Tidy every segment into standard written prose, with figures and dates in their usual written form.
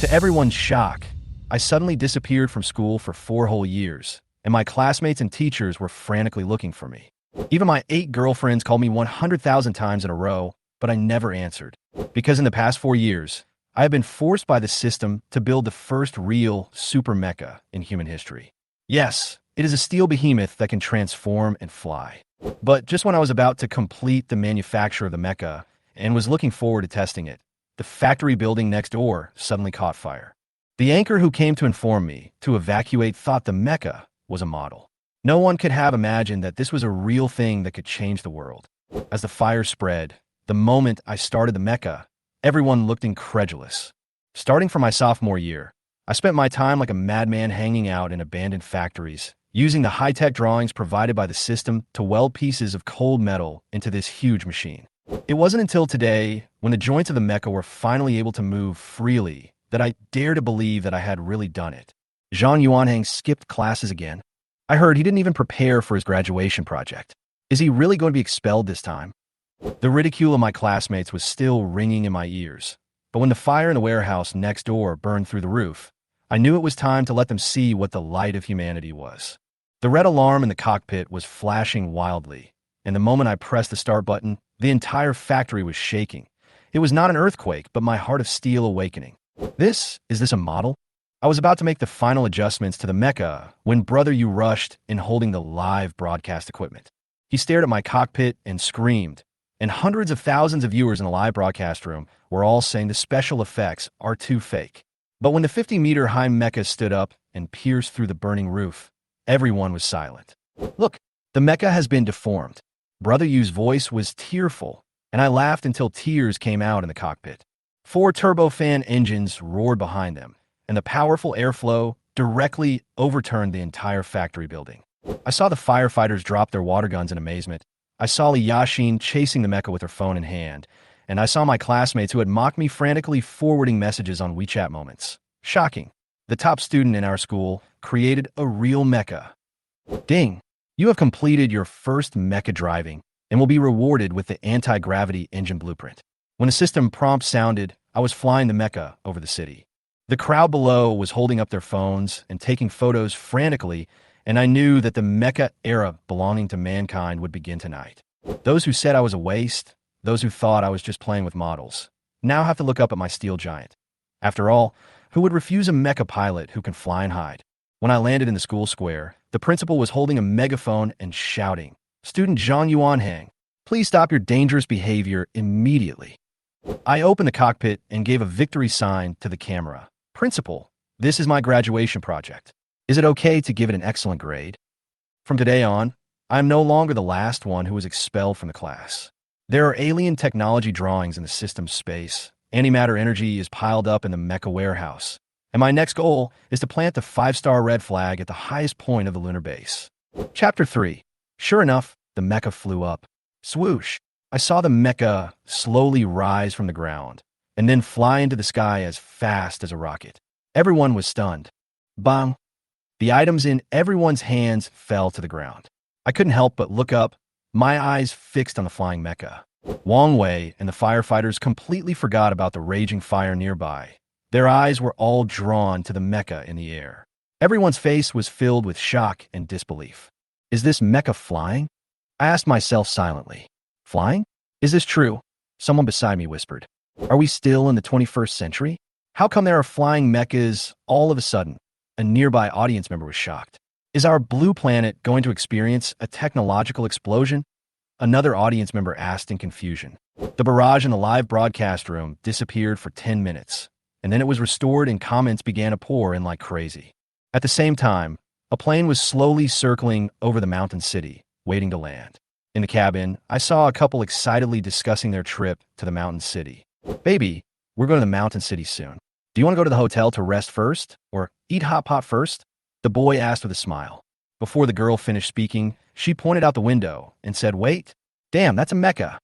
To everyone's shock, I suddenly disappeared from school for 4 whole years, and my classmates and teachers were frantically looking for me. Even my 8 girlfriends called me 100,000 times in a row, but I never answered. Because in the past 4 years, I have been forced by the system to build the first real super mecha in human history. Yes, it is a steel behemoth that can transform and fly. But just when I was about to complete the manufacture of the mecha and was looking forward to testing it, the factory building next door suddenly caught fire. The anchor who came to inform me to evacuate thought the mecha was a model. No one could have imagined that this was a real thing that could change the world. As the fire spread, the moment I started the mecha, everyone looked incredulous. Starting from my sophomore year, I spent my time like a madman hanging out in abandoned factories, using the high-tech drawings provided by the system to weld pieces of cold metal into this huge machine. It wasn't until today, when the joints of the mecha were finally able to move freely, that I dared to believe that I had really done it. Zhang Yuanhang skipped classes again. I heard he didn't even prepare for his graduation project. Is he really going to be expelled this time? The ridicule of my classmates was still ringing in my ears, but when the fire in the warehouse next door burned through the roof, I knew it was time to let them see what the light of humanity was. The red alarm in the cockpit was flashing wildly, and the moment I pressed the start button, the entire factory was shaking. It was not an earthquake, but my heart of steel awakening. Is this a model? I was about to make the final adjustments to the mecha when Brother Yu rushed in holding the live broadcast equipment. He stared at my cockpit and screamed, and hundreds of thousands of viewers in the live broadcast room were all saying the special effects are too fake. But when the 50-meter-high mecha stood up and pierced through the burning roof, everyone was silent. Look, the mecha has been deformed. Brother Yu's voice was tearful, and I laughed until tears came out in the cockpit. 4 turbofan engines roared behind them, and the powerful airflow directly overturned the entire factory building. I saw the firefighters drop their water guns in amazement. I saw Li Yashin chasing the mecha with her phone in hand, and I saw my classmates who had mocked me frantically forwarding messages on WeChat moments. Shocking. The top student in our school created a real mecha. Ding! You have completed your first mecha driving and will be rewarded with the anti-gravity engine blueprint. When the system prompt sounded, I was flying the mecha over the city. The crowd below was holding up their phones and taking photos frantically, and I knew that the mecha era belonging to mankind would begin tonight. Those who said I was a waste, those who thought I was just playing with models, now have to look up at my steel giant. After all, who would refuse a mecha pilot who can fly and hide? When I landed in the school square, the principal was holding a megaphone and shouting, "Student Zhang Yuanhang, please stop your dangerous behavior immediately." I opened the cockpit and gave a victory sign to the camera. "Principal, this is my graduation project. Is it okay to give it an excellent grade? From today on, I am no longer the last one who was expelled from the class. There are alien technology drawings in the system's space. Antimatter energy is piled up in the mecha warehouse. And my next goal is to plant the 5-star red flag at the highest point of the lunar base." Chapter 3. Sure enough, the mecha flew up. Swoosh! I saw the mecha slowly rise from the ground, and then fly into the sky as fast as a rocket. Everyone was stunned. Bang! The items in everyone's hands fell to the ground. I couldn't help but look up, my eyes fixed on the flying mecha. Wang Wei and the firefighters completely forgot about the raging fire nearby. Their eyes were all drawn to the mecha in the air. Everyone's face was filled with shock and disbelief. Is this mecha flying? I asked myself silently. Flying? Is this true? Someone beside me whispered. Are we still in the 21st century? How come there are flying mechas all of a sudden? A nearby audience member was shocked. Is our blue planet going to experience a technological explosion? Another audience member asked in confusion. The barrage in the live broadcast room disappeared for 10 minutes, and then it was restored and comments began to pour in like crazy. At the same time, a plane was slowly circling over the mountain city, waiting to land. In the cabin, I saw a couple excitedly discussing their trip to the mountain city. "Baby, we're going to the mountain city soon. Do you want to go to the hotel to rest first, or eat hot pot first?" The boy asked with a smile. Before the girl finished speaking, she pointed out the window and said, "Wait, damn, that's a mecha."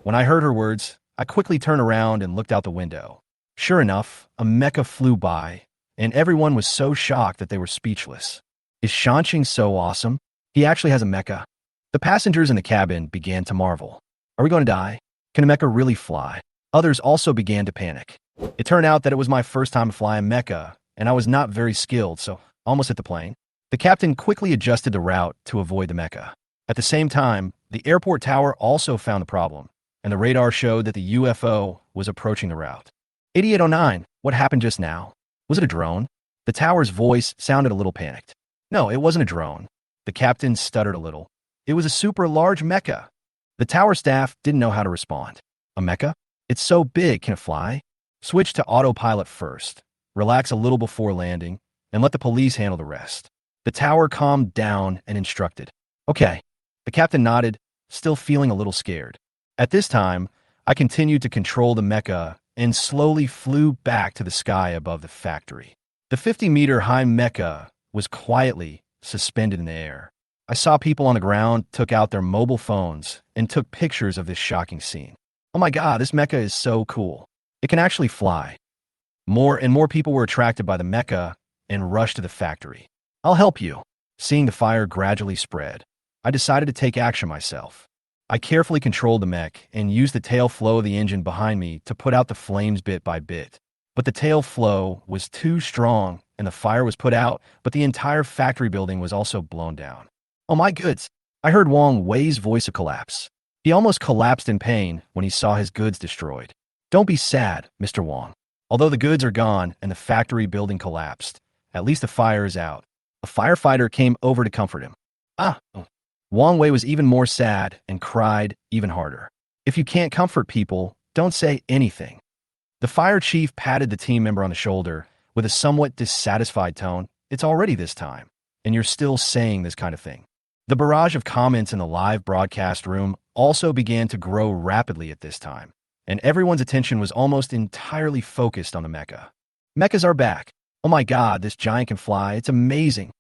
When I heard her words, I quickly turned around and looked out the window. Sure enough, a mecha flew by, and everyone was so shocked that they were speechless. Is Shanqing so awesome? He actually has a mecha. The passengers in the cabin began to marvel. Are we going to die? Can a mecha really fly? Others also began to panic. It turned out that it was my first time flying mecha, and I was not very skilled, so almost hit the plane. The captain quickly adjusted the route to avoid the mecha. At the same time, the airport tower also found the problem, and the radar showed that the UFO was approaching the route. 8809, what happened just now? Was it a drone? The tower's voice sounded a little panicked. No, it wasn't a drone. The captain stuttered a little. It was a super large mecha. The tower staff didn't know how to respond. A mecha? It's so big, can it fly? Switch to autopilot first. Relax a little before landing, and let the police handle the rest. The tower calmed down and instructed. Okay. The captain nodded, still feeling a little scared. At this time, I continued to control the mecha and slowly flew back to the sky above the factory. The 50-meter high mecha was quietly suspended in the air. I saw people on the ground took out their mobile phones and took pictures of this shocking scene. Oh my God, this mecha is so cool. It can actually fly. More and more people were attracted by the mecha and rushed to the factory. I'll help you. Seeing the fire gradually spread, I decided to take action myself. I carefully controlled the mech and used the tail flow of the engine behind me to put out the flames bit by bit. But the tail flow was too strong and the fire was put out, but the entire factory building was also blown down. Oh my goods! I heard Wang Wei's voice collapse. He almost collapsed in pain when he saw his goods destroyed. Don't be sad, Mr. Wang. Although the goods are gone and the factory building collapsed, at least the fire is out. A firefighter came over to comfort him. Wang Wei was even more sad and cried even harder. If you can't comfort people, don't say anything. The fire chief patted the team member on the shoulder with a somewhat dissatisfied tone. It's already this time, and you're still saying this kind of thing. The barrage of comments in the live broadcast room also began to grow rapidly at this time, and everyone's attention was almost entirely focused on the mecha. Mechas are back. Oh my God, this giant can fly. It's amazing.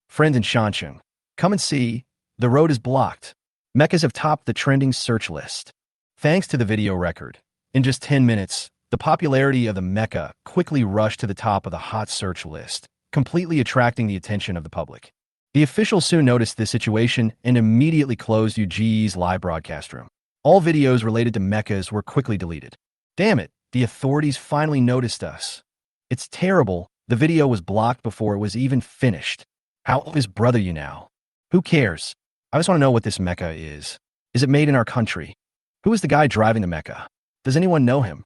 Friends in Shancheng, come and see. The road is blocked. Mechas have topped the trending search list. Thanks to the video record, in just 10 minutes, the popularity of the mecha quickly rushed to the top of the hot search list, completely attracting the attention of the public. The officials soon noticed this situation and immediately closed UGE's live broadcast room. All videos related to mechas were quickly deleted. Damn it, the authorities finally noticed us. It's terrible. The video was blocked before it was even finished. How old is brother you now? Who cares? I just want to know what this mecha is. Is it made in our country? Who is the guy driving the mecha? Does anyone know him?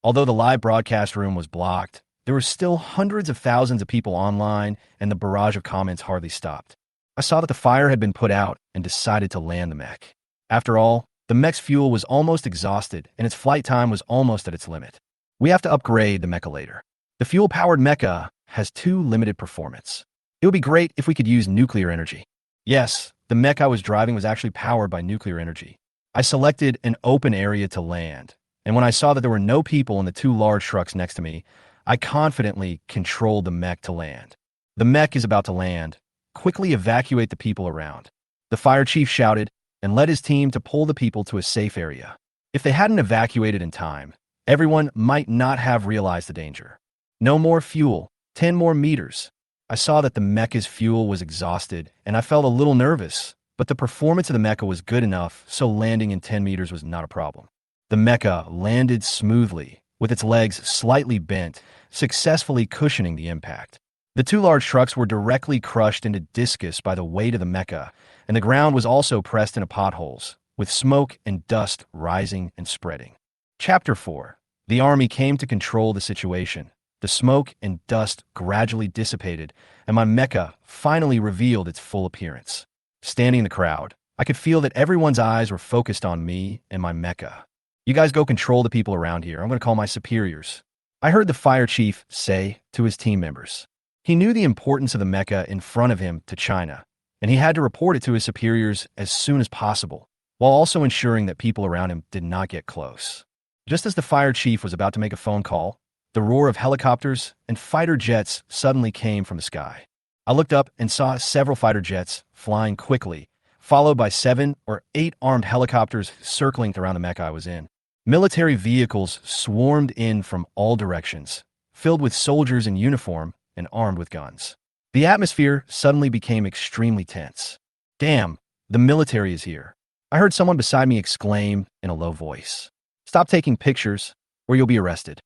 Although the live broadcast room was blocked, there were still hundreds of thousands of people online, and the barrage of comments hardly stopped. I saw that the fire had been put out and decided to land the mech. After all, the mech's fuel was almost exhausted, and its flight time was almost at its limit. We have to upgrade the mecha later. The fuel-powered mecha has too limited performance. It would be great if we could use nuclear energy. Yes, the mech I was driving was actually powered by nuclear energy. I selected an open area to land, and when I saw that there were no people in the two large trucks next to me, I confidently controlled the mech to land. The mech is about to land. Quickly evacuate the people around. The fire chief shouted and led his team to pull the people to a safe area. If they hadn't evacuated in time, everyone might not have realized the danger. No more fuel. 10 more meters. I saw that the mecha's fuel was exhausted, and I felt a little nervous, but the performance of the mecha was good enough, so landing in 10 meters was not a problem. The mecha landed smoothly, with its legs slightly bent, successfully cushioning the impact. The two large trucks were directly crushed into discus by the weight of the mecha, and the ground was also pressed into potholes, with smoke and dust rising and spreading. Chapter 4. The army came to control the situation. The smoke and dust gradually dissipated, and my mecha finally revealed its full appearance. Standing in the crowd, I could feel that everyone's eyes were focused on me and my mecha. You guys go control the people around here. I'm going to call my superiors. I heard the fire chief say to his team members. He knew the importance of the mecha in front of him to China, and he had to report it to his superiors as soon as possible, while also ensuring that people around him did not get close. Just as the fire chief was about to make a phone call, the roar of helicopters and fighter jets suddenly came from the sky. I looked up and saw several fighter jets flying quickly, followed by 7 or 8 armed helicopters circling around the mecha I was in. Military vehicles swarmed in from all directions, filled with soldiers in uniform and armed with guns. The atmosphere suddenly became extremely tense. Damn, the military is here. I heard someone beside me exclaim in a low voice. Stop taking pictures, or you'll be arrested.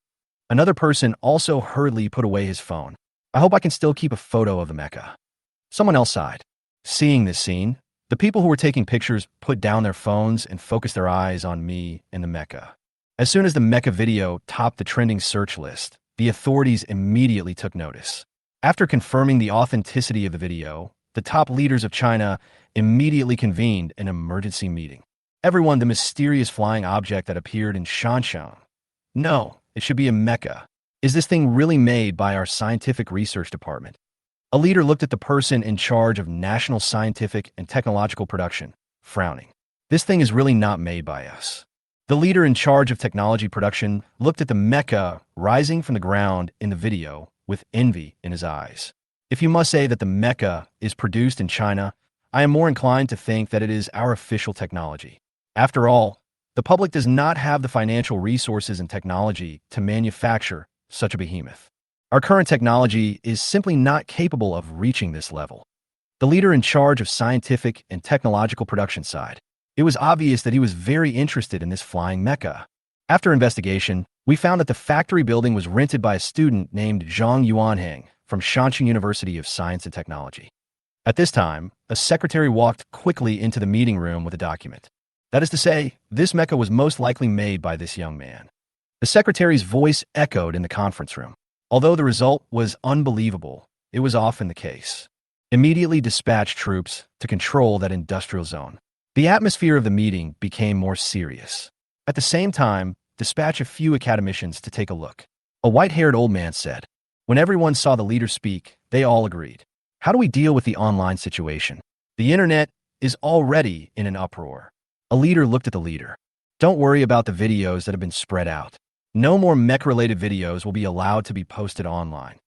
Another person also hurriedly put away his phone. I hope I can still keep a photo of the mecha. Someone else sighed. Seeing this scene, the people who were taking pictures put down their phones and focused their eyes on me and the mecha. As soon as the mecha video topped the trending search list, the authorities immediately took notice. After confirming the authenticity of the video, the top leaders of China immediately convened an emergency meeting. Everyone, the mysterious flying object that appeared in Shanshan. No, it should be a mecha. Is this thing really made by our scientific research department? A leader looked at the person in charge of national scientific and technological production, frowning. This thing is really not made by us. The leader in charge of technology production looked at the mecha rising from the ground in the video with envy in his eyes. If you must say that the mecha is produced in China, I am more inclined to think that it is our official technology. After all, the public does not have the financial resources and technology to manufacture such a behemoth. Our current technology is simply not capable of reaching this level. The leader in charge of scientific and technological production sighed. It was obvious that he was very interested in this flying mecha. After investigation, we found that the factory building was rented by a student named Zhang Yuanhang from Shaanxi University of Science and Technology. At this time, a secretary walked quickly into the meeting room with a document. That is to say, this mecha was most likely made by this young man. The secretary's voice echoed in the conference room. Although the result was unbelievable, it was often the case. Immediately dispatch troops to control that industrial zone. The atmosphere of the meeting became more serious. At the same time, dispatch a few academicians to take a look. A white-haired old man said. When everyone saw the leader speak, they all agreed. How do we deal with the online situation? The internet is already in an uproar. A leader looked at the leader. Don't worry about the videos that have been spread out. No more mech-related videos will be allowed to be posted online.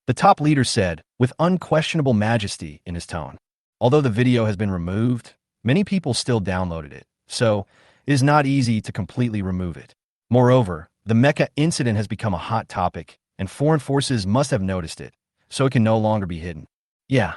The top leader said, with unquestionable majesty in his tone. Although the video has been removed, many people still downloaded it, so it is not easy to completely remove it. Moreover, the mecha incident has become a hot topic, and foreign forces must have noticed it, so it can no longer be hidden. Yeah,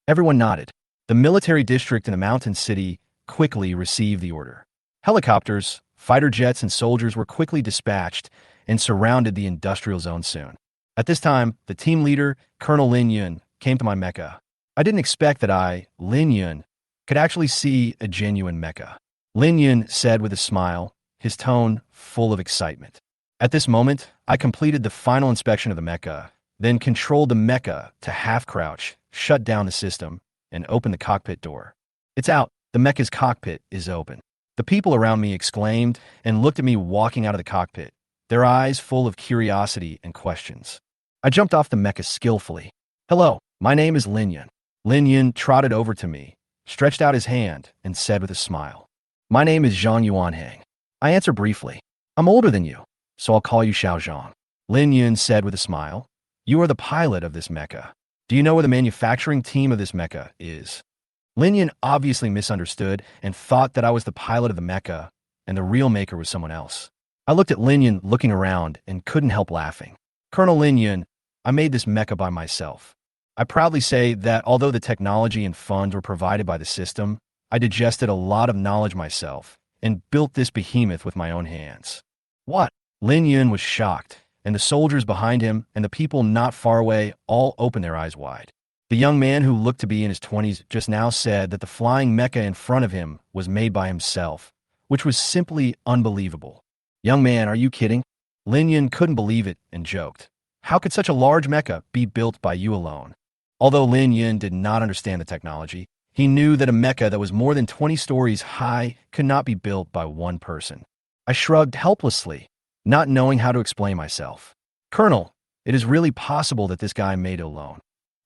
everyone nodded. The military district in the mountain city quickly received the order. Helicopters, fighter jets, and soldiers were quickly dispatched and surrounded the industrial zone soon. At this time, the team leader, Colonel Lin Yun, came to my mecha. I didn't expect that I, Lin Yun, could actually see a genuine mecha. Lin Yun said with a smile, his tone full of excitement. At this moment, I completed the final inspection of the mecha, then controlled the mecha to half-crouch, shut down the system, and opened the cockpit door. It's out. The mecha's cockpit is open. The people around me exclaimed and looked at me walking out of the cockpit, their eyes full of curiosity and questions. I jumped off the mecha skillfully. Hello, my name is Lin Yun. Lin Yun trotted over to me, stretched out his hand, and said with a smile, My name is Zhang Yuanhang. I answered briefly. I'm older than you, so I'll call you Xiao Zhang. Lin Yun said with a smile, You are the pilot of this mecha. Do you know where the manufacturing team of this mecha is? Lin Yun obviously misunderstood and thought that I was the pilot of the mecha, and the real maker was someone else. I looked at Lin Yun looking around and couldn't help laughing. Colonel Lin Yun, I made this mecha by myself. I proudly say that although the technology and funds were provided by the system, I digested a lot of knowledge myself and built this behemoth with my own hands. What? Lin Yun was shocked, and the soldiers behind him and the people not far away all opened their eyes wide. The young man who looked to be in his 20s just now said that the flying mecha in front of him was made by himself, which was simply unbelievable. Young man, are you kidding? Lin Yun couldn't believe it and joked. How could such a large mecha be built by you alone? Although Lin Yun did not understand the technology, he knew that a mecha that was more than 20 stories high could not be built by one person. I shrugged helplessly, not knowing how to explain myself. Colonel, it is really possible that this guy made it alone.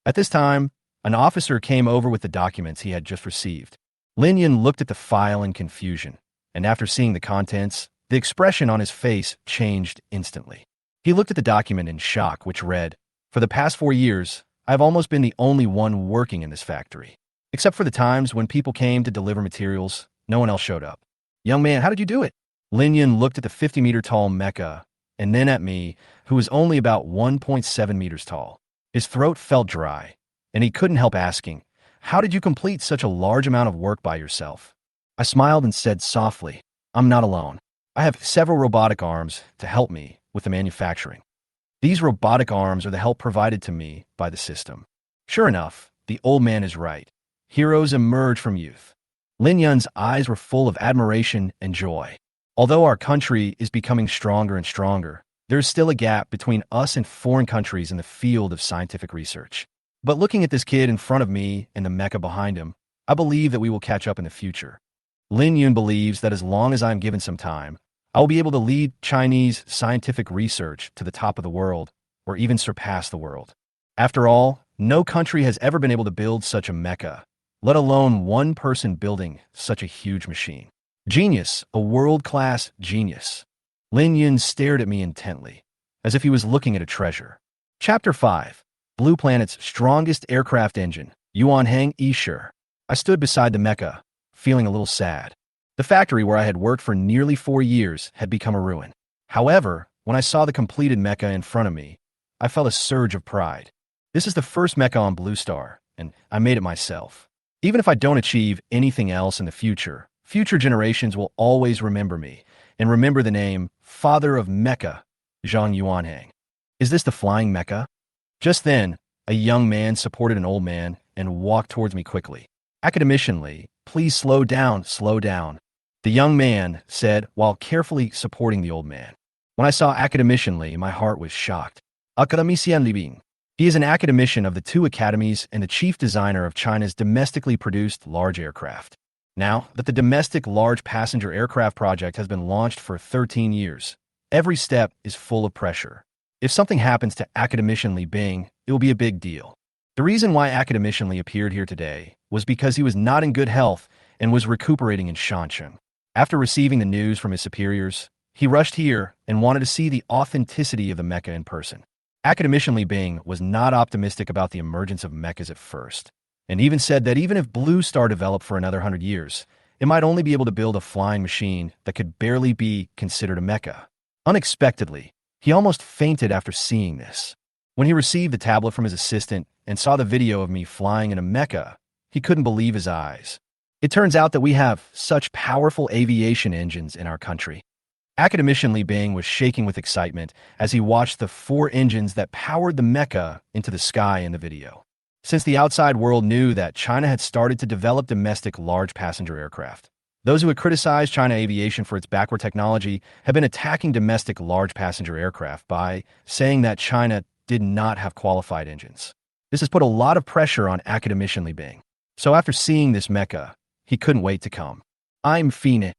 At this time, an officer came over with the documents he had just received. Lin Yun looked at the file in confusion, and after seeing the contents, the expression on his face changed instantly. He looked at the document in shock, which read, For the past 4 years, I've almost been the only one working in this factory. Except for the times when people came to deliver materials, no one else showed up. Young man, how did you do it? Lin Yun looked at the 50-meter-tall mecha, and then at me, who was only about 1.7 meters tall. His throat felt dry, and he couldn't help asking, How did you complete such a large amount of work by yourself? I smiled and said softly, I'm not alone. I have several robotic arms to help me with the manufacturing. These robotic arms are the help provided to me by the system. Sure enough, the old man is right. Heroes emerge from youth. Lin Yun's eyes were full of admiration and joy. Although our country is becoming stronger and stronger, there is still a gap between us and foreign countries in the field of scientific research. But looking at this kid in front of me and the mecha behind him, I believe that we will catch up in the future. Lin Yun believes that as long as I am given some time, I will be able to lead Chinese scientific research to the top of the world, or even surpass the world. After all, no country has ever been able to build such a mecha, let alone one person building such a huge machine. Genius, a world-class genius. Lin Yun stared at me intently, as if he was looking at a treasure. Chapter 5. Blue Planet's strongest aircraft engine, Yuanhang Yishir. I stood beside the mecha, feeling a little sad. The factory where I had worked for nearly 4 years had become a ruin. However, when I saw the completed mecha in front of me, I felt a surge of pride. This is the first mecha on Blue Star, and I made it myself. Even if I don't achieve anything else in the future, future generations will always remember me, and remember the name Father of Mecha, Zhang Yuanhang. Is this the flying mecha? Just then, a young man supported an old man and walked towards me quickly. Academicianly, please slow down, slow down, the young man said while carefully supporting the old man. When I saw academicianly, my heart was shocked. Academician Libing. He is an academician of the 2 academies and the chief designer of China's domestically produced large aircraft. Now that the domestic large passenger aircraft project has been launched for 13 years, every step is full of pressure. If something happens to academician Li Bing, it will be a big deal. The reason why academician Li appeared here today was because he was not in good health and was recuperating in Shancheng. After receiving the news from his superiors, he rushed here and wanted to see the authenticity of the mecha in person. Academician Li Bing was not optimistic about the emergence of mechas at first, and even said that even if Blue Star developed for another 100 years, it might only be able to build a flying machine that could barely be considered a mecha. Unexpectedly, he almost fainted after seeing this. When he received the tablet from his assistant and saw the video of me flying in a mecha, he couldn't believe his eyes. It turns out that we have such powerful aviation engines in our country. Academician Li Bing was shaking with excitement as he watched the 4 engines that powered the mecha into the sky in the video. Since the outside world knew that China had started to develop domestic large passenger aircraft, those who had criticized China aviation for its backward technology have been attacking domestic large passenger aircraft by saying that China did not have qualified engines. This has put a lot of pressure on Academician Li Bing. So after seeing this mecha, he couldn't wait to come. I'm Fina.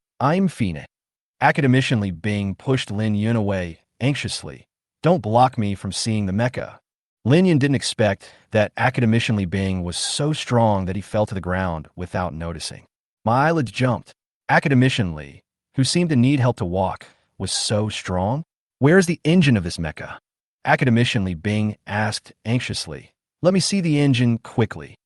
Academician Li Bing pushed Lin Yun away anxiously. Don't block me from seeing the mecha. Lin Yun didn't expect that Academician Li Bing was so strong that he fell to the ground without noticing. My eyelids jumped. Academician Li, who seemed to need help to walk, was so strong? Where's the engine of this mecha? Academician Li Bing asked anxiously. Let me see the engine quickly.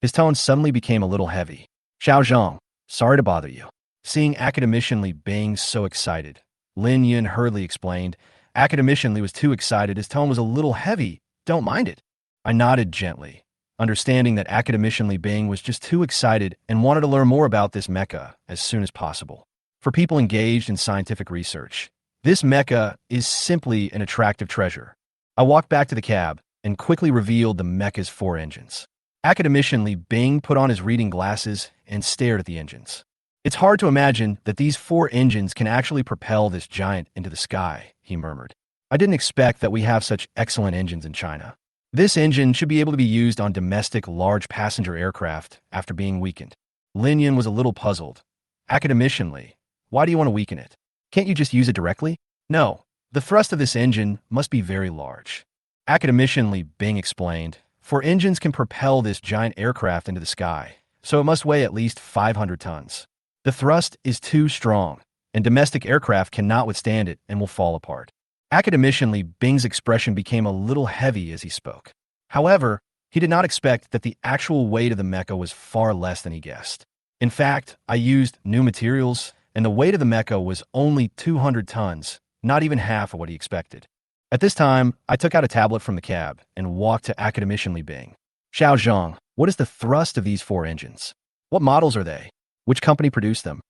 His tone suddenly became a little heavy. Xiao Zhang, sorry to bother you. Seeing Academician Li Bing so excited, Lin Yun hurriedly explained. Academician Li was too excited. His tone was a little heavy. Don't mind it. I nodded gently, understanding that Academician Li Bing was just too excited and wanted to learn more about this mecha as soon as possible. For people engaged in scientific research, this mecha is simply an attractive treasure. I walked back to the cab and quickly revealed the mecha's 4 engines. Academician Li Bing put on his reading glasses and stared at the engines. It's hard to imagine that these 4 engines can actually propel this giant into the sky, he murmured. I didn't expect that we have such excellent engines in China. This engine should be able to be used on domestic large passenger aircraft after being weakened. Lin Yun was a little puzzled. Academician Li, why do you want to weaken it? Can't you just use it directly? No, the thrust of this engine must be very large. Academician Li Bing explained, for engines can propel this giant aircraft into the sky, so it must weigh at least 500 tons. The thrust is too strong, and domestic aircraft cannot withstand it and will fall apart. Academician Li Bing's expression became a little heavy as he spoke. However, he did not expect that the actual weight of the mecha was far less than he guessed. In fact, I used new materials, and the weight of the mecha was only 200 tons, not even half of what he expected. At this time, I took out a tablet from the cab and walked to Academician Li Bing. Xiao Zhang, what is the thrust of these 4 engines? What models are they? Which company produced them?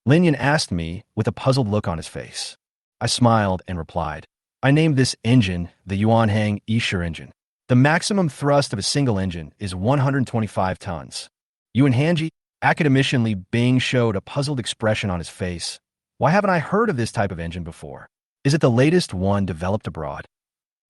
Lin Yun asked me with a puzzled look on his face. I smiled and replied, I named this engine the Yuanhang Escher engine. The maximum thrust of a single engine is 125 tons. Yuanhanji, academicianly Bing showed a puzzled expression on his face. Why haven't I heard of this type of engine before? Is it the latest one developed abroad?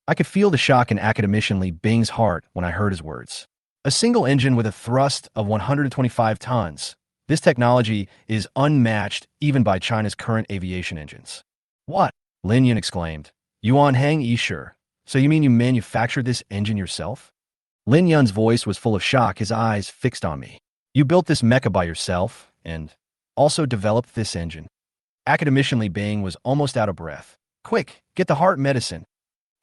I could feel the shock in academicianly Bing's heart when I heard his words. A single engine with a thrust of 125 tons. This technology is unmatched even by China's current aviation engines. What? Lin Yun exclaimed. Yuanhang Escher. So you mean you manufactured this engine yourself? Lin Yun's voice was full of shock, his eyes fixed on me. You built this mecha by yourself, and also developed this engine. Academicianly Bing was almost out of breath. Quick, get the heart medicine.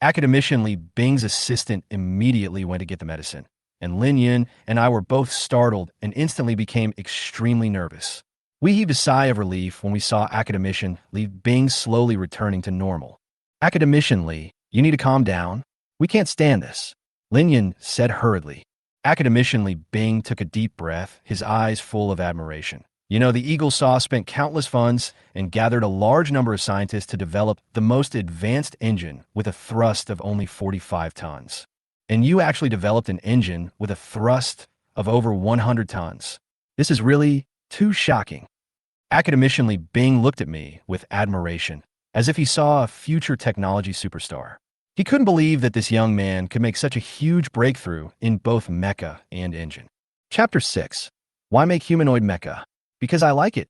Academicianly Bing's assistant immediately went to get the medicine, and Lin Yun and I were both startled and instantly became extremely nervous. We heaved a sigh of relief when we saw Academicianly Bing slowly returning to normal. Academicianly, you need to calm down. We can't stand this, Lin Yun said hurriedly. Academicianly Bing took a deep breath, his eyes full of admiration. You know, the Eagle Saw spent countless funds and gathered a large number of scientists to develop the most advanced engine with a thrust of only 45 tons. And you actually developed an engine with a thrust of over 100 tons. This is really too shocking. Academicianly Bing looked at me with admiration, as if he saw a future technology superstar. He couldn't believe that this young man could make such a huge breakthrough in both mecha and engine. Chapter 6. Why make humanoid mecha? Because I like it.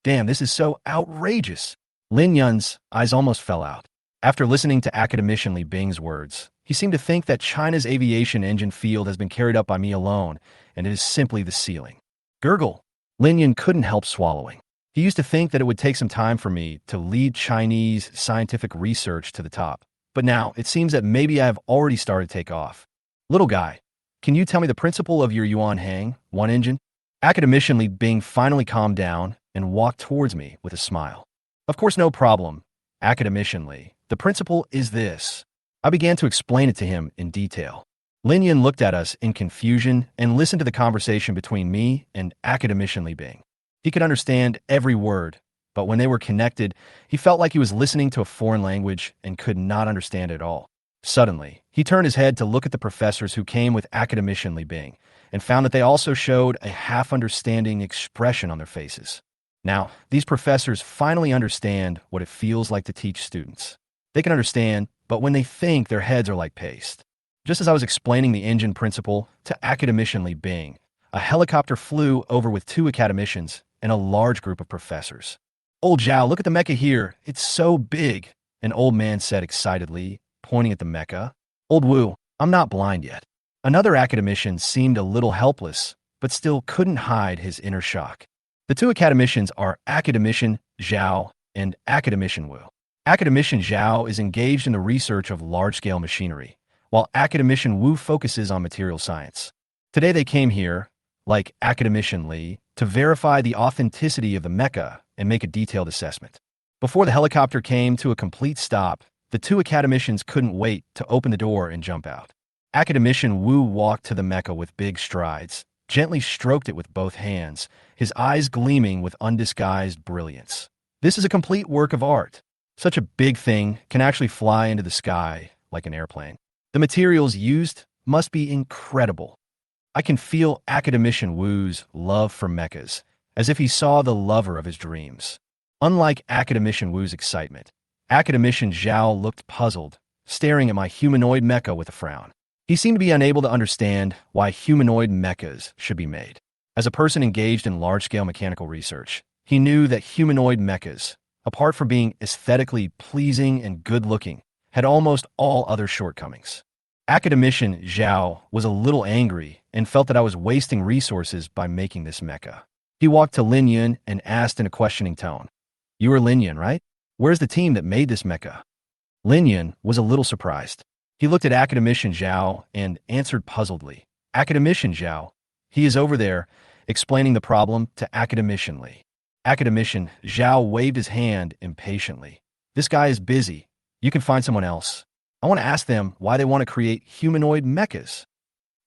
Damn, this is so outrageous. Lin Yun's eyes almost fell out. After listening to academicianly Bing's words, he seemed to think that China's aviation engine field has been carried up by me alone, and it is simply the ceiling. Gurgle. Lin Yun couldn't help swallowing. He used to think that it would take some time for me to lead Chinese scientific research to the top. But now, it seems that maybe I have already started to take off. Little guy, can you tell me the principle of your Yuanhang, one engine? Academicianly Bing finally calmed down and walked towards me with a smile. Of course, no problem. Academicianly, the principle is this. I began to explain it to him in detail. Lin Yun looked at us in confusion and listened to the conversation between me and academicianly Bing. He could understand every word, but when they were connected, he felt like he was listening to a foreign language and could not understand it at all. Suddenly, he turned his head to look at the professors who came with academicianly Bing, and found that they also showed a half-understanding expression on their faces. Now, these professors finally understand what it feels like to teach students. They can understand, but when they think, their heads are like paste. Just as I was explaining the engine principle to academicianly Bing, a helicopter flew over with 2 academicians and a large group of professors. Old Zhao, look at the mecha here. It's so big, an old man said excitedly, pointing at the mecha. Old Wu, I'm not blind yet. Another academician seemed a little helpless, but still couldn't hide his inner shock. The 2 academicians are Academician Zhao and Academician Wu. Academician Zhao is engaged in the research of large-scale machinery, while Academician Wu focuses on material science. Today they came here, like Academician Li, to verify the authenticity of the mecha and make a detailed assessment. Before the helicopter came to a complete stop, the 2 academicians couldn't wait to open the door and jump out. Academician Wu walked to the mecha with big strides, gently stroked it with both hands, his eyes gleaming with undisguised brilliance. This is a complete work of art. Such a big thing can actually fly into the sky like an airplane. The materials used must be incredible. I can feel Academician Wu's love for mechas, as if he saw the lover of his dreams. Unlike Academician Wu's excitement, Academician Zhao looked puzzled, staring at my humanoid mecha with a frown. He seemed to be unable to understand why humanoid mechas should be made. As a person engaged in large-scale mechanical research, he knew that humanoid mechas, apart from being aesthetically pleasing and good-looking, had almost all other shortcomings. Academician Zhao was a little angry and felt that I was wasting resources by making this mecha. He walked to Lin Yun and asked in a questioning tone, "You are Lin Yun, right? Where's the team that made this mecha?" Lin Yun was a little surprised. He looked at Academician Zhao and answered puzzledly. Academician Zhao, he is over there, explaining the problem to Academician Li. Academician Zhao waved his hand impatiently. This guy is busy. You can find someone else. I want to ask them why they want to create humanoid mechas.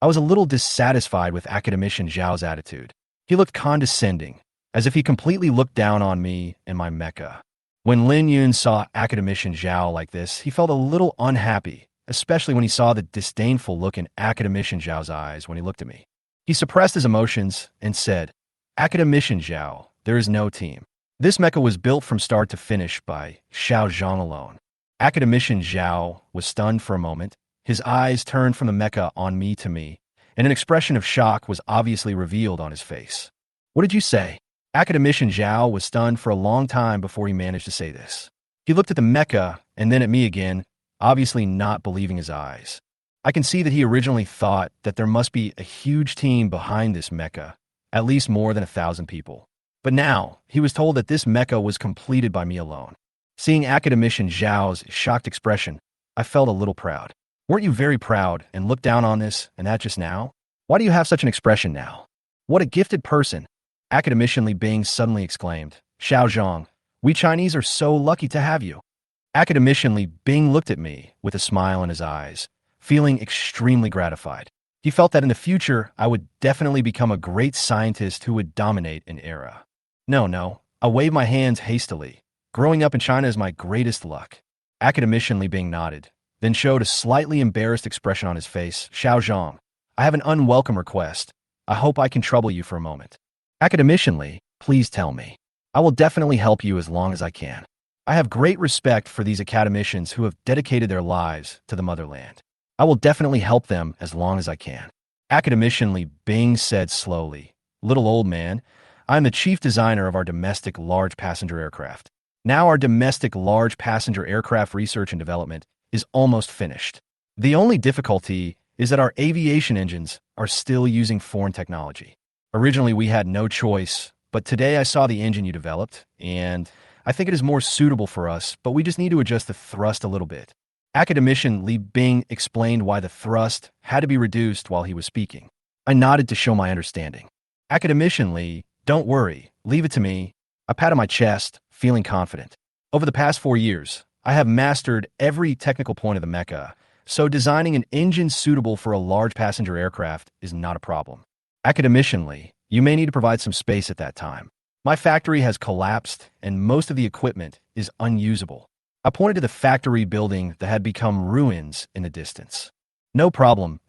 I was a little dissatisfied with Academician Zhao's attitude. He looked condescending, as if he completely looked down on me and my mecha. When Lin Yun saw Academician Zhao like this, he felt a little unhappy, especially when he saw the disdainful look in Academician Zhao's eyes when he looked at me. He suppressed his emotions and said, Academician Zhao, there is no team. This mecha was built from start to finish by Xiao Zhang alone. Academician Zhao was stunned for a moment. His eyes turned from the mecha on me to me, and an expression of shock was obviously revealed on his face. What did you say? Academician Zhao was stunned for a long time before he managed to say this. He looked at the mecha and then at me again, obviously not believing his eyes. I can see that he originally thought that there must be a huge team behind this mecha, at least more than 1,000 people. But now, he was told that this mecha was completed by me alone. Seeing Academician Zhao's shocked expression, I felt a little proud. Weren't you very proud and looked down on this, and that just now? Why do you have such an expression now? What a gifted person! Academician Li Bing suddenly exclaimed. Xiao Zhang, we Chinese are so lucky to have you. Academician Li Bing looked at me with a smile in his eyes, feeling extremely gratified. He felt that in the future, I would definitely become a great scientist who would dominate an era. No, I waved my hands hastily. Growing up in China is my greatest luck. Academician Li Bing nodded, then showed a slightly embarrassed expression on his face. Xiao Zhang, I have an unwelcome request. I hope I can trouble you for a moment. Academician Li, please tell me. I will definitely help you as long as I can. I have great respect for these academicians who have dedicated their lives to the motherland. I will definitely help them as long as I can. Academician Li Bing said slowly, Little old man, I am the chief designer of our domestic large passenger aircraft. Now our domestic large passenger aircraft research and development is almost finished. The only difficulty is that our aviation engines are still using foreign technology. Originally, we had no choice, but today I saw the engine you developed, and I think it is more suitable for us, but we just need to adjust the thrust a little bit. Academician Li Bing explained why the thrust had to be reduced while he was speaking. I nodded to show my understanding. Academician Li, don't worry, leave it to me. I patted my chest, feeling confident. Over the past 4 years, I have mastered every technical point of the mecha, so designing an engine suitable for a large passenger aircraft is not a problem. Academician Li, you may need to provide some space at that time. My factory has collapsed and most of the equipment is unusable. I pointed to the factory building that had become ruins in the distance. No problem.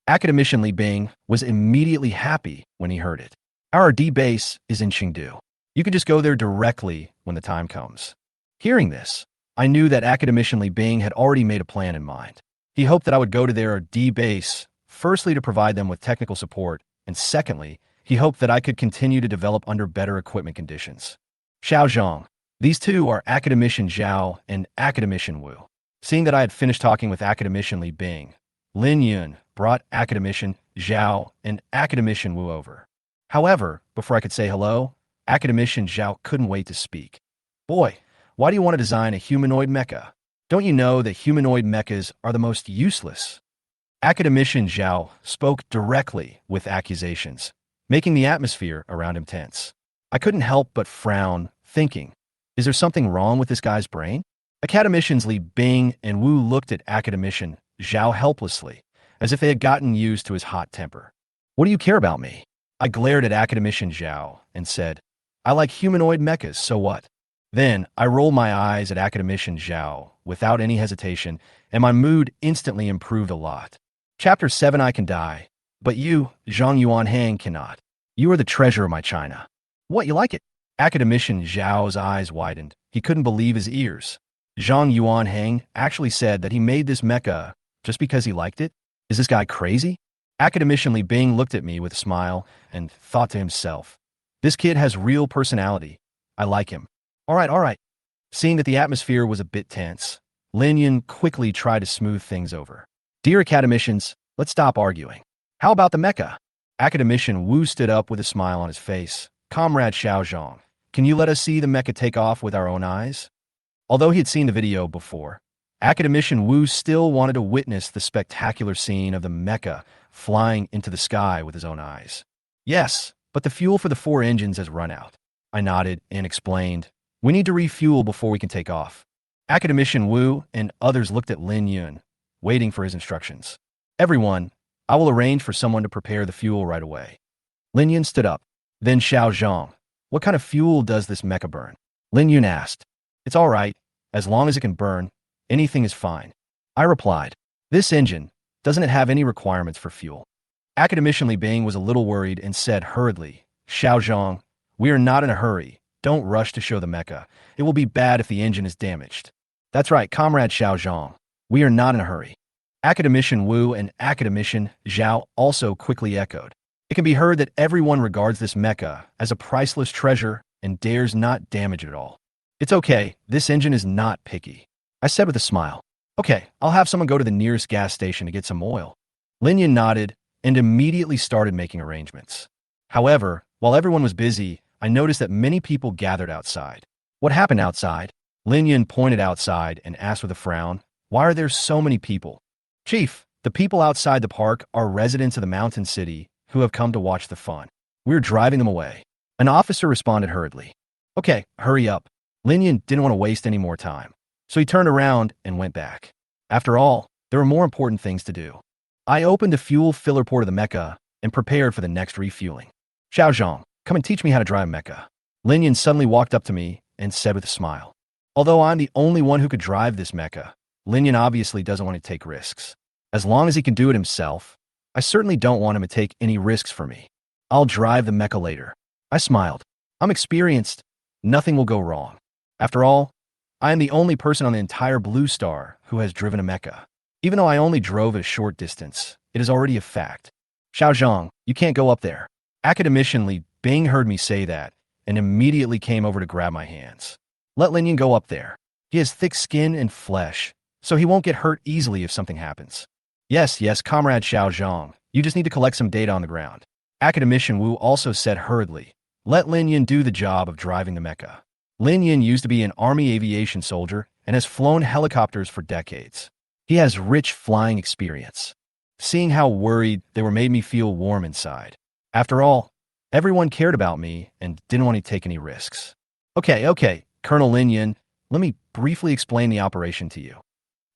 Academician Li Bing was immediately happy when he heard it. Our R&D base is in Chengdu. You can just go there directly when the time comes. Hearing this, I knew that Academician Li Bing had already made a plan in mind. He hoped that I would go to their R&D base, firstly to provide them with technical support, and secondly, he hoped that I could continue to develop under better equipment conditions. Xiao Zhang. These two are Academician Zhao and Academician Wu. Seeing that I had finished talking with Academician Li Bing, Lin Yun brought Academician Zhao and Academician Wu over. However, before I could say hello, Academician Zhao couldn't wait to speak. Boy, why do you want to design a humanoid mecha? Don't you know that humanoid mechas are the most useless? Academician Zhao spoke directly with accusations, making the atmosphere around him tense. I couldn't help but frown, thinking, is there something wrong with this guy's brain? Academicians Li Bing and Wu looked at Academician Zhao helplessly, as if they had gotten used to his hot temper. What do you care about me? I glared at Academician Zhao and said, I like humanoid mechas, so what? Then I rolled my eyes at Academician Zhao without any hesitation, and my mood instantly improved a lot. Chapter 7 I can die, but you, Zhang Yuan Hang, cannot. You are the treasure of my China. What, you like it? Academician Zhao's eyes widened. He couldn't believe his ears. Zhang Yuan Hang actually said that he made this mecha just because he liked it? Is this guy crazy? Academician Li Bing looked at me with a smile and thought to himself, this kid has real personality. I like him. All right. Seeing that the atmosphere was a bit tense, Lin Yun quickly tried to smooth things over. Dear academicians, let's stop arguing. How about the mecha? Academician Wu stood up with a smile on his face. Comrade Xiao Zhang, can you let us see the mecha take off with our own eyes? Although he had seen the video before, Academician Wu still wanted to witness the spectacular scene of the mecha flying into the sky with his own eyes. Yes, but the fuel for the 4 engines has run out. I nodded and explained, we need to refuel before we can take off. Academician Wu and others looked at Lin Yun, waiting for his instructions. Everyone, I will arrange for someone to prepare the fuel right away. Lin Yun stood up. Then Xiao Zhang, what kind of fuel does this mecha burn? Lin Yun asked. It's all right. As long as it can burn, anything is fine. I replied. This engine, doesn't it have any requirements for fuel? Academician Li Bing was a little worried and said hurriedly, Xiao Zhang, we are not in a hurry. Don't rush to show the mecha. It will be bad if the engine is damaged. That's right, Comrade Xiao Zhang. We are not in a hurry. Academician Wu and Academician Zhao also quickly echoed. It can be heard that everyone regards this mecha as a priceless treasure and dares not damage it at all. It's okay, this engine is not picky. I said with a smile. Okay, I'll have someone go to the nearest gas station to get some oil. Lin Yan nodded and immediately started making arrangements. However, while everyone was busy, I noticed that many people gathered outside. What happened outside? Lin Yan pointed outside and asked with a frown, why are there so many people? Chief, the people outside the park are residents of the mountain city who have come to watch the fun. We're driving them away. An officer responded hurriedly. Okay, hurry up. Lin Yan didn't want to waste any more time, so he turned around and went back. After all, there were more important things to do. I opened the fuel filler port of the mecha and prepared for the next refueling. Xiao Zhang, come and teach me how to drive mecha. Lin Yan suddenly walked up to me and said with a smile. Although I'm the only one who could drive this mecha, Lin Yan obviously doesn't want to take risks. As long as he can do it himself, I certainly don't want him to take any risks for me. I'll drive the mecha later. I smiled. I'm experienced. Nothing will go wrong. After all, I am the only person on the entire Blue Star who has driven a mecha. Even though I only drove a short distance, it is already a fact. Xiao Zhang, you can't go up there. Academician Li Bing heard me say that and immediately came over to grab my hands. Let Lin Yan go up there. He has thick skin and flesh, so he won't get hurt easily if something happens. Yes, Comrade Xiao Zhang, you just need to collect some data on the ground. Academician Wu also said hurriedly, let Lin Yan do the job of driving the mecha. Lin Yan used to be an army aviation soldier and has flown helicopters for decades. He has rich flying experience. Seeing how worried they were made me feel warm inside. After all, everyone cared about me and didn't want to take any risks. Okay, Colonel Lin Yan, let me briefly explain the operation to you.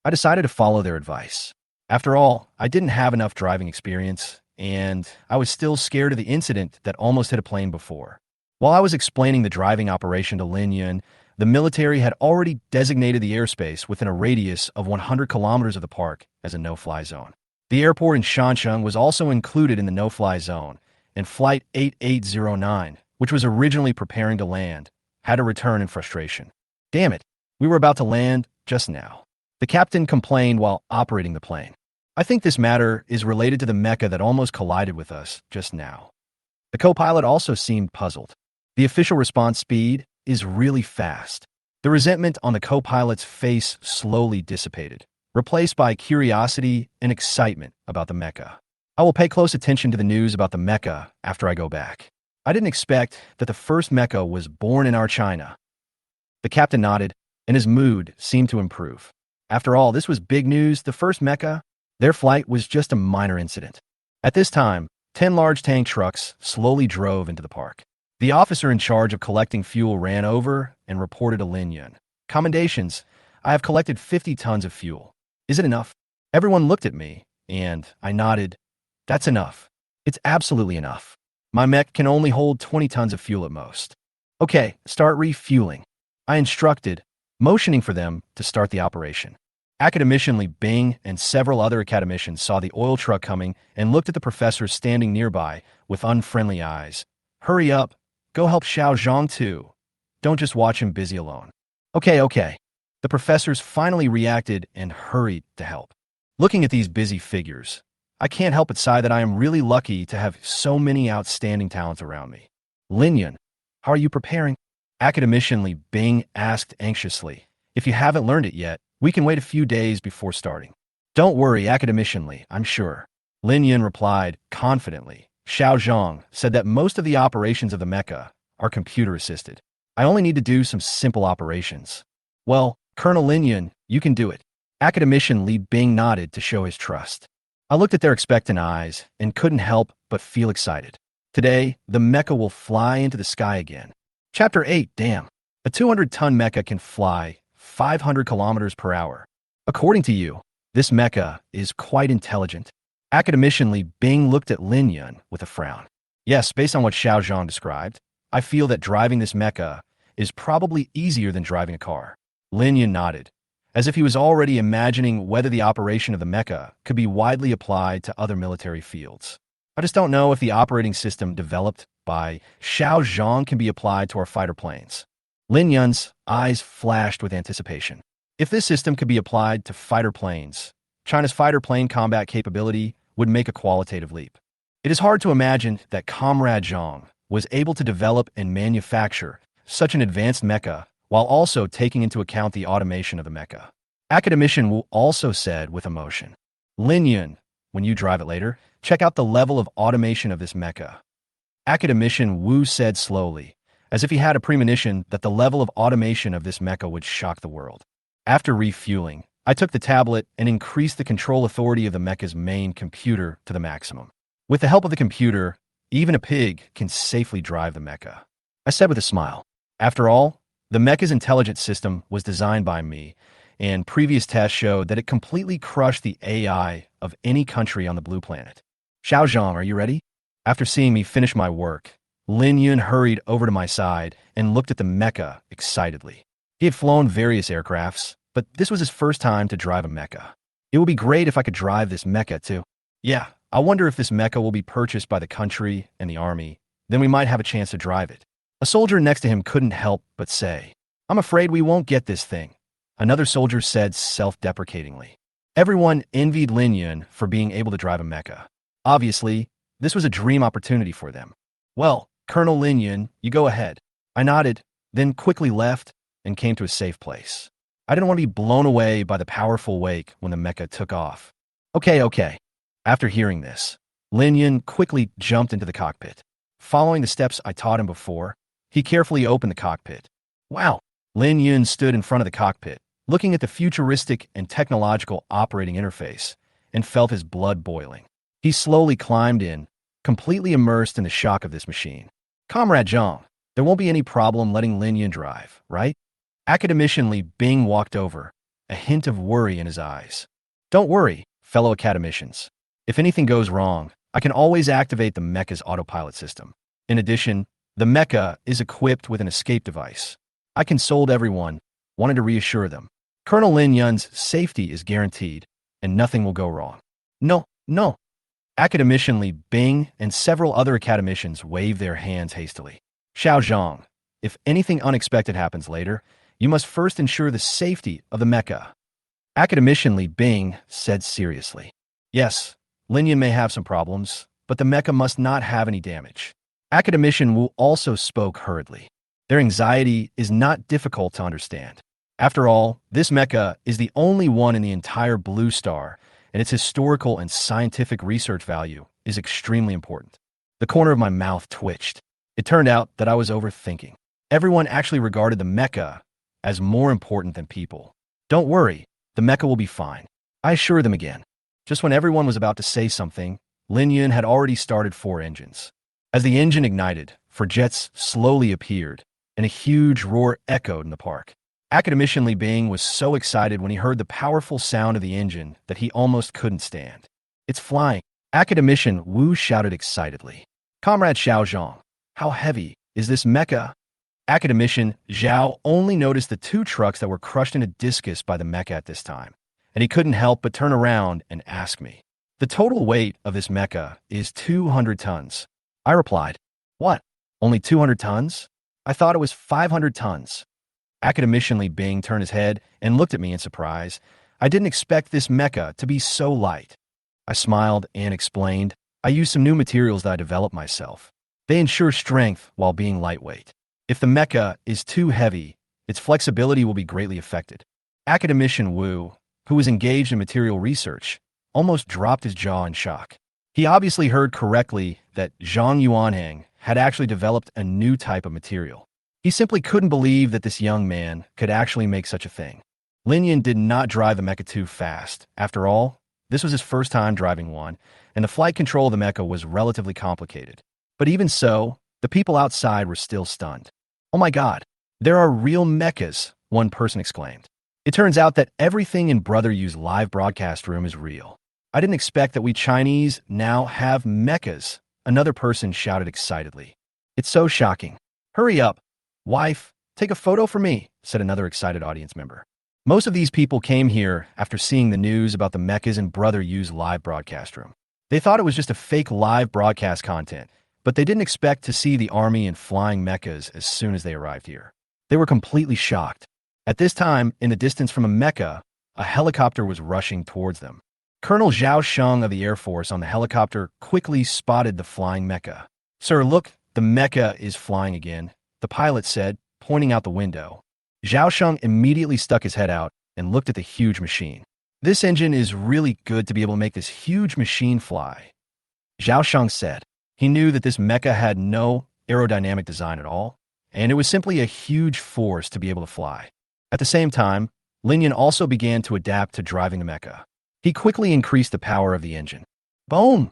I decided to follow their advice. After all, I didn't have enough driving experience, and I was still scared of the incident that almost hit a plane before. While I was explaining the driving operation to Lin Yan, the military had already designated the airspace within a radius of 100 kilometers of the park as a no-fly zone. The airport in Shancheng was also included in the no-fly zone, and Flight 8809, which was originally preparing to land, had to return in frustration. Damn it, we were about to land just now. The captain complained while operating the plane. I think this matter is related to the mecha that almost collided with us just now. The co-pilot also seemed puzzled. The official response speed is really fast. The resentment on the co-pilot's face slowly dissipated, replaced by curiosity and excitement about the mecha. I will pay close attention to the news about the mecha after I go back. I didn't expect that the first mecha was born in our China. The captain nodded, and his mood seemed to improve. After all, this was big news. The first mecha, their flight was just a minor incident. At this time, 10 large tank trucks slowly drove into the park. The officer in charge of collecting fuel ran over and reported to Lin Yan. Commendations, I have collected 50 tons of fuel. Is it enough? Everyone looked at me, and I nodded. That's enough. It's absolutely enough. My mech can only hold 20 tons of fuel at most. Okay, start refueling. I instructed, motioning for them to start the operation. Academician Li Bing and several other academicians saw the oil truck coming and looked at the professors standing nearby with unfriendly eyes. Hurry up. Go help Xiao Zhang too. Don't just watch him busy alone. Okay. The professors finally reacted and hurried to help. Looking at these busy figures, I can't help but sigh that I am really lucky to have so many outstanding talents around me. Lin Yan, how are you preparing? Academician Li Bing asked anxiously. If you haven't learned it yet, we can wait a few days before starting. Don't worry, Academician Li, I'm sure. Lin Yan replied confidently. Xiao Zhang said that most of the operations of the mecha are computer-assisted. I only need to do some simple operations. Well, Colonel Lin Yan, you can do it. Academician Li Bing nodded to show his trust. I looked at their expectant eyes and couldn't help but feel excited. Today, the mecha will fly into the sky again. Chapter 8, damn. A 200-ton mecha can fly 500 kilometers per hour. According to you, this mecha is quite intelligent. Academician Li Bing looked at Lin Yan with a frown. Yes, based on what Xiao Zhang described, I feel that driving this mecha is probably easier than driving a car. Lin Yun nodded, as if he was already imagining whether the operation of the mecha could be widely applied to other military fields. I just don't know if the operating system developed by Xiao Zhang can be applied to our fighter planes. Lin Yun's eyes flashed with anticipation. If this system could be applied to fighter planes, China's fighter plane combat capability would make a qualitative leap. It is hard to imagine that Comrade Zhang was able to develop and manufacture such an advanced mecha while also taking into account the automation of the mecha. Academician Wu also said with emotion, Lin Yun, when you drive it later, check out the level of automation of this mecha. Academician Wu said slowly, as if he had a premonition that the level of automation of this mecha would shock the world. After refueling, I took the tablet and increased the control authority of the mecha's main computer to the maximum. With the help of the computer, even a pig can safely drive the mecha. I said with a smile. After all, the mecha's intelligence system was designed by me, and previous tests showed that it completely crushed the AI of any country on the blue planet. Xiao Zhang, are you ready? After seeing me finish my work, Lin Yun hurried over to my side and looked at the mecha excitedly. He had flown various aircrafts, but this was his first time to drive a mecha. It would be great if I could drive this mecha too. Yeah, I wonder if this mecha will be purchased by the country and the army. Then we might have a chance to drive it. A soldier next to him couldn't help but say, I'm afraid we won't get this thing. Another soldier said self-deprecatingly. Everyone envied Lin Yun for being able to drive a mecha. Obviously, this was a dream opportunity for them. Well, Colonel Lin Yun, you go ahead. I nodded, then quickly left and came to a safe place. I didn't want to be blown away by the powerful wake when the mecha took off. Okay. After hearing this, Lin Yun quickly jumped into the cockpit. Following the steps I taught him before, he carefully opened the cockpit. Wow! Lin Yun stood in front of the cockpit, looking at the futuristic and technological operating interface, and felt his blood boiling. He slowly climbed in, completely immersed in the shock of this machine. Comrade Zhang, there won't be any problem letting Lin Yun drive, right? Academician Li Bing walked over, a hint of worry in his eyes. Don't worry, fellow academicians. If anything goes wrong, I can always activate the mecha's autopilot system. In addition, the mecha is equipped with an escape device. I consoled everyone, wanted to reassure them. Colonel Lin Yun's safety is guaranteed, and nothing will go wrong. No. Academician Li Bing and several other academicians waved their hands hastily. Xiao Zhang, if anything unexpected happens later, you must first ensure the safety of the mecha. Academician Li Bing said seriously. Yes, Lin Yun may have some problems, but the mecha must not have any damage. Academician Wu also spoke hurriedly. Their anxiety is not difficult to understand. After all, this mecha is the only one in the entire Blue Star, and its historical and scientific research value is extremely important. The corner of my mouth twitched. It turned out that I was overthinking. Everyone actually regarded the mecha as more important than people. Don't worry, the mecha will be fine. I assured them again. Just when everyone was about to say something, Lin Yun had already started 4 engines. As the engine ignited, 4 jets slowly appeared, and a huge roar echoed in the park. Academician Li Bing was so excited when he heard the powerful sound of the engine that he almost couldn't stand. It's flying. Academician Wu shouted excitedly. Comrade Xiao Zhang, how heavy is this mecha? Academician Zhao only noticed the 2 trucks that were crushed in a discus by the mecha at this time, and he couldn't help but turn around and ask me. The total weight of this mecha is 200 tons. I replied, What? Only 200 tons? I thought it was 500 tons. Academician Li Bing turned his head and looked at me in surprise. I didn't expect this mecha to be so light. I smiled and explained, I used some new materials that I developed myself. They ensure strength while being lightweight. If the mecha is too heavy, its flexibility will be greatly affected. Academician Wu, who was engaged in material research, almost dropped his jaw in shock. He obviously heard correctly that Zhang Yuanhang had actually developed a new type of material. He simply couldn't believe that this young man could actually make such a thing. Lin Yun did not drive the mecha too fast. After all, this was his first time driving one, and the flight control of the mecha was relatively complicated. But even so, the people outside were still stunned. Oh my God, there are real mechas, one person exclaimed. It turns out that everything in Brother Yu's live broadcast room is real. I didn't expect that we Chinese now have mechas, another person shouted excitedly. It's so shocking. Hurry up, wife, "Take a photo for me," said another excited audience member. Most of these people came here after seeing the news about the Mechas and Brother Yu's live broadcast room. They thought it was just a fake live broadcast content, but they didn't expect to see the army and flying mechas as soon as they arrived here. They were completely shocked. At this time, in the distance from a mecha, a helicopter was rushing towards them. Colonel Zhao Sheng of the Air Force on the helicopter quickly spotted the flying mecha. "Sir, look, the mecha is flying again," the pilot said, pointing out the window. Zhao Sheng immediately stuck his head out and looked at the huge machine. "This engine is really good to be able to make this huge machine fly," Zhao Sheng said. He knew that this mecha had no aerodynamic design at all, and it was simply a huge force to be able to fly. At the same time, Lin Yan also began to adapt to driving the mecha. He quickly increased the power of the engine. Boom!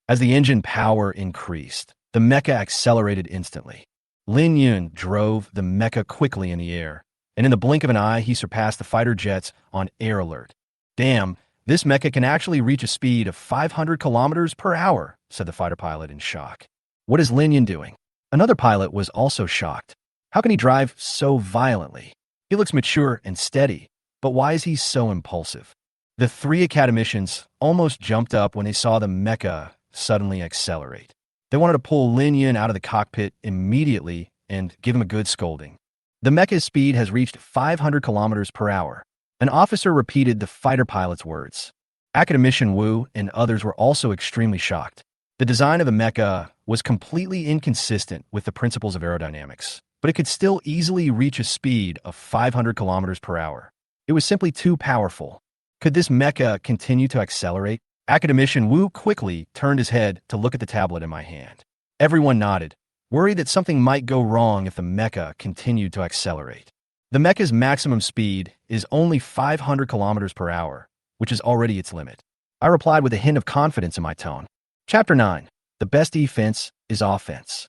As the engine power increased, the mecha accelerated instantly. Lin Yun drove the mecha quickly in the air, and in the blink of an eye, he surpassed the fighter jets on air alert. "Damn, this mecha can actually reach a speed of 500 kilometers per hour, said the fighter pilot in shock. "What is Lin Yun doing?" Another pilot was also shocked. "How can he drive so violently? He looks mature and steady, but why is he so impulsive?" The three academicians almost jumped up when they saw the mecha suddenly accelerate. They wanted to pull Lin Yun out of the cockpit immediately and give him a good scolding. The mecha's speed has reached 500 kilometers per hour. An officer repeated the fighter pilot's words. Academician Wu and others were also extremely shocked. The design of the mecha was completely inconsistent with the principles of aerodynamics, but it could still easily reach a speed of 500 kilometers per hour. It was simply too powerful. Could this mecha continue to accelerate? Academician Wu quickly turned his head to look at the tablet in my hand. Everyone nodded, worried that something might go wrong if the mecha continued to accelerate. The mecha's maximum speed is only 500 kilometers per hour, which is already its limit. I replied with a hint of confidence in my tone. Chapter 9. The best defense is offense.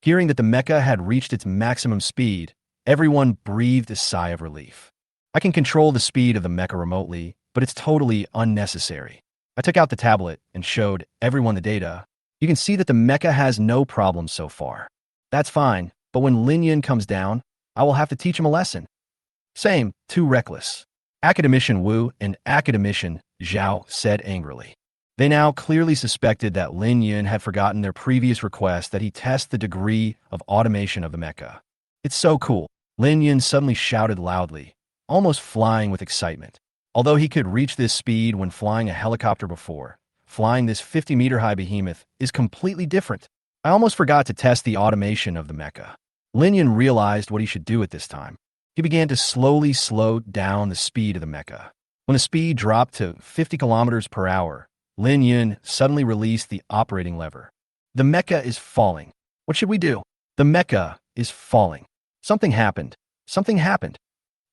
Hearing that the mecha had reached its maximum speed, everyone breathed a sigh of relief. I can control the speed of the mecha remotely, but it's totally unnecessary. I took out the tablet and showed everyone the data. You can see that the mecha has no problems so far. That's fine, but when Lin Yun comes down, I will have to teach him a lesson. Same, too reckless. Academician Wu and Academician Zhao said angrily. They now clearly suspected that Lin Yun had forgotten their previous request that he test the degree of automation of the mecha. It's so cool. Lin Yun suddenly shouted loudly, almost flying with excitement. Although he could reach this speed when flying a helicopter before, flying this 50-meter-high behemoth is completely different. I almost forgot to test the automation of the mecha. Lin Yun realized what he should do at this time. He began to slowly slow down the speed of the mecha. When the speed dropped to 50 kilometers per hour, Lin Yun suddenly released the operating lever. The mecha is falling. What should we do? The mecha is falling. Something happened. Something happened.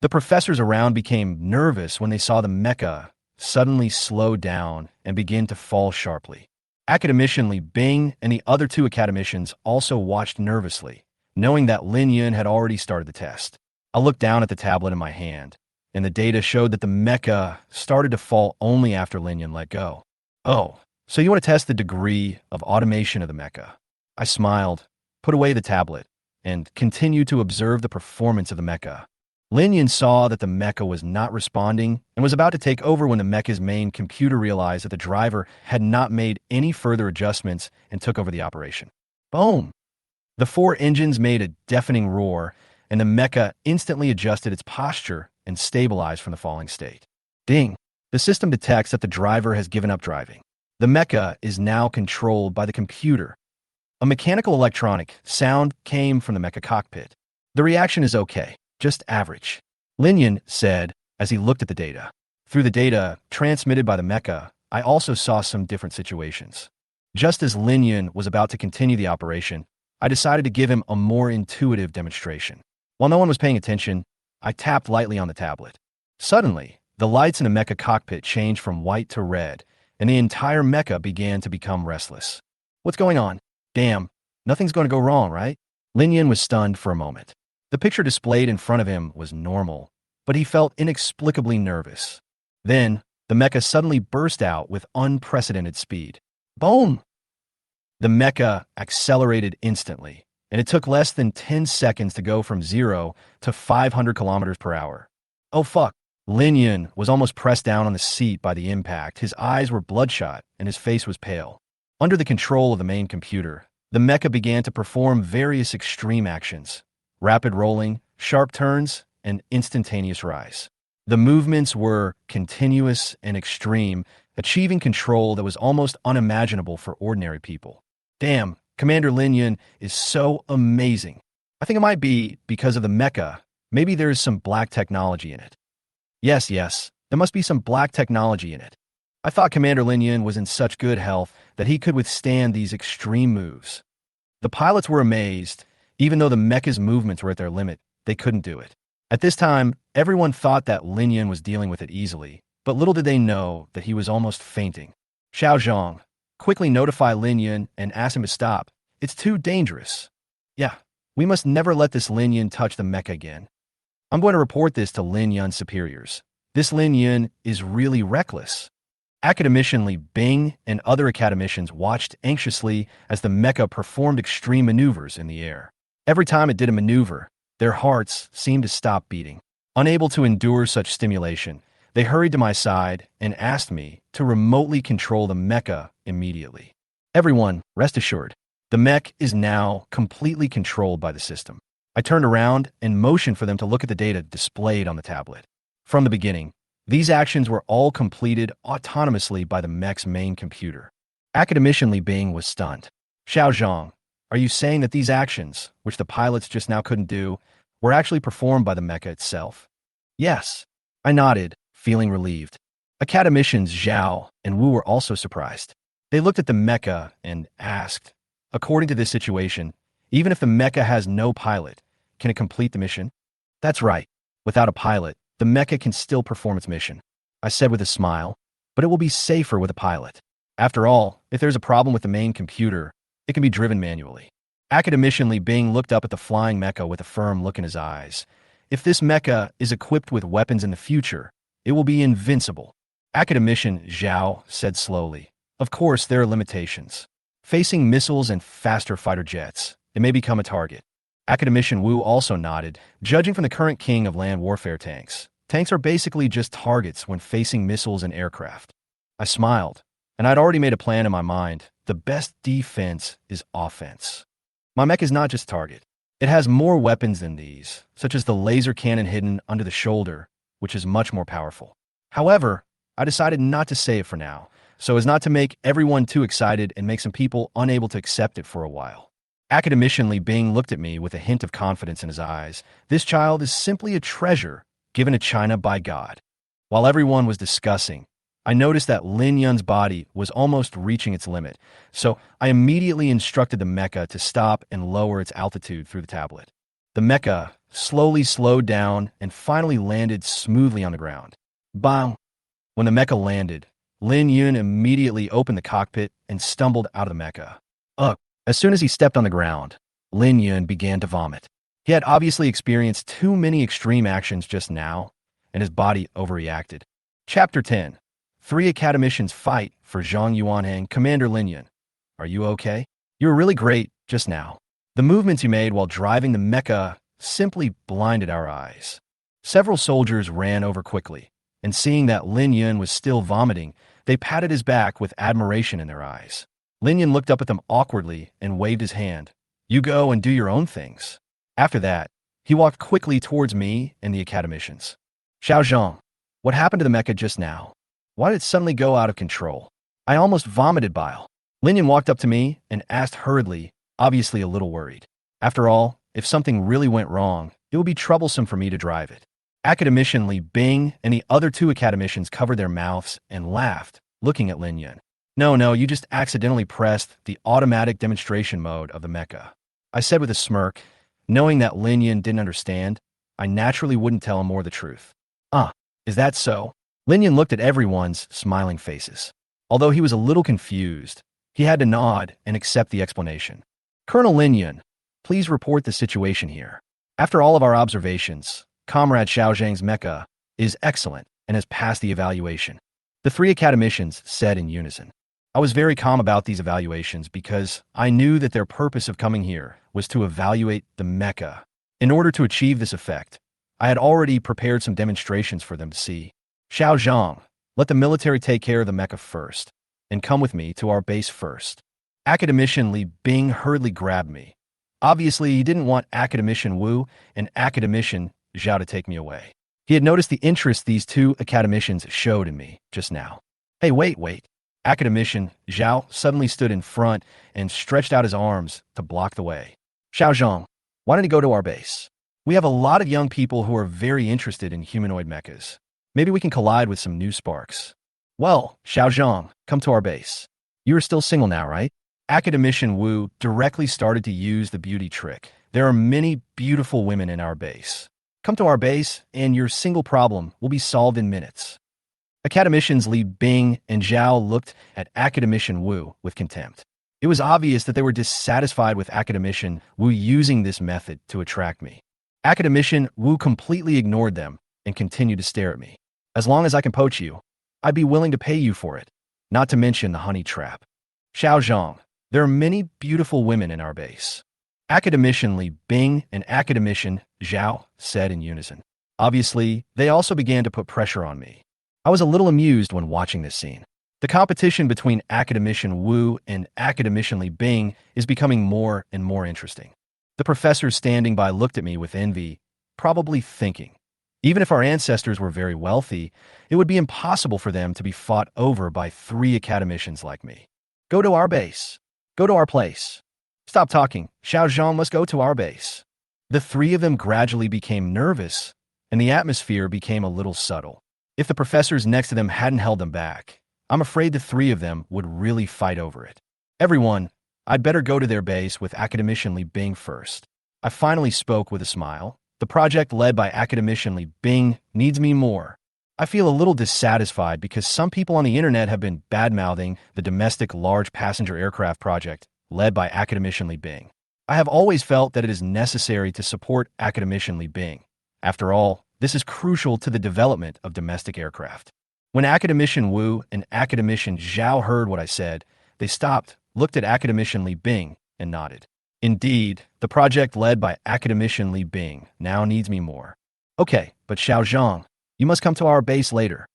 The professors around became nervous when they saw the mecha suddenly slow down and begin to fall sharply. Academician Li Bing and the other two academicians also watched nervously, knowing that Lin Yun had already started the test. I looked down at the tablet in my hand, and the data showed that the mecha started to fall only after Lin Yun let go. "Oh, so you want to test the degree of automation of the mecha?" I smiled, put away the tablet, and continued to observe the performance of the mecha. Lin Yun saw that the mecha was not responding and was about to take over when the mecha's main computer realized that the driver had not made any further adjustments and took over the operation. Boom! The four engines made a deafening roar, and the mecha instantly adjusted its posture and stabilized from the falling state. Ding! The system detects that the driver has given up driving. The mecha is now controlled by the computer. A mechanical electronic sound came from the mecha cockpit. The reaction is okay, just average, Lin Yun said as he looked at the data. Through the data transmitted by the mecha, I also saw some different situations. Just as Lin Yun was about to continue the operation, I decided to give him a more intuitive demonstration. While no one was paying attention, I tapped lightly on the tablet. Suddenly, the lights in the mecha cockpit changed from white to red, and the entire mecha began to become restless. What's going on? Damn, nothing's going to go wrong, right? Lin Yun was stunned for a moment. The picture displayed in front of him was normal, but he felt inexplicably nervous. Then, the mecha suddenly burst out with unprecedented speed. Boom! The mecha accelerated instantly, and it took less than 10 seconds to go from 0 to 500 kilometers per hour. Oh fuck. Lin Yun was almost pressed down on the seat by the impact. His eyes were bloodshot, and his face was pale. Under the control of the main computer, the mecha began to perform various extreme actions: rapid rolling, sharp turns, and instantaneous rise. The movements were continuous and extreme, achieving control that was almost unimaginable for ordinary people. Damn, Commander Lin Yun is so amazing. I think it might be because of the mecha. Maybe there is some black technology in it. Yes, there must be some black technology in it. I thought Commander Lin Yun was in such good health that he could withstand these extreme moves. The pilots were amazed. Even though the mecha's movements were at their limit, they couldn't do it. At this time, everyone thought that Lin Yun was dealing with it easily, but little did they know that he was almost fainting. Xiao Zhang, quickly notify Lin Yun and ask him to stop. It's too dangerous. Yeah, we must never let this Lin Yun touch the mecha again. I'm going to report this to Lin Yun's superiors. This Lin Yun is really reckless. Academician Li Bing and other academicians watched anxiously as the mecha performed extreme maneuvers in the air. Every time it did a maneuver, their hearts seemed to stop beating. Unable to endure such stimulation, they hurried to my side and asked me to remotely control the mecha immediately. Everyone, rest assured, the mech is now completely controlled by the system. I turned around and motioned for them to look at the data displayed on the tablet. From the beginning, these actions were all completed autonomously by the mech's main computer. Academician Li Bing was stunned. Xiao Zhang, are you saying that these actions, which the pilots just now couldn't do, were actually performed by the mecha itself? Yes. I nodded, feeling relieved. Academicians Zhao and Wu were also surprised. They looked at the mecha and asked, according to this situation, even if the mecha has no pilot, can it complete the mission? That's right. Without a pilot, the mecha can still perform its mission. I said with a smile, but it will be safer with a pilot. After all, if there's a problem with the main computer, it can be driven manually. Academician Li Bing looked up at the flying mecha with a firm look in his eyes. If this mecha is equipped with weapons in the future, it will be invincible. Academician Zhao said slowly, of course there are limitations. Facing missiles and faster fighter jets, it may become a target. Academician Wu also nodded. Judging from the current king of land warfare tanks, tanks are basically just targets when facing missiles and aircraft. I smiled, and I'd already made a plan in my mind. The best defense is offense. My mech is not just target. It has more weapons than these, such as the laser cannon hidden under the shoulder, which is much more powerful. However, I decided not to say it for now, so as not to make everyone too excited and make some people unable to accept it for a while. Academician Li Bing looked at me with a hint of confidence in his eyes. This child is simply a treasure given to China by God. While everyone was discussing, I noticed that Lin Yun's body was almost reaching its limit, so I immediately instructed the mecha to stop and lower its altitude through the tablet. The mecha slowly slowed down and finally landed smoothly on the ground. Bang! When the mecha landed, Lin Yun immediately opened the cockpit and stumbled out of the mecha. Ugh! As soon as he stepped on the ground, Lin Yun began to vomit. He had obviously experienced too many extreme actions just now, and his body overreacted. Chapter 10. 3 academicians fight for Zhang Yuanhang. Commander Lin Yun, are you okay? You were really great just now. The movements you made while driving the mecha simply blinded our eyes. Several soldiers ran over quickly, and seeing that Lin Yun was still vomiting, they patted his back with admiration in their eyes. Lin Yun looked up at them awkwardly and waved his hand. You go and do your own things. After that, he walked quickly towards me and the academicians. Xiao Zhang, what happened to the mecha just now? Why did it suddenly go out of control? I almost vomited bile. Lin Yun walked up to me and asked hurriedly, obviously a little worried. After all, if something really went wrong, it would be troublesome for me to drive it. Academician Li Bing and the other 2 academicians covered their mouths and laughed, looking at Lin Yun. No, you just accidentally pressed the automatic demonstration mode of the mecha. I said with a smirk. Knowing that Lin Yun didn't understand, I naturally wouldn't tell him more of the truth. Is that so? Lin Yun looked at everyone's smiling faces. Although he was a little confused, he had to nod and accept the explanation. Colonel Lin Yun, please report the situation here. After all of our observations, Comrade Xiao Zhang's mecha is excellent and has passed the evaluation. The 3 academicians said in unison. I was very calm about these evaluations because I knew that their purpose of coming here was to evaluate the mecha. In order to achieve this effect, I had already prepared some demonstrations for them to see. Xiao Zhang, let the military take care of the mecha first, and come with me to our base first. Academician Li Bing hurriedly grabbed me. Obviously, he didn't want Academician Wu and Academician Zhao to take me away. He had noticed the interest these two academicians showed in me just now. Hey, wait. Academician Zhao suddenly stood in front and stretched out his arms to block the way. Xiao Zhang, why don't you go to our base? We have a lot of young people who are very interested in humanoid mechas. Maybe we can collide with some new sparks. Well, Xiao Zhang, come to our base. You are still single now, right? Academician Wu directly started to use the beauty trick. There are many beautiful women in our base. Come to our base, and your single problem will be solved in minutes. Academicians Li Bing and Zhao looked at Academician Wu with contempt. It was obvious that they were dissatisfied with Academician Wu using this method to attract me. Academician Wu completely ignored them and continued to stare at me. As long as I can poach you, I'd be willing to pay you for it, not to mention the honey trap. Xiao Zhang, there are many beautiful women in our base. Academician Li Bing and Academician Zhao said in unison. Obviously, they also began to put pressure on me. I was a little amused when watching this scene. The competition between Academician Wu and Academician Li Bing is becoming more and more interesting. The professors standing by looked at me with envy, probably thinking, even if our ancestors were very wealthy, it would be impossible for them to be fought over by 3 academicians like me. Go to our base. Go to our place. Stop talking. Xiao Zhang must go to our base. The 3 of them gradually became nervous, and the atmosphere became a little subtle. If the professors next to them hadn't held them back, I'm afraid the 3 of them would really fight over it. Everyone, I'd better go to their base with Academician Li Bing first. I finally spoke with a smile. The project led by Academician Li Bing needs me more. I feel a little dissatisfied because some people on the internet have been bad-mouthing the domestic large passenger aircraft project led by Academician Li Bing. I have always felt that it is necessary to support Academician Li Bing. After all, this is crucial to the development of domestic aircraft. When Academician Wu and Academician Zhao heard what I said, they stopped, looked at Academician Li Bing, and nodded. Indeed, the project led by Academician Li Bing now needs me more. Okay, but Xiao Zhang, you must come to our base later.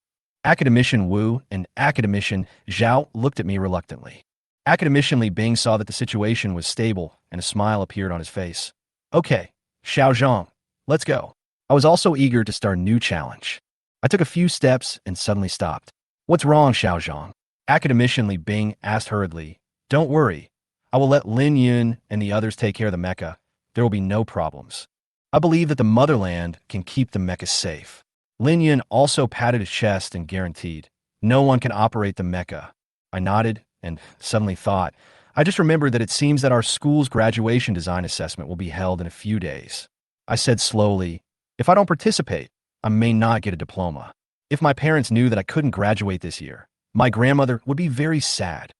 Academician Wu and Academician Zhao looked at me reluctantly. Academician Li Bing saw that the situation was stable, and a smile appeared on his face. Okay, Xiao Zhang, let's go. I was also eager to start a new challenge. I took a few steps and suddenly stopped. What's wrong, Xiao Zhang? Academician Li Bing asked hurriedly. Don't worry. I will let Lin Yun and the others take care of the mecha. There will be no problems. I believe that the motherland can keep the mecha safe. Lin Yun also patted his chest and guaranteed, no one can operate the mecha. I nodded and suddenly thought, I just remembered that it seems that our school's graduation design assessment will be held in a few days. I said slowly, if I don't participate, I may not get a diploma. If my parents knew that I couldn't graduate this year, my grandmother would be very sad.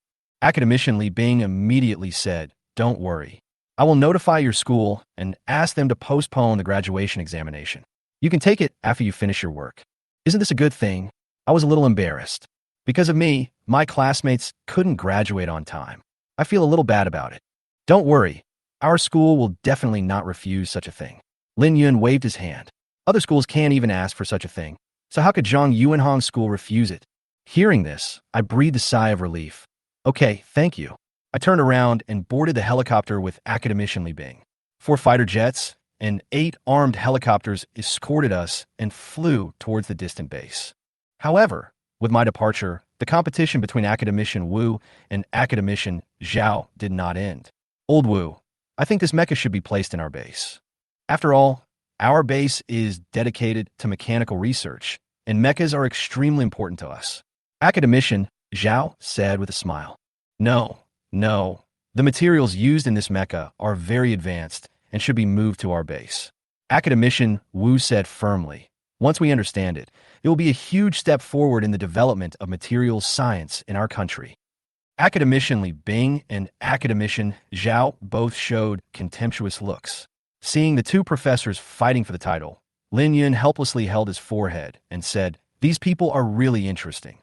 Academician Li Bing immediately said, don't worry. I will notify your school and ask them to postpone the graduation examination. You can take it after you finish your work. Isn't this a good thing? I was a little embarrassed. Because of me, my classmates couldn't graduate on time. I feel a little bad about it. Don't worry. Our school will definitely not refuse such a thing. Lin Yun waved his hand. Other schools can't even ask for such a thing. So how could Zhang Yuanhong's school refuse it? Hearing this, I breathed a sigh of relief. Okay, thank you. I turned around and boarded the helicopter with Academician Li Bing. 4 fighter jets and 8 armed helicopters escorted us and flew towards the distant base. However, with my departure, the competition between Academician Wu and Academician Zhao did not end. Old Wu, I think this mecha should be placed in our base. After all, our base is dedicated to mechanical research, and mechas are extremely important to us. Academician Zhao said with a smile. No. The materials used in this mecha are very advanced and should be moved to our base. Academician Wu said firmly. Once we understand it, it will be a huge step forward in the development of materials science in our country. Academician Li Bing and Academician Zhao both showed contemptuous looks. Seeing the 2 professors fighting for the title, Lin Yun helplessly held his forehead and said, these people are really interesting.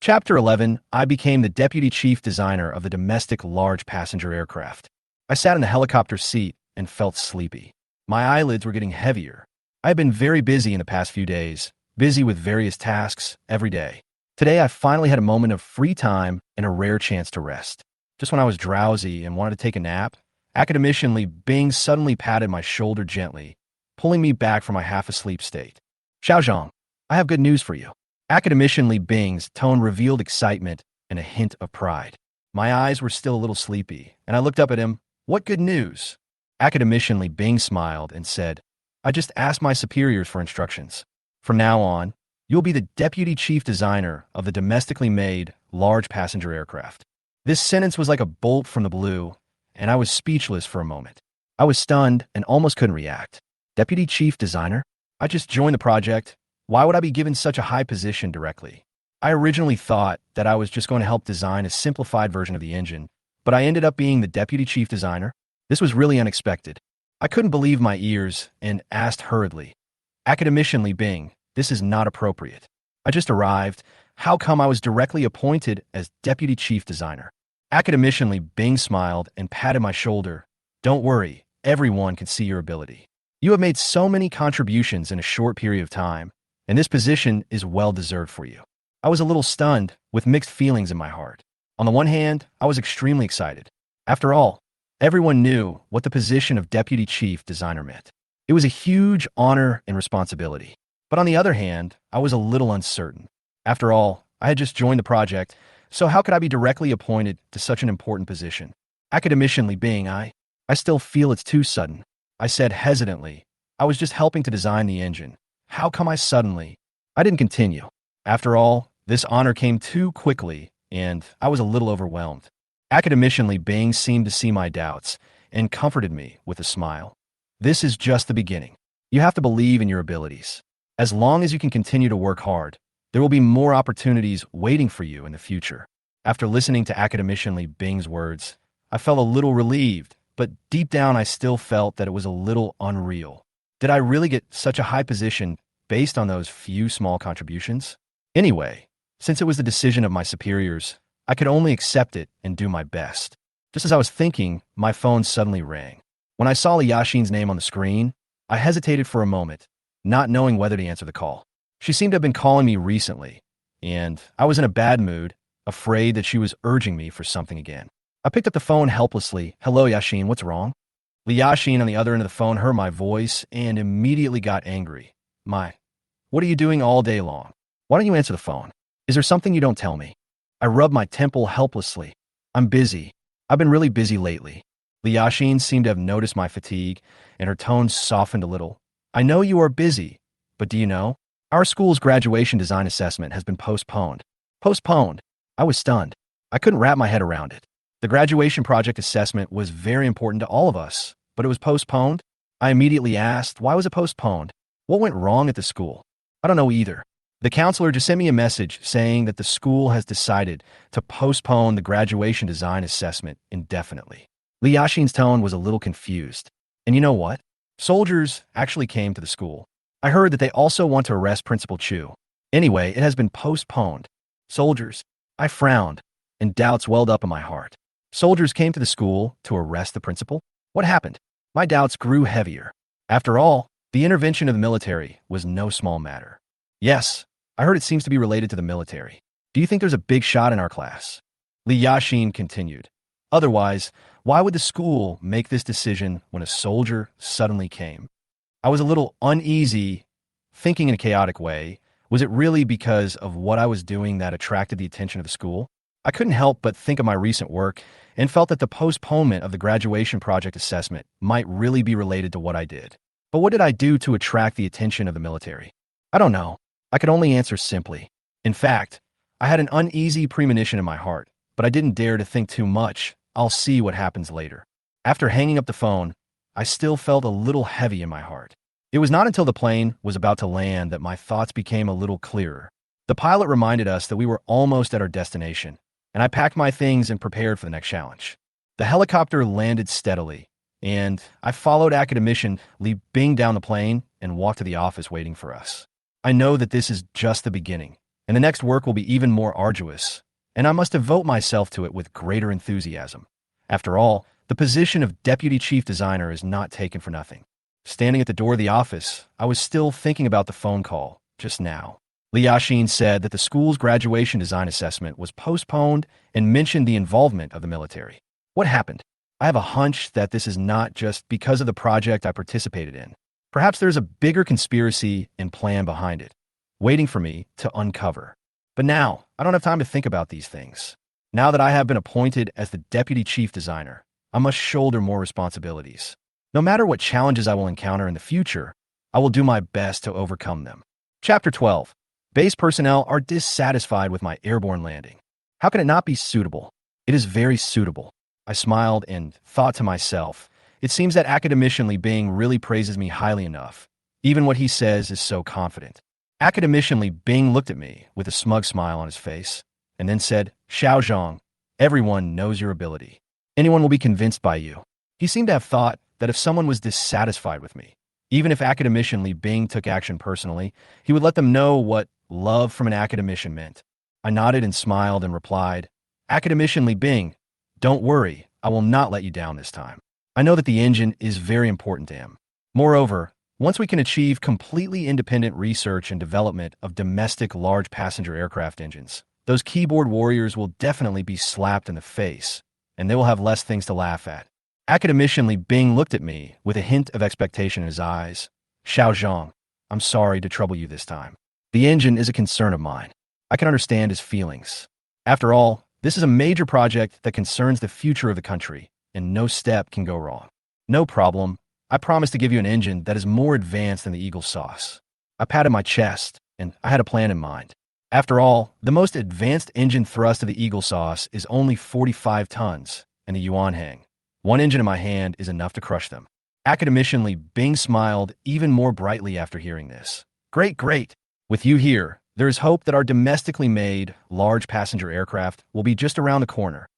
Chapter 11. I became the deputy chief designer of the domestic large passenger aircraft. I sat in the helicopter seat and felt sleepy. My eyelids were getting heavier. I had been very busy in the past few days, busy with various tasks every day. Today, I finally had a moment of free time and a rare chance to rest. Just when I was drowsy and wanted to take a nap, academicianly Bing suddenly patted my shoulder gently, pulling me back from my half-asleep state. Xiaozhong, I have good news for you. Academicianly Bing's tone revealed excitement and a hint of pride. My eyes were still a little sleepy, and I looked up at him. What good news? Academicianly Bing smiled and said, I just asked my superiors for instructions. From now on, you'll be the deputy chief designer of the domestically made large passenger aircraft. This sentence was like a bolt from the blue, and I was speechless for a moment. I was stunned and almost couldn't react. Deputy chief designer? I just joined the project. Why would I be given such a high position directly? I originally thought that I was just going to help design a simplified version of the engine, but I ended up being the deputy chief designer. This was really unexpected. I couldn't believe my ears and asked hurriedly, Academicianly Bing, this is not appropriate. I just arrived. How come I was directly appointed as deputy chief designer? Academicianly Bing smiled and patted my shoulder. Don't worry, everyone can see your ability. You have made so many contributions in a short period of time, and this position is well-deserved for you. I was a little stunned, with mixed feelings in my heart. On the one hand, I was extremely excited. After all, everyone knew what the position of deputy chief designer meant. It was a huge honor and responsibility. But on the other hand, I was a little uncertain. After all, I had just joined the project, so how could I be directly appointed to such an important position? Academicianly Bing, I still feel it's too sudden. I said hesitantly. I was just helping to design the engine. How come I suddenly? I didn't continue. After all, this honor came too quickly, and I was a little overwhelmed. Academicianly Bing seemed to see my doubts and comforted me with a smile. This is just the beginning. You have to believe in your abilities. As long as you can continue to work hard, there will be more opportunities waiting for you in the future. After listening to Academicianly Bing's words, I felt a little relieved, but deep down I still felt that it was a little unreal. Did I really get such a high position based on those few small contributions? Anyway, since it was the decision of my superiors, I could only accept it and do my best. Just as I was thinking, my phone suddenly rang. When I saw Li Yaxin's name on the screen, I hesitated for a moment, not knowing whether to answer the call. She seemed to have been calling me recently, and I was in a bad mood, afraid that she was urging me for something again. I picked up the phone helplessly. Hello, Yaxin, what's wrong? Li Yaxin on the other end of the phone heard my voice and immediately got angry. What are you doing all day long? Why don't you answer the phone? Is there something you don't tell me? I rubbed my temple helplessly. I'm busy. I've been really busy lately. Li Yaxin seemed to have noticed my fatigue, and her tone softened a little. I know you are busy, but do you know? Our school's graduation design assessment has been postponed. Postponed? I was stunned. I couldn't wrap my head around it. The graduation project assessment was very important to all of us, but it was postponed? I immediately asked, why was it postponed? What went wrong at the school? I don't know either. The counselor just sent me a message saying that the school has decided to postpone the graduation design assessment indefinitely. Li Yaxin's tone was a little confused. And you know what? Soldiers actually came to the school. I heard that they also want to arrest Principal Chu. Anyway, it has been postponed. Soldiers. I frowned, and doubts welled up in my heart. Soldiers came to the school to arrest the principal? What happened? My doubts grew heavier. After all, the intervention of the military was no small matter. Yes, I heard it seems to be related to the military. Do you think there's a big shot in our class? Li Yaxin continued. Otherwise, why would the school make this decision when a soldier suddenly came? I was a little uneasy, thinking in a chaotic way. Was it really because of what I was doing that attracted the attention of the school? I couldn't help but think of my recent work and felt that the postponement of the graduation project assessment might really be related to what I did. But what did I do to attract the attention of the military? I don't know. I could only answer simply. In fact, I had an uneasy premonition in my heart, but I didn't dare to think too much. I'll see what happens later. After hanging up the phone, I still felt a little heavy in my heart. It was not until the plane was about to land that my thoughts became a little clearer. The pilot reminded us that we were almost at our destination, and I packed my things and prepared for the next challenge. The helicopter landed steadily, and I followed academician Li Bing down the plane and walked to the office waiting for us. I know that this is just the beginning. and the next work will be even more arduous, and I must devote myself to it with greater enthusiasm. After all, the position of deputy chief designer is not taken for nothing. Standing at the door of the office, I was still thinking about the phone call just now. Li Yashin said that the school's graduation design assessment was postponed and mentioned the involvement of the military. What happened? I have a hunch that this is not just because of the project I participated in. Perhaps there's a bigger conspiracy and plan behind it, waiting for me to uncover. But now, I don't have time to think about these things. Now that I have been appointed as the deputy chief designer, I must shoulder more responsibilities. No matter what challenges I will encounter in the future, I will do my best to overcome them. Chapter 12. Base personnel are dissatisfied with my airborne landing. How can it not be suitable? It is very suitable. I smiled and thought to myself, it seems that academician Li Bing really praises me highly enough. Even what he says is so confident. Academician Li Bing looked at me with a smug smile on his face, and then said, Xiao Zhang, everyone knows your ability. Anyone will be convinced by you. He seemed to have thought that if someone was dissatisfied with me, even if academician Li Bing took action personally, he would let them know what love from an academician meant. I nodded and smiled and replied, Academician Li Bing, don't worry, I will not let you down this time. I know that the engine is very important to him. Moreover, once we can achieve completely independent research and development of domestic large passenger aircraft engines, those keyboard warriors will definitely be slapped in the face, and they will have less things to laugh at. Academician Li Bing looked at me with a hint of expectation in his eyes. Xiao Zhang, I'm sorry to trouble you this time. The engine is a concern of mine. I can understand his feelings. After all, this is a major project that concerns the future of the country, and no step can go wrong. No problem. I promise to give you an engine that is more advanced than the Eagle Sauce. I patted my chest, and I had a plan in mind. After all, the most advanced engine thrust of the Eagle Sauce is only 45 tons, and the Yuan Hang. One engine in my hand is enough to crush them. Academician Li Bing smiled even more brightly after hearing this. Great, great. With you here, there is hope that our domestically made, large passenger aircraft will be just around the corner.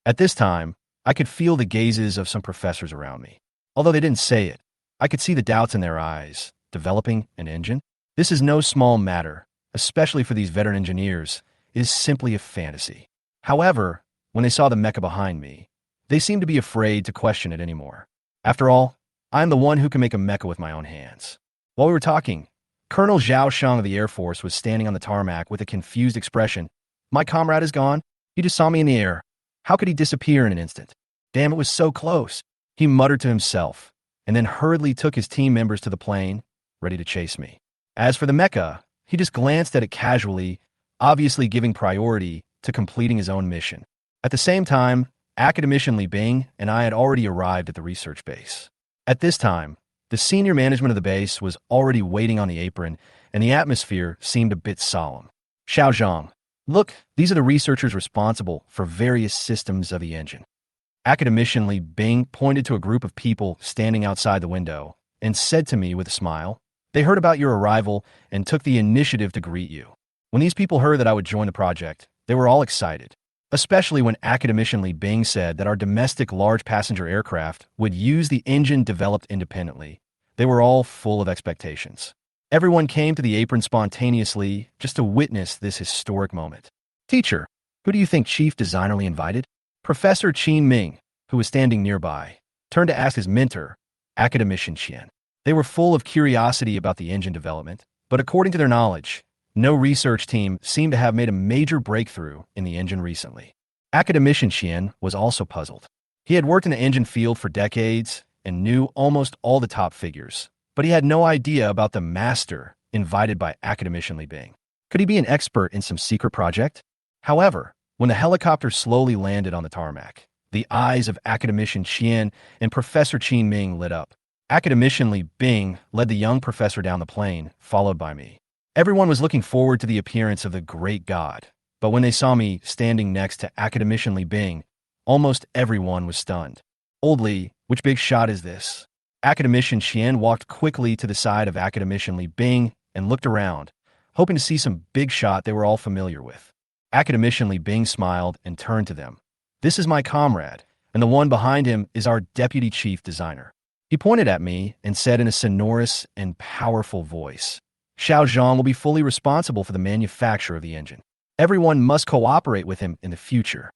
At this time, I could feel the gazes of some professors around me. Although they didn't say it, I could see the doubts in their eyes. Developing an engine? This is no small matter, especially for these veteran engineers. It is simply a fantasy. However, when they saw the mecha behind me, they seemed to be afraid to question it anymore. After all, I am the one who can make a mecha with my own hands. While we were talking, Colonel Zhao Shang of the Air Force was standing on the tarmac with a confused expression. My comrade is gone. He just saw me in the air. How could he disappear in an instant? Damn, it was so close. He muttered to himself, and then hurriedly took his team members to the plane, ready to chase me. As for the mecha, he just glanced at it casually, obviously giving priority to completing his own mission. At the same time, Academician Li Bing and I had already arrived at the research base. At this time, the senior management of the base was already waiting on the apron, and the atmosphere seemed a bit solemn. Xiao Zhang, look, these are the researchers responsible for various systems of the engine. Academician Li Bing pointed to a group of people standing outside the window and said to me with a smile, they heard about your arrival and took the initiative to greet you. When these people heard that I would join the project, they were all excited, especially when Academician Li Bing said that our domestic large passenger aircraft would use the engine developed independently. They were all full of expectations. Everyone came to the apron spontaneously just to witness this historic moment. Teacher, who do you think Chief Designer Li invited? Professor Qin Ming, who was standing nearby, turned to ask his mentor, Academician Qian. They were full of curiosity about the engine development, but according to their knowledge, no research team seemed to have made a major breakthrough in the engine recently. Academician Qian was also puzzled. He had worked in the engine field for decades and knew almost all the top figures, but he had no idea about the master invited by Academician Li Bing. Could he be an expert in some secret project? However, when the helicopter slowly landed on the tarmac, the eyes of Academician Qian and Professor Qin Ming lit up. Academician Li Bing led the young professor down the plane, followed by me. Everyone was looking forward to the appearance of the great god, but when they saw me standing next to Academician Li Bing, almost everyone was stunned. Old Li, which big shot is this? Academician Qian walked quickly to the side of Academician Li Bing and looked around, hoping to see some big shot they were all familiar with. Academician Li Bing smiled and turned to them. This is my comrade, and the one behind him is our deputy chief designer. He pointed at me and said in a sonorous and powerful voice, Xiao Zhang will be fully responsible for the manufacture of the engine. Everyone must cooperate with him in the future.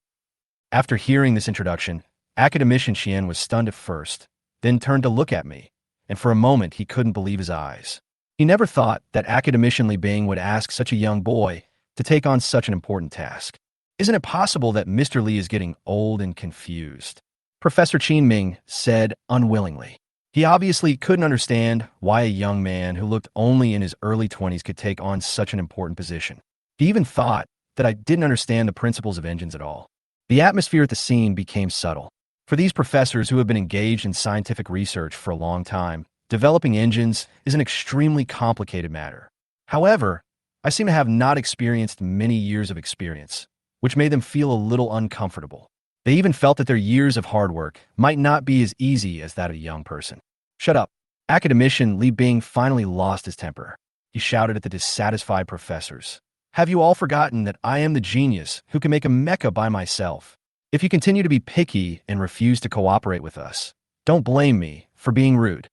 After hearing this introduction, Academician Qian was stunned at first, then turned to look at me, and for a moment he couldn't believe his eyes. He never thought that Academician Li Bing would ask such a young boy to take on such an important task. Isn't it possible that Mr. Li is getting old and confused? Professor Qin Ming said unwillingly. He obviously couldn't understand why a young man who looked only in his early 20s could take on such an important position. He even thought that I didn't understand the principles of engines at all. The atmosphere at the scene became subtle. For these professors who have been engaged in scientific research for a long time, developing engines is an extremely complicated matter. However, I seem to have not experienced many years of experience, which made them feel a little uncomfortable. They even felt that their years of hard work might not be as easy as that of a young person. Shut up. Academician Li Bing finally lost his temper. He shouted at the dissatisfied professors. Have you all forgotten that I am the genius who can make a mecha by myself? If you continue to be picky and refuse to cooperate with us, don't blame me for being rude.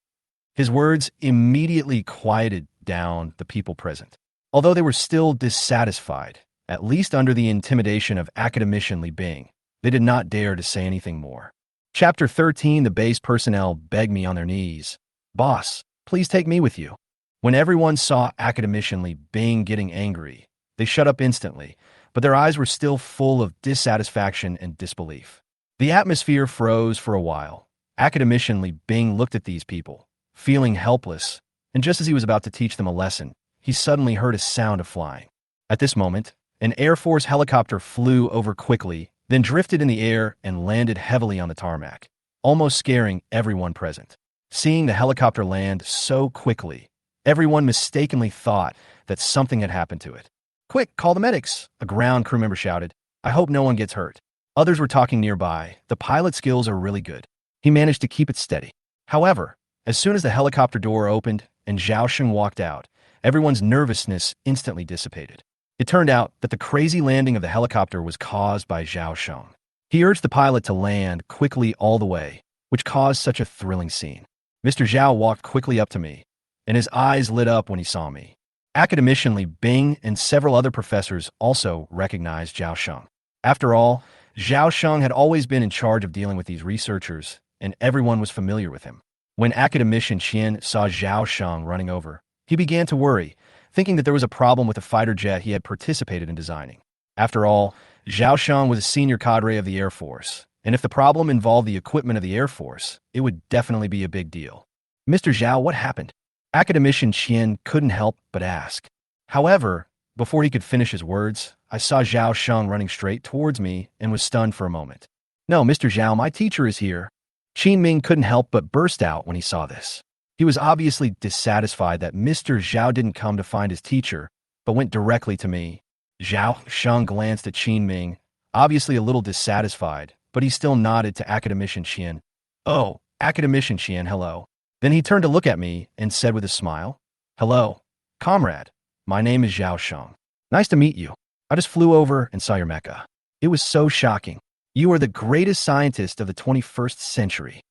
His words immediately quieted down the people present. Although they were still dissatisfied, at least under the intimidation of Academician Li Bing, they did not dare to say anything more. Chapter 13. The base personnel begged me on their knees. Boss, please take me with you. When everyone saw Academician Li Bing getting angry, they shut up instantly, but their eyes were still full of dissatisfaction and disbelief. The atmosphere froze for a while. Academician Li Bing looked at these people, feeling helpless, and just as he was about to teach them a lesson, he suddenly heard a sound of flying. At this moment, an Air Force helicopter flew over quickly, then drifted in the air and landed heavily on the tarmac, almost scaring everyone present. Seeing the helicopter land so quickly, everyone mistakenly thought that something had happened to it. Quick, call the medics, a ground crew member shouted. I hope no one gets hurt. Others were talking nearby. The pilot's skills are really good. He managed to keep it steady. However, as soon as the helicopter door opened and Zhao Sheng walked out, everyone's nervousness instantly dissipated. It turned out that the crazy landing of the helicopter was caused by Zhao Sheng. He urged the pilot to land quickly all the way, which caused such a thrilling scene. Mr. Zhao walked quickly up to me, and his eyes lit up when he saw me. Academician Li Bing and several other professors also recognized Zhao Sheng. After all, Zhao Sheng had always been in charge of dealing with these researchers, and everyone was familiar with him. When Academician Qian saw Zhao Sheng running over, he began to worry, thinking that there was a problem with the fighter jet he had participated in designing. After all, Zhao Sheng was a senior cadre of the Air Force, and if the problem involved the equipment of the Air Force, it would definitely be a big deal. Mr. Zhao, what happened? Academician Qian couldn't help but ask. However, before he could finish his words, I saw Zhao Sheng running straight towards me and was stunned for a moment. No, Mr. Zhao, my teacher is here. Qin Ming couldn't help but burst out when he saw this. He was obviously dissatisfied that Mr. Zhao didn't come to find his teacher, but went directly to me. Zhao Sheng glanced at Qin Ming, obviously a little dissatisfied, but he still nodded to Academician Qian. Oh, Academician Qian, hello. Then he turned to look at me and said with a smile, Hello, comrade. My name is Zhao Sheng. Nice to meet you. I just flew over and saw your mecha. It was so shocking. You are the greatest scientist of the 21st century.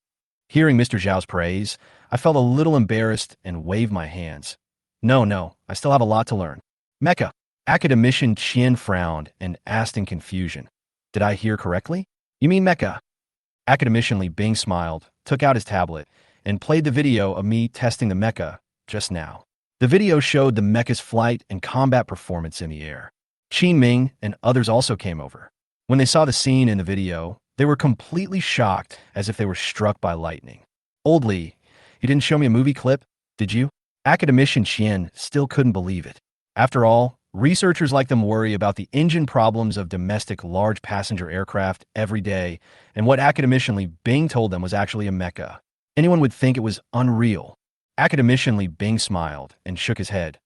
Hearing Mr. Zhao's praise, I felt a little embarrassed and waved my hands. No, I still have a lot to learn. Mecha. Academician Qian frowned and asked in confusion. Did I hear correctly? You mean mecha? Academician Li Bing smiled, took out his tablet, and played the video of me testing the mecha just now. The video showed the mecha's flight and combat performance in the air. Qin Ming and others also came over. When they saw the scene in the video, they were completely shocked, as if they were struck by lightning. Old Li, you didn't show me a movie clip, did you? Academician Qian still couldn't believe it. After all, researchers like them worry about the engine problems of domestic large passenger aircraft every day, and what Academician Li Bing told them was actually a mecha. Anyone would think it was unreal. Academician Li Bing smiled and shook his head.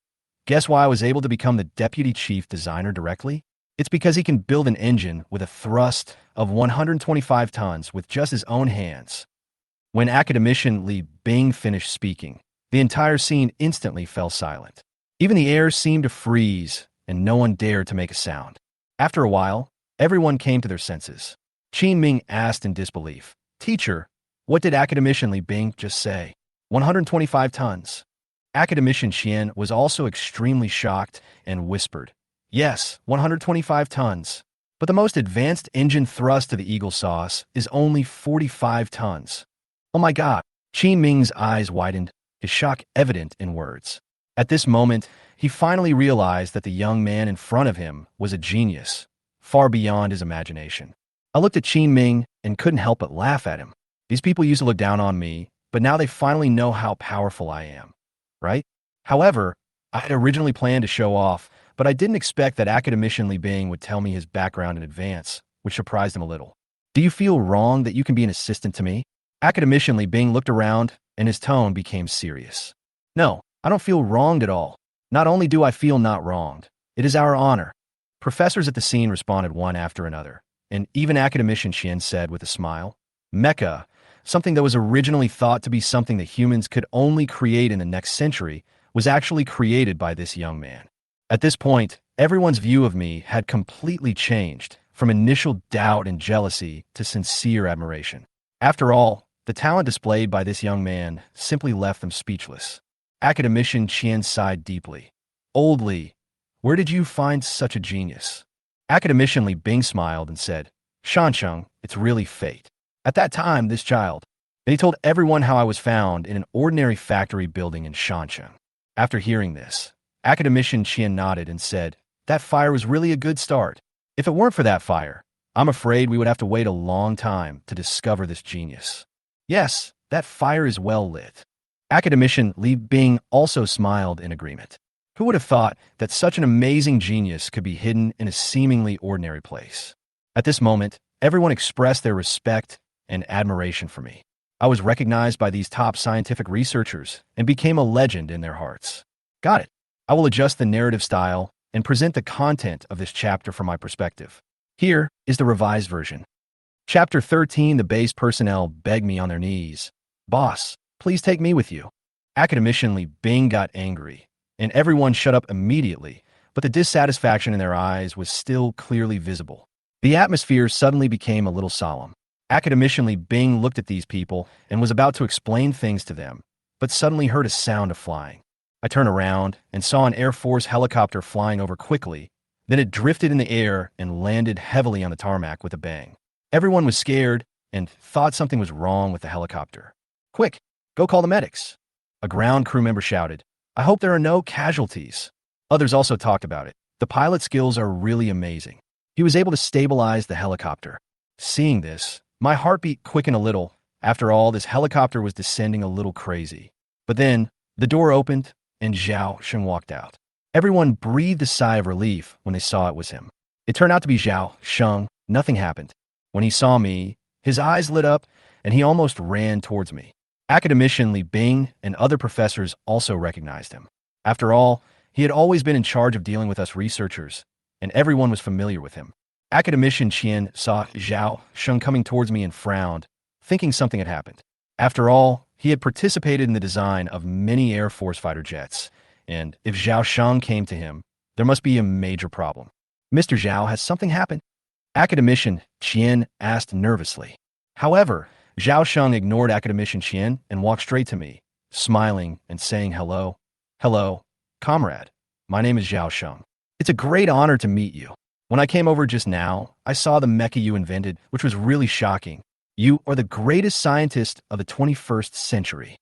Guess why I was able to become the deputy chief designer directly? It's because he can build an engine with a thrust of 125 tons with just his own hands. When Academician Li Bing finished speaking, the entire scene instantly fell silent. Even the air seemed to freeze, and no one dared to make a sound. After a while, everyone came to their senses. Qin Ming asked in disbelief, Teacher, what did Academician Li Bing just say? 125 tons. Academician Qian was also extremely shocked and whispered, "Yes, 125 tons. But the most advanced engine thrust to the Eagle sauce is only 45 tons. Oh my God." Qi Ming's eyes widened, his shock evident in words. At this moment, he finally realized that the young man in front of him was a genius, far beyond his imagination. I looked at Qi Ming and couldn't help but laugh at him. These people used to look down on me, but now they finally know how powerful I am, right? However, I had originally planned to show off, but I didn't expect that Academician Li Bing would tell me his background in advance, which surprised him a little. "Do you feel wrong that you can be an assistant to me?" Academician Li Bing looked around, and his tone became serious. "No, I don't feel wronged at all. Not only do I feel not wronged, it is our honor." Professors at the scene responded one after another, and even Academician Qian said with a smile, "Mecha, something that was originally thought to be something that humans could only create in the next century, was actually created by this young man." At this point, everyone's view of me had completely changed, from initial doubt and jealousy to sincere admiration. After all, the talent displayed by this young man simply left them speechless. Academician Qian sighed deeply. "Old Li, where did you find such a genius?" Academician Li Bing smiled and said, "Shancheng, it's really fate. At that time, this child." And he told everyone how I was found in an ordinary factory building in Shancheng. After hearing this, Academician Qian nodded and said, "That fire was really a good start. If it weren't for that fire, I'm afraid we would have to wait a long time to discover this genius." "Yes, that fire is well lit." Academician Li Bing also smiled in agreement. Who would have thought that such an amazing genius could be hidden in a seemingly ordinary place? At this moment, everyone expressed their respect and admiration for me. I was recognized by these top scientific researchers and became a legend in their hearts. Got it. I will adjust the narrative style and present the content of this chapter from my perspective. Here is the revised version. Chapter 13. The base personnel begged me on their knees. "Boss, please take me with you." Academician Li Bing got angry, and everyone shut up immediately, but the dissatisfaction in their eyes was still clearly visible. The atmosphere suddenly became a little solemn. Academician Li Bing looked at these people and was about to explain things to them, but suddenly heard a sound of flying. I turned around and saw an Air Force helicopter flying over quickly. Then it drifted in the air and landed heavily on the tarmac with a bang. Everyone was scared and thought something was wrong with the helicopter. "Quick, go call the medics," a ground crew member shouted. "I hope there are no casualties." Others also talked about it. The pilot skills are really amazing. He was able to stabilize the helicopter. Seeing this, my heartbeat quickened a little. After all, this helicopter was descending a little crazy. But then, the door opened, and Zhao Sheng walked out. Everyone breathed a sigh of relief when they saw it was him. It turned out to be Zhao Sheng. Nothing happened. When he saw me, his eyes lit up, and he almost ran towards me. Academician Li Bing and other professors also recognized him. After all, he had always been in charge of dealing with us researchers, and everyone was familiar with him. Academician Qian saw Zhao Sheng coming towards me and frowned, thinking something had happened. After all, he had participated in the design of many Air Force fighter jets, and if Zhao Sheng came to him, there must be a major problem. "Mr. Zhao, has something happened?" Academician Qian asked nervously. However, Zhao Sheng ignored Academician Qian and walked straight to me, smiling and saying hello. "Hello, comrade. My name is Zhao Sheng. It's a great honor to meet you. When I came over just now, I saw the mecha you invented, which was really shocking. You are the greatest scientist of the 21st century."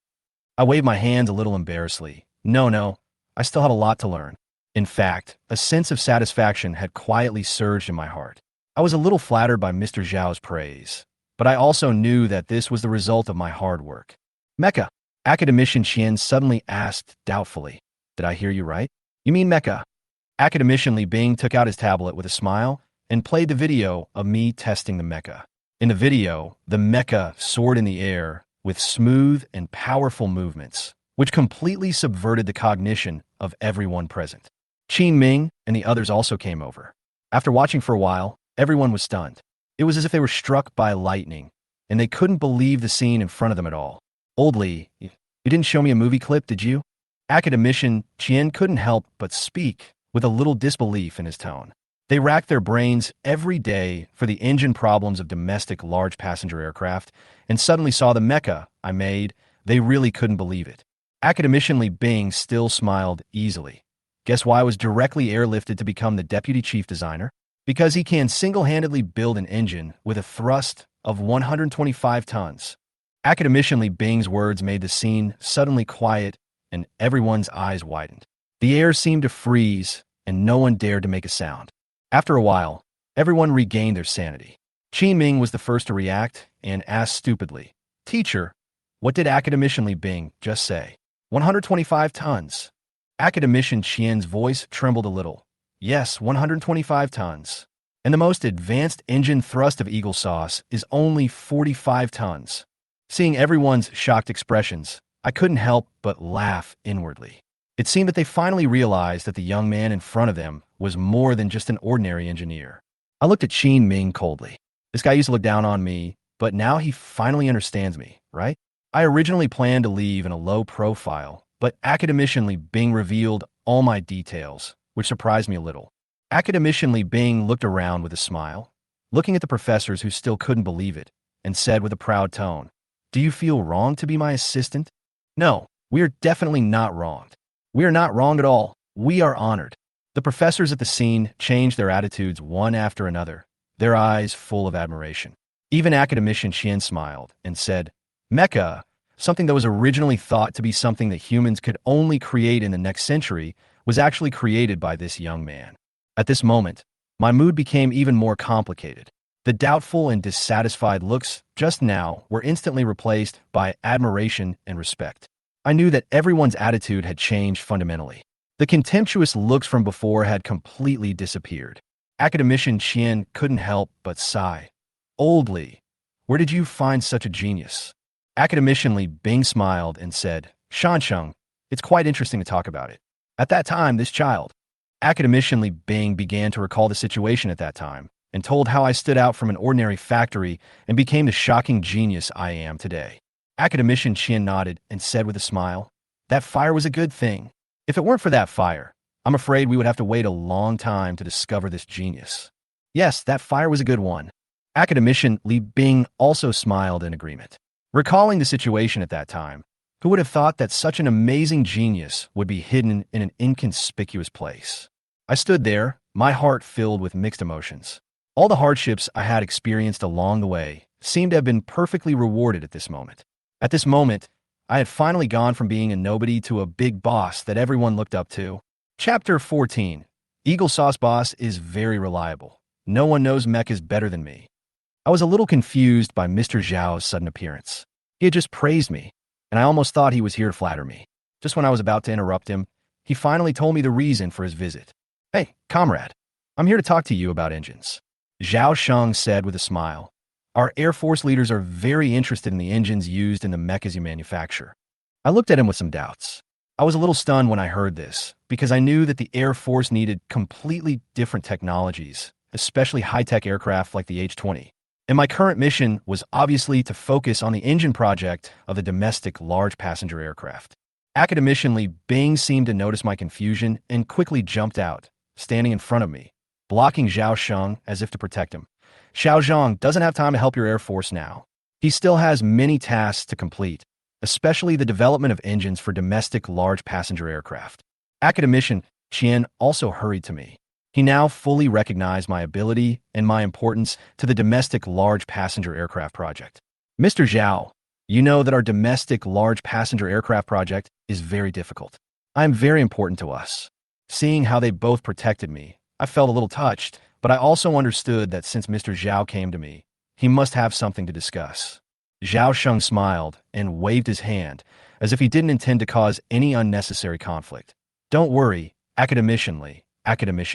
I waved my hands a little embarrassedly. No, I still have a lot to learn. In fact, a sense of satisfaction had quietly surged in my heart. I was a little flattered by Mr. Zhao's praise, but I also knew that this was the result of my hard work. "Mecha?" Academician Qian suddenly asked doubtfully. "Did I hear you right? You mean mecha?" Academician Li Bing took out his tablet with a smile and played the video of me testing the mecha. In the video, the mecha soared in the air with smooth and powerful movements, which completely subverted the cognition of everyone present. Qi Ming and the others also came over. After watching for a while, everyone was stunned. It was as if they were struck by lightning, and they couldn't believe the scene in front of them at all. "Old Li, you didn't show me a movie clip, did you?" Academician Qian couldn't help but speak with a little disbelief in his tone. They racked their brains every day for the engine problems of domestic large passenger aircraft, and suddenly saw the mecha I made. They really couldn't believe it. Academician Li Bing still smiled easily. Guess why I was directly airlifted to become the deputy chief designer? Because he can single-handedly build an engine with a thrust of 125 tons. Academician Li Bing's words made the scene suddenly quiet, and everyone's eyes widened. The air seemed to freeze, and no one dared to make a sound. After a while, everyone regained their sanity. Qi Ming was the first to react and asked stupidly, "Teacher, what did Academician Li Bing just say? 125 tons." Academician Qian's voice trembled a little. "Yes, 125 tons. And the most advanced engine thrust of Eagle Sauce is only 45 tons. Seeing everyone's shocked expressions, I couldn't help but laugh inwardly. It seemed that they finally realized that the young man in front of them was more than just an ordinary engineer. I looked at Qin Ming coldly. This guy used to look down on me, but now he finally understands me, right? I originally planned to leave in a low profile, but Academician Li Bing revealed all my details, which surprised me a little. Academician Li Bing looked around with a smile, looking at the professors who still couldn't believe it, and said with a proud tone, "Do you feel wrong to be my assistant?" "No, we are definitely not wronged. We are not wrong at all. We are honored." The professors at the scene changed their attitudes one after another, their eyes full of admiration. Even Academician Qian smiled and said, "Mecha, something that was originally thought to be something that humans could only create in the next century, was actually created by this young man." At this moment, my mood became even more complicated. The doubtful and dissatisfied looks just now were instantly replaced by admiration and respect. I knew that everyone's attitude had changed fundamentally. The contemptuous looks from before had completely disappeared. Academician Qian couldn't help but sigh. "Old Li, where did you find such a genius?" Academician Li Bing smiled and said, "Shansheng, it's quite interesting to talk about it. At that time, this child." Academician Li Bing began to recall the situation at that time, and told how I stood out from an ordinary factory and became the shocking genius I am today. Academician Qian nodded and said with a smile, "That fire was a good thing. If it weren't for that fire, I'm afraid we would have to wait a long time to discover this genius." "Yes, that fire was a good one." Academician Li Bing also smiled in agreement. Recalling the situation at that time, who would have thought that such an amazing genius would be hidden in an inconspicuous place? I stood there, my heart filled with mixed emotions. All the hardships I had experienced along the way seemed to have been perfectly rewarded at this moment. At this moment, I had finally gone from being a nobody to a big boss that everyone looked up to. Chapter 14. Eagle Sauce Boss is very reliable. No one knows Mech is better than me. I was a little confused by Mr. Zhao's sudden appearance. He had just praised me, and I almost thought he was here to flatter me. Just when I was about to interrupt him, he finally told me the reason for his visit. "Hey, comrade, I'm here to talk to you about engines." Zhao Sheng said with a smile. "Our Air Force leaders are very interested in the engines used in the mechas you manufacture." I looked at him with some doubts. I was a little stunned when I heard this, because I knew that the Air Force needed completely different technologies, especially high-tech aircraft like the H-20. And my current mission was obviously to focus on the engine project of the domestic large passenger aircraft. Academician Li Bing seemed to notice my confusion and quickly jumped out, standing in front of me, blocking Zhao Sheng as if to protect him. "Xiao Zhang doesn't have time to help your Air Force now. He still has many tasks to complete, especially the development of engines for domestic large passenger aircraft." Academician Qian also hurried to me. He now fully recognized my ability and my importance to the domestic large passenger aircraft project. "Mr. Zhao, you know that our domestic large passenger aircraft project is very difficult. I am very important to us." Seeing how they both protected me, I felt a little touched, but I also understood that since Mr. Zhao came to me, he must have something to discuss. Zhao Sheng smiled and waved his hand, as if he didn't intend to cause any unnecessary conflict. "Don't worry, Academician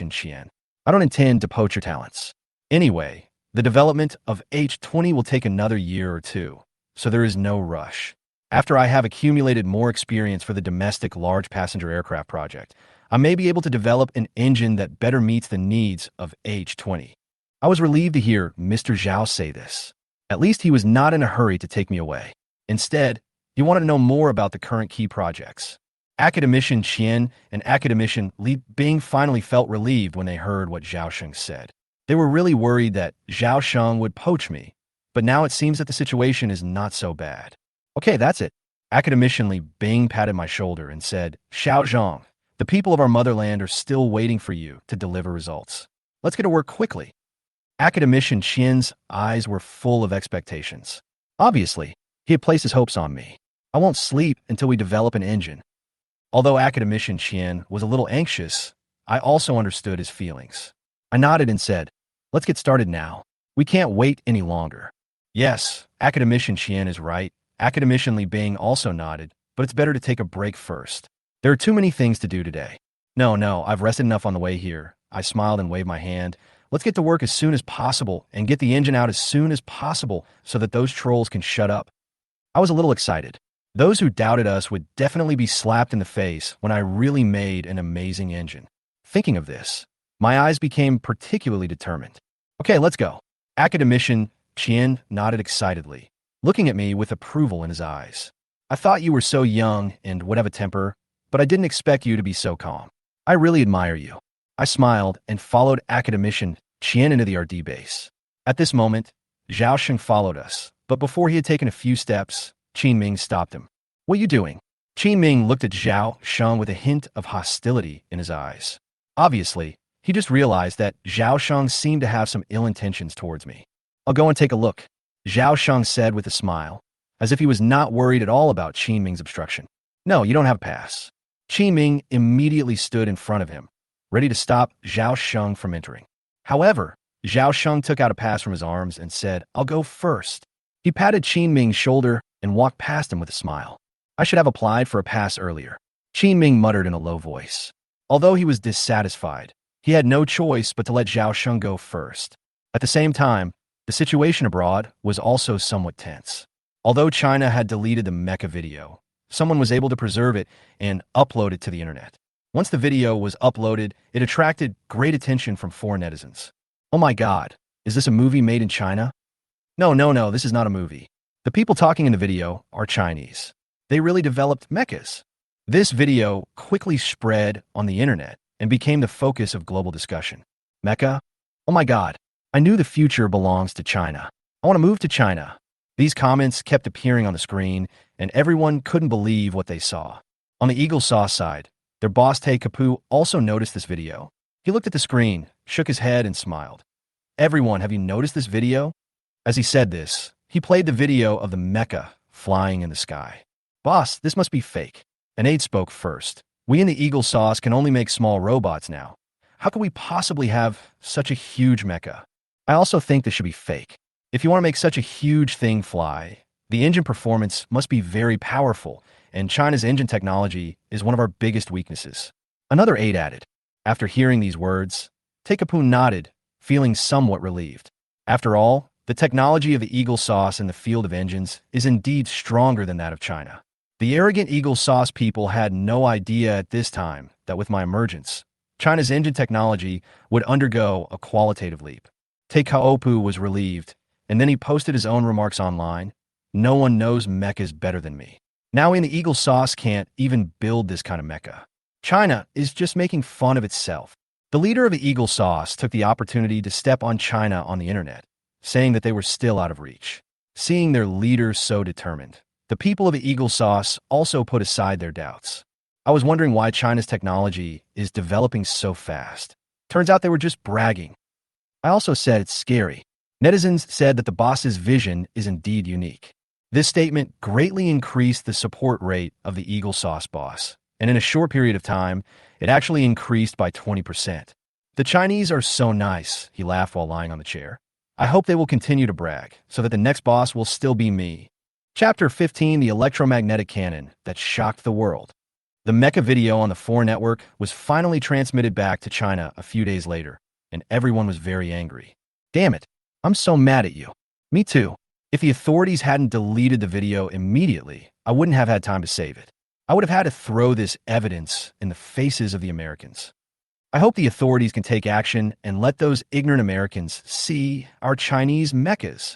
Qian. I don't intend to poach your talents. Anyway, the development of H-20 will take another year or two, so there is no rush. After I have accumulated more experience for the domestic large passenger aircraft project, I may be able to develop an engine that better meets the needs of H-20. I was relieved to hear Mr. Zhao say this. At least he was not in a hurry to take me away. Instead, he wanted to know more about the current key projects. Academician Qian and Academician Li Bing finally felt relieved when they heard what Zhao Sheng said. They were really worried that Zhao Sheng would poach me, but now it seems that the situation is not so bad. "Okay, that's it. Academicianly, Bing patted my shoulder and said, Xiao Zhang, the people of our motherland are still waiting for you to deliver results. Let's get to work quickly. Academician Qian's eyes were full of expectations. Obviously, he had placed his hopes on me. I won't sleep until we develop an engine. Although Academician Qian was a little anxious, I also understood his feelings. I nodded and said, let's get started now. We can't wait any longer. Yes, Academician Qian is right. Academician Li Bing also nodded, but it's better to take a break first. There are too many things to do today. No, I've rested enough on the way here. I smiled and waved my hand. Let's get to work as soon as possible and get the engine out as soon as possible so that those trolls can shut up. I was a little excited. Those who doubted us would definitely be slapped in the face when I really made an amazing engine. Thinking of this, my eyes became particularly determined. Okay, let's go. Academician Qian nodded excitedly, looking at me with approval in his eyes. I thought you were so young and would have a temper, but I didn't expect you to be so calm. I really admire you. I smiled and followed Academician Qian into the RD base. At this moment, Zhao Sheng followed us, but before he had taken a few steps, Qin Ming stopped him. What are you doing? Qin Ming looked at Zhao Sheng with a hint of hostility in his eyes. Obviously, he just realized that Zhao Sheng seemed to have some ill intentions towards me. I'll go and take a look, Zhao Sheng said with a smile, as if he was not worried at all about Qin Ming's obstruction. No, you don't have a pass. Qin Ming immediately stood in front of him, ready to stop Zhao Sheng from entering. However, Zhao Sheng took out a pass from his arms and said, I'll go first. He patted Qin Ming's shoulder and walked past him with a smile. I should have applied for a pass earlier, Qin Ming muttered in a low voice. Although he was dissatisfied, he had no choice but to let Zhao Sheng go first. At the same time, the situation abroad was also somewhat tense. Although China had deleted the mecha video, someone was able to preserve it and upload it to the internet. Once the video was uploaded, it attracted great attention from foreign netizens. Oh my god, is this a movie made in China? No, this is not a movie. The people talking in the video are Chinese. They really developed mechas. This video quickly spread on the internet and became the focus of global discussion. Mecha? Oh my god, I knew the future belongs to China. I want to move to China. These comments kept appearing on the screen, and everyone couldn't believe what they saw. On the Eagle Sauce side, their boss Tay Kapu also noticed this video. He looked at the screen, shook his head, and smiled. Everyone, have you noticed this video? As he said this, he played the video of the mecha flying in the sky. Boss, this must be fake. An aide spoke first. We in the Eagle Sauce can only make small robots now. How could we possibly have such a huge mecha? I also think this should be fake. If you want to make such a huge thing fly, the engine performance must be very powerful, and China's engine technology is one of our biggest weaknesses. Another aide added. After hearing these words, Taekapu nodded, feeling somewhat relieved. After all, the technology of the Eagle Sauce in the field of engines is indeed stronger than that of China. The arrogant Eagle Sauce people had no idea at this time that with my emergence, China's engine technology would undergo a qualitative leap. Taekapu was relieved, and then he posted his own remarks online. No one knows mechas better than me. Now in the Eagle Sauce can't even build this kind of mecha. China is just making fun of itself. The leader of the Eagle Sauce took the opportunity to step on China on the internet, saying that they were still out of reach. Seeing their leader so determined, the people of the Eagle Sauce also put aside their doubts. I was wondering why China's technology is developing so fast. Turns out they were just bragging. I also said it's scary. Netizens said that the boss's vision is indeed unique. This statement greatly increased the support rate of the Eagle Sauce boss, and in a short period of time, it actually increased by 20%. The Chinese are so nice, he laughed while lying on the chair. I hope they will continue to brag, so that the next boss will still be me. Chapter 15, The Electromagnetic Cannon That Shocked the World. The mecha video on the 4 network was finally transmitted back to China a few days later, and everyone was very angry. Damn it, I'm so mad at you. Me too. If the authorities hadn't deleted the video immediately, I wouldn't have had time to save it. I would have had to throw this evidence in the faces of the Americans. I hope the authorities can take action and let those ignorant Americans see our Chinese mechas.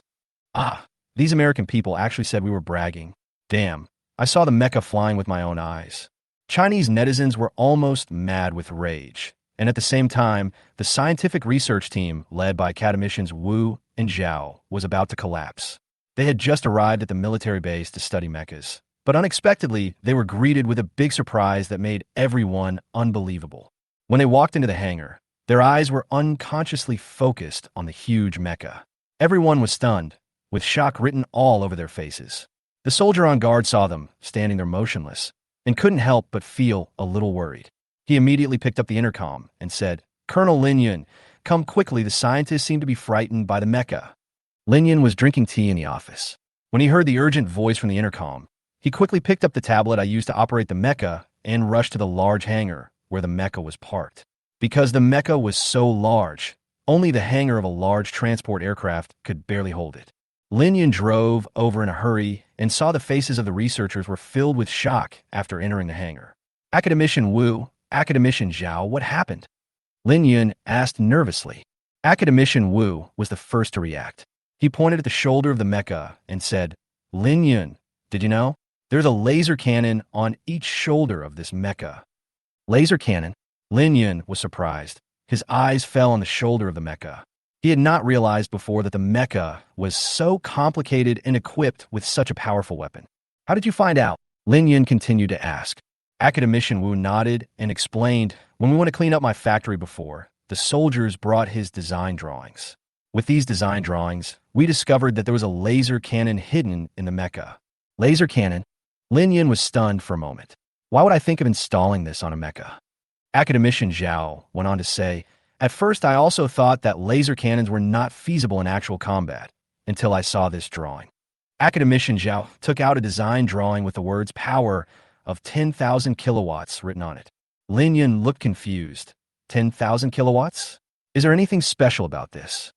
These American people actually said we were bragging. Damn, I saw the mecha flying with my own eyes. Chinese netizens were almost mad with rage. And at the same time, the scientific research team, led by academicians Wu and Zhao, was about to collapse. They had just arrived at the military base to study mechas, But unexpectedly, they were greeted with a big surprise that made everyone unbelievable. When they walked into the hangar, their eyes were unconsciously focused on the huge mecha. Everyone was stunned, with shock written all over their faces. The soldier on guard saw them, standing there motionless, and couldn't help but feel a little worried. He immediately picked up the intercom and said, "Colonel Lin Yun, come quickly, the scientists seem to be frightened by the mecha." Lin Yun was drinking tea in the office. When he heard the urgent voice from the intercom, he quickly picked up the tablet I used to operate the mecha and rushed to the large hangar where the mecha was parked. Because the mecha was so large, only the hangar of a large transport aircraft could barely hold it. Lin Yun drove over in a hurry and saw the faces of the researchers were filled with shock after entering the hangar. "Academician Wu, Academician Zhao, what happened?" Lin Yun asked nervously. Academician Wu was the first to react. He pointed at the shoulder of the mecha and said, "Lin Yun, did you know? There's a laser cannon on each shoulder of this mecha." Laser cannon? Lin Yun was surprised. His eyes fell on the shoulder of the mecha. He had not realized before that the mecha was so complicated and equipped with such a powerful weapon. "How did you find out?" Lin Yun continued to ask. Academician Wu nodded and explained, "When we went to clean up my factory before, the soldiers brought his design drawings. With these design drawings, we discovered that there was a laser cannon hidden in the mecha." Laser cannon? Lin Yun was stunned for a moment. "Why would I think of installing this on a mecha?" Academician Zhao went on to say, "At first I also thought that laser cannons were not feasible in actual combat, until I saw this drawing." Academician Zhao took out a design drawing with the words "power of 10,000 kilowatts" written on it. Lin Yun looked confused. 10,000 kilowatts? Is there anything special about this?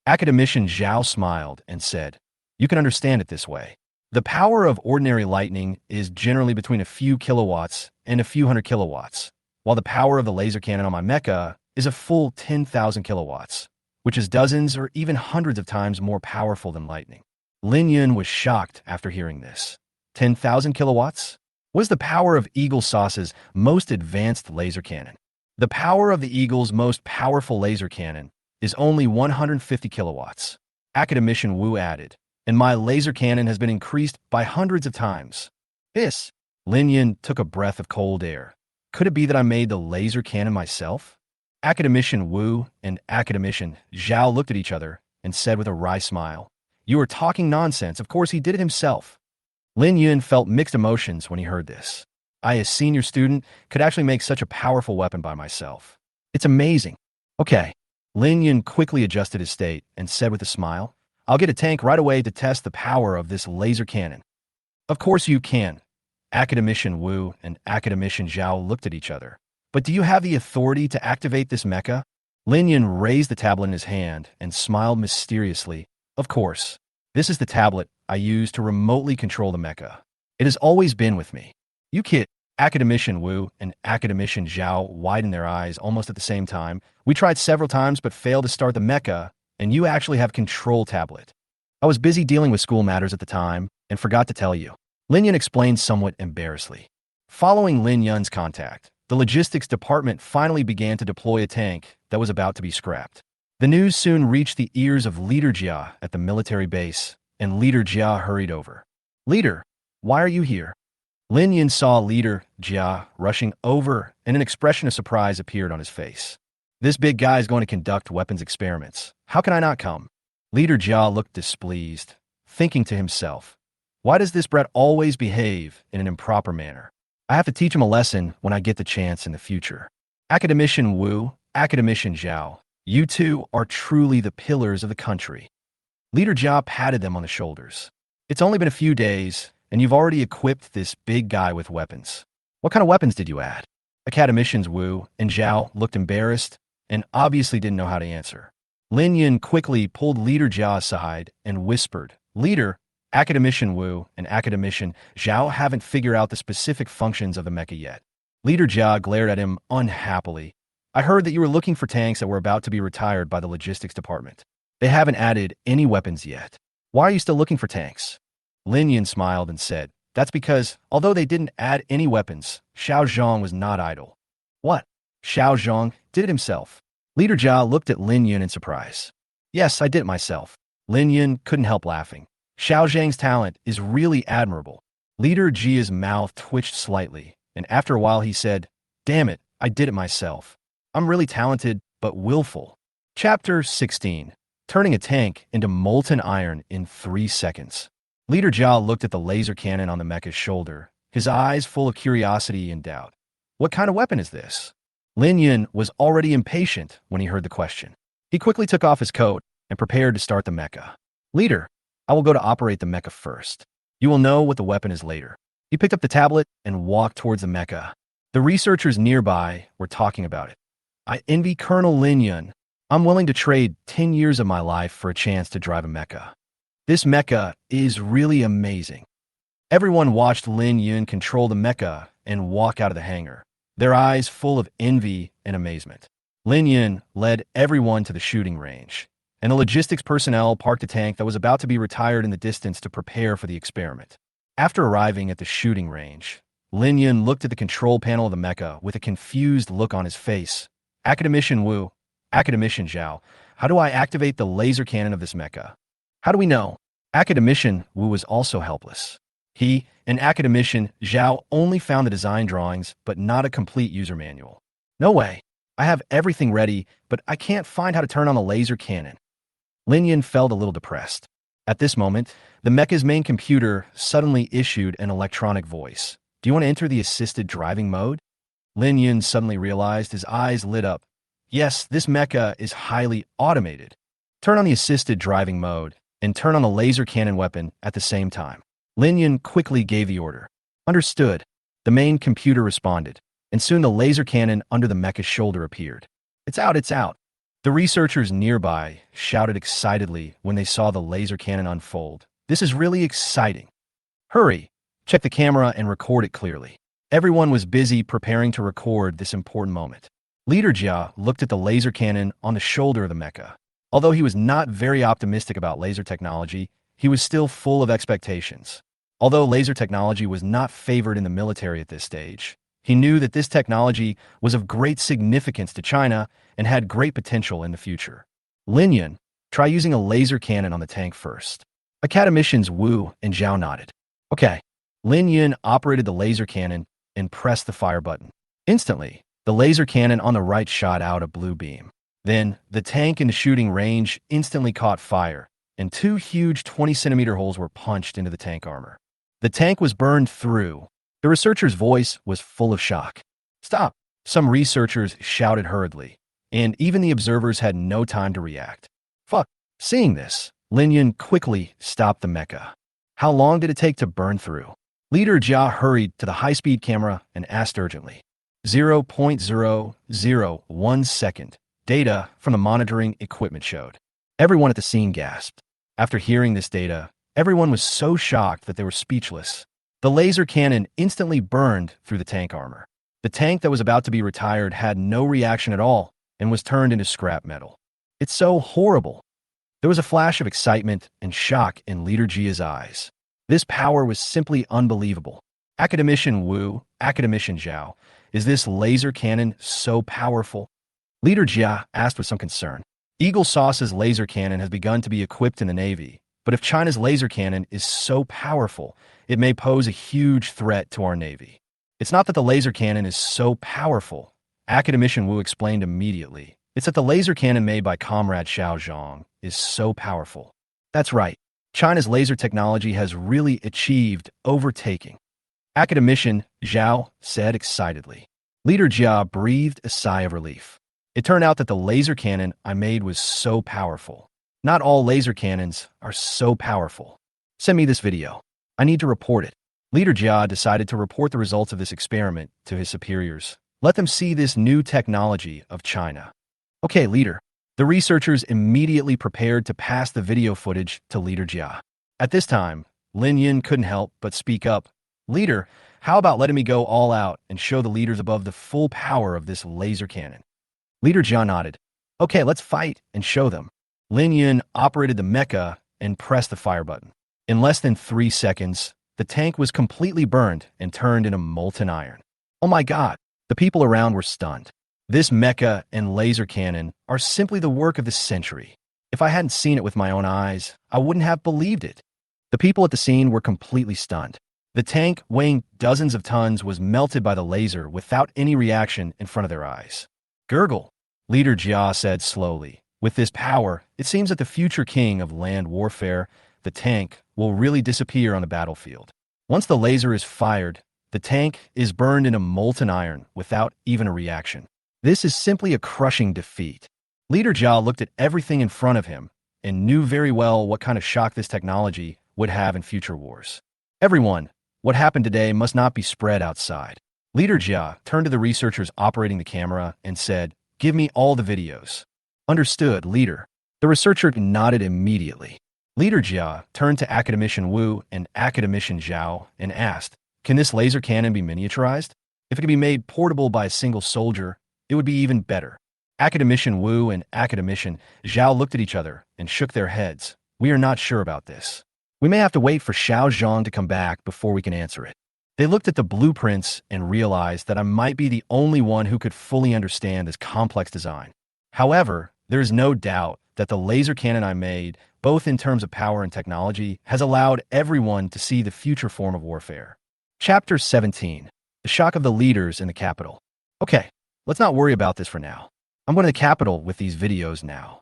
Academician Zhao smiled and said, "You can understand it this way. The power of ordinary lightning is generally between a few kilowatts and a few hundred kilowatts, while the power of the laser cannon on my mecha is a full 10,000 kilowatts, which is dozens or even hundreds of times more powerful than lightning." Lin Yun was shocked after hearing this. 10,000 kilowatts? What is the power of Eagle Sauce's most advanced laser cannon? The power of the Eagle's most powerful laser cannon is only 150 kilowatts. Academician Wu added, "And my laser cannon has been increased by hundreds of times." This. Lin Yun took a breath of cold air. Could it be that I made the laser cannon myself? Academician Wu and Academician Zhao looked at each other and said with a wry smile, "You are talking nonsense. Of course he did it himself." Lin Yun felt mixed emotions when he heard this. "I, a senior student, could actually make such a powerful weapon by myself. It's amazing." "Okay." Lin Yun quickly adjusted his state and said with a smile, "I'll get a tank right away to test the power of this laser cannon." "Of course you can." Academician Wu and Academician Zhao looked at each other. "But do you have the authority to activate this mecha?" Lin Yun raised the tablet in his hand and smiled mysteriously. "Of course. This is the tablet I use to remotely control the mecha. It has always been with me." "You kid." Academician Wu and Academician Zhao widened their eyes almost at the same time. "We tried several times but failed to start the mecha, and you actually have control tablet." "I was busy dealing with school matters at the time and forgot to tell you." Lin Yun explained somewhat embarrassedly. Following Lin Yun's contact, the logistics department finally began to deploy a tank that was about to be scrapped. The news soon reached the ears of Leader Jia at the military base, and Leader Jia hurried over. "Leader, why are you here?" Lin Yun saw Leader Jia rushing over, and an expression of surprise appeared on his face. "This big guy is going to conduct weapons experiments. How can I not come?" Leader Jia looked displeased, thinking to himself, "Why does this brat always behave in an improper manner? I have to teach him a lesson when I get the chance in the future." Academician Wu, Academician Zhao, you two are truly the pillars of the country. Leader Jia patted them on the shoulders. "It's only been a few days, and you've already equipped this big guy with weapons. What kind of weapons did you add?" Academicians Wu and Zhao looked embarrassed and obviously didn't know how to answer. Lin Yun quickly pulled Leader Jia aside and whispered, "Leader, Academician Wu and Academician Zhao haven't figured out the specific functions of the mecha yet." Leader Jia glared at him unhappily. "I heard that you were looking for tanks that were about to be retired by the logistics department. They haven't added any weapons yet. Why are you still looking for tanks?" Lin Yun smiled and said, "That's because, although they didn't add any weapons, Xiao Zhang was not idle." "What? Xiao Zhang did it himself?" Leader Jia looked at Lin Yun in surprise. "Yes, I did it myself." Lin Yun couldn't help laughing. "Xiao Zhang's talent is really admirable. Leader Jia's mouth twitched slightly, and after a while he said, "Damn it, I did it myself. I'm really talented, but willful." Chapter 16. Turning a tank into molten iron in 3 seconds. Leader Jia looked at the laser cannon on the mecha's shoulder, his eyes full of curiosity and doubt. What kind of weapon is this? Lin Yun was already impatient when he heard the question. He quickly took off his coat and prepared to start the mecha. "Leader, I will go to operate the mecha first. You will know what the weapon is later." He picked up the tablet and walked towards the mecha. The researchers nearby were talking about it. "I envy Colonel Lin Yun. I'm willing to trade 10 years of my life for a chance to drive a mecha. This mecha is really amazing." Everyone watched Lin Yun control the mecha and walk out of the hangar, their eyes full of envy and amazement. Lin Yun led everyone to the shooting range, and the logistics personnel parked a tank that was about to be retired in the distance to prepare for the experiment. After arriving at the shooting range, Lin Yun looked at the control panel of the mecha with a confused look on his face. "Academician Wu, Academician Zhao, how do I activate the laser cannon of this mecha? How do we know?" Academician Wu was also helpless. He and Academician Zhao only found the design drawings, but not a complete user manual. "No way. I have everything ready, but I can't find how to turn on the laser cannon." Lin Yun felt a little depressed. At this moment, the mecha's main computer suddenly issued an electronic voice. "Do you want to enter the assisted driving mode?" Lin Yun suddenly realized, his eyes lit up. Yes, this mecha is highly automated. Turn on the assisted driving mode and turn on the laser cannon weapon at the same time. Lin Yun quickly gave the order. "Understood." The main computer responded, and soon the laser cannon under the mecha's shoulder appeared. It's out, it's out." The researchers nearby shouted excitedly when they saw the laser cannon unfold. "This is really exciting. Hurry, check the camera and record it clearly." Everyone was busy preparing to record this important moment. Leader Jia looked at the laser cannon on the shoulder of the mecha. Although he was not very optimistic about laser technology, he was still full of expectations. Although laser technology was not favored in the military at this stage, he knew that this technology was of great significance to China and had great potential in the future. "Lin Yun, try using a laser cannon on the tank first." Academicians Wu and Zhao nodded. "Okay." Lin Yun operated the laser cannon and pressed the fire button. Instantly, the laser cannon on the right shot out a blue beam. Then, the tank in the shooting range instantly caught fire, and 2 huge 20-centimeter holes were punched into the tank armor. The tank was burned through. The researcher's voice was full of shock. "Stop!" Some researchers shouted hurriedly, and even the observers had no time to react. "Fuck!" Seeing this, Lin Yun quickly stopped the mecha. "How long did it take to burn through?" Leader Jia hurried to the high-speed camera and asked urgently. 0.001 second. Data from the monitoring equipment showed. Everyone at the scene gasped. After hearing this data, everyone was so shocked that they were speechless. The laser cannon instantly burned through the tank armor. The tank that was about to be retired had no reaction at all and was turned into scrap metal. "It's so horrible." There was a flash of excitement and shock in Leader Jia's eyes. This power was simply unbelievable. "Academician Wu, Academician Zhao, is this laser cannon so powerful?" Leader Jia asked with some concern. Eagle Sauce's laser cannon has begun to be equipped in the Navy, but if China's laser cannon is so powerful, it may pose a huge threat to our Navy. "It's not that the laser cannon is so powerful," Academician Wu explained immediately. "It's that the laser cannon made by Comrade Xiao Zhang is so powerful." That's right. China's laser technology has really achieved overtaking. Academician Zhao said excitedly. Leader Jia breathed a sigh of relief. It turned out that the laser cannon I made was so powerful. Not all laser cannons are so powerful. Send me this video. I need to report it. Leader Jia decided to report the results of this experiment to his superiors. Let them see this new technology of China. Okay, leader. The researchers immediately prepared to pass the video footage to Leader Jia. At this time, Lin Yun couldn't help but speak up. "Leader, how about letting me go all out and show the leaders above the full power of this laser cannon?" Leader Jia nodded. "Okay, let's fight and show them." Lin Yun operated the mecha and pressed the fire button. In less than 3 seconds, the tank was completely burned and turned into molten iron. Oh my god, the people around were stunned. This mecha and laser cannon are simply the work of the century. If I hadn't seen it with my own eyes, I wouldn't have believed it. The people at the scene were completely stunned. The tank, weighing dozens of tons, was melted by the laser without any reaction in front of their eyes. Gurgle, Leader Jia said slowly. With this power, it seems that the future king of land warfare, the tank, will really disappear on the battlefield. Once the laser is fired, the tank is burned into molten iron without even a reaction. This is simply a crushing defeat. Leader Jia looked at everything in front of him and knew very well what kind of shock this technology would have in future wars. Everyone, what happened today must not be spread outside. Leader Jia turned to the researchers operating the camera and said, "Give me all the videos." Understood, Leader. The researcher nodded immediately. Leader Jia turned to Academician Wu and Academician Zhao and asked, "Can this laser cannon be miniaturized? If it can be made portable by a single soldier, it would be even better." Academician Wu and Academician Zhao looked at each other and shook their heads. "We are not sure about this. We may have to wait for Xiao Zhang to come back before we can answer it." They looked at the blueprints and realized that I might be the only one who could fully understand this complex design. However, there is no doubt that the laser cannon I made, both in terms of power and technology, has allowed everyone to see the future form of warfare. Chapter 17. The Shock of the Leaders in the Capital. Okay, let's not worry about this for now. I'm going to the capital with these videos now.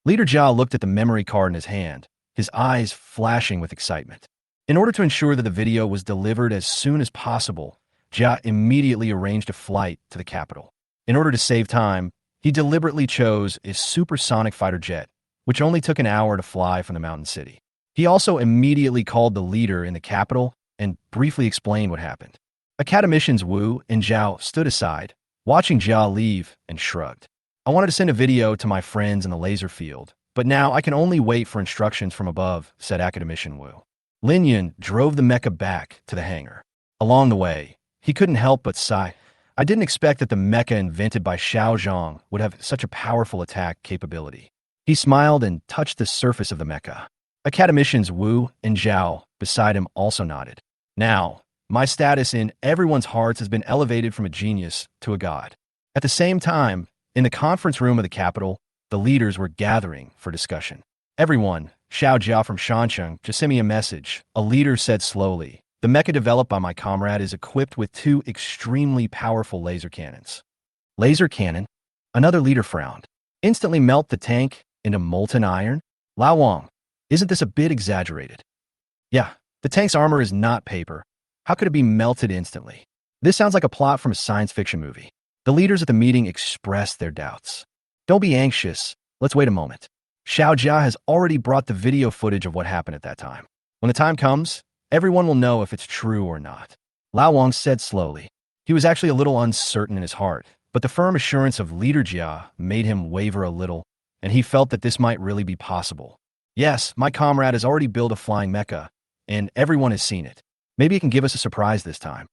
Leader Jia looked at the memory card in his hand, his eyes flashing with excitement. In order to ensure that the video was delivered as soon as possible, Jia immediately arranged a flight to the capital. In order to save time, he deliberately chose a supersonic fighter jet, which only took an hour to fly from the mountain city. He also immediately called the leader in the capital and briefly explained what happened. Academicians Wu and Zhao stood aside, watching Jia leave, and shrugged. "I wanted to send a video to my friends in the laser field, but now I can only wait for instructions from above," said Academician Wu. Lin Yun drove the mecha back to the hangar. Along the way, he couldn't help but sigh. "I didn't expect that the mecha invented by Xiao Zhang would have such a powerful attack capability." He smiled and touched the surface of the mecha. Academicians Wu and Zhao beside him also nodded. "Now, my status in everyone's hearts has been elevated from a genius to a god." At the same time, in the conference room of the capital, the leaders were gathering for discussion. "Everyone, Xiao Jiao from Shancheng just sent me a message," a leader said slowly. "The mecha developed by my comrade is equipped with 2 extremely powerful laser cannons." "Laser cannon?" Another leader frowned. "Instantly melt the tank into molten iron?" "Lao Wang, isn't this a bit exaggerated?" "Yeah, the tank's armor is not paper. How could it be melted instantly?" "This sounds like a plot from a science fiction movie." The leaders at the meeting expressed their doubts. "Don't be anxious. Let's wait a moment. Xiao Jia has already brought the video footage of what happened at that time. When the time comes, everyone will know if it's true or not." Lao Wang said slowly. He was actually a little uncertain in his heart, but the firm assurance of Leader Jia made him waver a little, and he felt that this might really be possible. "Yes, my comrade has already built a flying mecha, and everyone has seen it. Maybe it can give us a surprise this time."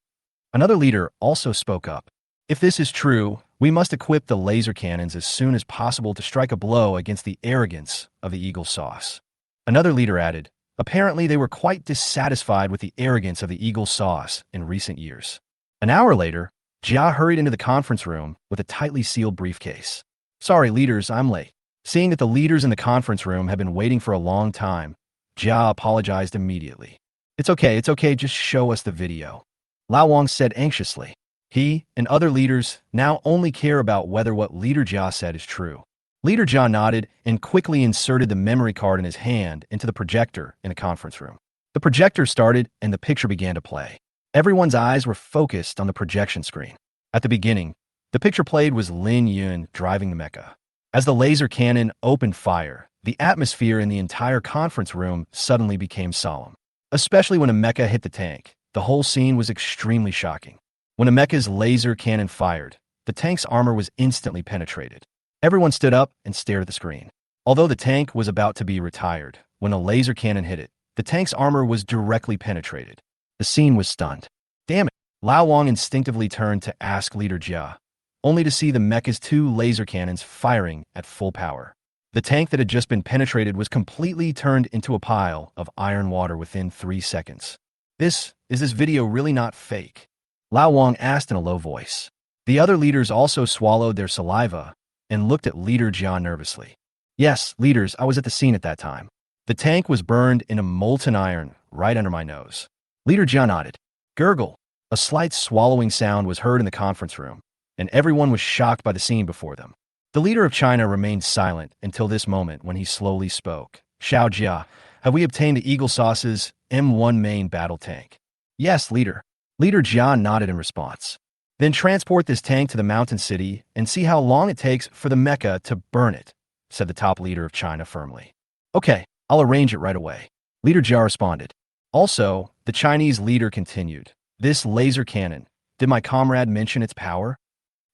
Another leader also spoke up. "If this is true, we must equip the laser cannons as soon as possible to strike a blow against the arrogance of the Eagle Sauce." Another leader added, apparently they were quite dissatisfied with the arrogance of the Eagle Sauce in recent years. An hour later, Jia hurried into the conference room with a tightly sealed briefcase. "Sorry, leaders, I'm late." Seeing that the leaders in the conference room had been waiting for a long time, Jia apologized immediately. It's okay, just show us the video," Lao Wang said anxiously. He and other leaders now only care about whether what Leader Jia said is true. Leader Jia nodded and quickly inserted the memory card in his hand into the projector in the conference room. The projector started and the picture began to play. Everyone's eyes were focused on the projection screen. At the beginning, the picture played was Lin Yun driving the mecha. As the laser cannon opened fire, the atmosphere in the entire conference room suddenly became solemn. Especially when a mecha hit the tank, the whole scene was extremely shocking. When a mecha's laser cannon fired, the tank's armor was instantly penetrated. Everyone stood up and stared at the screen. Although the tank was about to be retired, when a laser cannon hit it, the tank's armor was directly penetrated. The scene was stunned. "Damn it!" Lao Wang instinctively turned to ask Leader Jia, only to see the mecha's 2 laser cannons firing at full power. The tank that had just been penetrated was completely turned into a pile of iron water within 3 seconds. Is this video really not fake?" Lao Wang asked in a low voice. The other leaders also swallowed their saliva and looked at Leader Jia nervously. "Yes, leaders, I was at the scene at that time. The tank was burned into molten iron right under my nose." Leader Jia nodded. Gurgle. A slight swallowing sound was heard in the conference room, and everyone was shocked by the scene before them. The leader of China remained silent until this moment when he slowly spoke. Xiao Jia, have we obtained the Eagle Sauce's M1 main battle tank? Yes, leader. Leader Jia nodded in response. Then transport this tank to the mountain city and see how long it takes for the mecha to burn it, said the top leader of China firmly. Okay, I'll arrange it right away. Leader Jia responded. Also, the Chinese leader continued. This laser cannon, did my comrade mention its power?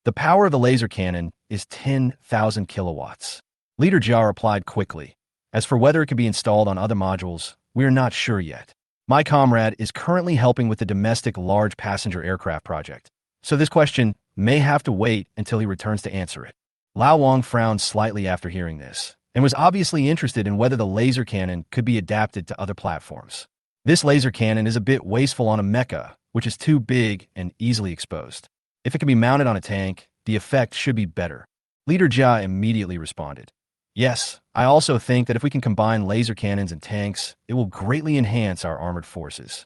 The power of the laser cannon is 10,000 kilowatts. Leader Jia replied quickly. As for whether it can be installed on other modules, we are not sure yet. My comrade is currently helping with the domestic large passenger aircraft project, so this question may have to wait until he returns to answer it. Lao Wang frowned slightly after hearing this, and was obviously interested in whether the laser cannon could be adapted to other platforms. This laser cannon is a bit wasteful on a mecha, which is too big and easily exposed. If it can be mounted on a tank, the effect should be better. Leader Jia immediately responded. Yes, I also think that if we can combine laser cannons and tanks, it will greatly enhance our armored forces.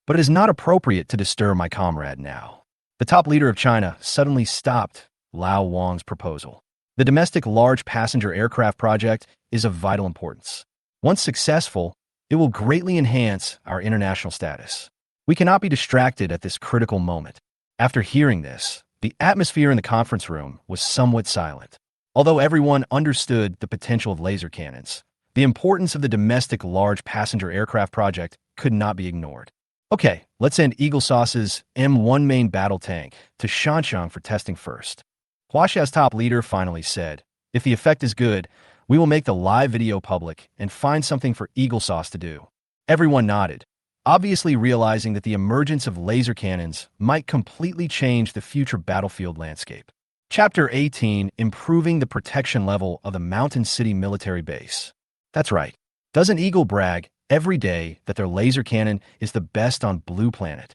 But it is not appropriate to disturb my comrade now. The top leader of China suddenly stopped Lao Wang's proposal. The domestic large passenger aircraft project is of vital importance. Once successful, it will greatly enhance our international status. We cannot be distracted at this critical moment. After hearing this, the atmosphere in the conference room was somewhat silent. Although everyone understood the potential of laser cannons, the importance of the domestic large passenger aircraft project could not be ignored. Okay, let's send Eagle Sauce's M1 main battle tank to Shanxiang for testing first. Huaxia's top leader finally said, if the effect is good, we will make the live video public and find something for Eagle Sauce to do. Everyone nodded, obviously realizing that the emergence of laser cannons might completely change the future battlefield landscape. Chapter 18, Improving the Protection Level of the Mountain City Military Base. That's right. Doesn't Eagle brag every day that their laser cannon is the best on Blue Planet?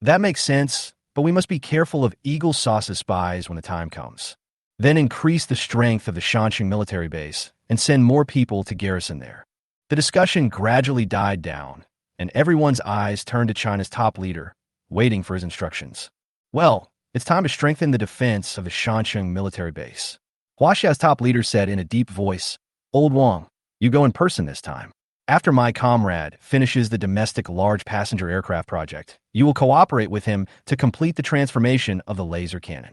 That makes sense, but we must be careful of Eagle Sauce's spies when the time comes. Then increase the strength of the Shanxing military base and send more people to garrison there. The discussion gradually died down, and everyone's eyes turned to China's top leader, waiting for his instructions. Well, it's time to strengthen the defense of the Shanxing military base. Huaxia's top leader said in a deep voice, Old Wang, you go in person this time. After my comrade finishes the domestic large passenger aircraft project, you will cooperate with him to complete the transformation of the laser cannon.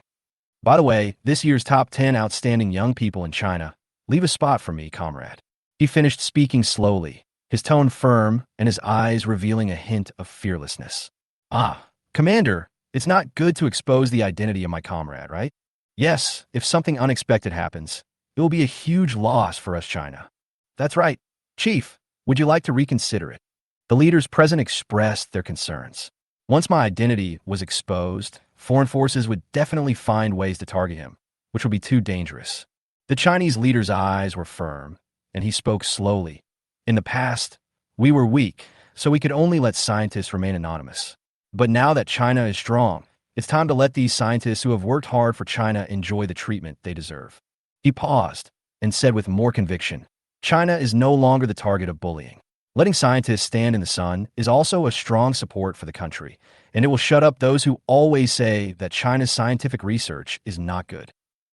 By the way, this year's top 10 outstanding young people in China, leave a spot for me, comrade. He finished speaking slowly, his tone firm and his eyes revealing a hint of fearlessness. Ah, Commander, it's not good to expose the identity of my comrade, right? Yes, if something unexpected happens, it will be a huge loss for us, China. That's right. Chief, would you like to reconsider it? The leaders present expressed their concerns. Once my identity was exposed, foreign forces would definitely find ways to target him, which would be too dangerous. The Chinese leader's eyes were firm, and he spoke slowly. In the past, we were weak, so we could only let scientists remain anonymous. But now that China is strong, it's time to let these scientists who have worked hard for China enjoy the treatment they deserve. He paused and said with more conviction, China is no longer the target of bullying. Letting scientists stand in the sun is also a strong support for the country, and it will shut up those who always say that China's scientific research is not good.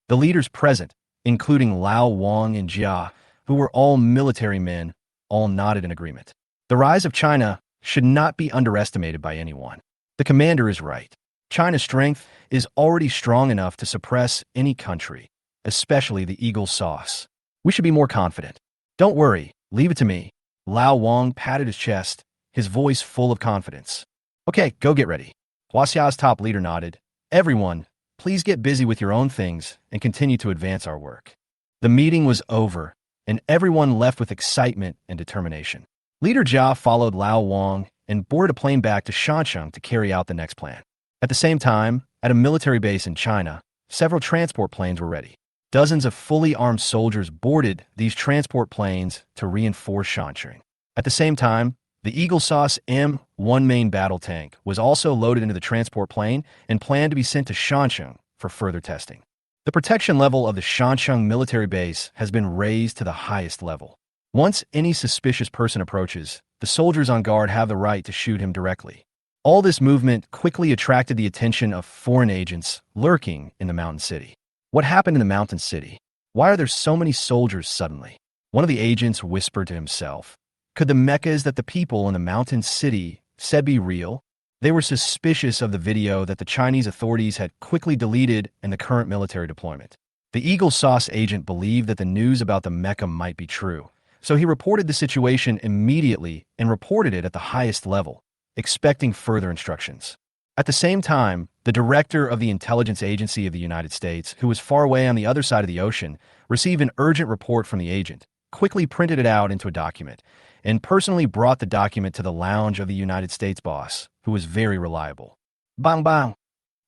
The leaders present, including Lao Wang and Jia, who were all military men, all nodded in agreement. The rise of China should not be underestimated by anyone. The commander is right. China's strength is already strong enough to suppress any country, especially the Eagle Sauce. We should be more confident. Don't worry, leave it to me. Lao Wang patted his chest, his voice full of confidence. Okay, go get ready. Huaxia's top leader nodded. Everyone, please get busy with your own things and continue to advance our work. The meeting was over, and everyone left with excitement and determination. Leader Jia followed Lao Wang and boarded a plane back to Shanxiang to carry out the next plan. At the same time, at a military base in China, several transport planes were ready. Dozens of fully armed soldiers boarded these transport planes to reinforce Shanxing. At the same time, the Eagle Sauce M1 main battle tank was also loaded into the transport plane and planned to be sent to Shanxiang for further testing. The protection level of the Shanxiang military base has been raised to the highest level. Once any suspicious person approaches, the soldiers on guard have the right to shoot him directly. All this movement quickly attracted the attention of foreign agents lurking in the mountain city. What happened in the mountain city? Why are there so many soldiers suddenly? One of the agents whispered to himself. Could the mechas that the people in the mountain city said be real? They were suspicious of the video that the Chinese authorities had quickly deleted in the current military deployment. The Eagle Sauce agent believed that the news about the mecha might be true, so he reported the situation immediately and reported it at the highest level, expecting further instructions. At the same time, the director of the intelligence agency of the United States, who was far away on the other side of the ocean, received an urgent report from the agent, quickly printed it out into a document, and personally brought the document to the lounge of the United States boss, who was very reliable. Bang bang!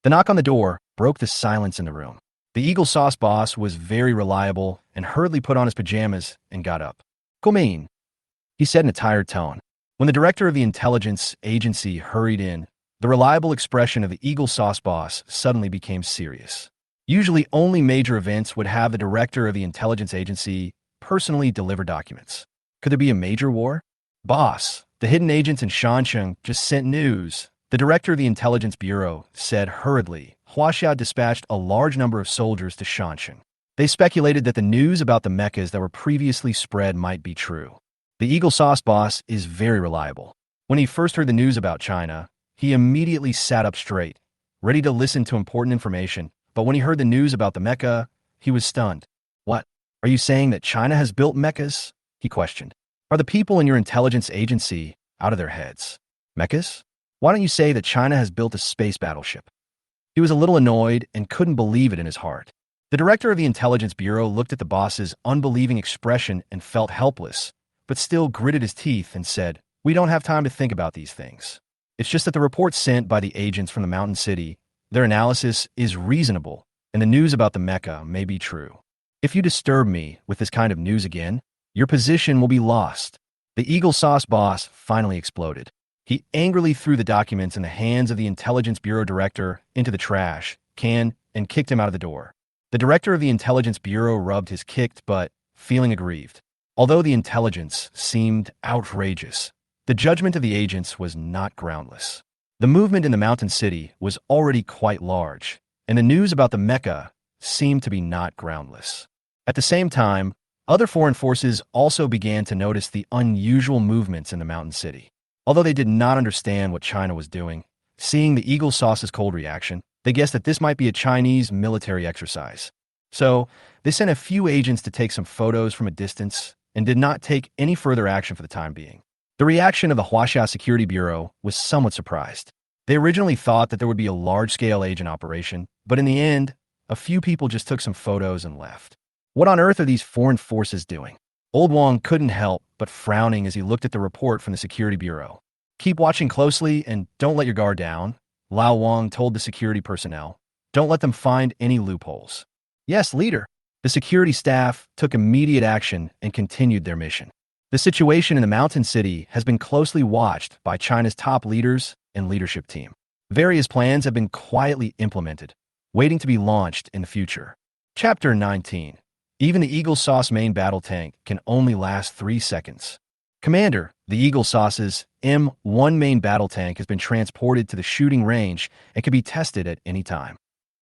The knock on the door broke the silence in the room. The Eagle Sauce boss was very reliable and hurriedly put on his pajamas and got up. Come in, he said in a tired tone. When the director of the intelligence agency hurried in, the reliable expression of the Eagle Sauce boss suddenly became serious. Usually only major events would have the director of the intelligence agency personally deliver documents. Could there be a major war? Boss, the hidden agents in Shansheng just sent news. The director of the intelligence bureau said hurriedly. Huaxia dispatched a large number of soldiers to Shansheng. They speculated that the news about the mechas that were previously spread might be true. The Eagle Sauce boss is very reliable. When he first heard the news about China, he immediately sat up straight, ready to listen to important information, but when he heard the news about the mecha, he was stunned. What? Are you saying that China has built mechas? He questioned. Are the people in your intelligence agency out of their heads? Mechas? Why don't you say that China has built a space battleship? He was a little annoyed and couldn't believe it in his heart. The director of the intelligence bureau looked at the boss's unbelieving expression and felt helpless, but still gritted his teeth and said, "We don't have time to think about these things. It's just that the report sent by the agents from the mountain city, their analysis is reasonable, and the news about the mecha may be true. If you disturb me with this kind of news again, your position will be lost." The Eagle Sauce boss finally exploded. He angrily threw the documents in the hands of the Intelligence Bureau director into the trash can and kicked him out of the door. The director of the Intelligence Bureau rubbed his kicked butt, feeling aggrieved. Although the intelligence seemed outrageous, the judgment of the agents was not groundless. The movement in the mountain city was already quite large, and the news about the mecha seemed to be not groundless. At the same time, other foreign forces also began to notice the unusual movements in the mountain city. Although they did not understand what China was doing, seeing the Eagle Sauce's cold reaction, they guessed that this might be a Chinese military exercise. So, they sent a few agents to take some photos from a distance and did not take any further action for the time being. The reaction of the Huaxia Security Bureau was somewhat surprised. They originally thought that there would be a large-scale agent operation, but in the end, a few people just took some photos and left. What on earth are these foreign forces doing? Old Wong couldn't help but frowning as he looked at the report from the Security Bureau. Keep watching closely and don't let your guard down, Lao Wong told the security personnel. Don't let them find any loopholes. Yes, leader. The security staff took immediate action and continued their mission. The situation in the mountain city has been closely watched by China's top leaders and leadership team. Various plans have been quietly implemented, waiting to be launched in the future. Chapter 19. Even the Eagle Sauce main battle tank can only last 3 seconds. Commander, the Eagle Sauce's M1 main battle tank has been transported to the shooting range and can be tested at any time.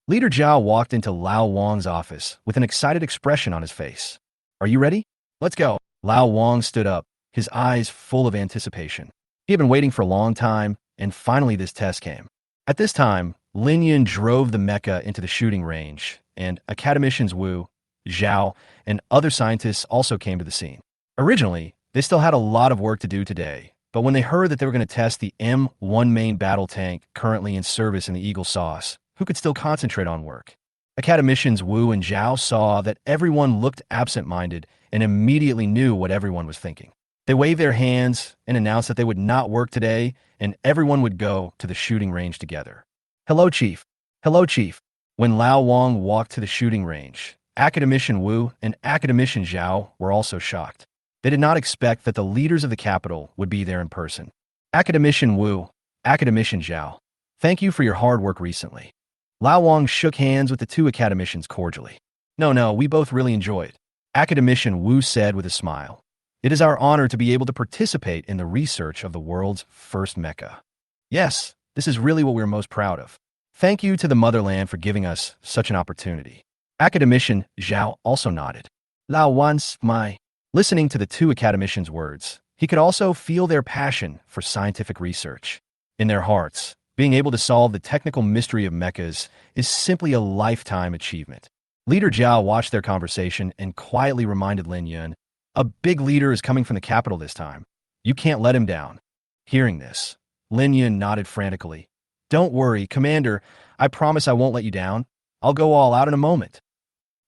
Leader Zhao walked into Lao Wang's office with an excited expression on his face. Are you ready? Let's go. Lao Wang stood up, his eyes full of anticipation. He had been waiting for a long time, and finally this test came. At this time, Lin Yun drove the mecha into the shooting range, and academicians Wu, Zhao, and other scientists also came to the scene. Originally, they still had a lot of work to do today, but when they heard that they were going to test the M1 main battle tank currently in service in the Eagle Sauce, who could still concentrate on work? Academicians Wu and Zhao saw that everyone looked absent-minded and immediately knew what everyone was thinking. They waved their hands and announced that they would not work today and everyone would go to the shooting range together. Hello, Chief. Hello, Chief. When Lao Wang walked to the shooting range, Academician Wu and Academician Zhao were also shocked. They did not expect that the leaders of the capital would be there in person. Academician Wu, Academician Zhao, thank you for your hard work recently. Lao Wang shook hands with the two academicians cordially. No, we both really enjoyed. Academician Wu said with a smile. It is our honor to be able to participate in the research of the world's first mecha. Yes, This is really what we're most proud of. Thank you to the motherland for giving us such an opportunity. Academician Zhao also nodded. Lao Wan's my. Listening to the two academicians' words, he could also feel their passion for scientific research. In their hearts, being able to solve the technical mystery of mechas is simply a lifetime achievement. Leader Zhao watched their conversation and quietly reminded Lin Yun, a big leader is coming from the capital this time. You can't let him down. Hearing this, Lin Yun nodded frantically. Don't worry, Commander. I promise I won't let you down. I'll go all out in a moment.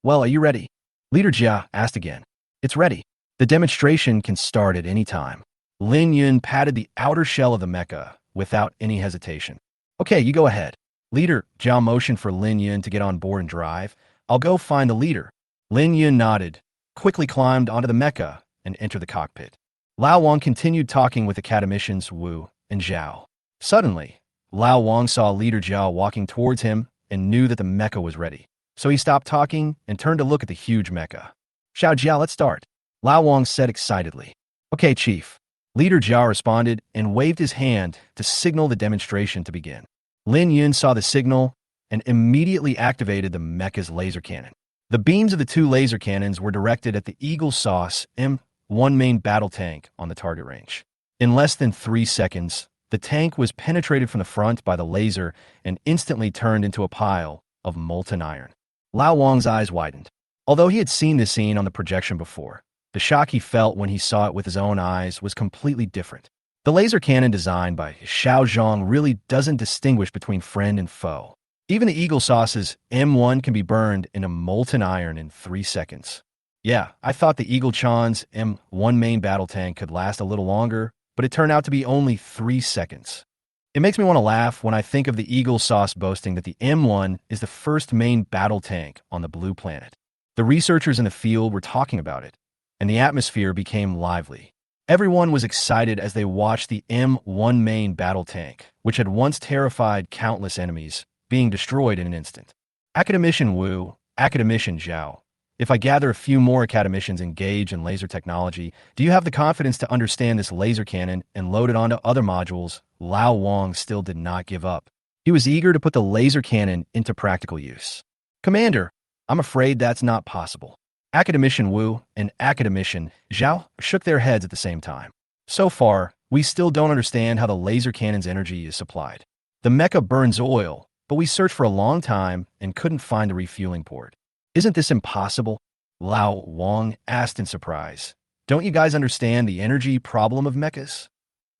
Well, are you ready? Leader Jia asked again. It's ready. The demonstration can start at any time. Lin Yun patted the outer shell of the mecha without any hesitation. Okay, you go ahead. Leader Zhao motioned for Lin Yun to get on board and drive. I'll go find the leader. Lin Yun nodded, quickly climbed onto the mecha, and entered the cockpit. Lao Wang continued talking with academicians Wu and Zhao. Suddenly, Lao Wang saw Leader Zhao walking towards him and knew that the mecha was ready. So he stopped talking and turned to look at the huge mecha. Xiao Jiao, let's start. Lao Wang said excitedly. Okay, Chief. Leader Zhao responded and waved his hand to signal the demonstration to begin. Lin Yun saw the signal and immediately activated the mecha's laser cannon. The beams of the two laser cannons were directed at the Eagle Sauce M1 main battle tank on the target range. In less than 3 seconds, the tank was penetrated from the front by the laser and instantly turned into a pile of molten iron. Lao Wang's eyes widened. Although he had seen this scene on the projection before, the shock he felt when he saw it with his own eyes was completely different. The laser cannon designed by Xiao Zhang really doesn't distinguish between friend and foe. Even the Eagle Sauce's M1 can be burned into molten iron in 3 seconds. Yeah, I thought the Eagle Chan's M1 main battle tank could last a little longer, but it turned out to be only 3 seconds. It makes me want to laugh when I think of the Eagle Sauce boasting that the M1 is the first main battle tank on the blue planet. The researchers in the field were talking about it, and the atmosphere became lively. Everyone was excited as they watched the M1 main battle tank, which had once terrified countless enemies, being destroyed in an instant. Academician Wu, Academician Zhao, if I gather a few more academicians engaged in laser technology, do you have the confidence to understand this laser cannon and load it onto other modules? Lao Wang still did not give up. He was eager to put the laser cannon into practical use. Commander, I'm afraid that's not possible. Academician Wu and Academician Zhao shook their heads at the same time. So far, we still don't understand how the laser cannon's energy is supplied. The mecha burns oil, but we searched for a long time and couldn't find the refueling port. Isn't this impossible? Lao Wang asked in surprise. Don't you guys understand the energy problem of mechas?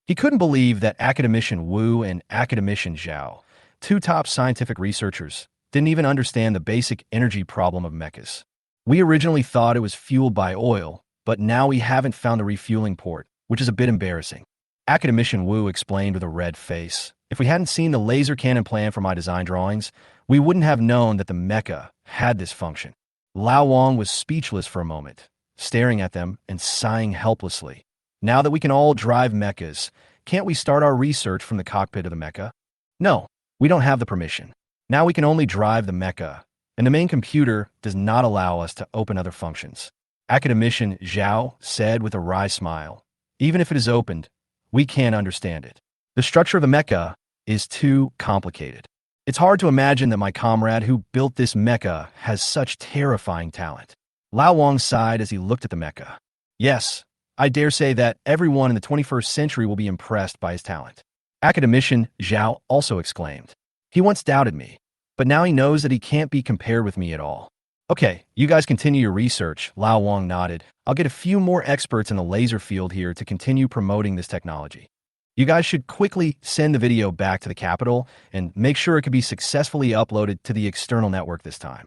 He couldn't believe that Academician Wu and Academician Zhao, two top scientific researchers, didn't even understand the basic energy problem of mechas. We originally thought it was fueled by oil, but now we haven't found the refueling port, which is a bit embarrassing. Academician Wu explained with a red face. If we hadn't seen the laser cannon plan for my design drawings, we wouldn't have known that the mecha had this function. Lao Wang was speechless for a moment, staring at them and sighing helplessly. Now that we can all drive mechas, can't we start our research from the cockpit of the mecha? No, we don't have the permission. Now we can only drive the mecha, and the main computer does not allow us to open other functions. Academician Zhao said with a wry smile. Even if it is opened, we can't understand it. The structure of the mecha is too complicated. It's hard to imagine that my comrade who built this mecha has such terrifying talent. Lao Wang sighed as he looked at the mecha. Yes, I dare say that everyone in the 21st century will be impressed by his talent. Academician Zhao also exclaimed. He once doubted me, but now he knows that he can't be compared with me at all. Okay, you guys continue your research, Lao Wang nodded. I'll get a few more experts in the laser field here to continue promoting this technology. You guys should quickly send the video back to the capital and make sure it can be successfully uploaded to the external network this time.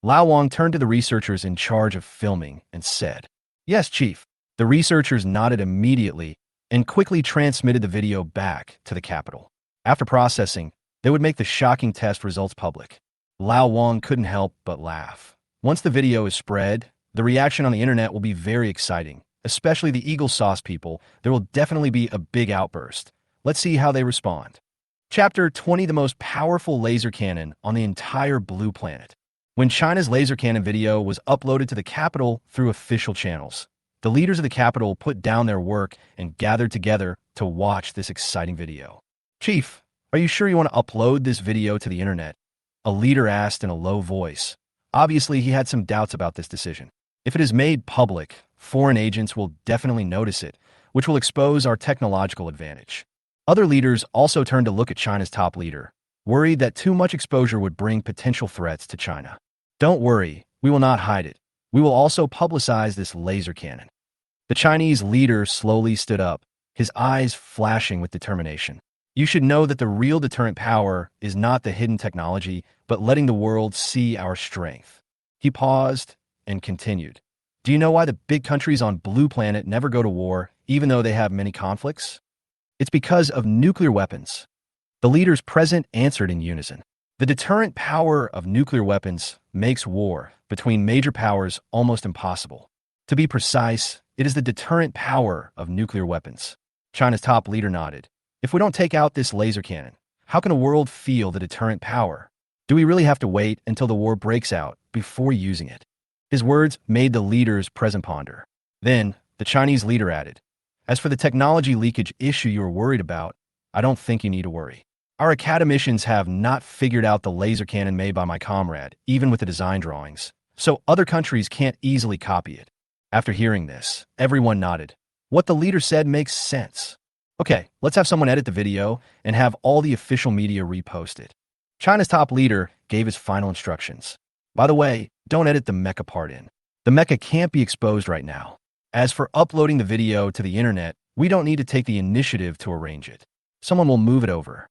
Lao Wang turned to the researchers in charge of filming and said, Yes, Chief. The researchers nodded immediately and quickly transmitted the video back to the capital. After processing, they would make the shocking test results public. Lao Wang couldn't help but laugh. Once the video is spread, the reaction on the internet will be very exciting. Especially the Eagle Sauce people, there will definitely be a big outburst. Let's see how they respond. Chapter 20, the most powerful laser cannon on the entire blue planet. When China's laser cannon video was uploaded to the capital through official channels, the leaders of the capital put down their work and gathered together to watch this exciting video. Chief, Are you sure you want to upload this video to the internet? A leader asked in a low voice. Obviously, he had some doubts about this decision. If it is made public, foreign agents will definitely notice it, which will expose our technological advantage. Other leaders also turned to look at China's top leader, worried that too much exposure would bring potential threats to China. Don't worry, we will not hide it. We will also publicize this laser cannon. The Chinese leader slowly stood up, his eyes flashing with determination. You should know that the real deterrent power is not the hidden technology, but letting the world see our strength. He paused and continued. Do you know why the big countries on Blue Planet never go to war, even though they have many conflicts? It's because of nuclear weapons. The leaders present answered in unison. The deterrent power of nuclear weapons makes war between major powers almost impossible. To be precise, it is the deterrent power of nuclear weapons. China's top leader nodded. If we don't take out this laser cannon, how can a world feel the deterrent power? Do we really have to wait until the war breaks out before using it? His words made the leaders present ponder. Then, the Chinese leader added, as for the technology leakage issue you are worried about, I don't think you need to worry. Our academicians have not figured out the laser cannon made by my comrade, even with the design drawings, so other countries can't easily copy it. After hearing this, everyone nodded. What the leader said makes sense. Okay, let's have someone edit the video and have all the official media repost it. China's top leader gave his final instructions. By the way, don't edit the mecha part in. The mecha can't be exposed right now. As for uploading the video to the internet, we don't need to take the initiative to arrange it. Someone will move it over.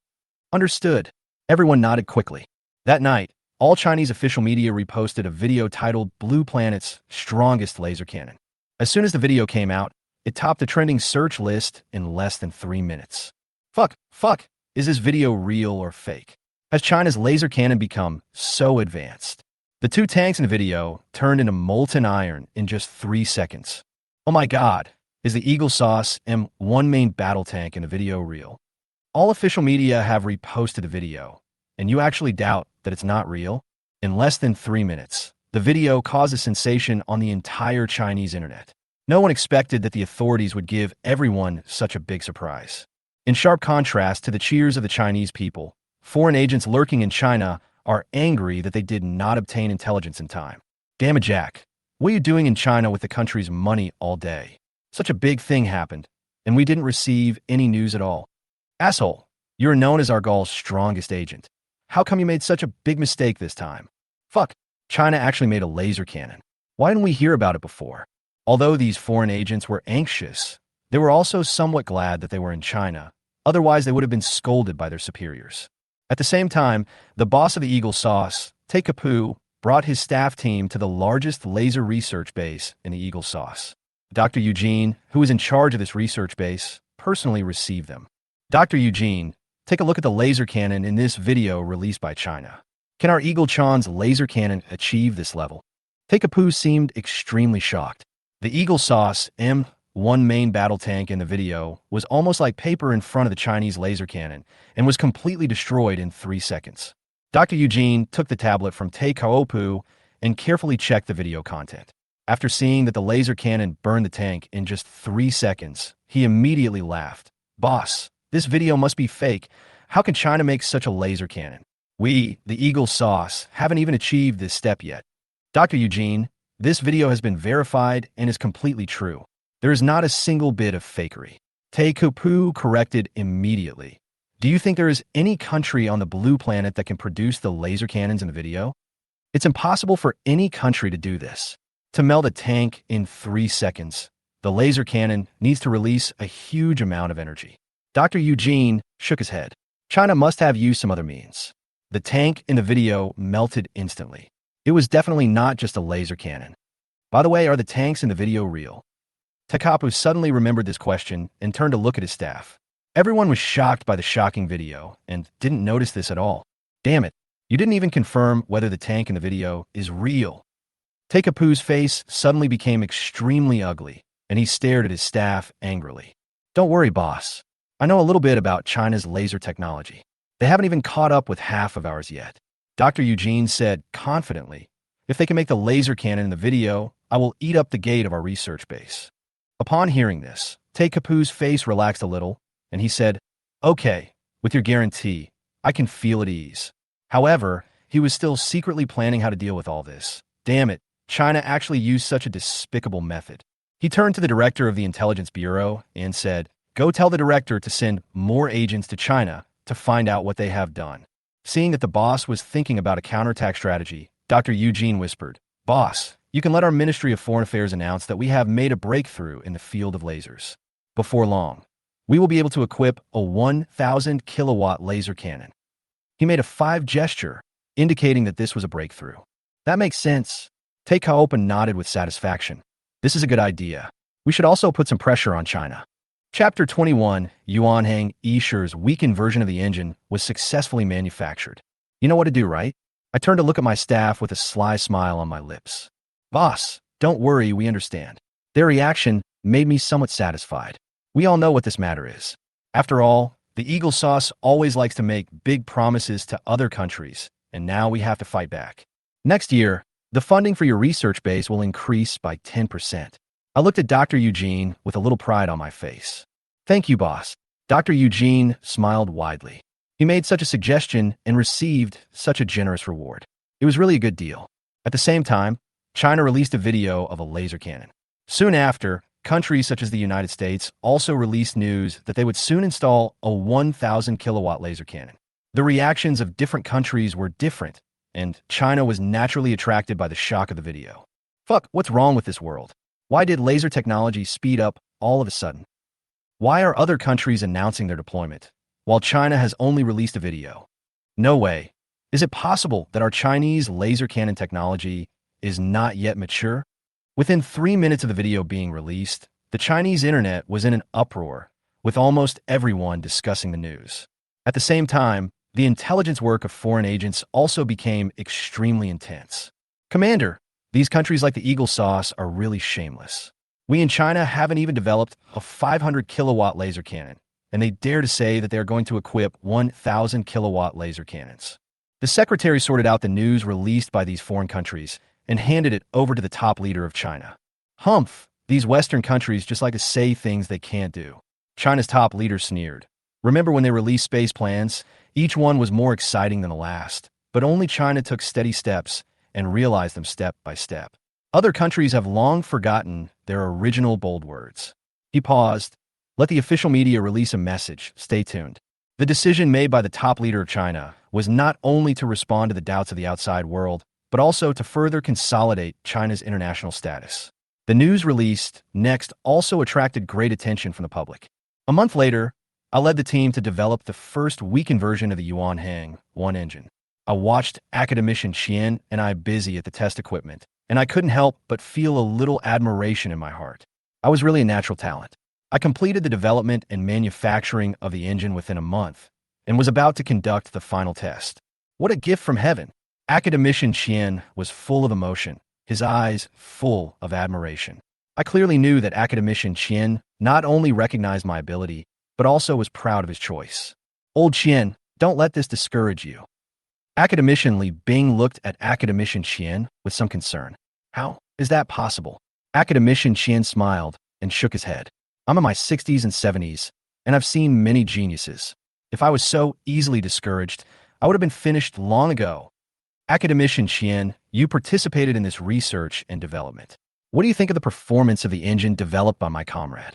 Understood. Everyone nodded quickly. That night, all Chinese official media reposted a video titled Blue Planet's Strongest Laser Cannon. As soon as the video came out, it topped the trending search list in less than 3 minutes. Fuck, is this video real or fake? Has China's laser cannon become so advanced? The two tanks in the video turned into molten iron in just 3 seconds. Oh my god, is the Eagle Sauce M1 main battle tank in the video real? All official media have reposted the video, and you actually doubt that it's not real? In less than 3 minutes, the video caused a sensation on the entire Chinese internet. No one expected that the authorities would give everyone such a big surprise. In sharp contrast to the cheers of the Chinese people, foreign agents lurking in China are angry that they did not obtain intelligence in time. Damn it, Jack. What are you doing in China with the country's money all day? Such a big thing happened, and we didn't receive any news at all. Asshole, you're known as Argal's strongest agent. How come you made such a big mistake this time? Fuck, China actually made a laser cannon. Why didn't we hear about it before? Although these foreign agents were anxious, they were also somewhat glad that they were in China. Otherwise, they would have been scolded by their superiors. At the same time, the boss of the Eagle Sauce, Taekapu, brought his staff team to the largest laser research base in the Eagle Sauce. Dr. Eugene, who was in charge of this research base, personally received them. Dr. Eugene, take a look at the laser cannon in this video released by China. Can our Eagle Chan's laser cannon achieve this level? Taekapu seemed extremely shocked. The Eagle Sauce M1 main battle tank in the video was almost like paper in front of the Chinese laser cannon and was completely destroyed in 3 seconds. Dr. Eugene took the tablet from Taekapu and carefully checked the video content. After seeing that the laser cannon burned the tank in just 3 seconds, he immediately laughed. Boss, this video must be fake. How can China make such a laser cannon? We, the Eagle Sauce, haven't even achieved this step yet. Dr. Eugene, this video has been verified and is completely true. There is not a single bit of fakery. Taekapu corrected immediately. Do you think there is any country on the Blue Planet that can produce the laser cannons in the video? It's impossible for any country to do this. To melt a tank in 3 seconds, the laser cannon needs to release a huge amount of energy. Dr. Eugene shook his head. China must have used some other means. The tank in the video melted instantly. It was definitely not just a laser cannon. By the way, are the tanks in the video real? Taekapu suddenly remembered this question and turned to look at his staff. Everyone was shocked by the shocking video and didn't notice this at all. Damn it, you didn't even confirm whether the tank in the video is real. Taekapu's face suddenly became extremely ugly, and he stared at his staff angrily. Don't worry, boss. I know a little bit about China's laser technology. They haven't even caught up with half of ours yet. Dr. Eugene said confidently, if they can make the laser cannon in the video, I will eat up the gate of our research base. Upon hearing this, Taekapu's face relaxed a little, and he said, okay, With your guarantee, I can feel at ease. However, he was still secretly planning how to deal with all this. Damn it, China actually used such a despicable method. He turned to the director of the Intelligence Bureau and said, "Go tell the director to send more agents to China to find out what they have done." Seeing that the boss was thinking about a counterattack strategy, Dr. Eugene whispered, "Boss, you can let our Ministry of Foreign Affairs announce that we have made a breakthrough in the field of lasers. Before long, we will be able to equip a 1,000 kilowatt laser cannon." He made a five gesture, indicating that this was a breakthrough. That makes sense. Take Kaopa nodded with satisfaction. This is a good idea. We should also put some pressure on China. Chapter 21, Yuanhang Yishi's weakened version of the engine was successfully manufactured. You know what to do, right? I turned to look at my staff with a sly smile on my lips. "Boss, don't worry, we understand." Their reaction made me somewhat satisfied. We all know what this matter is. After all, the Eagle Sauce always likes to make big promises to other countries, and now we have to fight back. Next year, the funding for your research base will increase by 10%. I looked at Dr. Eugene with a little pride on my face. "Thank you, boss." Dr. Eugene smiled widely. He made such a suggestion and received such a generous reward. It was really a good deal. At the same time, China released a video of a laser cannon. Soon after, countries such as the United States also released news that they would soon install a 1,000 kilowatt laser cannon. The reactions of different countries were different, and China was naturally attracted by the shock of the video. Fuck, what's wrong with this world? Why did laser technology speed up all of a sudden? Why are other countries announcing their deployment, while China has only released a video? No way. Is it possible that our Chinese laser cannon technology is not yet mature? Within 3 minutes of the video being released, the Chinese internet was in an uproar, with almost everyone discussing the news. At the same time, the intelligence work of foreign agents also became extremely intense. "Commander, these countries like the Eagle Sauce are really shameless. We in China haven't even developed a 500 kilowatt laser cannon, and they dare to say that they are going to equip 1,000 kilowatt laser cannons." The secretary sorted out the news released by these foreign countries and handed it over to the top leader of China. "Humph, these Western countries just like to say things they can't do." China's top leader sneered. Remember when they released space plans? Each one was more exciting than the last, but only China took steady steps and realized them step by step. Other countries have long forgotten their original bold words. He paused. "Let the official media release a message. Stay tuned." The decision made by the top leader of China was not only to respond to the doubts of the outside world, but also to further consolidate China's international status. The news released next also attracted great attention from the public. A month later, I led the team to develop the first weakened version of the Yuanhang 1 engine. I watched academician Qian and I busy at the test equipment, and I couldn't help but feel a little admiration in my heart. I was really a natural talent. I completed the development and manufacturing of the engine within a month, and was about to conduct the final test. What a gift from heaven! Academician Qian was full of emotion, his eyes full of admiration. I clearly knew that Academician Qian not only recognized my ability, but also was proud of his choice. "Old Qian, don't let this discourage you." Academician Li Bing looked at Academician Qian with some concern. "How is that possible?" Academician Qian smiled and shook his head. "I'm in my 60s and 70s, and I've seen many geniuses. If I was so easily discouraged, I would have been finished long ago." Academician Qian, you participated in this research and development. What do you think of the performance of the engine developed by my comrade?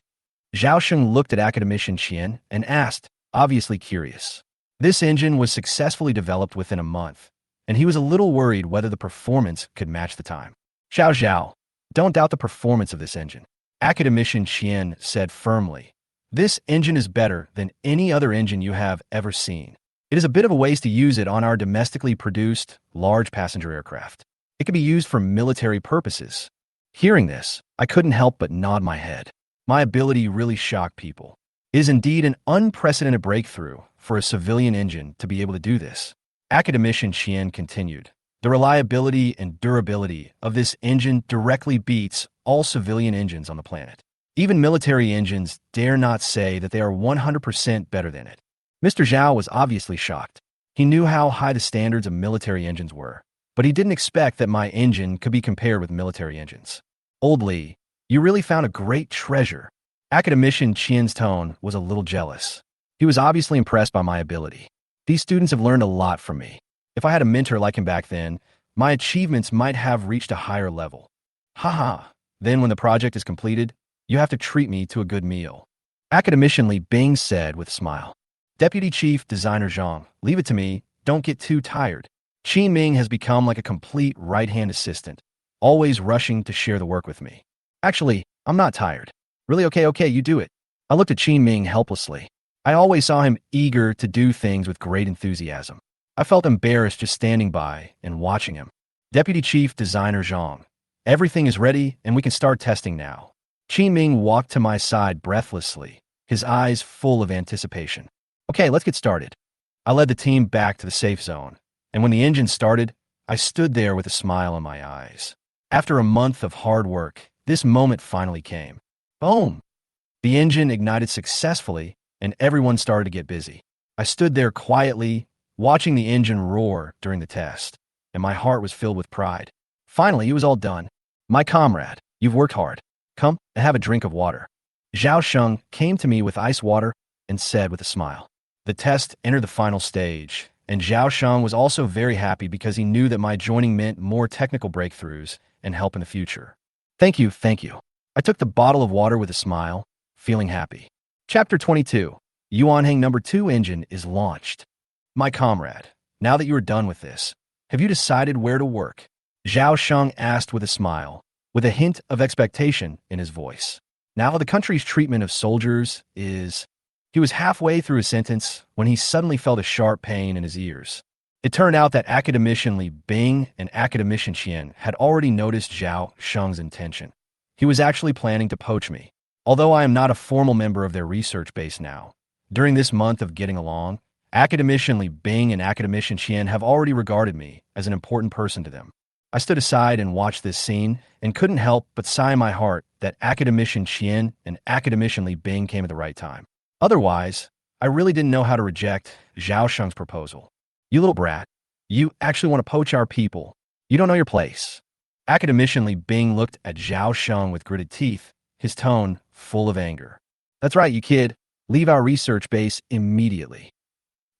Zhao Sheng looked at Academician Qian and asked, obviously curious. This engine was successfully developed within a month, and he was a little worried whether the performance could match the time. Zhao, don't doubt the performance of this engine." Academician Qian said firmly. "This engine is better than any other engine you have ever seen. It is a bit of a waste to use it on our domestically produced large passenger aircraft. It could be used for military purposes." Hearing this, I couldn't help but nod my head. My ability really shocked people. It is indeed an unprecedented breakthrough for a civilian engine to be able to do this. Academician Qian continued. "The reliability and durability of this engine directly beats all civilian engines on the planet. Even military engines dare not say that they are 100% better than it." Mr. Zhao was obviously shocked. He knew how high the standards of military engines were, but he didn't expect that my engine could be compared with military engines. "Old Li, you really found a great treasure." Academician Qian's tone was a little jealous. He He was obviously impressed by my ability. These students have learned a lot from me. If I had a mentor like him back then, my achievements might have reached a higher level. Haha. Then when the project is completed, you have to treat me to a good meal. Academicianly Bing said with a smile. Deputy Chief Designer Zhang, leave it to me, don't get too tired. Qi Ming has become like a complete right-hand assistant, always rushing to share the work with me. Actually, I'm not tired. Really? Okay, you do it. I looked at Qi Ming helplessly. I always saw him eager to do things with great enthusiasm. I felt embarrassed just standing by and watching him. Deputy Chief Designer Zhang, everything is ready and we can start testing now. Qi Ming walked to my side breathlessly, his eyes full of anticipation. Okay, let's get started. I led the team back to the safe zone, and when the engine started, I stood there with a smile on my eyes. After a month of hard work, this moment finally came. Boom! The engine ignited successfully, and everyone started to get busy. I stood there quietly, watching the engine roar during the test, and my heart was filled with pride. Finally, it was all done. My comrade, you've worked hard. Come and have a drink of water. Zhao Sheng came to me with ice water and said with a smile. The test entered the final stage, and Zhao Sheng was also very happy because he knew that my joining meant more technical breakthroughs and help in the future. Thank you. I took the bottle of water with a smile, feeling happy. Chapter 22. Yuanheng number 2 engine is launched. My comrade, now that you are done with this, have you decided where to work? Zhao Sheng asked with a smile, with a hint of expectation in his voice. Now the country's treatment of soldiers is... He was halfway through his sentence when he suddenly felt a sharp pain in his ears. It turned out that Academician Li Bing and Academician Qian had already noticed Zhao Sheng's intention. He was actually planning to poach me. Although I am not a formal member of their research base now, during this month of getting along, Academician Li Bing and Academician Qian have already regarded me as an important person to them. I stood aside and watched this scene and couldn't help but sigh in my heart that Academician Qian and Academician Li Bing came at the right time. Otherwise, I really didn't know how to reject Zhao Sheng's proposal. You little brat, you actually want to poach our people. You don't know your place. Academician Li Bing looked at Zhao Sheng with gritted teeth, his tone full of anger. That's right, you kid. Leave our research base immediately.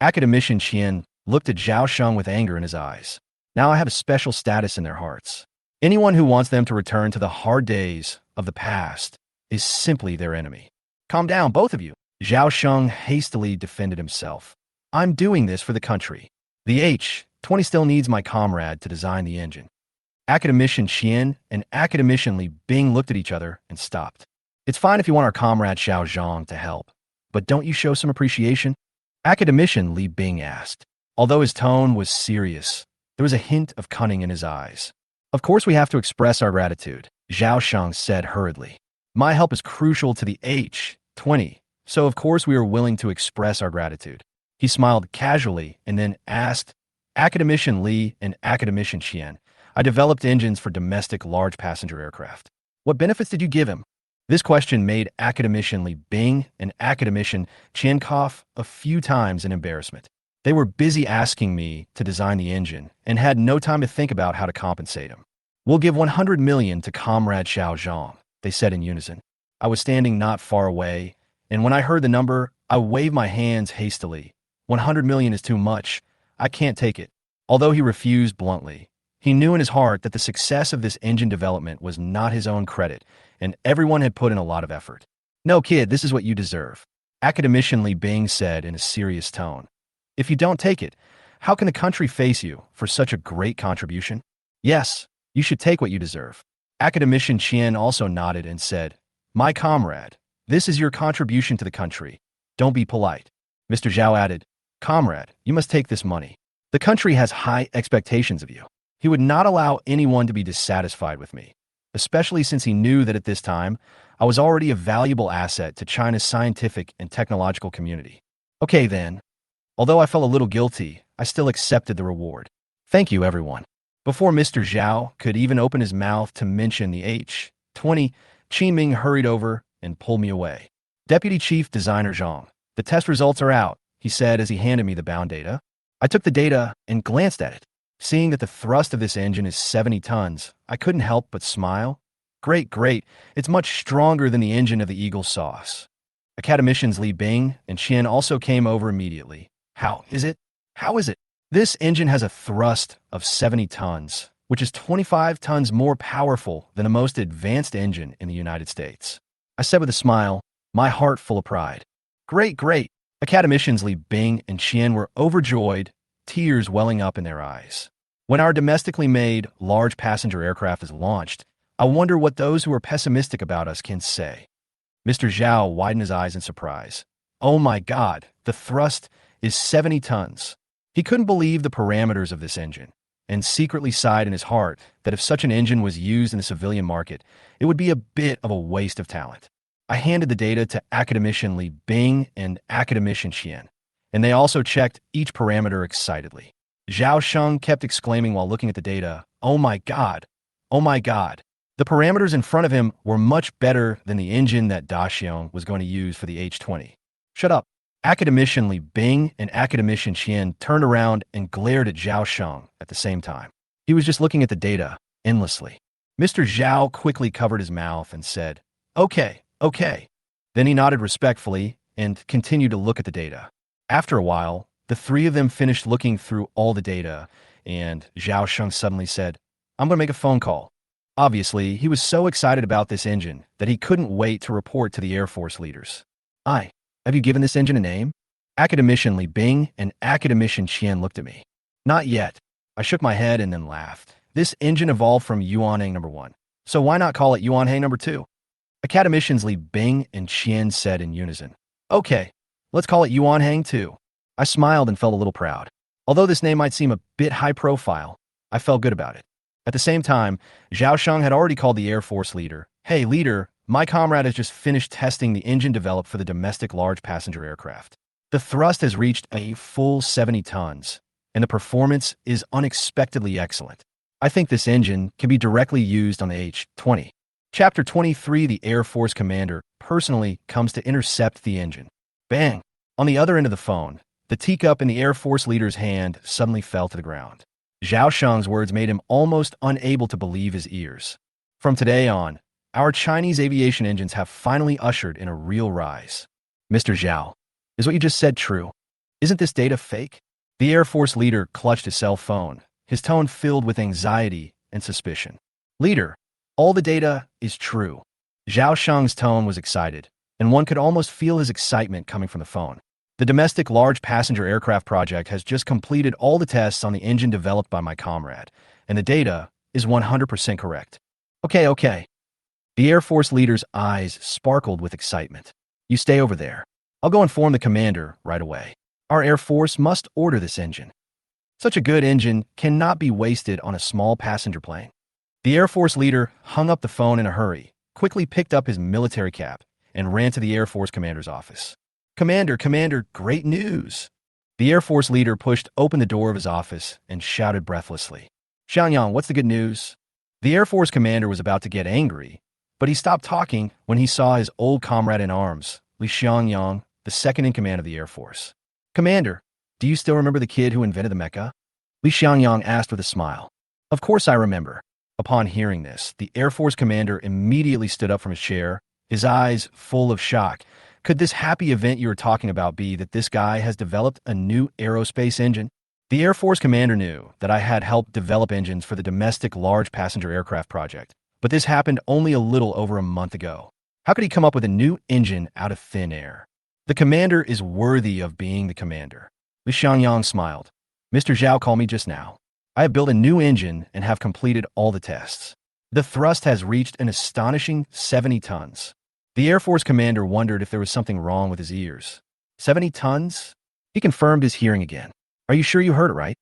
Academician Qian looked at Zhao Sheng with anger in his eyes. Now I have a special status in their hearts. Anyone who wants them to return to the hard days of the past is simply their enemy. Calm down, both of you. Zhao Sheng hastily defended himself. I'm doing this for the country. The H-20 still needs my comrade to design the engine. Academician Qian and Academician Li Bing looked at each other and stopped. It's fine if you want our comrade Xiao Zhang to help, but don't you show some appreciation? Academician Li Bing asked. Although his tone was serious, there was a hint of cunning in his eyes. Of course we have to express our gratitude, Zhao Sheng said hurriedly. My help is crucial to the H-20. So of course we are willing to express our gratitude. He smiled casually and then asked, Academician Li and Academician Qian, I developed engines for domestic large passenger aircraft. What benefits did you give him? This question made Academician Li Bing and Academician Qian cough a few times in embarrassment. They were busy asking me to design the engine and had no time to think about how to compensate him. We'll give 100 million to Comrade Xiao Zhang, they said in unison. I was standing not far away, and when I heard the number, I waved my hands hastily. 100 million is too much. I can't take it. Although he refused bluntly, he knew in his heart that the success of this engine development was not his own credit, and everyone had put in a lot of effort. No, kid, this is what you deserve. Academician Li Bing said in a serious tone. If you don't take it, how can the country face you for such a great contribution? Yes, you should take what you deserve. Academician Qian also nodded and said, My comrade, this is your contribution to the country. Don't be polite. Mr. Zhao added, Comrade, you must take this money. The country has high expectations of you. He would not allow anyone to be dissatisfied with me, especially since he knew that at this time, I was already a valuable asset to China's scientific and technological community. Okay then. Although I felt a little guilty, I still accepted the reward. Thank you, everyone. Before Mr. Zhao could even open his mouth to mention the H-20, Qi Ming hurried over and pulled me away. Deputy Chief Designer Zhang, the test results are out, he said as he handed me the bound data. I took the data and glanced at it. Seeing that the thrust of this engine is 70 tons, I couldn't help but smile. Great. It's much stronger than the engine of the Eagle Sauce. Academicians Li Bing and Qian also came over immediately. How is it? How is it? This engine has a thrust of 70 tons, which is 25 tons more powerful than the most advanced engine in the United States. I said with a smile, my heart full of pride. Great, great. Academicians Li Bing and Qian were overjoyed, tears welling up in their eyes. When our domestically made large passenger aircraft is launched, I wonder what those who are pessimistic about us can say. Mr. Zhao widened his eyes in surprise. Oh my God, the thrust is 70 tons. He couldn't believe the parameters of this engine, and secretly sighed in his heart that if such an engine was used in the civilian market, it would be a bit of a waste of talent. I handed the data to Academician Li Bing and Academician Qian, and they also checked each parameter excitedly. Zhao Sheng kept exclaiming while looking at the data, oh my God, oh my God. The parameters in front of him were much better than the engine that Da Xiong was going to use for the H-20. Shut up. Academician Li Bing and Academician Qian turned around and glared at Zhao Sheng at the same time. He was just looking at the data, endlessly. Mr. Zhao quickly covered his mouth and said, okay, okay. Then he nodded respectfully and continued to look at the data. After a while, the three of them finished looking through all the data, and Zhao Sheng suddenly said, I'm going to make a phone call. Obviously, he was so excited about this engine that he couldn't wait to report to the Air Force leaders. Have you given this engine a name? Academician Li Bing and Academician Qian looked at me. Not yet. I shook my head and then laughed. This engine evolved from Yuanhang number 1. So why not call it Yuanhang number 2? Academicians Li Bing and Qian said in unison. Okay, let's call it Yuanhang 2. I smiled and felt a little proud. Although this name might seem a bit high profile, I felt good about it. At the same time, Zhao Sheng had already called the Air Force leader. Hey, leader, my comrade has just finished testing the engine developed for the domestic large passenger aircraft. The thrust has reached a full 70 tons, and the performance is unexpectedly excellent. I think this engine can be directly used on the H-20. Chapter 23, the Air Force commander personally comes to intercept the engine. Bang! On the other end of the phone, the teacup in the Air Force leader's hand suddenly fell to the ground. Zhao Sheng's words made him almost unable to believe his ears. From today on, our Chinese aviation engines have finally ushered in a real rise. Mr. Zhao, is what you just said true? Isn't this data fake? The Air Force leader clutched his cell phone, his tone filled with anxiety and suspicion. Leader, all the data is true. Zhao Sheng's tone was excited, and one could almost feel his excitement coming from the phone. The domestic large passenger aircraft project has just completed all the tests on the engine developed by my comrade, and the data is 100% correct. Okay. The Air Force leader's eyes sparkled with excitement. You stay over there. I'll go inform the commander right away. Our Air Force must order this engine. Such a good engine cannot be wasted on a small passenger plane. The Air Force leader hung up the phone in a hurry, quickly picked up his military cap, and ran to the Air Force commander's office. Commander, great news. The Air Force leader pushed open the door of his office and shouted breathlessly. Xiangyang, what's the good news? The Air Force commander was about to get angry, but he stopped talking when he saw his old comrade in arms, Li Xiangyang, the second in command of the Air Force. Commander, do you still remember the kid who invented the mecha? Li Xiangyang asked with a smile. Of course I remember. Upon hearing this, the Air Force commander immediately stood up from his chair, his eyes full of shock. Could this happy event you were talking about be that this guy has developed a new aerospace engine? The Air Force commander knew that I had helped develop engines for the domestic large passenger aircraft project, but this happened only a little over a month ago. How could he come up with a new engine out of thin air? The commander is worthy of being the commander. Li Xiangyang smiled. Mr. Zhao called me just now. I have built a new engine and have completed all the tests. The thrust has reached an astonishing 70 tons. The Air Force commander wondered if there was something wrong with his ears. 70 tons? He confirmed his hearing again. Are you sure you heard it right?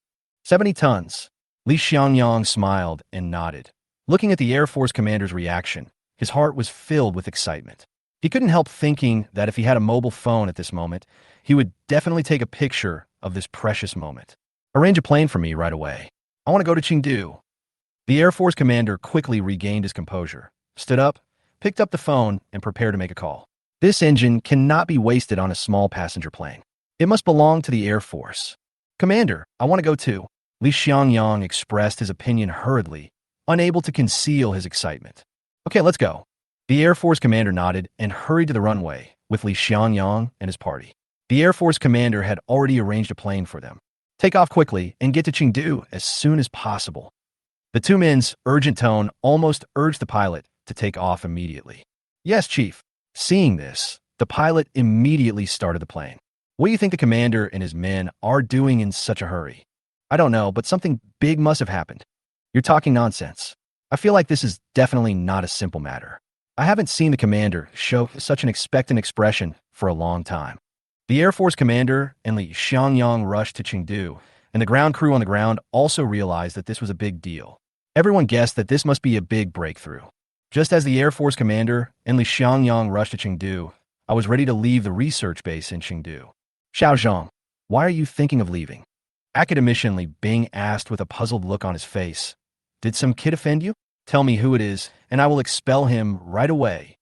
70 tons. Li Xiangyang smiled and nodded. Looking at the Air Force commander's reaction, his heart was filled with excitement. He couldn't help thinking that if he had a mobile phone at this moment, he would definitely take a picture of this precious moment. Arrange a plane for me right away. I want to go to Chengdu. The Air Force commander quickly regained his composure, stood up, picked up the phone, and prepared to make a call. This engine cannot be wasted on a small passenger plane. It must belong to the Air Force. Commander, I want to go too. Li Xiangyang expressed his opinion hurriedly, unable to conceal his excitement. Okay, let's go. The Air Force commander nodded and hurried to the runway, with Li Xiangyang and his party. The Air Force commander had already arranged a plane for them. Take off quickly and get to Chengdu as soon as possible. The two men's urgent tone almost urged the pilot to take off immediately. Yes, Chief. Seeing this, the pilot immediately started the plane. What do you think the commander and his men are doing in such a hurry? I don't know, but something big must have happened. You're talking nonsense. I feel like this is definitely not a simple matter. I haven't seen the commander show such an expectant expression for a long time. The Air Force commander and Li Xiangyang rushed to Chengdu, and the ground crew on the ground also realized that this was a big deal. Everyone guessed that this must be a big breakthrough. Just as the Air Force commander and Li Xiangyang rushed to Chengdu, I was ready to leave the research base in Chengdu. Xiao Zhang, why are you thinking of leaving? Academician Li Bing asked with a puzzled look on his face. Did some kid offend you? Tell me who it is, and I will expel him right away.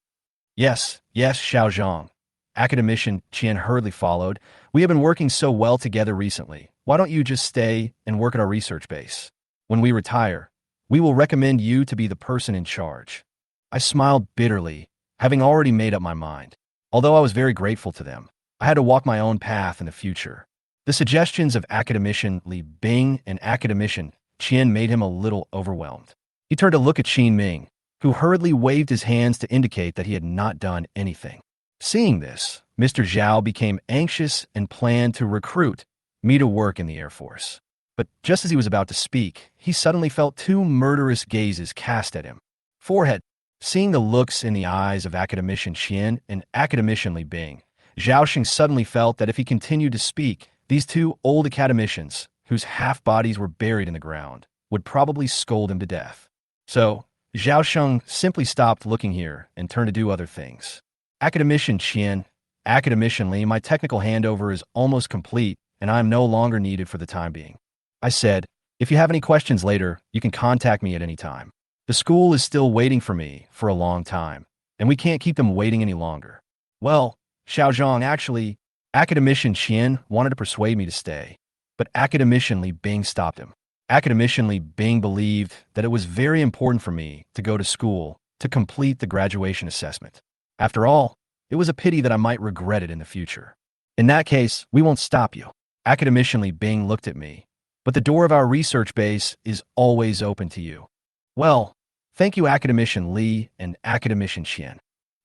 Yes, Xiao Zhang. Academician Qian hurriedly followed. We have been working so well together recently. Why don't you just stay and work at our research base? When we retire, we will recommend you to be the person in charge. I smiled bitterly, having already made up my mind. Although I was very grateful to them, I had to walk my own path in the future. The suggestions of Academician Li Bing and Academician Qian made him a little overwhelmed. He turned to look at Qin Ming, who hurriedly waved his hands to indicate that he had not done anything. Seeing this, Mr. Zhao became anxious and planned to recruit me to work in the Air Force. But just as he was about to speak, he suddenly felt two murderous gazes cast at him. Forehead. Seeing the looks in the eyes of Academician Qian and Academician Li Bing, Zhao Xing suddenly felt that if he continued to speak, these two old academicians, whose half-bodies were buried in the ground, would probably scold him to death. So, Zhao Sheng simply stopped looking here and turned to do other things. Academician Qian, Academician Li, my technical handover is almost complete, and I am no longer needed for the time being. I said, if you have any questions later, you can contact me at any time. The school is still waiting for me for a long time, and we can't keep them waiting any longer. Well, Xiao Zhang, actually, Academician Qian wanted to persuade me to stay, but Academician Li Bing stopped him. Academician Li Bing believed that it was very important for me to go to school to complete the graduation assessment. After all, it was a pity that I might regret it in the future. In that case, we won't stop you. Academician Li Bing looked at me, but the door of our research base is always open to you. Well, thank you, Academician Li and Academician Qian.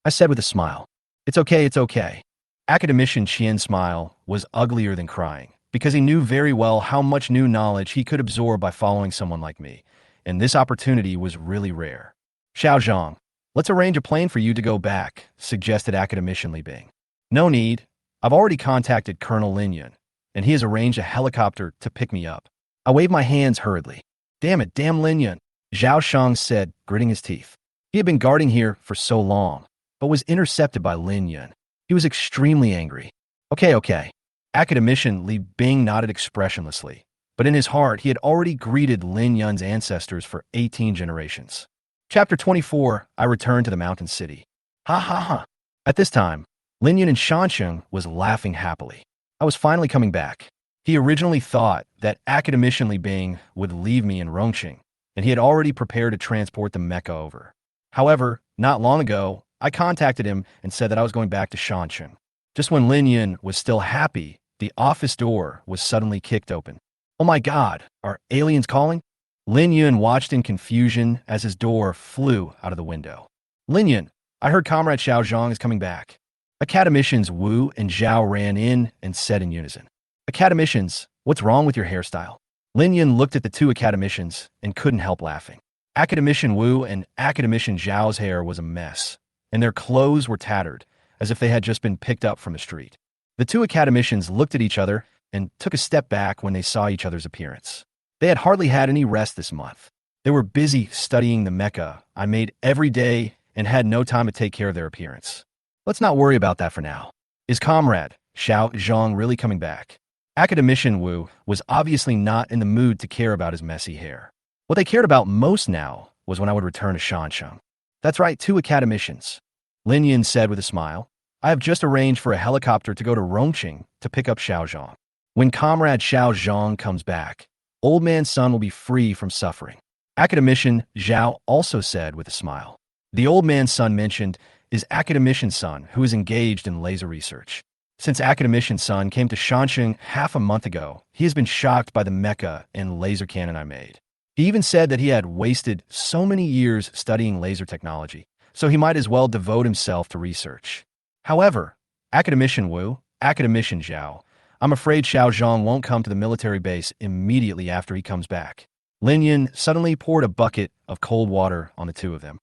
I said with a smile. It's okay. Academician Qian's smile was uglier than crying, because he knew very well how much new knowledge he could absorb by following someone like me, and this opportunity was really rare. Xiao Zhang, let's arrange a plane for you to go back, suggested Academician Li Bing. No need. I've already contacted Colonel Lin Yun, and he has arranged a helicopter to pick me up. I waved my hands hurriedly. Damn Lin Yun, Zhao Shang said, gritting his teeth. He had been guarding here for so long, but was intercepted by Lin Yun. He was extremely angry. Okay. Academician Li Bing nodded expressionlessly, but in his heart he had already greeted Lin Yun's ancestors for 18 generations. Chapter 24, I returned to the mountain city. Ha. At this time, Lin Yun and Shansheng was laughing happily. I was finally coming back. He originally thought that Academician Li Bing would leave me in Rongqing, and he had already prepared to transport the mecha over. However, not long ago, I contacted him and said that I was going back to Shansheng. Just when Lin Yun was still happy, the office door was suddenly kicked open. Oh my God, are aliens calling? Lin Yun watched in confusion as his door flew out of the window. Lin Yun, I heard Comrade Xiao Zhang is coming back. Academicians Wu and Zhao ran in and said in unison. Academicians, what's wrong with your hairstyle? Lin Yun looked at the two academicians and couldn't help laughing. Academician Wu and Academician Zhao's hair was a mess, and their clothes were tattered, as if they had just been picked up from the street. The two academicians looked at each other and took a step back when they saw each other's appearance. They had hardly had any rest this month. They were busy studying the mecha I made every day and had no time to take care of their appearance. Let's not worry about that for now. Is Comrade Xiao Zhang really coming back? Academician Wu was obviously not in the mood to care about his messy hair. What they cared about most now was when I would return to Shansheng. That's right, two academicians. Lin Yun said with a smile. I have just arranged for a helicopter to go to Rongqing to pick up Xiao Zhang. When Comrade Xiao Zhang comes back, Old Man's son will be free from suffering. Academician Zhao also said with a smile. The Old Man's son mentioned is Academician's son, who is engaged in laser research. Since Academician's son came to Shanxing half a month ago, he has been shocked by the mecha and laser cannon I made. He even said that he had wasted so many years studying laser technology, so he might as well devote himself to research. However, Academician Wu, Academician Zhao, I'm afraid Xiao Zhang won't come to the military base immediately after he comes back. Lin Yin suddenly poured a bucket of cold water on the two of them.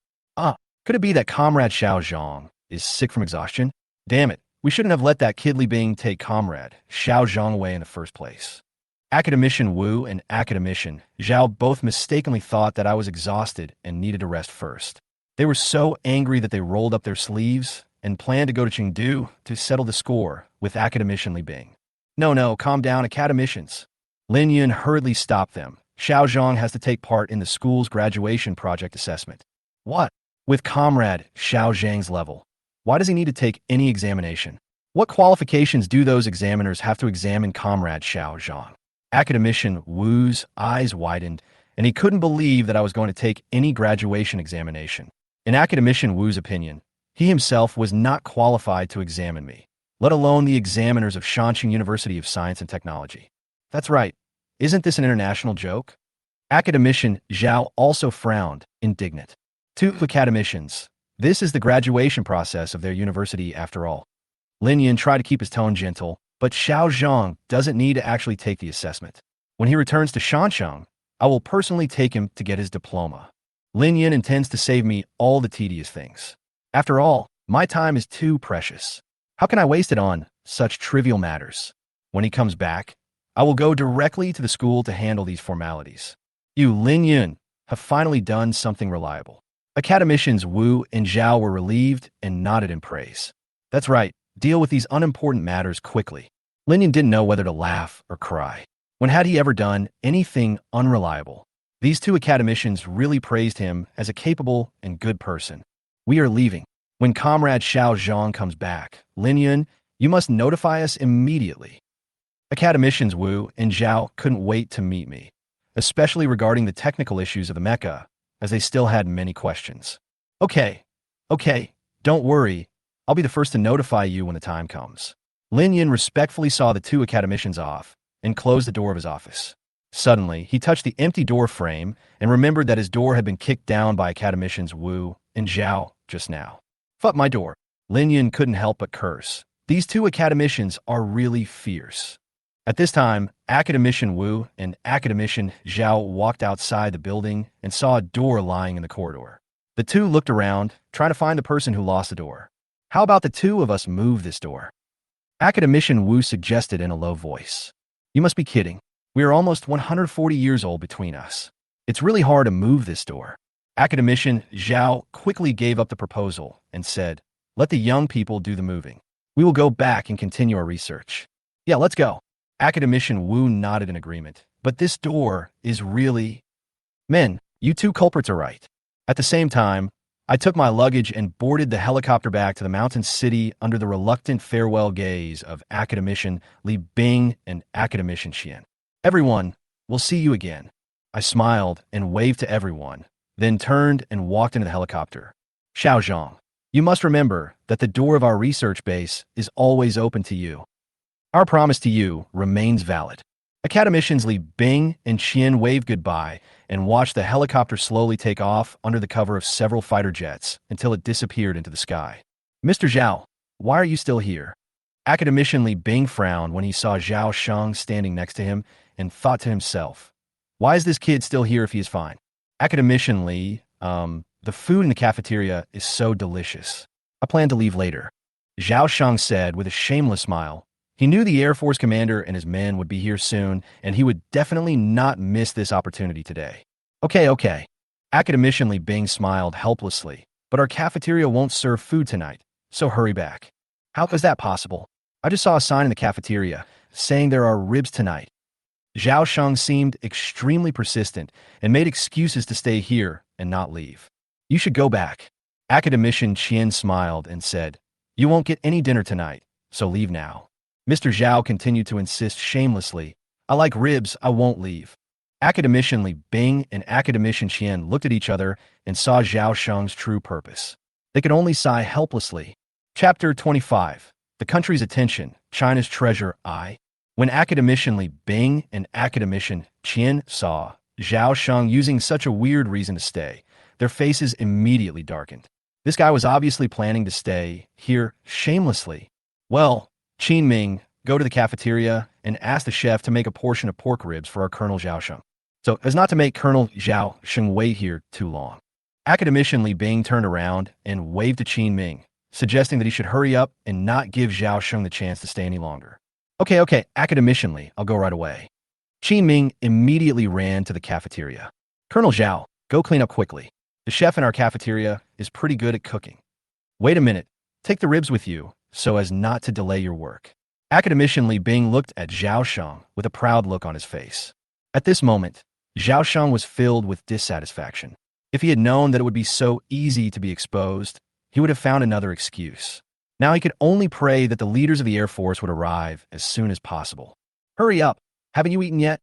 Could it be that Comrade Xiao Zhang is sick from exhaustion? Damn it, we shouldn't have let that Kid Li Bing take Comrade Xiao Zhang away in the first place. Academician Wu and Academician Zhao both mistakenly thought that I was exhausted and needed to rest first. They were so angry that they rolled up their sleeves and planned to go to Chengdu to settle the score with Academician Li Bing. No, calm down, Academicians. Lin Yun hurriedly stopped them. Xiao Zhang has to take part in the school's graduation project assessment. What? With Comrade Xiao Zhang's level, why does he need to take any examination? What qualifications do those examiners have to examine Comrade Xiao Zhang? Academician Wu's eyes widened, and he couldn't believe that I was going to take any graduation examination. In Academician Wu's opinion, he himself was not qualified to examine me, let alone the examiners of Shanxing University of Science and Technology. That's right. Isn't this an international joke? Academician Zhao also frowned, indignant. To academicians, this is the graduation process of their university after all. Lin Yin tried to keep his tone gentle, but Xiao Zhang doesn't need to actually take the assessment. When he returns to Shanxing, I will personally take him to get his diploma. Lin Yin intends to save me all the tedious things. After all, my time is too precious. How can I waste it on such trivial matters? When he comes back, I will go directly to the school to handle these formalities. You, Lin Yin, have finally done something reliable. Academicians Wu and Zhao were relieved and nodded in praise. That's right, deal with these unimportant matters quickly. Lin Yin didn't know whether to laugh or cry. When had he ever done anything unreliable? These two academicians really praised him as a capable and good person. We are leaving. When Comrade Xiao Zhang comes back, Lin Yin, you must notify us immediately. Academicians Wu and Zhao couldn't wait to meet me, especially regarding the technical issues of the mecha, as they still had many questions. Okay, don't worry. I'll be the first to notify you when the time comes. Lin Yin respectfully saw the two academicians off and closed the door of his office. Suddenly, he touched the empty door frame and remembered that his door had been kicked down by academicians Wu and Zhao just now. Fuck my door. Lin Yin couldn't help but curse. These two academicians are really fierce. At this time, Academician Wu and Academician Zhao walked outside the building and saw a door lying in the corridor. The two looked around, trying to find the person who lost the door. How about the two of us move this door? Academician Wu suggested in a low voice. You must be kidding. We are almost 140 years old between us. It's really hard to move this door. Academician Zhao quickly gave up the proposal and said, let the young people do the moving. We will go back and continue our research. Yeah, let's go. Academician Wu nodded in agreement. But this door is really... Men, you two culprits are right. At the same time, I took my luggage and boarded the helicopter back to the mountain city under the reluctant farewell gaze of Academician Li Bing and Academician Xian. Everyone, we'll see you again. I smiled and waved to everyone, then turned and walked into the helicopter. Xiao Zhang, you must remember that the door of our research base is always open to you. Our promise to you remains valid. Academicians Li Bing and Qian waved goodbye and watched the helicopter slowly take off under the cover of several fighter jets until it disappeared into the sky. Mr. Zhao, why are you still here? Academician Li Bing frowned when he saw Zhao Sheng standing next to him and thought to himself, why is this kid still here if he is fine? Academician Li, the food in the cafeteria is so delicious. I plan to leave later. Zhao Sheng said with a shameless smile. He knew the Air Force commander and his men would be here soon, and he would definitely not miss this opportunity today. Okay. Academician Li Bing smiled helplessly, but our cafeteria won't serve food tonight, so hurry back. How is that possible? I just saw a sign in the cafeteria saying there are ribs tonight. Zhao Sheng seemed extremely persistent and made excuses to stay here and not leave. You should go back. Academician Qian smiled and said, you won't get any dinner tonight, so leave now. Mr. Zhao continued to insist shamelessly, I like ribs, I won't leave. Academician Li Bing and Academician Qian looked at each other and saw Zhao Sheng's true purpose. They could only sigh helplessly. Chapter 25. The country's attention, China's treasure, I. When academician Li Bing and academician Qian saw Zhao Sheng using such a weird reason to stay, their faces immediately darkened. This guy was obviously planning to stay here shamelessly. Well, Qin Ming, go to the cafeteria and ask the chef to make a portion of pork ribs for our Colonel Zhao Sheng, so as not to make Colonel Zhao Sheng wait here too long. Academician Li Bing turned around and waved to Qin Ming, suggesting that he should hurry up and not give Zhao Sheng the chance to stay any longer. Okay, academician Li, I'll go right away. Qin Ming immediately ran to the cafeteria. Colonel Zhao, go clean up quickly. The chef in our cafeteria is pretty good at cooking. Wait a minute, take the ribs with you, so as not to delay your work. Academician Li Bing looked at Zhao Sheng with a proud look on his face. At this moment, Zhao Sheng was filled with dissatisfaction. If he had known that it would be so easy to be exposed, he would have found another excuse. Now he could only pray that the leaders of the Air Force would arrive as soon as possible. Hurry up! Haven't you eaten yet?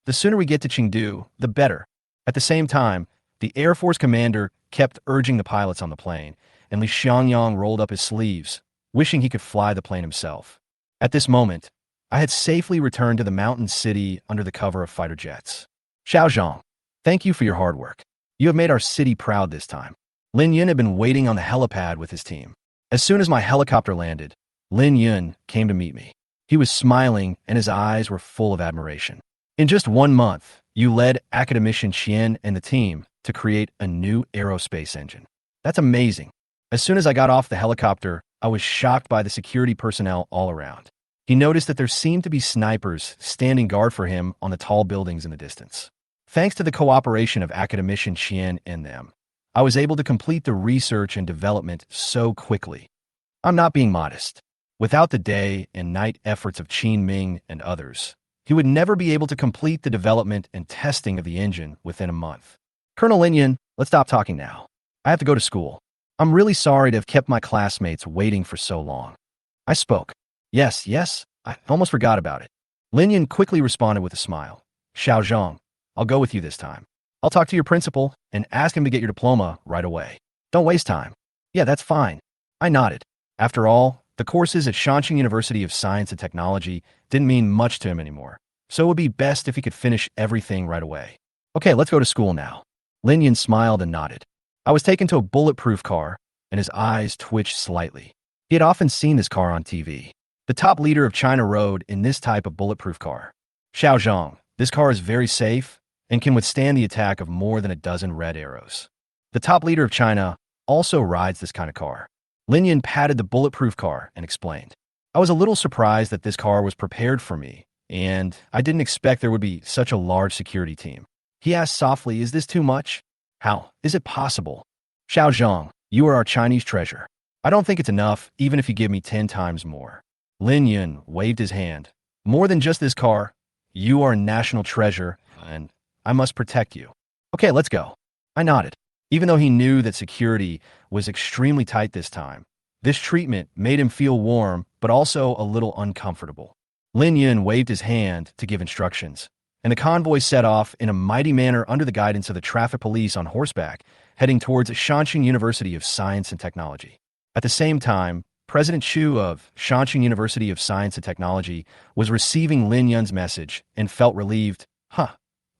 The sooner we get to Chengdu, the better. At the same time, the Air Force commander kept urging the pilots on the plane, and Li Xiangyang rolled up his sleeves, wishing he could fly the plane himself. At this moment, I had safely returned to the mountain city under the cover of fighter jets. Xiaozhong, thank you for your hard work. You have made our city proud this time. Lin Yun had been waiting on the helipad with his team. As soon as my helicopter landed, Lin Yun came to meet me. He was smiling and his eyes were full of admiration. In just 1 month, you led academician Qian and the team to create a new aerospace engine. That's amazing. As soon as I got off the helicopter, I was shocked by the security personnel all around. He noticed that there seemed to be snipers standing guard for him on the tall buildings in the distance. Thanks to the cooperation of academician Qian and them, I was able to complete the research and development so quickly. I'm not being modest. Without the day and night efforts of Qin Ming and others, he would never be able to complete the development and testing of the engine within a month. Colonel Lin Yun, let's stop talking now. I have to go to school. I'm really sorry to have kept my classmates waiting for so long. I spoke. Yes, I almost forgot about it. Lin Yun quickly responded with a smile. Xiaozhong, I'll go with you this time. I'll talk to your principal and ask him to get your diploma right away. Don't waste time. Yeah, that's fine. I nodded. After all, the courses at Shanxing University of Science and Technology didn't mean much to him anymore, so it would be best if he could finish everything right away. Okay, let's go to school now. Lin Yun smiled and nodded. I was taken to a bulletproof car, and his eyes twitched slightly. He had often seen this car on TV. The top leader of China rode in this type of bulletproof car. Xiaozhong, this car is very safe and can withstand the attack of more than a dozen red arrows. The top leader of China also rides this kind of car. Lin Yun patted the bulletproof car and explained. I was a little surprised that this car was prepared for me, and I didn't expect there would be such a large security team. He asked softly, is this too much? How is it possible? Xiaozhong, you are our Chinese treasure. I don't think it's enough, even if you give me 10 times more. Lin Yun waved his hand. More than just this car, you are a national treasure, and I must protect you. Okay, let's go. I nodded. Even though he knew that security was extremely tight this time, this treatment made him feel warm, but also a little uncomfortable. Lin Yun waved his hand to give instructions, and the convoy set off in a mighty manner under the guidance of the traffic police on horseback, heading towards Shanxing University of Science and Technology. At the same time, President Chu of Shanxing University of Science and Technology was receiving Lin Yun's message and felt relieved.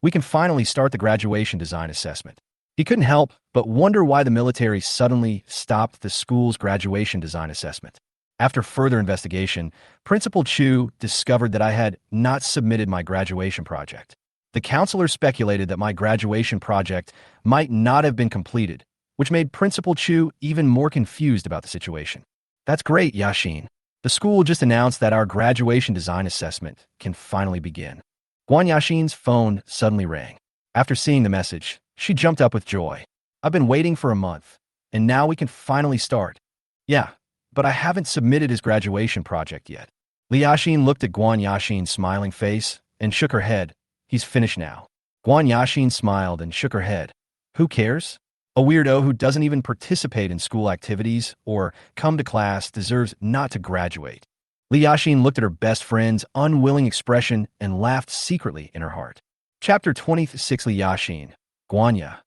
We can finally start the graduation design assessment. He couldn't help but wonder why the military suddenly stopped the school's graduation design assessment. After further investigation, Principal Chu discovered that I had not submitted my graduation project. The counselor speculated that my graduation project might not have been completed, which made Principal Chu even more confused about the situation. That's great, Yashin. The school just announced that our graduation design assessment can finally begin. Guan Yashin's phone suddenly rang. After seeing the message, she jumped up with joy. I've been waiting for a month, and now we can finally start. Yeah, but I haven't submitted his graduation project yet. Li Yashin looked at Guan Yashin's smiling face and shook her head. He's finished now. Guan Yashin smiled and shook her head. Who cares? A weirdo who doesn't even participate in school activities or come to class deserves not to graduate. Li Yashin looked at her best friend's unwilling expression and laughed secretly in her heart. Chapter 26. Li Yashin. Guanya.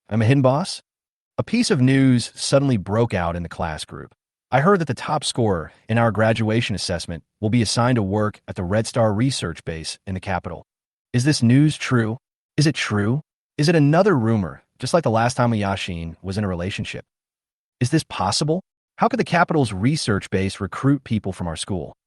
I'm a hidden boss? A piece of news suddenly broke out in the class group. I heard that the top scorer in our graduation assessment will be assigned to work at the Red Star research base in the capital. Is this news true? Is it true? Is it another rumor, just like the last time Yashin was in a relationship? Is this possible? How could the capital's research base recruit people from our school?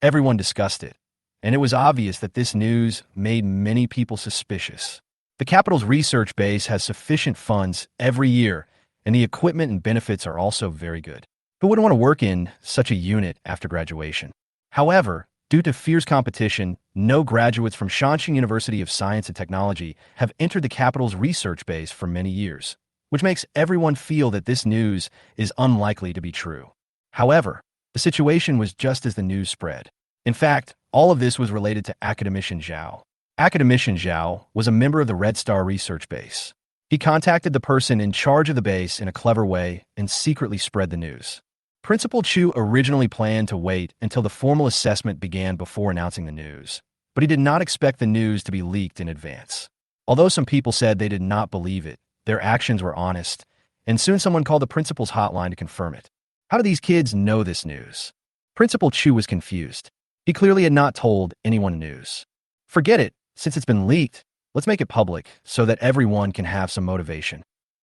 Everyone discussed it, and it was obvious that this news made many people suspicious. The capital's research base has sufficient funds every year, and the equipment and benefits are also very good. Who wouldn't want to work in such a unit after graduation? However, due to fierce competition, no graduates from Shaanxi University of Science and Technology have entered the capital's research base for many years, which makes everyone feel that this news is unlikely to be true. However, the situation was just as the news spread. In fact, all of this was related to Academician Zhao. Academician Zhao was a member of the Red Star research base. He contacted the person in charge of the base in a clever way and secretly spread the news. Principal Chu originally planned to wait until the formal assessment began before announcing the news, but he did not expect the news to be leaked in advance. Although some people said they did not believe it, their actions were honest, and soon someone called the principal's hotline to confirm it. How do these kids know this news? Principal Chu was confused. He clearly had not told anyone the news. Forget it, since it's been leaked, let's make it public so that everyone can have some motivation.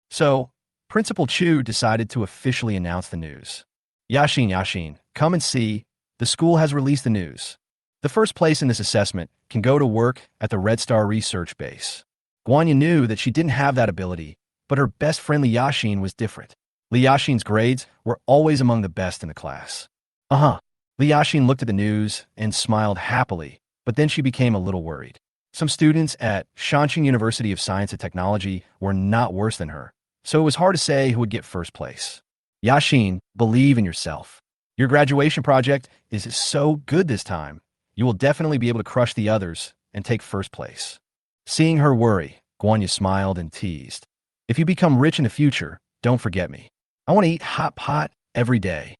So, Principal Chu decided to officially announce the news. Yashin, come and see, the school has released the news. The first place in this assessment can go to work at the Red Star research base. Guanya knew that she didn't have that ability, but her best friend Li Yashin was different. Li Yashin's grades were always among the best in the class. Li Yashin looked at the news and smiled happily, but then she became a little worried. Some students at Shaanxi University of Science and Technology were not worse than her, so it was hard to say who would get first place. Yashin, believe in yourself. Your graduation project is so good this time. You will definitely be able to crush the others and take first place. Seeing her worry, Guanya smiled and teased. If you become rich in the future, don't forget me. I want to eat hot pot every day.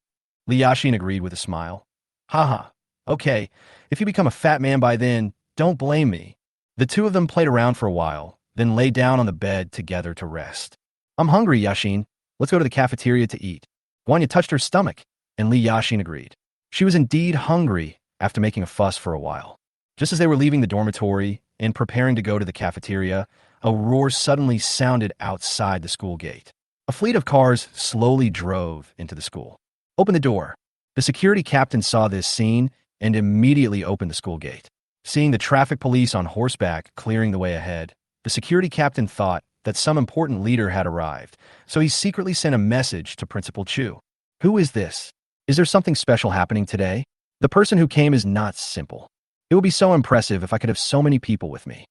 Li Yashin agreed with a smile. Haha, okay, if you become a fat man by then, don't blame me. The two of them played around for a while, then lay down on the bed together to rest. I'm hungry, Yashin. Let's go to the cafeteria to eat. Guanya touched her stomach, and Li Yashin agreed. She was indeed hungry after making a fuss for a while. Just as they were leaving the dormitory and preparing to go to the cafeteria, a roar suddenly sounded outside the school gate. A fleet of cars slowly drove into the school. Open the door. The security captain saw this scene and immediately opened the school gate. Seeing the traffic police on horseback clearing the way ahead, the security captain thought that some important leader had arrived, so he secretly sent a message to Principal Chu. Who is this? Is there something special happening today? The person who came is not simple. It would be so impressive if I could have so many people with me.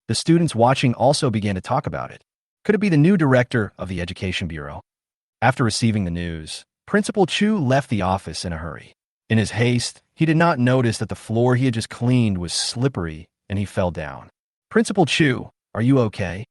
The students watching also began to talk about it. Could it be the new director of the Education Bureau? After receiving the news, Principal Chu left the office in a hurry. In his haste, he did not notice that the floor he had just cleaned was slippery and he fell down. Principal Chu, are you okay?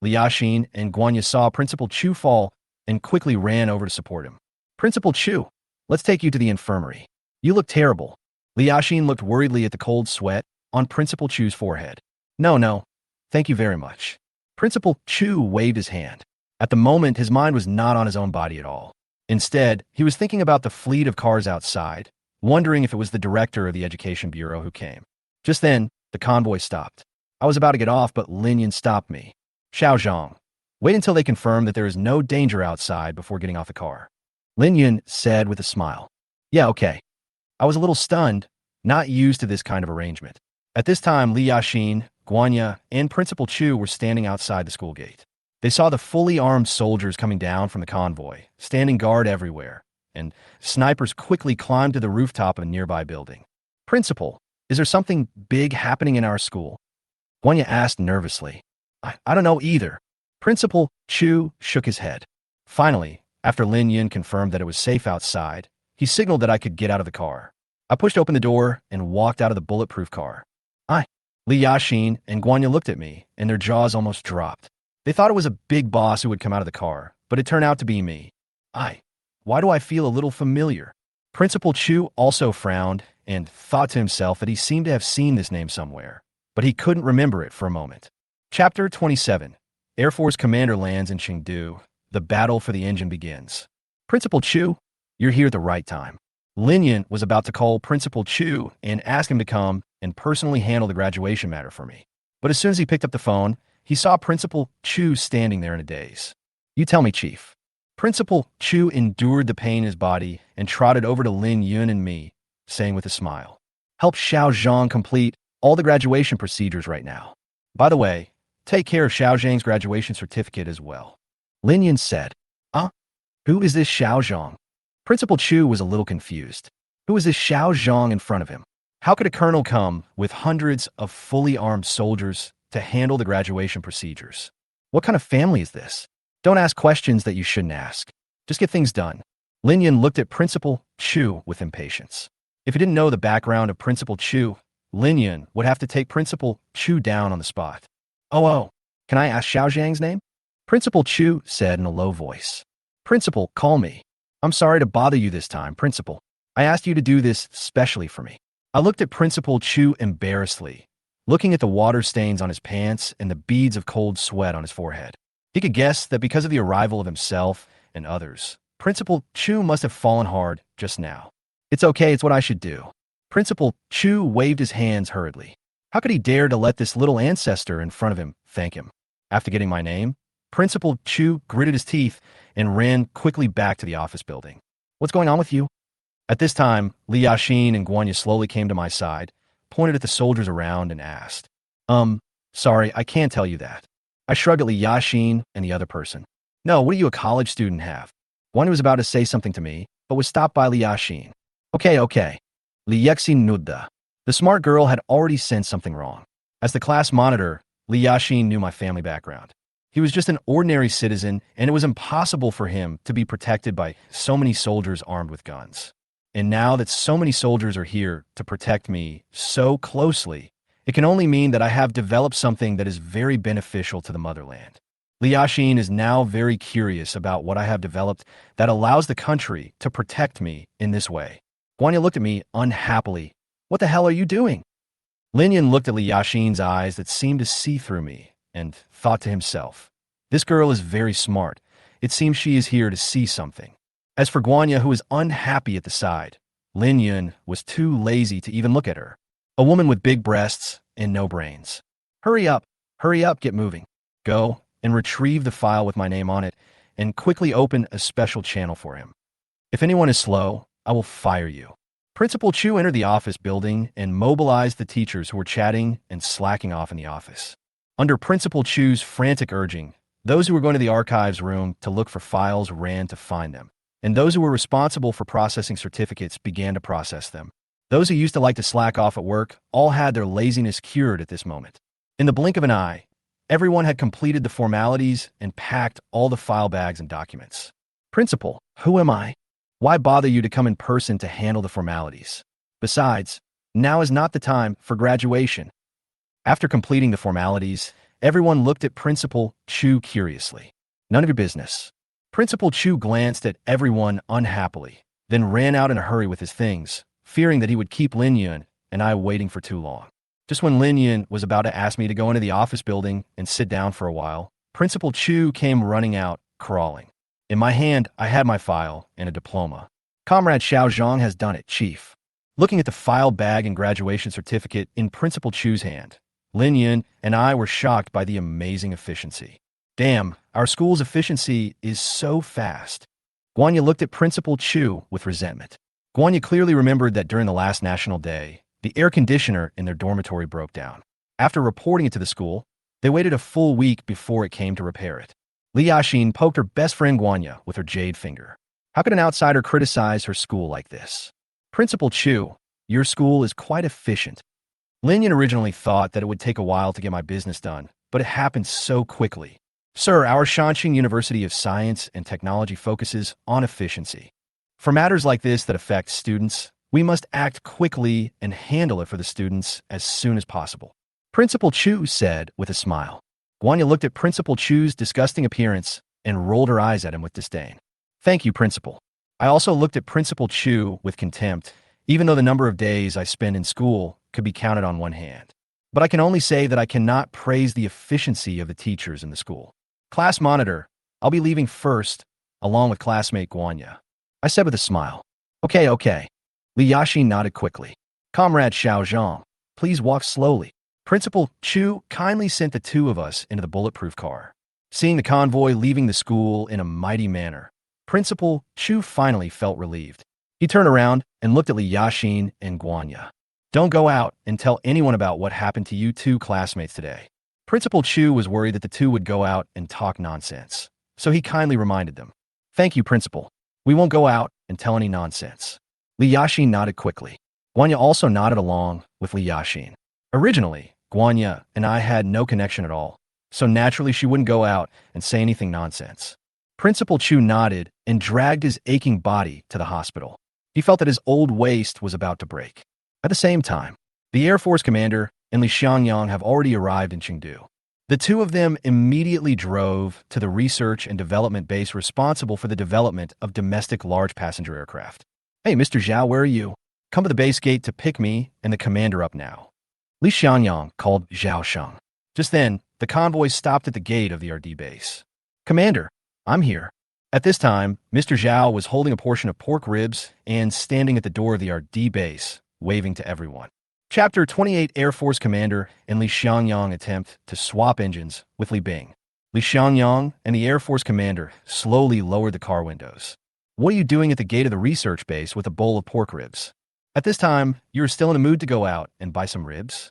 Li Yashin and Guanya saw Principal Chu fall and quickly ran over to support him. Principal Chu, let's take you to the infirmary. You look terrible. Li Yashin looked worriedly at the cold sweat on Principal Chu's forehead. No, thank you very much. Principal Chu waved his hand. At the moment, his mind was not on his own body at all. Instead, he was thinking about the fleet of cars outside, wondering if it was the director of the Education Bureau who came. Just then, the convoy stopped. I was about to get off, but Lin Yan stopped me. Xiao Zhang, wait until they confirm that there is no danger outside before getting off the car. Lin Yan said with a smile. Yeah, okay. I was a little stunned, not used to this kind of arrangement. At this time, Li Yashin, Guanya, and Principal Chu were standing outside the school gate. They saw the fully armed soldiers coming down from the convoy, standing guard everywhere, and snipers quickly climbed to the rooftop of a nearby building. Principal, is there something big happening in our school? Guanya asked nervously. I don't know either. Principal Chu shook his head. Finally, after Lin Yan confirmed that it was safe outside, he signaled that I could get out of the car. I pushed open the door and walked out of the bulletproof car. Li Yashin and Guanya looked at me, and their jaws almost dropped. They thought it was a big boss who would come out of the car, but it turned out to be me. Why do I feel a little familiar? Principal Chu also frowned and thought to himself that he seemed to have seen this name somewhere, but he couldn't remember it for a moment. Chapter 27. Air Force Commander lands in Chengdu. the battle for the engine begins. Principal Chu, you're here at the right time. Lin Yun was about to call Principal Chu and ask him to come and personally handle the graduation matter for me. But as soon as he picked up the phone, he saw Principal Chu standing there in a daze. You tell me, Chief. Principal Chu endured the pain in his body and trotted over to Lin Yun and me, saying with a smile, help Xiao Zhang complete all the graduation procedures right now. By the way, take care of Xiao Zhang's graduation certificate as well. Lin Yun said, who is this Xiao Zhang? Principal Chu was a little confused. Who is this Xiao Zhang in front of him? How could a colonel come with hundreds of fully armed soldiers to handle the graduation procedures? What kind of family is this? Don't ask questions that you shouldn't ask. Just get things done. Lin Yun looked at Principal Chu with impatience. If he didn't know the background of Principal Chu, Lin Yun would have to take Principal Chu down on the spot. Oh, can I ask Xiao Zhang's name? Principal Chu said in a low voice. Principal, call me. I'm sorry to bother you this time, Principal. I asked you to do this specially for me. I looked at Principal Chu embarrassedly, looking at the water stains on his pants and the beads of cold sweat on his forehead. He could guess that because of the arrival of himself and others, Principal Chu must have fallen hard just now. It's okay, it's what I should do. Principal Chu waved his hands hurriedly. How could he dare to let this little ancestor in front of him thank him? After getting my name, Principal Chu gritted his teeth and ran quickly back to the office building. What's going on with you? At this time, Li Yaxin and Guanya slowly came to my side, pointed at the soldiers around, and asked, sorry, I can't tell you that. I shrugged at Li Yaxin and the other person. No, what do you, a college student, have? Guanya was about to say something to me, but was stopped by Li Yaxin. Okay. Li Yaxin nudda. The smart girl had already sensed something wrong. As the class monitor, Li Yaxin knew my family background. He was just an ordinary citizen, and it was impossible for him to be protected by so many soldiers armed with guns. And now that so many soldiers are here to protect me so closely, it can only mean that I have developed something that is very beneficial to the motherland. Li Yaxin is now very curious about what I have developed that allows the country to protect me in this way. Guanya looked at me unhappily. What the hell are you doing? Lin Yun looked at Li Yaxin's eyes that seemed to see through me and thought to himself, this girl is very smart. It seems she is here to see something. As for Guanya, who was unhappy at the side, Lin Yun was too lazy to even look at her. A woman with big breasts and no brains. Hurry up, get moving. Go and retrieve the file with my name on it and quickly open a special channel for him. If anyone is slow, I will fire you. Principal Chu entered the office building and mobilized the teachers who were chatting and slacking off in the office. Under Principal Chu's frantic urging, those who were going to the archives room to look for files ran to find them, and those who were responsible for processing certificates began to process them. Those who used to like to slack off at work all had their laziness cured at this moment. In the blink of an eye, everyone had completed the formalities and packed all the file bags and documents. Principal, who am I? Why bother you to come in person to handle the formalities? Besides, now is not the time for graduation. After completing the formalities, everyone looked at Principal Chu curiously. None of your business. Principal Chu glanced at everyone unhappily, then ran out in a hurry with his things, fearing that he would keep Lin Yun and I waiting for too long. Just when Lin Yun was about to ask me to go into the office building and sit down for a while, Principal Chu came running out, crawling. In my hand, I had my file and a diploma. Comrade Xiao Zhang has done it, Chief. Looking at the file bag and graduation certificate in Principal Chu's hand, Lin Yun and I were shocked by the amazing efficiency. Damn, our school's efficiency is so fast. Guanya looked at Principal Chu with resentment. Guanya clearly remembered that during the last National Day, the air conditioner in their dormitory broke down. After reporting it to the school, they waited a full week before it came to repair it. Li Yaxin poked her best friend Guanya with her jade finger. How could an outsider criticize her school like this? Principal Chu, your school is quite efficient. Lin Yun originally thought that it would take a while to get my business done, but it happened so quickly. Sir, our Shanxing University of Science and Technology focuses on efficiency. For matters like this that affect students, we must act quickly and handle it for the students as soon as possible. Principal Chu said with a smile. Guanya looked at Principal Chu's disgusting appearance and rolled her eyes at him with disdain. Thank you, Principal. I also looked at Principal Chu with contempt, even though the number of days I spend in school could be counted on one hand. But I can only say that I cannot praise the efficiency of the teachers in the school. Class monitor, I'll be leaving first, along with classmate Guanya. I said with a smile. Okay, okay. Li Yaxin nodded quickly. Comrade Xiao Zhang, please walk slowly. Principal Chu kindly sent the two of us into the bulletproof car. Seeing the convoy leaving the school in a mighty manner, Principal Chu finally felt relieved. He turned around and looked at Li Yaxin and Guanya. Don't go out and tell anyone about what happened to you two classmates today. Principal Chu was worried that the two would go out and talk nonsense, so he kindly reminded them. Thank you, Principal. We won't go out and tell any nonsense. Li Yaxin nodded quickly. Guanya also nodded along with Li Yaxin. Originally, Guanya and I had no connection at all, so naturally she wouldn't go out and say anything nonsense. Principal Chu nodded and dragged his aching body to the hospital. He felt that his old waist was about to break. At the same time, the Air Force commander and Li Xiangyang have already arrived in Chengdu. The two of them immediately drove to the research and development base responsible for the development of domestic large passenger aircraft. Hey, Mr. Zhao, where are you? Come to the base gate to pick me and the commander up now. Li Xiangyang called Zhao Sheng. Just then, the convoy stopped at the gate of the RD base. Commander, I'm here. At this time, Mr. Zhao was holding a portion of pork ribs and standing at the door of the RD base, waving to everyone. Chapter 28 Air Force Commander and Li Xiangyang attempt to swap engines with Li Bing. Li Xiangyang and the Air Force Commander slowly lowered the car windows. What are you doing at the gate of the research base with a bowl of pork ribs? At this time, you're still in the mood to go out and buy some ribs?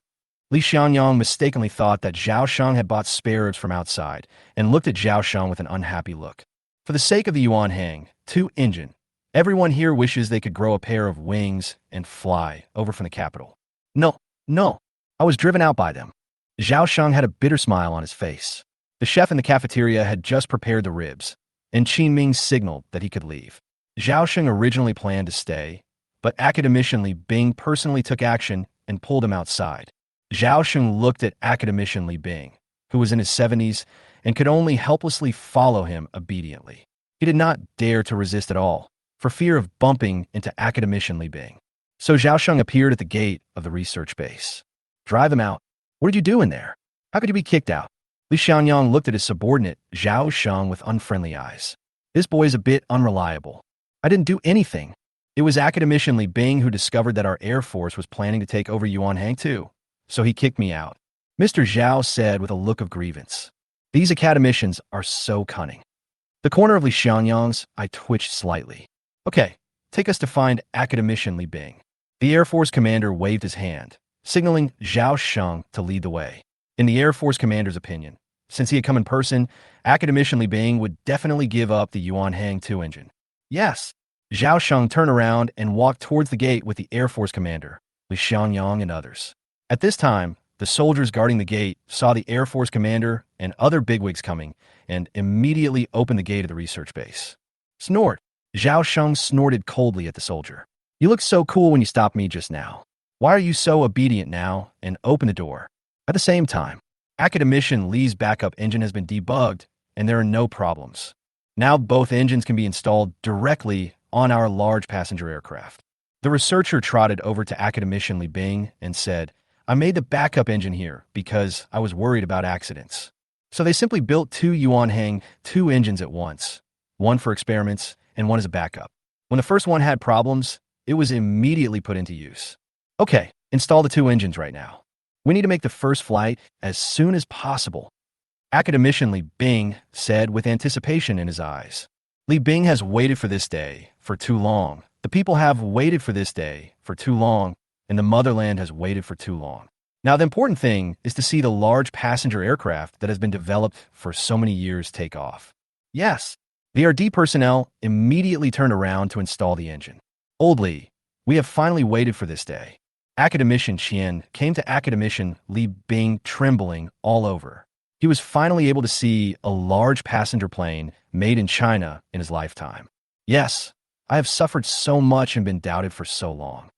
Li Xiangyang mistakenly thought that Zhao Sheng had bought spare ribs from outside and looked at Zhao Sheng with an unhappy look. For the sake of the Yuan Hang 2 engine, everyone here wishes they could grow a pair of wings and fly over from the capital. No, I was driven out by them. Zhao Sheng had a bitter smile on his face. The chef in the cafeteria had just prepared the ribs, and Qin Ming signaled that he could leave. Zhao Sheng originally planned to stay, but academician Li Bing personally took action and pulled him outside. Zhao Sheng looked at academician Li Bing, who was in his 70s and could only helplessly follow him obediently. He did not dare to resist at all, for fear of bumping into academician Li Bing. So Zhao Sheng appeared at the gate of the research base. Drive him out. What did you do in there? How could you be kicked out? Li Xiangyang looked at his subordinate, Zhao Sheng, with unfriendly eyes. This boy is a bit unreliable. I didn't do anything. It was academician Li Bing who discovered that our Air Force was planning to take over Yuan Hang too, so he kicked me out. Mr. Zhao said with a look of grievance. These academicians are so cunning. The corner of Li Xiangyang's eye twitched slightly. Okay, take us to find academician Li Bing. The Air Force commander waved his hand, signaling Zhao Sheng to lead the way. In the Air Force commander's opinion, since he had come in person, academician Li Bing would definitely give up the Yuan Hang 2 engine. Yes. Zhao Sheng turned around and walked towards the gate with the Air Force commander, Li Xiangyang, and others. At this time, the soldiers guarding the gate saw the Air Force commander and other bigwigs coming and immediately opened the gate of the research base. Snort. Zhao Sheng snorted coldly at the soldier. You looked so cool when you stopped me just now. Why are you so obedient now and open the door? At the same time, academician Li's backup engine has been debugged and there are no problems. Now both engines can be installed directly on our large passenger aircraft. The researcher trotted over to academician Li Bing and said, I made the backup engine here because I was worried about accidents. So they simply built 2 Yuan Hang 2 engines at once, one for experiments and one as a backup. When the first one had problems, it was immediately put into use. Okay, install the 2 engines right now. We need to make the first flight as soon as possible. Academician Li Bing said with anticipation in his eyes. Li Bing has waited for this day for too long. The people have waited for this day for too long, and the motherland has waited for too long. Now, the important thing is to see the large passenger aircraft that has been developed for so many years take off. Yes, the RD personnel immediately turned around to install the engine. Old Li, we have finally waited for this day. Academician Qian came to academician Li Bing trembling all over. He was finally able to see a large passenger plane made in China in his lifetime. Yes, I have suffered so much and been doubted for so long.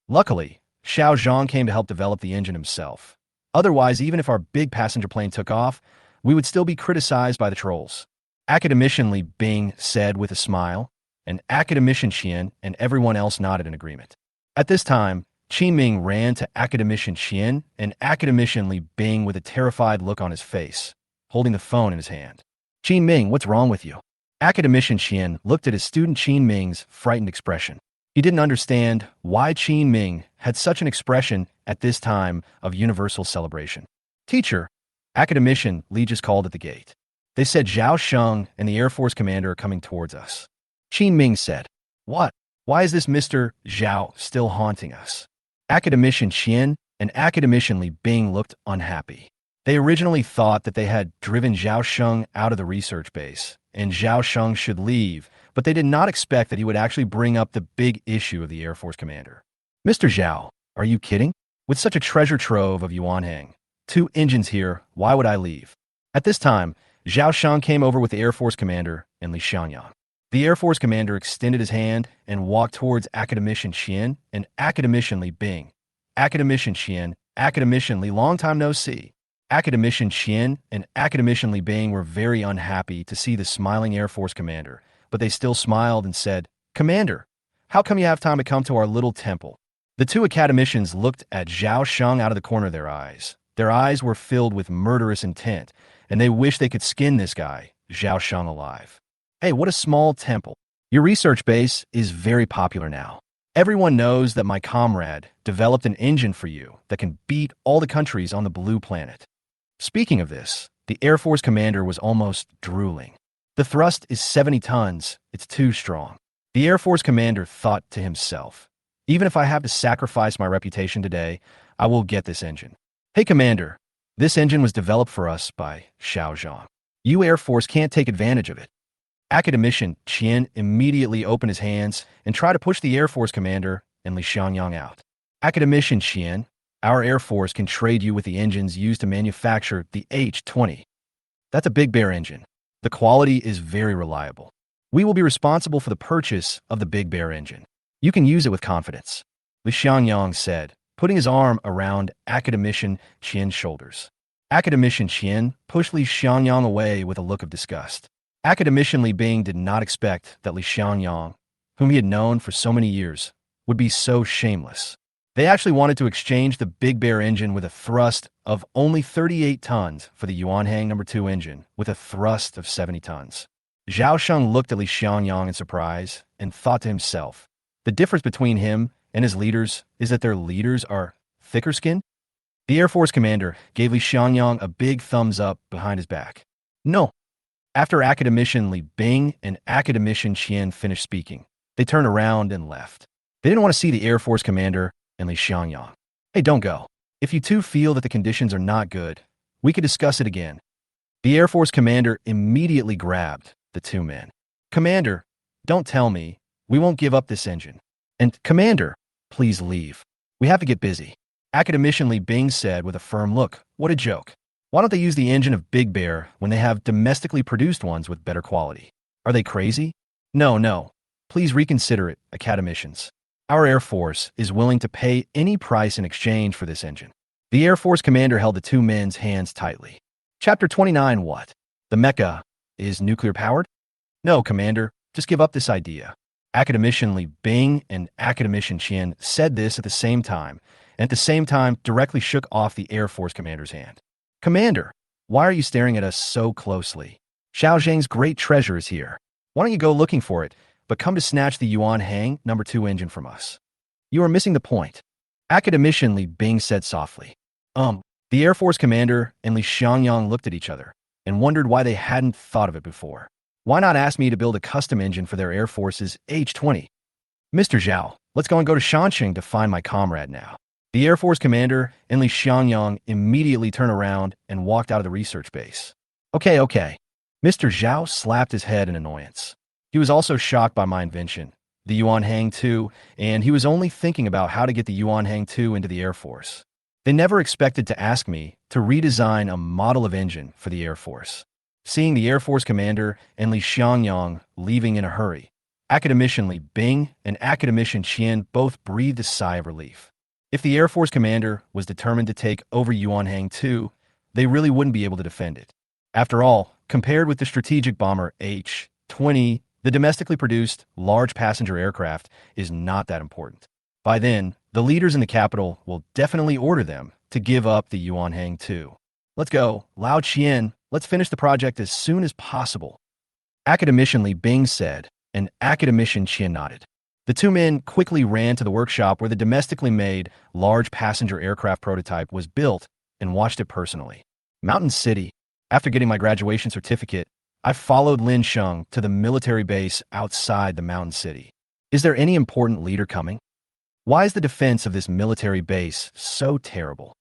Luckily, Xiao Zhang came to help develop the engine himself. Otherwise, even if our big passenger plane took off, we would still be criticized by the trolls. Academician Li Bing said with a smile, and academician Qian and everyone else nodded in agreement. At this time, Qin Ming ran to academician Qian and academician Li Bing with a terrified look on his face, holding the phone in his hand. Qin Ming, what's wrong with you? Academician Qian looked at his student Qin Ming's frightened expression. He didn't understand why Qin Ming had such an expression at this time of universal celebration. Teacher, Academician Li just called at the gate. They said Zhao Sheng and the Air Force commander are coming towards us. Qin Ming said, What? Why is this Mr. Zhao still haunting us? Academician Qian and Academician Li Bing looked unhappy. They originally thought that they had driven Zhao Sheng out of the research base, and Zhao Sheng should leave, but they did not expect that he would actually bring up the big issue of the Air Force commander. Mr. Zhao, are you kidding? With such a treasure trove of Yuanhang, 2 engines here, why would I leave? At this time, Zhao Sheng came over with the Air Force commander and Li Xiangyang. The Air Force commander extended his hand and walked towards Academician Qian and Academician Li Bing. Academician Qian, Academician Li, long time no see. Academician Qian and Academician Li Bing were very unhappy to see the smiling Air Force commander, but they still smiled and said, Commander, how come you have time to come to our little temple? The 2 academicians looked at Zhao Sheng out of the corner of their eyes. Their eyes were filled with murderous intent, and they wished they could skin this guy, Zhao Sheng, alive. Hey, what a small temple. Your research base is very popular now. Everyone knows that my comrade developed an engine for you that can beat all the countries on the blue planet. Speaking of this, the Air Force commander was almost drooling. The thrust is 70 tons. It's too strong. The Air Force commander thought to himself, even if I have to sacrifice my reputation today, I will get this engine. Hey, Commander, this engine was developed for us by Xiao Zhang. You Air Force can't take advantage of it. Academician Qian immediately opened his hands and tried to push the Air Force commander and Li Xiangyang out. Academician Qian, our Air Force can trade you with the engines used to manufacture the H-20. That's a Big Bear engine. The quality is very reliable. We will be responsible for the purchase of the Big Bear engine. You can use it with confidence, Li Xiangyang said, putting his arm around Academician Qian's shoulders. Academician Qian pushed Li Xiangyang away with a look of disgust. Academician Li Bing did not expect that Li Xiangyang, whom he had known for so many years, would be so shameless. They actually wanted to exchange the Big Bear engine with a thrust of only 38 tons for the Yuanhang No. 2 engine with a thrust of 70 tons. Zhao Sheng looked at Li Xiangyang in surprise and thought to himself, the difference between him and his leaders is that their leaders are thicker skinned? The Air Force commander gave Li Xiangyang a big thumbs up behind his back. No. After Academician Li Bing and Academician Qian finished speaking, they turned around and left. They didn't want to see the Air Force commander and Li Xiangyang. Hey, don't go. If you two feel that the conditions are not good, we could discuss it again. The Air Force commander immediately grabbed the 2 men. Commander, don't tell me. We won't give up this engine. And, Commander, please leave. We have to get busy. Academician Li Bing said with a firm look, what a joke. Why don't they use the engine of Big Bear when they have domestically produced ones with better quality? Are they crazy? No. Please reconsider it, academicians. Our Air Force is willing to pay any price in exchange for this engine. The Air Force commander held the 2 men's hands tightly. Chapter 29. What? The mecha is nuclear-powered? No, Commander. Just give up this idea. Academician Li Bing and Academician Qian said this at the same time, and at the same time directly shook off the Air Force commander's hand. Commander, why are you staring at us so closely? Xiao Zhang's great treasure is here. Why don't you go looking for it, but come to snatch the Yuanhang No. 2 engine from us? You are missing the point. Academician Li Bing said softly. The Air Force commander and Li Xiangyang looked at each other and wondered why they hadn't thought of it before. Why not ask me to build a custom engine for their Air Force's H-20? Mr. Zhao, let's go and go to Shanxing to find my comrade now. The Air Force commander and Li Xiangyang immediately turned around and walked out of the research base. Okay. Mr. Zhao slapped his head in annoyance. He was also shocked by my invention, the Yuanhang 2, and he was only thinking about how to get the Yuanhang 2 into the Air Force. They never expected to ask me to redesign a model of engine for the Air Force. Seeing the Air Force commander and Li Xiangyang leaving in a hurry, Academician Li Bing and Academician Qian both breathed a sigh of relief. If the Air Force commander was determined to take over Yuanhang 2, they really wouldn't be able to defend it. After all, compared with the strategic bomber H-20, the domestically produced large passenger aircraft is not that important. By then, the leaders in the capital will definitely order them to give up the Yuanhang 2. Let's go. Lao Qian Let's finish the project as soon as possible. Academician Li Bing said, and Academician Qian nodded. The two men quickly ran to the workshop where the domestically made, large passenger aircraft prototype was built and watched it personally. Mountain City. After getting my graduation certificate, I followed Lin Sheng to the military base outside the mountain city. Is there any important leader coming? Why is the defense of this military base so terrible?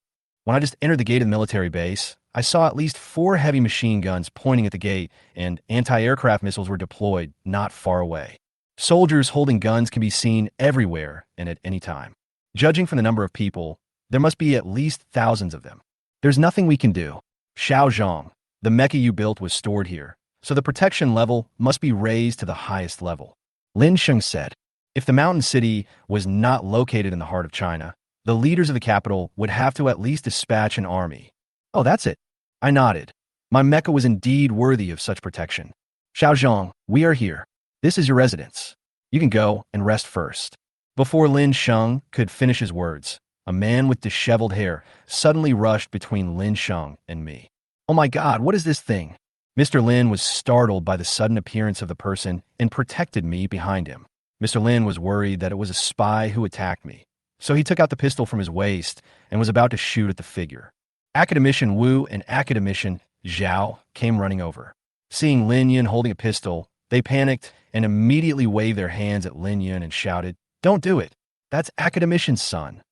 When I just entered the gate of the military base, I saw at least 4 heavy machine guns pointing at the gate, and anti-aircraft missiles were deployed not far away. Soldiers holding guns can be seen everywhere and at any time. Judging from the number of people, there must be at least thousands of them. There's nothing we can do. Xiao Zhang, the mecha you built was stored here, so the protection level must be raised to the highest level. Lin Sheng said, if the mountain city was not located in the heart of China, the leaders of the capital would have to at least dispatch an army. Oh, that's it. I nodded. My mecha was indeed worthy of such protection. Xiao Zhang, we are here. This is your residence. You can go and rest first. Before Lin Sheng could finish his words, a man with disheveled hair suddenly rushed between Lin Sheng and me. Oh my God, what is this thing? Mr. Lin was startled by the sudden appearance of the person and protected me behind him. Mr. Lin was worried that it was a spy who attacked me, so he took out the pistol from his waist and was about to shoot at the figure. Academician Wu and Academician Zhao came running over. Seeing Lin Yun holding a pistol, they panicked and immediately waved their hands at Lin Yun and shouted, "Don't do it! That's Academician's son!"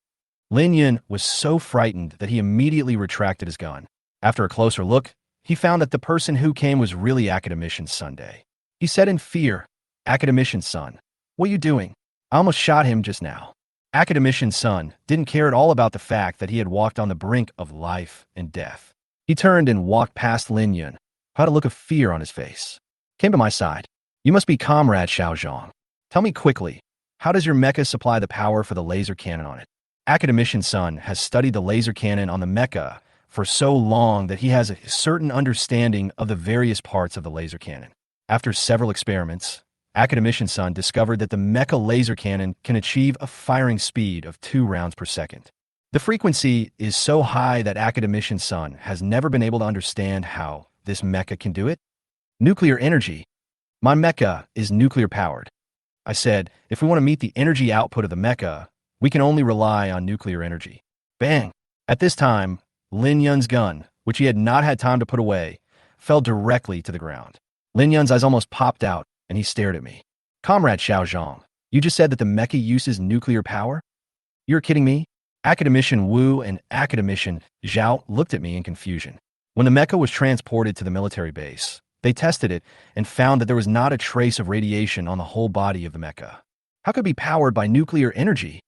Lin Yun was so frightened that he immediately retracted his gun. After a closer look, he found that the person who came was really Academician's son. He said in fear, "Academician's son, what are you doing? I almost shot him just now." Academician's son didn't care at all about the fact that he had walked on the brink of life and death. He turned and walked past Lin Yun, who had a look of fear on his face. Came to my side. You must be Comrade Xiao Zhang. Tell me quickly, how does your mecha supply the power for the laser cannon on it? Academician's son has studied the laser cannon on the mecha for so long that he has a certain understanding of the various parts of the laser cannon. After several experiments, Academician's son discovered that the mecha laser cannon can achieve a firing speed of 2 rounds per second. The frequency is so high that Academician's son has never been able to understand how this mecha can do it. Nuclear energy. My mecha is nuclear powered. I said, if we want to meet the energy output of the mecha, we can only rely on nuclear energy. Bang! At this time, Lin Yun's gun, which he had not had time to put away, fell directly to the ground. Lin Yun's eyes almost popped out, and he stared at me. Comrade Xiao Zhang, you just said that the mecha uses nuclear power? You're kidding me? Academician Wu and Academician Zhao looked at me in confusion. When the mecha was transported to the military base, they tested it and found that there was not a trace of radiation on the whole body of the mecha. How could it be powered by nuclear energy?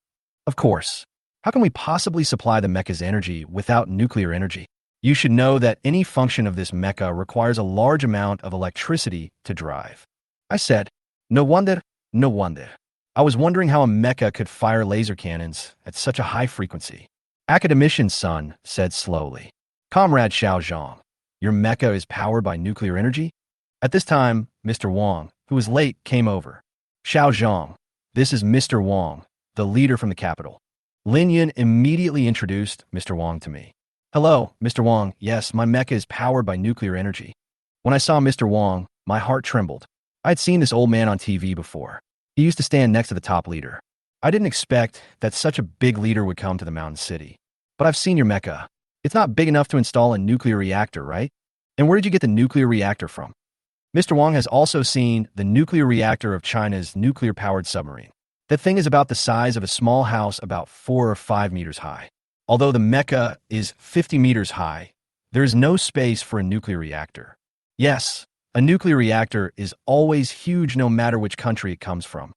Of course. How can we possibly supply the mecha's energy without nuclear energy? You should know that any function of this mecha requires a large amount of electricity to drive. I said, no wonder, no wonder. I was wondering how a mecha could fire laser cannons at such a high frequency. Academician's son said slowly, Comrade Xiao Zhang, your mecha is powered by nuclear energy? At this time, Mr. Wang, who was late, came over. Xiao Zhang, this is Mr. Wang, the leader from the capital. Lin Yun immediately introduced Mr. Wang to me. Hello, Mr. Wang. Yes, my mecha is powered by nuclear energy. When I saw Mr. Wang, my heart trembled. I had seen this old man on TV before. He used to stand next to the top leader. I didn't expect that such a big leader would come to the mountain city. But I've seen your mecha. It's not big enough to install a nuclear reactor, right? And where did you get the nuclear reactor from? Mr. Wang has also seen the nuclear reactor of China's nuclear-powered submarine. That thing is about the size of a small house about 4 or 5 meters high. Although the mecha is 50 meters high, there is no space for a nuclear reactor. Yes, a nuclear reactor is always huge no matter which country it comes from.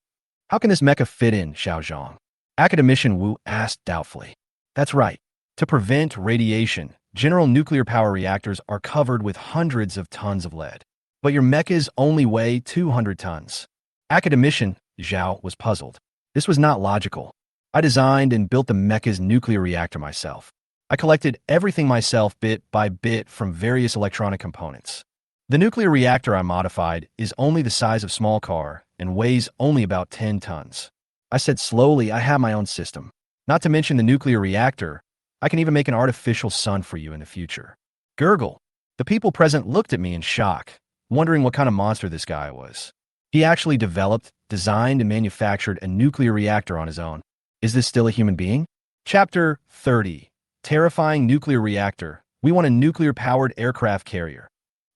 How can this mecha fit in, Xiao Zhang? Academician Wu asked doubtfully. That's right. To prevent radiation, general nuclear power reactors are covered with hundreds of tons of lead. But your mechas only weigh 200 tons. Academician Zhao was puzzled. This was not logical. I designed and built the mecha's nuclear reactor myself. I collected everything myself bit by bit from various electronic components. The nuclear reactor I modified is only the size of a small car and weighs only about 10 tons. I said slowly, I have my own system. Not to mention the nuclear reactor, I can even make an artificial sun for you in the future. Gurgle. The people present looked at me in shock, wondering what kind of monster this guy was. He actually developed, designed, and manufactured a nuclear reactor on his own. Is this still a human being? Chapter 30. Terrifying Nuclear Reactor. We want a nuclear-powered aircraft carrier.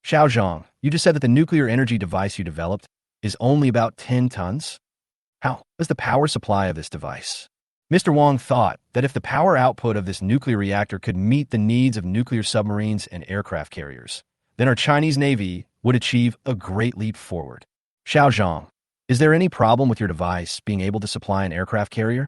Xiao Zhang, you just said that the nuclear energy device you developed is only about 10 tons? How is the power supply of this device? Mr. Wang thought that if the power output of this nuclear reactor could meet the needs of nuclear submarines and aircraft carriers, then our Chinese Navy would achieve a great leap forward. Xiao Zhang, is there any problem with your device being able to supply an aircraft carrier?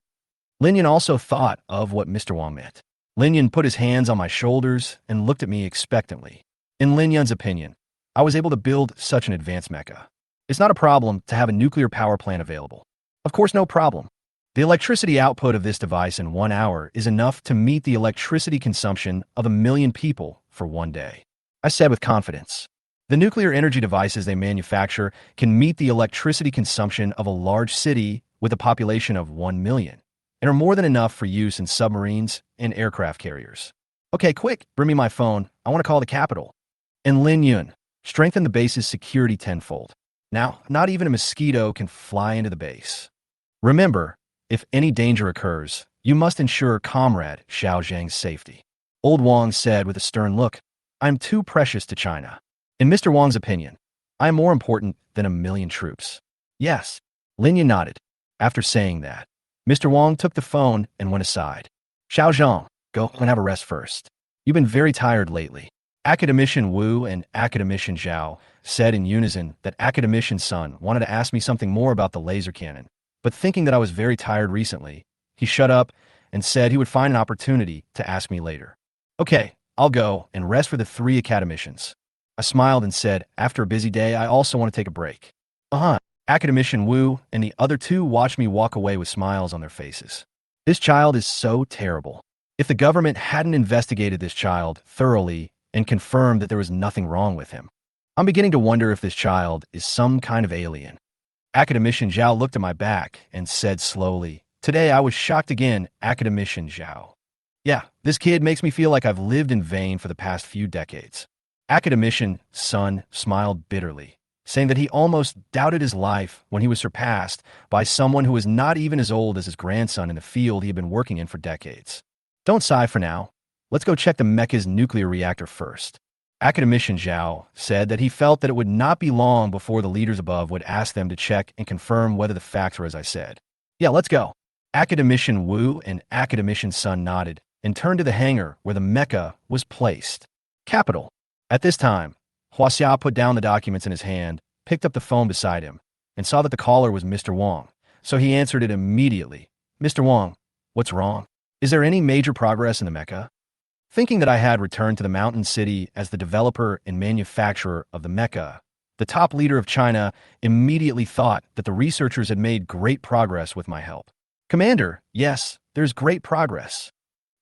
Lin Yan also thought of what Mr. Wang meant. Lin Yan put his hands on my shoulders and looked at me expectantly. In Lin Yan's opinion, I was able to build such an advanced mecha. It's not a problem to have a nuclear power plant available. Of course, no problem. The electricity output of this device in 1 hour is enough to meet the electricity consumption of 1 million people for 1 day. I said with confidence. The nuclear energy devices they manufacture can meet the electricity consumption of a large city with a population of 1 million, and are more than enough for use in submarines and aircraft carriers. Okay, quick, bring me my phone. I want to call the capital. And Lin Yun, strengthen the base's security tenfold. Now, not even a mosquito can fly into the base. Remember, if any danger occurs, you must ensure Comrade Xiao Zhang's safety. Old Wang said with a stern look, I'm too precious to China. In Mr. Wang's opinion, I am more important than 1 million troops. Yes, Lin Yun nodded. After saying that, Mr. Wang took the phone and went aside. Xiao Zhang, go and have a rest first. You've been very tired lately. Academician Wu and Academician Zhao said in unison that Academician Sun wanted to ask me something more about the laser cannon, but thinking that I was very tired recently, he shut up and said he would find an opportunity to ask me later. Okay, I'll go and rest for the 3 academicians. I smiled and said, after a busy day, I also want to take a break. Academician Wu and the other 2 watched me walk away with smiles on their faces. This child is so terrible. If the government hadn't investigated this child thoroughly and confirmed that there was nothing wrong with him, I'm beginning to wonder if this child is some kind of alien. Academician Zhao looked at my back and said slowly, today I was shocked again, Academician Zhao. Yeah, this kid makes me feel like I've lived in vain for the past few decades. Academician Sun smiled bitterly, saying that he almost doubted his life when he was surpassed by someone who was not even as old as his grandson in the field he had been working in for decades. Don't sigh for now. Let's go check the mecha's nuclear reactor first. Academician Zhao said that he felt that it would not be long before the leaders above would ask them to check and confirm whether the facts were as I said. Yeah, let's go. Academician Wu and Academician Sun nodded and turned to the hangar where the mecha was placed. Capital. At this time, Huaxia put down the documents in his hand, picked up the phone beside him, and saw that the caller was Mr. Wang, so he answered it immediately. Mr. Wang, what's wrong? Is there any major progress in the mecha? Thinking that I had returned to the mountain city as the developer and manufacturer of the mecha, the top leader of China immediately thought that the researchers had made great progress with my help. Commander, yes, there's great progress.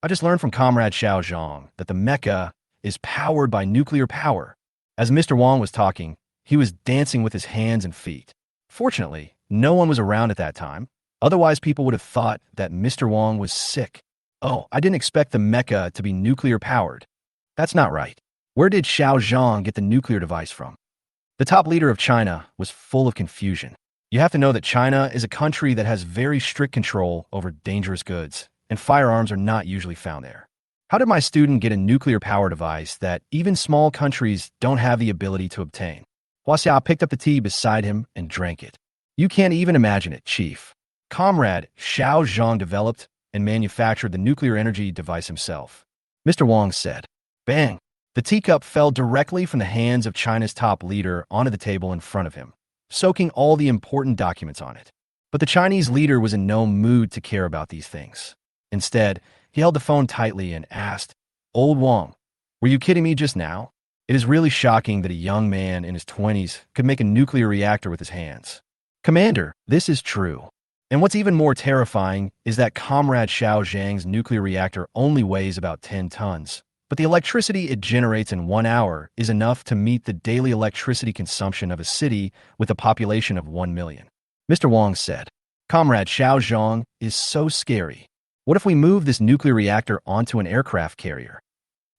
I just learned from Comrade Xiao Zhang that the mecha is powered by nuclear power. As Mr. Wang was talking, he was dancing with his hands and feet. Fortunately, no one was around at that time. Otherwise, people would have thought that Mr. Wang was sick. Oh, I didn't expect the mecha to be nuclear powered. That's not right. Where did Xiao Zhang get the nuclear device from? The top leader of China was full of confusion. You have to know that China is a country that has very strict control over dangerous goods, and firearms are not usually found there. How did my student get a nuclear power device that even small countries don't have the ability to obtain? Huaxia picked up the tea beside him and drank it. You can't even imagine it, Chief. Comrade Xiao Zhang developed and manufactured the nuclear energy device himself. Mr. Wang said. Bang! The teacup fell directly from the hands of China's top leader onto the table in front of him, soaking all the important documents on it. But the Chinese leader was in no mood to care about these things. Instead, he held the phone tightly and asked, Old Wang, were you kidding me just now? It is really shocking that a young man in his 20s could make a nuclear reactor with his hands. Commander, this is true. And what's even more terrifying is that Comrade Xiao Zhang's nuclear reactor only weighs about 10 tons. But the electricity it generates in 1 hour is enough to meet the daily electricity consumption of a city with a population of 1 million. Mr. Wang said, Comrade Xiao Zhang is so scary. What if we move this nuclear reactor onto an aircraft carrier?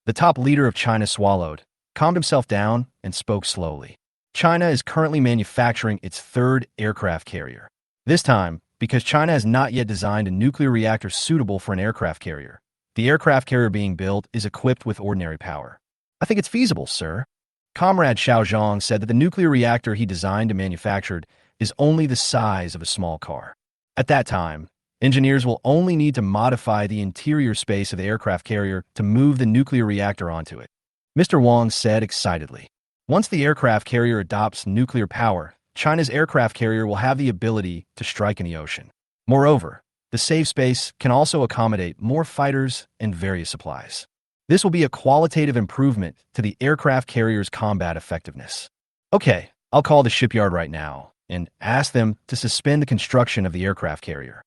The top leader of China swallowed calmed himself down, and spoke slowly. China is currently manufacturing its third aircraft carrier. This time, because China has not yet designed a nuclear reactor suitable for an aircraft carrier, the aircraft carrier being built is equipped with ordinary power. I think it's feasible, sir. Comrade Xiao Zhang said that the nuclear reactor he designed and manufactured is only the size of a small car. At that time, engineers will only need to modify the interior space of the aircraft carrier to move the nuclear reactor onto it. Mr. Wang said excitedly. Once the aircraft carrier adopts nuclear power, China's aircraft carrier will have the ability to strike in the ocean. Moreover, the safe space can also accommodate more fighters and various supplies. This will be a qualitative improvement to the aircraft carrier's combat effectiveness. Okay, I'll call the shipyard right now and ask them to suspend the construction of the aircraft carrier.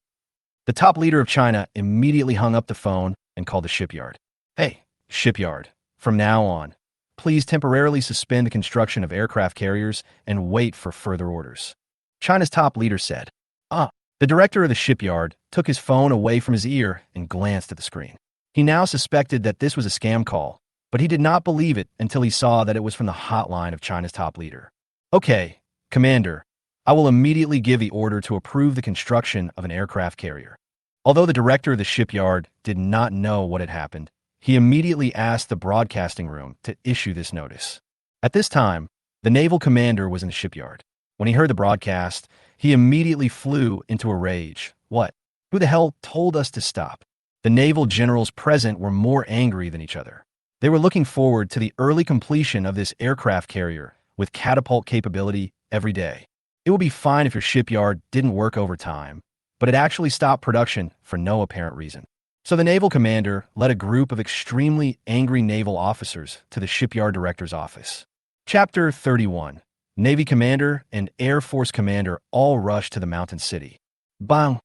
The top leader of China immediately hung up the phone and called the shipyard. Hey, shipyard, from now on, please temporarily suspend the construction of aircraft carriers and wait for further orders. China's top leader said. The director of the shipyard took his phone away from his ear and glanced at the screen. He now suspected that this was a scam call, but he did not believe it until he saw that it was from the hotline of China's top leader. Okay, Commander, I will immediately give the order to approve the construction of an aircraft carrier. Although the director of the shipyard did not know what had happened, he immediately asked the broadcasting room to issue this notice. At this time, the naval commander was in the shipyard. When he heard the broadcast, he immediately flew into a rage. What? Who the hell told us to stop? The naval generals present were more angry than each other. They were looking forward to the early completion of this aircraft carrier with catapult capability every day. It would be fine if your shipyard didn't work overtime, but it actually stopped production for no apparent reason. So the naval commander led a group of extremely angry naval officers to the shipyard director's office. Chapter 31. Navy commander and Air Force commander all rushed to the mountain city. Bang!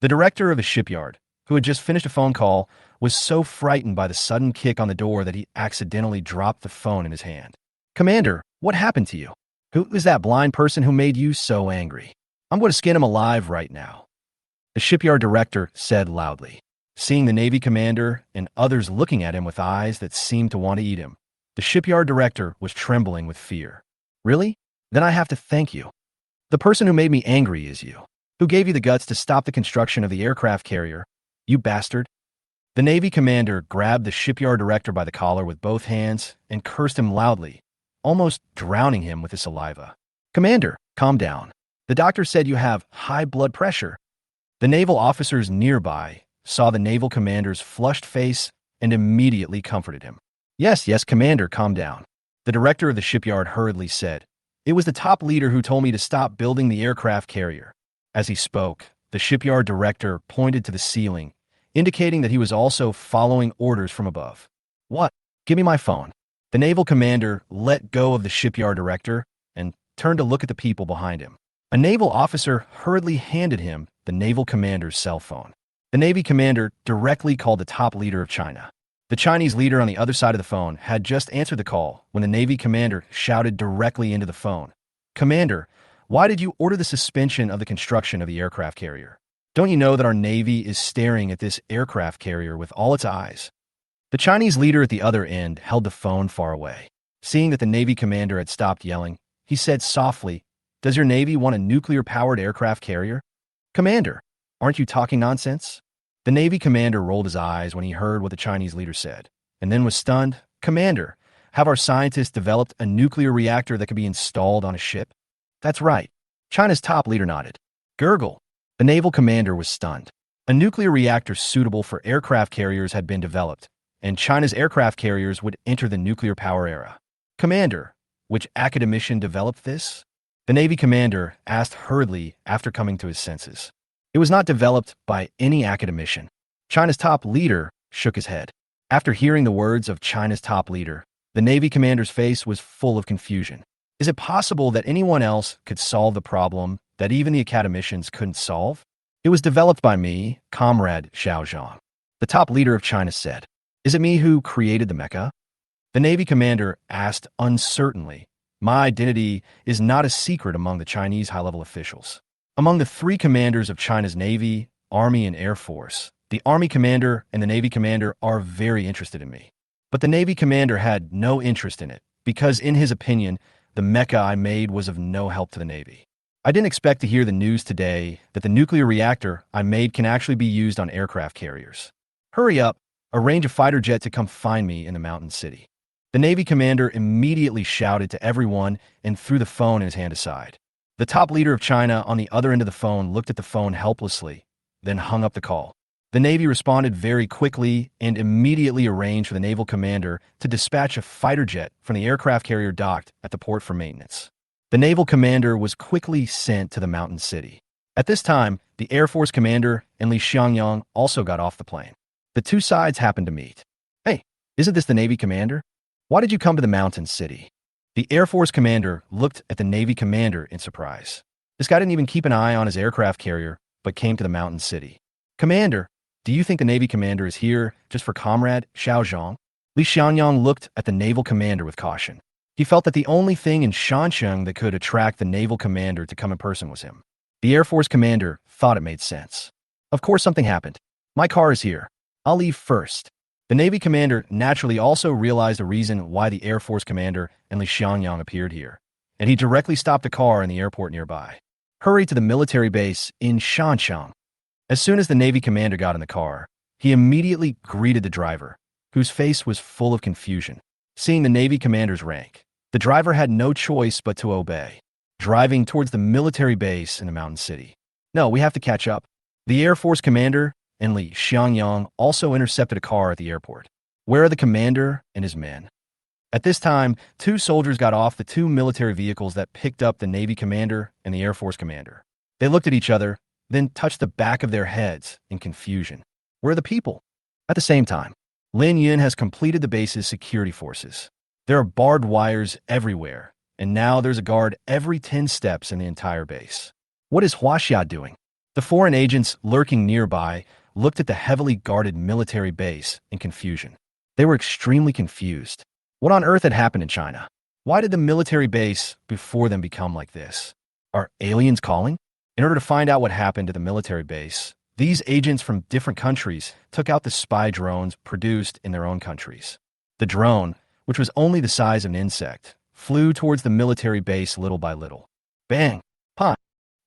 The director of the shipyard, who had just finished a phone call, was so frightened by the sudden kick on the door that he accidentally dropped the phone in his hand. Commander, what happened to you? Who is that blind person who made you so angry? I'm going to skin him alive right now. The shipyard director said loudly. Seeing the Navy commander and others looking at him with eyes that seemed to want to eat him, the shipyard director was trembling with fear. Really? Then I have to thank you. The person who made me angry is you. Who gave you the guts to stop the construction of the aircraft carrier? You bastard. The Navy commander grabbed the shipyard director by the collar with both hands and cursed him loudly, almost drowning him with his saliva. Commander, calm down. The doctor said you have high blood pressure. The naval officers nearby saw the naval commander's flushed face and immediately comforted him. Yes, Commander, calm down. The director of the shipyard hurriedly said. It was the top leader who told me to stop building the aircraft carrier. As he spoke, the shipyard director pointed to the ceiling, indicating that he was also following orders from above. What? Give me my phone. The naval commander let go of the shipyard director and turned to look at the people behind him. A naval officer hurriedly handed him the naval commander's cell phone. The Navy commander directly called the top leader of China. The Chinese leader on the other side of the phone had just answered the call when the Navy commander shouted directly into the phone. Commander, why did you order the suspension of the construction of the aircraft carrier? Don't you know that our Navy is staring at this aircraft carrier with all its eyes? The Chinese leader at the other end held the phone far away. Seeing that the Navy commander had stopped yelling, he said softly, Does your Navy want a nuclear-powered aircraft carrier? Commander, aren't you talking nonsense? The Navy commander rolled his eyes when he heard what the Chinese leader said, and then was stunned. Commander, have our scientists developed a nuclear reactor that could be installed on a ship? That's right. China's top leader nodded. Gurgle. The naval commander was stunned. A nuclear reactor suitable for aircraft carriers had been developed, and China's aircraft carriers would enter the nuclear power era. Commander, which academician developed this? The Navy commander asked hurriedly after coming to his senses. It was not developed by any academician. China's top leader shook his head. After hearing the words of China's top leader, the Navy commander's face was full of confusion. Is it possible that anyone else could solve the problem that even the academicians couldn't solve? It was developed by me, Comrade Xiao Zhang. The top leader of China said. Is it me who created the mecha? The Navy commander asked uncertainly. My identity is not a secret among the Chinese high-level officials. Among the three commanders of China's Navy, Army, and Air Force, the Army commander and the Navy commander are very interested in me. But the Navy commander had no interest in it because in his opinion, the mecha I made was of no help to the Navy. I didn't expect to hear the news today that the nuclear reactor I made can actually be used on aircraft carriers. Hurry up, arrange a fighter jet to come find me in the mountain city. The Navy commander immediately shouted to everyone and threw the phone in his hand aside. The top leader of China on the other end of the phone looked at the phone helplessly, then hung up the call. The Navy responded very quickly and immediately arranged for the naval commander to dispatch a fighter jet from the aircraft carrier docked at the port for maintenance. The naval commander was quickly sent to the mountain city. At this time, the Air Force commander and Li Xiangyang also got off the plane. The two sides happened to meet. Hey, isn't this the Navy commander? Why did you come to the mountain city? The Air Force commander looked at the Navy commander in surprise. This guy didn't even keep an eye on his aircraft carrier, but came to the mountain city. Commander, do you think the Navy commander is here just for Comrade Xiao Zhang? Li Xiangyang looked at the naval commander with caution. He felt that the only thing in Shansheng that could attract the naval commander to come in person was him. The Air Force commander thought it made sense. Of course something happened. My car is here. I'll leave first. The Navy commander naturally also realized the reason why the Air Force commander and Li Xiangyang appeared here, and he directly stopped a car in the airport nearby. Hurry to the military base in Shansheng. As soon as the Navy commander got in the car, he immediately greeted the driver, whose face was full of confusion. Seeing the Navy commander's rank, the driver had no choice but to obey, driving towards the military base in the mountain city. No, we have to catch up. The Air Force commander and Li Xiangyang also intercepted a car at the airport. Where are the commander and his men? At this time, two soldiers got off the two military vehicles that picked up the Navy commander and the Air Force commander. They looked at each other, then touched the back of their heads in confusion. Where are the people? At the same time, Lin Yun has completed the base's security forces. There are barbed wires everywhere, and now there's a guard every 10 steps in the entire base. What is Huaxia doing? The foreign agents lurking nearby looked at the heavily guarded military base in confusion. They were extremely confused. What on earth had happened in China? Why did the military base before them become like this? Are aliens calling? In order to find out what happened to the military base, these agents from different countries took out the spy drones produced in their own countries. The drone, which was only the size of an insect, flew towards the military base little by little. Bang! Pah!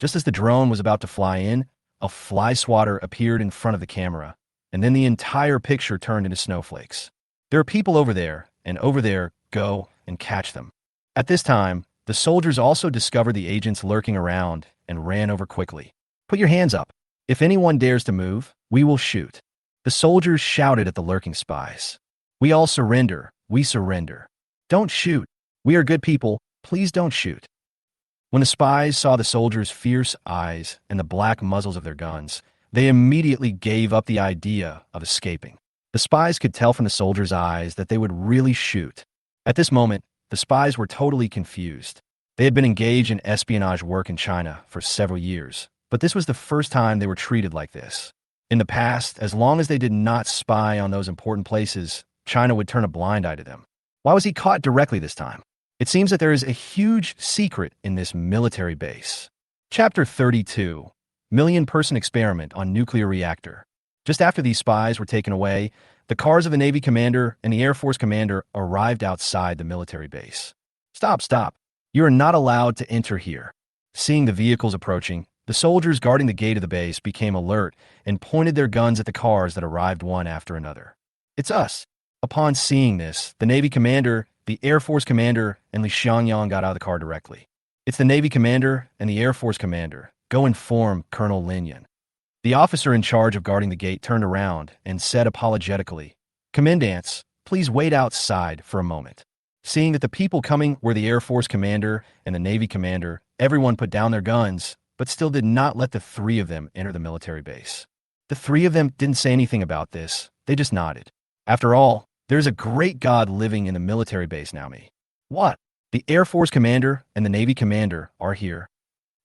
Just as the drone was about to fly in, a fly swatter appeared in front of the camera, and then the entire picture turned into snowflakes. There are people over there, and over there, go and catch them. At this time, the soldiers also discovered the agents lurking around and ran over quickly. Put your hands up. If anyone dares to move, we will shoot. The soldiers shouted at the lurking spies. We all surrender. We surrender. Don't shoot. We are good people. Please don't shoot. When the spies saw the soldiers' fierce eyes and the black muzzles of their guns, they immediately gave up the idea of escaping. The spies could tell from the soldiers' eyes that they would really shoot. At this moment, the spies were totally confused. They had been engaged in espionage work in China for several years, but this was the first time they were treated like this. In the past, as long as they did not spy on those important places, China would turn a blind eye to them. Why was he caught directly this time? It seems that there is a huge secret in this military base. Chapter 32, Million-Person Experiment on Nuclear Reactor. Just after these spies were taken away, the cars of the Navy commander and the Air Force commander arrived outside the military base. Stop, stop. You are not allowed to enter here. Seeing the vehicles approaching, the soldiers guarding the gate of the base became alert and pointed their guns at the cars that arrived one after another. It's us. Upon seeing this, the Navy commander, the Air Force commander, and Li Xiangyang got out of the car directly. It's the Navy commander and the Air Force commander. Go inform Colonel Lin Yun. The officer in charge of guarding the gate turned around and said apologetically, Commandants, please wait outside for a moment. Seeing that the people coming were the Air Force commander and the Navy commander, everyone put down their guns, but still did not let the three of them enter the military base. The three of them didn't say anything about this. They just nodded. After all, there's a great God living in the military base now, me. What? The Air Force commander and the Navy commander are here.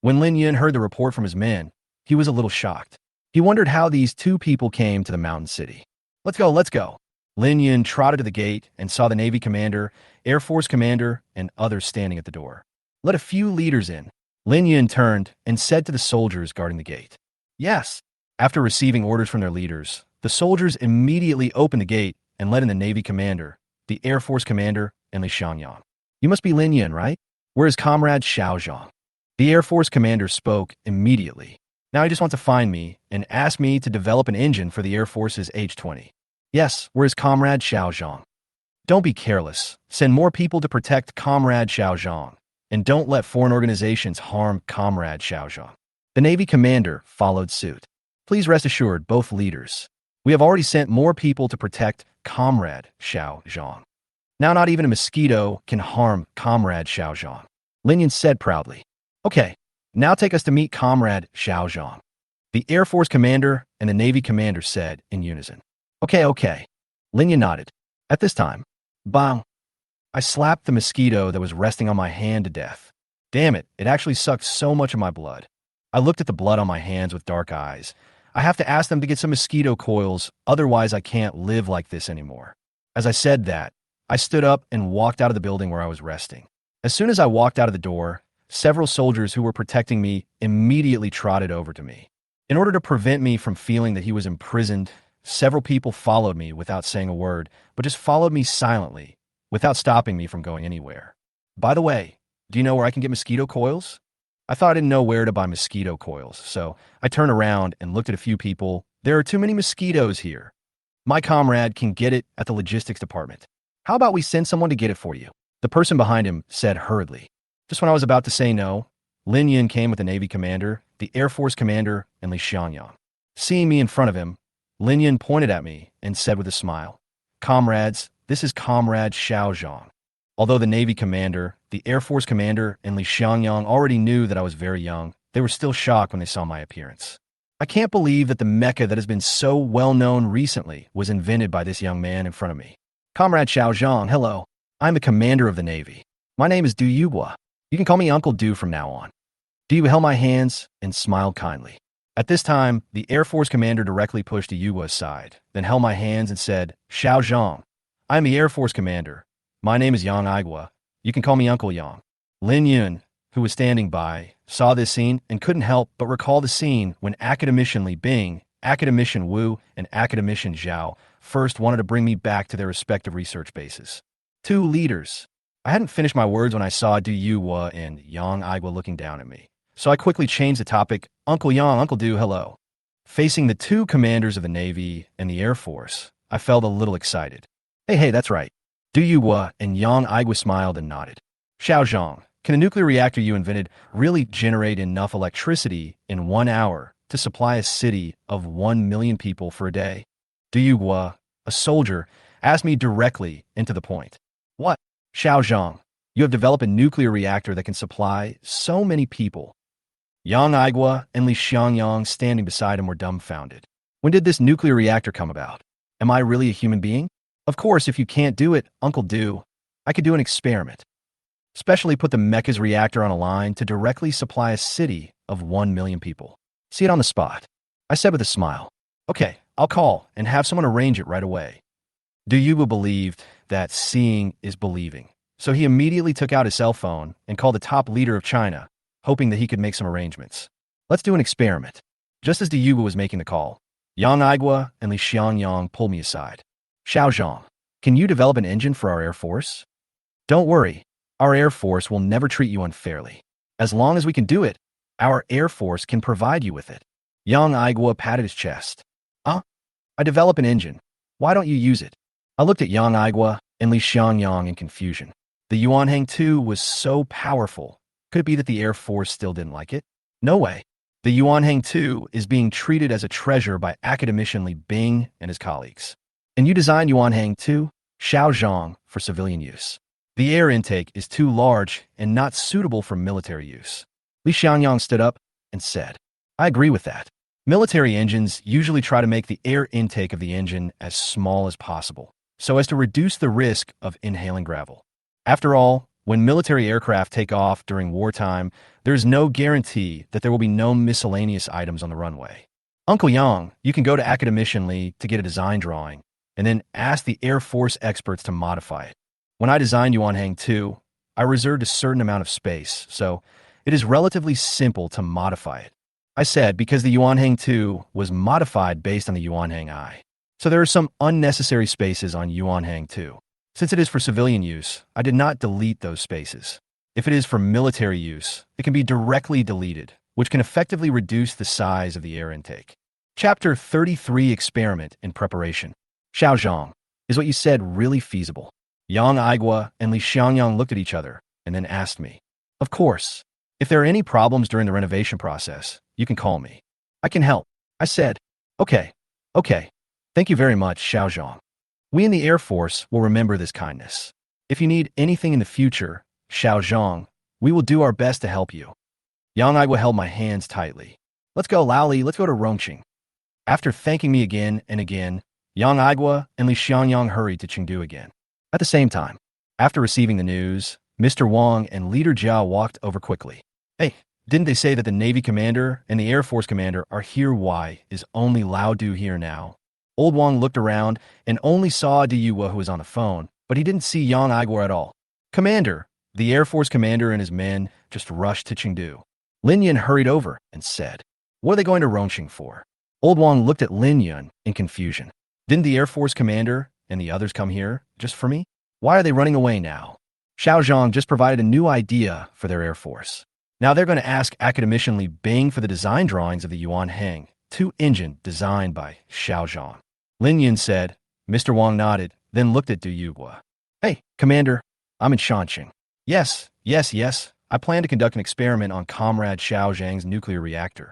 When Lin Yun heard the report from his men, he was a little shocked. He wondered how these two people came to the mountain city. Let's go, let's go. Lin Yun trotted to the gate and saw the Navy commander, Air Force commander, and others standing at the door. Let a few leaders in. Lin Yun turned and said to the soldiers guarding the gate. Yes. After receiving orders from their leaders, the soldiers immediately opened the gate and let in the Navy commander, the Air Force commander, and Li Xiangyang. You must be Lin Yin, right? Where is Comrade Xiao Zhang? The Air Force commander spoke immediately. Now he just wants to find me and ask me to develop an engine for the Air Force's H-20. Yes, where is Comrade Xiao Zhang? Don't be careless. Send more people to protect Comrade Xiao Zhang. And don't let foreign organizations harm Comrade Xiao Zhang. The Navy commander followed suit. Please rest assured, both leaders. We have already sent more people to protect Comrade Xiao Zhang. Now not even a mosquito can harm Comrade Xiao Zhang. Lin Yin said proudly. Okay, now take us to meet Comrade Xiao Zhang. The Air Force commander and the Navy commander said in unison. Okay. Lin Yin nodded. At this time, bang! I slapped the mosquito that was resting on my hand to death. Damn it, it actually sucked so much of my blood. I looked at the blood on my hands with dark eyes. I have to ask them to get some mosquito coils, otherwise I can't live like this anymore. As I said that, I stood up and walked out of the building where I was resting. As soon as I walked out of the door, several soldiers who were protecting me immediately trotted over to me. In order to prevent me from feeling that he was imprisoned, several people followed me without saying a word, but just followed me silently, without stopping me from going anywhere. By the way, do you know where I can get mosquito coils? I thought I didn't know where to buy mosquito coils, so I turned around and looked at a few people. There are too many mosquitoes here. My comrade can get it at the logistics department. How about we send someone to get it for you? The person behind him said hurriedly. Just when I was about to say no, Lin Yin came with the Navy commander, the Air Force commander, and Li Xiangyang. Seeing me in front of him, Lin Yin pointed at me and said with a smile, Comrades, this is Comrade Xiao Zhang. Although the Navy commander, the Air Force commander, and Li Xiangyang already knew that I was very young, they were still shocked when they saw my appearance. I can't believe that the mecha that has been so well known recently was invented by this young man in front of me. Comrade Xiao Zhang, hello. I'm the commander of the Navy. My name is Du Yuhua. You can call me Uncle Du from now on. Du held my hands and smiled kindly. At this time, the Air Force commander directly pushed Yuhua aside, then held my hands and said, Xiao Zhang, I am the Air Force commander. My name is Yang Aigua. You can call me Uncle Yang. Lin Yun, who was standing by, saw this scene and couldn't help but recall the scene when Academician Li Bing, Academician Wu, and Academician Zhao first wanted to bring me back to their respective research bases. Two leaders. I hadn't finished my words when I saw Du Yuhua and Yang Aigua looking down at me. So I quickly changed the topic, Uncle Yang, Uncle Du, hello. Facing the two commanders of the Navy and the Air Force, I felt a little excited. Hey, that's right. Du Yuhua and Yang Aigua smiled and nodded. Xiao Zhang, can a nuclear reactor you invented really generate enough electricity in 1 hour to supply a city of 1 million people for a day? Du Yuhua, a soldier, asked me directly and to the point. What? Xiao Zhang, you have developed a nuclear reactor that can supply so many people. Yang Aigua and Li Xiangyang standing beside him were dumbfounded. When did this nuclear reactor come about? Am I really a human being? Of course, if you can't do it, Uncle Du, I could do an experiment. Especially put the Mecha's reactor on a line to directly supply a city of 1 million people. See it on the spot. I said with a smile. Okay, I'll call and have someone arrange it right away. Du Yuhua believed that seeing is believing. So he immediately took out his cell phone and called the top leader of China, hoping that he could make some arrangements. Let's do an experiment. Just as Du Yuhua was making the call, Yang Aigua and Li Xiangyang pulled me aside. Xiao Zhang, can you develop an engine for our Air Force? Don't worry, our Air Force will never treat you unfairly. As long as we can do it, our Air Force can provide you with it. Yang Aigua patted his chest. I develop an engine. Why don't you use it? I looked at Yang Aigua and Li Xiangyang in confusion. The Yuanhang 2 was so powerful. Could it be that the Air Force still didn't like it? No way. The Yuanhang 2 is being treated as a treasure by Academician Li Bing and his colleagues. And you designed Yuanhang 2, Xiao Zhang, for civilian use. The air intake is too large and not suitable for military use. Li Xiangyang stood up and said, I agree with that. Military engines usually try to make the air intake of the engine as small as possible, so as to reduce the risk of inhaling gravel. After all, when military aircraft take off during wartime, there is no guarantee that there will be no miscellaneous items on the runway. Uncle Yang, you can go to Academician Li to get a design drawing, and then ask the Air Force experts to modify it. When I designed Yuanhang 2, I reserved a certain amount of space, so it is relatively simple to modify it. I said because the Yuanhang 2 was modified based on the Yuanhang I. So there are some unnecessary spaces on Yuanhang 2. Since it is for civilian use, I did not delete those spaces. If it is for military use, it can be directly deleted, which can effectively reduce the size of the air intake. Chapter 33 Experiment in Preparation. Xiaozhang, is what you said really feasible? Yang Aigua and Li Xiangyang looked at each other and then asked me. Of course. If there are any problems during the renovation process, you can call me. I can help. I said. Okay. Thank you very much, Xiaozhang. We in the Air Force will remember this kindness. If you need anything in the future, Xiaozhang, we will do our best to help you. Yang Aigua held my hands tightly. Let's go, Laoli, let's go to Rongqing. After thanking me again and again, Yang Aigua and Li Xiangyang hurried to Chengdu again. At the same time, after receiving the news, Mr. Wang and Leader Jiao walked over quickly. Hey, didn't they say that the Navy commander and the Air Force commander are here? Why is only Lao Du here now? Old Wang looked around and only saw Diyuwa who was on the phone, but he didn't see Yang Aigua at all. Commander, the Air Force commander and his men just rushed to Chengdu. Lin Yun hurried over and said, what are they going to Rongqing for? Old Wang looked at Lin Yun in confusion. Didn't the Air Force commander and the others come here just for me? Why are they running away now? Xiaozhang just provided a new idea for their Air Force. Now they're going to ask academician Li Bing for the design drawings of the Yuan Heng 2 engine designed by Xiaozhang. Lin Yun said. Mr. Wang nodded, then looked at Du Yugua. Hey, Commander, I'm in Shanqing. Yes. I plan to conduct an experiment on Comrade Xiaozhang's nuclear reactor.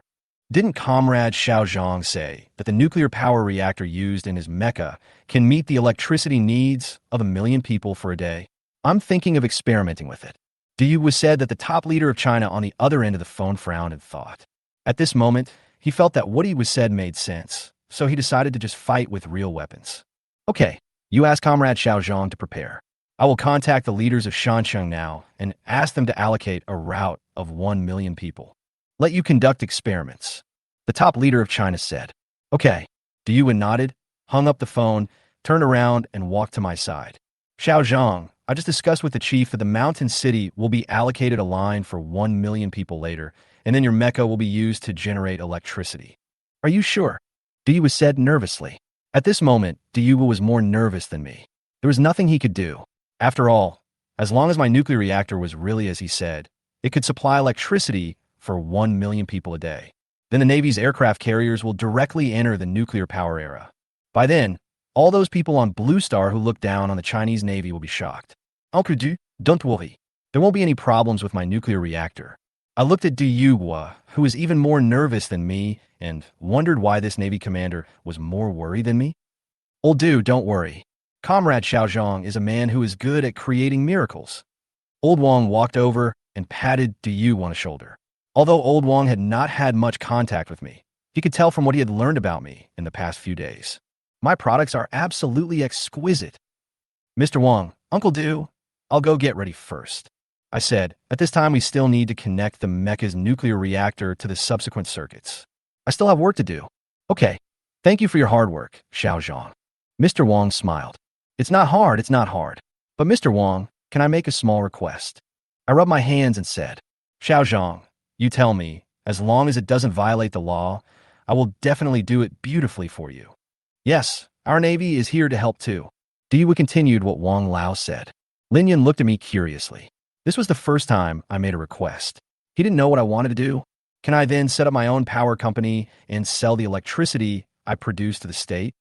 Didn't Comrade Xiaozhang say that the nuclear power reactor used in his mecha can meet the electricity needs of 1 million people for a day? I'm thinking of experimenting with it. Du Yu was said that the top leader of China on the other end of the phone frowned and thought. At this moment, he felt that what he was said made sense, so he decided to just fight with real weapons. Okay, you ask Comrade Xiaozhang to prepare. I will contact the leaders of Shansheng now and ask them to allocate a route of 1 million people. Let you conduct experiments. The top leader of China said. Okay. Du Yu nodded, hung up the phone, turned around and walked to my side. Xiaozhang, I just discussed with the chief that the mountain city will be allocated a line for 1 million people later, and then your mecha will be used to generate electricity. Are you sure? Du Yu said nervously. At this moment, Du Yu was more nervous than me. There was nothing he could do. After all, as long as my nuclear reactor was really as he said, it could supply electricity for 1 million people a day. Then the Navy's aircraft carriers will directly enter the nuclear power era. By then, all those people on Blue Star who look down on the Chinese Navy will be shocked. Uncle Du, don't worry. There won't be any problems with my nuclear reactor. I looked at Du Yugua, who was even more nervous than me, and wondered why this Navy commander was more worried than me. Old Du, don't worry. Comrade Xiaozhang is a man who is good at creating miracles. Old Wang walked over and patted Du Yu on the shoulder. Although Old Wang had not had much contact with me, he could tell from what he had learned about me in the past few days. My products are absolutely exquisite. Mr. Wang, Uncle Du, I'll go get ready first. I said, at this time we still need to connect the mecha's nuclear reactor to the subsequent circuits. I still have work to do. Okay, thank you for your hard work, Xiaozhang. Mr. Wang smiled. It's not hard. But Mr. Wang, can I make a small request? I rubbed my hands and said, Xiaozhang, you tell me, as long as it doesn't violate the law, I will definitely do it beautifully for you. Yes, our Navy is here to help too. Diwa continued what Wang Lao said. Lin Yun looked at me curiously. This was the first time I made a request. He didn't know what I wanted to do. Can I then set up my own power company and sell the electricity I produce to the state?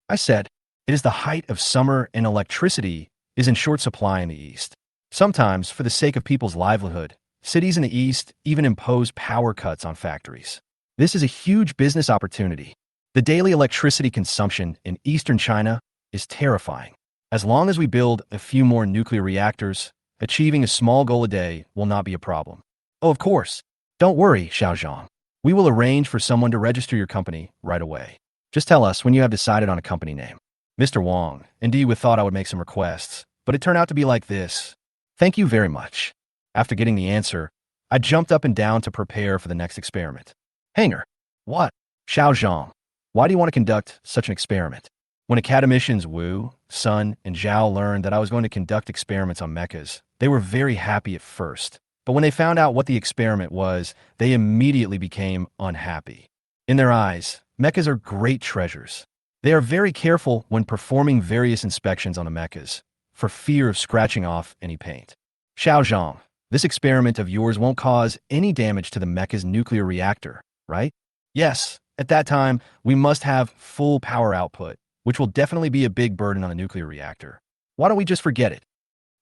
I said, it is the height of summer and electricity is in short supply in the East. Sometimes, for the sake of people's livelihood, cities in the East even impose power cuts on factories. This is a huge business opportunity. The daily electricity consumption in eastern China is terrifying. As long as we build a few more nuclear reactors, achieving a small goal a day will not be a problem. Oh, of course. Don't worry, Xiaozhang. We will arrange for someone to register your company right away. Just tell us when you have decided on a company name. Mr. Wang, indeed we thought I would make some requests, but it turned out to be like this. Thank you very much. After getting the answer, I jumped up and down to prepare for the next experiment. Hanger. What? Xiaozhang. Why do you want to conduct such an experiment? When academicians Wu, Sun, and Zhao learned that I was going to conduct experiments on mechas, they were very happy at first. But when they found out what the experiment was, they immediately became unhappy. In their eyes, mechas are great treasures. They are very careful when performing various inspections on the mechas. for fear of scratching off any paint. Xiao Zhang, this experiment of yours won't cause any damage to the mecha's nuclear reactor, right? Yes, at that time, we must have full power output, which will definitely be a big burden on the nuclear reactor. Why don't we just forget it?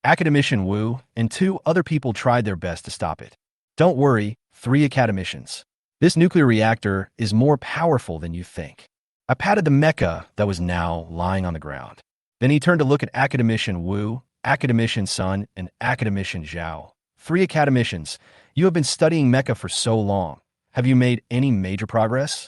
Academician Wu and two other people tried their best to stop it. Don't worry, 3 academicians. This nuclear reactor is more powerful than you think. I patted the mecha that was now lying on the ground. Then he turned to look at Academician Wu, Academician Sun, and Academician Zhao. 3 academicians, you have been studying mecha for so long. Have you made any major progress?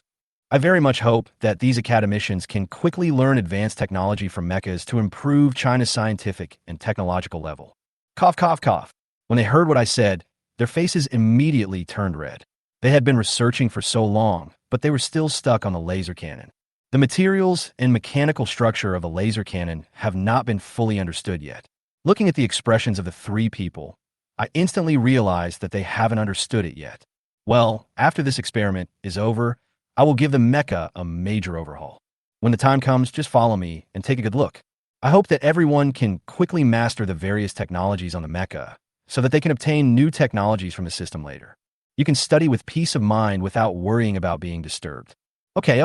I very much hope that these academicians can quickly learn advanced technology from mechas to improve China's scientific and technological level. Cough, cough, cough. When they heard what I said, their faces immediately turned red. They had been researching for so long, but they were still stuck on the laser cannon. The materials and mechanical structure of a laser cannon have not been fully understood yet. Looking at the expressions of the 3 people, I instantly realized that they haven't understood it yet. Well, after this experiment is over, I will give the mecha a major overhaul. When the time comes, just follow me and take a good look. I hope that everyone can quickly master the various technologies on the mecha so that they can obtain new technologies from the system later. You can study with peace of mind without worrying about being disturbed. Okay,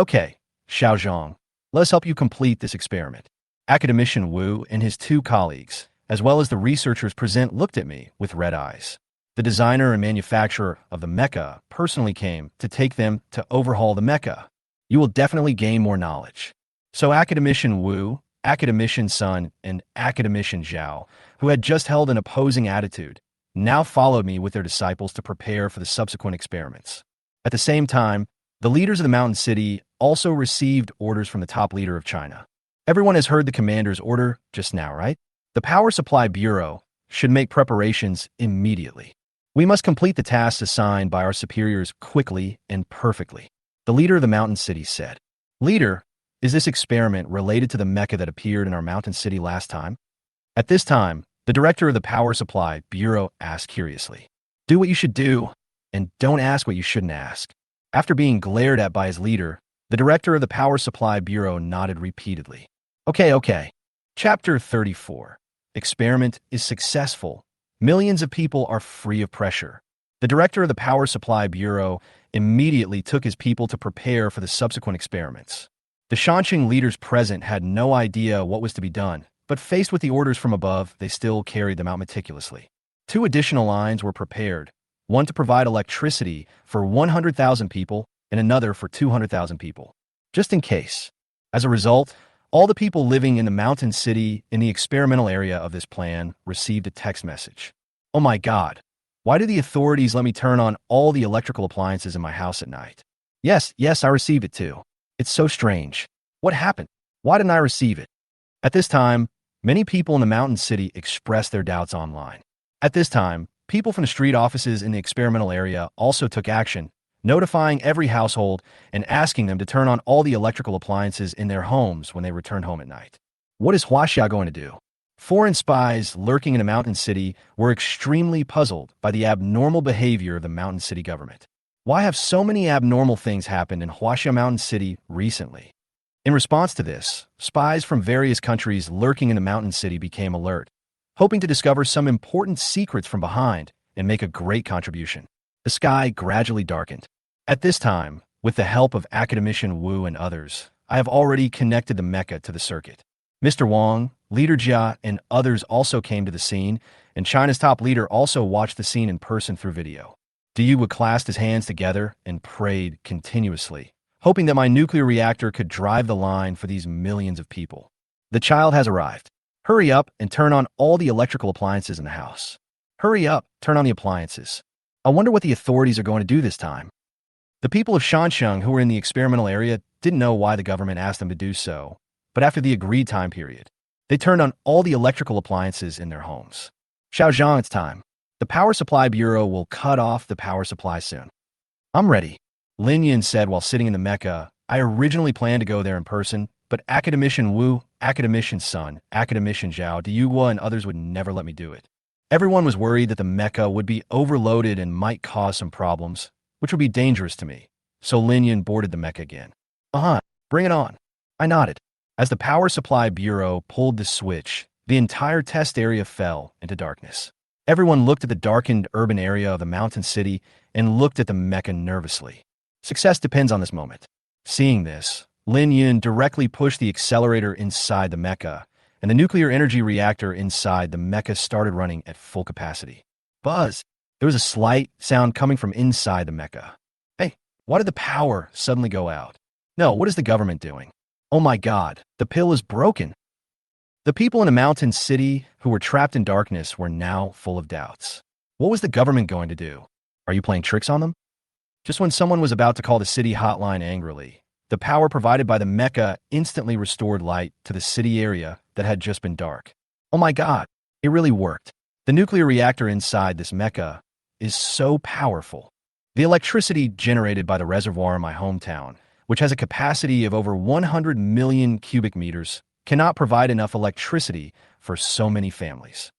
Xiao Zhang, let us help you complete this experiment. Academician Wu and his 2 colleagues, as well as the researchers present, looked at me with red eyes. The designer and manufacturer of the mecha personally came to take them to overhaul the mecha. You will definitely gain more knowledge. So Academician Wu, Academician Sun, and Academician Zhao, who had just held an opposing attitude, now followed me with their disciples to prepare for the subsequent experiments. At the same time, the leaders of the mountain city also received orders from the top leader of China. Everyone has heard the commander's order just now, right? The Power Supply Bureau should make preparations immediately. We must complete the tasks assigned by our superiors quickly and perfectly. The leader of the mountain city said, Leader, is this experiment related to the mecha that appeared in our mountain city last time? At this time, the director of the Power Supply Bureau asked curiously, Do what you should do, and don't ask what you shouldn't ask. After being glared at by his leader, the director of the Power Supply Bureau nodded repeatedly. Okay. Chapter 34. Experiment is successful. Millions of people are free of pressure. The director of the Power Supply Bureau immediately took his people to prepare for the subsequent experiments. The Shanxing leaders present had no idea what was to be done, but faced with the orders from above, they still carried them out meticulously. 2 additional lines were prepared, one to provide electricity for 100,000 people and another for 200,000 people, just in case. As a result, all the people living in the mountain city in the experimental area of this plan received a text message. Oh my God, why do the authorities let me turn on all the electrical appliances in my house at night? Yes, I received it too. It's so strange. What happened? Why didn't I receive it? At this time, many people in the mountain city expressed their doubts online. At this time, people from the street offices in the experimental area also took action, notifying every household and asking them to turn on all the electrical appliances in their homes when they returned home at night. What is Huaxia going to do? Foreign spies lurking in a mountain city were extremely puzzled by the abnormal behavior of the mountain city government. Why have so many abnormal things happened in Huaxia Mountain City recently? In response to this, spies from various countries lurking in the mountain city became alert, hoping to discover some important secrets from behind and make a great contribution. The sky gradually darkened. At this time, with the help of Academician Wu and others, I have already connected the mecha to the circuit. Mr. Wang, Leader Jia, and others also came to the scene, and China's top leader also watched the scene in person through video. Yu would clasp his hands together and prayed continuously, hoping that my nuclear reactor could drive the line for these millions of people. The child has arrived. Hurry up and turn on all the electrical appliances in the house. Hurry up, turn on the appliances. I wonder what the authorities are going to do this time. The people of Shanxing who were in the experimental area didn't know why the government asked them to do so, but after the agreed time period, they turned on all the electrical appliances in their homes. Xiaozhang, it's time. The Power Supply Bureau will cut off the power supply soon. I'm ready, Lin Yin said while sitting in the mecha. I originally planned to go there in person, but Academician Wu, Academician Sun, Academician Zhao, Diyuhua, and others would never let me do it. Everyone was worried that the mecha would be overloaded and might cause some problems, which would be dangerous to me. So Lin Yin boarded the mecha again. Bring it on. I nodded. As the Power Supply Bureau pulled the switch, The entire test area fell into darkness. Everyone looked at the darkened urban area of the mountain city and looked at the mecha nervously. Success depends on this moment. Seeing this, Lin Yun directly pushed the accelerator inside the mecha, and the nuclear energy reactor inside the mecha started running at full capacity. Buzz! There was a slight sound coming from inside the mecha. Hey, why did the power suddenly go out? No, what is the government doing? Oh my god, the pill is broken. The people in the mountain city who were trapped in darkness were now full of doubts. What was the government going to do? Are you playing tricks on them? Just when someone was about to call the city hotline angrily, the power provided by the mecha instantly restored light to the city area that had just been dark. Oh my god, it really worked. The nuclear reactor inside this mecha is so powerful. The electricity generated by the reservoir in my hometown, which has a capacity of over 100 million cubic meters, cannot provide enough electricity for so many families.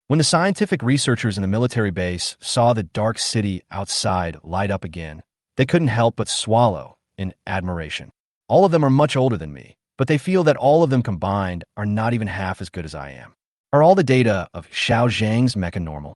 When the scientific researchers in the military base saw the dark city outside light up again, they couldn't help but swallow in admiration. All of them are much older than me, but they feel that all of them combined are not even half as good as I am. Are all the data of Xiao Zhang's mecha normal?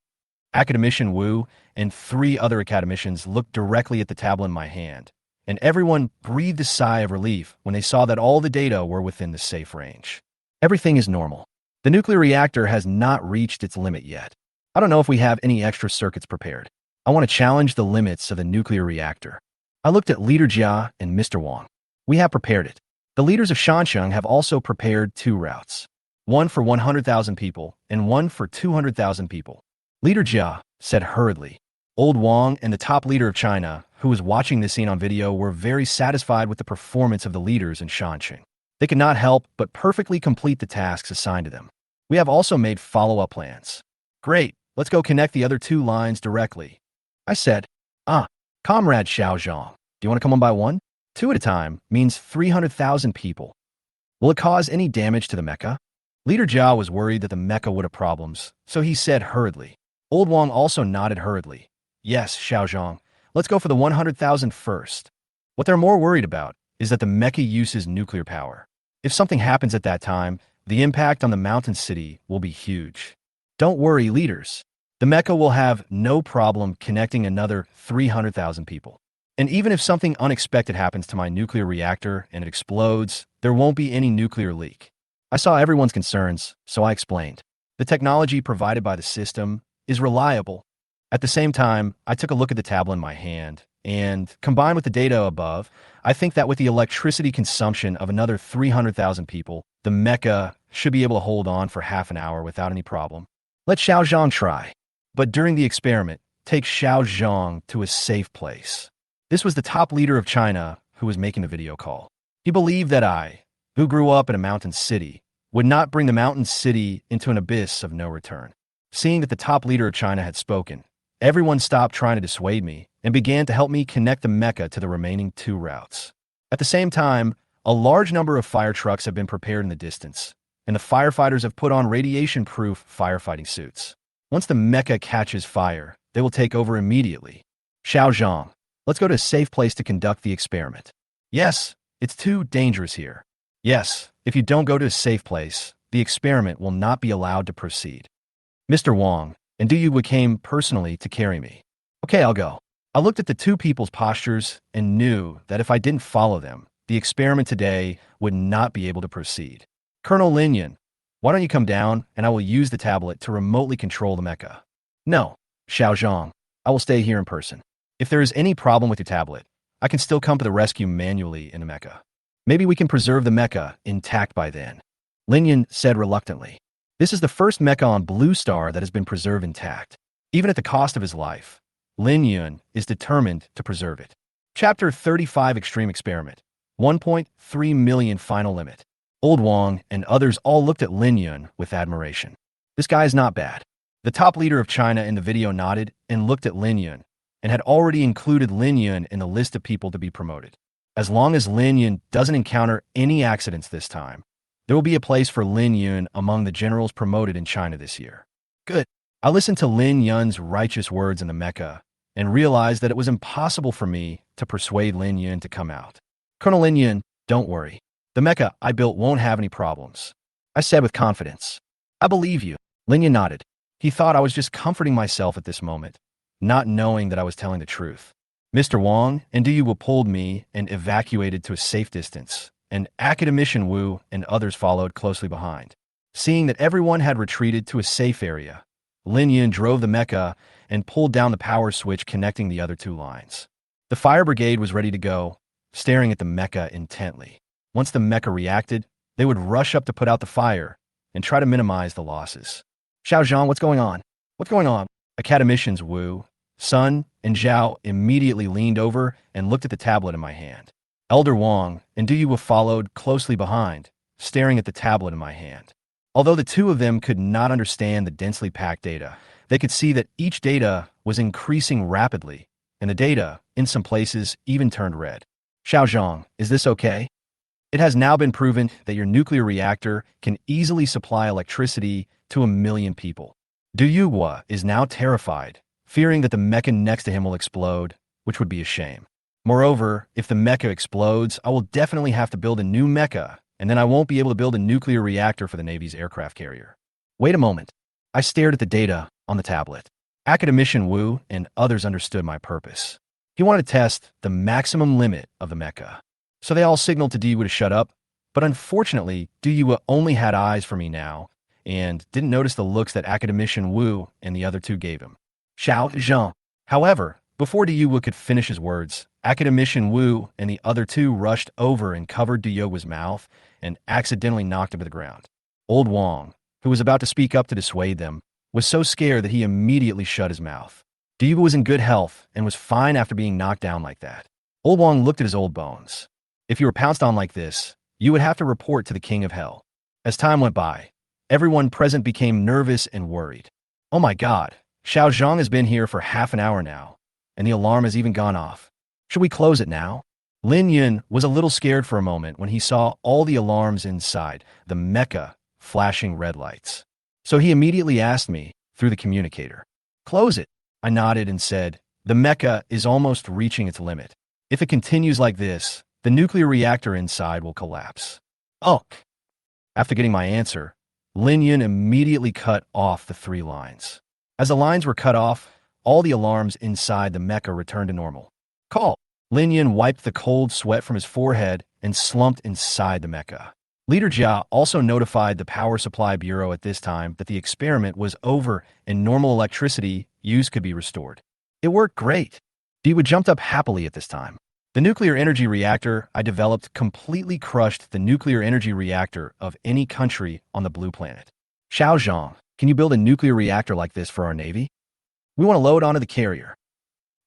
Academician Wu and 3 other academicians looked directly at the tablet in my hand, and everyone breathed a sigh of relief when they saw that all the data were within the safe range. Everything is normal. The nuclear reactor has not reached its limit yet. I don't know if we have any extra circuits prepared. I want to challenge the limits of the nuclear reactor. I looked at Leader Jia and Mr. Wang. We have prepared it. The leaders of Shansheng have also prepared 2 routes. One for 100,000 people and one for 200,000 people. Leader Jia said hurriedly. Old Wang and the top leader of China, who was watching this scene on video, were very satisfied with the performance of the leaders in Shanxing. They could not help but perfectly complete the tasks assigned to them. We have also made follow-up plans. Great, let's go connect the other 2 lines directly. I said, Comrade Xiao Zhang, do you want to come on by one? 2 at a time means 300,000 people. Will it cause any damage to the mecha? Leader Jia was worried that the mecha would have problems, so he said hurriedly. Old Wang also nodded hurriedly. Yes, Xiao Zhang, let's go for the 100,000 first. What they're more worried about is that the mecha uses nuclear power. If something happens at that time, the impact on the mountain city will be huge. Don't worry, leaders. The mecha will have no problem connecting another 300,000 people. And even if something unexpected happens to my nuclear reactor and it explodes, there won't be any nuclear leak. I saw everyone's concerns, so I explained. The technology provided by the system is reliable. At the same time, I took a look at the tablet in my hand, and combined with the data above, I think that with the electricity consumption of another 300,000 people, the mecha should be able to hold on for half an hour without any problem. Let Xiao Zhang try. But during the experiment, take Xiao Zhang to a safe place. This was the top leader of China who was making the video call. He believed that I, who grew up in a mountain city, would not bring the mountain city into an abyss of no return. Seeing that the top leader of China had spoken, everyone stopped trying to dissuade me and began to help me connect the mecha to the remaining 2 routes. At the same time, a large number of fire trucks have been prepared in the distance, and the firefighters have put on radiation-proof firefighting suits. Once the mecha catches fire, they will take over immediately. Xiao Zhang, let's go to a safe place to conduct the experiment. Yes, it's too dangerous here. Yes, if you don't go to a safe place, the experiment will not be allowed to proceed. Mr. Wang, and do you came personally to carry me? Okay, I'll go. I looked at the 2 people's postures and knew that if I didn't follow them, the experiment today would not be able to proceed. Colonel Lin Yun, why don't you come down and I will use the tablet to remotely control the mecha? No, Xiao Zhang, I will stay here in person. If there is any problem with your tablet, I can still come to the rescue manually in the mecha. Maybe we can preserve the mecha intact by then. Lin Yun said reluctantly. This is the first mecha on Blue Star that has been preserved intact. Even at the cost of his life, Lin Yun is determined to preserve it. Chapter 35 Extreme Experiment. 1.3 million Final Limit. Old Wang and others all looked at Lin Yun with admiration. This guy is not bad. The top leader of China in the video nodded and looked at Lin Yun and had already included Lin Yun in the list of people to be promoted. As long as Lin Yun doesn't encounter any accidents this time, there will be a place for Lin Yun among the generals promoted in China this year. Good. I listened to Lin Yun's righteous words in the mecha and realized that it was impossible for me to persuade Lin Yun to come out. Colonel Lin Yun, don't worry. The mecha I built won't have any problems. I said with confidence. I believe you. Lin Yin nodded. He thought I was just comforting myself at this moment, not knowing that I was telling the truth. Mr. Wang and Duyu pulled me and evacuated to a safe distance, and Academician Wu and others followed closely behind. Seeing that everyone had retreated to a safe area, Lin Yin drove the mecha and pulled down the power switch connecting the other two lines. The fire brigade was ready to go, staring at the mecha intently. Once the mecha reacted, they would rush up to put out the fire and try to minimize the losses. Xiao Zhang, what's going on? What's going on? Academicians Wu, Sun, and Zhao immediately leaned over and looked at the tablet in my hand. Elder Wang and Duyu followed closely behind, staring at the tablet in my hand. Although the two of them could not understand the densely packed data, they could see that each data was increasing rapidly, and the data, in some places, even turned red. Xiao Zhang, is this okay? It has now been proven that your nuclear reactor can easily supply electricity to 1 million people. Du Yuhua is now terrified, fearing that the mecha next to him will explode, which would be a shame. Moreover, if the mecha explodes, I will definitely have to build a new mecha, and then I won't be able to build a nuclear reactor for the Navy's aircraft carrier. Wait a moment. I stared at the data on the tablet. Academician Wu and others understood my purpose. He wanted to test the maximum limit of the mecha. So they all signaled to Duyu to shut up, but unfortunately, Duyu only had eyes for me now, and didn't notice the looks that Academician Wu and the other two gave him. Xiao Zhang. However, before Duyu could finish his words, Academician Wu and the other two rushed over and covered Duyu's mouth and accidentally knocked him to the ground. Old Wang, who was about to speak up to dissuade them, was so scared that he immediately shut his mouth. Duyu was in good health and was fine after being knocked down like that. Old Wang looked at his old bones. If you were pounced on like this, you would have to report to the King of Hell. As time went by, everyone present became nervous and worried. Oh my god, Xiao Zhang has been here for half an hour now, and the alarm has even gone off. Should we close it now? Lin Yin was a little scared for a moment when he saw all the alarms inside the mecha flashing red lights. So he immediately asked me through the communicator. Close it. I nodded and said, the mecha is almost reaching its limit. If it continues like this, the nuclear reactor inside will collapse. Oh. After getting my answer, Lin Yin immediately cut off the 3 lines. As the lines were cut off, all the alarms inside the mecha returned to normal. Call. Lin Yin wiped the cold sweat from his forehead and slumped inside the mecha. Leader Jia also notified the Power Supply Bureau at this time that the experiment was over and normal electricity use could be restored. It worked great. Diwa jumped up happily at this time. The nuclear energy reactor I developed completely crushed the nuclear energy reactor of any country on the blue planet. Xiao Zhang, can you build a nuclear reactor like this for our Navy? We want to load onto the carrier.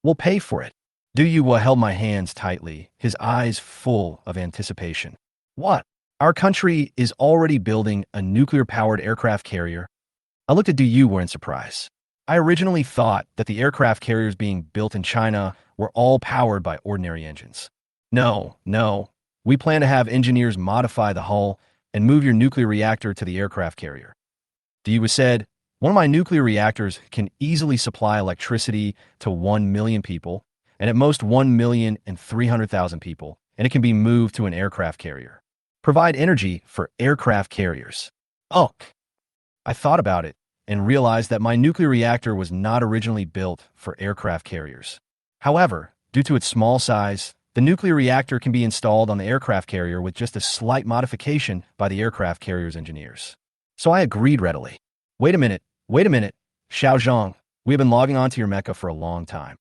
We'll pay for it. Du Yuhua held my hands tightly, his eyes full of anticipation. What? Our country is already building a nuclear-powered aircraft carrier? I looked at Du Yuhua in surprise. I originally thought that the aircraft carriers being built in China were all powered by ordinary engines. No. We plan to have engineers modify the hull and move your nuclear reactor to the aircraft carrier. Diwa said, one of my nuclear reactors can easily supply electricity to 1 million people, and at most 1,300,000 people, and it can be moved to an aircraft carrier. Provide energy for aircraft carriers. Oh. I thought about it and realized that my nuclear reactor was not originally built for aircraft carriers. However, due to its small size, the nuclear reactor can be installed on the aircraft carrier with just a slight modification by the aircraft carrier's engineers. So I agreed readily. Wait a minute. Xiao Zhang, we have been logging onto your mecha for a long time.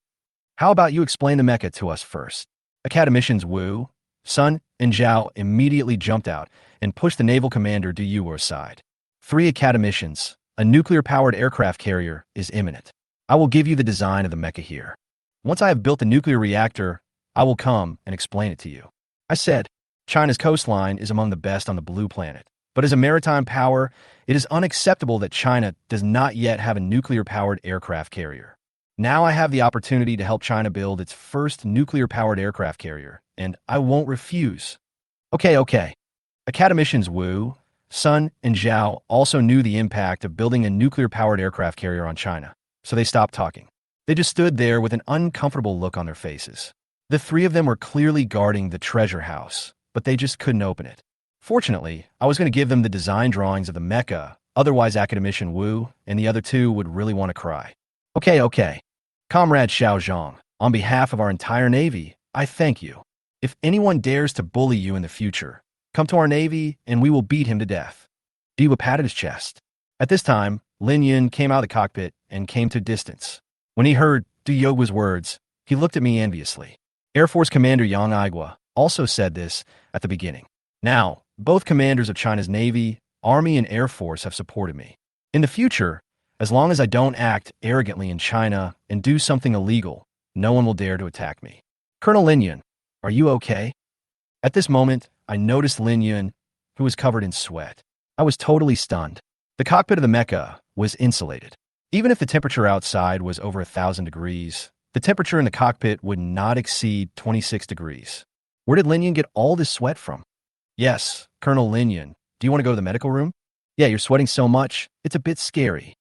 How about you explain the mecha to us first? Academicians Wu, Sun, and Zhao immediately jumped out and pushed the naval commander Du Yuhua aside. 3 academicians, a nuclear-powered aircraft carrier, is imminent. I will give you the design of the mecha here. Once I have built the nuclear reactor, I will come and explain it to you. I said, China's coastline is among the best on the blue planet, but as a maritime power, it is unacceptable that China does not yet have a nuclear-powered aircraft carrier. Now I have the opportunity to help China build its first nuclear-powered aircraft carrier, and I won't refuse. Okay. Academicians Wu, Sun, and Zhao also knew the impact of building a nuclear-powered aircraft carrier on China, so they stopped talking. They just stood there with an uncomfortable look on their faces. The 3 of them were clearly guarding the treasure house, but they just couldn't open it. Fortunately, I was going to give them the design drawings of the mecha Otherwise, Academician Wu and the other two would really want to cry. Okay, okay. Comrade Xiao Zhang, on behalf of our entire Navy, I thank you. If anyone dares to bully you in the future, come to our Navy and we will beat him to death. Diwa patted his chest. At this time, Lin Yun came out of the cockpit and came to distance. When he heard Du Yogua's words, he looked at me enviously. Air Force Commander Yang Aigua also said this at the beginning. Now, both commanders of China's Navy, Army, and Air Force have supported me. In the future, as long as I don't act arrogantly in China and do something illegal, no one will dare to attack me. Colonel Lin Yun, are you okay? At this moment, I noticed Lin Yun, who was covered in sweat. I was totally stunned. The cockpit of the mecha was insulated. Even if the temperature outside was over 1,000 degrees, the temperature in the cockpit would not exceed 26 degrees. Where did Lin Yun get all this sweat from? Yes, Colonel Lin Yun. Do you want to go to the medical room? Yeah, you're sweating so much, it's a bit scary.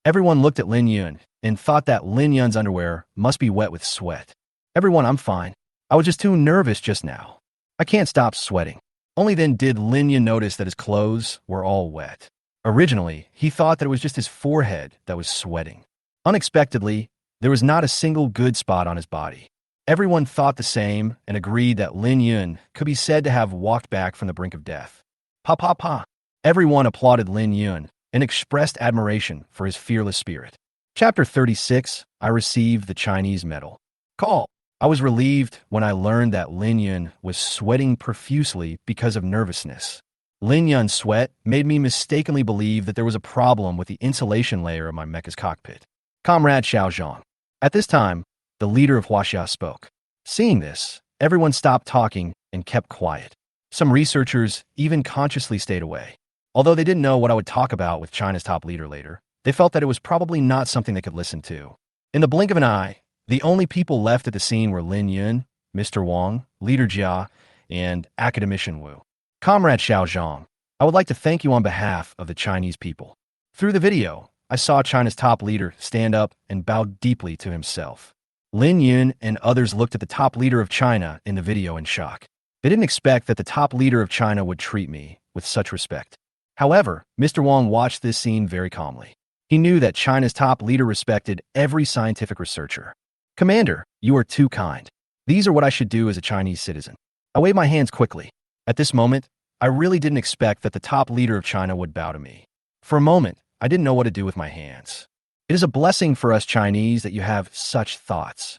Everyone looked at Lin Yun and thought that Lin Yun's underwear must be wet with sweat. Everyone, I'm fine. I was just too nervous just now. I can't stop sweating. Only then did Lin Yun notice that his clothes were all wet. Originally, he thought that it was just his forehead that was sweating. Unexpectedly, there was not a single good spot on his body. Everyone thought the same and agreed that Lin Yun could be said to have walked back from the brink of death. Pa pa pa. Everyone applauded Lin Yun and expressed admiration for his fearless spirit. Chapter 36, I received the Chinese medal. Call. I was relieved when I learned that Lin Yun was sweating profusely because of nervousness. Lin Yun's sweat made me mistakenly believe that there was a problem with the insulation layer of my mecha's cockpit. Comrade Xiao Zhang. At this time, the leader of Huaxia spoke. Seeing this, everyone stopped talking and kept quiet. Some researchers even consciously stayed away. Although they didn't know what I would talk about with China's top leader later, they felt that it was probably not something they could listen to. In the blink of an eye, the only people left at the scene were Lin Yun, Mr. Wang, Leader Jia, and Academician Wu. Comrade Xiao Zhang, I would like to thank you on behalf of the Chinese people. Through the video, I saw China's top leader stand up and bow deeply to himself. Lin Yun and others looked at the top leader of China in the video in shock. They didn't expect that the top leader of China would treat me with such respect. However, Mr. Wang watched this scene very calmly. He knew that China's top leader respected every scientific researcher. Commander, you are too kind. These are what I should do as a Chinese citizen. I waved my hands quickly. At this moment, I really didn't expect that the top leader of China would bow to me. For a moment, I didn't know what to do with my hands. It is a blessing for us Chinese that you have such thoughts.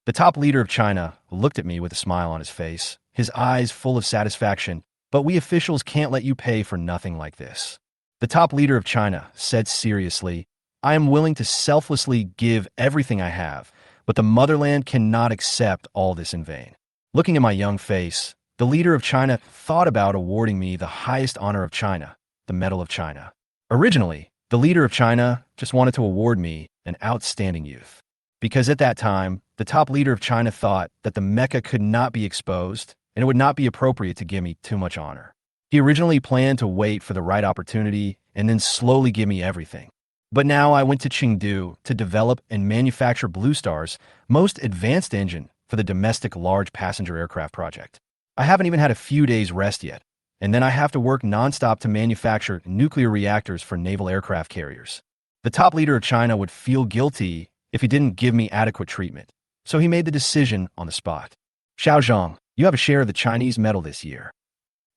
The top leader of China looked at me with a smile on his face, his eyes full of satisfaction. But we officials can't let you pay for nothing like this. The top leader of China said seriously, I am willing to selflessly give everything I have, but the motherland cannot accept all this in vain. Looking at my young face, the leader of China thought about awarding me the highest honor of China, the Medal of China. Originally, the leader of China just wanted to award me an outstanding youth. Because at that time, the top leader of China thought that the mecha could not be exposed and it would not be appropriate to give me too much honor. He originally planned to wait for the right opportunity and then slowly give me everything. But now I went to Chengdu to develop and manufacture Blue Star's most advanced engine for the domestic large passenger aircraft project. I haven't even had a few days rest yet, and then I have to work nonstop to manufacture nuclear reactors for naval aircraft carriers. The top leader of China would feel guilty if he didn't give me adequate treatment, so he made the decision on the spot. Xiao Zhang, you have a share of the Chinese medal this year.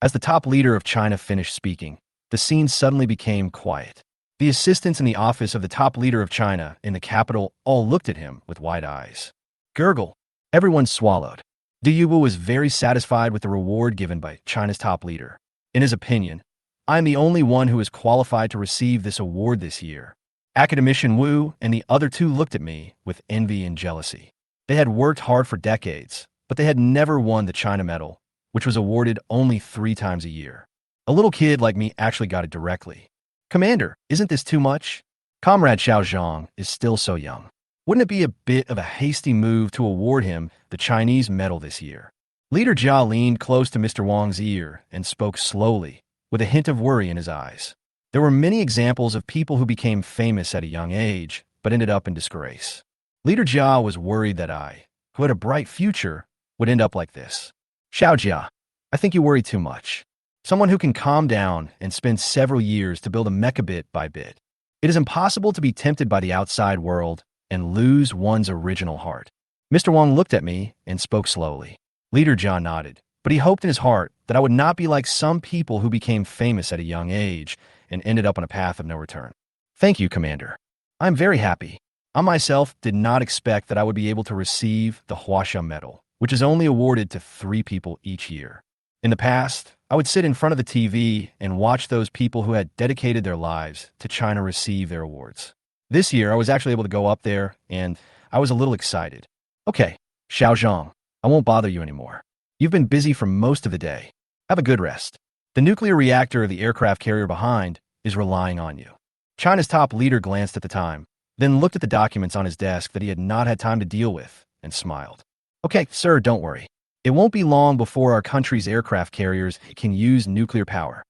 As the top leader of China finished speaking, the scene suddenly became quiet. The assistants in the office of the top leader of China in the capital all looked at him with wide eyes. Gurgle. Everyone swallowed. Du Yubu was very satisfied with the reward given by China's top leader. In his opinion, I am the only one who is qualified to receive this award this year. Academician Wu and the other two looked at me with envy and jealousy. They had worked hard for decades, but they had never won the China medal, which was awarded only 3 times a year. A little kid like me actually got it directly. Commander, isn't this too much? Comrade Xiao Zhang is still so young. Wouldn't it be a bit of a hasty move to award him the Chinese medal this year? Leader Jia leaned close to Mr. Wang's ear and spoke slowly, with a hint of worry in his eyes. There were many examples of people who became famous at a young age, but ended up in disgrace. Leader Jia was worried that I, who had a bright future, would end up like this. Xiao Jia, I think you worry too much. Someone who can calm down and spend several years to build a mecha bit by bit. It is impossible to be tempted by the outside world and lose one's original heart. Mr. Wang looked at me and spoke slowly. Leader John nodded, but he hoped in his heart that I would not be like some people who became famous at a young age and ended up on a path of no return. Thank you, Commander. I'm very happy. I myself did not expect that I would be able to receive the Huaxia Medal, which is only awarded to 3 people each year. In the past, I would sit in front of the TV and watch those people who had dedicated their lives to China receive their awards. This year, I was actually able to go up there, and I was a little excited. Okay, Xiao Zhang, I won't bother you anymore. You've been busy for most of the day. Have a good rest. The nuclear reactor of the aircraft carrier behind is relying on you. China's top leader glanced at the time, then looked at the documents on his desk that he had not had time to deal with, and smiled. Okay, sir, don't worry. It won't be long before our country's aircraft carriers can use nuclear power.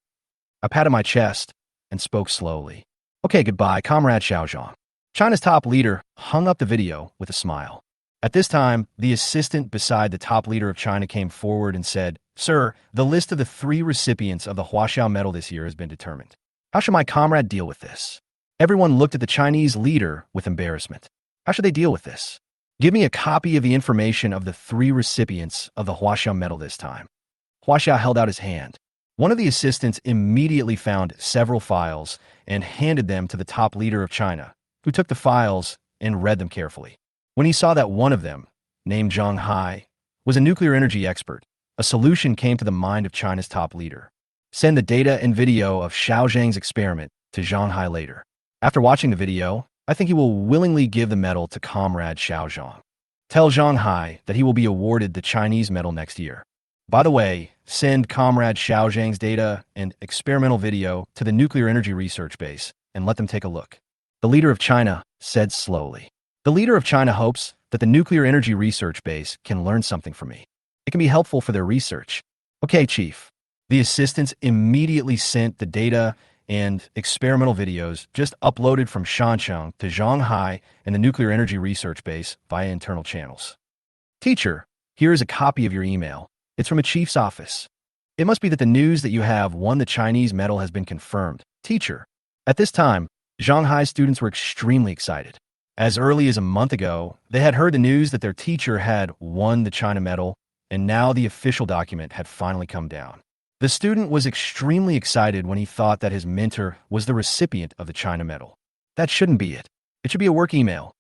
I patted my chest and spoke slowly. Okay, goodbye, Comrade Xiao Zhang. China's top leader hung up the video with a smile. At this time, the assistant beside the top leader of China came forward and said, Sir, the list of the 3 recipients of the Huaxiao Medal this year has been determined. How should my comrade deal with this? Everyone looked at the Chinese leader with embarrassment. How should they deal with this? Give me a copy of the information of the 3 recipients of the Huaxiao Medal this time. Huaxia held out his hand. One of the assistants immediately found several files and handed them to the top leader of China, who took the files and read them carefully. When he saw that one of them, named Zhang Hai, was a nuclear energy expert, a solution came to the mind of China's top leader. Send the data and video of Xiao Zhang's experiment to Zhang Hai later. After watching the video, I think he will willingly give the medal to Comrade Xiao Zhang. Tell Zhang Hai that he will be awarded the Chinese medal next year. By the way, send Comrade Xiao Zhang's data and experimental video to the Nuclear Energy Research Base and let them take a look. The leader of China said slowly. The leader of China hopes that the Nuclear Energy Research Base can learn something from me. It can be helpful for their research. Okay, Chief. The assistants immediately sent the data and experimental videos just uploaded from Shancheng to Zhang Hai and the Nuclear Energy Research Base via internal channels. Teacher, here is a copy of your email. It's from a chief's office. It must be that the news that you have won the Chinese medal has been confirmed. Teacher. At this time, Zhang Hai students were extremely excited. As early as a month ago, they had heard the news that their teacher had won the China medal, and now the official document had finally come down. The student was extremely excited when he thought that his mentor was the recipient of the China medal. That shouldn't be it. It should be a work email.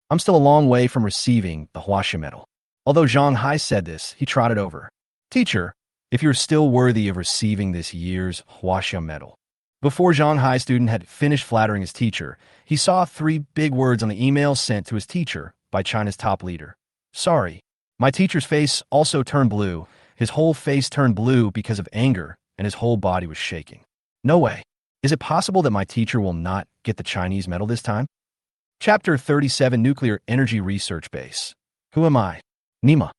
I'm still a long way from receiving the Huaxia medal. Although Zhang Hai said this, he trotted over. Teacher, if you're still worthy of receiving this year's Huaxia medal. Before Zhang Hai student had finished flattering his teacher, he saw 3 big words on the email sent to his teacher by China's top leader. Sorry. My teacher's face also turned blue. His whole face turned blue because of anger, and his whole body was shaking. No way. Is it possible that my teacher will not get the Chinese medal this time? Chapter 37 Nuclear Energy Research Base. Who am I? Nima.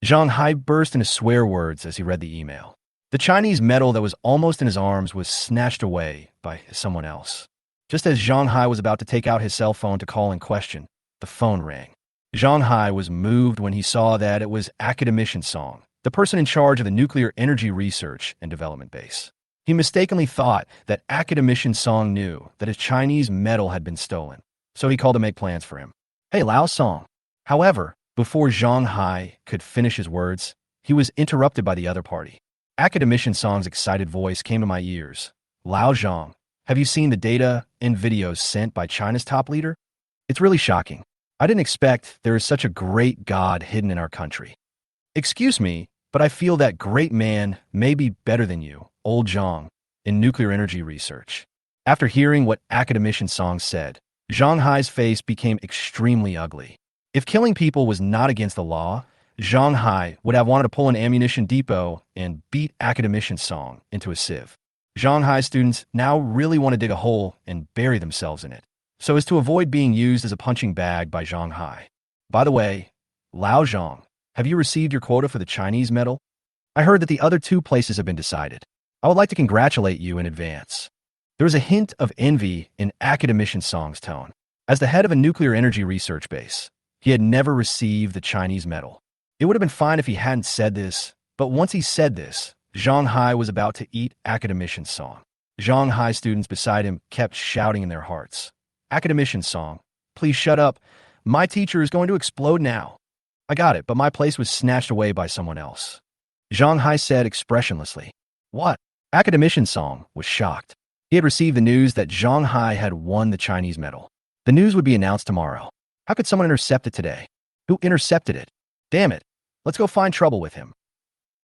Zhang Hai burst into swear words as he read the email. The Chinese medal that was almost in his arms was snatched away by someone else. Just as Zhang Hai was about to take out his cell phone to call in question, the phone rang. Zhang Hai was moved when he saw that it was Academician Song, the person in charge of the Nuclear Energy Research and Development Base. He mistakenly thought that Academician Song knew that his Chinese medal had been stolen, so he called to make plans for him. Hey, Lao Song. However, before Zhang Hai could finish his words, he was interrupted by the other party. Academician Song's excited voice came to my ears. Lao Zhang, have you seen the data and videos sent by China's top leader? It's really shocking. I didn't expect there is such a great God hidden in our country. Excuse me, but I feel that great man may be better than you, old Zhang, in nuclear energy research. After hearing what Academician Song said, Zhang Hai's face became extremely ugly. If killing people was not against the law, Zhang Hai would have wanted to pull an ammunition depot and beat Academician Song into a sieve. Zhang Hai students now really want to dig a hole and bury themselves in it, so as to avoid being used as a punching bag by Zhang Hai. By the way, Lao Zhang, have you received your quota for the Chinese medal? I heard that the other 2 places have been decided. I would like to congratulate you in advance. There was a hint of envy in Academician Song's tone. As the head of a nuclear energy research base, he had never received the Chinese medal. It would have been fine if he hadn't said this, but once he said this, Zhang Hai was about to eat Academician's song. Zhang Hai students beside him kept shouting in their hearts, "Academician's song, please shut up. My teacher is going to explode now." I got it, but my place was snatched away by someone else. Zhang Hai said expressionlessly. What? Academician's song was shocked. He had received the news that Zhang Hai had won the Chinese medal. The news would be announced tomorrow. How could someone intercept it today? Who intercepted it? Damn it. Let's go find trouble with him.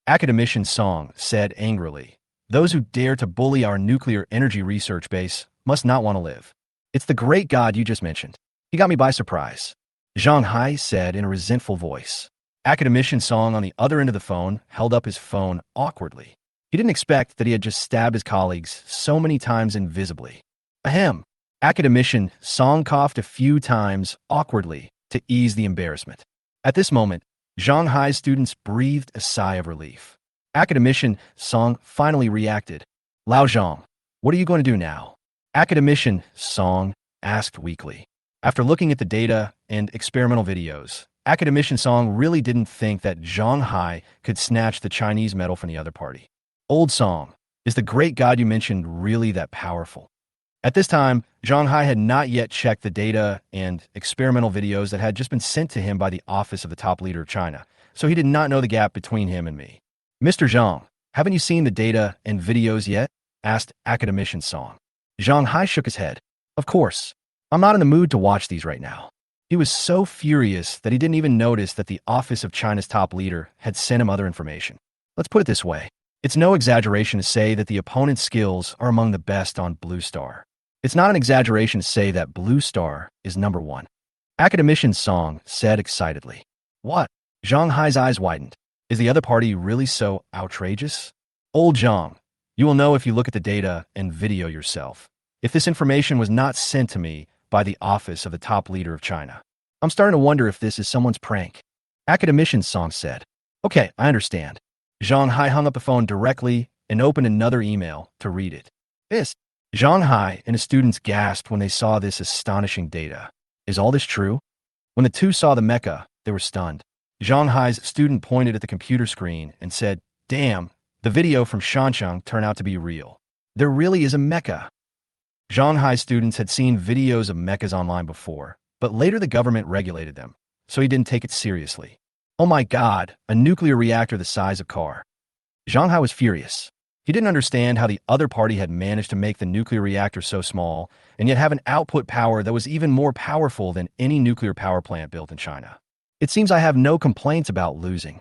Academician Song said angrily, "Those who dare to bully our nuclear energy research base must not want to live. It's the great god you just mentioned. He got me by surprise." Zhang Hai said in a resentful voice. Academician Song on the other end of the phone held up his phone awkwardly. He didn't expect that he had just stabbed his colleagues so many times invisibly. Ahem. Academician Song coughed a few times awkwardly to ease the embarrassment. At this moment, Zhang Hai's students breathed a sigh of relief. Academician Song finally reacted. "Lao Zhang, what are you going to do now?" Academician Song asked weakly. After looking at the data and experimental videos, Academician Song really didn't think that Zhang Hai could snatch the Chinese medal from the other party. Old Song, is the great god you mentioned really that powerful? At this time, Zhang Hai had not yet checked the data and experimental videos that had just been sent to him by the office of the top leader of China, so he did not know the gap between him and me. "Mr. Zhang, haven't you seen the data and videos yet?" asked Academician Song. Zhang Hai shook his head. "Of course. I'm not in the mood to watch these right now." He was so furious that he didn't even notice that the office of China's top leader had sent him other information. Let's put it this way. It's no exaggeration to say that the opponent's skills are among the best on Blue Star. It's not an exaggeration to say that Blue Star is number one. Academician Song said excitedly. What? Zhang Hai's eyes widened. Is the other party really so outrageous? Old Zhang, you will know if you look at the data and video yourself. If this information was not sent to me by the office of the top leader of China, I'm starting to wonder if this is someone's prank. Academician Song said. Okay, I understand. Zhang Hai hung up the phone directly and opened another email to read it. This. Zhang Hai and his students gasped when they saw this astonishing data. Is all this true? When the two saw the mecha, they were stunned. Zhang Hai's student pointed at the computer screen and said, Damn, the video from Shancheng turned out to be real. There really is a mecha. Zhang Hai's students had seen videos of mechas online before, but later the government regulated them, so he didn't take it seriously. Oh my god, a nuclear reactor the size of car. Zhang Hai was furious. He didn't understand how the other party had managed to make the nuclear reactor so small and yet have an output power that was even more powerful than any nuclear power plant built in China. It seems I have no complaints about losing.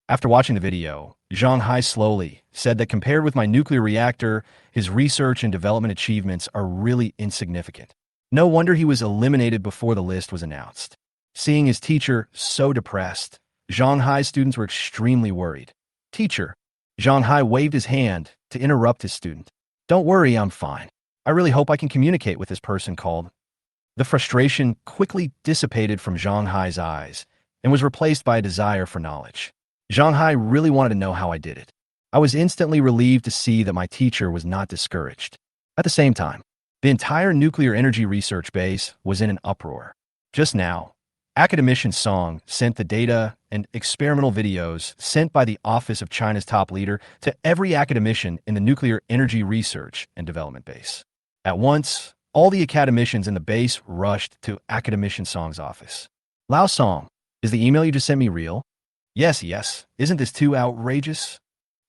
After watching the video, Zhang Hai slowly said that compared with my nuclear reactor, his research and development achievements are really insignificant. No wonder he was eliminated before the list was announced. Seeing his teacher so depressed, Zhang Hai's students were extremely worried. Teacher, Zhang Hai waved his hand to interrupt his student. Don't worry, I'm fine. I really hope I can communicate with this person called. The frustration quickly dissipated from Zhang Hai's eyes and was replaced by a desire for knowledge. Zhang Hai really wanted to know how I did it. I was instantly relieved to see that my teacher was not discouraged. At the same time, the entire nuclear energy research base was in an uproar. Just now, Academician Song sent the data and experimental videos sent by the office of China's top leader to every academician in the nuclear energy research and development base. At once, all the academicians in the base rushed to Academician Song's office. Lao Song, is the email you just sent me real? Yes. Isn't this too outrageous?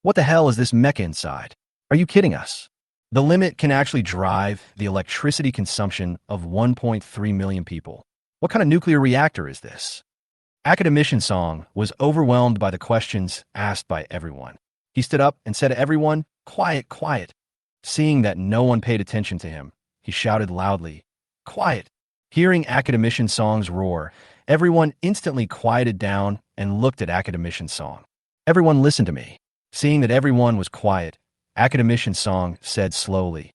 What the hell is this mecha inside? Are you kidding us? The limit can actually drive the electricity consumption of 1.3 million people. What kind of nuclear reactor is this? Academician Song was overwhelmed by the questions asked by everyone. He stood up and said to everyone, Quiet, quiet. Seeing that no one paid attention to him, he shouted loudly, Quiet. Hearing Academician Song's roar, everyone instantly quieted down and looked at Academician Song. Everyone listened to me. Seeing that everyone was quiet, Academician Song said slowly,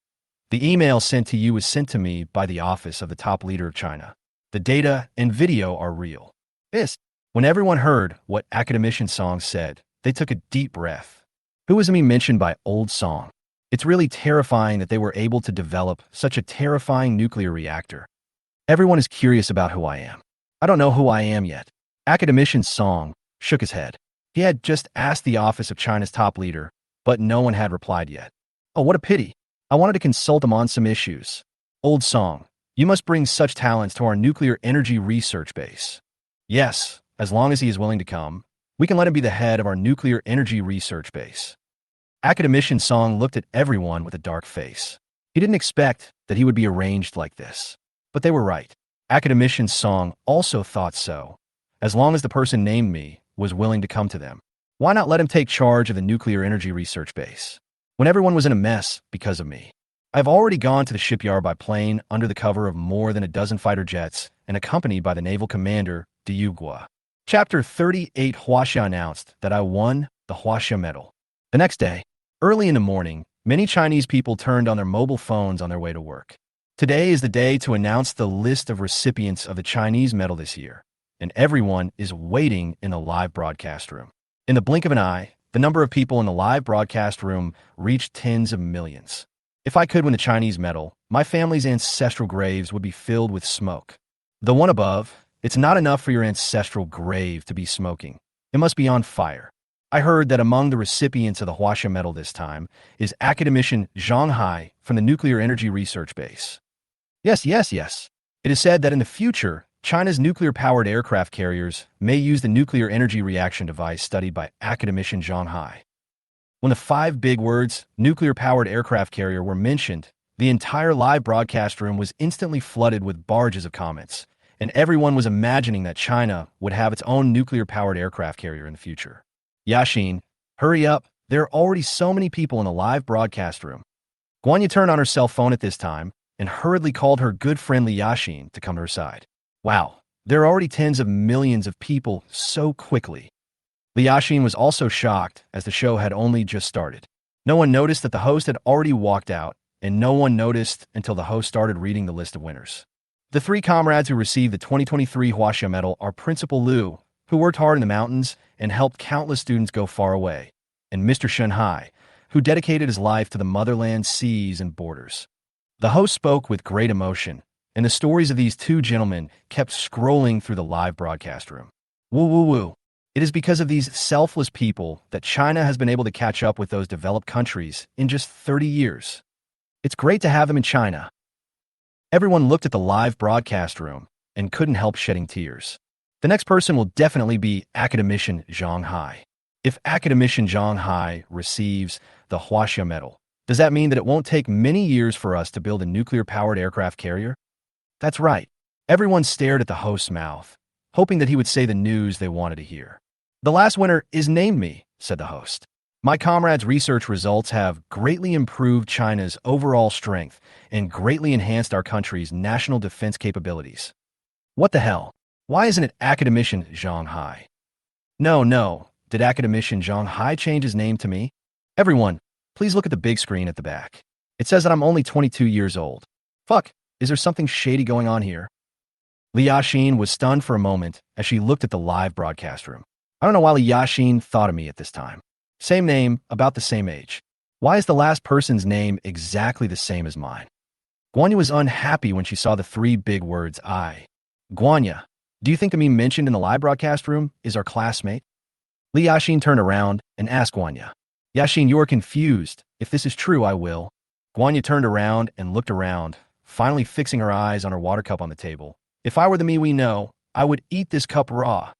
The email sent to you was sent to me by the office of the top leader of China. The data and video are real. When everyone heard what Academician Song said, they took a deep breath. Who was me mentioned by Old Song? It's really terrifying that they were able to develop such a terrifying nuclear reactor. Everyone is curious about who I am. I don't know who I am yet. Academician Song shook his head. He had just asked the office of China's top leader, but no one had replied yet. Oh, what a pity. I wanted to consult him on some issues. Old song. You must bring such talents to our nuclear energy research base. Yes, as long as he is willing to come, we can let him be the head of our nuclear energy research base. Academician Song looked at everyone with a dark face. He didn't expect that he would be arranged like this. But they were right. Academician Song also thought so, as long as the person named me was willing to come to them. Why not let him take charge of the nuclear energy research base? When everyone was in a mess because of me. I've already gone to the shipyard by plane under the cover of more than a dozen fighter jets and accompanied by the naval commander, Diugua. Chapter 38 Huaxia announced that I won the Huaxia medal. The next day, early in the morning, many Chinese people turned on their mobile phones on their way to work. Today is the day to announce the list of recipients of the Chinese medal this year, and everyone is waiting in the live broadcast room. In the blink of an eye, the number of people in the live broadcast room reached tens of millions. If I could win the Chinese medal, my family's ancestral graves would be filled with smoke. The one above, it's not enough for your ancestral grave to be smoking. It must be on fire. I heard that among the recipients of the Huaxia medal this time is academician Zhang Hai from the Nuclear Energy Research Base. Yes. It is said that in the future, China's nuclear-powered aircraft carriers may use the nuclear energy reaction device studied by academician Zhang Hai. When the 5 big words, nuclear-powered aircraft carrier, were mentioned, the entire live broadcast room was instantly flooded with barrages of comments, and everyone was imagining that China would have its own nuclear-powered aircraft carrier in the future. Yaxin, hurry up, there are already so many people in the live broadcast room. Guanya turned on her cell phone at this time and hurriedly called her good friend Li Yaxin to come to her side. Wow, there are already tens of millions of people so quickly. Li Yaxin was also shocked as the show had only just started. No one noticed that the host had already walked out, and no one noticed until the host started reading the list of winners. The 3 comrades who received the 2023 Huaxia medal are Principal Liu, who worked hard in the mountains and helped countless students go far away, and Mr. Shanhai, who dedicated his life to the motherland, seas, and borders. The host spoke with great emotion, and the stories of these 2 gentlemen kept scrolling through the live broadcast room. Woo. It is because of these selfless people that China has been able to catch up with those developed countries in just 30 years. It's great to have them in China. Everyone looked at the live broadcast room and couldn't help shedding tears. The next person will definitely be academician Zhang Hai. If academician Zhang Hai receives the Huaxia medal, does that mean that it won't take many years for us to build a nuclear-powered aircraft carrier? That's right. Everyone stared at the host's mouth, hoping that he would say the news they wanted to hear. The last winner is named me, said the host. My comrades' research results have greatly improved China's overall strength and greatly enhanced our country's national defense capabilities. What the hell? Why isn't it academician Zhang Hai? No. Did academician Zhang Hai change his name to me? Everyone, please look at the big screen at the back. It says that I'm only 22 years old. Fuck, is there something shady going on here? Li Yaxin was stunned for a moment as she looked at the live broadcast room. I don't know why Li Yaxin thought of me at this time. Same name, about the same age. Why is the last person's name exactly the same as mine? Guanya was unhappy when she saw the 3 big words I. Guanya, do you think the me mentioned in the live broadcast room is our classmate? Li Yaxin turned around and asked Guanya. Yaxin, you are confused. If this is true, I will. Guanya turned around and looked around, finally fixing her eyes on her water cup on the table. If I were the me we know, I would eat this cup raw.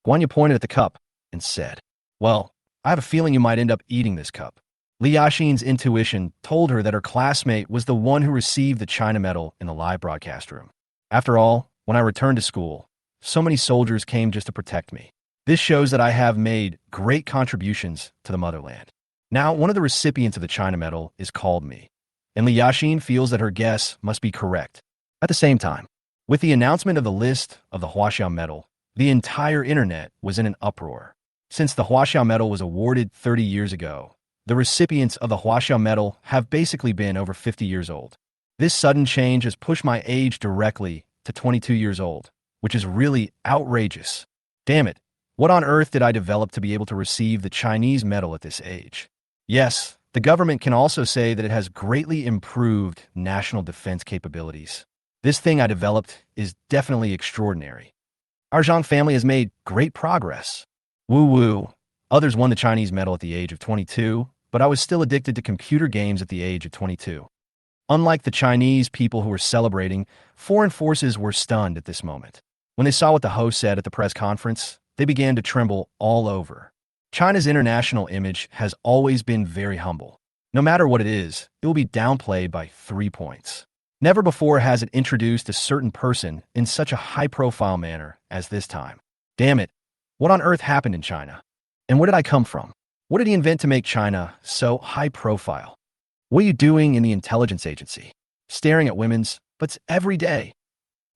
Guanya pointed at the cup and said, well, I have a feeling you might end up eating this cup. Li Yaxin's intuition told her that her classmate was the one who received the China medal in the live broadcast room. After all, when I returned to school, so many soldiers came just to protect me. This shows that I have made great contributions to the motherland. Now, one of the recipients of the China medal is called me, and Li Yaxin feels that her guess must be correct. At the same time, with the announcement of the list of the Huaxia medal, the entire internet was in an uproar. Since the Huaxia medal was awarded 30 years ago, the recipients of the Huaxia medal have basically been over 50 years old. This sudden change has pushed my age directly to 22 years old, which is really outrageous. Damn it, what on earth did I develop to be able to receive the Chinese medal at this age? Yes, the government can also say that it has greatly improved national defense capabilities. This thing I developed is definitely extraordinary. Our Zhang family has made great progress. Woo. Others won the Chinese medal at the age of 22, but I was still addicted to computer games at the age of 22. Unlike the Chinese people who were celebrating, foreign forces were stunned at this moment. When they saw what the host said at the press conference, they began to tremble all over. China's international image has always been very humble. No matter what it is, it will be downplayed by 3 points. Never before has it introduced a certain person in such a high-profile manner as this time. Damn it, what on earth happened in China? And where did I come from? What did he invent to make China so high-profile? What are you doing in the intelligence agency? Staring at women's butts every day.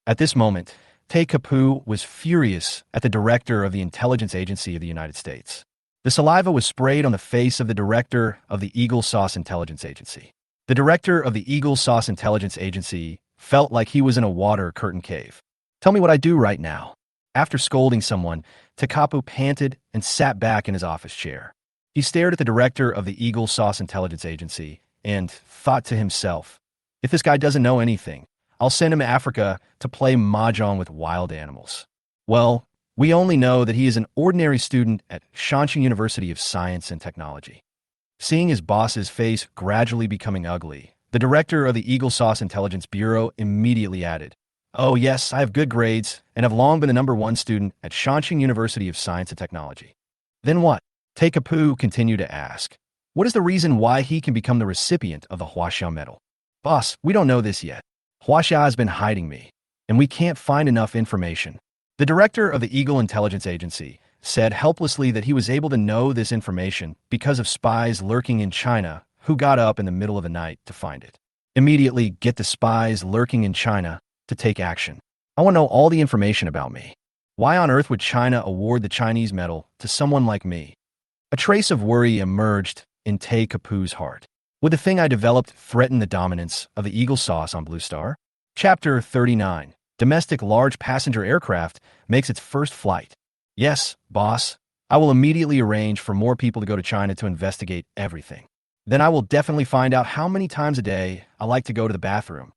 At this moment, Tay Kapu was furious at the director of the intelligence agency of the United States. The saliva was sprayed on the face of the director of the Eagle Sauce Intelligence Agency. The director of the Eagle Sauce Intelligence Agency felt like he was in a water curtain cave. Tell me what I do right now. After scolding someone, Takapu panted and sat back in his office chair. He stared at the director of the Eagle Sauce Intelligence Agency and thought to himself, if this guy doesn't know anything, I'll send him to Africa to play mahjong with wild animals. Well, we only know that he is an ordinary student at Shanxi University of Science and Technology. Seeing his boss's face gradually becoming ugly, the director of the Eagle Sauce Intelligence Bureau immediately added, "Oh yes, I have good grades and have long been the #1 student at Shanxi University of Science and Technology." Then what? Tay Kapu continued to ask, what is the reason why he can become the recipient of the Huaxia medal? Boss, we don't know this yet. Huaxia has been hiding me, and we can't find enough information. The director of the Eagle Intelligence Agency said helplessly that he was able to know this information because of spies lurking in China who got up in the middle of the night to find it. Immediately get the spies lurking in China to take action. I want to know all the information about me. Why on earth would China award the Chinese medal to someone like me? A trace of worry emerged in Tay Kapu's heart. Would the thing I developed threaten the dominance of the Eagle Sauce on Blue Star? Chapter 39. Domestic large passenger aircraft makes its first flight. Yes, boss. I will immediately arrange for more people to go to China to investigate everything. Then I will definitely find out how many times a day I like to go to the bathroom.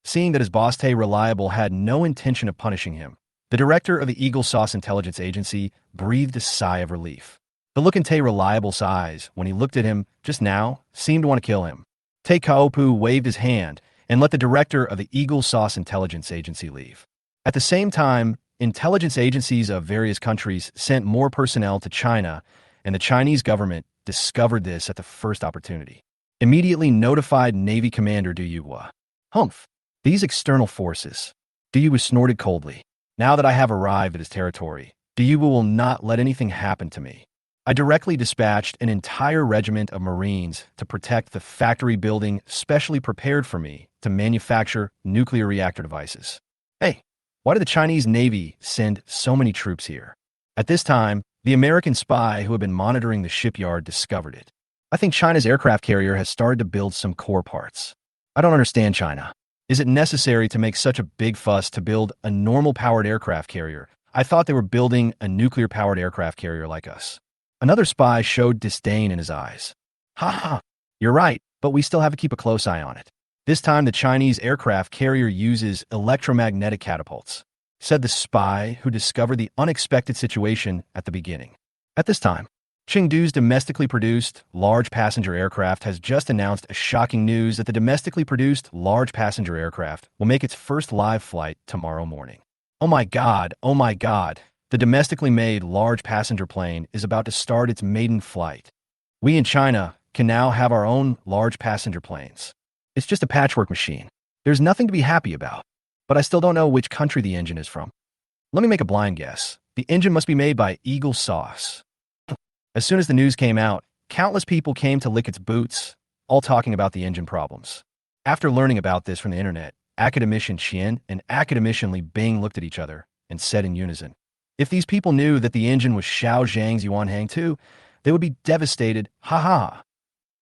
Seeing that his boss Tay Reliable had no intention of punishing him, the director of the Eagle Sauce Intelligence Agency breathed a sigh of relief. The look in Tay Reliable's eyes when he looked at him just now seemed to want to kill him. Tay Kaopu waved his hand and let the director of the Eagle Sauce Intelligence Agency leave. At the same time, intelligence agencies of various countries sent more personnel to China, and the Chinese government discovered this at the first opportunity. Immediately notified Navy Commander Du Yuhua. Humph, these external forces. Du Yuhua snorted coldly. Now that I have arrived at his territory, Du Yuhua will not let anything happen to me. I directly dispatched an entire regiment of Marines to protect the factory building specially prepared for me to manufacture nuclear reactor devices. Hey, why did the Chinese Navy send so many troops here? At this time, the American spy who had been monitoring the shipyard discovered it. I think China's aircraft carrier has started to build some core parts. I don't understand China. Is it necessary to make such a big fuss to build a normal-powered aircraft carrier? I thought they were building a nuclear-powered aircraft carrier like us. Another spy showed disdain in his eyes. Ha ha, you're right, but we still have to keep a close eye on it. This time the Chinese aircraft carrier uses electromagnetic catapults, said the spy who discovered the unexpected situation at the beginning. At this time, Chengdu's domestically produced large passenger aircraft has just announced a shocking news that the domestically produced large passenger aircraft will make its first live flight tomorrow morning. Oh my God, oh my God. The domestically made large passenger plane is about to start its maiden flight. We in China can now have our own large passenger planes. It's just a patchwork machine. There's nothing to be happy about. But I still don't know which country the engine is from. Let me make a blind guess. The engine must be made by Eagle Sauce. As soon as the news came out, countless people came to lick its boots, all talking about the engine problems. After learning about this from the internet, Academician Qian and Academician Li Bing looked at each other and said in unison, if these people knew that the engine was Xiao Zhang's Yuanhang 2, they would be devastated. Ha ha.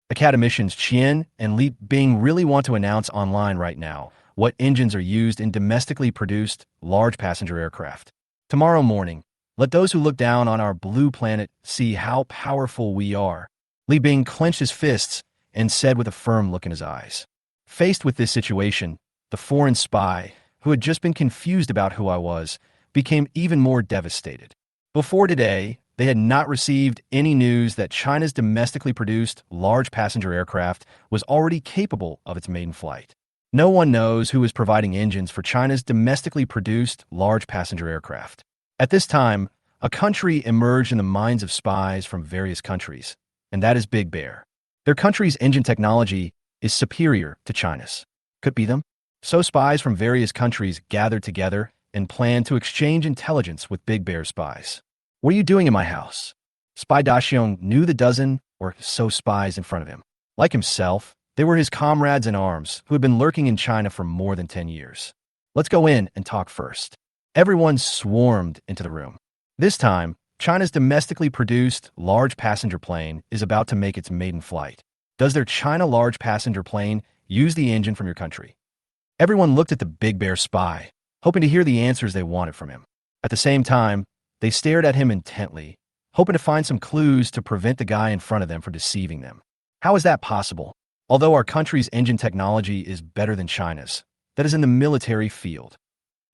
Academicians Qian and Li Bing really want to announce online right now what engines are used in domestically produced large passenger aircraft. Tomorrow morning, let those who look down on our blue planet see how powerful we are. Li Bing clenched his fists and said with a firm look in his eyes. Faced with this situation, the foreign spy, who had just been confused about who I was, became even more devastated. Before today, They had not received any news that China's domestically produced large passenger aircraft was already capable of its maiden flight. No one knows who is providing engines for China's domestically produced large passenger aircraft. At this time, a country emerged in the minds of spies from various countries, and that is Big Bear. Their country's engine technology is superior to China's. Could be them? So spies from various countries gathered together and planned to exchange intelligence with Big Bear spies. What are you doing in my house? Spy Daxiong knew the dozen or so spies in front of him. Like himself, they were his comrades in arms who had been lurking in China for more than 10 years. Let's go in and talk first. Everyone swarmed into the room. This time, China's domestically produced large passenger plane is about to make its maiden flight. Does their China large passenger plane use the engine from your country? Everyone looked at the Big Bear spy, hoping to hear the answers they wanted from him. At the same time, they stared at him intently, hoping to find some clues to prevent the guy in front of them from deceiving them. How is that possible? Although our country's engine technology is better than China's, that is in the military field.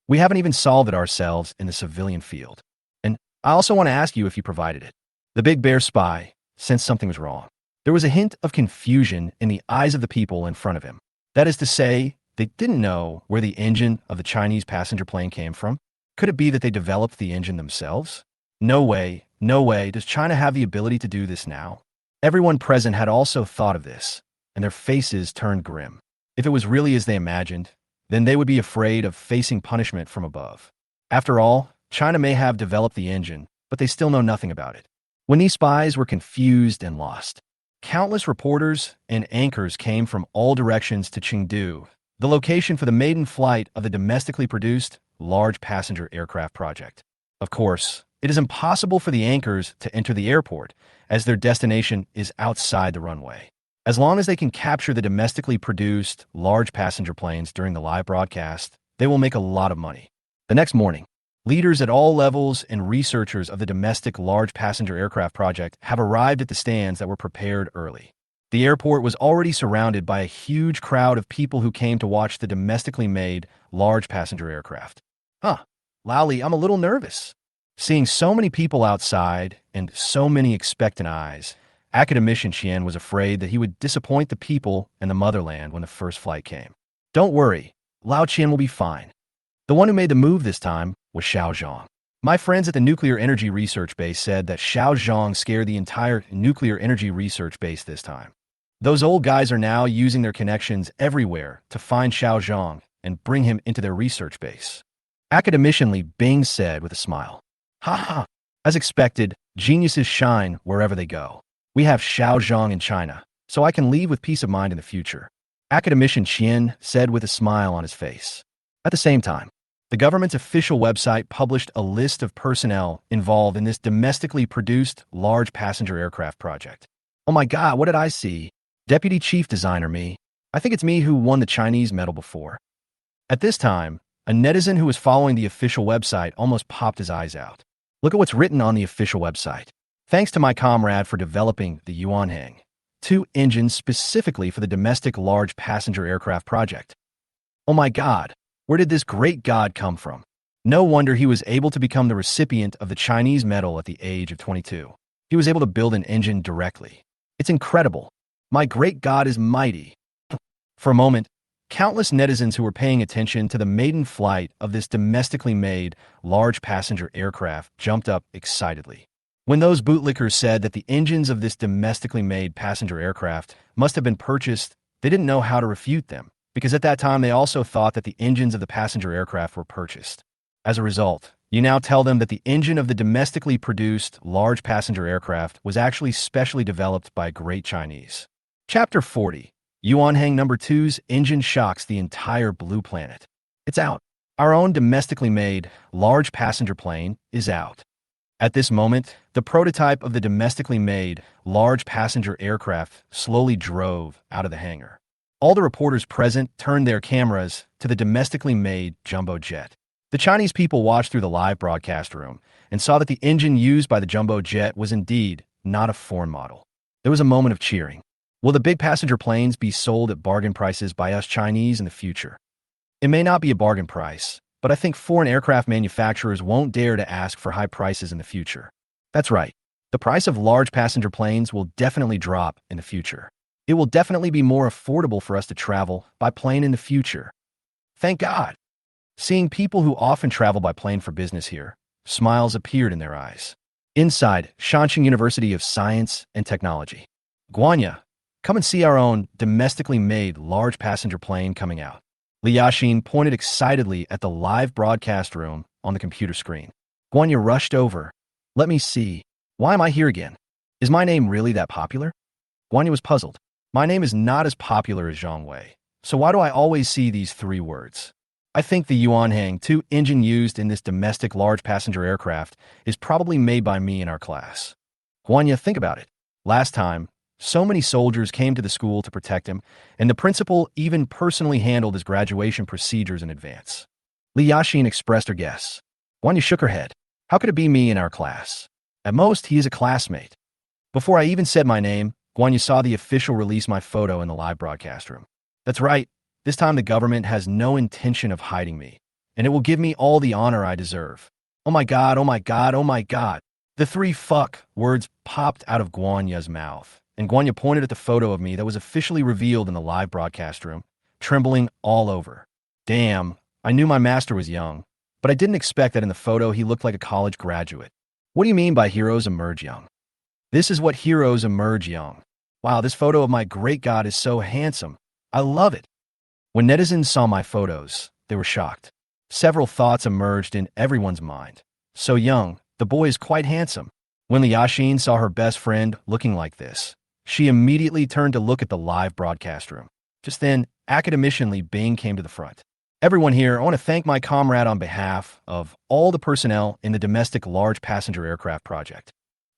We haven't even solved it ourselves in the civilian field. And I also want to ask you if you provided it. The Big Bear spy sensed something was wrong. There was a hint of confusion in the eyes of the people in front of him. That is to say, they didn't know where the engine of the Chinese passenger plane came from. Could it be that they developed the engine themselves? No way, no way does China have the ability to do this now. Everyone present had also thought of this, and their faces turned grim. If it was really as they imagined, then they would be afraid of facing punishment from above. After all, China may have developed the engine, but they still know nothing about it. When these spies were confused and lost, countless reporters and anchors came from all directions to Chengdu, the location for the maiden flight of the domestically produced large passenger aircraft project. Of course, it is impossible for the anchors to enter the airport, as their destination is outside the runway. As long as they can capture the domestically produced large passenger planes during the live broadcast, they will make a lot of money. The next morning, leaders at all levels and researchers of the domestic large passenger aircraft project have arrived at the stands that were prepared early. The airport was already surrounded by a huge crowd of people who came to watch the domestically made large passenger aircraft. Lally, I'm a little nervous. Seeing so many people outside and so many expectant eyes, Academician Qian was afraid that he would disappoint the people and the motherland when the first flight came. Don't worry, Lao Qian will be fine. The one who made the move this time was Xiao Zhang. My friends at the Nuclear Energy Research Base said that Xiao Zhang scared the entire Nuclear Energy Research Base this time. Those old guys are now using their connections everywhere to find Xiao Zhang and bring him into their research base. Academician Li Bing said with a smile. Ha ha! As expected, geniuses shine wherever they go. We have Xiao Zhang in China, so I can leave with peace of mind in the future. Academician Qian said with a smile on his face. At the same time, the government's official website published a list of personnel involved in this domestically produced large passenger aircraft project. Oh my God, what did I see? Deputy Chief Designer me. I think it's me who won the Chinese medal before. At this time, a netizen who was following the official website almost popped his eyes out. Look at what's written on the official website. Thanks to my comrade for developing the Yuanheng, 2 engines specifically for the domestic large passenger aircraft project. Oh my God, where did this great god come from? No wonder he was able to become the recipient of the Chinese medal at the age of 22. He was able to build an engine directly. It's incredible. My great god is mighty. For a moment, countless netizens who were paying attention to the maiden flight of this domestically made large passenger aircraft jumped up excitedly. When those bootlickers said that the engines of this domestically made passenger aircraft must have been purchased, they didn't know how to refute them, because at that time they also thought that the engines of the passenger aircraft were purchased. As a result, you now tell them that the engine of the domestically produced large passenger aircraft was actually specially developed by great Chinese. Chapter 40. Yuanheng No. 2's engine shocks the entire blue planet. It's out. Our own domestically made large passenger plane is out. At this moment, the prototype of the domestically made large passenger aircraft slowly drove out of the hangar. All the reporters present turned their cameras to the domestically made jumbo jet. The Chinese people watched through the live broadcast room and saw that the engine used by the jumbo jet was indeed not a foreign model. There was a moment of cheering. Will the big passenger planes be sold at bargain prices by us Chinese in the future? It may not be a bargain price, but I think foreign aircraft manufacturers won't dare to ask for high prices in the future. That's right. The price of large passenger planes will definitely drop in the future. It will definitely be more affordable for us to travel by plane in the future. Thank God. Seeing people who often travel by plane for business here, smiles appeared in their eyes. Inside Shanxing University of Science and Technology. Guanya, come and see our own domestically made large passenger plane coming out. Li Yaxin pointed excitedly at the live broadcast room on the computer screen. Guanya rushed over. Let me see. Why am I here again? Is my name really that popular? Guanya was puzzled. My name is not as popular as Zhang Wei, so why do I always see these three words? I think the Yuanhang 2 engine used in this domestic large passenger aircraft is probably made by me in our class. Guanya, think about it. Last time, so many soldiers came to the school to protect him, and the principal even personally handled his graduation procedures in advance. Li Yaxin expressed her guess. Guanya shook her head. How could it be me in our class? At most, he is a classmate. Before I even said my name, Guanya saw the official release my photo in the live broadcast room. That's right. This time the government has no intention of hiding me, and it will give me all the honor I deserve. Oh my God, oh my God, oh my God. The three fuck words popped out of Guanya's mouth, and Guanya pointed at the photo of me that was officially revealed in the live broadcast room, trembling all over. Damn, I knew my master was young, but I didn't expect that in the photo he looked like a college graduate. What do you mean by heroes emerge young? This is what heroes emerge young. Wow, this photo of my great God is so handsome. I love it. When netizens saw my photos, they were shocked. Several thoughts emerged in everyone's mind. So young, the boy is quite handsome. When Li Yaxin saw her best friend looking like this, she immediately turned to look at the live broadcast room. Just then, academician Li Bing came to the front. Everyone here, I want to thank my comrade on behalf of all the personnel in the domestic large passenger aircraft project.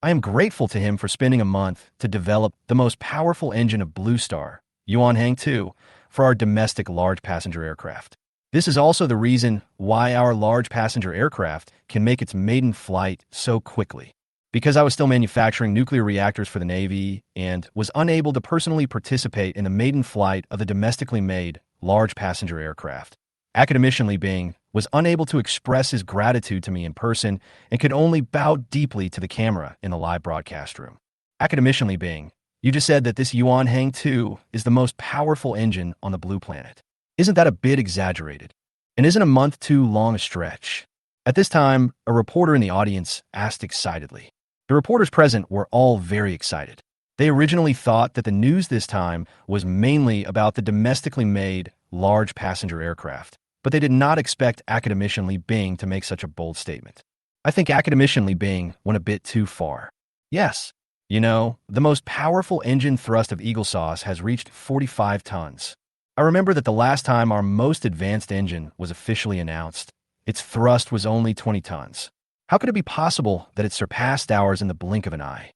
I am grateful to him for spending a month to develop the most powerful engine of Blue Star, Yuanhang 2, for our domestic large passenger aircraft. This is also the reason why our large passenger aircraft can make its maiden flight so quickly. Because I was still manufacturing nuclear reactors for the Navy and was unable to personally participate in the maiden flight of the domestically made large passenger aircraft. Academician Li Bing was unable to express his gratitude to me in person and could only bow deeply to the camera in the live broadcast room. Academician Li Bing, you just said that this Yuanhang 2 is the most powerful engine on the blue planet. Isn't that a bit exaggerated? And isn't a month too long a stretch? At this time, a reporter in the audience asked excitedly. The reporters present were all very excited. They originally thought that the news this time was mainly about the domestically made large passenger aircraft, but they did not expect Academician Li Bing to make such a bold statement. I think Academician Li Bing went a bit too far. Yes. You know, the most powerful engine thrust of Eagle Sauce has reached 45 tons. I remember that the last time our most advanced engine was officially announced, its thrust was only 20 tons. How could it be possible that it surpassed ours in the blink of an eye?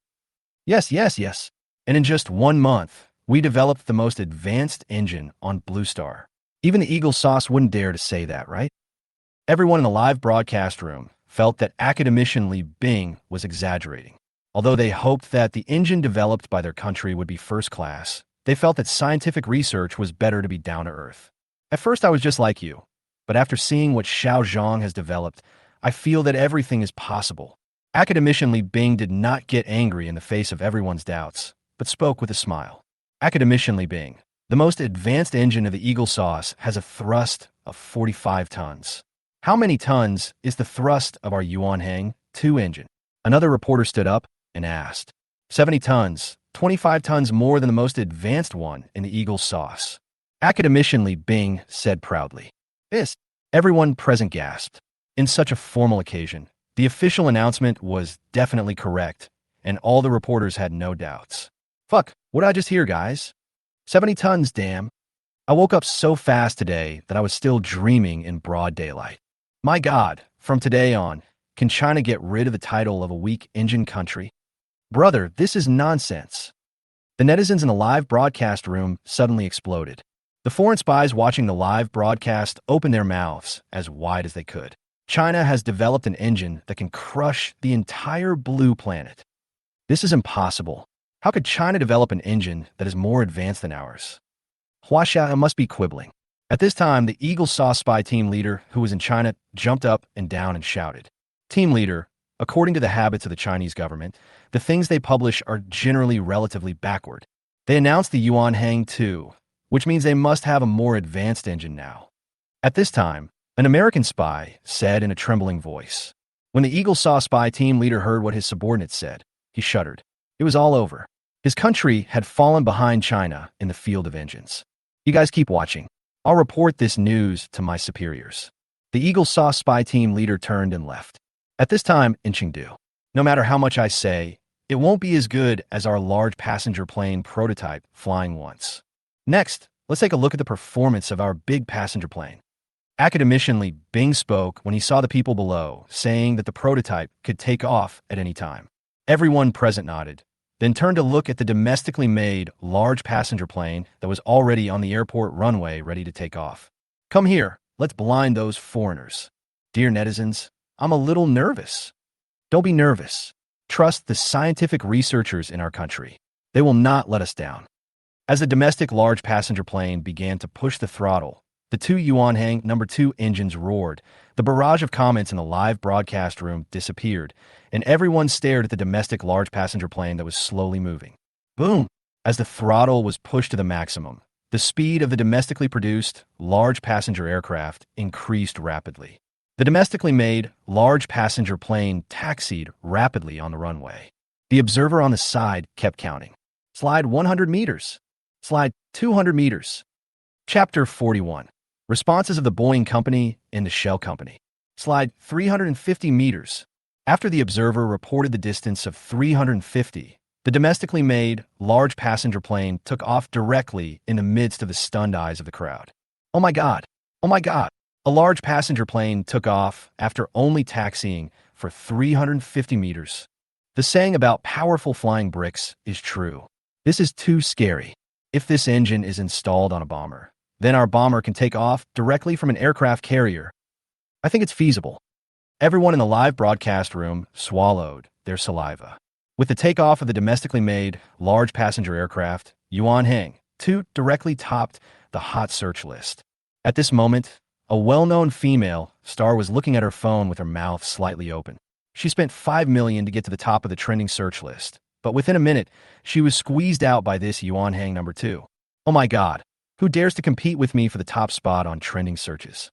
Yes. And in just 1 month, we developed the most advanced engine on Blue Star. Even the Eagle Sauce wouldn't dare to say that, right? Everyone in the live broadcast room felt that Academician Li Bing was exaggerating. Although they hoped that the engine developed by their country would be first class, they felt that scientific research was better to be down to earth. At first I was just like you, but after seeing what Xiao Zhang has developed, I feel that everything is possible. Academician Li Bing did not get angry in the face of everyone's doubts, but spoke with a smile. Academician Li Bing, the most advanced engine of the Eagle Sauce has a thrust of 45 tons. How many tons is the thrust of our Yuanhang 2 engine? Another reporter stood up and asked. 70 tons, 25 tons more than the most advanced one in the Eagle Sauce. Academician Li Bing said proudly. This, everyone present gasped. In such a formal occasion, the official announcement was definitely correct, and all the reporters had no doubts. Fuck, what did I just hear, guys? 70 tons, damn. I woke up so fast today that I was still dreaming in broad daylight. My God, from today on, can China get rid of the title of a weak engine country? Brother, this is nonsense. The netizens in the live broadcast room suddenly exploded. The foreign spies watching the live broadcast opened their mouths as wide as they could. China has developed an engine that can crush the entire blue planet. This is impossible. How could China develop an engine that is more advanced than ours? Huaxia must be quibbling. At this time, the Eagle Sauce spy team leader who was in China jumped up and down and shouted. Team leader, according to the habits of the Chinese government, the things they publish are generally relatively backward. They announced the Yuan Hang 2, which means they must have a more advanced engine now. At this time, an American spy said in a trembling voice. When the Eagle Saw spy team leader heard what his subordinates said, he shuddered. It was all over. His country had fallen behind China in the field of engines. You guys keep watching. I'll report this news to my superiors. The Eagle Saw spy team leader turned and left. At this time in Chengdu, no matter how much I say, it won't be as good as our large passenger plane prototype flying once. Next, let's take a look at the performance of our big passenger plane. Academicianly, Bing spoke when he saw the people below, saying that the prototype could take off at any time. Everyone present nodded, then turned to look at the domestically made large passenger plane that was already on the airport runway ready to take off. Come here, let's blind those foreigners. Dear netizens, I'm a little nervous. Don't be nervous. Trust the scientific researchers in our country. They will not let us down. As the domestic large passenger plane began to push the throttle, the two Yuanhang No. 2 engines roared. The barrage of comments in the live broadcast room disappeared, and everyone stared at the domestic large passenger plane that was slowly moving. Boom! As the throttle was pushed to the maximum, the speed of the domestically produced large passenger aircraft increased rapidly. The domestically made large passenger plane taxied rapidly on the runway. The observer on the side kept counting. Slide 100 meters. Slide 200 meters. Chapter 41. Responses of the Boeing Company and the Shell Company. Slide 350 meters. After the observer reported the distance of 350, the domestically made large passenger plane took off directly in the midst of the stunned eyes of the crowd. Oh my God! Oh my God! A large passenger plane took off after only taxiing for 350 meters. The saying about powerful flying bricks is true. This is too scary. If this engine is installed on a bomber, then our bomber can take off directly from an aircraft carrier. I think it's feasible. Everyone in the live broadcast room swallowed their saliva. With the takeoff of the domestically made large passenger aircraft, Yuan Hang 2 directly topped the hot search list. At this moment, a well-known female star was looking at her phone with her mouth slightly open. She spent $5 million to get to the top of the trending search list, but within a minute, she was squeezed out by this Yuan Hang No. 2. Oh my God! Who dares to compete with me for the top spot on trending searches?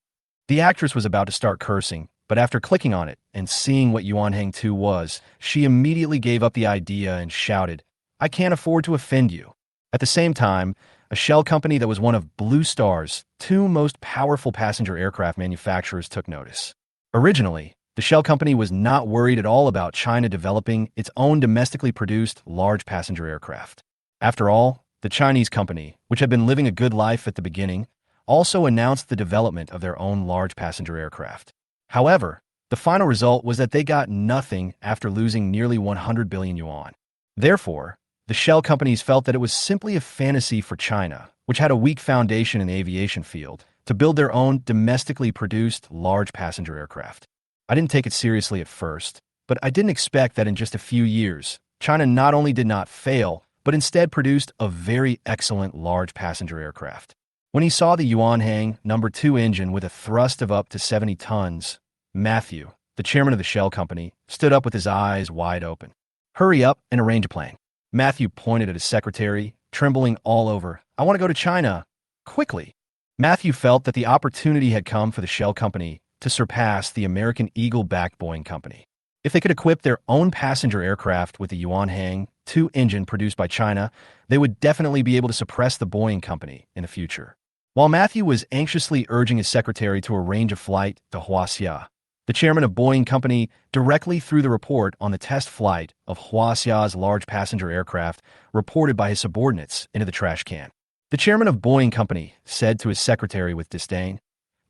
The actress was about to start cursing, but after clicking on it and seeing what Yuan Hang 2 was, she immediately gave up the idea and shouted, I can't afford to offend you. At the same time, a shell company that was one of Blue Star's two most powerful passenger aircraft manufacturers took notice. Originally, the shell company was not worried at all about China developing its own domestically produced large passenger aircraft. After all, the Chinese company, which had been living a good life at the beginning, also announced the development of their own large passenger aircraft. However, the final result was that they got nothing after losing nearly 100 billion yuan. Therefore, the shell companies felt that it was simply a fantasy for China, which had a weak foundation in the aviation field, to build their own domestically produced large passenger aircraft. I didn't take it seriously at first, but I didn't expect that in just a few years, China not only did not fail, but instead produced a very excellent large passenger aircraft. When he saw the Yuan Hang No. 2 engine with a thrust of up to 70 tons, Matthew, the chairman of the Shell Company, stood up with his eyes wide open. Hurry up and arrange a plane. Matthew pointed at his secretary, trembling all over. I want to go to China. Quickly. Matthew felt that the opportunity had come for the Shell Company to surpass the American Eagle-backed Boeing Company. If they could equip their own passenger aircraft with the Yuan Hang 2 engine produced by China, they would definitely be able to suppress the Boeing Company in the future. While Matthew was anxiously urging his secretary to arrange a flight to Huaxia, the chairman of Boeing Company directly threw the report on the test flight of Huaxia's large passenger aircraft reported by his subordinates into the trash can. The chairman of Boeing Company said to his secretary with disdain,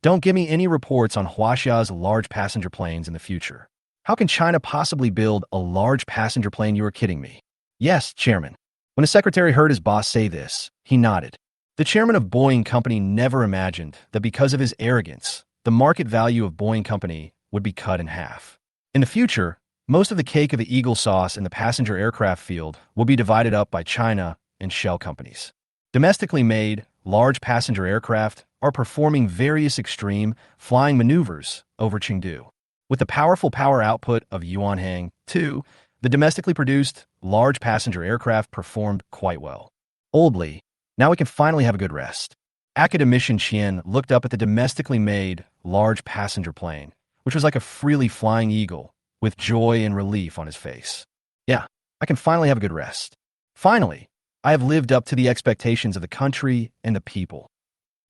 Don't give me any reports on Huaxia's large passenger planes in the future. How can China possibly build a large passenger plane? You are kidding me. Yes, Chairman. When the secretary heard his boss say this, he nodded. The chairman of Boeing Company never imagined that because of his arrogance, the market value of Boeing Company would be cut in half. In the future, most of the cake of the Eagle sauce in the passenger aircraft field will be divided up by China and shell companies. Domestically made, large passenger aircraft are performing various extreme flying maneuvers over Chengdu. With the powerful power output of Yuanhang 2, the domestically produced large passenger aircraft performed quite well. Oldly, now we can finally have a good rest. Academician Qian looked up at the domestically made large passenger plane, which was like a freely flying eagle, with joy and relief on his face. Yeah, I can finally have a good rest. Finally, I have lived up to the expectations of the country and the people.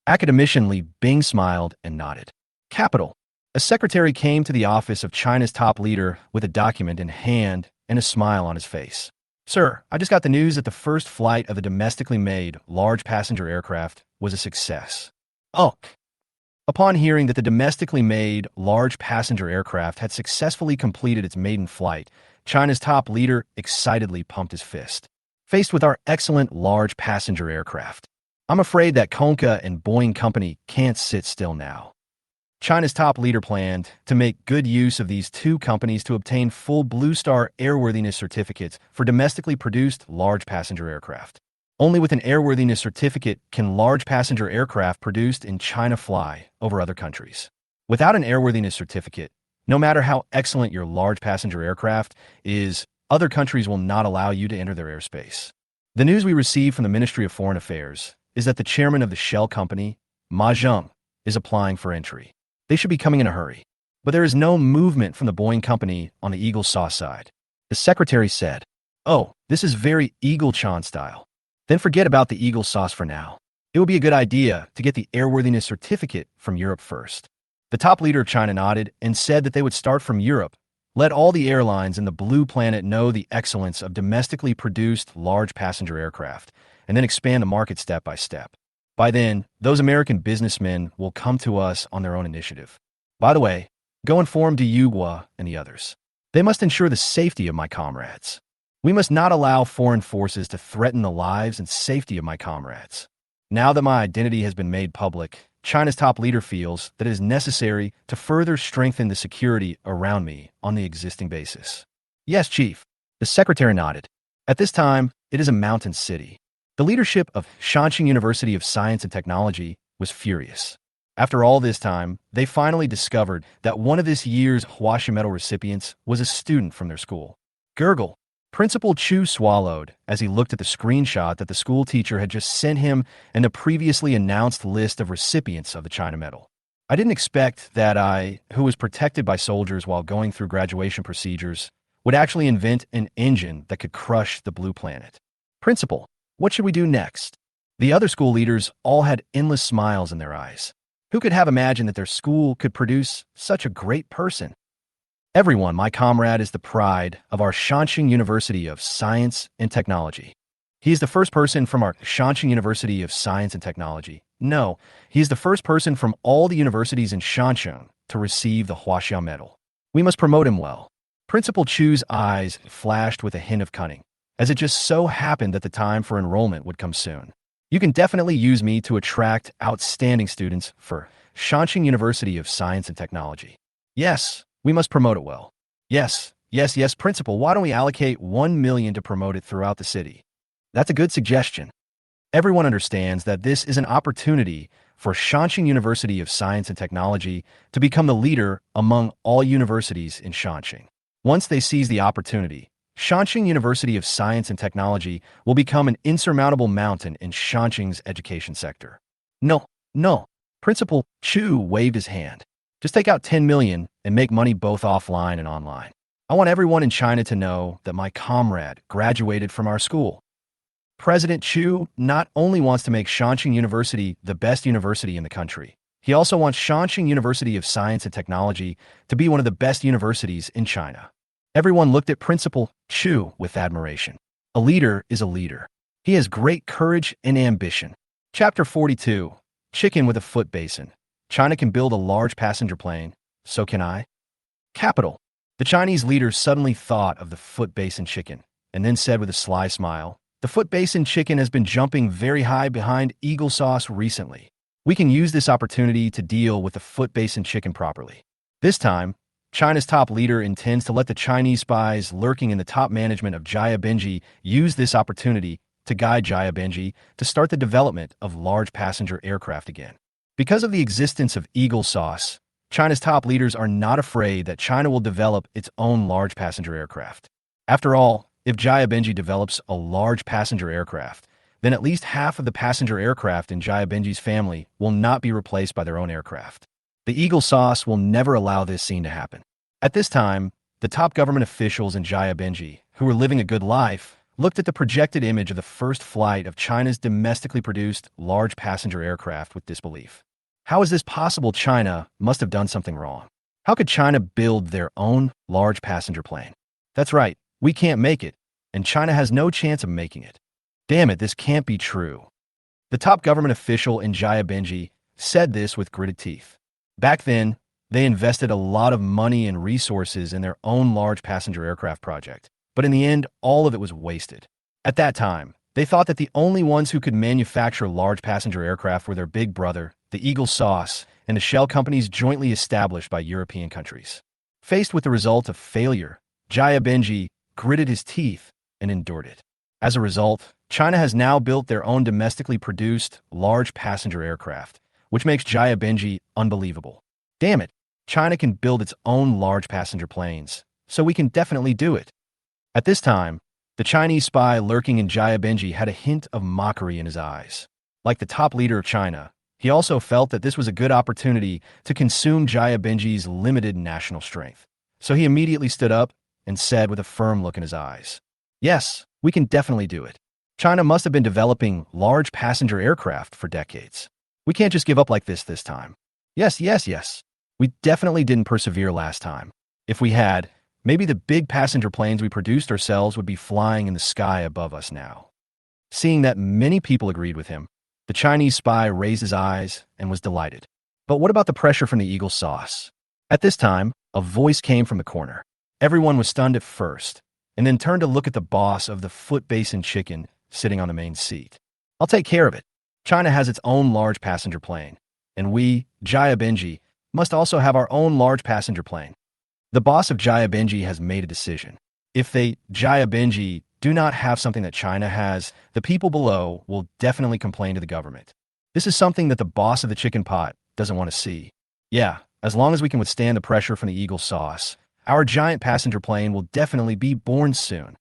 Academician Li Bing smiled and nodded. Capital. A secretary came to the office of China's top leader with a document in hand and a smile on his face. Sir, I just got the news that the first flight of the domestically made large passenger aircraft was a success. Oh. Upon hearing that the domestically made large passenger aircraft had successfully completed its maiden flight, China's top leader excitedly pumped his fist. Faced with our excellent large passenger aircraft, I'm afraid that Konka and Boeing Company can't sit still now. China's top leader planned to make good use of these two companies to obtain full Blue Star airworthiness certificates for domestically produced large passenger aircraft. Only with an airworthiness certificate can large passenger aircraft produced in China fly over other countries. Without an airworthiness certificate, no matter how excellent your large passenger aircraft is, other countries will not allow you to enter their airspace. The news we received from the Ministry of Foreign Affairs is that the chairman of the Shell company, Ma Zheng, is applying for entry. They should be coming in a hurry. But there is no movement from the Boeing company on the Eagle Sauce side. The secretary said, "Oh, this is very Eagle Chan style. Then forget about the Eagle Sauce for now. It would be a good idea to get the airworthiness certificate from Europe first." The top leader of China nodded and said that they would start from Europe, let all the airlines in the Blue Planet know the excellence of domestically produced large passenger aircraft, and then expand the market step by step. By then, those American businessmen will come to us on their own initiative. By the way, go inform Diyugua and the others. They must ensure the safety of my comrades. We must not allow foreign forces to threaten the lives and safety of my comrades. Now that my identity has been made public, China's top leader feels that it is necessary to further strengthen the security around me on the existing basis. Yes, Chief. The secretary nodded. At this time, it is a mountain city. The leadership of Shanxing University of Science and Technology was furious. After all this time, they finally discovered that one of this year's Huaxi Medal recipients was a student from their school. Gurgle. Principal Chu swallowed as he looked at the screenshot that the school teacher had just sent him and the previously announced list of recipients of the China Medal. I didn't expect that I, who was protected by soldiers while going through graduation procedures, would actually invent an engine that could crush the Blue Planet. Principal, what should we do next? The other school leaders all had endless smiles in their eyes. Who could have imagined that their school could produce such a great person? Everyone, my comrade, is the pride of our Shanxing University of Science and Technology. He is the first person from our Shanxing University of Science and Technology. No, he is the first person from all the universities in Shanxing to receive the Huaxiao Medal. We must promote him well. Principal Chu's eyes flashed with a hint of cunning, as it just so happened that the time for enrollment would come soon. You can definitely use me to attract outstanding students for Shanxing University of Science and Technology. Yes, we must promote it well. Yes, Principal, why don't we allocate 1 million to promote it throughout the city? That's a good suggestion. Everyone understands that this is an opportunity for Shanxing University of Science and Technology to become the leader among all universities in Shanxing. Once they seize the opportunity, Shanxing University of Science and Technology will become an insurmountable mountain in Shanxing's education sector. No. Principal Chu waved his hand. Just take out 10 million and make money both offline and online. I want everyone in China to know that my comrade graduated from our school. President Chu not only wants to make Shanxing University the best university in the country, he also wants Shanxing University of Science and Technology to be one of the best universities in China. Everyone looked at Principal Chu with admiration. A leader is a leader. He has great courage and ambition. Chapter 42. Chicken with a foot basin. China can build a large passenger plane, so can I. Capital. The Chinese leader suddenly thought of the foot basin chicken, and then said with a sly smile, "The foot basin chicken has been jumping very high behind Eagle Sauce recently. We can use this opportunity to deal with the foot basin chicken properly." This time, China's top leader intends to let the Chinese spies lurking in the top management of Jaya Benji use this opportunity to guide Jaya Benji to start the development of large passenger aircraft again. Because of the existence of Eagle Sauce, China's top leaders are not afraid that China will develop its own large passenger aircraft. After all, if Jaya Benji develops a large passenger aircraft, then at least half of the passenger aircraft in Jaya Benji's family will not be replaced by their own aircraft. The Eagle Sauce will never allow this scene to happen. At this time, the top government officials in Jaya Benji, who were living a good life, looked at the projected image of the first flight of China's domestically produced large passenger aircraft with disbelief. How is this possible? China must have done something wrong. How could China build their own large passenger plane? That's right, we can't make it, and China has no chance of making it. Damn it, this can't be true. The top government official in Jaya Benji said this with gritted teeth. Back then, they invested a lot of money and resources in their own large passenger aircraft project, but in the end, all of it was wasted. At that time, they thought that the only ones who could manufacture large passenger aircraft were their big brother, the Eagle Sauce, and the shell companies jointly established by European countries. Faced with the result of failure, Jaya Benji gritted his teeth and endured it. As a result, China has now built their own domestically produced large passenger aircraft, which makes Jaya Benji unbelievable. Damn it, China can build its own large passenger planes, so we can definitely do it. At this time, the Chinese spy lurking in Jaya Benji had a hint of mockery in his eyes. Like the top leader of China, he also felt that this was a good opportunity to consume Jaya Benji's limited national strength. So he immediately stood up and said with a firm look in his eyes, "Yes, we can definitely do it. China must have been developing large passenger aircraft for decades. We can't just give up like this time. Yes, yes, yes. We definitely didn't persevere last time. If we had, maybe the big passenger planes we produced ourselves would be flying in the sky above us now." Seeing that many people agreed with him, the Chinese spy raised his eyes and was delighted. But what about the pressure from the Eagle Sauce? At this time, a voice came from the corner. Everyone was stunned at first, and then turned to look at the boss of the Foot Basin Chicken sitting on the main seat. "I'll take care of it. China has its own large passenger plane, and we, Jaya Benji, must also have our own large passenger plane." The boss of Jaya Benji has made a decision. If they, Jaya Benji, do not have something that China has, the people below will definitely complain to the government. This is something that the boss of the chicken pot doesn't want to see. Yeah, as long as we can withstand the pressure from the Eagle Sauce, our giant passenger plane will definitely be born soon.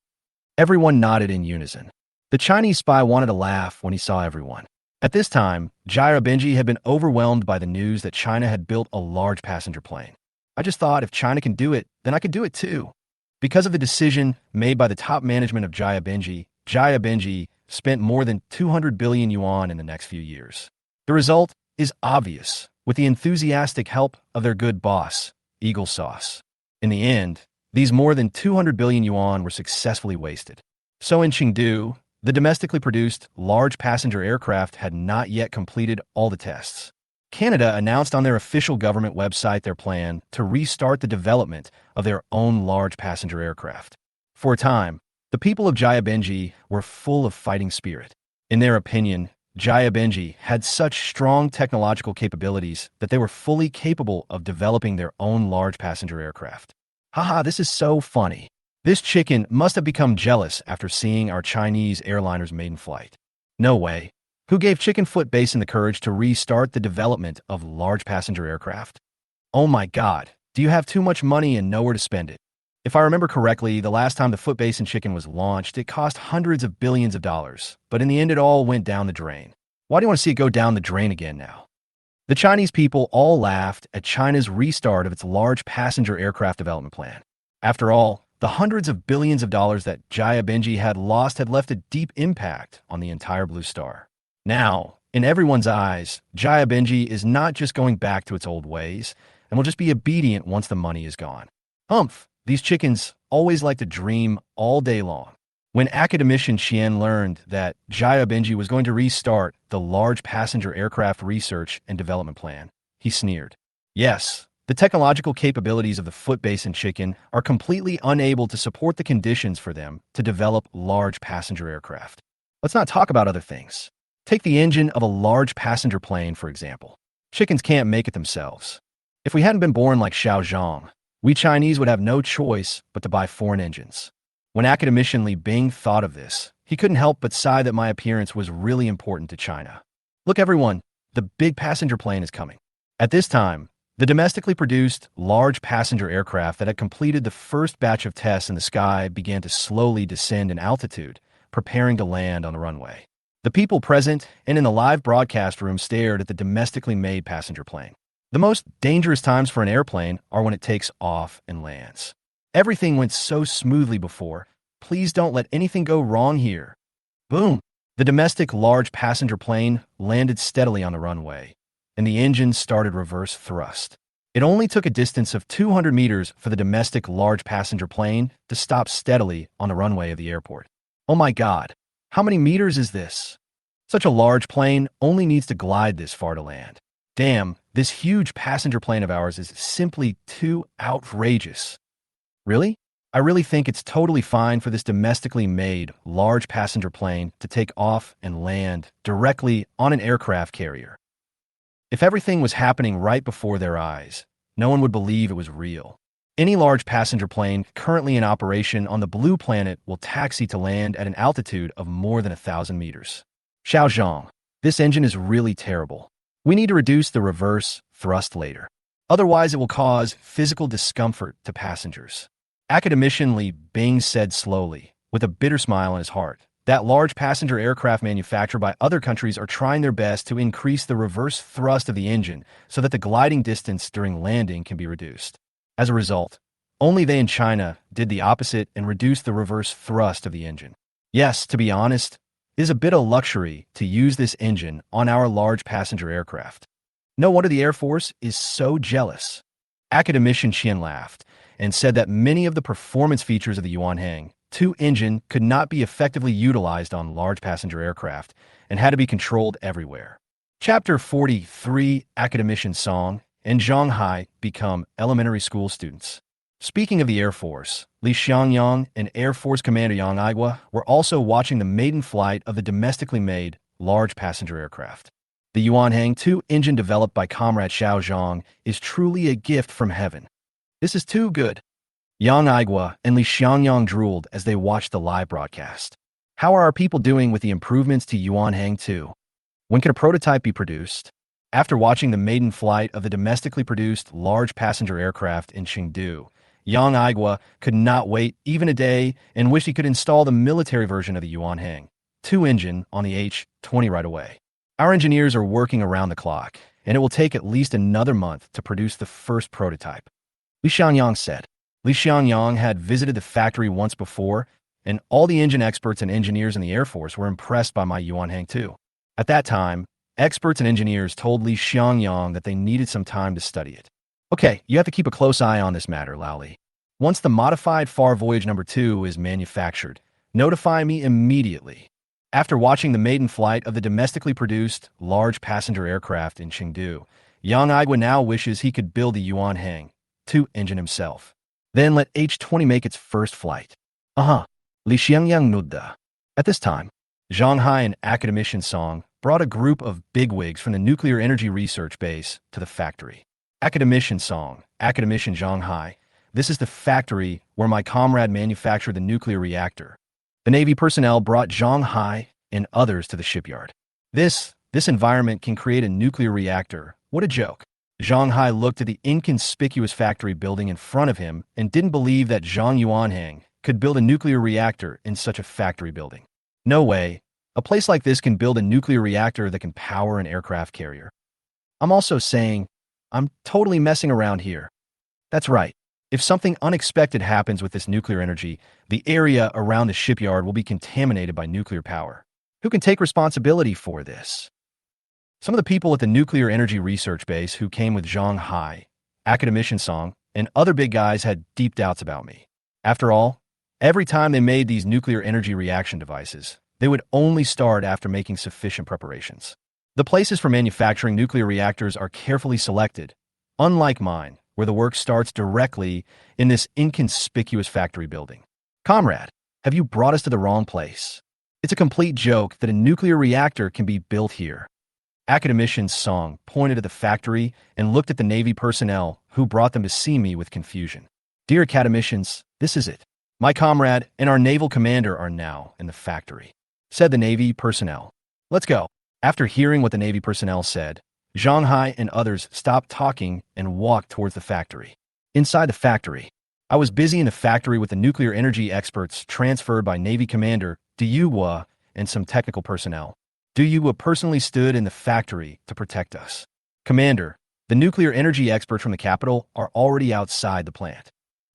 Everyone nodded in unison. The Chinese spy wanted to laugh when he saw everyone. At this time, Jaya Benji had been overwhelmed by the news that China had built a large passenger plane. "I just thought if China can do it, then I could do it too." Because of the decision made by the top management of Jaya Benji spent more than 200 billion yuan in the next few years. The result is obvious, with the enthusiastic help of their good boss, Eagle Sauce. In the end, these more than 200 billion yuan were successfully wasted. So in Chengdu, the domestically produced large passenger aircraft had not yet completed all the tests. Canada announced on their official government website their plan to restart the development of their own large passenger aircraft. For a time, the people of Jaya Benji were full of fighting spirit. In their opinion, Jaya Benji had such strong technological capabilities that they were fully capable of developing their own large passenger aircraft. Haha, this is so funny. This chicken must have become jealous after seeing our Chinese airliner's maiden flight. No way. Who gave Chicken Foot Basin the courage to restart the development of large passenger aircraft? Oh my god, do you have too much money and nowhere to spend it? If I remember correctly, the last time the Foot Basin Chicken was launched, it cost hundreds of billions of dollars, but in the end it all went down the drain. Why do you want to see it go down the drain again now? The Chinese people all laughed at China's restart of its large passenger aircraft development plan. After all, the hundreds of billions of dollars that Jaya Benji had lost had left a deep impact on the entire Blue Star. Now, in everyone's eyes, Jaya Benji is not just going back to its old ways, and will just be obedient once the money is gone. Humph, these chickens always like to dream all day long. When academician Xian learned that Jaya Benji was going to restart the large passenger aircraft research and development plan, he sneered. Yes, the technological capabilities of the Foot Basin Chicken are completely unable to support the conditions for them to develop large passenger aircraft. Let's not talk about other things. Take the engine of a large passenger plane, for example. Chickens can't make it themselves. If we hadn't been born like Xiao Zhang, we Chinese would have no choice but to buy foreign engines. When academician Li Bing thought of this, he couldn't help but sigh that my appearance was really important to China. Look everyone, the big passenger plane is coming. At this time, The domestically produced, large passenger aircraft that had completed the first batch of tests in the sky began to slowly descend in altitude, preparing to land on the runway. The people present and in the live broadcast room stared at the domestically made passenger plane. The most dangerous times for an airplane are when it takes off and lands. Everything went so smoothly before. Please don't let anything go wrong here. Boom! The domestic large passenger plane landed steadily on the runway, and the engine started reverse thrust. It only took a distance of 200 meters for the domestic large passenger plane to stop steadily on the runway of the airport. Oh my God, how many meters is this? Such a large plane only needs to glide this far to land. Damn, this huge passenger plane of ours is simply too outrageous. Really? I really think it's totally fine for this domestically made, large passenger plane to take off and land directly on an aircraft carrier. If everything was happening right before their eyes, no one would believe it was real. Any large passenger plane currently in operation on the blue planet will taxi to land at an altitude of more than 1,000 meters. Xiaozhong, this engine is really terrible. We need to reduce the reverse thrust later. Otherwise, it will cause physical discomfort to passengers. Academician Li Bing said slowly, with a bitter smile on his heart, that large passenger aircraft manufactured by other countries are trying their best to increase the reverse thrust of the engine so that the gliding distance during landing can be reduced. As a result, only they in China did the opposite and reduced the reverse thrust of the engine. Yes, to be honest, it is a bit of luxury to use this engine on our large passenger aircraft. No wonder the Air Force is so jealous. Academician Qian laughed and said that many of the performance features of the Yuanhang 2 engine could not be effectively utilized on large passenger aircraft and had to be controlled everywhere. Chapter 43, Academician Song and Zhonghai become elementary school students. Speaking of the Air Force, Li Xiangyang and Air Force Commander Yang Aigua were also watching the maiden flight of the domestically made, large passenger aircraft. The Yuanhang 2 engine developed by Comrade Xiao Zhang is truly a gift from heaven. This is too good. Yang Aigua and Li Xiangyang drooled as they watched the live broadcast. How are our people doing with the improvements to Yuanhang 2? When can a prototype be produced? After watching the maiden flight of the domestically produced large passenger aircraft in Chengdu, Yang Aigua could not wait even a day and wished he could install the military version of the Yuanhang 2 engine on the H-20 right away. Our engineers are working around the clock, and it will take at least another month to produce the first prototype. Li Xiangyang said. Li Xiangyang had visited the factory once before, and all the engine experts and engineers in the Air Force were impressed by my Yuanhang 2. At that time, experts and engineers told Li Xiangyang that they needed some time to study it. Okay, you have to keep a close eye on this matter, Lao Li. Once the modified Far Voyage number 2 is manufactured, notify me immediately. After watching the maiden flight of the domestically produced large passenger aircraft in Chengdu, Yang Aigua now wishes he could build the Yuanhang 2 engine himself. Then let H-20 make its first flight. Li Xiangyang nudda. At this time, Zhonghai and Academician Song brought a group of bigwigs from the Nuclear Energy Research Base to the factory. Academician Song, Academician Zhonghai, this is the factory where my comrade manufactured the nuclear reactor. The Navy personnel brought Zhonghai and others to the shipyard. This environment can create a nuclear reactor. What a joke. Zhonghai looked at the inconspicuous factory building in front of him and didn't believe that Zhang Yuanhang could build a nuclear reactor in such a factory building. No way. A place like this can build a nuclear reactor that can power an aircraft carrier. I'm also saying, I'm totally messing around here. That's right. If something unexpected happens with this nuclear energy, the area around the shipyard will be contaminated by nuclear power. Who can take responsibility for this? Some of the people at the Nuclear Energy Research Base who came with Zhonghai, Academician Song, and other big guys had deep doubts about me. After all, every time they made these nuclear energy reaction devices, they would only start after making sufficient preparations. The places for manufacturing nuclear reactors are carefully selected, unlike mine, where the work starts directly in this inconspicuous factory building. Comrade, have you brought us to the wrong place? It's a complete joke that a nuclear reactor can be built here. Academician Song pointed at the factory and looked at the Navy personnel who brought them to see me with confusion. Dear Academicians, this is it. My comrade and our naval commander are now in the factory, said the Navy personnel. Let's go. After hearing what the Navy personnel said, Zhang Hai and others stopped talking and walked towards the factory. Inside the factory, I was busy in the factory with the nuclear energy experts transferred by Navy Commander Du Yuhua and some technical personnel. Du Yuhua personally stood in the factory to protect us. Commander, the nuclear energy experts from the capital are already outside the plant.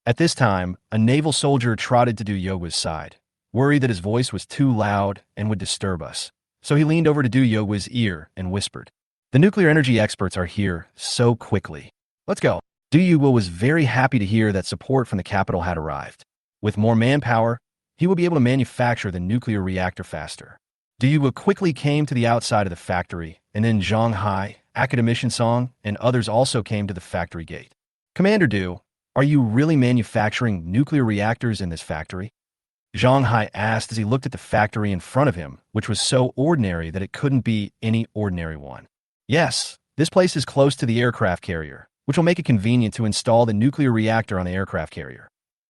At this time, a naval soldier trotted to Du Yuhua's side, worried that his voice was too loud and would disturb us. So he leaned over to Du Yuhua's ear and whispered, "The nuclear energy experts are here so quickly. Let's go." Du Yuhua was very happy to hear that support from the capital had arrived. With more manpower, he would be able to manufacture the nuclear reactor faster. Du Yuhua quickly came to the outside of the factory, and then Zhang Hai, Academician Song, and others also came to the factory gate. "Commander Du, are you really manufacturing nuclear reactors in this factory?" Zhang Hai asked as he looked at the factory in front of him, which was so ordinary that it couldn't be any ordinary one. "Yes, this place is close to the aircraft carrier, which will make it convenient to install the nuclear reactor on the aircraft carrier."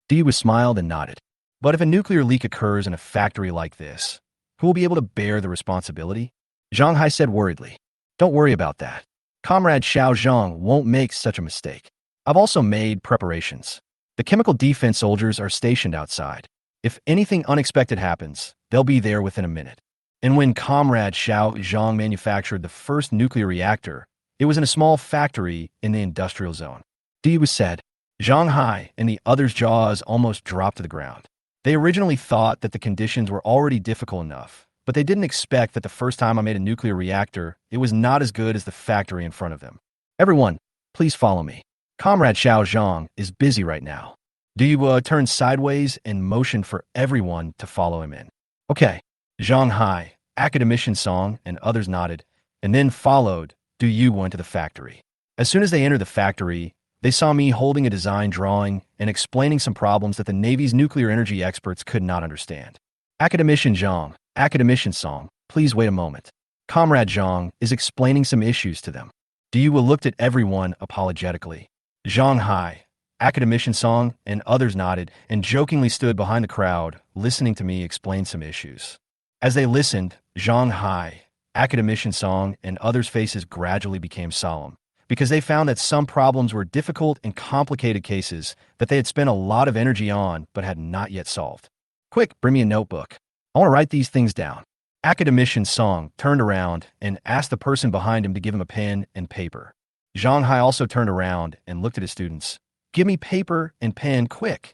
Du Yuhua smiled and nodded. "But if a nuclear leak occurs in a factory like this, who will be able to bear the responsibility?" Zhang Hai said worriedly. "Don't worry about that. Comrade Xiao Zhang won't make such a mistake. I've also made preparations. The chemical defense soldiers are stationed outside. If anything unexpected happens, they'll be there within a minute." And when Comrade Xiao Zhang manufactured the first nuclear reactor, it was in a small factory in the industrial zone. Du Yuhua said. Zhang Hai and the others' jaws almost dropped to the ground. They originally thought that the conditions were already difficult enough, but they didn't expect that the first time I made a nuclear reactor, it was not as good as the factory in front of them. "Everyone, please follow me. Comrade Xiao Zhang is busy right now." Du Yuhua turned sideways and motioned for everyone to follow him in. "Okay." Zhang Hai, Academician Song, and others nodded, and then followed Du Yuhua into the factory. As soon as they entered the factory, they saw me holding a design drawing and explaining some problems that the Navy's nuclear energy experts could not understand. "Academician Zhang, Academician Song, please wait a moment. Comrade Zhang is explaining some issues to them." Du Yuhua looked at everyone apologetically. Zhang Hai, Academician Song, and others nodded and jokingly stood behind the crowd, listening to me explain some issues. As they listened, Zhang Hai, Academician Song, and others' faces gradually became solemn, because they found that some problems were difficult and complicated cases that they had spent a lot of energy on but had not yet solved. "Quick, bring me a notebook. I want to write these things down." Academician Song turned around and asked the person behind him to give him a pen and paper. Zhang Hai also turned around and looked at his students. "Give me paper and pen, quick."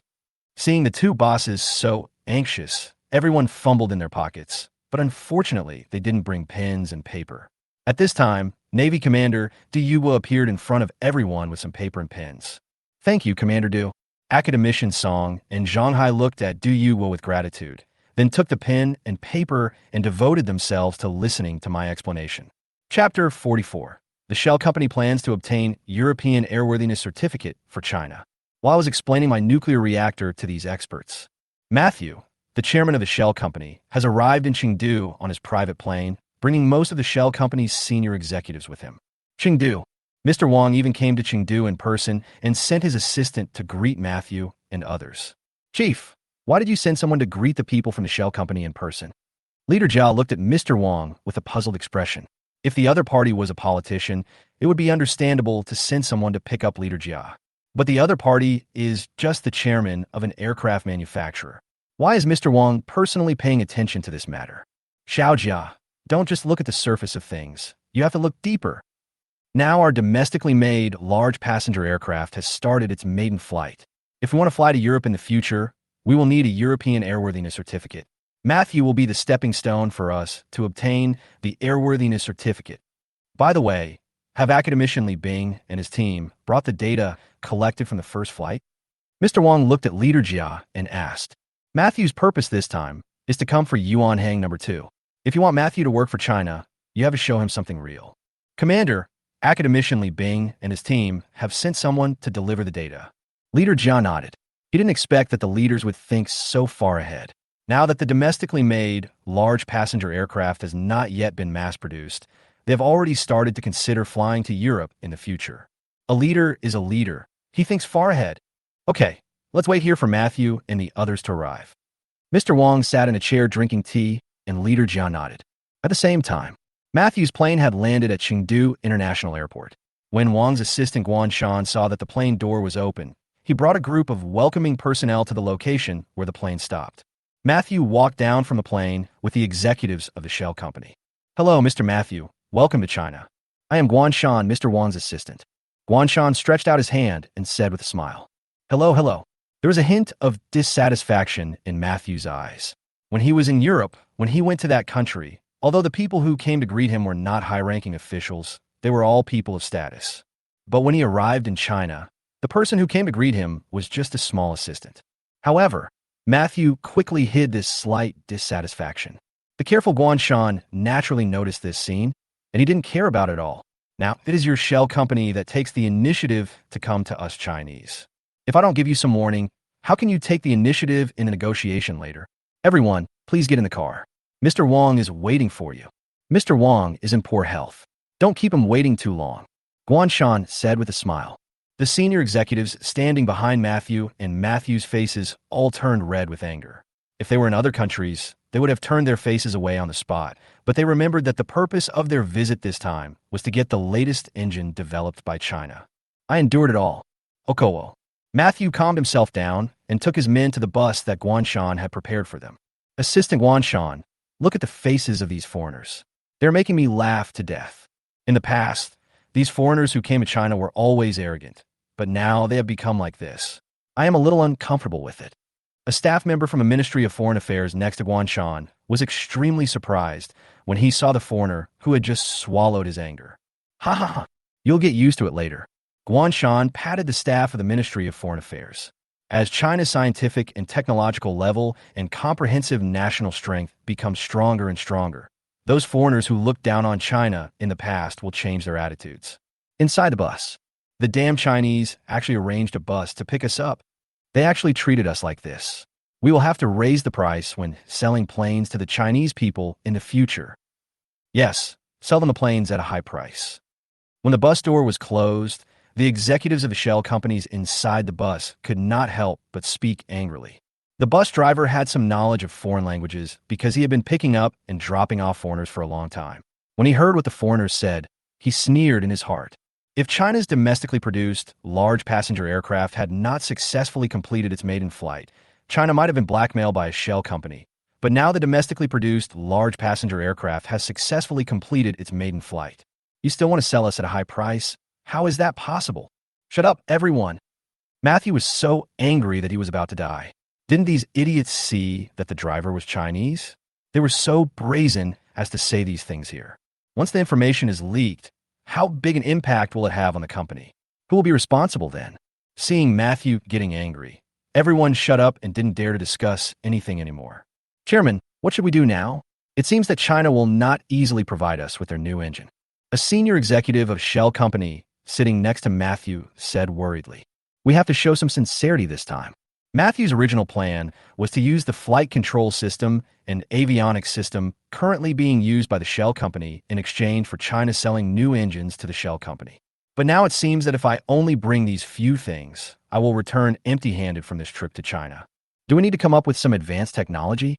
Seeing the two bosses so anxious, everyone fumbled in their pockets, but unfortunately, they didn't bring pens and paper. At this time, Navy Commander Du Yuhua appeared in front of everyone with some paper and pens. "Thank you, Commander Du." Academician Song and Zhang Hai looked at Du Yuhua with gratitude, then took the pen and paper and devoted themselves to listening to my explanation. Chapter 44. The Shell Company plans to obtain European Airworthiness Certificate for China. While I was explaining my nuclear reactor to these experts, Matthew, the chairman of the Shell Company, has arrived in Chengdu on his private plane, bringing most of the Shell Company's senior executives with him. Chengdu. Mr. Wang even came to Chengdu in person and sent his assistant to greet Matthew and others. "Chief, why did you send someone to greet the people from the Shell Company in person?" Leader Jia looked at Mr. Wang with a puzzled expression. If the other party was a politician, it would be understandable to send someone to pick up Leader Jia. But the other party is just the chairman of an aircraft manufacturer. Why is Mr. Wang personally paying attention to this matter? Xiao Jia, don't just look at the surface of things. You have to look deeper. Now our domestically made large passenger aircraft has started its maiden flight. If we want to fly to Europe in the future, we will need a European Airworthiness Certificate. Matthew will be the stepping stone for us to obtain the Airworthiness Certificate. By the way, have Academician Li Bing and his team brought the data collected from the first flight? Mr. Wang looked at Leader Jia and asked. Matthew's purpose this time is to come for Yuan Hang number 2. If you want Matthew to work for China, you have to show him something real. Commander, Academician Li Bing and his team have sent someone to deliver the data. Leader Jia nodded. He didn't expect that the leaders would think so far ahead. Now that the domestically made large passenger aircraft has not yet been mass-produced, they have already started to consider flying to Europe in the future. A leader is a leader. He thinks far ahead. Okay, let's wait here for Matthew and the others to arrive. Mr. Wang sat in a chair drinking tea, and Leader Jia nodded. At the same time, Matthew's plane had landed at Chengdu International Airport. When Wang's assistant Guan Shan saw that the plane door was open, he brought a group of welcoming personnel to the location where the plane stopped. Matthew walked down from the plane with the executives of the shell company. "Hello, Mr. Matthew. Welcome to China. I am Guan Shan, Mr. Wang's assistant." Guan Shan stretched out his hand and said with a smile, "Hello, hello." There was a hint of dissatisfaction in Matthew's eyes. When he was in Europe, when he went to that country, although the people who came to greet him were not high-ranking officials, they were all people of status. But when he arrived in China, the person who came to greet him was just a small assistant. However, Matthew quickly hid this slight dissatisfaction. The careful Guan Shan naturally noticed this scene, and he didn't care about it all. "Now, it is your shell company that takes the initiative to come to us Chinese. If I don't give you some warning, how can you take the initiative in a negotiation later? Everyone, please get in the car. Mr. Wang is waiting for you. Mr. Wang is in poor health. Don't keep him waiting too long," Guan Shan said with a smile. The senior executives standing behind Matthew and Matthew's faces all turned red with anger. If they were in other countries, they would have turned their faces away on the spot, but they remembered that the purpose of their visit this time was to get the latest engine developed by China. "I endured it all. Okowo." Matthew calmed himself down and took his men to the bus that Guan Shan had prepared for them. "Assistant Guan Shan, look at the faces of these foreigners. They're making me laugh to death. In the past, these foreigners who came to China were always arrogant, but now they have become like this. I am a little uncomfortable with it." A staff member from the Ministry of Foreign Affairs next to Guan Shan was extremely surprised when he saw the foreigner who had just swallowed his anger. "Ha ha ha, you'll get used to it later." Guan Shan patted the staff of the Ministry of Foreign Affairs. As China's scientific and technological level and comprehensive national strength become stronger and stronger, those foreigners who looked down on China in the past will change their attitudes. Inside the bus, the damn Chinese actually arranged a bus to pick us up. They actually treated us like this. We will have to raise the price when selling planes to the Chinese people in the future. Yes, sell them the planes at a high price. When the bus door was closed, the executives of the shell companies inside the bus could not help but speak angrily. The bus driver had some knowledge of foreign languages because he had been picking up and dropping off foreigners for a long time. When he heard what the foreigners said, he sneered in his heart. If China's domestically produced large passenger aircraft had not successfully completed its maiden flight, China might have been blackmailed by a shell company. But now the domestically produced large passenger aircraft has successfully completed its maiden flight. You still want to sell us at a high price? How is that possible? Shut up, everyone. Matthew was so angry that he was about to die. Didn't these idiots see that the driver was Chinese? They were so brazen as to say these things here. Once the information is leaked, how big an impact will it have on the company? Who will be responsible then? Seeing Matthew getting angry, everyone shut up and didn't dare to discuss anything anymore. "Chairman, what should we do now? It seems that China will not easily provide us with their new engine." A senior executive of Shell Company sitting next to Matthew said worriedly, "We have to show some sincerity this time." Matthew's original plan was to use the flight control system and avionics system currently being used by the Shell Company in exchange for China selling new engines to the Shell Company. But now it seems that if I only bring these few things, I will return empty-handed from this trip to China. Do we need to come up with some advanced technology?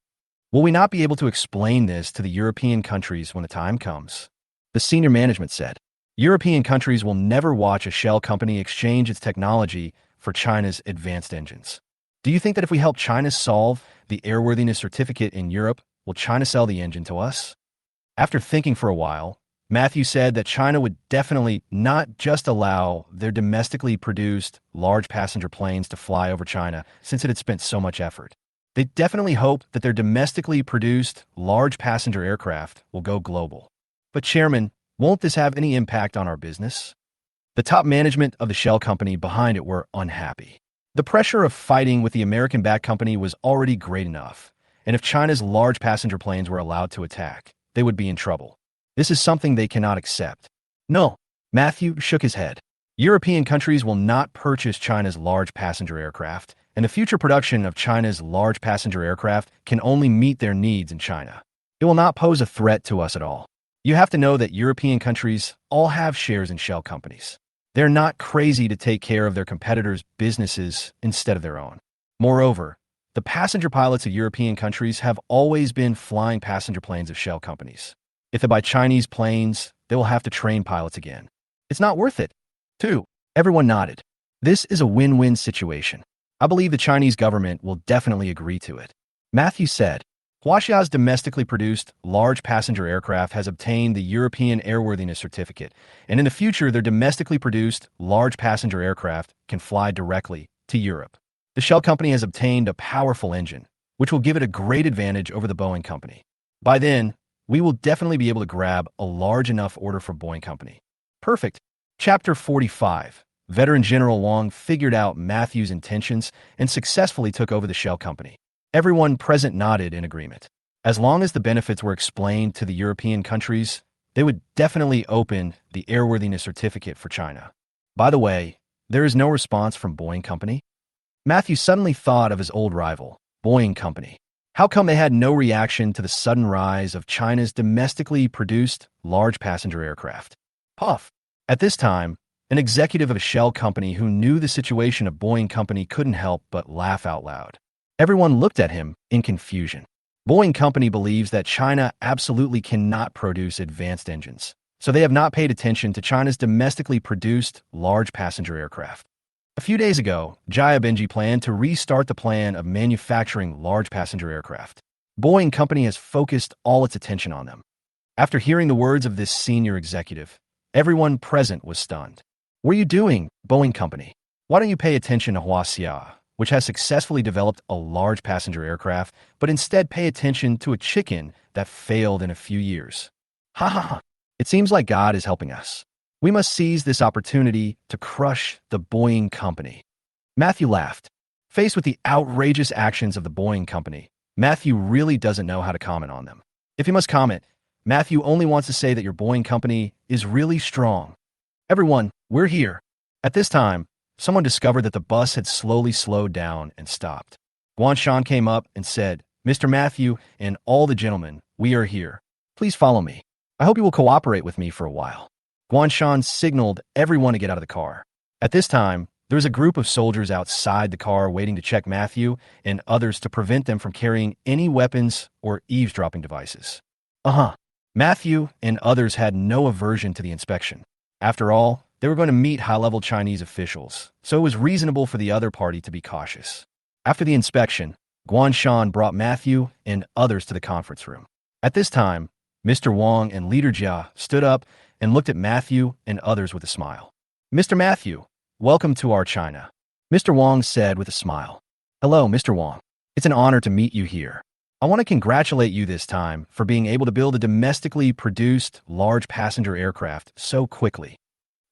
Will we not be able to explain this to the European countries when the time comes? The senior management said, European countries will never watch a Shell Company exchange its technology for China's advanced engines. Do you think that if we help China solve the airworthiness certificate in Europe, will China sell the engine to us? After thinking for a while, Matthew said that China would definitely not just allow their domestically produced large passenger planes to fly over China since it had spent so much effort. They definitely hope that their domestically produced large passenger aircraft will go global. But Chairman, won't this have any impact on our business? The top management of the Shell Company behind it were unhappy. The pressure of fighting with the American-backed company was already great enough, and if China's large passenger planes were allowed to attack, they would be in trouble. This is something they cannot accept. No, Matthew shook his head. European countries will not purchase China's large passenger aircraft, and the future production of China's large passenger aircraft can only meet their needs in China. It will not pose a threat to us at all. You have to know that European countries all have shares in shell companies. They're not crazy to take care of their competitors' businesses instead of their own. Moreover, the passenger pilots of European countries have always been flying passenger planes of shell companies. If they buy Chinese planes, they will have to train pilots again. It's not worth it. 2. Everyone nodded. This is a win-win situation. I believe the Chinese government will definitely agree to it. Matthew said, Huaxia's domestically produced large passenger aircraft has obtained the European Airworthiness Certificate, and in the future their domestically produced large passenger aircraft can fly directly to Europe. The Shell company has obtained a powerful engine, which will give it a great advantage over the Boeing company. By then, we will definitely be able to grab a large enough order for Boeing company. Perfect. Chapter 45. Veteran General Wang figured out Matthew's intentions and successfully took over the Shell company. Everyone present nodded in agreement. As long as the benefits were explained to the European countries, they would definitely open the airworthiness certificate for China. By the way, there is no response from Boeing company? Matthew suddenly thought of his old rival, Boeing company. How come they had no reaction to the sudden rise of China's domestically produced large passenger aircraft? Puff. At this time, an executive of a Shell company who knew the situation of Boeing company couldn't help but laugh out loud. Everyone looked at him in confusion. Boeing company believes that China absolutely cannot produce advanced engines, so they have not paid attention to China's domestically produced large passenger aircraft. A few days ago, Jaya Benji planned to restart the plan of manufacturing large passenger aircraft. Boeing company has focused all its attention on them. After hearing the words of this senior executive, everyone present was stunned. What are you doing, Boeing company? Why don't you pay attention to Huaxia, which has successfully developed a large passenger aircraft, but instead pay attention to a chicken that failed in a few years? Ha ha ha. It seems like God is helping us. We must seize this opportunity to crush the Boeing company. Matthew laughed. Faced with the outrageous actions of the Boeing company, Matthew really doesn't know how to comment on them. If he must comment, Matthew only wants to say that your Boeing company is really strong. Everyone, we're here. At this time, someone discovered that the bus had slowly slowed down and stopped. Guanshan came up and said, Mr. Matthew and all the gentlemen, we are here. Please follow me. I hope you will cooperate with me for a while. Guanshan signaled everyone to get out of the car. At this time, there was a group of soldiers outside the car waiting to check Matthew and others to prevent them from carrying any weapons or eavesdropping devices. Matthew and others had no aversion to the inspection. After all, they were going to meet high-level Chinese officials, so it was reasonable for the other party to be cautious. After the inspection, Guanshan brought Matthew and others to the conference room. At this time, Mr. Wang and Leader Jia stood up and looked at Matthew and others with a smile. Mr. Matthew, welcome to our China. Mr. Wang said with a smile. Hello, Mr. Wang. It's an honor to meet you here. I want to congratulate you this time for being able to build a domestically produced large passenger aircraft so quickly.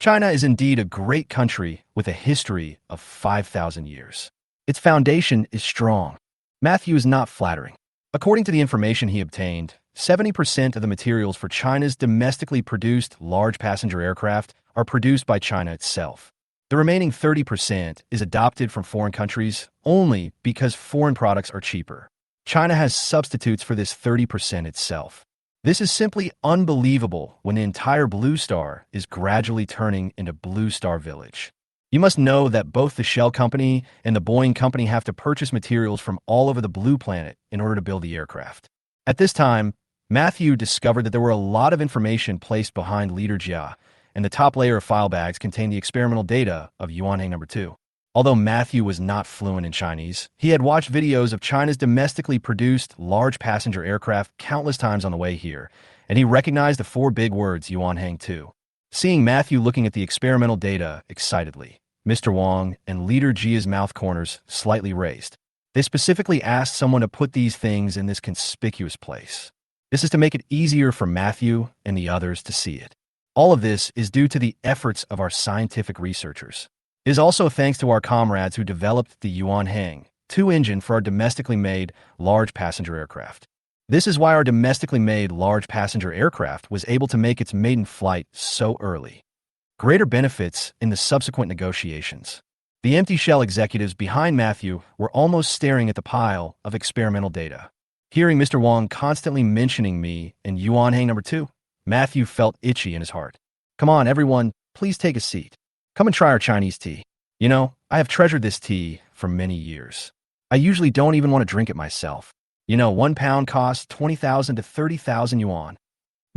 China is indeed a great country with a history of 5,000 years. Its foundation is strong. Matthew is not flattering. According to the information he obtained, 70% of the materials for China's domestically produced large passenger aircraft are produced by China itself. The remaining 30% is adopted from foreign countries only because foreign products are cheaper. China has substitutes for this 30% itself. This is simply unbelievable when the entire Blue Star is gradually turning into Blue Star Village. You must know that both the Shell company and the Boeing company have to purchase materials from all over the Blue Planet in order to build the aircraft. At this time, Matthew discovered that there were a lot of information placed behind Leader Jia, and the top layer of file bags contained the experimental data of Yuanhang No. 2. Although Matthew was not fluent in Chinese, he had watched videos of China's domestically produced large passenger aircraft countless times on the way here, and he recognized the 4 big words Yuanhang 2. Seeing Matthew looking at the experimental data excitedly, Mr. Wang and Leader Jia's mouth corners slightly raised. They specifically asked someone to put these things in this conspicuous place. This is to make it easier for Matthew and the others to see it. All of this is due to the efforts of our scientific researchers. It is also thanks to our comrades who developed the Yuanhang 2 engine for our domestically made large passenger aircraft. This is why our domestically made large passenger aircraft was able to make its maiden flight so early. Greater benefits in the subsequent negotiations. The empty shell executives behind Matthew were almost staring at the pile of experimental data. Hearing Mr. Wang constantly mentioning me and Yuanhang No. 2, Matthew felt itchy in his heart. Come on, everyone, please take a seat. Come and try our Chinese tea. You know, I have treasured this tea for many years. I usually don't even want to drink it myself. You know, 1 pound costs 20,000 to 30,000 yuan.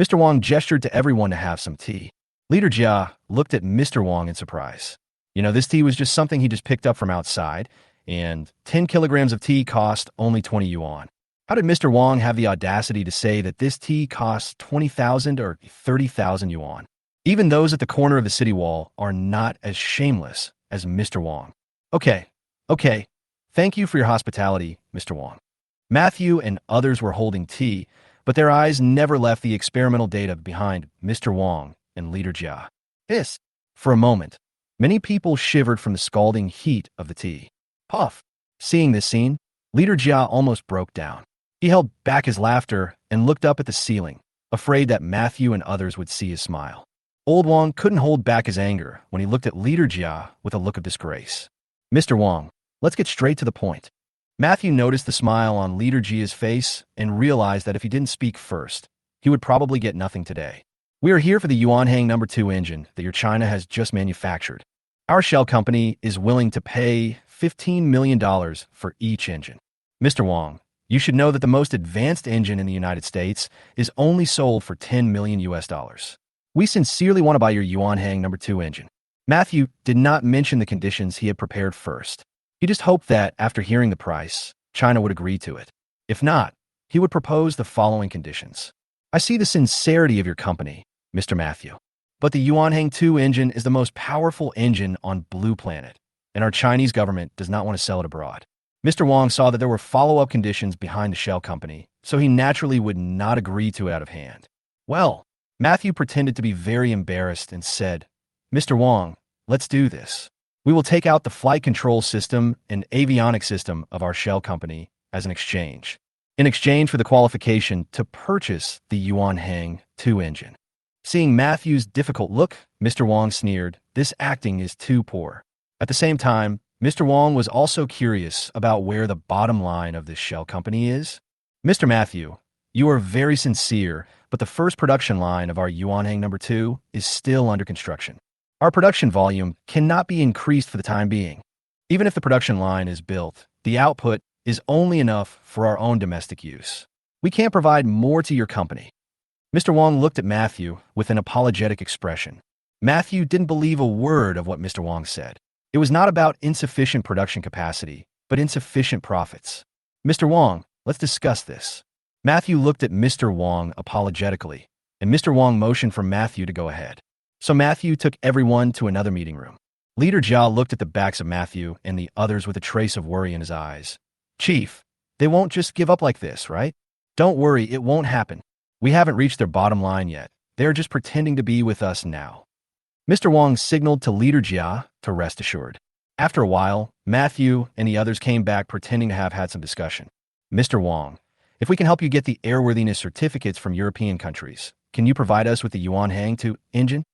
Mr. Wang gestured to everyone to have some tea. Leader Jia looked at Mr. Wang in surprise. This tea was just something he just picked up from outside, and 10 kilograms of tea cost only 20 yuan. How did Mr. Wang have the audacity to say that this tea costs 20,000 or 30,000 yuan? Even those at the corner of the city wall are not as shameless as Mr. Wang. Okay, okay. Thank you for your hospitality, Mr. Wang. Matthew and others were holding tea, but their eyes never left the experimental data behind Mr. Wang and Leader Jia. This, for a moment, many people shivered from the scalding heat of the tea. Puff. Seeing this scene, Leader Jia almost broke down. He held back his laughter and looked up at the ceiling, afraid that Matthew and others would see his smile. Old Wang couldn't hold back his anger when he looked at Leader Jia with a look of disgrace. Mr. Wang, let's get straight to the point. Matthew noticed the smile on Leader Jia's face and realized that if he didn't speak first, he would probably get nothing today. We are here for the Yuanhang No. 2 engine that your China has just manufactured. Our shell company is willing to pay $15 million for each engine. Mr. Wang, you should know that the most advanced engine in the United States is only sold for $10 million US. We sincerely want to buy your Yuanhang No. 2 engine. Matthew did not mention the conditions he had prepared first. He just hoped that, after hearing the price, China would agree to it. If not, he would propose the following conditions. I see the sincerity of your company, Mr. Matthew. But the Yuanhang 2 engine is the most powerful engine on Blue Planet, and our Chinese government does not want to sell it abroad. Mr. Wang saw that there were follow-up conditions behind the shell company, so he naturally would not agree to it out of hand. Well, Matthew pretended to be very embarrassed and said, Mr. Wang, let's do this. We will take out the flight control system and avionics system of our shell company as an exchange, in exchange for the qualification to purchase the Yuanhang 2 engine. Seeing Matthew's difficult look, Mr. Wang sneered, this acting is too poor. At the same time, Mr. Wang was also curious about where the bottom line of this shell company is. Mr. Matthew, you are very sincere, but the first production line of our Yuanhang No. 2 is still under construction. Our production volume cannot be increased for the time being. Even if the production line is built, the output is only enough for our own domestic use. We can't provide more to your company. Mr. Wang looked at Matthew with an apologetic expression. Matthew didn't believe a word of what Mr. Wang said. It was not about insufficient production capacity, but insufficient profits. Mr. Wang, let's discuss this. Matthew looked at Mr. Wang apologetically, and Mr. Wang motioned for Matthew to go ahead. So Matthew took everyone to another meeting room. Leader Jia looked at the backs of Matthew and the others with a trace of worry in his eyes. Chief, they won't just give up like this, right? Don't worry, it won't happen. We haven't reached their bottom line yet. They're just pretending to be with us now. Mr. Wang signaled to Leader Jia to rest assured. After a while, Matthew and the others came back pretending to have had some discussion. Mr. Wang, if we can help you get the airworthiness certificates from European countries, can you provide us with the Yuanhang 2 engine?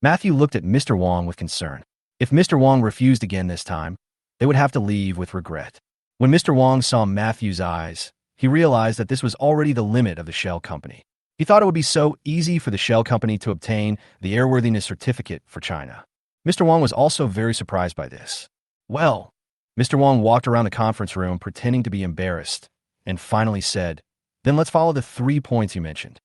Matthew looked at Mr. Wang with concern. If Mr. Wang refused again this time, they would have to leave with regret. When Mr. Wang saw Matthew's eyes, he realized that this was already the limit of the shell company. He thought it would be so easy for the shell company to obtain the airworthiness certificate for China. Mr. Wang was also very surprised by this. Well, Mr. Wang walked around the conference room pretending to be embarrassed and finally said, then let's follow the 3 points you mentioned.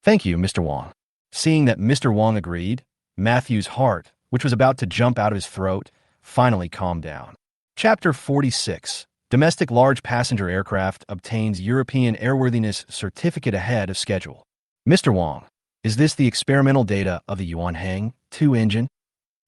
Thank you, Mr. Wang. Seeing that Mr. Wang agreed, Matthew's heart, which was about to jump out of his throat, finally calmed down. Chapter 46. Domestic large passenger aircraft obtains European airworthiness certificate ahead of schedule. Mr. Wang, is this the experimental data of the Yuanhang 2 engine?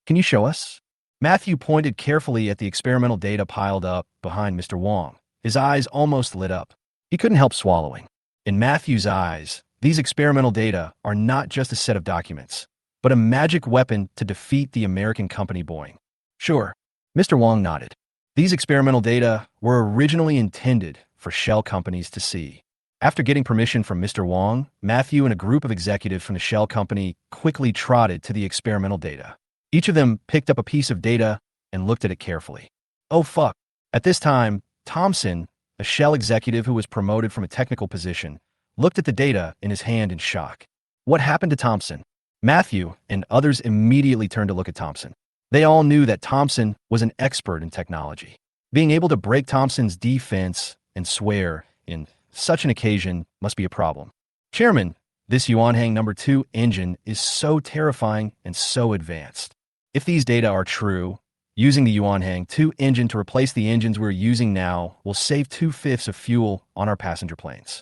Can you show us? Matthew pointed carefully at the experimental data piled up behind Mr. Wang. His eyes almost lit up. He couldn't help swallowing. In Matthew's eyes, these experimental data are not just a set of documents, but a magic weapon to defeat the American company Boeing. Sure, Mr. Wang nodded. These experimental data were originally intended for shell companies to see. After getting permission from Mr. Wang, Matthew and a group of executives from the shell company quickly trotted to the experimental data. Each of them picked up a piece of data and looked at it carefully. Oh fuck. At this time, Thompson, a shell executive who was promoted from a technical position, looked at the data in his hand in shock. What happened to Thompson? Matthew and others immediately turned to look at Thompson. They all knew that Thompson was an expert in technology. Being able to break Thompson's defense and swear in such an occasion must be a problem. Chairman, This Yuanhang number 2 engine is so terrifying and so advanced. If these data are true, using the Yuanhang 2 engine to replace the engines we're using now will save 2/5 of fuel on our passenger planes.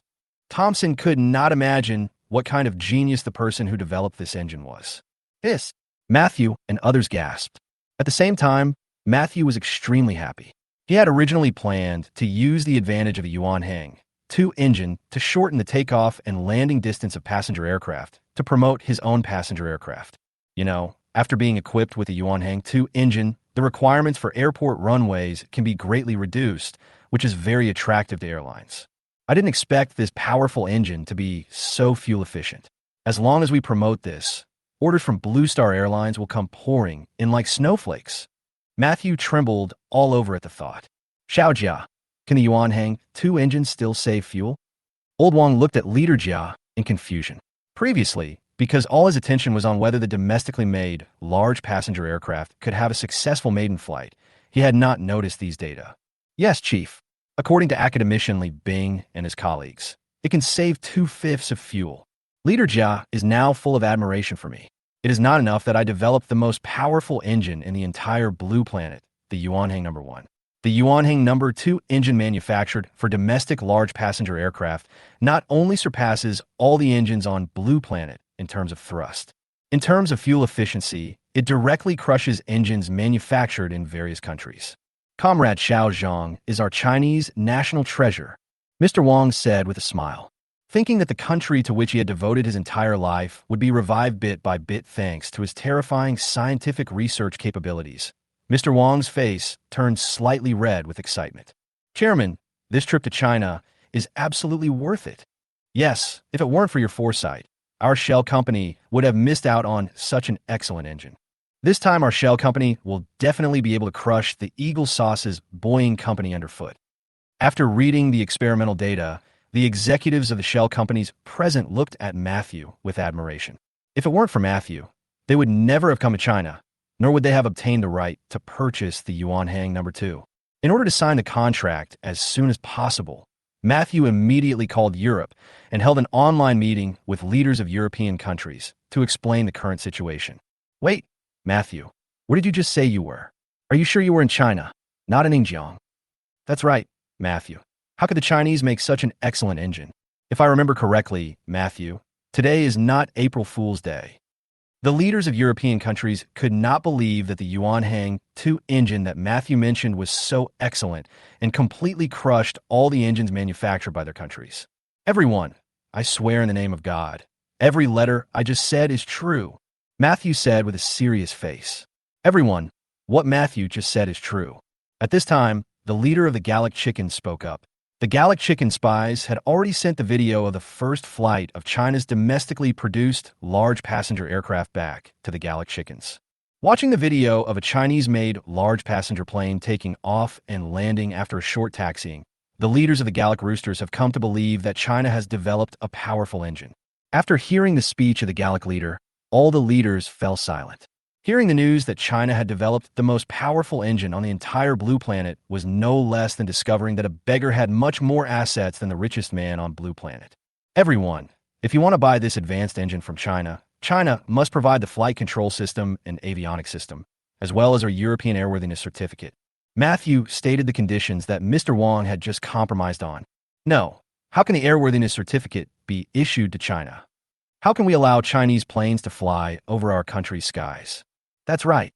Thompson could not imagine what kind of genius the person who developed this engine was. This, Matthew and others gasped. At the same time, Matthew was extremely happy. He had originally planned to use the advantage of the Yuanhang 2 engine to shorten the takeoff and landing distance of passenger aircraft to promote his own passenger aircraft. After being equipped with the Yuanhang 2 engine, the requirements for airport runways can be greatly reduced, which is very attractive to airlines. I didn't expect this powerful engine to be so fuel efficient. As long as we promote this, orders from Blue Star Airlines will come pouring in like snowflakes. Matthew trembled all over at the thought. Xiaojia, can the Yuanhang 2 engine still save fuel? Old Wang looked at Leader Jia in confusion. Previously, because all his attention was on whether the domestically made large passenger aircraft could have a successful maiden flight, he had not noticed these data. Yes, Chief. According to academician Li Bing and his colleagues, it can save 2/5 of fuel. Leader Jia is now full of admiration for me. It is not enough that I developed the most powerful engine in the entire Blue Planet, the Yuanhang number 1. The Yuanhang number 2 engine manufactured for domestic large passenger aircraft not only surpasses all the engines on Blue Planet in terms of thrust. In terms of fuel efficiency, it directly crushes engines manufactured in various countries. Comrade Xiao Zhang is our Chinese national treasure, Mr. Wang said with a smile. Thinking that the country to which he had devoted his entire life would be revived bit by bit thanks to his terrifying scientific research capabilities, Mr. Wang's face turned slightly red with excitement. Chairman, this trip to China is absolutely worth it. Yes, if it weren't for your foresight, our shell company would have missed out on such an excellent engine. This time our shell company will definitely be able to crush the Eagle Sauce's Boeing company underfoot. After reading the experimental data, the executives of the shell companies present looked at Matthew with admiration. If it weren't for Matthew, they would never have come to China, nor would they have obtained the right to purchase the Yuanhang number 2. In order to sign the contract as soon as possible, Matthew immediately called Europe and held an online meeting with leaders of European countries to explain the current situation. Wait, Matthew, where did you just say you were? Are you sure you were in China, not in Xinjiang? That's right, Matthew. How could the Chinese make such an excellent engine? If I remember correctly, Matthew, today is not April Fool's Day. The leaders of European countries could not believe that the Yuanhang 2 engine that Matthew mentioned was so excellent and completely crushed all the engines manufactured by their countries. Everyone, I swear in the name of God, every letter I just said is true, Matthew said with a serious face. Everyone, what Matthew just said is true. At this time, the leader of the Gallic Chickens spoke up. The Gallic Chicken spies had already sent the video of the first flight of China's domestically produced large passenger aircraft back to the Gallic Chickens. Watching the video of a Chinese-made large passenger plane taking off and landing after a short taxiing, the leaders of the Gallic Roosters have come to believe that China has developed a powerful engine. After hearing the speech of the Gallic leader, all the leaders fell silent. Hearing the news that China had developed the most powerful engine on the entire Blue Planet was no less than discovering that a beggar had much more assets than the richest man on Blue Planet. Everyone, if you want to buy this advanced engine from China, China must provide the flight control system and avionics system, as well as our European airworthiness certificate. Matthew stated the conditions that Mr. Wang had just compromised on. No, how can the airworthiness certificate be issued to China? How can we allow Chinese planes to fly over our country's skies? That's right.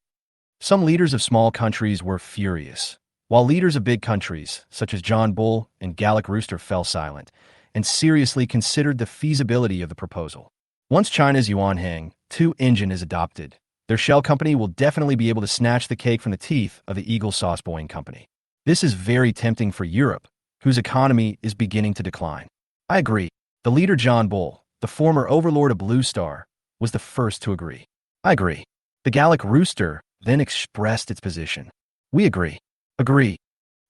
Some leaders of small countries were furious, while leaders of big countries, such as John Bull and Gallic Rooster, fell silent and seriously considered the feasibility of the proposal. Once China's Yuanhang 2 engine is adopted, their shell company will definitely be able to snatch the cake from the teeth of the Eagle Sauce Boeing company. This is very tempting for Europe, whose economy is beginning to decline. I agree. The leader John Bull, the former overlord of Blue Star, was the first to agree. I agree. The Gallic Rooster then expressed its position. We agree. Agree.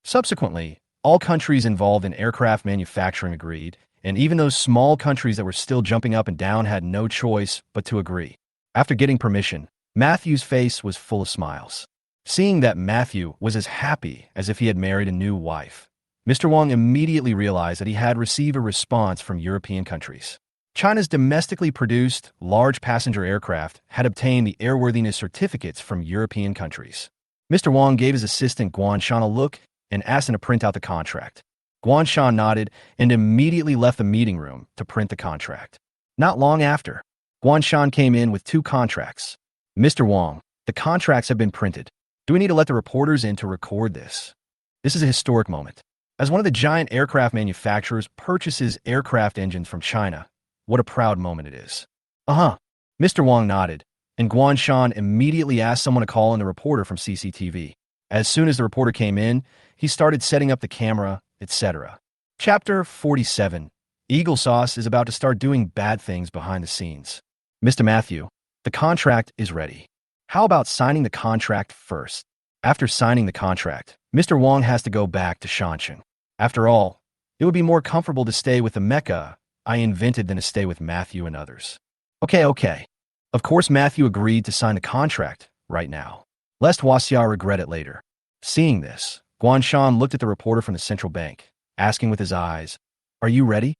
Subsequently, all countries involved in aircraft manufacturing agreed, and even those small countries that were still jumping up and down had no choice but to agree. After getting permission, Matthew's face was full of smiles. Seeing that Matthew was as happy as if he had married a new wife, Mr. Wang immediately realized that he had received a response from European countries. China's domestically produced, large passenger aircraft had obtained the airworthiness certificates from European countries. Mr. Wang gave his assistant Guanshan a look and asked him to print out the contract. Guanshan nodded and immediately left the meeting room to print the contract. Not long after, Guanshan came in with 2 contracts. Mr. Wang, the contracts have been printed. Do we need to let the reporters in to record this? This is a historic moment. As one of the giant aircraft manufacturers purchases aircraft engines from China, what a proud moment it is. Uh-huh. Mr. Wang nodded, and Guanshan immediately asked someone to call in the reporter from CCTV. As soon as the reporter came in, he started setting up the camera, etc. Chapter 47. Eagle Sauce is about to start doing bad things behind the scenes. Mr. Matthew, the contract is ready. How about signing the contract first? After signing the contract, Mr. Wang has to go back to Shansheng. After all, it would be more comfortable to stay with the mecha I invented than to stay with Matthew and others. Okay. Of course Matthew agreed to sign the contract right now, lest Wasia regret it later. Seeing this, Guanshan looked at the reporter from the central bank, asking with his eyes, "Are you ready?"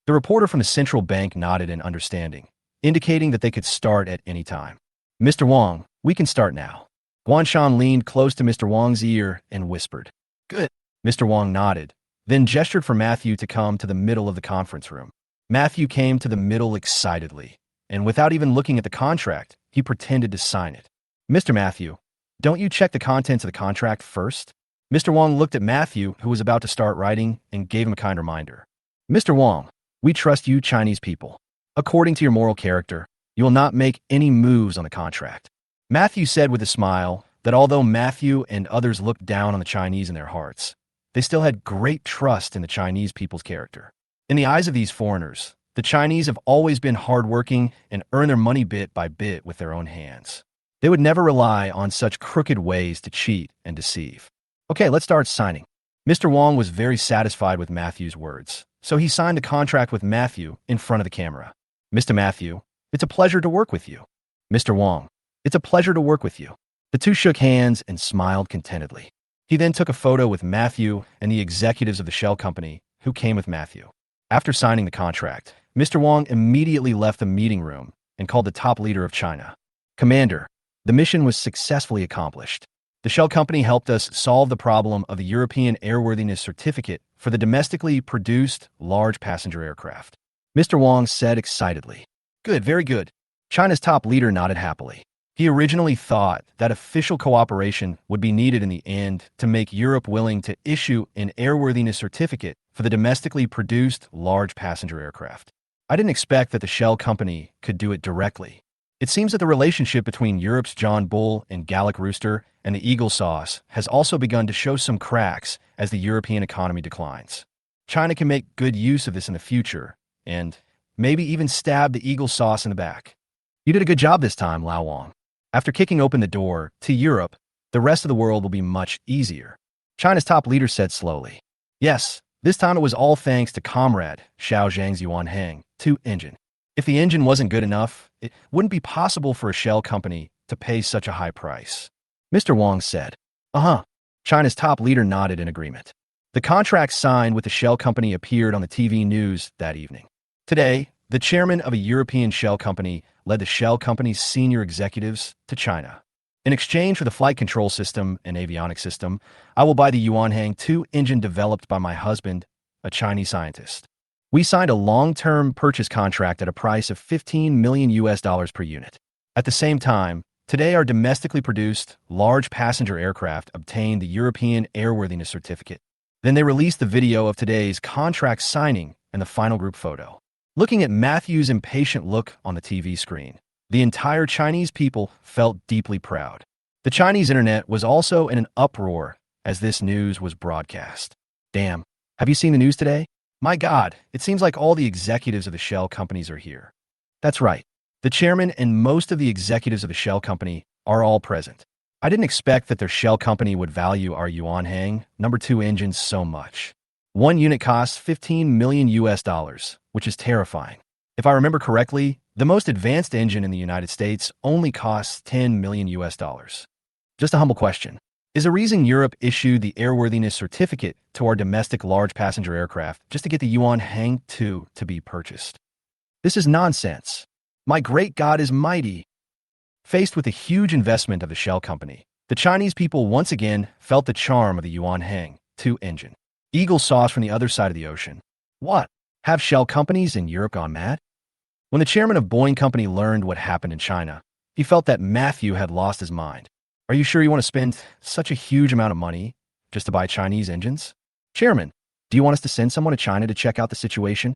The reporter from the central bank nodded in understanding, indicating that they could start at any time. "Mr. Wang, we can start now." Guanshan leaned close to Mr. Wang's ear and whispered, "Good." Mr. Wang nodded, then gestured for Matthew to come to the middle of the conference room. Matthew came to the middle excitedly, and without even looking at the contract, he pretended to sign it. "Mr. Matthew, don't you check the contents of the contract first?" Mr. Wang looked at Matthew, who was about to start writing, and gave him a kind reminder. "Mr. Wang, we trust you Chinese people. According to your moral character, you will not make any moves on the contract." Matthew said with a smile that although Matthew and others looked down on the Chinese in their hearts, they still had great trust in the Chinese people's character. In the eyes of these foreigners, the Chinese have always been hardworking and earn their money bit by bit with their own hands. They would never rely on such crooked ways to cheat and deceive. Okay, let's start signing. Mr. Wang was very satisfied with Matthew's words, so he signed the contract with Matthew in front of the camera. "Mr. Matthew, it's a pleasure to work with you." "Mr. Wang, it's a pleasure to work with you." The two shook hands and smiled contentedly. He then took a photo with Matthew and the executives of the shell company who came with Matthew. After signing the contract, Mr. Wang immediately left the meeting room and called the top leader of China. "Commander, the mission was successfully accomplished. The shell company helped us solve the problem of the European airworthiness certificate for the domestically produced large passenger aircraft." Mr. Wang said excitedly. "Good, very good." China's top leader nodded happily. He originally thought that official cooperation would be needed in the end to make Europe willing to issue an airworthiness certificate for the domestically produced large passenger aircraft. I didn't expect that the shell company could do it directly. It seems that the relationship between Europe's John Bull and Gallic Rooster and the Eagle Sauce has also begun to show some cracks as the European economy declines. China can make good use of this in the future and maybe even stab the Eagle Sauce in the back. "You did a good job this time, Lao Wang. After kicking open the door to Europe, the rest of the world will be much easier," China's top leader said slowly. "Yes, this time it was all thanks to Comrade Xiao Zhang's Yuanhang 2 engine. If the engine wasn't good enough, it wouldn't be possible for a shell company to pay such a high price." Mr. Wang said. "Uh-huh." China's top leader nodded in agreement. The contract signed with the shell company appeared on the TV news that evening. Today, the chairman of a European shell company led the shell company's senior executives to China. "In exchange for the flight control system and avionics system, I will buy the Yuanhang 2 engine developed by my husband, a Chinese scientist. We signed a long-term purchase contract at a price of $15 million per unit. At the same time, today our domestically produced large passenger aircraft obtained the European airworthiness certificate." Then they released the video of today's contract signing and the final group photo. Looking at Matthew's impatient look on the TV screen, the entire Chinese people felt deeply proud. The Chinese internet was also in an uproar as this news was broadcast. "Damn, have you seen the news today? My God, it seems like all the executives of the shell companies are here." That's right. The chairman and most of the executives of the shell company are all present. I didn't expect that their shell company would value our Yuanhang #2 engines so much. One unit costs $15 million, which is terrifying. If I remember correctly, the most advanced engine in the United States only costs $10 million. Just a humble question. Is the reason Europe issued the airworthiness certificate to our domestic large passenger aircraft just to get the Yuanhang 2 to be purchased? This is nonsense. My great God is mighty. Faced with a huge investment of the Shell company, the Chinese people once again felt the charm of the Yuan Hang 2 engine. Eagle saw us from the other side of the ocean. What? Have Shell companies in Europe gone mad? When the chairman of Boeing Company learned what happened in China, he felt that Matthew had lost his mind. Are you sure you want to spend such a huge amount of money just to buy Chinese engines? Chairman, do you want us to send someone to China to check out the situation?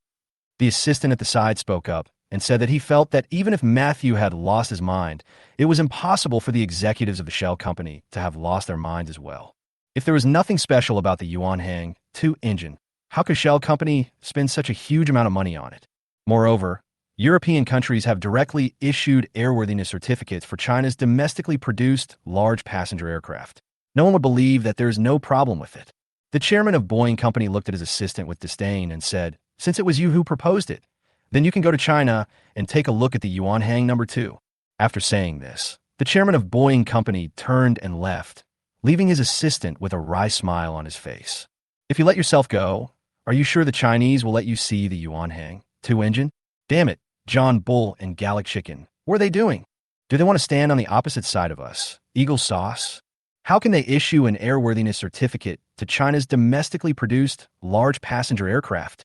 The assistant at the side spoke up and said that he felt that even if Matthew had lost his mind, it was impossible for the executives of the Shell company to have lost their minds as well. If there was nothing special about the Yuan Hang 2 engine, how could Shell company spend such a huge amount of money on it? Moreover, European countries have directly issued airworthiness certificates for China's domestically produced large passenger aircraft. No one would believe that there is no problem with it. The chairman of Boeing Company looked at his assistant with disdain and said, "Since it was you who proposed it, then you can go to China and take a look at the Yuan Hang number 2. After saying this, the chairman of Boeing Company turned and left, leaving his assistant with a wry smile on his face. If you let yourself go, are you sure the Chinese will let you see the Yuan Hang 2 engine? Damn it, John Bull and Gallic Chicken. What are they doing? Do they want to stand on the opposite side of us? Eagle Sauce? How can they issue an airworthiness certificate to China's domestically produced large passenger aircraft?"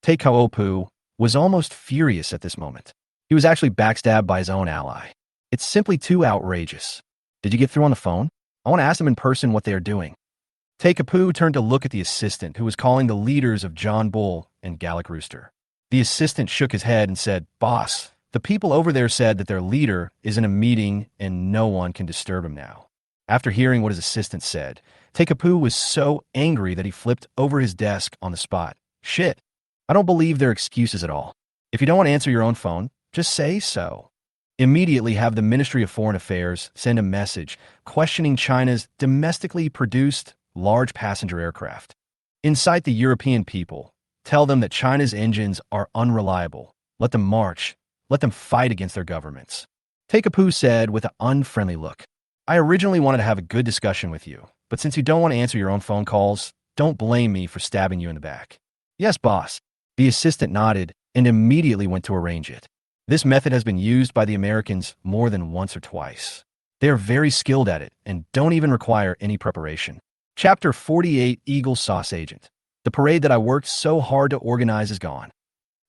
Taekwondo was almost furious at this moment. He was actually backstabbed by his own ally. It's simply too outrageous. Did you get through on the phone? I want to ask them in person what they are doing. Taekwondo turned to look at the assistant who was calling the leaders of John Bull and Gallic Rooster. The assistant shook his head and said, "Boss, the people over there said that their leader is in a meeting and no one can disturb him now." After hearing what his assistant said, Taekwondo was so angry that he flipped over his desk on the spot. "Shit. I don't believe their excuses at all. If you don't want to answer your own phone, just say so. Immediately have the Ministry of Foreign Affairs send a message questioning China's domestically produced large passenger aircraft. Incite the European people. Tell them that China's engines are unreliable. Let them march. Let them fight against their governments." Taekwondo said with an unfriendly look, "I originally wanted to have a good discussion with you, but since you don't want to answer your own phone calls, don't blame me for stabbing you in the back." "Yes, boss." The assistant nodded and immediately went to arrange it. This method has been used by the Americans more than once or twice. They are very skilled at it and don't even require any preparation. Chapter 48, Eagle Sauce Agent. The parade that I worked so hard to organize is gone.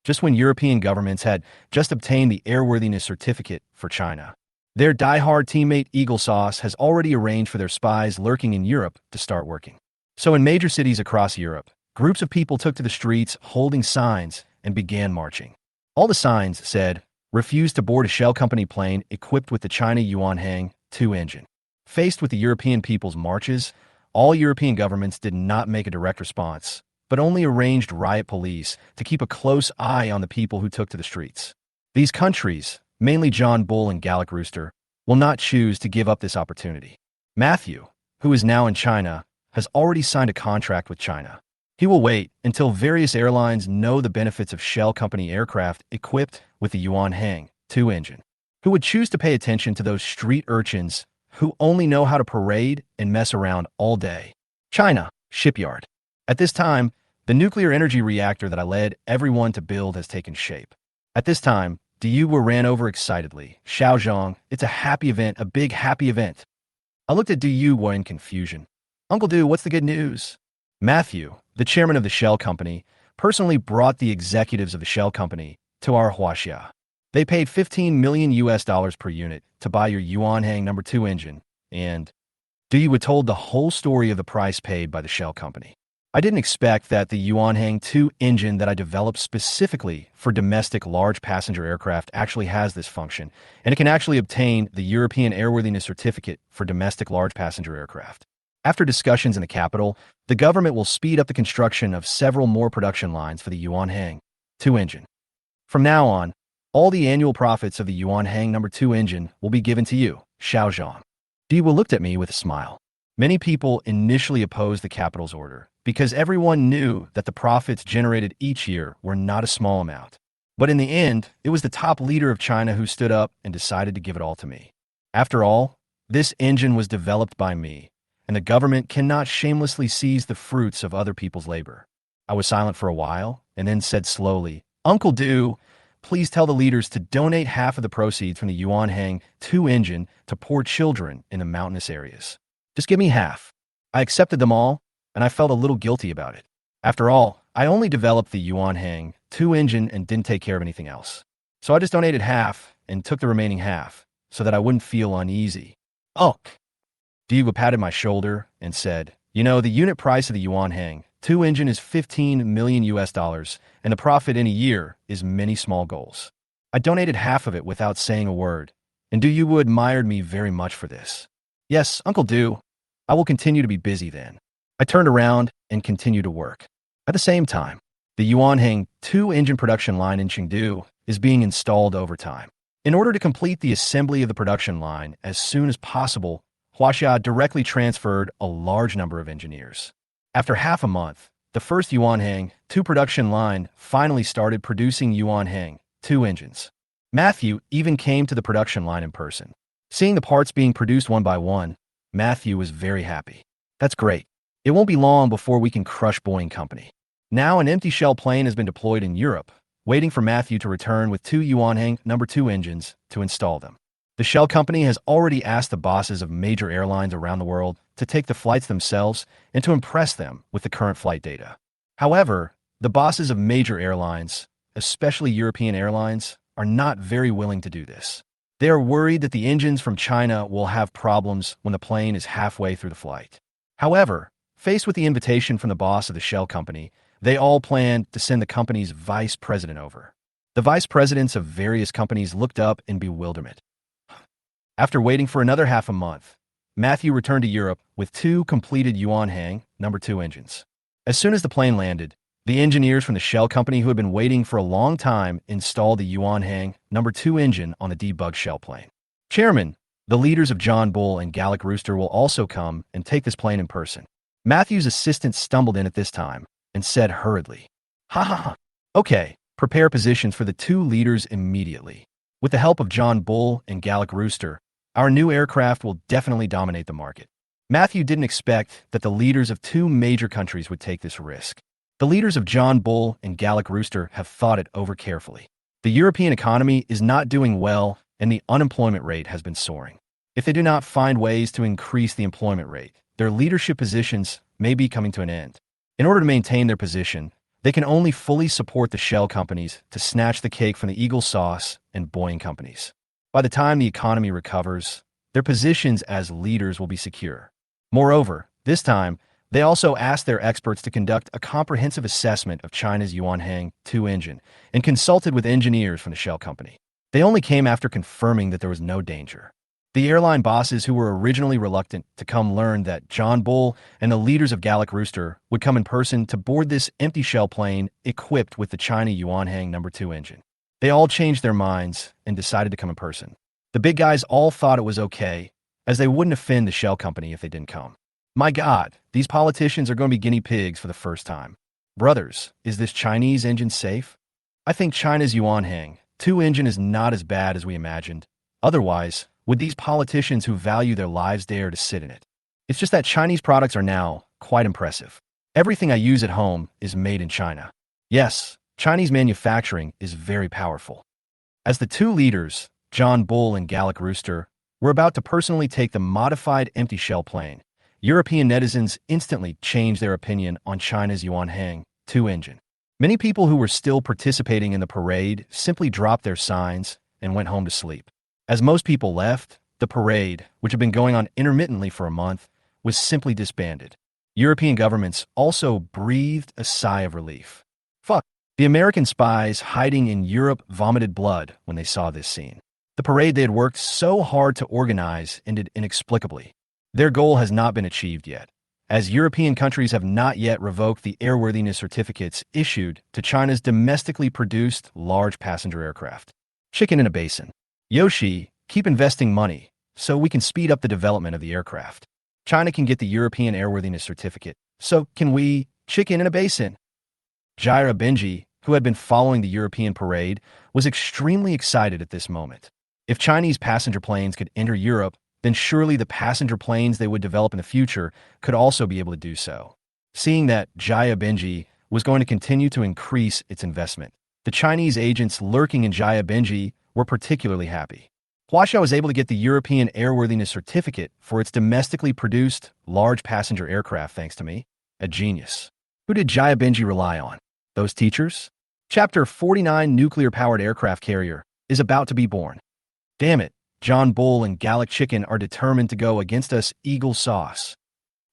Just when European governments had just obtained the airworthiness certificate for China, their die-hard teammate Eagle Sauce has already arranged for their spies lurking in Europe to start working. So in major cities across Europe, groups of people took to the streets holding signs and began marching. All the signs said, "Refuse to board a Shell company plane equipped with the China Yuan Hang 2 engine." Faced with the European people's marches, all European governments did not make a direct response, but only arranged riot police to keep a close eye on the people who took to the streets. These countries, mainly John Bull and Gallic Rooster, will not choose to give up this opportunity. Matthew, who is now in China, has already signed a contract with China. He will wait until various airlines know the benefits of Shell company aircraft equipped with the Yuan Hang 2 engine. Who would choose to pay attention to those street urchins who only know how to parade and mess around all day? China, shipyard. At this time, the nuclear energy reactor that I led everyone to build has taken shape. At this time, Diyu ran over excitedly. "Xiaozhong, it's a happy event, a big happy event." I looked at Diyu in confusion. "Uncle Du, what's the good news?" Matthew, the chairman of the Shell company, personally brought the executives of the Shell company to our Huaxia. They paid $15 million per unit to buy your Yuan Hang number 2 engine, and Diyu was told the whole story of the price paid by the Shell company. I didn't expect that the Yuan Hang 2 engine that I developed specifically for domestic large passenger aircraft actually has this function, and it can actually obtain the European Airworthiness Certificate for domestic large passenger aircraft. After discussions in the capital, the government will speed up the construction of several more production lines for the Yuan Hang 2 engine. From now on, all the annual profits of the Yuan Hang number 2 engine will be given to you, Xiaozhong. Diwu looked at me with a smile. Many people initially opposed the capital's order because everyone knew that the profits generated each year were not a small amount. But in the end, it was the top leader of China who stood up and decided to give it all to me. After all, this engine was developed by me, and the government cannot shamelessly seize the fruits of other people's labor. I was silent for a while and then said slowly, "Uncle Du, please tell the leaders to donate half of the proceeds from the Yuanhang 2 engine to poor children in the mountainous areas. Just give me half. I accepted them all, and I felt a little guilty about it. After all, I only developed the Yuanhang 2 engine and didn't take care of anything else. So I just donated half and took the remaining half so that I wouldn't feel uneasy. Oh, Diego patted my shoulder and said, "You know, the unit price of the Yuanhang 2 engine is 15 million US dollars, and the profit in a year is many small goals. I donated half of it without saying a word, and you admired me very much for this." "Yes, Uncle Do. I will continue to be busy then." I turned around and continued to work. At the same time, the Yuanhang 2 engine production line in Chengdu is being installed over time. In order to complete the assembly of the production line as soon as possible, Huaxia directly transferred a large number of engineers. After half a month, the first Yuanhang 2 production line finally started producing Yuanhang 2 engines. Matthew even came to the production line in person. Seeing the parts being produced one by one, Matthew was very happy. "That's great. It won't be long before we can crush Boeing Company." Now an empty shell plane has been deployed in Europe, waiting for Matthew to return with 2 Yuanhang No. 2 engines to install them. The shell company has already asked the bosses of major airlines around the world to take the flights themselves and to impress them with the current flight data. However, the bosses of major airlines, especially European airlines, are not very willing to do this. They are worried that the engines from China will have problems when the plane is halfway through the flight. However, faced with the invitation from the boss of the shell company, they all planned to send the company's vice president over. The vice presidents of various companies looked up in bewilderment. After waiting for another half a month, Matthew returned to Europe with 2 completed Yuanhang No. 2 engines. As soon as the plane landed, the engineers from the shell company who had been waiting for a long time installed the Yuanhang No. 2 engine on the debugged shell plane. "Chairman, the leaders of John Bull and Gallic Rooster will also come and take this plane in person." Matthew's assistant stumbled in at this time and said hurriedly, "Ha ha ha. Okay, prepare positions for the 2 leaders immediately. With the help of John Bull and Gallic Rooster, our new aircraft will definitely dominate the market." Matthew didn't expect that the leaders of 2 major countries would take this risk. The leaders of John Bull and Gallic Rooster have thought it over carefully. The European economy is not doing well, and the unemployment rate has been soaring. If they do not find ways to increase the employment rate, their leadership positions may be coming to an end. In order to maintain their position, they can only fully support the shell companies to snatch the cake from the Eagle Sauce and Boeing companies. By the time the economy recovers, their positions as leaders will be secure. Moreover, this time, they also asked their experts to conduct a comprehensive assessment of China's Yuanhang 2 engine and consulted with engineers from the shell company. They only came after confirming that there was no danger. The airline bosses who were originally reluctant to come learned that John Bull and the leaders of Gallic Rooster would come in person to board this empty shell plane equipped with the China Yuanhang No. 2 engine. They all changed their minds and decided to come in person. The big guys all thought it was okay, as they wouldn't offend the shell company if they didn't come. My God, these politicians are going to be guinea pigs for the first time. Brothers, is this Chinese engine safe? I think China's Yuanhang 2 engine is not as bad as we imagined. Otherwise, would these politicians who value their lives dare to sit in it? It's just that Chinese products are now quite impressive. Everything I use at home is made in China. Yes, Chinese manufacturing is very powerful. As the 2 leaders, John Bull and Gallic Rooster, were about to personally take the modified empty shell plane, European netizens instantly changed their opinion on China's Yuanhang 2 engine. Many people who were still participating in the parade simply dropped their signs and went home to sleep. As most people left, the parade, which had been going on intermittently for a month, was simply disbanded. European governments also breathed a sigh of relief. Fuck. The American spies hiding in Europe vomited blood when they saw this scene. The parade they had worked so hard to organize ended inexplicably. Their goal has not been achieved yet, as European countries have not yet revoked the airworthiness certificates issued to China's domestically produced large passenger aircraft. Chicken in a basin. Yoshi, keep investing money so we can speed up the development of the aircraft. China can get the European airworthiness certificate, so can we. Chicken in a basin. Jaira Benji, who had been following the European parade, was extremely excited at this moment. If Chinese passenger planes could enter Europe, then surely the passenger planes they would develop in the future could also be able to do so. Seeing that Jaya Benji was going to continue to increase its investment, The Chinese agents lurking in Jia were particularly happy. Huaxia was able to get the European airworthiness certificate for its domestically produced, large passenger aircraft thanks to me. A genius. Who did Jia rely on? Those teachers? Chapter 49 Nuclear-Powered Aircraft Carrier is about to be born. Damn it, John Bull and Gallic Chicken are determined to go against us Eagle Sauce.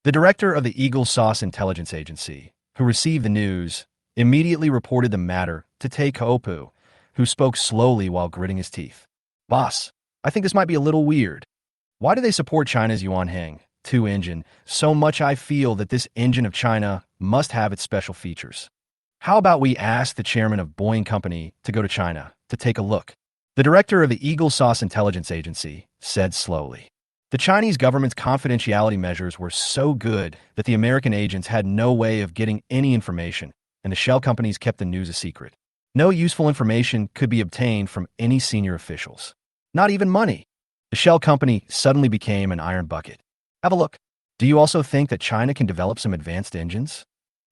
The director of the Eagle Sauce Intelligence Agency, who received the news, immediately reported the matter to Te Kaopu, who spoke slowly while gritting his teeth. Boss, I think this might be a little weird. Why do they support China's Yuanheng 2 engine so much? I feel that this engine of China must have its special features. How about we ask the chairman of Boeing Company to go to China to take a look? The director of the Eagle Sauce Intelligence Agency said slowly. The Chinese government's confidentiality measures were so good that the American agents had no way of getting any information, and the shell companies kept the news a secret. No useful information could be obtained from any senior officials. Not even money. The shell company suddenly became an iron bucket. Have a look. Do you also think that China can develop some advanced engines?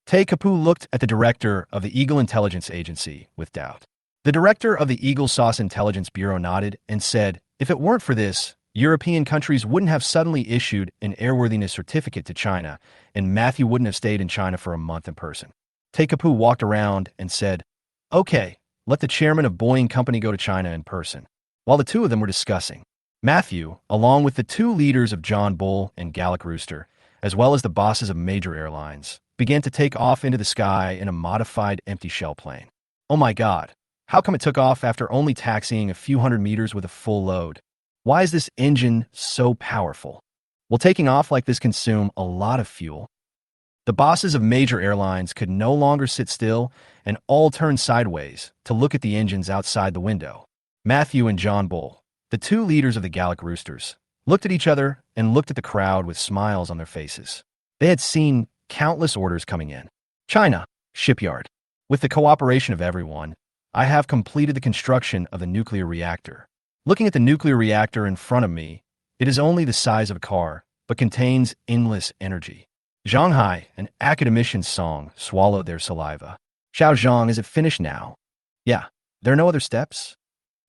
Te Kapu looked at the director of the Eagle Intelligence Agency with doubt. The director of the Eagle Sauce Intelligence Bureau nodded and said, if it weren't for this, European countries wouldn't have suddenly issued an airworthiness certificate to China, and Matthew wouldn't have stayed in China for a month in person. Te Kapu walked around and said, okay, let the chairman of Boeing Company go to China in person. While the two of them were discussing, Matthew, along with the 2 leaders of John Bull and Gallic Rooster, as well as the bosses of major airlines, began to take off into the sky in a modified empty shell plane. Oh my God, how come it took off after only taxiing a few hundred meters with a full load? Why is this engine so powerful? Will taking off like this consume a lot of fuel? The bosses of major airlines could no longer sit still and all turned sideways to look at the engines outside the window. Matthew and John Bull, the 2 leaders of the Gallic Roosters, looked at each other and looked at the crowd with smiles on their faces. They had seen countless orders coming in. China, shipyard. With the cooperation of everyone, I have completed the construction of the nuclear reactor. Looking at the nuclear reactor in front of me, it is only the size of a car, but contains endless energy. Zhanghai, an academician's song, swallowed their saliva. Xiao Zhang, is it finished now? Yeah. There are no other steps?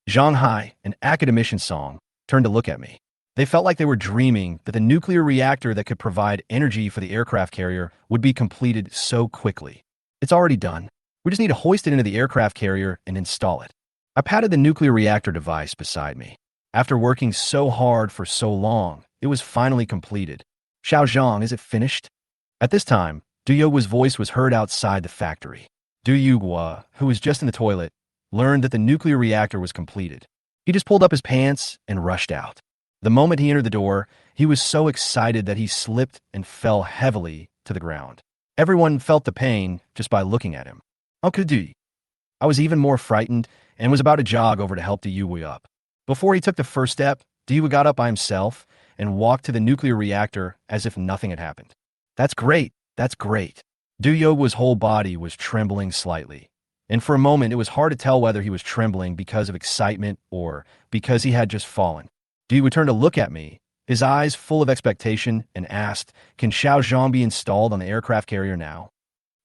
Zhanghai, an academician's song, turned to look at me. They felt like they were dreaming that the nuclear reactor that could provide energy for the aircraft carrier would be completed so quickly. It's already done. We just need to hoist it into the aircraft carrier and install it. I patted the nuclear reactor device beside me. After working so hard for so long, it was finally completed. Xiao Zhang, is it finished? At this time, Du Yugua's voice was heard outside the factory. Du Yugua, who was just in the toilet, learned that the nuclear reactor was completed. He just pulled up his pants and rushed out. The moment he entered the door, he was so excited that he slipped and fell heavily to the ground. Everyone felt the pain just by looking at him. Uncle Du. I was even more frightened and was about to jog over to help Du Yugua up. Before he took the first step, Du Yugua got up by himself and walked to the nuclear reactor as if nothing had happened. That's great. That's great. Du Yugua's whole body was trembling slightly. And for a moment, it was hard to tell whether he was trembling because of excitement or because he had just fallen. Du Yugua turned to look at me, his eyes full of expectation, and asked, can Xiao Zhang be installed on the aircraft carrier now?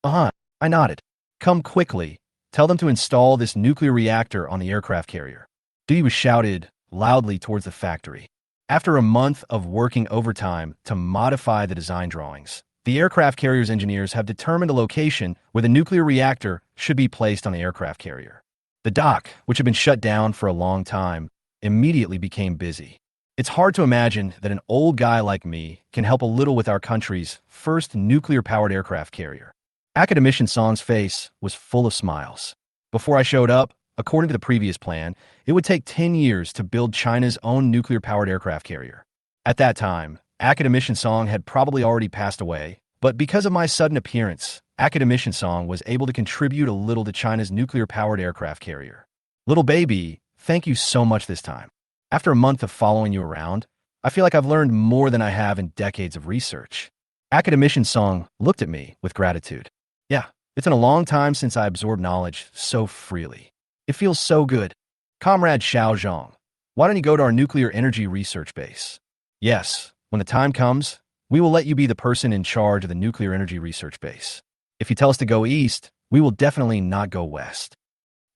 Uh-huh, I nodded. Come quickly. Tell them to install this nuclear reactor on the aircraft carrier. Du Yugua shouted loudly towards the factory. After a month of working overtime to modify the design drawings, the aircraft carrier's engineers have determined a location where the nuclear reactor should be placed on the aircraft carrier. The dock, which had been shut down for a long time, immediately became busy. It's hard to imagine that an old guy like me can help a little with our country's first nuclear-powered aircraft carrier. Academician Song's face was full of smiles. Before I showed up, according to the previous plan, it would take 10 years to build China's own nuclear-powered aircraft carrier. At that time, Academician Song had probably already passed away, but because of my sudden appearance, Academician Song was able to contribute a little to China's nuclear-powered aircraft carrier. Little baby, thank you so much this time. After a month of following you around, I feel like I've learned more than I have in decades of research. Academician Song looked at me with gratitude. Yeah, it's been a long time since I absorbed knowledge so freely. It feels so good. Comrade Xiao Zhang, why don't you go to our nuclear energy research base? Yes, when the time comes, we will let you be the person in charge of the nuclear energy research base. If you tell us to go east, we will definitely not go west.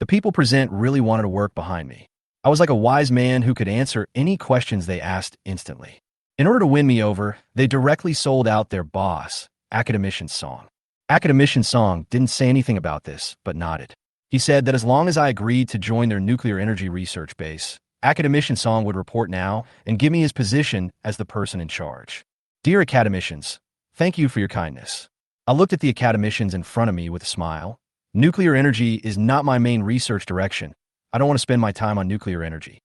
The people present really wanted to work behind me. I was like a wise man who could answer any questions they asked instantly. In order to win me over, they directly sold out their boss, Academician Song. Academician Song didn't say anything about this, but nodded. He said that as long as I agreed to join their nuclear energy research base, Academician Song would report now and give me his position as the person in charge. Dear Academicians, thank you for your kindness. I looked at the Academicians in front of me with a smile. Nuclear energy is not my main research direction. I don't want to spend my time on nuclear energy.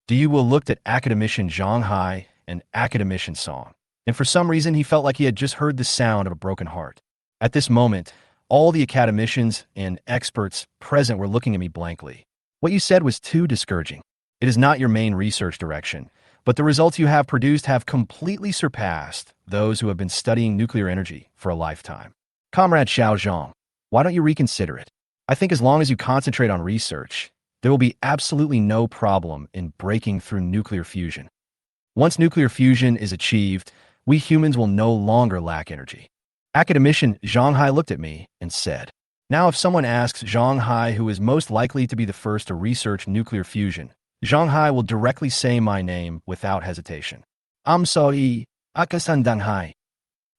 Du Will looked at Academician Zhang Hai and Academician Song, and for some reason he felt like he had just heard the sound of a broken heart. At this moment, all the Academicians and experts present were looking at me blankly. What you said was too discouraging. It is not your main research direction, but the results you have produced have completely surpassed those who have been studying nuclear energy for a lifetime. Comrade Xiao Zhang, why don't you reconsider it? I think as long as you concentrate on research, there will be absolutely no problem in breaking through nuclear fusion. Once nuclear fusion is achieved, we humans will no longer lack energy. Academician Zhang Hai looked at me and said, now if someone asks Zhang Hai who is most likely to be the first to research nuclear fusion, Zhang Hai will directly say my name without hesitation. I'm sorry, Akasan Dang Hai.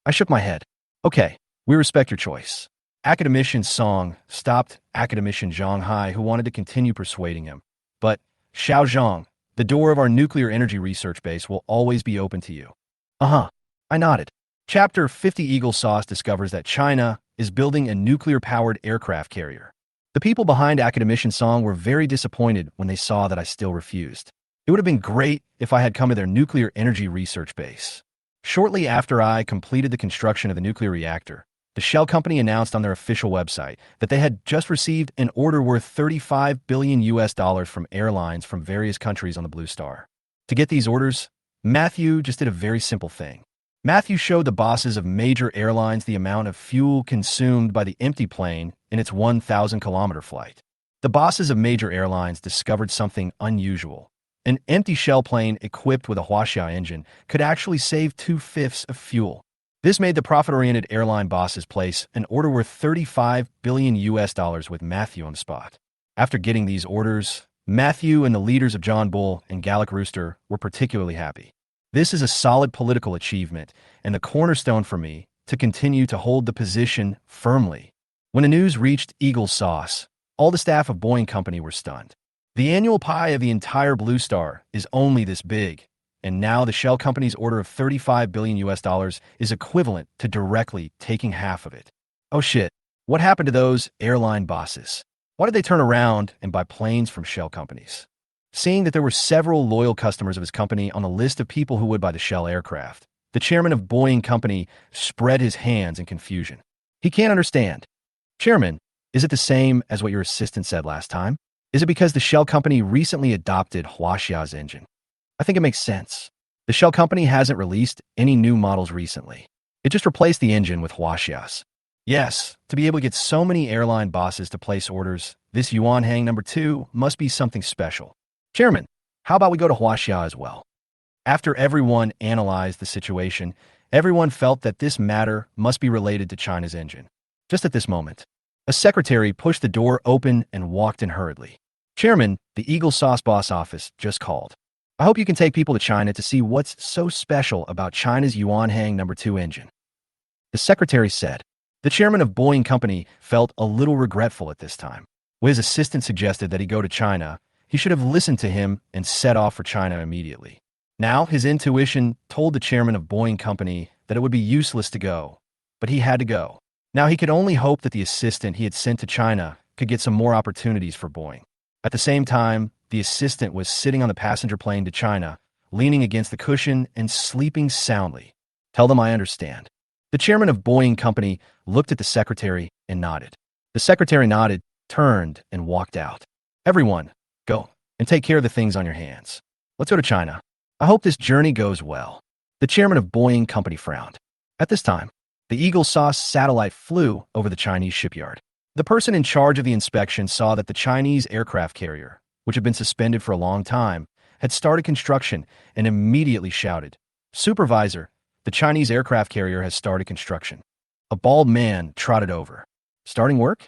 I shook my head. Okay, we respect your choice. Academician Song stopped Academician Zhang Hai, who wanted to continue persuading him. But, Xiao Zhang, the door of our nuclear energy research base will always be open to you. Uh-huh. I nodded. Chapter 50 Eagle Sauce discovers that China is building a nuclear-powered aircraft carrier. The people behind Academician Song were very disappointed when they saw that I still refused. It would have been great if I had come to their nuclear energy research base. Shortly after I completed the construction of the nuclear reactor, the Shell company announced on their official website that they had just received an order worth $35 billion from airlines from various countries on the Blue Star. To get these orders, Matthew just did a very simple thing. Matthew showed the bosses of major airlines the amount of fuel consumed by the empty plane in its 1,000-kilometer flight. The bosses of major airlines discovered something unusual. An empty shell plane equipped with a Huaxia engine could actually save 2/5 of fuel. This made the profit-oriented airline bosses place an order worth $35 billion with Matthew on the spot. After getting these orders, Matthew and the leaders of John Bull and Gallic Rooster were particularly happy. This is a solid political achievement and the cornerstone for me to continue to hold the position firmly. When the news reached Eagle Sauce, all the staff of Boeing Company were stunned. The annual pie of the entire Blue Star is only this big, and now the Shell Company's order of $35 billion is equivalent to directly taking half of it. Oh shit, what happened to those airline bosses? Why did they turn around and buy planes from Shell companies? Seeing that there were several loyal customers of his company on the list of people who would buy the Shell aircraft, the chairman of Boeing Company spread his hands in confusion. He can't understand. Chairman, is it the same as what your assistant said last time? Is it because the Shell Company recently adopted Huaxia's engine? I think it makes sense. The Shell Company hasn't released any new models recently. It just replaced the engine with Huaxia's. Yes, to be able to get so many airline bosses to place orders, this Yuan Hang number 2 must be something special. Chairman, how about we go to Huaxia as well? After everyone analyzed the situation, everyone felt that this matter must be related to China's engine. Just at this moment, a secretary pushed the door open and walked in hurriedly. Chairman, the Eagle Sauce Boss office just called. I hope you can take people to China to see what's so special about China's Yuan Hang number 2 engine. The secretary said. The chairman of Boeing Company felt a little regretful at this time. When his assistant suggested that he go to China, he should have listened to him and set off for China immediately. Now, his intuition told the chairman of Boeing Company that it would be useless to go, but he had to go. Now, he could only hope that the assistant he had sent to China could get some more opportunities for Boeing. At the same time, the assistant was sitting on the passenger plane to China, leaning against the cushion and sleeping soundly. Tell them I understand. The chairman of Boeing Company looked at the secretary and nodded. The secretary nodded, turned, and walked out. Everyone, go and take care of the things on your hands. Let's go to China. I hope this journey goes well. The chairman of Boeing Company frowned. At this time, the Eagle Sauce satellite flew over the Chinese shipyard. The person in charge of the inspection saw that the Chinese aircraft carrier, which had been suspended for a long time, had started construction and immediately shouted, "Supervisor, the Chinese aircraft carrier has started construction." A bald man trotted over. "Starting work?"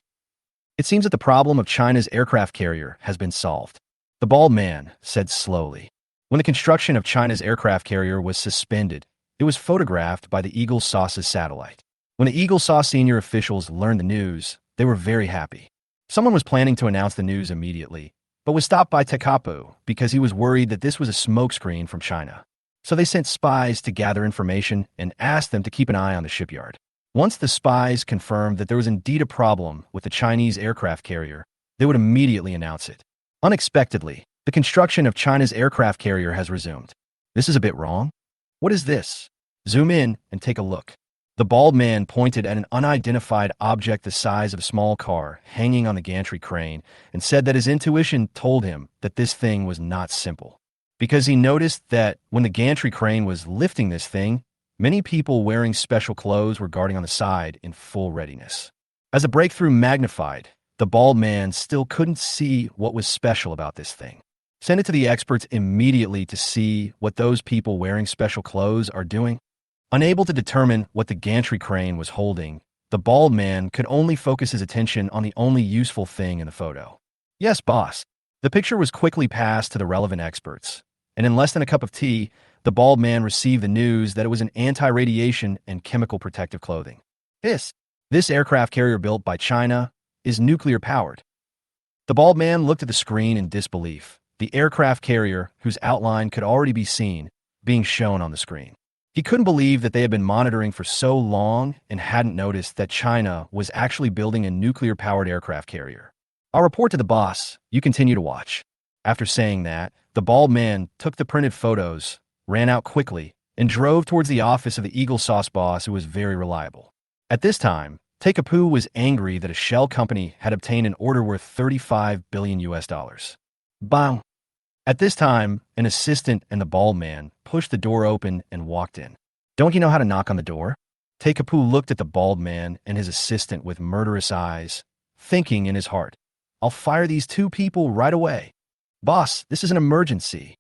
It seems that the problem of China's aircraft carrier has been solved. The bald man said slowly. When the construction of China's aircraft carrier was suspended, it was photographed by the Eagle Sauce's satellite. When the Eagle Sauce senior officials learned the news, they were very happy. Someone was planning to announce the news immediately, but was stopped by Tekapu because he was worried that this was a smokescreen from China. So they sent spies to gather information and asked them to keep an eye on the shipyard. Once the spies confirmed that there was indeed a problem with the Chinese aircraft carrier, they would immediately announce it. Unexpectedly, the construction of China's aircraft carrier has resumed. This is a bit wrong. What is this? Zoom in and take a look. The bald man pointed at an unidentified object the size of a small car hanging on the gantry crane and said that his intuition told him that this thing was not simple. Because he noticed that when the gantry crane was lifting this thing, many people wearing special clothes were guarding on the side in full readiness. As the breakthrough magnified, the bald man still couldn't see what was special about this thing. Send it to the experts immediately to see what those people wearing special clothes are doing. Unable to determine what the gantry crane was holding, the bald man could only focus his attention on the only useful thing in the photo. Yes, boss. The picture was quickly passed to the relevant experts, and in less than a cup of tea, the bald man received the news that it was an anti-radiation and chemical protective clothing. This aircraft carrier built by China is nuclear-powered. The bald man looked at the screen in disbelief, the aircraft carrier, whose outline could already be seen, being shown on the screen. He couldn't believe that they had been monitoring for so long and hadn't noticed that China was actually building a nuclear-powered aircraft carrier. I'll report to the boss. You continue to watch. After saying that, the bald man took the printed photos, ran out quickly, and drove towards the office of the Eagle Sauce boss, who was very reliable. At this time, Tekapu was angry that a shell company had obtained an order worth $35 billion US. Bang! At this time, an assistant and the bald man pushed the door open and walked in. Don't you know how to knock on the door? Tekapu looked at the bald man and his assistant with murderous eyes, thinking in his heart, I'll fire these two people right away. Boss, this is an emergency.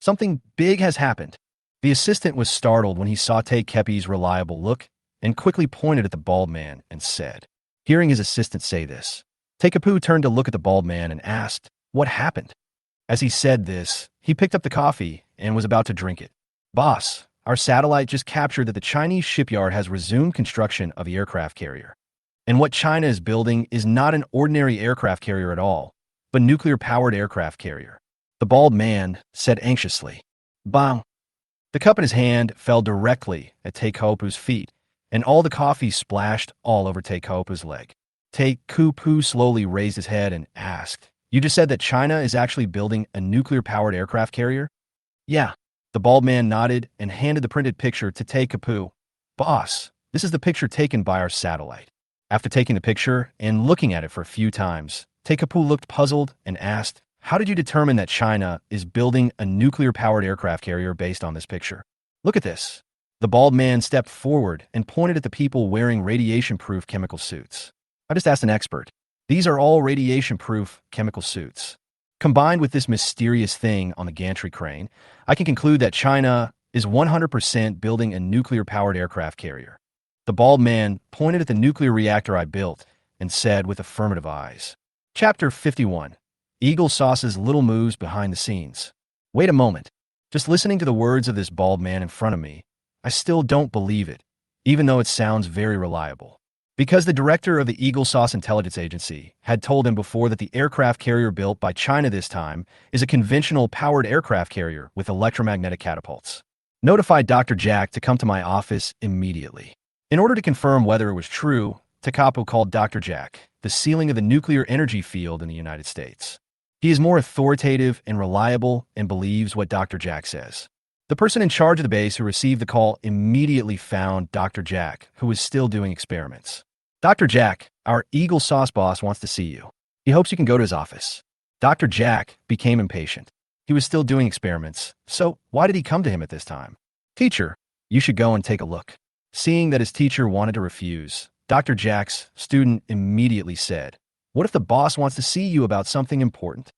Something big has happened. The assistant was startled when he saw Tekepi's reliable look and quickly pointed at the bald man and said, hearing his assistant say this, Tekapu turned to look at the bald man and asked, what happened? As he said this, he picked up the coffee and was about to drink it. Boss, our satellite just captured that the Chinese shipyard has resumed construction of the aircraft carrier. And what China is building is not an ordinary aircraft carrier at all, but nuclear-powered aircraft carrier. The bald man said anxiously. Bang! The cup in his hand fell directly at Tekapu's feet, and all the coffee splashed all over Tekapu's leg. Tekapu slowly raised his head and asked, you just said that China is actually building a nuclear-powered aircraft carrier? Yeah. The bald man nodded and handed the printed picture to Tekapu. Boss, this is the picture taken by our satellite. After taking the picture and looking at it for a few times, Tekapu looked puzzled and asked, how did you determine that China is building a nuclear-powered aircraft carrier based on this picture? Look at this. The bald man stepped forward and pointed at the people wearing radiation-proof chemical suits. I just asked an expert. These are all radiation-proof chemical suits. Combined with this mysterious thing on the gantry crane, I can conclude that China is 100% building a nuclear-powered aircraft carrier. The bald man pointed at the nuclear reactor I built and said with affirmative eyes. Chapter 51. Eagle Sauce's little moves behind the scenes. Wait a moment. Just listening to the words of this bald man in front of me, I still don't believe it, even though it sounds very reliable. Because the director of the Eagle Sauce Intelligence Agency had told him before that the aircraft carrier built by China this time is a conventional powered aircraft carrier with electromagnetic catapults. Notified Dr. Jack to come to my office immediately. In order to confirm whether it was true, Tekapu called Dr. Jack, the ceiling of the nuclear energy field in the United States. He is more authoritative and reliable and believes what Dr. Jack says. The person in charge of the base who received the call immediately found Dr. Jack, who was still doing experiments. Dr. Jack, our Eagle Sauce boss wants to see you. He hopes you can go to his office. Dr. Jack became impatient. He was still doing experiments, so why did he come to him at this time? Teacher, you should go and take a look. Seeing that his teacher wanted to refuse, Dr. Jack's student immediately said, what if the boss wants to see you about something important?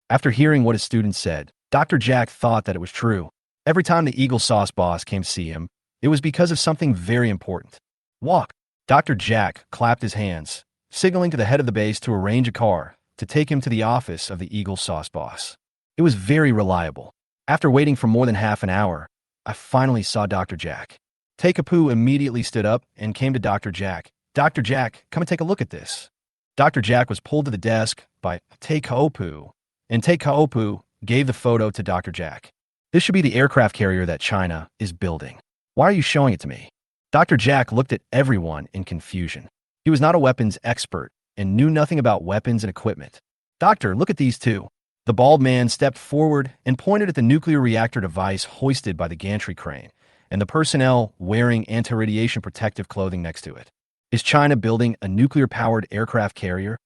After hearing what his student said, Dr. Jack thought that it was true. Every time the Eagle Sauce boss came to see him, it was because of something very important. Walk. Dr. Jack clapped his hands, signaling to the head of the base to arrange a car to take him to the office of the Eagle Sauce boss. It was very reliable. After waiting for more than half an hour, I finally saw Dr. Jack. Takeapu immediately stood up and came to Dr. Jack. Dr. Jack, come and take a look at this. Dr. Jack was pulled to the desk by Takeapu, and Takeapu gave the photo to Dr. Jack. This should be the aircraft carrier that China is building. Why are you showing it to me? Dr. Jack looked at everyone in confusion. He was not a weapons expert and knew nothing about weapons and equipment. Doctor, look at these two. The bald man stepped forward and pointed at the nuclear reactor device hoisted by the gantry crane and the personnel wearing anti-radiation protective clothing next to it. Is China building a nuclear-powered aircraft carrier?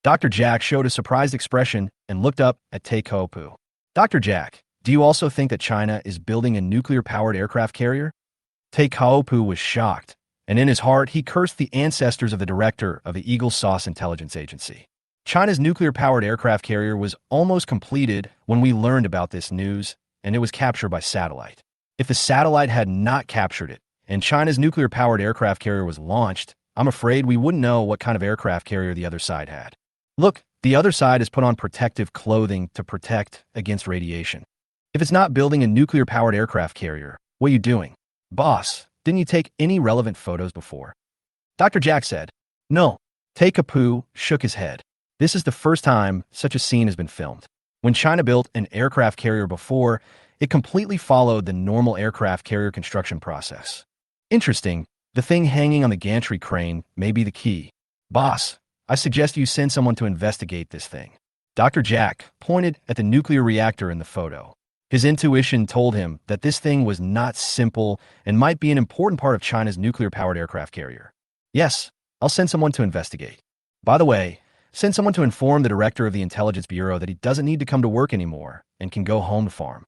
Dr. Jack showed a surprised expression and looked up at Takeapu. Dr. Jack, do you also think that China is building a nuclear-powered aircraft carrier? Takeapu was shocked, and in his heart he cursed the ancestors of the director of the Eagle Sauce Intelligence Agency. China's nuclear-powered aircraft carrier was almost completed when we learned about this news, and it was captured by satellite. If the satellite had not captured it, and China's nuclear-powered aircraft carrier was launched, I'm afraid we wouldn't know what kind of aircraft carrier the other side had. Look, the other side has put on protective clothing to protect against radiation. If it's not building a nuclear-powered aircraft carrier, what are you doing? Boss, didn't you take any relevant photos before? Dr. Jack said. No. Takeapu shook his head. This is the first time such a scene has been filmed. When China built an aircraft carrier before, it completely followed the normal aircraft carrier construction process. Interesting, the thing hanging on the gantry crane may be the key. Boss, I suggest you send someone to investigate this thing. Dr. Jack pointed at the nuclear reactor in the photo. His intuition told him that this thing was not simple and might be an important part of China's nuclear-powered aircraft carrier. Yes, I'll send someone to investigate. By the way, send someone to inform the director of the Intelligence Bureau that he doesn't need to come to work anymore and can go home to farm.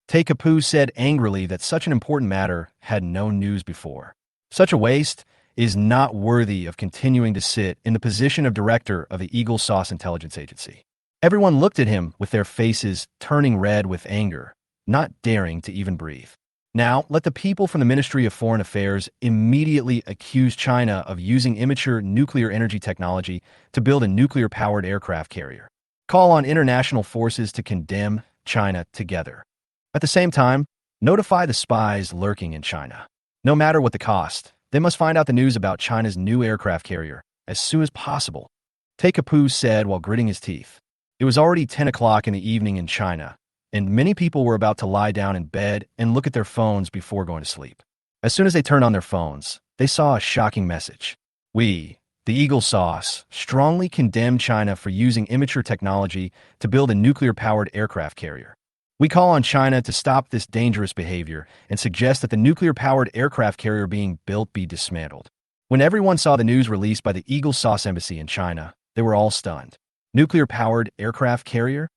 Takeapu said angrily that such an important matter had no news before. Such a waste is not worthy of continuing to sit in the position of director of the Eagle Sauce Intelligence Agency. Everyone looked at him with their faces turning red with anger, not daring to even breathe. Now, let the people from the Ministry of Foreign Affairs immediately accuse China of using immature nuclear energy technology to build a nuclear-powered aircraft carrier. Call on international forces to condemn China together. At the same time, notify the spies lurking in China. No matter what the cost, they must find out the news about China's new aircraft carrier as soon as possible. Takeapu said while gritting his teeth. It was already 10 o'clock in the evening in China, and many people were about to lie down in bed and look at their phones before going to sleep. As soon as they turned on their phones, they saw a shocking message. We, the Eagle Sauce, strongly condemn China for using immature technology to build a nuclear-powered aircraft carrier. We call on China to stop this dangerous behavior and suggest that the nuclear-powered aircraft carrier being built be dismantled. When everyone saw the news released by the Eagle Sauce Embassy in China, they were all stunned. Nuclear-powered aircraft carrier?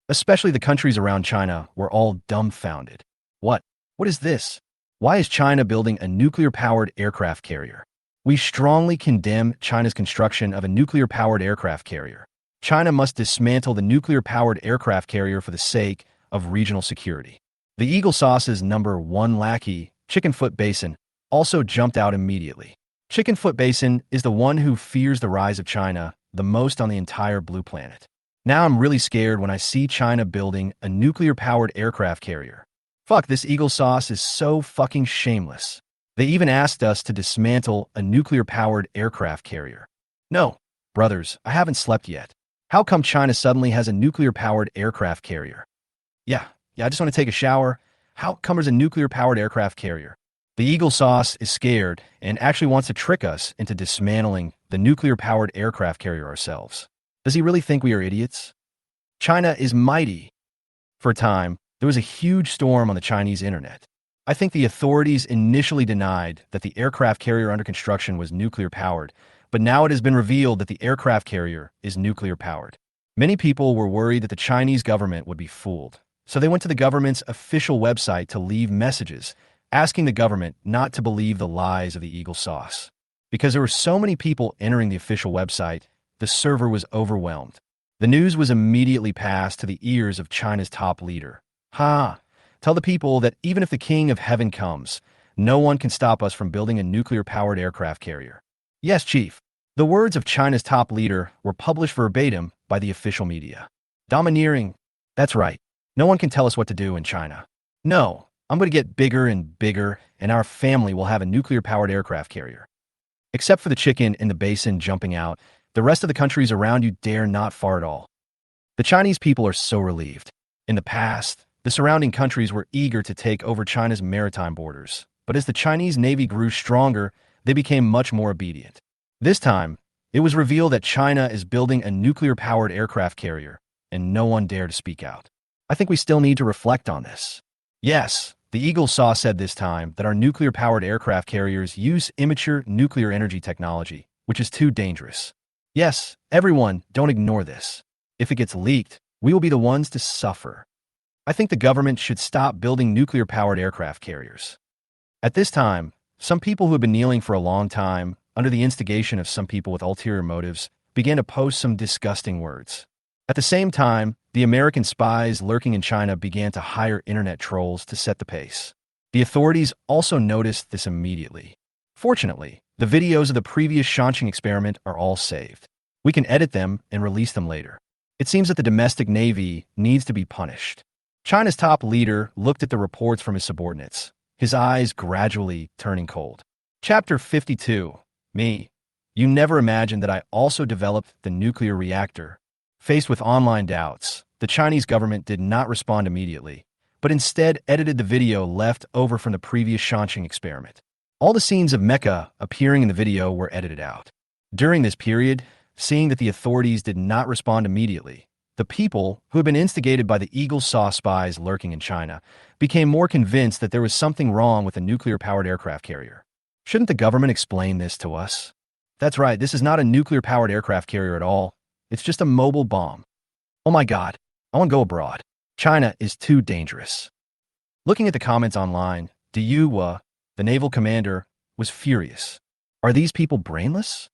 Especially the countries around China were all dumbfounded. What? What is this? Why is China building a nuclear-powered aircraft carrier? We strongly condemn China's construction of a nuclear-powered aircraft carrier. China must dismantle the nuclear-powered aircraft carrier for the sake of regional security. The Eagle Sauce's number one lackey, Chickenfoot Basin, also jumped out immediately. Chickenfoot Basin is the one who fears the rise of China the most on the entire blue planet. Now I'm really scared when I see China building a nuclear-powered aircraft carrier. Fuck, this Eagle Sauce is so fucking shameless. They even asked us to dismantle a nuclear-powered aircraft carrier. No, brothers, I haven't slept yet. How come China suddenly has a nuclear-powered aircraft carrier? Yeah, I just want to take a shower. How come there's a nuclear-powered aircraft carrier? The Eagle Sauce is scared and actually wants to trick us into dismantling the nuclear-powered aircraft carrier ourselves. Does he really think we are idiots? China is mighty. For a time, there was a huge storm on the Chinese internet. I think the authorities initially denied that the aircraft carrier under construction was nuclear-powered, but now it has been revealed that the aircraft carrier is nuclear-powered. Many people were worried that the Chinese government would be fooled. So they went to the government's official website to leave messages, asking the government not to believe the lies of the Eagle Sauce. Because there were so many people entering the official website, the server was overwhelmed. The news was immediately passed to the ears of China's top leader. Tell the people that even if the King of Heaven comes, no one can stop us from building a nuclear-powered aircraft carrier. Yes, Chief. The words of China's top leader were published verbatim by the official media. Domineering. That's right. No one can tell us what to do in China. No, I'm going to get bigger and bigger, and our family will have a nuclear-powered aircraft carrier. Except for the chicken in the basin jumping out, the rest of the countries around you dare not far at all. The Chinese people are so relieved. In the past, the surrounding countries were eager to take over China's maritime borders, but as the Chinese Navy grew stronger, they became much more obedient. This time, it was revealed that China is building a nuclear-powered aircraft carrier, and no one dared to speak out. I think we still need to reflect on this. Yes, the Eagle Saw said this time that our nuclear-powered aircraft carriers use immature nuclear energy technology, which is too dangerous. Yes, everyone, don't ignore this. If it gets leaked, we will be the ones to suffer. I think the government should stop building nuclear-powered aircraft carriers. At this time, some people who have been kneeling for a long time, under the instigation of some people with ulterior motives, began to post some disgusting words. At the same time, the American spies lurking in China began to hire internet trolls to set the pace. The authorities also noticed this immediately. Fortunately, the videos of the previous Shanxing experiment are all saved. We can edit them and release them later. It seems that the domestic navy needs to be punished. China's top leader looked at the reports from his subordinates, his eyes gradually turning cold. Chapter 52. Me. You never imagined that I also developed the nuclear reactor. Faced with online doubts, the Chinese government did not respond immediately, but instead edited the video left over from the previous Shanxing experiment. All the scenes of Mecha appearing in the video were edited out. During this period, seeing that the authorities did not respond immediately, the people, who had been instigated by the Eagle Saw spies lurking in China, became more convinced that there was something wrong with a nuclear-powered aircraft carrier. Shouldn't the government explain this to us? That's right, this is not a nuclear-powered aircraft carrier at all. It's just a mobile bomb. Oh my God, I want to go abroad. China is too dangerous. Looking at the comments online, the naval commander, was furious. Are these people brainless?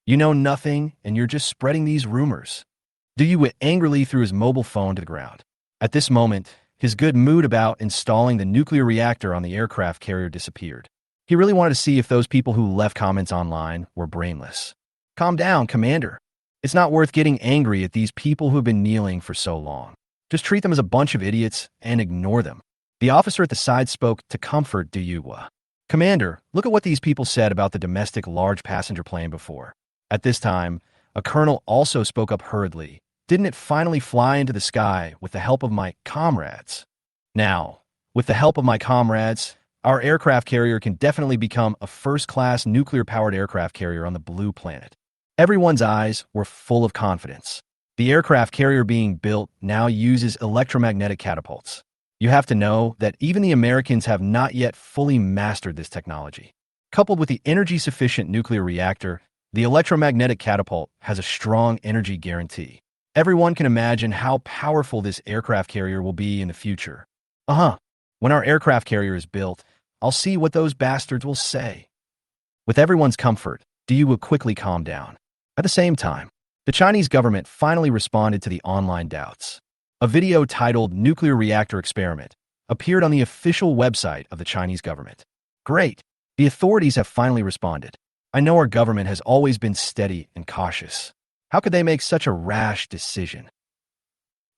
You know nothing, and you're just spreading these rumors. Du angrily threw his mobile phone to the ground. At this moment, his good mood about installing the nuclear reactor on the aircraft carrier disappeared. He really wanted to see if those people who left comments online were brainless. Calm down, Commander. It's not worth getting angry at these people who have been kneeling for so long. Just treat them as a bunch of idiots and ignore them. The officer at the side spoke to comfort Du. Commander, look at what these people said about the domestic large passenger plane before. At this time, a colonel also spoke up hurriedly. Didn't it finally fly into the sky with the help of my comrades? Now, with the help of my comrades, our aircraft carrier can definitely become a first-class nuclear-powered aircraft carrier on the blue planet. Everyone's eyes were full of confidence. The aircraft carrier being built now uses electromagnetic catapults. You have to know that even the Americans have not yet fully mastered this technology. Coupled with the energy-sufficient nuclear reactor, the electromagnetic catapult has a strong energy guarantee. Everyone can imagine how powerful this aircraft carrier will be in the future. When our aircraft carrier is built, I'll see what those bastards will say. With everyone's comfort, Du will quickly calm down. At the same time, the Chinese government finally responded to the online doubts. A video titled Nuclear Reactor Experiment appeared on the official website of the Chinese government. Great! The authorities have finally responded. I know our government has always been steady and cautious. How could they make such a rash decision?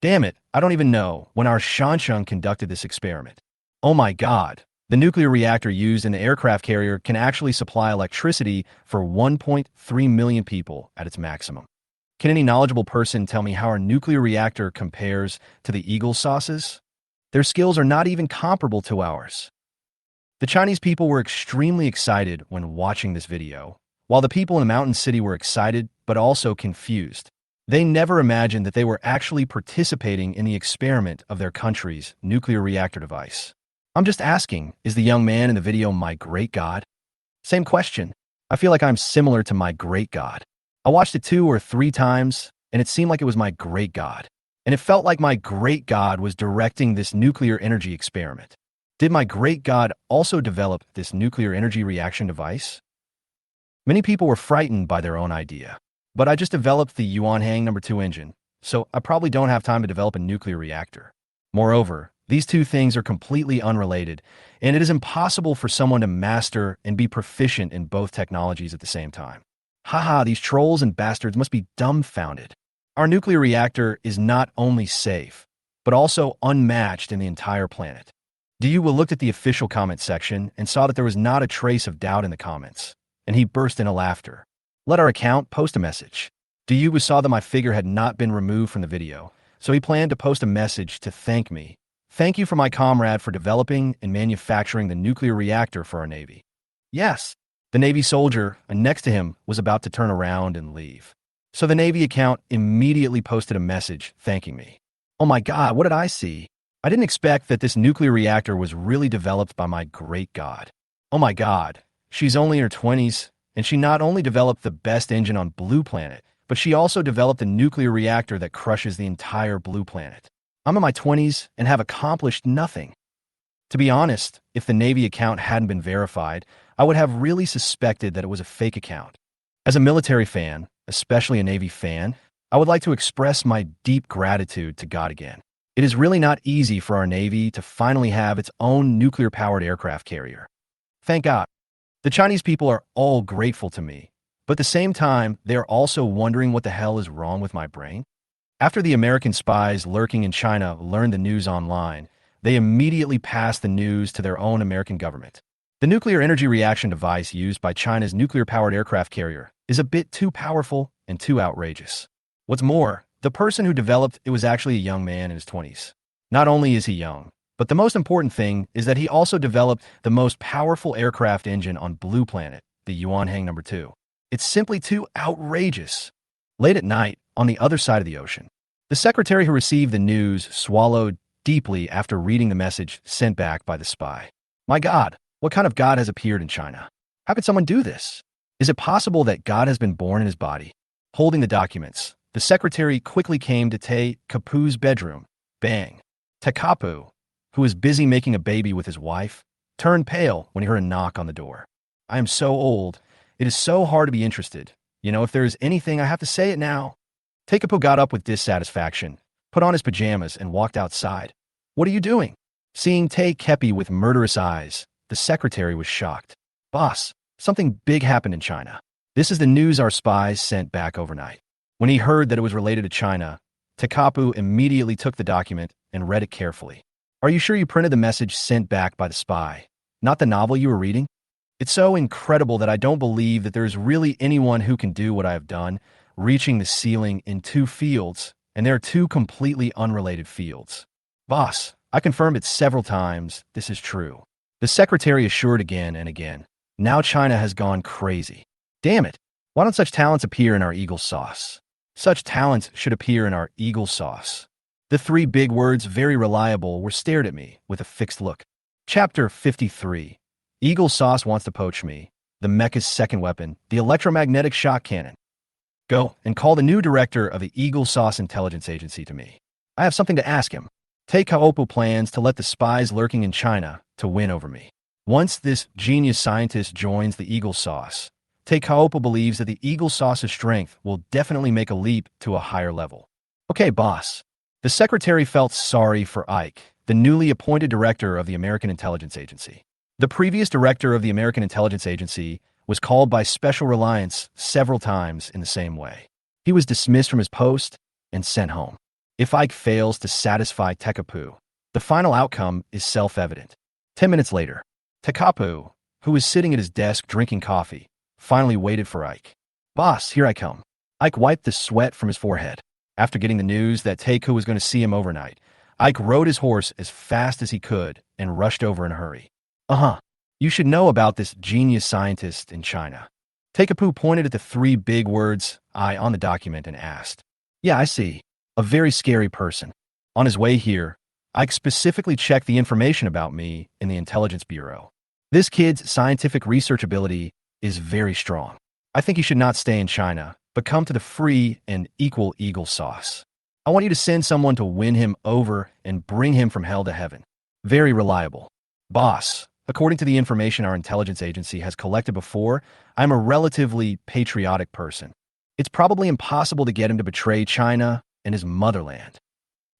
Damn it, I don't even know when our Shanxing conducted this experiment. Oh my God! The nuclear reactor used in the aircraft carrier can actually supply electricity for 1.3 million people at its maximum. Can any knowledgeable person tell me how our nuclear reactor compares to the Eagle Sauces? Their skills are not even comparable to ours. The Chinese people were extremely excited when watching this video, while the people in the mountain city were excited but also confused. They never imagined that they were actually participating in the experiment of their country's nuclear reactor device. I'm just asking, is the young man in the video my great god? Same question. I feel like I'm similar to my great god. I watched it 2 or 3 times, and it seemed like it was my great god. And it felt like my great god was directing this nuclear energy experiment. Did my great god also develop this nuclear energy reaction device? Many people were frightened by their own idea. But I just developed the Yuanhang No. 2 engine, so I probably don't have time to develop a nuclear reactor. Moreover, these two things are completely unrelated, and it is impossible for someone to master and be proficient in both technologies at the same time. Haha, these trolls and bastards must be dumbfounded. Our nuclear reactor is not only safe, but also unmatched in the entire planet. Du looked at the official comment section and saw that there was not a trace of doubt in the comments, and he burst into laughter. Let our account post a message. Du saw that my figure had not been removed from the video, so he planned to post a message to thank me. Thank you for my comrade for developing and manufacturing the nuclear reactor for our Navy. Yes, the Navy soldier next to him was about to turn around and leave. So the Navy account immediately posted a message thanking me. Oh my God, what did I see? I didn't expect that this nuclear reactor was really developed by my great God. Oh my God, she's only in her 20s, and she not only developed the best engine on Blue Planet, but she also developed a nuclear reactor that crushes the entire Blue Planet. I'm in my 20s and have accomplished nothing. To be honest, if the Navy account hadn't been verified, I would have really suspected that it was a fake account. As a military fan, especially a Navy fan, I would like to express my deep gratitude to God again. It is really not easy for our Navy to finally have its own nuclear-powered aircraft carrier. Thank God. The Chinese people are all grateful to me, but at the same time, they are also wondering what the hell is wrong with my brain. After the American spies lurking in China learned the news online, they immediately passed the news to their own American government. The nuclear energy reaction device used by China's nuclear-powered aircraft carrier is a bit too powerful and too outrageous. What's more, the person who developed it was actually a young man in his 20s. Not only is he young, but the most important thing is that he also developed the most powerful aircraft engine on Blue Planet, the Yuanhang No. 2. It's simply too outrageous. Late at night, on the other side of the ocean, the secretary who received the news swallowed deeply after reading the message sent back by the spy. My God, what kind of God has appeared in China? How could someone do this? Is it possible that God has been born in his body? Holding the documents, the secretary quickly came to Te Kapu's bedroom. Bang. Te Kapu, who was busy making a baby with his wife, turned pale when he heard a knock on the door. I am so old. It is so hard to be interested. If there is anything, I have to say it now. Te Kapu got up with dissatisfaction, put on his pajamas, and walked outside. What are you doing? Seeing Te Kepi with murderous eyes, the secretary was shocked. Boss, something big happened in China. This is the news our spies sent back overnight. When he heard that it was related to China, Te Kapu immediately took the document and read it carefully. Are you sure you printed the message sent back by the spy, not the novel you were reading? It's so incredible that I don't believe that there is really anyone who can do what I have done, reaching the ceiling in 2 fields, and there are 2 completely unrelated fields. Boss, I confirmed it several times. This is true. The secretary assured again and again. Now China has gone crazy. Damn it. Why don't such talents appear in our eagle sauce? Such talents should appear in our eagle sauce. The 3 big words, very reliable, were stared at me with a fixed look. Chapter 53. Eagle sauce wants to poach me. The mecha's second weapon, the electromagnetic shock cannon. Go and call the new director of the Eagle Sauce Intelligence Agency to me. I have something to ask him. Te Kaopu plans to let the spies lurking in China to win over me. Once this genius scientist joins the Eagle Sauce, Te Kaopu believes that the Eagle Sauce's strength will definitely make a leap to a higher level. Okay, boss. The secretary felt sorry for Ike, the newly appointed director of the American Intelligence Agency. The previous director of the American Intelligence Agency was called by Special Reliance several times in the same way. He was dismissed from his post and sent home. If Ike fails to satisfy Te Kapu, the final outcome is self-evident. 10 minutes later, Te Kapu, who was sitting at his desk drinking coffee, finally waited for Ike. Boss, here I come. Ike wiped the sweat from his forehead. After getting the news that Te-Ku was going to see him overnight, Ike rode his horse as fast as he could and rushed over in a hurry. You should know about this genius scientist in China. Te-Kapu pointed at the 3 big words I on the document and asked. Yeah, I see. A very scary person. On his way here, Ike specifically checked the information about me in the Intelligence Bureau. This kid's scientific research ability is very strong. I think he should not stay in China, but come to the free and equal Eagle Sauce. I want you to send someone to win him over and bring him from hell to heaven. Very reliable. Boss, according to the information our intelligence agency has collected before, I'm a relatively patriotic person. It's probably impossible to get him to betray China and his motherland.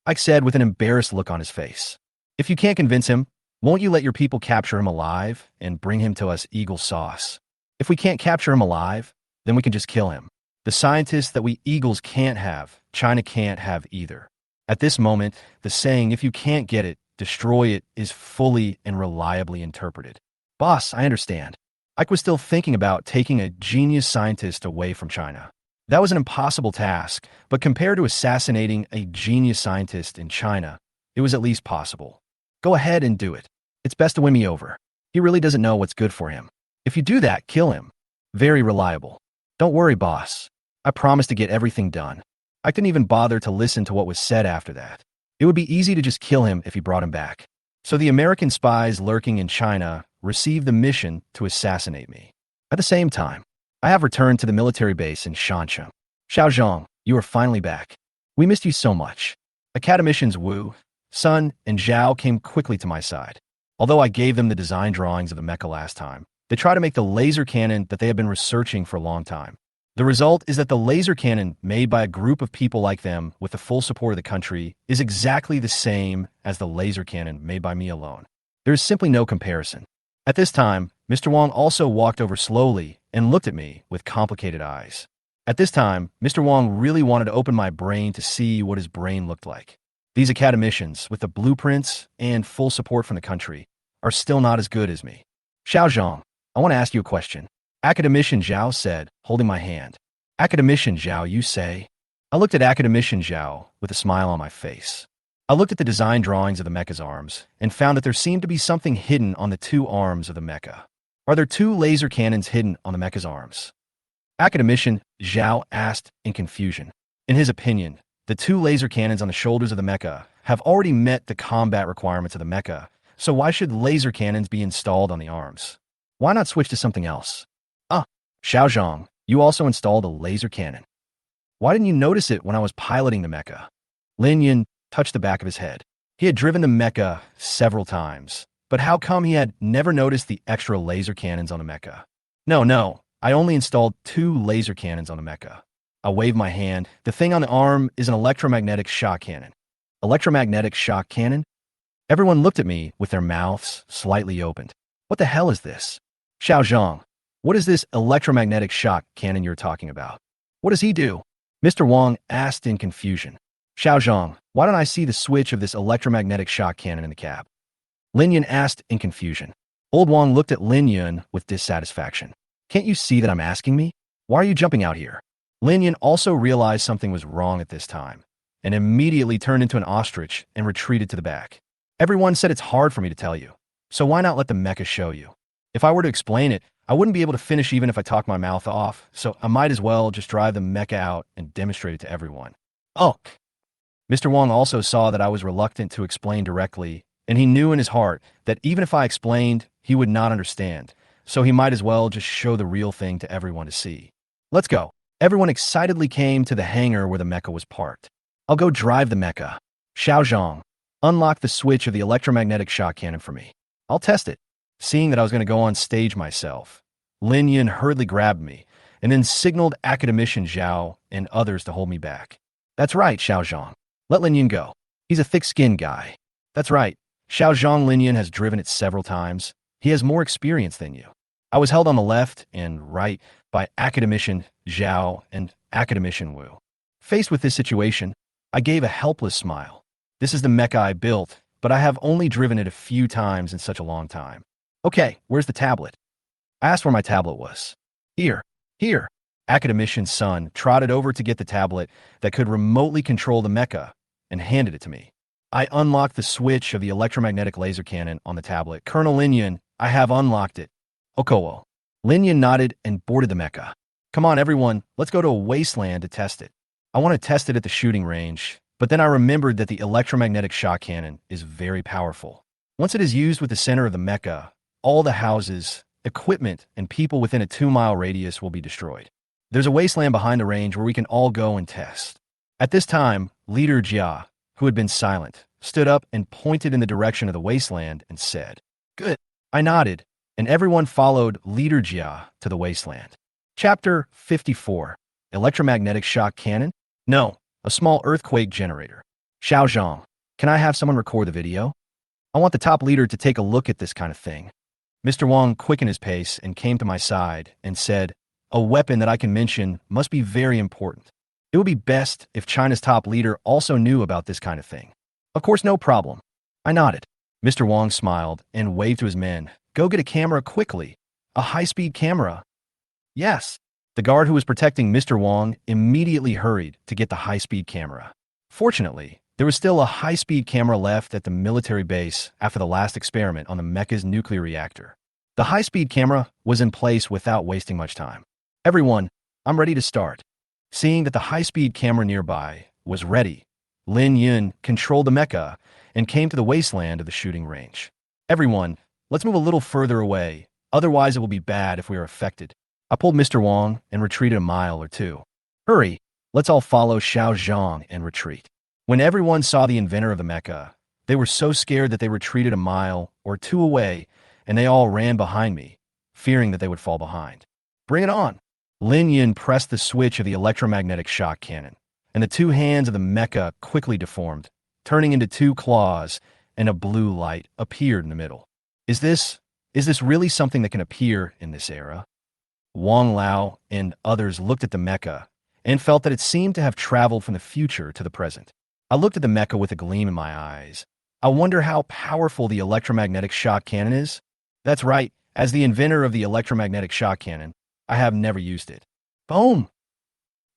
Ike said with an embarrassed look on his face. If you can't convince him, won't you let your people capture him alive and bring him to us Eagle Sauce? If we can't capture him alive, then we can just kill him. The scientists that we eagles can't have, China can't have either. At this moment, the saying, if you can't get it, destroy it, is fully and reliably interpreted. Boss, I understand. Ike was still thinking about taking a genius scientist away from China. That was an impossible task, but compared to assassinating a genius scientist in China, it was at least possible. Go ahead and do it. It's best to win me over. He really doesn't know what's good for him. If you do that, kill him. Very reliable. Don't worry, boss. I promise to get everything done. I didn't even bother to listen to what was said after that. It would be easy to just kill him if he brought him back. So the American spies lurking in China received the mission to assassinate me. At the same time, I have returned to the military base in Shancheng. Xiao Zhang, you are finally back. We missed you so much. Academicians Wu, Sun, and Zhao came quickly to my side. Although I gave them the design drawings of the mecha last time, they try to make the laser cannon that they have been researching for a long time. The result is that the laser cannon made by a group of people like them with the full support of the country is exactly the same as the laser cannon made by me alone. There is simply no comparison. At this time, Mr. Wang also walked over slowly and looked at me with complicated eyes. At this time, Mr. Wang really wanted to open my brain to see what his brain looked like. These academicians, with the blueprints and full support from the country, are still not as good as me. Xiao Zhang, I want to ask you a question. Academician Zhao said, holding my hand. Academician Zhao, you say? I looked at Academician Zhao with a smile on my face. I looked at the design drawings of the mecha's arms and found that there seemed to be something hidden on the two arms of the mecha. Are there two laser cannons hidden on the mecha's arms? Academician Zhao asked in confusion. In his opinion, the two laser cannons on the shoulders of the mecha have already met the combat requirements of the mecha, so why should laser cannons be installed on the arms? Why not switch to something else? Xiao Zhang, you also installed a laser cannon. Why didn't you notice it when I was piloting the mecha? Lin Yin touched the back of his head. He had driven the mecha several times, but how come he had never noticed the extra laser cannons on the mecha? No, I only installed 2 laser cannons on the mecha. I waved my hand. The thing on the arm is an electromagnetic shock cannon. Electromagnetic shock cannon? Everyone looked at me with their mouths slightly opened. What the hell is this? Xiao Zhang, what is this electromagnetic shock cannon you're talking about? What does he do? Mr. Wang asked in confusion. Xiao Zhang, why don't I see the switch of this electromagnetic shock cannon in the cab? Lin Yun asked in confusion. Old Wang looked at Lin Yun with dissatisfaction. Can't you see that I'm asking me? Why are you jumping out here? Lin Yun also realized something was wrong at this time and immediately turned into an ostrich and retreated to the back. Everyone said it's hard for me to tell you, so why not let the mecha show you? If I were to explain it, I wouldn't be able to finish even if I talked my mouth off, so I might as well just drive the mecha out and demonstrate it to everyone. Oh! Mr. Wang also saw that I was reluctant to explain directly, and he knew in his heart that even if I explained, he would not understand, so he might as well just show the real thing to everyone to see. Let's go. Everyone excitedly came to the hangar where the mecha was parked. I'll go drive the mecha. Xiao Zhang, unlock the switch of the electromagnetic shock cannon for me. I'll test it. Seeing that I was going to go on stage myself, Lin Yin hurriedly grabbed me and then signaled Academician Zhao and others to hold me back. That's right, Xiao Zhang. Let Lin Yin go. He's a thick-skinned guy. That's right. Xiao Zhang Lin Yin has driven it several times. He has more experience than you. I was held on the left and right by Academician Zhao and Academician Wu. Faced with this situation, I gave a helpless smile. This is the mecha I built, but I have only driven it a few times in such a long time. Okay, where's the tablet? I asked where my tablet was. Here. Academician's son trotted over to get the tablet that could remotely control the mecha and handed it to me. I unlocked the switch of the electromagnetic laser cannon on the tablet. Colonel Lin Yun, I have unlocked it. Okowo. Lin Yun nodded and boarded the mecha. Come on, everyone, let's go to a wasteland to test it. I want to test it at the shooting range, but then I remembered that the electromagnetic shock cannon is very powerful. Once it is used with the center of the mecha, all the houses, equipment, and people within a 2-mile radius will be destroyed. There's a wasteland behind the range where we can all go and test. At this time, Leader Jia, who had been silent, stood up and pointed in the direction of the wasteland and said, Good. I nodded, and everyone followed Leader Jia to the wasteland. Chapter 54. Electromagnetic shock cannon? No, a small earthquake generator. Xiao Zhang, can I have someone record the video? I want the top leader to take a look at this kind of thing. Mr. Wang quickened his pace and came to my side and said, A weapon that I can mention must be very important. It would be best if China's top leader also knew about this kind of thing. Of course, no problem. I nodded. Mr. Wong smiled and waved to his men. Go get a camera quickly. A high-speed camera. Yes. The guard who was protecting Mr. Wong immediately hurried to get the high-speed camera. Fortunately, there was still a high-speed camera left at the military base after the last experiment on the Mecha's nuclear reactor. The high-speed camera was in place without wasting much time. Everyone, I'm ready to start. Seeing that the high-speed camera nearby was ready, Lin Yun controlled the mecha and came to the wasteland of the shooting range. Everyone, let's move a little further away, otherwise it will be bad if we are affected. I pulled Mr. Wong and retreated a mile or two. Hurry, let's all follow Xiao Zhang and retreat. When everyone saw the inventor of the mecha, they were so scared that they retreated a mile or two away, and they all ran behind me, fearing that they would fall behind. Bring it on! Lin Yin pressed the switch of the electromagnetic shock cannon, and the two hands of the mecha quickly deformed, turning into two claws, and a blue light appeared in the middle. Is this really something that can appear in this era? Wang Lao and others looked at the mecha and felt that it seemed to have traveled from the future to the present. I looked at the mecha with a gleam in my eyes. I wonder how powerful the electromagnetic shock cannon is? That's right, as the inventor of the electromagnetic shock cannon, I have never used it. Boom!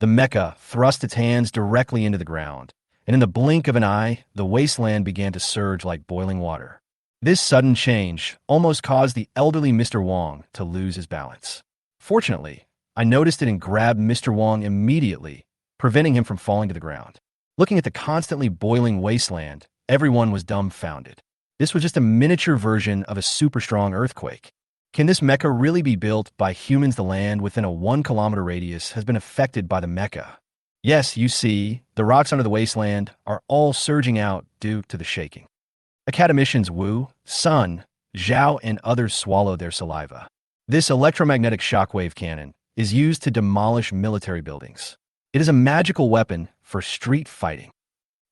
The mecha thrust its hands directly into the ground, and in the blink of an eye, the wasteland began to surge like boiling water. This sudden change almost caused the elderly Mr. Wong to lose his balance. Fortunately, I noticed it and grabbed Mr. Wong immediately, preventing him from falling to the ground. Looking at the constantly boiling wasteland, everyone was dumbfounded. This was just a miniature version of a super strong earthquake. Can this mecha really be built by humans? The land within a 1-kilometer radius has been affected by the mecha. Yes, you see, the rocks under the wasteland are all surging out due to the shaking. Academicians Wu, Sun, Zhao, and others swallowed their saliva. This electromagnetic shockwave cannon is used to demolish military buildings. It is a magical weapon for street fighting.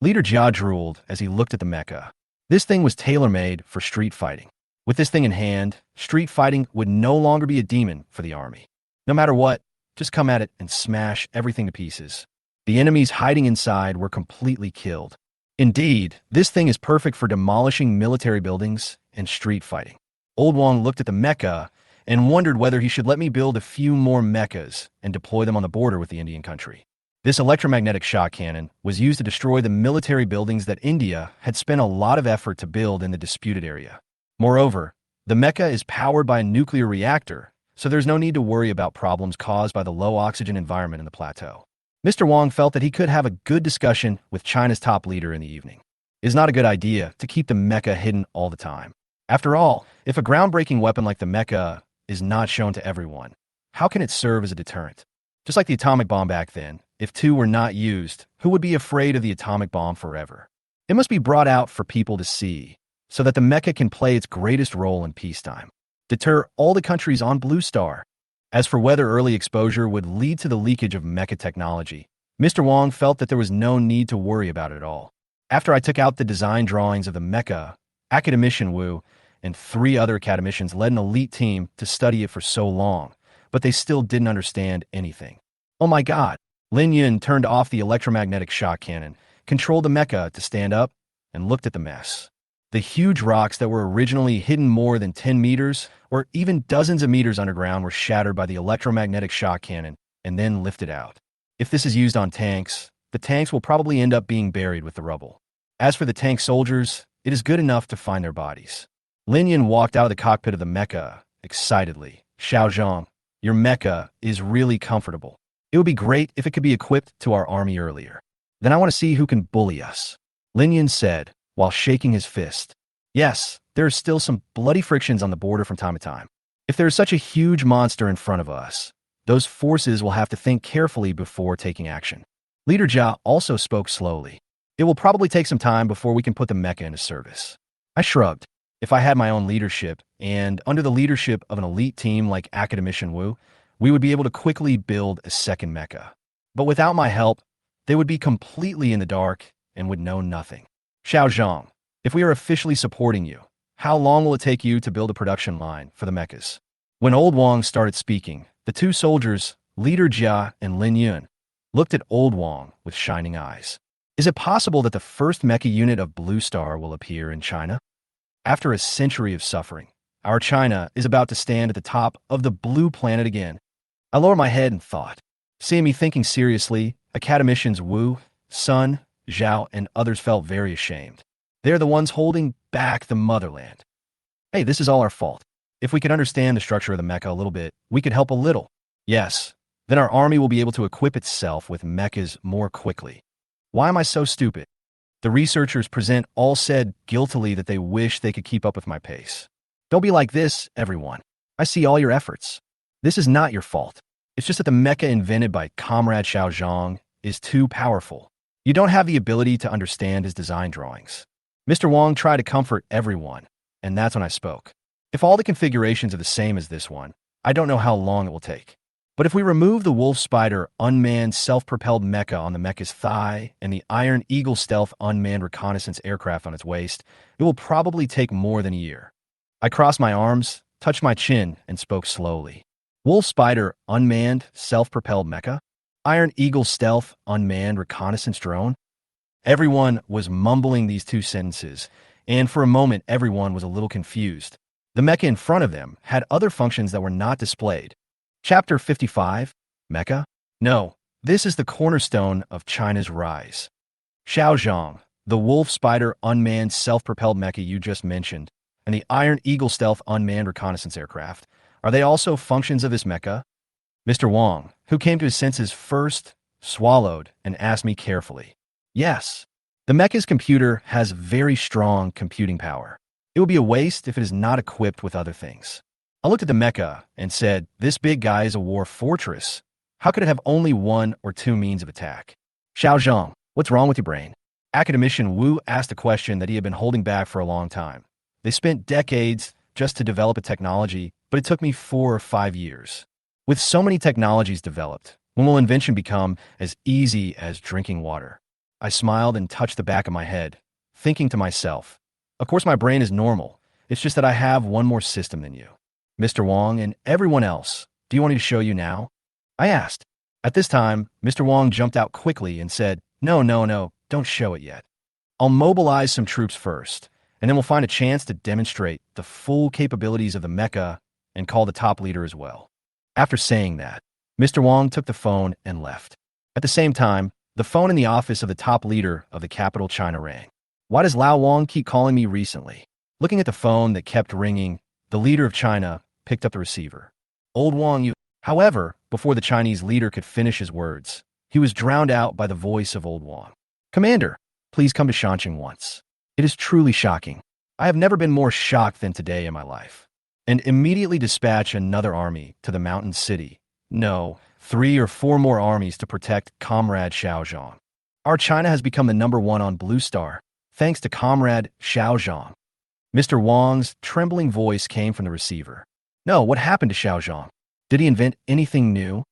Leader Jia drooled as he looked at the mecha. This thing was tailor-made for street fighting. With this thing in hand, street fighting would no longer be a demon for the army. No matter what, just come at it and smash everything to pieces. The enemies hiding inside were completely killed. Indeed, this thing is perfect for demolishing military buildings and street fighting. Old Wong looked at the mecha and wondered whether he should let me build a few more mechas and deploy them on the border with the Indian country. This electromagnetic shock cannon was used to destroy the military buildings that India had spent a lot of effort to build in the disputed area. Moreover, the mecha is powered by a nuclear reactor, so there's no need to worry about problems caused by the low oxygen environment in the plateau. Mr. Wong felt that he could have a good discussion with China's top leader in the evening. It is not a good idea to keep the mecha hidden all the time. After all, if a groundbreaking weapon like the mecha is not shown to everyone, how can it serve as a deterrent? Just like the atomic bomb back then, if two were not used, who would be afraid of the atomic bomb forever? It must be brought out for people to see, so that the mecha can play its greatest role in peacetime. Deter all the countries on Blue Star. As for whether early exposure would lead to the leakage of mecha technology, Mr. Wong felt that there was no need to worry about it at all. After I took out the design drawings of the mecha, Academician Wu and 3 other academicians led an elite team to study it for so long, but they still didn't understand anything. Oh my god! Lin Yun turned off the electromagnetic shock cannon, controlled the mecha to stand up, and looked at the mess. The huge rocks that were originally hidden more than 10 meters, or even dozens of meters underground, were shattered by the electromagnetic shock cannon and then lifted out. If this is used on tanks, the tanks will probably end up being buried with the rubble. As for the tank soldiers, it is good enough to find their bodies. Lin Yin walked out of the cockpit of the mecha excitedly. Xiao Zhang, your mecha is really comfortable. It would be great if it could be equipped to our army earlier. Then I want to see who can bully us. Lin Yin said, while shaking his fist. Yes, there are still some bloody frictions on the border from time to time. If there is such a huge monster in front of us, those forces will have to think carefully before taking action. Leader Jia also spoke slowly. It will probably take some time before we can put the mecha into service. I shrugged. If I had my own leadership, and under the leadership of an elite team like Academician Wu, we would be able to quickly build a second mecha. But without my help, they would be completely in the dark and would know nothing. Xiao Zhang, if we are officially supporting you, how long will it take you to build a production line for the mechas? When Old Wong started speaking, The two soldiers, Leader Jia and Lin Yun, looked at Old Wang with shining eyes. Is it possible that the first mecha unit of Blue Star will appear in China? After a century of suffering, our China is about to stand at the top of the blue planet again. I lowered my head and thought. Seeing me thinking seriously, academicians Wu, Sun, Zhao, and others felt very ashamed. They're the ones holding back the motherland. Hey, this is all our fault. If we could understand the structure of the mecha a little bit, we could help a little. Yes, then our army will be able to equip itself with mechas more quickly. Why am I so stupid? The researchers present all said guiltily that they wish they could keep up with my pace. Don't be like this, everyone. I see all your efforts. This is not your fault. It's just that the mecha invented by Comrade Xiao Zhang is too powerful. You don't have the ability to understand his design drawings. Mr. Wang tried to comfort everyone, and that's when I spoke. If all the configurations are the same as this one, I don't know how long it will take. But if we remove the Wolf Spider unmanned self-propelled mecha on the mecha's thigh and the Iron Eagle stealth unmanned reconnaissance aircraft on its waist, it will probably take more than a year. I crossed my arms, touched my chin, and spoke slowly. Wolf Spider unmanned self-propelled mecha? Iron Eagle stealth unmanned reconnaissance drone? Everyone was mumbling these two sentences, and for a moment everyone was a little confused. The mecha in front of them had other functions that were not displayed. Chapter 55, Mecha? No, this is the cornerstone of China's rise. Xiaozhang, the Wolf Spider unmanned self-propelled mecha you just mentioned, and the Iron Eagle stealth unmanned reconnaissance aircraft, are they also functions of this mecha? Mr. Wang, who came to his senses first, swallowed and asked me carefully. Yes, the mecha's computer has very strong computing power. It would be a waste if it is not equipped with other things. I looked at the mecha and said, this big guy is a war fortress. How could it have only one or two means of attack? Xiaozhang, what's wrong with your brain? Academician Wu asked a question that he had been holding back for a long time. They spent decades just to develop a technology, but it took me 4 or 5 years. With so many technologies developed, when will invention become as easy as drinking water? I smiled and touched the back of my head, thinking to myself, of course my brain is normal. It's just that I have one more system than you. Mr. Wang and everyone else, do you want me to show you now? I asked. At this time, Mr. Wang jumped out quickly and said, no, don't show it yet. I'll mobilize some troops first, and then we'll find a chance to demonstrate the full capabilities of the mecha and call the top leader as well. After saying that, Mr. Wang took the phone and left. At the same time, the phone in the office of the top leader of the capital China rang. Why does Lao Wang keep calling me recently? Looking at the phone that kept ringing, the leader of China picked up the receiver. Old Wang, you... However, before the Chinese leader could finish his words, he was drowned out by the voice of Old Wang. Commander, please come to Shanqing once. It is truly shocking. I have never been more shocked than today in my life. And immediately dispatch another army to the mountain city. No, 3 or 4 more armies to protect Comrade Xiaozhang. Our China has become the #1 on Blue Star, thanks to Comrade Xiaozhang. Mr. Wang's trembling voice came from the receiver. No, what happened to Xiaozhang? Did he invent anything new?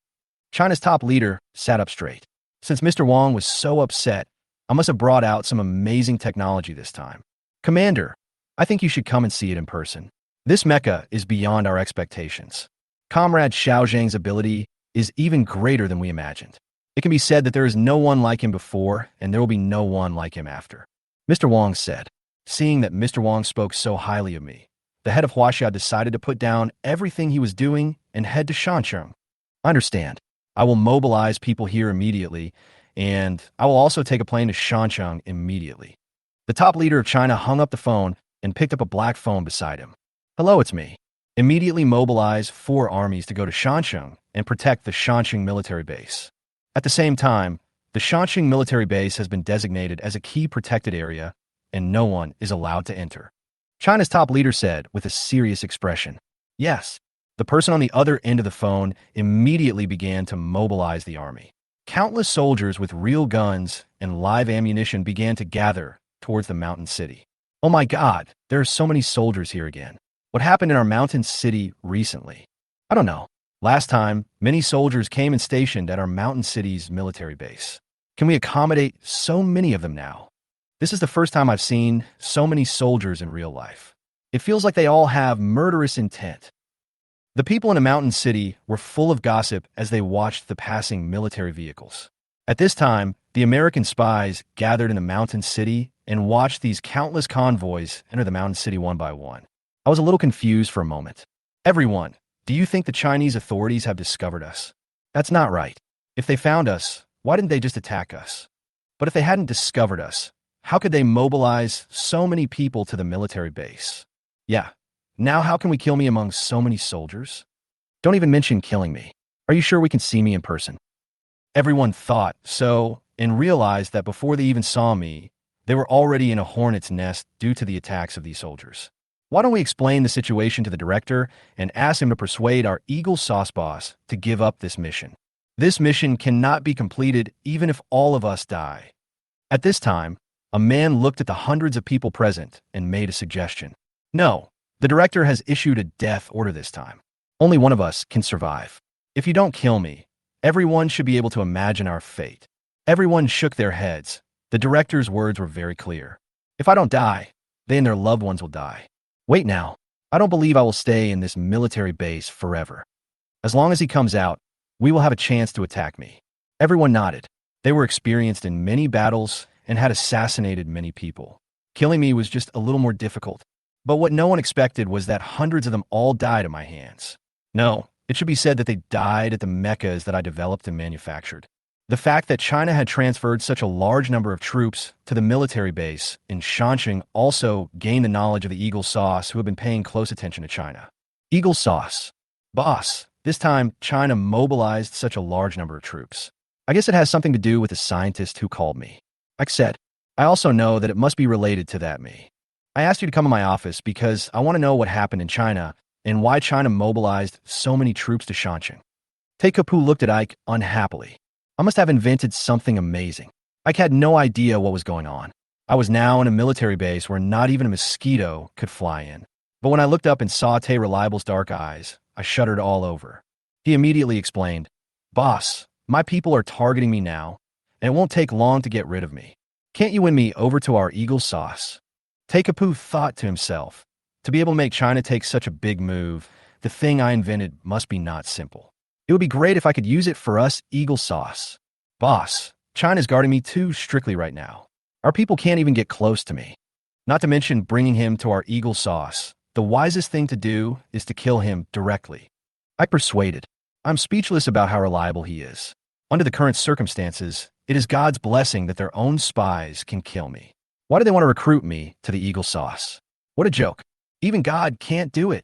China's top leader sat up straight. Since Mr. Wang was so upset, I must have brought out some amazing technology this time. Commander, I think you should come and see it in person. This mecha is beyond our expectations. Comrade Xiaozhang's ability is even greater than we imagined. It can be said that there is no one like him before, and there will be no one like him after. Mr. Wang said. Seeing that Mr. Wang spoke so highly of me, the head of Huaxia decided to put down everything he was doing and head to Shancheng. Understand, I will mobilize people here immediately, and I will also take a plane to Shancheng immediately. The top leader of China hung up the phone and picked up a black phone beside him. Hello, it's me. Immediately mobilize 4 armies to go to Shancheng and protect the Shancheng military base. At the same time, the Shancheng military base has been designated as a key protected area, and no one is allowed to enter. China's top leader said with a serious expression. Yes, the person on the other end of the phone immediately began to mobilize the army. Countless soldiers with real guns and live ammunition began to gather towards the mountain city. Oh my God, there are so many soldiers here again. What happened in our mountain city recently? I don't know. Last time, many soldiers came and stationed at our mountain city's military base. Can we accommodate so many of them now? This is the first time I've seen so many soldiers in real life. It feels like they all have murderous intent. The people in a mountain city were full of gossip as they watched the passing military vehicles. At this time, the American spies gathered in the mountain city and watched these countless convoys enter the mountain city one by one. I was a little confused for a moment. Everyone, do you think the Chinese authorities have discovered us? That's not right. If they found us, why didn't they just attack us? But if they hadn't discovered us, how could they mobilize so many people to the military base? Yeah. Now how can we kill me among so many soldiers? Don't even mention killing me. Are you sure we can see me in person? Everyone thought so and realized that before they even saw me, they were already in a hornet's nest due to the attacks of these soldiers. Why don't we explain the situation to the director and ask him to persuade our Eagle Sauce boss to give up this mission? This mission cannot be completed even if all of us die. At this time, a man looked at the hundreds of people present and made a suggestion. No, the director has issued a death order this time. Only one of us can survive. If you don't kill me, everyone should be able to imagine our fate. Everyone shook their heads. The director's words were very clear. If I don't die, they and their loved ones will die. Wait now. I don't believe I will stay in this military base forever. As long as he comes out, we will have a chance to attack me. Everyone nodded. They were experienced in many battles and had assassinated many people. Killing me was just a little more difficult. But what no one expected was that hundreds of them all died at my hands. No, it should be said that they died at the mechas that I developed and manufactured. The fact that China had transferred such a large number of troops to the military base in Shanxing also gained the knowledge of the Eagle Sauce, who had been paying close attention to China. Eagle Sauce. Boss, this time China mobilized such a large number of troops. I guess it has something to do with the scientist who called me. Like I said, I also know that it must be related to that me. I asked you to come to my office because I want to know what happened in China and why China mobilized so many troops to Shanxing. Teikapu looked at Ike unhappily. I must have invented something amazing. Ike had no idea what was going on. I was now in a military base where not even a mosquito could fly in. But when I looked up and saw Tay Reliable's dark eyes, I shuddered all over. He immediately explained, Boss, my people are targeting me now, and it won't take long to get rid of me. Can't you win me over to our Eagle Sauce? Teikapu thought to himself, to be able to make China take such a big move, the thing I invented must be not simple. It would be great if I could use it for us Eagle Sauce. Boss, China's guarding me too strictly right now. Our people can't even get close to me. Not to mention bringing him to our Eagle Sauce. The wisest thing to do is to kill him directly. I persuaded. I'm speechless about how reliable he is. Under the current circumstances, it is God's blessing that their own spies can kill me. Why do they want to recruit me to the Eagle Sauce? What a joke. Even God can't do it.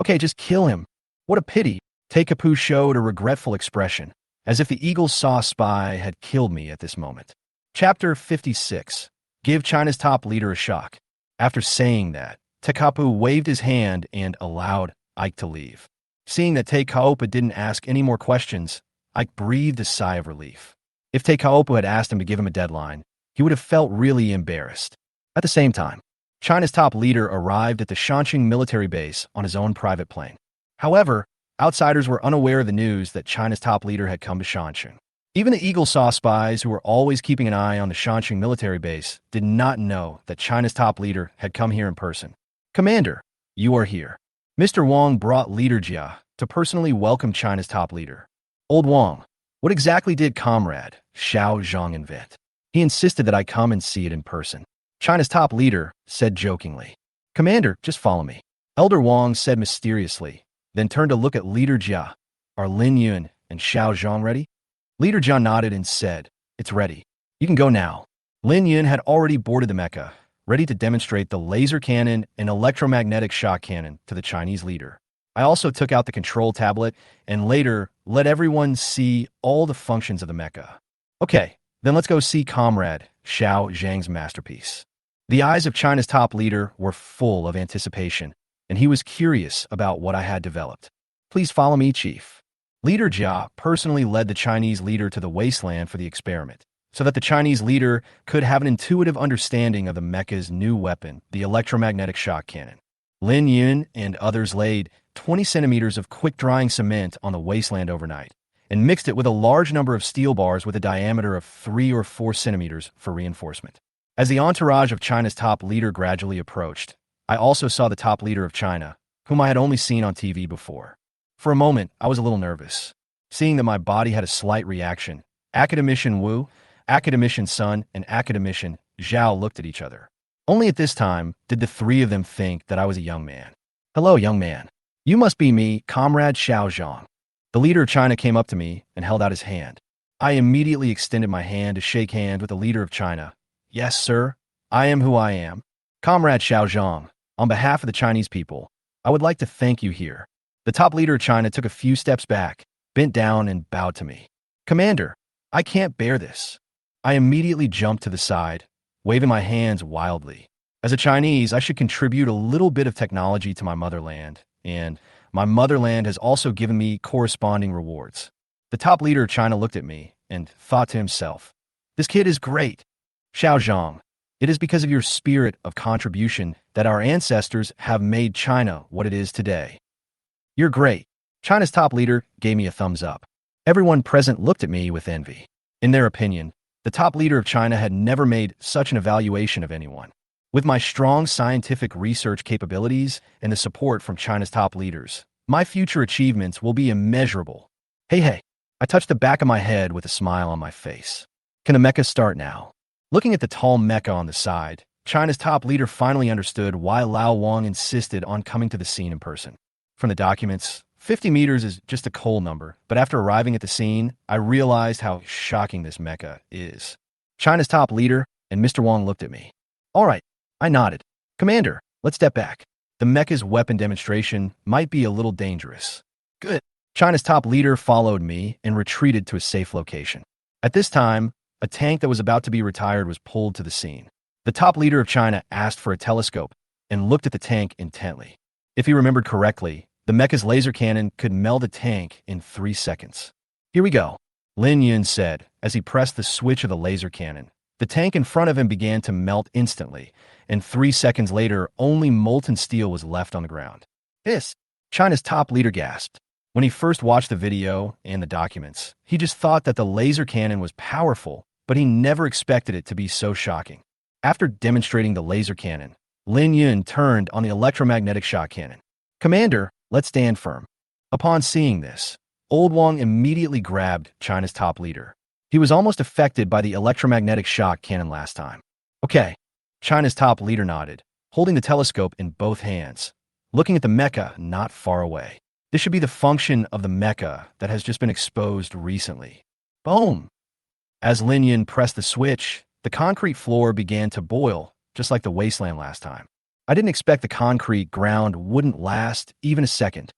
Okay, just kill him. What a pity. Teikapu showed a regretful expression, as if the Eagle Sauce spy had killed me at this moment. Chapter 56. Give China's top leader a shock. After saying that, Teikapu waved his hand and allowed Ike to leave. Seeing that Teikaopa didn't ask any more questions, Ike breathed a sigh of relief. If Teikaopa had asked him to give him a deadline, he would have felt really embarrassed. At the same time, China's top leader arrived at the Shanxing military base on his own private plane. However, outsiders were unaware of the news that China's top leader had come to Shanxing. Even the Eagle Sauce spies, who were always keeping an eye on the Shanxing military base, did not know that China's top leader had come here in person. Commander, you are here. Mr. Wang brought Leader Jia to personally welcome China's top leader. Old Wang, what exactly did Comrade Xiao Zhang invent? He insisted that I come and see it in person. China's top leader said jokingly. Commander, just follow me. Elder Wang said mysteriously, then turned to look at Leader Jia. Are Lin Yun and Xiao Zhang ready? Leader Jia nodded and said, It's ready. You can go now. Lin Yun had already boarded the mecha, ready to demonstrate the laser cannon and electromagnetic shock cannon to the Chinese leader. I also took out the control tablet and later let everyone see all the functions of the mecha. Okay, then let's go see Comrade Xiao Zhang's masterpiece. The eyes of China's top leader were full of anticipation, and he was curious about what I had developed. Please follow me, Chief. Leader Jia personally led the Chinese leader to the wasteland for the experiment, so that the Chinese leader could have an intuitive understanding of the mecha's new weapon, the electromagnetic shock cannon. Lin Yun and others laid 20 centimeters of quick-drying cement on the wasteland overnight, and mixed it with a large number of steel bars with a diameter of 3 or 4 centimeters for reinforcement. As the entourage of China's top leader gradually approached, I also saw the top leader of China, whom I had only seen on TV before. For a moment, I was a little nervous. Seeing that my body had a slight reaction, Academician Wu, Academician Sun, and Academician Zhao looked at each other. Only at this time did the three of them think that I was a young man. Hello, young man. You must be me, Comrade Xiao Zhang. The leader of China came up to me and held out his hand. I immediately extended my hand to shake hands with the leader of China. Yes, sir. I am who I am. Comrade Xiao Zhang, on behalf of the Chinese people, I would like to thank you here. The top leader of China took a few steps back, bent down, and bowed to me. Commander, I can't bear this. I immediately jumped to the side, waving my hands wildly. As a Chinese, I should contribute a little bit of technology to my motherland, and my motherland has also given me corresponding rewards. The top leader of China looked at me and thought to himself, this kid is great. Xiao Zhang, it is because of your spirit of contribution that our ancestors have made China what it is today. You're great. China's top leader gave me a thumbs up. Everyone present looked at me with envy. In their opinion, the top leader of China had never made such an evaluation of anyone. With my strong scientific research capabilities and the support from China's top leaders, my future achievements will be immeasurable. Hey, I touched the back of my head with a smile on my face. Can the mecha start now? Looking at the tall mecha on the side, China's top leader finally understood why Lao Wang insisted on coming to the scene in person. From the documents, 50 meters is just a cold number, but after arriving at the scene, I realized how shocking this mecha is. China's top leader and Mr. Wang looked at me. All right, I nodded. Commander, let's step back. The mecha's weapon demonstration might be a little dangerous. Good. China's top leader followed me and retreated to a safe location. At this time, a tank that was about to be retired was pulled to the scene. The top leader of China asked for a telescope and looked at the tank intently. If he remembered correctly, the mecha's laser cannon could meld the tank in 3 seconds. Here we go, Lin Yun said as he pressed the switch of the laser cannon. The tank in front of him began to melt instantly, and 3 seconds later, only molten steel was left on the ground. This, China's top leader gasped. When he first watched the video and the documents, he just thought that the laser cannon was powerful, but he never expected it to be so shocking. After demonstrating the laser cannon, Lin Yun turned on the electromagnetic shock cannon. Commander, let's stand firm. Upon seeing this, Old Wang immediately grabbed China's top leader. He was almost affected by the electromagnetic shock cannon last time. Okay, China's top leader nodded, holding the telescope in both hands, looking at the mecha not far away. This should be the function of the mecha that has just been exposed recently. Boom! As Lin Yun pressed the switch, the concrete floor began to boil, just like the wasteland last time. I didn't expect the concrete ground wouldn't last even a second.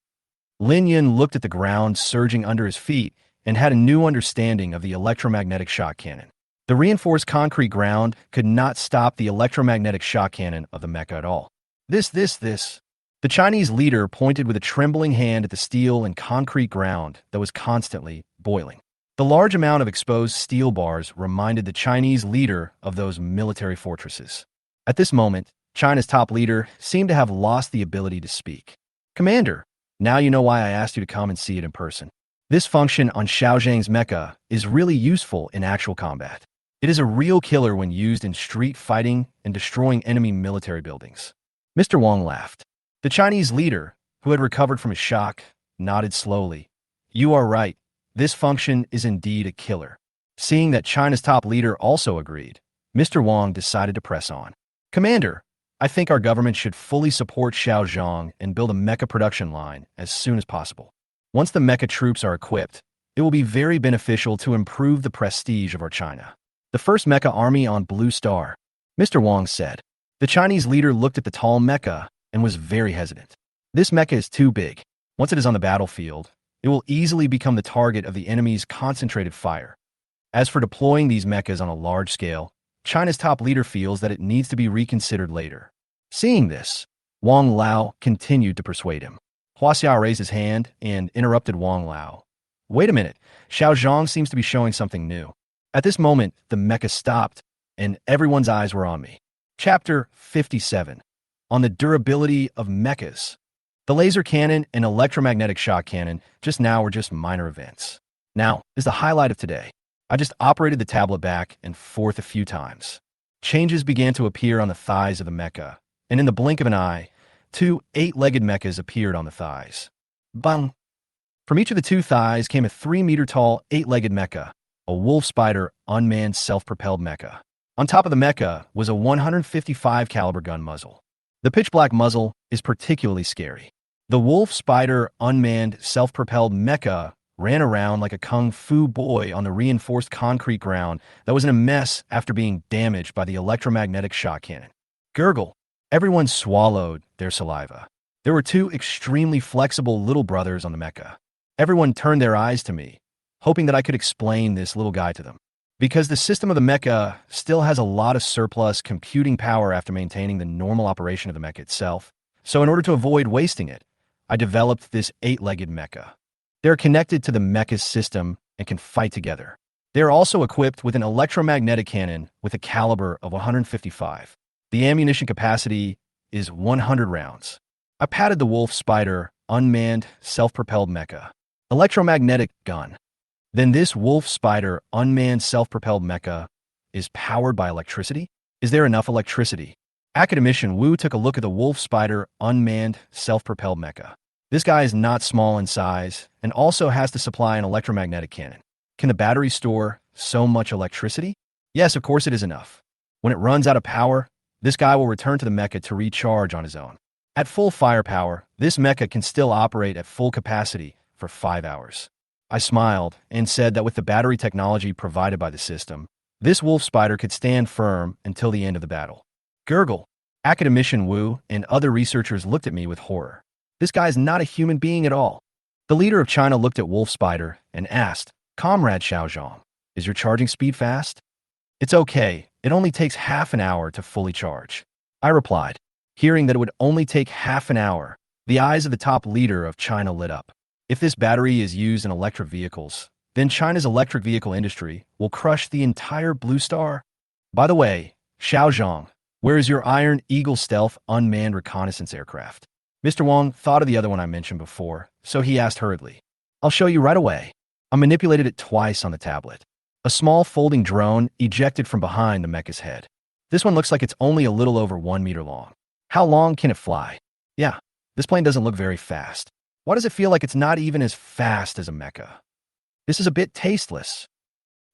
Lin Yun looked at the ground surging under his feet and had a new understanding of the electromagnetic shock cannon. The reinforced concrete ground could not stop the electromagnetic shock cannon of the mecha at all. This. The Chinese leader pointed with a trembling hand at the steel and concrete ground that was constantly boiling. The large amount of exposed steel bars reminded the Chinese leader of those military fortresses. At this moment, China's top leader seemed to have lost the ability to speak. Commander, now you know why I asked you to come and see it in person. This function on Xiao Zhang's mecha is really useful in actual combat. It is a real killer when used in street fighting and destroying enemy military buildings. Mr. Wang laughed. The Chinese leader, who had recovered from his shock, nodded slowly. You are right. This function is indeed a killer. Seeing that China's top leader also agreed, Mr. Wang decided to press on. Commander, I think our government should fully support Xiao Zhang and build a mecha production line as soon as possible. Once the mecha troops are equipped, it will be very beneficial to improve the prestige of our China. The first mecha army on Blue Star, Mr. Wang said. The Chinese leader looked at the tall mecha and was very hesitant. This mecha is too big. Once it is on the battlefield, it will easily become the target of the enemy's concentrated fire. As for deploying these mechas on a large scale, China's top leader feels that it needs to be reconsidered later. Seeing this, Wang Lao continued to persuade him. Hua Xiao raised his hand and interrupted Wang Lao. Wait a minute, Xiao Zhang seems to be showing something new. At this moment, the mecha stopped, and everyone's eyes were on me. Chapter 57. On the durability of mechas. The laser cannon and electromagnetic shock cannon just now were just minor events. Now is the highlight of today. I just operated the tablet back and forth a few times. Changes began to appear on the thighs of the mecha, and in the blink of an eye, 2 8-legged mechas appeared on the thighs. Bang! From each of the two thighs came a 3-meter-tall, 8-legged mecha, a wolf spider unmanned self-propelled mecha. On top of the mecha was a 155 caliber gun muzzle. The pitch-black muzzle is particularly scary. The wolf spider unmanned self-propelled mecha ran around like a kung fu boy on the reinforced concrete ground that was in a mess after being damaged by the electromagnetic shock cannon. Gurgle. Everyone swallowed their saliva. There were two extremely flexible little brothers on the mecha. Everyone turned their eyes to me, hoping that I could explain this little guy to them. Because the system of the mecha still has a lot of surplus computing power after maintaining the normal operation of the mecha itself, so in order to avoid wasting it, I developed this 8-legged mecha. They're connected to the mecha's system and can fight together. They're also equipped with an electromagnetic cannon with a caliber of 155. The ammunition capacity is 100 rounds. I patted the wolf spider unmanned self-propelled mecha. Electromagnetic gun. Then this wolf spider unmanned self-propelled mecha is powered by electricity? Is there enough electricity? Academician Wu took a look at the wolf spider unmanned self-propelled mecha. This guy is not small in size and also has to supply an electromagnetic cannon. Can the battery store so much electricity? Yes, of course it is enough. When it runs out of power, this guy will return to the mecha to recharge on his own. At full firepower, this mecha can still operate at full capacity for 5 hours. I smiled and said that with the battery technology provided by the system, this wolf spider could stand firm until the end of the battle. Gurgle. Academician Wu and other researchers looked at me with horror. This guy is not a human being at all. The leader of China looked at Wolf Spider and asked, Comrade Xiaozhong, is your charging speed fast? It's okay. It only takes half an hour to fully charge. I replied. Hearing that it would only take half an hour, the eyes of the top leader of China lit up. If this battery is used in electric vehicles, then China's electric vehicle industry will crush the entire Blue Star. By the way, Xiaozhong, where is your Iron Eagle stealth unmanned reconnaissance aircraft? Mr. Wong thought of the other one I mentioned before, so he asked hurriedly. I'll show you right away. I manipulated it twice on the tablet. A small folding drone ejected from behind the mecha's head. This one looks like it's only a little over 1 meter long. How long can it fly? Yeah, this plane doesn't look very fast. Why does it feel like it's not even as fast as a mecha? This is a bit tasteless.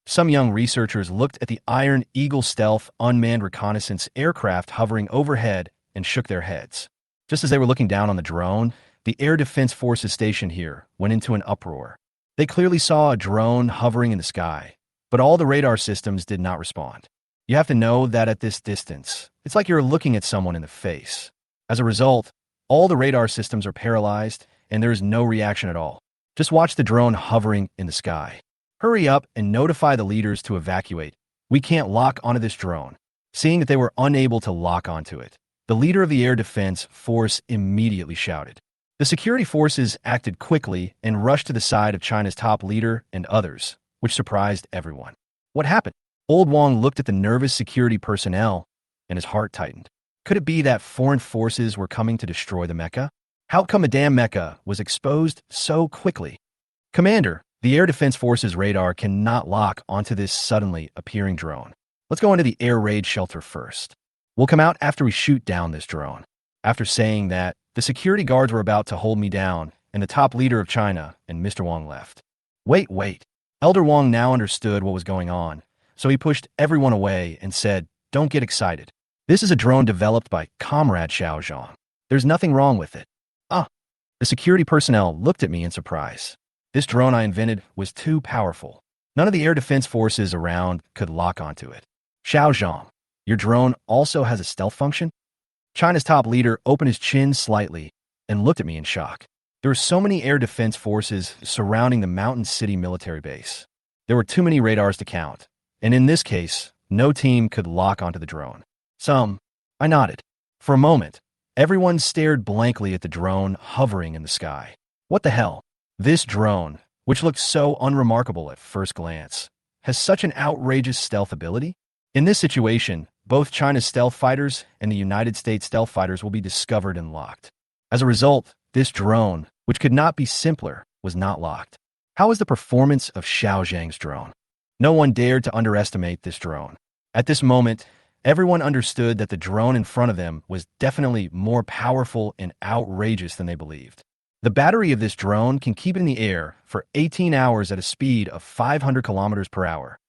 Some young researchers looked at the Iron Eagle stealth unmanned reconnaissance aircraft hovering overhead and shook their heads. Just as they were looking down on the drone, the air defense forces stationed here went into an uproar. They clearly saw a drone hovering in the sky, but all the radar systems did not respond. You have to know that at this distance, it's like you're looking at someone in the face. As a result, all the radar systems are paralyzed and there is no reaction at all. Just watch the drone hovering in the sky. Hurry up and notify the leaders to evacuate. We can't lock onto this drone. Seeing that they were unable to lock onto it, the leader of the air defense force immediately shouted. The security forces acted quickly and rushed to the side of China's top leader and others, which surprised everyone. What happened? Old Wong looked at the nervous security personnel and his heart tightened. Could it be that foreign forces were coming to destroy the mecha? How come a damn mecha was exposed so quickly? Commander, the air defense forces radar cannot lock onto this suddenly appearing drone. Let's go into the air raid shelter first. We'll come out after we shoot down this drone. After saying that, the security guards were about to hold me down, and the top leader of China and Mr. Wong left. Wait. Elder Wong now understood what was going on, so he pushed everyone away and said, Don't get excited. This is a drone developed by Comrade Xiaozhong. There's nothing wrong with it. The security personnel looked at me in surprise. This drone I invented was too powerful. None of the air defense forces around could lock onto it. Xiaozhong, your drone also has a stealth function? China's top leader opened his chin slightly and looked at me in shock. There were so many air defense forces surrounding the Mountain City military base. There were too many radars to count, and in this case, no team could lock onto the drone. I nodded. For a moment, everyone stared blankly at the drone hovering in the sky. What the hell? This drone, which looked so unremarkable at first glance, has such an outrageous stealth ability? In this situation, both China's stealth fighters and the United States stealth fighters will be discovered and locked. As a result, this drone, which could not be simpler, was not locked. How is the performance of Xiao Zhang's drone? No one dared to underestimate this drone. At this moment, everyone understood that the drone in front of them was definitely more powerful and outrageous than they believed. The battery of this drone can keep it in the air for 18 hours at a speed of 500 kilometers per hour.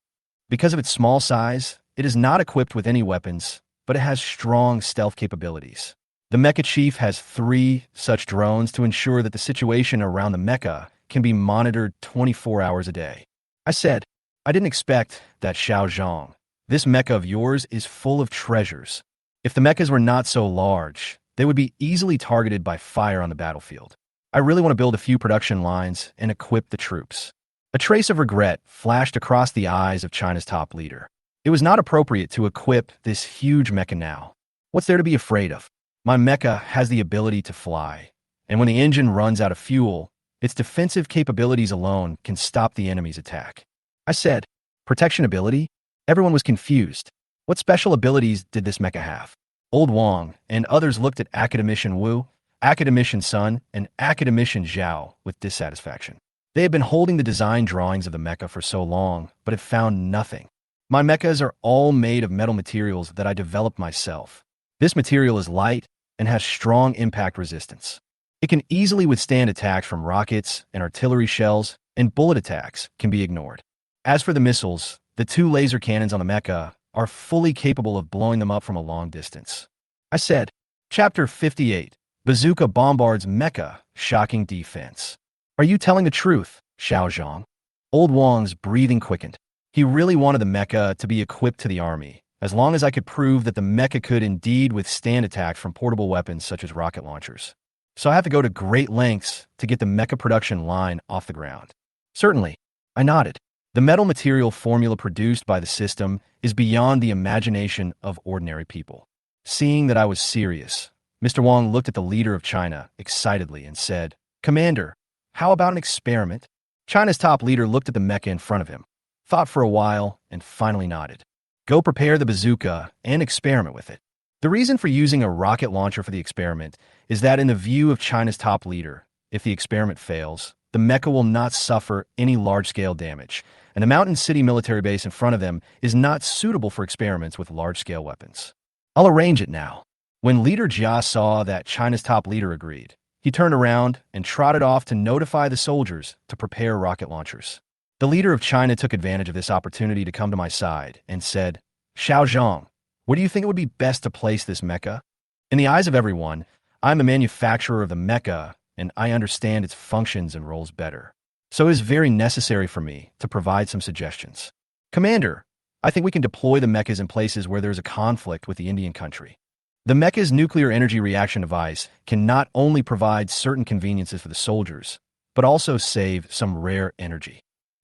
Because of its small size, it is not equipped with any weapons, but it has strong stealth capabilities. The Mecha Chief has 3 such drones to ensure that the situation around the mecha can be monitored 24 hours a day. I said, I didn't expect that, Xiao Zhang. This mecha of yours is full of treasures. If the mechas were not so large, they would be easily targeted by fire on the battlefield. I really want to build a few production lines and equip the troops. A trace of regret flashed across the eyes of China's top leader. It was not appropriate to equip this huge mecha now. What's there to be afraid of? My mecha has the ability to fly, and when the engine runs out of fuel, its defensive capabilities alone can stop the enemy's attack. I said, protection ability? Everyone was confused. What special abilities did this mecha have? Old Wang and others looked at Academician Wu, Academician Sun, and Academician Zhao with dissatisfaction. They had been holding the design drawings of the mecha for so long, but had found nothing. My mechas are all made of metal materials that I developed myself. This material is light and has strong impact resistance. It can easily withstand attacks from rockets and artillery shells, and bullet attacks can be ignored. As for the missiles, the 2 laser cannons on the mecha are fully capable of blowing them up from a long distance. I said, Chapter 58, Bazooka Bombards Mecha, Shocking Defense. Are you telling the truth, Xiao Zhang? Old Wang's breathing quickened. He really wanted the mecha to be equipped to the army, as long as I could prove that the mecha could indeed withstand attack from portable weapons such as rocket launchers. So I have to go to great lengths to get the mecha production line off the ground. Certainly, I nodded. The metal material formula produced by the system is beyond the imagination of ordinary people. Seeing that I was serious, Mr. Wang looked at the leader of China excitedly and said, Commander, how about an experiment? China's top leader looked at the mecha in front of him, thought for a while, and finally nodded. Go prepare the bazooka and experiment with it. The reason for using a rocket launcher for the experiment is that in the view of China's top leader, if the experiment fails, the mecha will not suffer any large-scale damage, and the mountain city military base in front of them is not suitable for experiments with large-scale weapons. I'll arrange it now. When Leader Jia saw that China's top leader agreed, he turned around and trotted off to notify the soldiers to prepare rocket launchers. The leader of China took advantage of this opportunity to come to my side and said, Xiao Zhang, where do you think it would be best to place this mecha? In the eyes of everyone, I'm the manufacturer of the mecha, and I understand its functions and roles better. So it is very necessary for me to provide some suggestions. Commander, I think we can deploy the mechas in places where there is a conflict with the Indian country. The mecha's nuclear energy reaction device can not only provide certain conveniences for the soldiers, but also save some rare energy.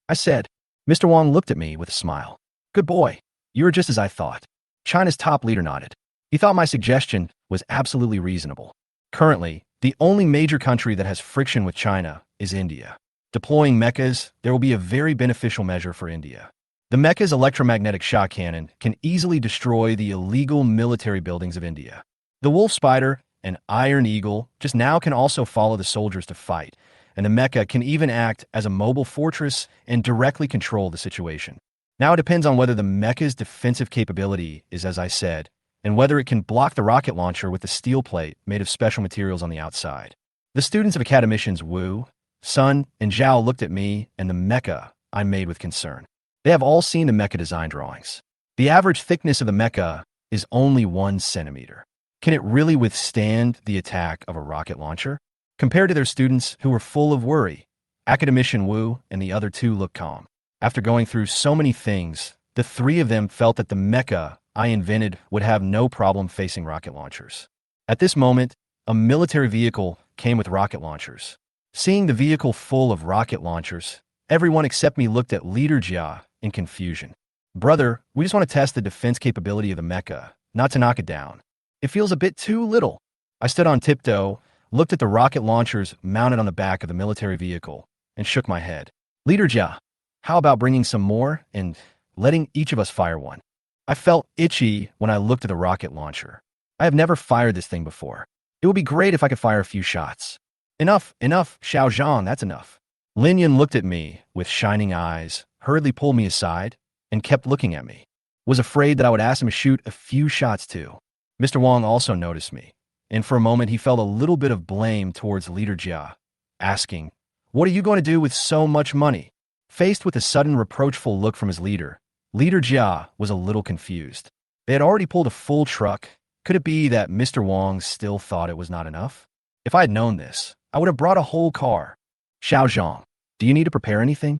I said. Mr. Wang looked at me with a smile. Good boy. You are just as I thought. China's top leader nodded. He thought my suggestion was absolutely reasonable. Currently, the only major country that has friction with China is India. Deploying mechas, there will be a very beneficial measure for India. The mecha's electromagnetic shock cannon can easily destroy the illegal military buildings of India. The wolf spider and iron eagle just now can also follow the soldiers to fight, and the mecha can even act as a mobile fortress and directly control the situation. Now it depends on whether the mecha's defensive capability is as I said, and whether it can block the rocket launcher with the steel plate made of special materials on the outside. The students of Academicians Wu, Sun, and Zhao looked at me and the mecha I made with concern. They have all seen the mecha design drawings. The average thickness of the mecha is only 1 centimeter. Can it really withstand the attack of a rocket launcher? Compared to their students who were full of worry, Academician Wu and the other 2 looked calm. After going through so many things, the 3 of them felt that the mecha I invented would have no problem facing rocket launchers. At this moment, a military vehicle came with rocket launchers. Seeing the vehicle full of rocket launchers, everyone except me looked at Leader Jia in confusion. Brother, we just want to test the defense capability of the mecha, not to knock it down. It feels a bit too little. I stood on tiptoe, looked at the rocket launchers mounted on the back of the military vehicle, and shook my head. Leader Jia, how about bringing some more and letting each of us fire one? I felt itchy when I looked at the rocket launcher. I have never fired this thing before. It would be great if I could fire a few shots. Enough, Xiao Zhang, that's enough. Lin Yan looked at me with shining eyes, hurriedly pulled me aside, and kept looking at me. Was afraid that I would ask him to shoot a few shots too. Mr. Wang also noticed me, and for a moment he felt a little bit of blame towards Leader Jia, asking, "What are you going to do with so much money?" Faced with a sudden reproachful look from his leader, Leader Jia was a little confused. They had already pulled a full truck. Could it be that Mr. Wong still thought it was not enough? If I had known this, I would have brought a whole car. Xiao Zhang, do you need to prepare anything?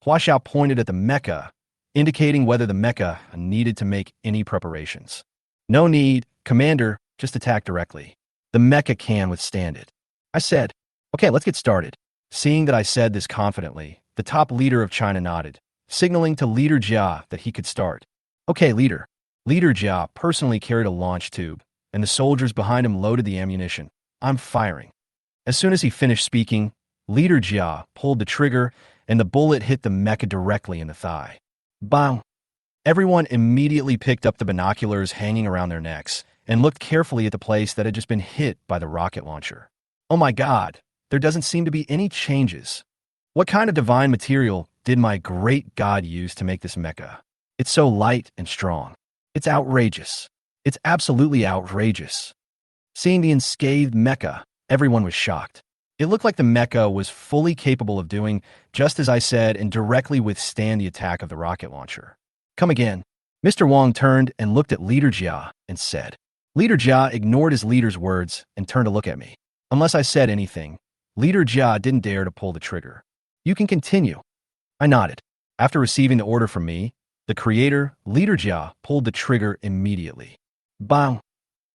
Hua Xiao pointed at the mecha, indicating whether the mecha needed to make any preparations. No need, Commander, just attack directly. The mecha can withstand it. I said, okay, let's get started. Seeing that I said this confidently, the top leader of China nodded, signaling to Leader Jia that he could start. Okay, leader. Leader Jia personally carried a launch tube, and the soldiers behind him loaded the ammunition. I'm firing. As soon as he finished speaking, Leader Jia pulled the trigger, and the bullet hit the mecha directly in the thigh. Bang! Everyone immediately picked up the binoculars hanging around their necks and looked carefully at the place that had just been hit by the rocket launcher. Oh my God, there doesn't seem to be any changes. What kind of divine material did my great God use to make this mecha? It's so light and strong. It's outrageous. It's absolutely outrageous. Seeing the unscathed mecha, everyone was shocked. It looked like the mecha was fully capable of doing just as I said and directly withstand the attack of the rocket launcher. Come again. Mr. Wong turned and looked at Leader Jia and said. Leader Jia ignored his leader's words and turned to look at me. Unless I said anything, Leader Jia didn't dare to pull the trigger. You can continue. I nodded. After receiving the order from me, the creator, Leader Jia, pulled the trigger immediately. Bang!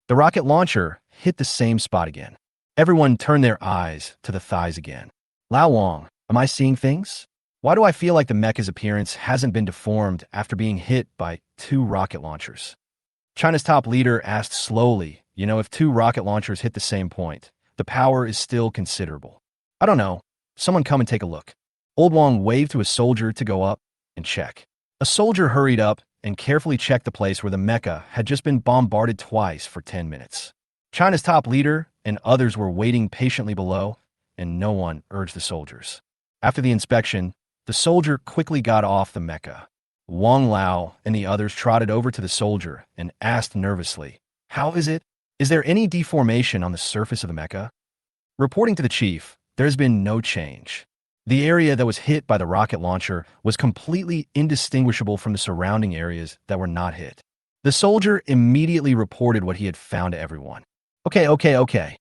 The rocket launcher hit the same spot again. Everyone turned their eyes to the thighs again. Lao Wang, am I seeing things? Why do I feel like the mecha's appearance hasn't been deformed after being hit by 2 rocket launchers? China's top leader asked slowly, if 2 rocket launchers hit the same point, the power is still considerable. I don't know. Someone come and take a look. Old Wang waved to a soldier to go up and check. A soldier hurried up and carefully checked the place where the mecha had just been bombarded twice for 10 minutes. China's top leader and others were waiting patiently below, and no one urged the soldiers. After the inspection, the soldier quickly got off the mecha. Wang Lao and the others trotted over to the soldier and asked nervously, "How is it? Is there any deformation on the surface of the mecha?" Reporting to the chief, there has been no change. The area that was hit by the rocket launcher was completely indistinguishable from the surrounding areas that were not hit. The soldier immediately reported what he had found to everyone. Okay.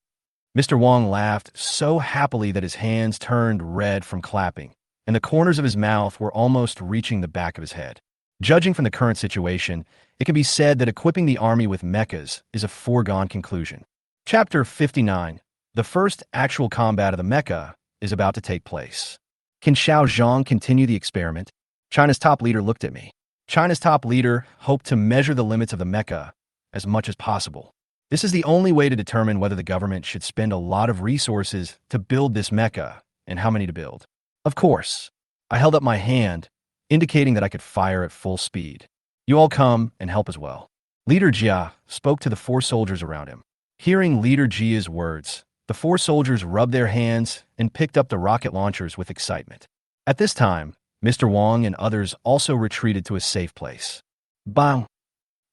Mr. Wang laughed so happily that his hands turned red from clapping, and the corners of his mouth were almost reaching the back of his head. Judging from the current situation, it can be said that equipping the army with mechas is a foregone conclusion. Chapter 59. The first actual combat of the mecha is about to take place. Can Xiao Zhang continue the experiment? China's top leader looked at me. China's top leader hoped to measure the limits of the mecha as much as possible. This is the only way to determine whether the government should spend a lot of resources to build this mecha and how many to build. Of course, I held up my hand, indicating that I could fire at full speed. You all come and help as well. Leader Jia spoke to the 4 soldiers around him. Hearing Leader Jia's words, the 4 soldiers rubbed their hands and picked up the rocket launchers with excitement. At this time, Mr. Wang and others also retreated to a safe place. Bang!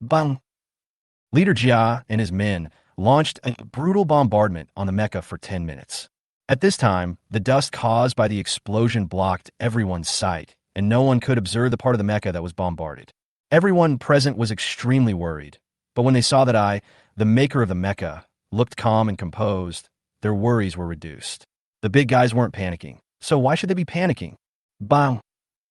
Bang! Leader Jia and his men launched a brutal bombardment on the mecha for 10 minutes. At this time, the dust caused by the explosion blocked everyone's sight, and no one could observe the part of the mecha that was bombarded. Everyone present was extremely worried, but when they saw that I, the maker of the mecha, looked calm and composed, their worries were reduced. The big guys weren't panicking, so why should they be panicking? Bang!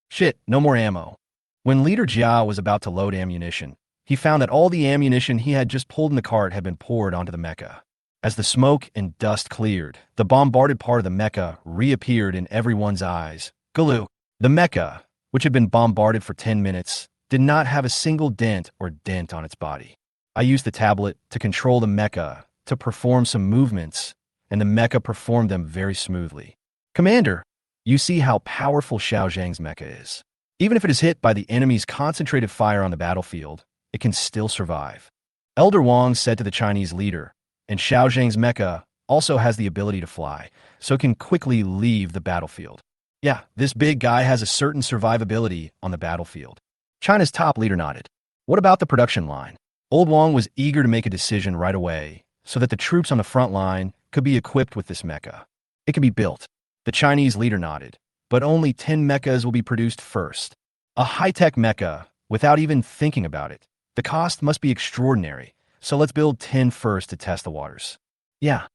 Shit, no more ammo. When Leader Jia was about to load ammunition, he found that all the ammunition he had just pulled in the cart had been poured onto the mecha. As the smoke and dust cleared, the bombarded part of the mecha reappeared in everyone's eyes. Galoo! The mecha, which had been bombarded for 10 minutes, did not have a single dent on its body. I used the tablet to control the mecha to perform some movements, and the mecha performed them very smoothly. Commander, you see how powerful Xiao Zhang's mecha is. Even if it is hit by the enemy's concentrated fire on the battlefield, it can still survive. Elder Wang said to the Chinese leader, and Xiao Zhang's mecha also has the ability to fly, so it can quickly leave the battlefield. Yeah, this big guy has a certain survivability on the battlefield. China's top leader nodded. What about the production line? Old Wang was eager to make a decision right away so that the troops on the front line could be equipped with this mecha. It can be built. The Chinese leader nodded. But only 10 mechas will be produced first. A high-tech mecha, without even thinking about it. The cost must be extraordinary, so let's build 10 first to test the waters. Yeah.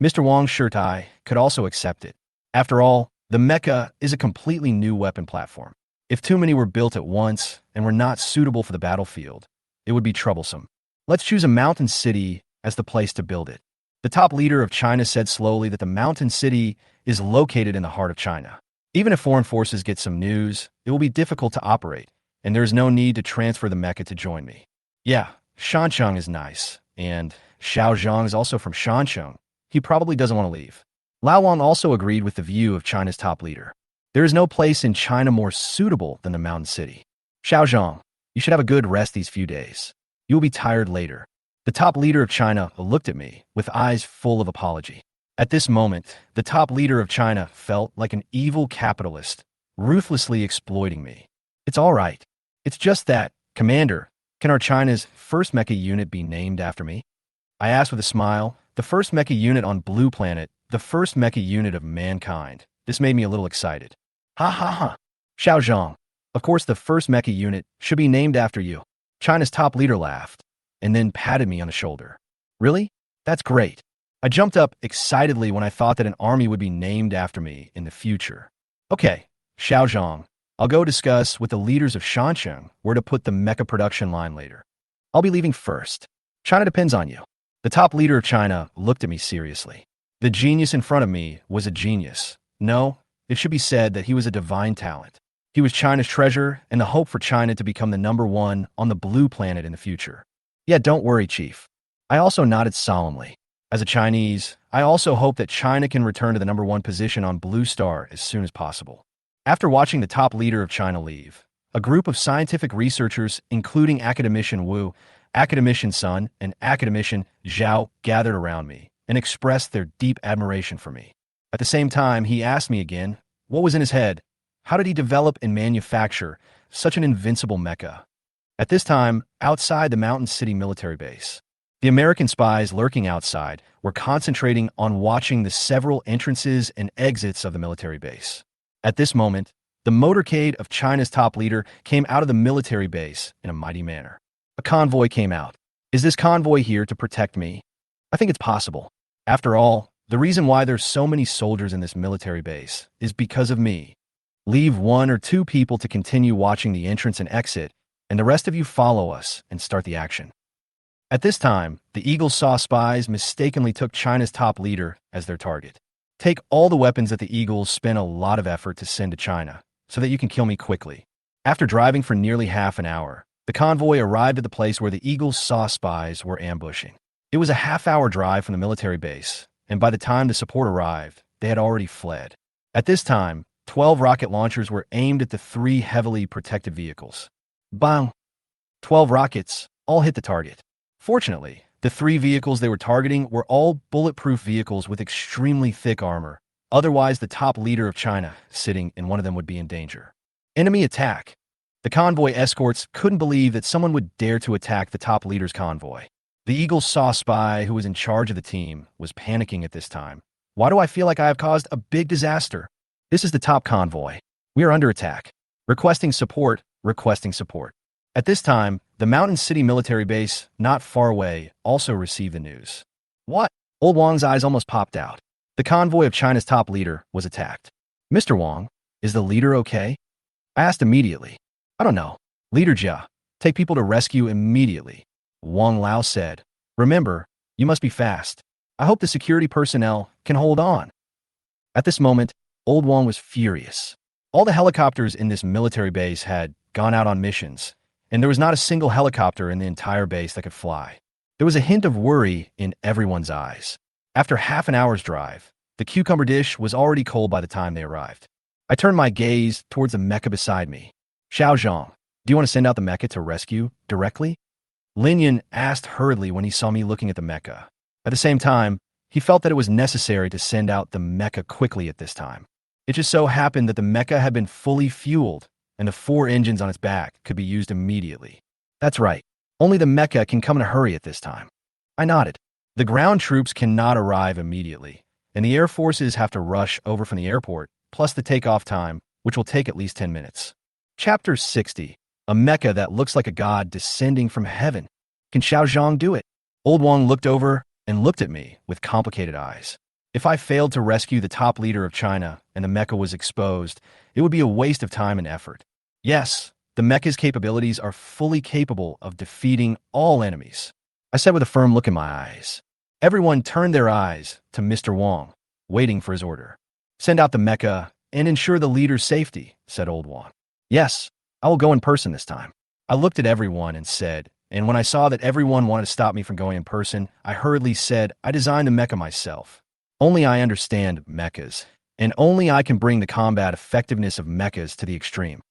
Mr. Wang's shirt eye could also accept it. After all, the mecha is a completely new weapon platform. If too many were built at once and were not suitable for the battlefield, it would be troublesome. Let's choose a mountain city as the place to build it. The top leader of China said slowly that the mountain city is located in the heart of China. Even if foreign forces get some news, it will be difficult to operate, and there is no need to transfer the mecha to join me. Yeah, Shancheng is nice, and Xiao Zhang is also from Shancheng. He probably doesn't want to leave. Lao Wang also agreed with the view of China's top leader. There is no place in China more suitable than the mountain city. Xiao Zhang, you should have a good rest these few days. You will be tired later. The top leader of China looked at me with eyes full of apology. At this moment, the top leader of China felt like an evil capitalist, ruthlessly exploiting me. It's all right. It's just that, Commander, can our China's first mecha unit be named after me? I asked with a smile. The first mecha unit on Blue Planet, the first mecha unit of mankind. This made me a little excited. Ha ha ha. Xiao Zhang. Of course the first mecha unit should be named after you. China's top leader laughed, and then patted me on the shoulder. Really? That's great. I jumped up excitedly when I thought that an army would be named after me in the future. Okay, Xiao Zhang, I'll go discuss with the leaders of Shancheng where to put the mecha production line later. I'll be leaving first. China depends on you. The top leader of China looked at me seriously. The genius in front of me was a genius. No, it should be said that he was a divine talent. He was China's treasure and the hope for China to become the #1 on the Blue Planet in the future. Yeah, don't worry, Chief. I also nodded solemnly. As a Chinese, I also hope that China can return to the #1 position on Blue Star as soon as possible. After watching the top leader of China leave, a group of scientific researchers, including Academician Wu, Academician Sun, and Academician Zhao, gathered around me and expressed their deep admiration for me. At the same time, he asked me again, what was in his head? How did he develop and manufacture such an invincible mecha? At this time, outside the Mountain City military base, the American spies lurking outside were concentrating on watching the several entrances and exits of the military base. At this moment, the motorcade of China's top leader came out of the military base in a mighty manner. A convoy came out. Is this convoy here to protect me? I think it's possible. After all, the reason why there's so many soldiers in this military base is because of me. Leave 1 or 2 people to continue watching the entrance and exit, and the rest of you follow us and start the action. At this time, the Eagles saw spies mistakenly took China's top leader as their target. Take all the weapons that the Eagles spent a lot of effort to send to China, so that you can kill me quickly. After driving for nearly half an hour, the convoy arrived at the place where the Eagles saw spies were ambushing. It was a half-hour drive from the military base, and by the time the support arrived, they had already fled. At this time, 12 rocket launchers were aimed at the 3 heavily protected vehicles. Bang! 12 rockets all hit the target. Fortunately, the 3 vehicles they were targeting were all bulletproof vehicles with extremely thick armor. Otherwise, the top leader of China, sitting in one of them, would be in danger. Enemy attack. The convoy escorts couldn't believe that someone would dare to attack the top leader's convoy. The Eagles saw spy who was in charge of the team was panicking at this time. Why do I feel like I have caused a big disaster? This is the top convoy. We are under attack. Requesting support, requesting support. At this time, the Mountain City military base, not far away, also received the news. What? Old Wang's eyes almost popped out. The convoy of China's top leader was attacked. Mr. Wang, is the leader okay? I asked immediately. I don't know. Leader Jia, take people to rescue immediately. Wang Lao said. Remember, you must be fast. I hope the security personnel can hold on. At this moment, Old Wang was furious. All the helicopters in this military base had gone out on missions, and there was not a single helicopter in the entire base that could fly. There was a hint of worry in everyone's eyes. After half an hour's drive, the cucumber dish was already cold by the time they arrived. I turned my gaze towards the mecha beside me. Xiao Zhang, do you want to send out the mecha to rescue directly? Lin Yan asked hurriedly when he saw me looking at the mecha. At the same time, he felt that it was necessary to send out the mecha quickly at this time. It just so happened that the mecha had been fully fueled, and the 4 engines on its back could be used immediately. That's right. Only the mecha can come in a hurry at this time. I nodded. The ground troops cannot arrive immediately, and the Air Forces have to rush over from the airport, plus the takeoff time, which will take at least 10 minutes. Chapter 60. A mecha that looks like a god descending from heaven. Can Xiao Zhang do it? Old Wang looked over and looked at me with complicated eyes. If I failed to rescue the top leader of China and the mecha was exposed, it would be a waste of time and effort. Yes, the mecha's capabilities are fully capable of defeating all enemies, I said with a firm look in my eyes. Everyone turned their eyes to Mr. Wang, waiting for his order. Send out the mecha and ensure the leader's safety, said Old Wang. Yes, I will go in person this time. I looked at everyone and said, and when I saw that everyone wanted to stop me from going in person, I hurriedly said, I designed the mecha myself. Only I understand mechas, and only I can bring the combat effectiveness of mechas to the extreme.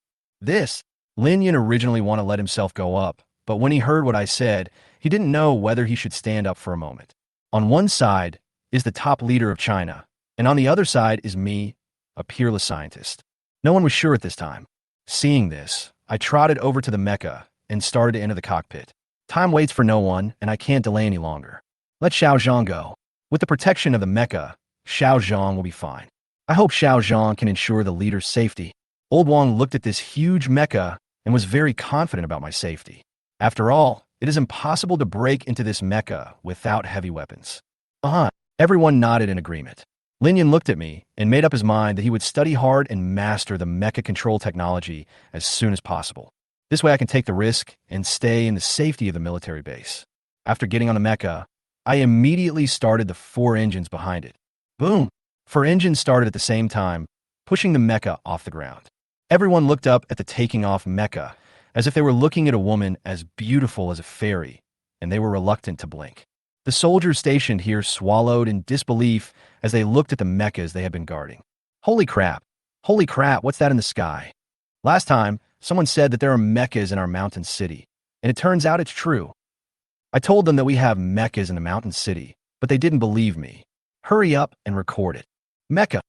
Lin Yin originally wanted to let himself go up, but when he heard what I said, he didn't know whether he should stand up for a moment. On one side is the top leader of China, and on the other side is me, a peerless scientist. No one was sure at this time. Seeing this, I trotted over to the mecha and started to enter the cockpit. Time waits for no one, and I can't delay any longer. Let Xiao Zhang go. With the protection of the mecha, Xiao Zhang will be fine. I hope Xiao Zhang can ensure the leader's safety. Old Wang looked at this huge mecha and was very confident about my safety. After all, it is impossible to break into this mecha without heavy weapons. Everyone nodded in agreement. Lin Yin looked at me and made up his mind that he would study hard and master the mecha control technology as soon as possible. This way I can take the risk and stay in the safety of the military base. After getting on the mecha, I immediately started the 4 engines behind it. Boom! 4 engines started at the same time, pushing the mecha off the ground. Everyone looked up at the taking off mecha, as if they were looking at a woman as beautiful as a fairy, and they were reluctant to blink. The soldiers stationed here swallowed in disbelief as they looked at the mechas they had been guarding. Holy crap! Holy crap, what's that in the sky? Last time, someone said that there are mechas in our mountain city, and it turns out it's true. I told them that we have mechas in the mountain city, but they didn't believe me. Hurry up and record it. Mecha.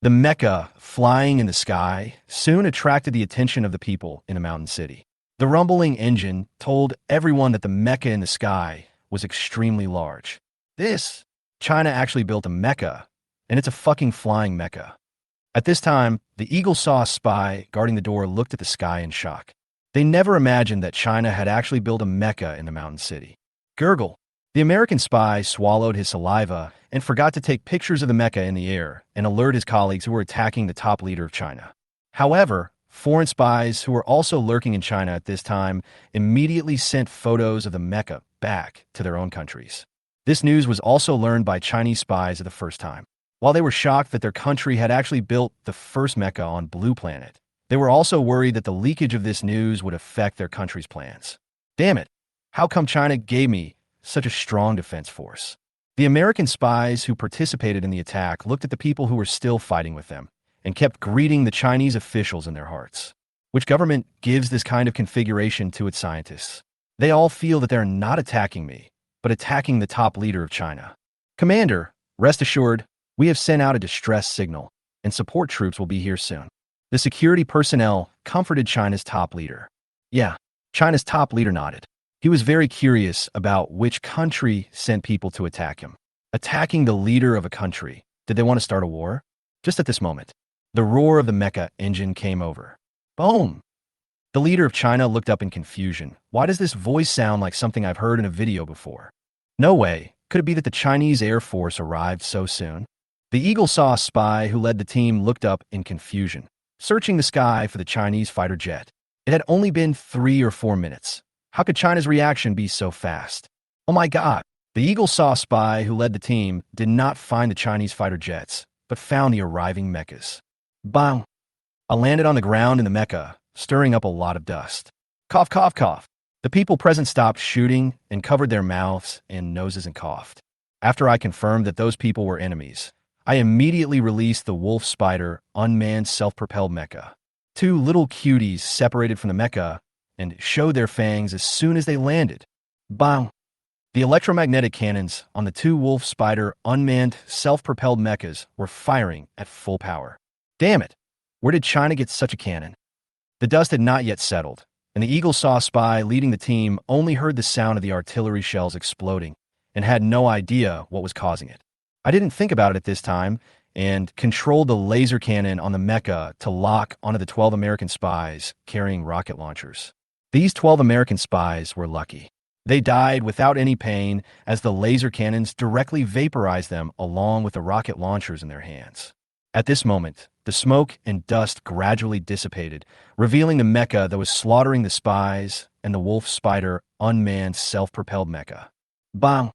The mecha, flying in the sky, soon attracted the attention of the people in the mountain city. The rumbling engine told everyone that the mecha in the sky was extremely large. China actually built a mecha, and it's a fucking flying mecha. At this time, the eagle saw a spy guarding the door looked at the sky in shock. They never imagined that China had actually built a mecha in the mountain city. Gurgle. The American spy swallowed his saliva and forgot to take pictures of the mecha in the air and alert his colleagues who were attacking the top leader of China. However, foreign spies who were also lurking in China at this time immediately sent photos of the mecha back to their own countries. This news was also learned by Chinese spies at the first time. While they were shocked that their country had actually built the first mecha on Blue Planet, they were also worried that the leakage of this news would affect their country's plans. Damn it! How come China gave me such a strong defense force? The American spies who participated in the attack looked at the people who were still fighting with them and kept greeting the Chinese officials in their hearts. Which government gives this kind of configuration to its scientists? They all feel that they're not attacking me, but attacking the top leader of China. Commander, rest assured, we have sent out a distress signal, and support troops will be here soon. The security personnel comforted China's top leader. Yeah, China's top leader nodded. He was very curious about which country sent people to attack him. Attacking the leader of a country. Did they want to start a war? Just at this moment, the roar of the mecha engine came over. Boom! The leader of China looked up in confusion. Why does this voice sound like something I've heard in a video before? No way. Could it be that the Chinese Air Force arrived so soon? The eagle saw a spy who led the team looked up in confusion, searching the sky for the Chinese fighter jet. It had only been 3 or 4 minutes. How could China's reaction be so fast? Oh my god! The eagle saw a spy who led the team did not find the Chinese fighter jets, but found the arriving mechas. Bang! I landed on the ground in the mecha, stirring up a lot of dust. Cough, cough, cough. The people present stopped shooting and covered their mouths and noses and coughed. After I confirmed that those people were enemies, I immediately released the wolf spider unmanned self-propelled mecha. 2 little cuties separated from the mecha and showed their fangs as soon as they landed. Bang! The electromagnetic cannons on the 2 wolf spider unmanned self-propelled mechas were firing at full power. Damn it! Where did China get such a cannon? The dust had not yet settled, and the eagle saw spy leading the team only heard the sound of the artillery shells exploding and had no idea what was causing it. I didn't think about it at this time and controlled the laser cannon on the mecha to lock onto the 12 American spies carrying rocket launchers. These 12 American spies were lucky. They died without any pain as the laser cannons directly vaporized them along with the rocket launchers in their hands. At this moment, the smoke and dust gradually dissipated, revealing the mecha that was slaughtering the spies and the wolf spider unmanned self-propelled mecha. Bang!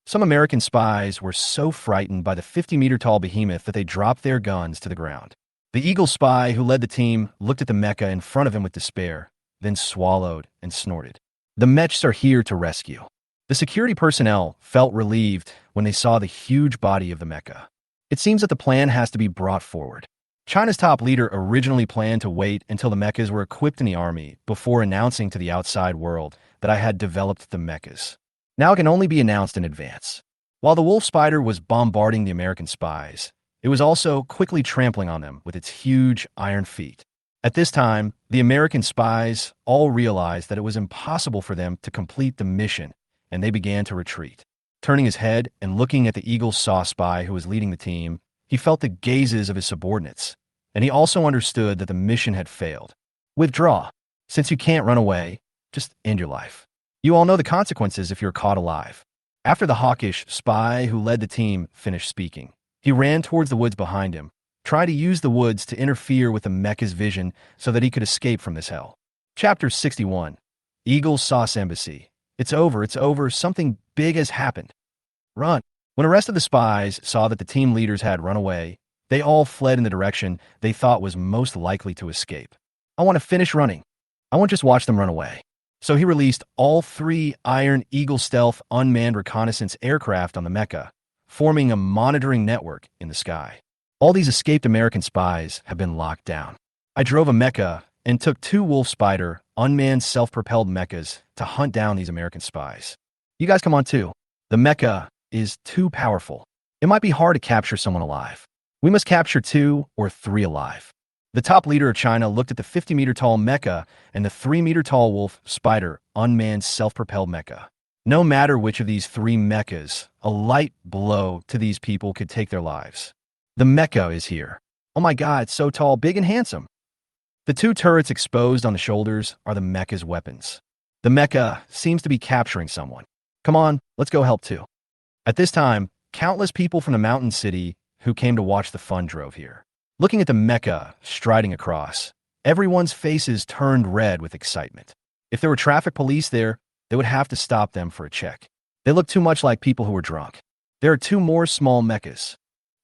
Some American spies were so frightened by the 50-meter-tall behemoth that they dropped their guns to the ground. The eagle spy who led the team looked at the mecha in front of him with despair, then swallowed and snorted. The Mechs are here to rescue. The security personnel felt relieved when they saw the huge body of the mecha. It seems that the plan has to be brought forward. China's top leader originally planned to wait until the mechas were equipped in the army before announcing to the outside world that I had developed the mechas. Now it can only be announced in advance. While the wolf spider was bombarding the American spies, it was also quickly trampling on them with its huge iron feet. At this time, the American spies all realized that it was impossible for them to complete the mission, and they began to retreat. Turning his head and looking at the eagle saw spy who was leading the team, he felt the gazes of his subordinates, and he also understood that the mission had failed. Withdraw. Since you can't run away, just end your life. You all know the consequences if you're caught alive. After the hawkish spy who led the team finished speaking, he ran towards the woods behind him, trying to use the woods to interfere with the mecha's vision so that he could escape from this hell. Chapter 61. Eagle Sauce Embassy. It's over, something big has happened. Run. When the rest of the spies saw that the team leaders had run away, they all fled in the direction they thought was most likely to escape. I want to finish running. I won't just watch them run away. So he released all 3 Iron Eagle stealth unmanned reconnaissance aircraft on the mecha, forming a monitoring network in the sky. All these escaped American spies have been locked down. I drove a mecha and took 2 Wolf Spider unmanned self-propelled mechas to hunt down these American spies. You guys come on too. The mecha is too powerful. It might be hard to capture someone alive. We must capture 2 or 3 alive. The top leader of China looked at the 50-meter-tall mecha and the 3-meter-tall Wolf Spider unmanned self-propelled mecha. No matter which of these 3 mechas, a light blow to these people could take their lives. The mecha is here. Oh my god, it's so tall, big and handsome. The 2 turrets exposed on the shoulders are the mecha's weapons. The mecha seems to be capturing someone. Come on, let's go help too. At this time, countless people from the mountain city who came to watch the fun drove here. Looking at the mecha striding across, everyone's faces turned red with excitement. If there were traffic police there, they would have to stop them for a check. They looked too much like people who were drunk. There are 2 more small mechas.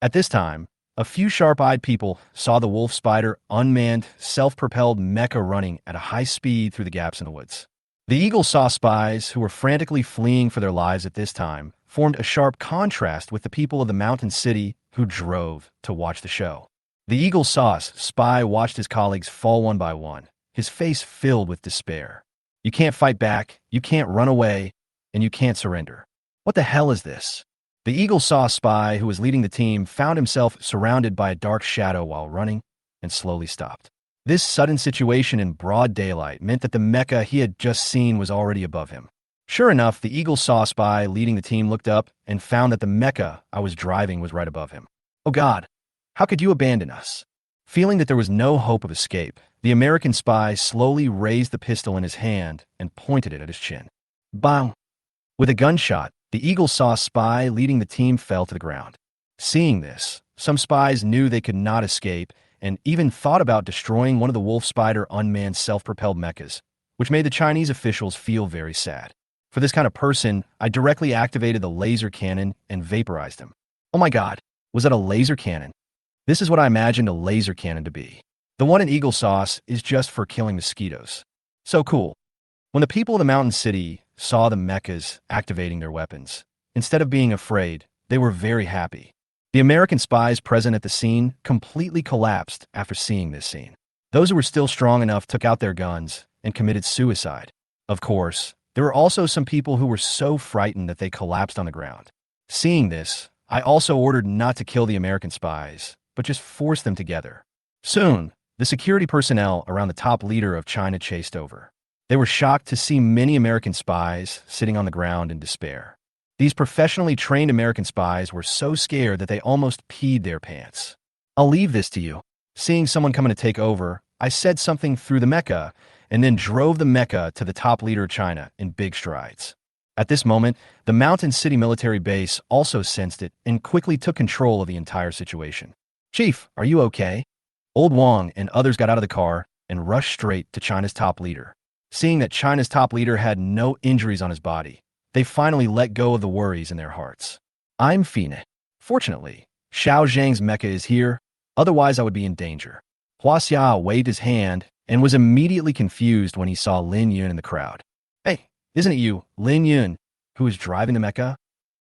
At this time, a few sharp-eyed people saw the wolf spider unmanned, self-propelled mecha running at a high speed through the gaps in the woods. The eagle saw spies who were frantically fleeing for their lives at this time formed a sharp contrast with the people of the mountain city who drove to watch the show. The eagle sauce spy watched his colleagues fall one by one, his face filled with despair. You can't fight back, you can't run away, and you can't surrender. What the hell is this? The eagle sauce spy who was leading the team found himself surrounded by a dark shadow while running and slowly stopped. This sudden situation in broad daylight meant that the mecha he had just seen was already above him. Sure enough, the eagle saw spy leading the team looked up and found that the mecha I was driving was right above him. Oh God, how could you abandon us? Feeling that there was no hope of escape, the American spy slowly raised the pistol in his hand and pointed it at his chin. Bang! With a gunshot, the eagle saw spy leading the team fell to the ground. Seeing this, some spies knew they could not escape and even thought about destroying one of the wolf spider unmanned self-propelled mechas, which made the Chinese officials feel very sad. For this kind of person, I directly activated the laser cannon and vaporized him. Oh my God, was that a laser cannon? This is what I imagined a laser cannon to be. The one in Eagle Sauce is just for killing mosquitoes. So cool. When the people of the mountain city saw the mechas activating their weapons, instead of being afraid, they were very happy. The American spies present at the scene completely collapsed after seeing this scene. Those who were still strong enough took out their guns and committed suicide. Of course, there were also some people who were so frightened that they collapsed on the ground. Seeing this, I also ordered not to kill the American spies, but just force them together. Soon, the security personnel around the top leader of China chased over. They were shocked to see many American spies sitting on the ground in despair. These professionally trained American spies were so scared that they almost peed their pants. I'll leave this to you. Seeing someone coming to take over, I said something through the mecha and then drove the mecha to the top leader of China in big strides. At this moment, the Mountain City military base also sensed it and quickly took control of the entire situation. Chief, are you okay? Old Wang and others got out of the car and rushed straight to China's top leader. Seeing that China's top leader had no injuries on his body, they finally let go of the worries in their hearts. I'm Fina. Fortunately, Xiao Zhang's mecha is here, otherwise I would be in danger. Hua Xia waved his hand and was immediately confused when he saw Lin Yun in the crowd. Hey, isn't it you, Lin Yun, who is driving the mecha?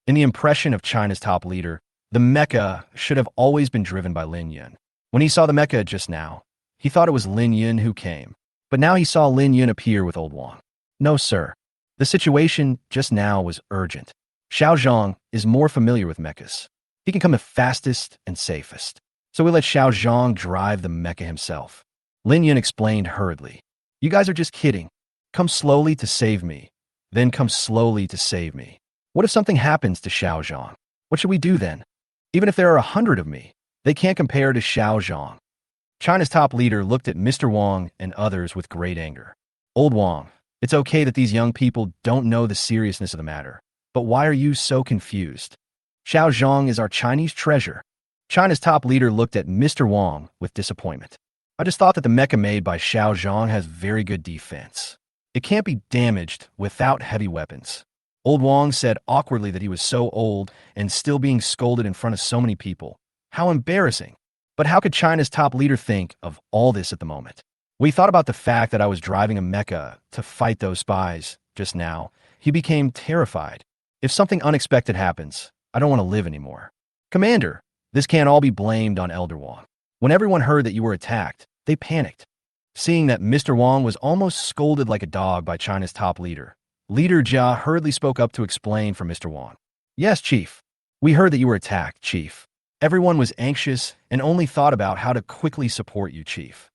In the impression of China's top leader, the mecha should have always been driven by Lin Yun. When he saw the mecha just now, he thought it was Lin Yun who came. But now he saw Lin Yun appear with Old Wang. No, sir. The situation just now was urgent. Xiao Zhang is more familiar with mechas. He can come the fastest and safest. So we let Xiao Zhang drive the mecha himself. Lin Yun explained hurriedly. You guys are just kidding. Come slowly to save me. Then come slowly to save me. What if something happens to Xiao Zhang? What should we do then? Even if there are 100 of me, they can't compare to Xiao Zhang. China's top leader looked at Mr. Wang and others with great anger. Old Wang, it's okay that these young people don't know the seriousness of the matter, but why are you so confused? Xiao Zhang is our Chinese treasure. China's top leader looked at Mr. Wang with disappointment. I just thought that the mecha made by Xiao Zhang has very good defense. It can't be damaged without heavy weapons. Old Wang said awkwardly that he was so old and still being scolded in front of so many people. How embarrassing. But how could China's top leader think of all this at the moment? We thought about the fact that I was driving a mecha to fight those spies just now. He became terrified. If something unexpected happens, I don't want to live anymore. Commander, this can't all be blamed on Elder Wang. When everyone heard that you were attacked, they panicked. Seeing that Mr. Wang was almost scolded like a dog by China's top leader, Leader Jia hurriedly spoke up to explain for Mr. Wang. Yes, Chief. We heard that you were attacked, Chief. Everyone was anxious and only thought about how to quickly support you, Chief.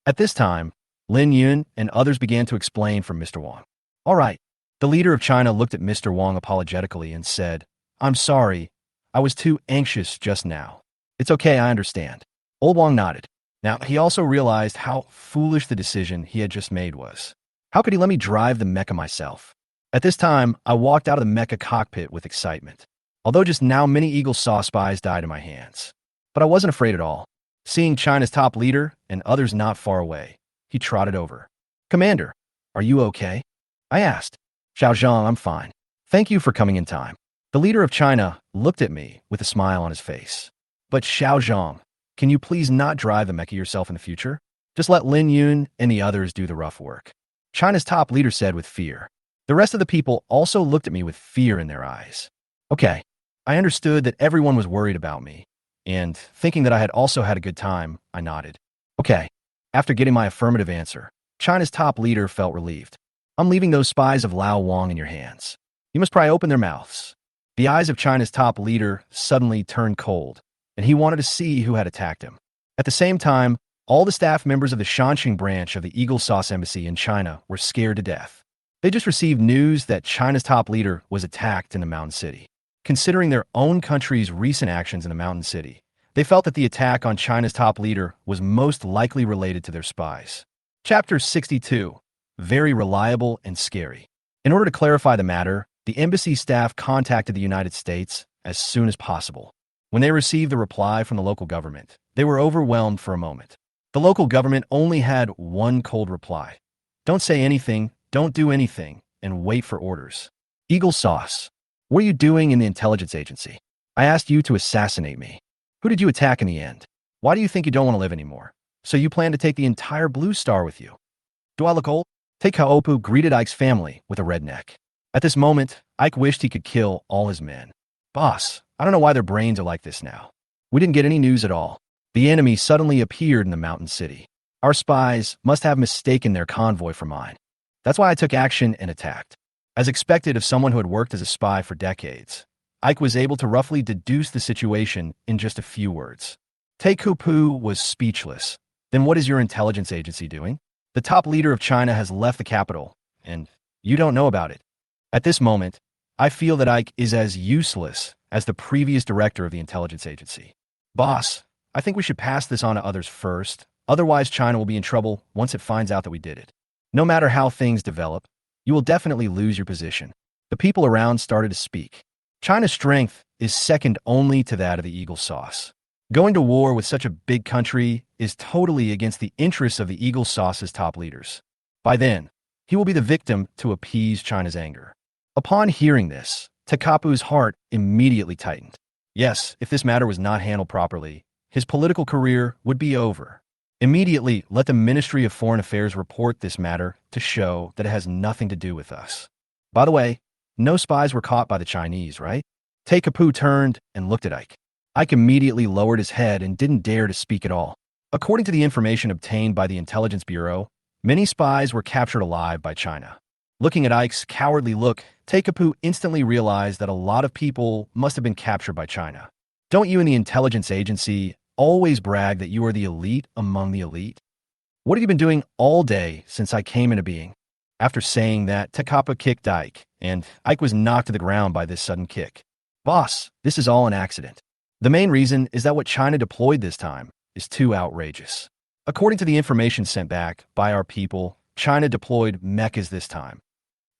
At this time, Lin Yun and others began to explain for Mr. Wang. All right. The leader of China looked at Mr. Wang apologetically and said, I'm sorry. I was too anxious just now. It's okay, I understand. Old Wang nodded. Now, he also realized how foolish the decision he had just made was. How could he let me drive the mecha myself? At this time, I walked out of the mecha cockpit with excitement. Although just now many Eagle Saw spies died in my hands. But I wasn't afraid at all. Seeing China's top leader and others not far away, he trotted over. Commander, are you okay? I asked. Xiao Zhang, I'm fine. Thank you for coming in time. The leader of China looked at me with a smile on his face. But Xiao Zhang, can you please not drive the mecha yourself in the future? Just let Lin Yun and the others do the rough work. China's top leader said with fear. The rest of the people also looked at me with fear in their eyes. Okay. I understood that everyone was worried about me, and thinking that I had also had a good time, I nodded. Okay. After getting my affirmative answer, China's top leader felt relieved. I'm leaving those spies of Lao Wang in your hands. You must pry open their mouths. The eyes of China's top leader suddenly turned cold, and he wanted to see who had attacked him. At the same time, all the staff members of the Shanxing branch of the Eagle Sauce Embassy in China were scared to death. They just received news that China's top leader was attacked in the Mountain City. Considering their own country's recent actions in the Mountain City, they felt that the attack on China's top leader was most likely related to their spies. Chapter 62. Very reliable and scary. In order to clarify the matter, the embassy staff contacted the United States as soon as possible. When they received the reply from the local government, they were overwhelmed for a moment. The local government only had one cold reply. Don't say anything, don't do anything, and wait for orders. Eagle Sauce. What are you doing in the intelligence agency? I asked you to assassinate me. Who did you attack in the end? Why do you think you don't want to live anymore? So you plan to take the entire Blue Star with you? Do I look old? Take Kaopu greeted Ike's family with a redneck. At this moment, Ike wished he could kill all his men. Boss, I don't know why their brains are like this now. We didn't get any news at all. The enemy suddenly appeared in the Mountain City. Our spies must have mistaken their convoy for mine. That's why I took action and attacked. As expected of someone who had worked as a spy for decades, Ike was able to roughly deduce the situation in just a few words. Taikupu was speechless. Then what is your intelligence agency doing? The top leader of China has left the capital, and you don't know about it. At this moment, I feel that Ike is as useless as the previous director of the intelligence agency. Boss, I think we should pass this on to others first. Otherwise, China will be in trouble once it finds out that we did it. No matter how things develop, you will definitely lose your position. The people around started to speak. China's strength is second only to that of the Eagle Sauce. Going to war with such a big country is totally against the interests of the Eagle Sauce's top leaders. By then, he will be the victim to appease China's anger. Upon hearing this, Takapu's heart immediately tightened. Yes, if this matter was not handled properly, his political career would be over. Immediately, let the Ministry of Foreign Affairs report this matter to show that it has nothing to do with us. By the way, no spies were caught by the Chinese, right? Takapu turned and looked at Ike. Ike immediately lowered his head and didn't dare to speak at all. According to the information obtained by the Intelligence Bureau, many spies were captured alive by China. Looking at Ike's cowardly look, Takapu instantly realized that a lot of people must have been captured by China. Don't you in the intelligence agency always brag that you are the elite among the elite? What have you been doing all day since I came into being? After saying that, Takapu kicked Ike, and Ike was knocked to the ground by this sudden kick. Boss, this is all an accident. The main reason is that what China deployed this time is too outrageous. According to the information sent back by our people, China deployed mechas this time.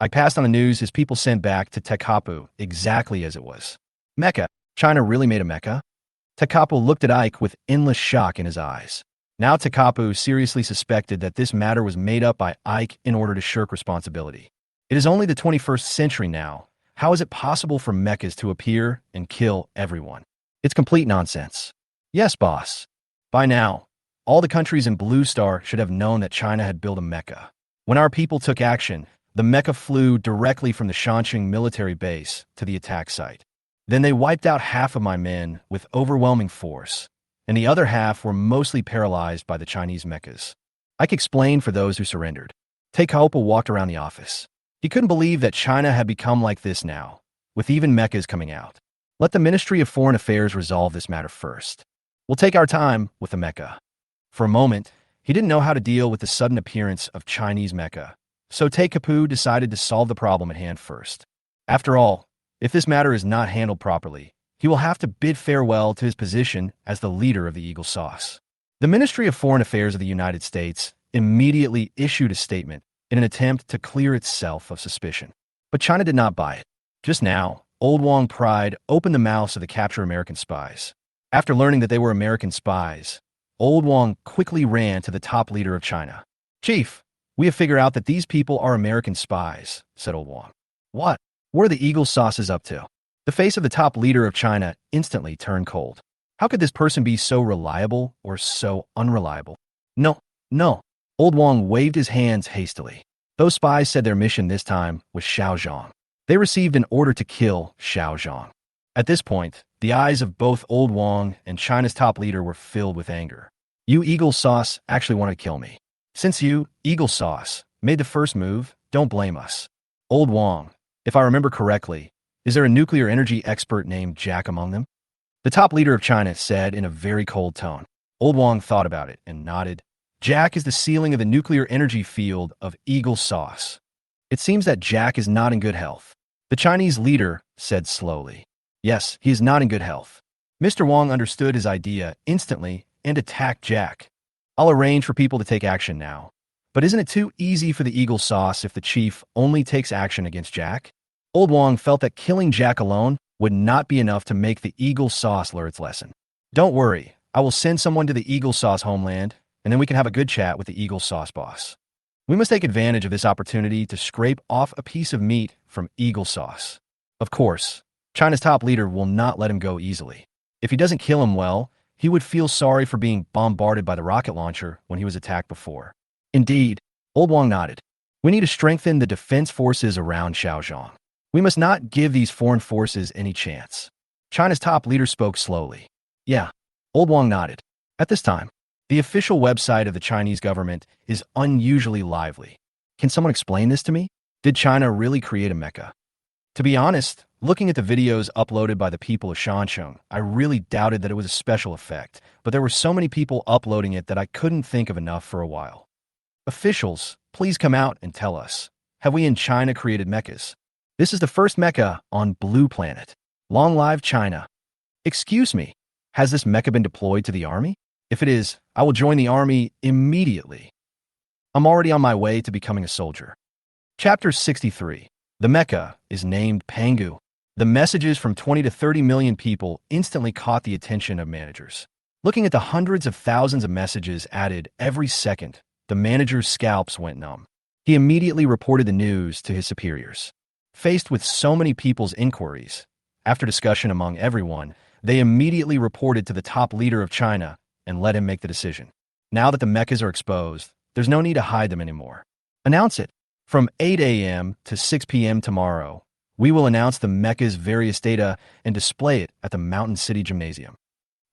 I passed on the news his people sent back to Takapu exactly as it was. Mecha? China really made a mecha? Takapu looked at Ike with endless shock in his eyes. Now Takapu seriously suspected that this matter was made up by Ike in order to shirk responsibility. It is only the 21st century now. How is it possible for mechas to appear and kill everyone? It's complete nonsense. Yes, boss. By now, all the countries in Blue Star should have known that China had built a mecha. When our people took action, the mecha flew directly from the Shanxing military base to the attack site. Then they wiped out half of my men with overwhelming force, and the other half were mostly paralyzed by the Chinese mechas. Ike explained for those who surrendered. Takaopa walked around the office. He couldn't believe that China had become like this now, with even mechas coming out. Let the Ministry of Foreign Affairs resolve this matter first. We'll take our time with the mecha. For a moment, he didn't know how to deal with the sudden appearance of Chinese mecha, so Takapu decided to solve the problem at hand first. After all, if this matter is not handled properly, he will have to bid farewell to his position as the leader of the Eagle Sauce. The Ministry of Foreign Affairs of the United States immediately issued a statement in an attempt to clear itself of suspicion. But China did not buy it. Just now, Old Wong Pride opened the mouths of the captured American spies. After learning that they were American spies, Old Wong quickly ran to the top leader of China. Chief, we have figured out that these people are American spies, said Old Wong. What? What are the Eagle Sauces up to? The face of the top leader of China instantly turned cold. How could this person be so reliable or so unreliable? No, no. Old Wong waved his hands hastily. Those spies said their mission this time was Xiaozhong. They received an order to kill Xiaozhong. At this point, the eyes of both Old Wong and China's top leader were filled with anger. You Eagle Sauce actually want to kill me. Since you, Eagle Sauce, made the first move, don't blame us. Old Wong, if I remember correctly, is there a nuclear energy expert named Jack among them? The top leader of China said in a very cold tone. Old Wong thought about it and nodded. Jack is the ceiling of the nuclear energy field of Eagle Sauce. It seems that Jack is not in good health. The Chinese leader said slowly. Yes, he is not in good health. Mr. Wong understood his idea instantly and attacked Jack. I'll arrange for people to take action now. But isn't it too easy for the Eagle Sauce if the chief only takes action against Jack? Old Wong felt that killing Jack alone would not be enough to make the Eagle Sauce learn its lesson. Don't worry, I will send someone to the Eagle Sauce homeland, and then we can have a good chat with the Eagle Sauce boss. We must take advantage of this opportunity to scrape off a piece of meat from Eagle Sauce. Of course, China's top leader will not let him go easily. If he doesn't kill him well, he would feel sorry for being bombarded by the rocket launcher when he was attacked before. Indeed, Old Wong nodded. We need to strengthen the defense forces around Xiaozhong. We must not give these foreign forces any chance. China's top leader spoke slowly. Yeah, Old Wong nodded. At this time, the official website of the Chinese government is unusually lively. Can someone explain this to me? Did China really create a mecha? To be honest, looking at the videos uploaded by the people of Shanxing, I really doubted that it was a special effect, but there were so many people uploading it that I couldn't think of enough for a while. Officials, please come out and tell us. Have we in China created mechas? This is the first mecha on Blue Planet. Long live China. Excuse me, has this mecha been deployed to the army? If it is, I will join the army immediately. I'm already on my way to becoming a soldier. Chapter 63. The mecha is named Pangu. The messages from 20 to 30 million people instantly caught the attention of managers. Looking at the hundreds of thousands of messages added every second, the manager's scalps went numb. He immediately reported the news to his superiors. Faced with so many people's inquiries, after discussion among everyone, they immediately reported to the top leader of China and let him make the decision. Now that the mechas are exposed, there's no need to hide them anymore. Announce it. From 8 a.m. to 6 p.m. tomorrow, we will announce the mecha's various data and display it at the Mountain City Gymnasium.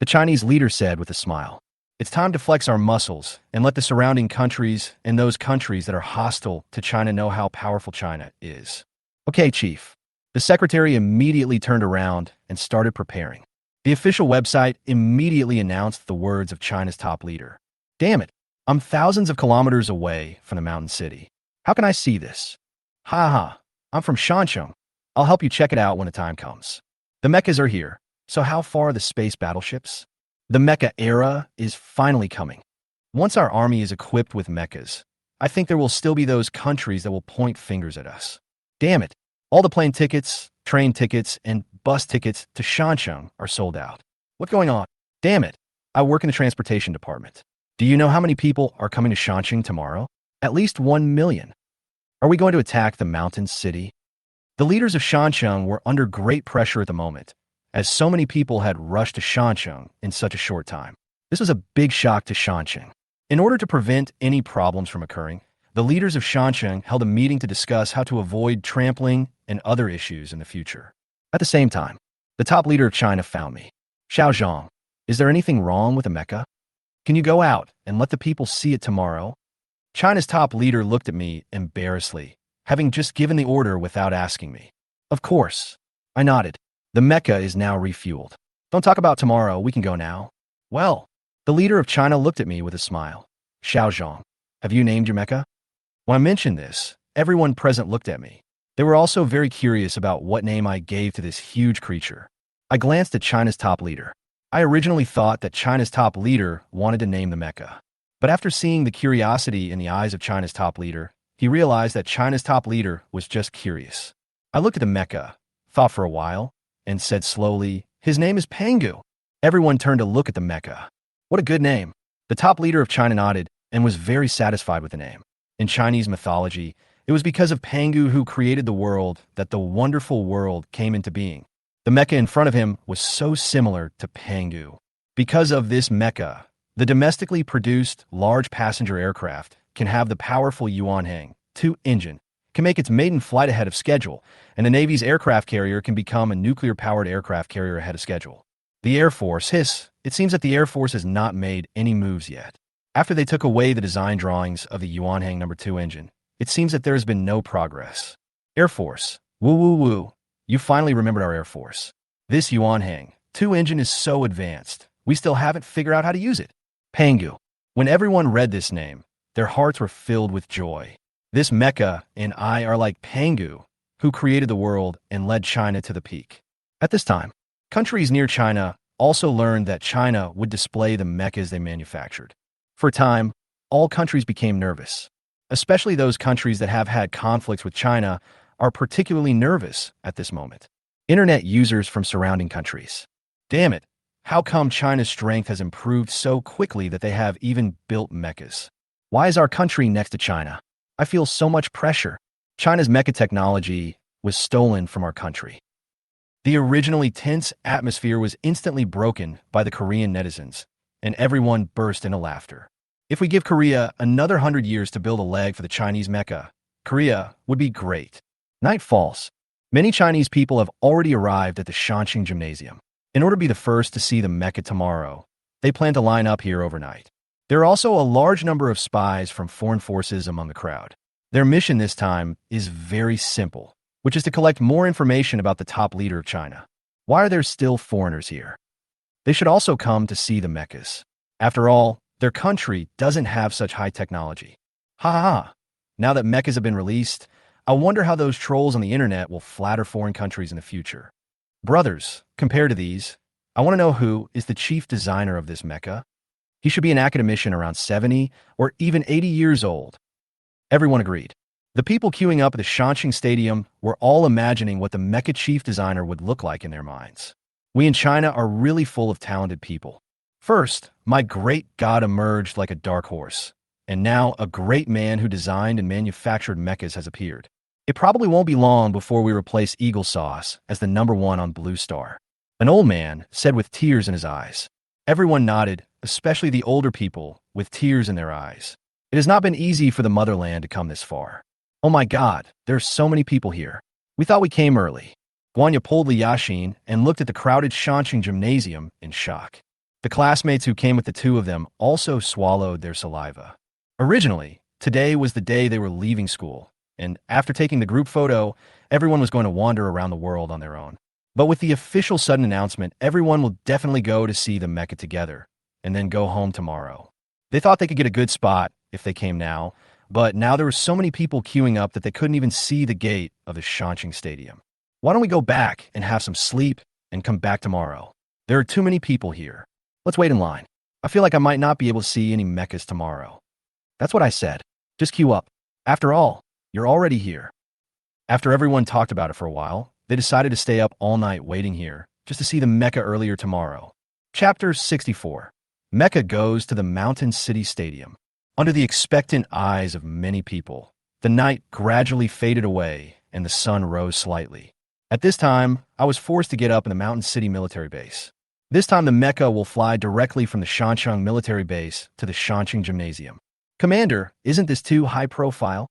The Chinese leader said with a smile, "It's time to flex our muscles and let the surrounding countries and those countries that are hostile to China know how powerful China is." Okay, Chief. The secretary immediately turned around and started preparing. The official website immediately announced the words of China's top leader. Damn it, I'm thousands of kilometers away from the mountain city. How can I see this? Ha ha, I'm from Shancheng. I'll help you check it out when the time comes. The mechas are here, so how far are the space battleships? The mecha era is finally coming. Once our army is equipped with mechas, I think there will still be those countries that will point fingers at us. Damn it, all the plane tickets, train tickets, and bus tickets to Shancheng are sold out. What's going on? Damn it, I work in the transportation department. Do you know how many people are coming to Shancheng tomorrow? At least 1 million. Are we going to attack the mountain city? The leaders of Shancheng were under great pressure at the moment, as so many people had rushed to Shancheng in such a short time. This was a big shock to Shancheng. In order to prevent any problems from occurring, the leaders of Shancheng held a meeting to discuss how to avoid trampling and other issues in the future. At the same time, the top leader of China found me. Xiaozhong, is there anything wrong with the mecha? Can you go out and let the people see it tomorrow? China's top leader looked at me embarrassedly, having just given the order without asking me. Of course. I nodded. The mecha is now refueled. Don't talk about tomorrow, we can go now. Well, the leader of China looked at me with a smile. Xiaozhong, have you named your mecha? When I mentioned this, everyone present looked at me. They were also very curious about what name I gave to this huge creature. I glanced at China's top leader. I originally thought that China's top leader wanted to name the mecha. But after seeing the curiosity in the eyes of China's top leader, he realized that China's top leader was just curious. I looked at the mecha, thought for a while, and said slowly, his name is Pangu. Everyone turned to look at the mecha. What a good name. The top leader of China nodded and was very satisfied with the name. In Chinese mythology, it was because of Pangu who created the world that the wonderful world came into being. The mecha in front of him was so similar to Pangu. Because of this mecha, the domestically produced large passenger aircraft can have the powerful Yuanhang 2 engine, can make its maiden flight ahead of schedule, and the Navy's aircraft carrier can become a nuclear-powered aircraft carrier ahead of schedule. The Air Force, it seems that the Air Force has not made any moves yet. After they took away the design drawings of the Yuanhang No. 2 engine, it seems that there has been no progress. Air Force, woo woo woo, you finally remembered our Air Force. This Yuanhang 2 engine is so advanced, we still haven't figured out how to use it. Pangu. When everyone read this name, their hearts were filled with joy. This mecha and I are like Pangu, who created the world and led China to the peak. At this time, countries near China also learned that China would display the mechas they manufactured. For a time, all countries became nervous. Especially those countries that have had conflicts with China are particularly nervous at this moment. Internet users from surrounding countries. Damn it, how come China's strength has improved so quickly that they have even built mechas? Why is our country next to China? I feel so much pressure. China's mecha technology was stolen from our country. The originally tense atmosphere was instantly broken by the Korean netizens, and everyone burst into laughter. If we give Korea another 100 years to build a leg for the Chinese mecha, Korea would be great. Night falls. Many Chinese people have already arrived at the Shanxing Gymnasium. In order to be the first to see the mecha tomorrow, they plan to line up here overnight. There are also a large number of spies from foreign forces among the crowd. Their mission this time is very simple, which is to collect more information about the top leader of China. Why are there still foreigners here? They should also come to see the mechas. After all, their country doesn't have such high technology. Ha ha ha. Now that mechas have been released, I wonder how those trolls on the internet will flatter foreign countries in the future. Brothers, compared to these, I want to know who is the chief designer of this mecha. He should be an academician around 70 or even 80 years old. Everyone agreed. The people queuing up at the Shanxing Stadium were all imagining what the mecha chief designer would look like in their minds. We in China are really full of talented people. First, my great god emerged like a dark horse, and now a great man who designed and manufactured mechas has appeared. It probably won't be long before we replace Eagle Sauce as the #1 on Blue Star. An old man said with tears in his eyes. Everyone nodded, especially the older people with tears in their eyes. It has not been easy for the motherland to come this far. Oh my god, there are so many people here. We thought we came early. Guanya pulled the Yashin and looked at the crowded Shanxing gymnasium in shock. The classmates who came with the two of them also swallowed their saliva. Originally, today was the day they were leaving school, and after taking the group photo, everyone was going to wander around the world on their own. But with the official sudden announcement, everyone will definitely go to see the mecha together, and then go home tomorrow. They thought they could get a good spot if they came now, but now there were so many people queuing up that they couldn't even see the gate of the Shanxing Stadium. Why don't we go back and have some sleep and come back tomorrow? There are too many people here. Let's wait in line. I feel like I might not be able to see any mechas tomorrow. That's what I said. Just queue up. After all, you're already here. After everyone talked about it for a while, they decided to stay up all night waiting here just to see the mecha earlier tomorrow. Chapter 64. Mecha goes to the Mountain City Stadium. Under the expectant eyes of many people, the night gradually faded away and the sun rose slightly. At this time, I was forced to get up in the Mountain City military base. This time the mecha will fly directly from the Shanxing military base to the Shanxing Gymnasium. Commander, isn't this too high profile?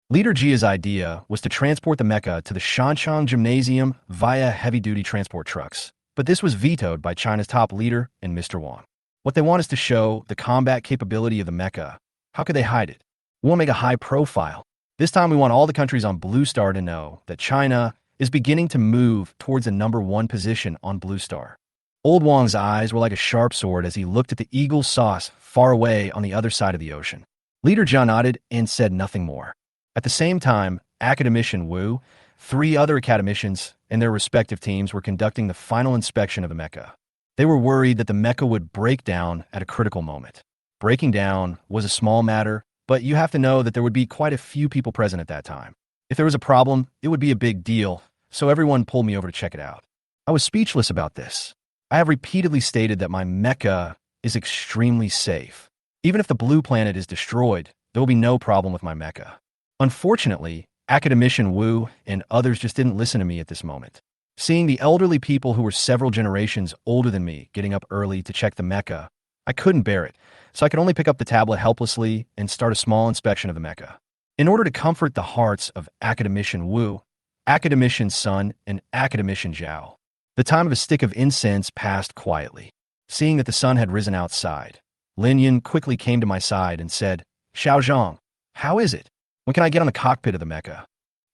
Leader Jia's idea was to transport the mecha to the Shanxing Gymnasium via heavy-duty transport trucks, but this was vetoed by China's top leader and Mr. Wang. What they want is to show the combat capability of the mecha. How could they hide it? We won't make a high profile. This time we want all the countries on Blue Star to know that China is beginning to move towards the #1 position on Blue Star. Old Wang's eyes were like a sharp sword as he looked at the Eagle Sauce far away on the other side of the ocean. Leader Jia nodded and said nothing more. At the same time, Academician Wu, 3 other academicians, and their respective teams were conducting the final inspection of the mecha. They were worried that the mecha would break down at a critical moment. Breaking down was a small matter, but you have to know that there would be quite a few people present at that time. If there was a problem, it would be a big deal, so everyone pulled me over to check it out. I was speechless about this. I have repeatedly stated that my mecha is extremely safe. Even if the blue planet is destroyed, there will be no problem with my mecha. Unfortunately, Academician Wu and others just didn't listen to me at this moment. Seeing the elderly people who were several generations older than me getting up early to check the mecha, I couldn't bear it, so I could only pick up the tablet helplessly and start a small inspection of the mecha. In order to comfort the hearts of Academician Wu, Academician Sun, and Academician Zhao, the time of a stick of incense passed quietly. Seeing that the sun had risen outside, Lin Yan quickly came to my side and said, "Xiao Zhang, how is it? When can I get on the cockpit of the mecha?"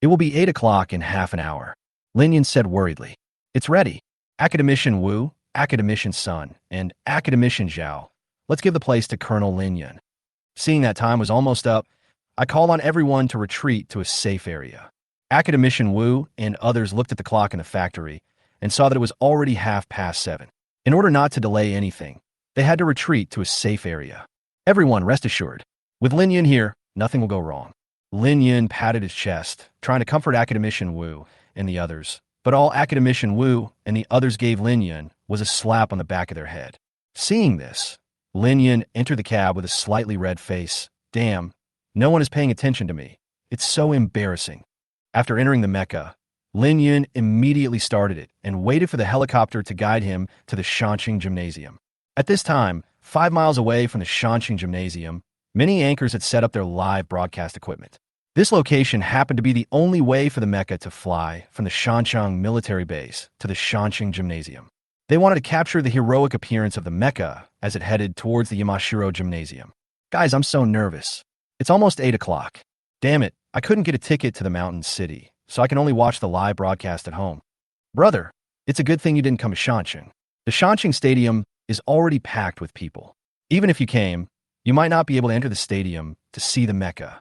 "It will be 8 o'clock in half an hour," Lin Yan said worriedly. "It's ready. Academician Wu, Academician Sun, and Academician Zhao, let's give the place to Colonel Lin Yan." Seeing that time was almost up, I called on everyone to retreat to a safe area. Academician Wu and others looked at the clock in the factory and saw that it was already 7:30. In order not to delay anything, they had to retreat to a safe area. Everyone, rest assured. With Lin Yan here, nothing will go wrong. Lin Yan patted his chest, trying to comfort Academician Wu and the others, but all Academician Wu and the others gave Lin Yan was a slap on the back of their head. Seeing this, Lin Yan entered the cab with a slightly red face. Damn, no one is paying attention to me. It's so embarrassing. After entering the mecha, Lin Yan immediately started it and waited for the helicopter to guide him to the Shanxing Gymnasium. At this time, 5 miles away from the Shanxing Gymnasium, many anchors had set up their live broadcast equipment. This location happened to be the only way for the mecha to fly from the Shanxing military base to the Shanxing Gymnasium. They wanted to capture the heroic appearance of the mecha as it headed towards the Yamashiro Gymnasium. Guys, I'm so nervous. It's almost 8 o'clock. Damn it, I couldn't get a ticket to the Mountain City, so I can only watch the live broadcast at home. Brother, it's a good thing you didn't come to Shanxing. The Shanxing Stadium is already packed with people. Even if you came, you might not be able to enter the stadium to see the mecha.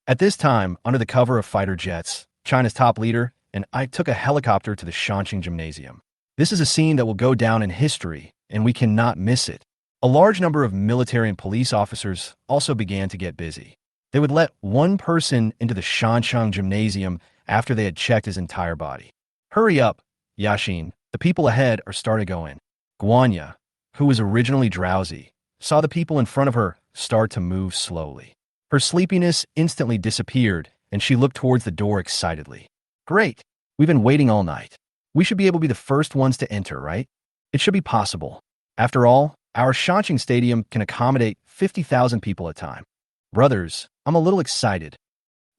At this time, under the cover of fighter jets, China's top leader and I took a helicopter to the Shanxing Gymnasium. This is a scene that will go down in history, and we cannot miss it. A large number of military and police officers also began to get busy. They would let one person into the Shanxing Gymnasium after they had checked his entire body. Hurry up, Yashin. The people ahead are starting to go in. Guanya, who was originally drowsy, saw the people in front of her start to move slowly. Her sleepiness instantly disappeared, and she looked towards the door excitedly. Great! We've been waiting all night. We should be able to be the first ones to enter, right? It should be possible. After all, our Shanxing Stadium can accommodate 50,000 people at a time. Brothers, I'm a little excited.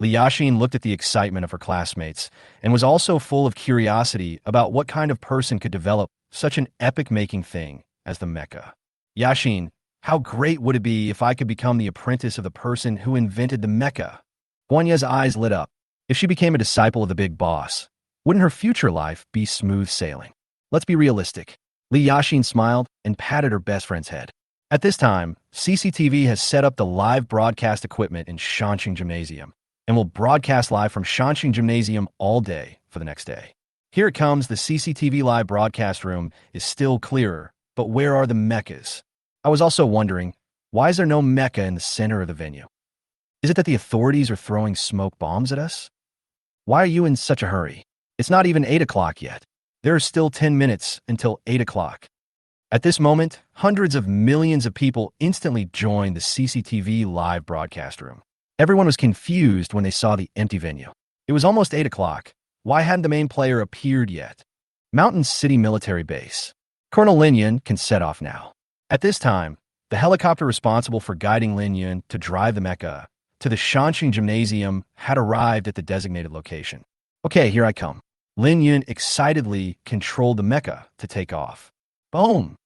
Li Yashin looked at the excitement of her classmates and was also full of curiosity about what kind of person could develop such an epic-making thing as the mecha. Yashin, how great would it be if I could become the apprentice of the person who invented the mecha? Guanya's eyes lit up. If she became a disciple of the big boss, wouldn't her future life be smooth sailing? Let's be realistic. Li Yashin smiled and patted her best friend's head. At this time, CCTV has set up the live broadcast equipment in Shanxing Gymnasium and will broadcast live from Shanxing Gymnasium all day for the next day. Here it comes. The CCTV live broadcast room is still clearer, but where are the mechas? I was also wondering, why is there no mecha in the center of the venue? Is it that the authorities are throwing smoke bombs at us? Why are you in such a hurry? It's not even 8 o'clock yet. There are still 10 minutes until 8 o'clock. At this moment, hundreds of millions of people instantly joined the CCTV live broadcast room. Everyone was confused when they saw the empty venue. It was almost 8 o'clock. Why hadn't the main player appeared yet? Mountain City Military Base. Colonel Lin Yun can set off now. At this time, the helicopter responsible for guiding Lin Yun to drive the mecha to the Shanxing Gymnasium had arrived at the designated location. Okay, here I come. Lin Yun excitedly controlled the mecha to take off. Boom!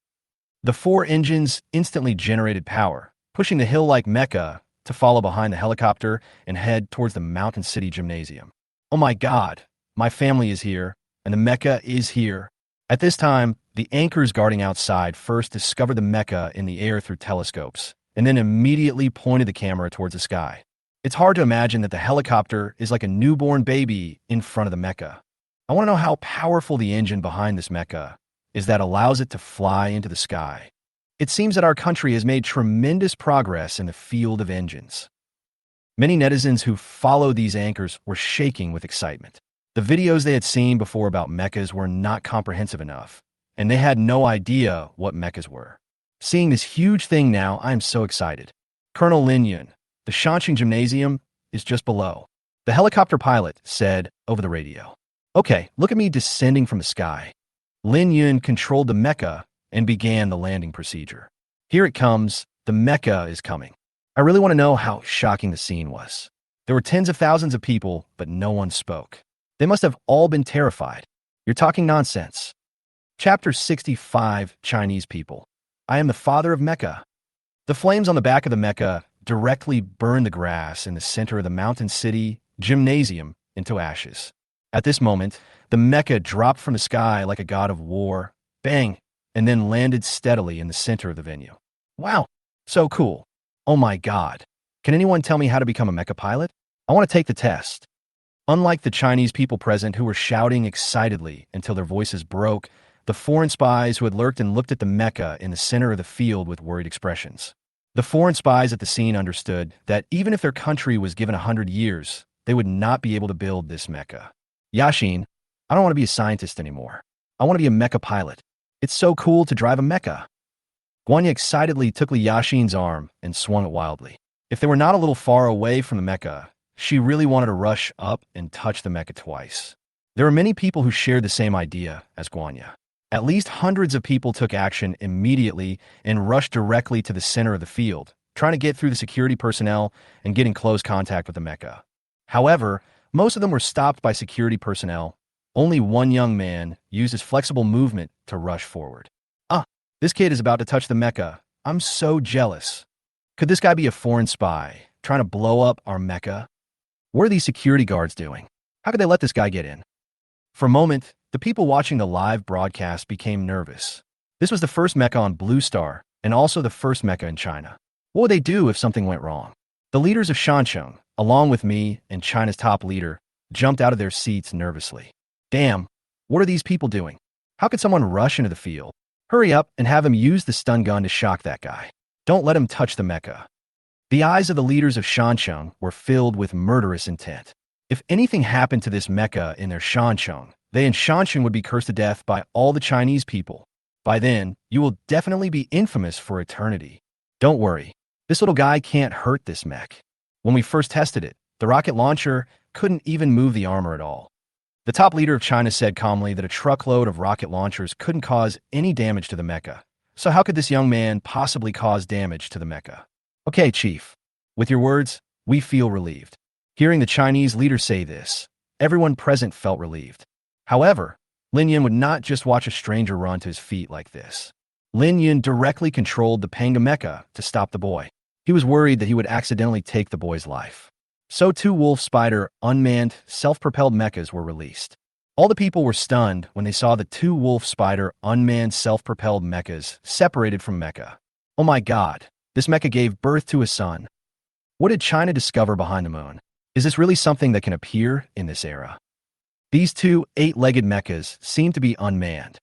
The 4 engines instantly generated power, pushing the hill-like mecha to follow behind the helicopter and head towards the Mountain City Gymnasium. Oh my God, my family is here, and the mecha is here. At this time, the anchors guarding outside first discovered the mecha in the air through telescopes, and then immediately pointed the camera towards the sky. It's hard to imagine that the helicopter is like a newborn baby in front of the mecha. I want to know how powerful the engine behind this mecha is that allows it to fly into the sky. It seems that our country has made tremendous progress in the field of engines. Many netizens who followed these anchors were shaking with excitement. The videos they had seen before about mechas were not comprehensive enough, and they had no idea what mechas were. Seeing this huge thing now, I am so excited. Colonel Lin Yun, the Shanxing Gymnasium is just below. The helicopter pilot said over the radio. Okay, look at me descending from the sky. Lin Yun controlled the mecha and began the landing procedure. Here it comes. The mecha is coming. I really want to know how shocking the scene was. There were tens of thousands of people, but no one spoke. They must have all been terrified. You're talking nonsense. Chapter 65, Chinese People. I am the father of mecha. The flames on the back of the mecha directly burned the grass in the center of the Mountain City Gymnasium into ashes. At this moment, the mecha dropped from the sky like a god of war, bang, and then landed steadily in the center of the venue. Wow, so cool. Oh my God. Can anyone tell me how to become a mecha pilot? I want to take the test. Unlike the Chinese people present who were shouting excitedly until their voices broke, the foreign spies who had lurked and looked at the mecha in the center of the field with worried expressions. The foreign spies at the scene understood that even if their country was given 100 years, they would not be able to build this mecha. Yashin, I don't want to be a scientist anymore. I want to be a mecha pilot. It's so cool to drive a mecha. Guanya excitedly took Li Yashin's arm and swung it wildly. If they were not a little far away from the mecha, she really wanted to rush up and touch the mecha twice. There were many people who shared the same idea as Guanya. At least hundreds of people took action immediately and rushed directly to the center of the field, trying to get through the security personnel and get in close contact with the mecha. However, most of them were stopped by security personnel. Only one young man used his flexible movement to rush forward. This kid is about to touch the mecha. I'm so jealous. Could this guy be a foreign spy, trying to blow up our mecha? What are these security guards doing? How could they let this guy get in? For a moment, the people watching the live broadcast became nervous. This was the first mecha on Blue Star, and also the first mecha in China. What would they do if something went wrong? The leaders of Shanxing, along with me and China's top leader, jumped out of their seats nervously. Damn, what are these people doing? How could someone rush into the field? Hurry up and have him use the stun gun to shock that guy. Don't let him touch the mecha. The eyes of the leaders of Shancheng were filled with murderous intent. If anything happened to this mecha in their Shancheng, they in Shancheng would be cursed to death by all the Chinese people. By then, you will definitely be infamous for eternity. Don't worry, this little guy can't hurt this mech. When we first tested it, the rocket launcher couldn't even move the armor at all. The top leader of China said calmly that a truckload of rocket launchers couldn't cause any damage to the mecha. So how could this young man possibly cause damage to the mecha? Okay, Chief. With your words, we feel relieved. Hearing the Chinese leader say this, everyone present felt relieved. However, Lin Yun would not just watch a stranger run to his feet like this. Lin Yun directly controlled the Panga mecha to stop the boy. He was worried that he would accidentally take the boy's life. So 2 Wolf Spider unmanned, self-propelled mechas were released. All the people were stunned when they saw the 2 Wolf Spider unmanned, self-propelled mechas separated from mecha. Oh my god, this mecha gave birth to a son. What did China discover behind the moon? Is this really something that can appear in this era? These 2 8-legged mechas seemed to be unmanned.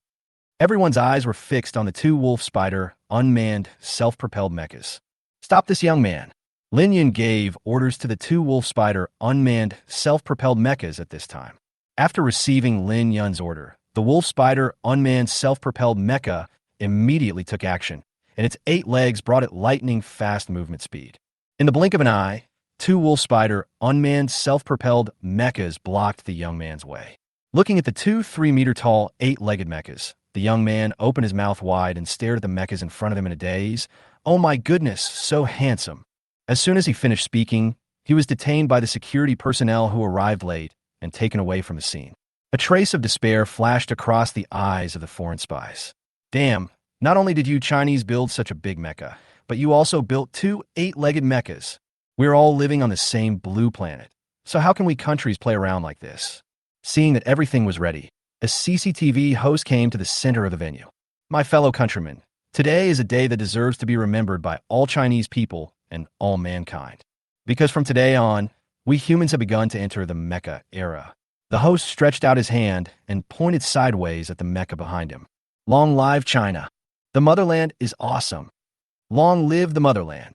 Everyone's eyes were fixed on the 2 Wolf Spider unmanned, self-propelled mechas. Stop this young man. Lin Yun gave orders to the 2 Wolf Spider unmanned, self-propelled mechas at this time. After receiving Lin Yun's order, the Wolf Spider unmanned, self-propelled mecha immediately took action, and its 8 legs brought it lightning-fast movement speed. In the blink of an eye, 2 Wolf Spider unmanned, self-propelled mechas blocked the young man's way. Looking at the 2 3-meter-tall, 8-legged mechas, the young man opened his mouth wide and stared at the mechas in front of him in a daze. Oh my goodness, so handsome. As soon as he finished speaking, he was detained by the security personnel who arrived late and taken away from the scene. A trace of despair flashed across the eyes of the foreign spies. Damn, not only did you Chinese build such a big mecha, but you also built 2 8-legged mechas. We're all living on the same blue planet. So how can we countries play around like this? Seeing that everything was ready, a CCTV host came to the center of the venue. My fellow countrymen, today is a day that deserves to be remembered by all Chinese people and all mankind. Because from today on, we humans have begun to enter the mecha era. The host stretched out his hand and pointed sideways at the mecha behind him. Long live China. The motherland is awesome. Long live the motherland.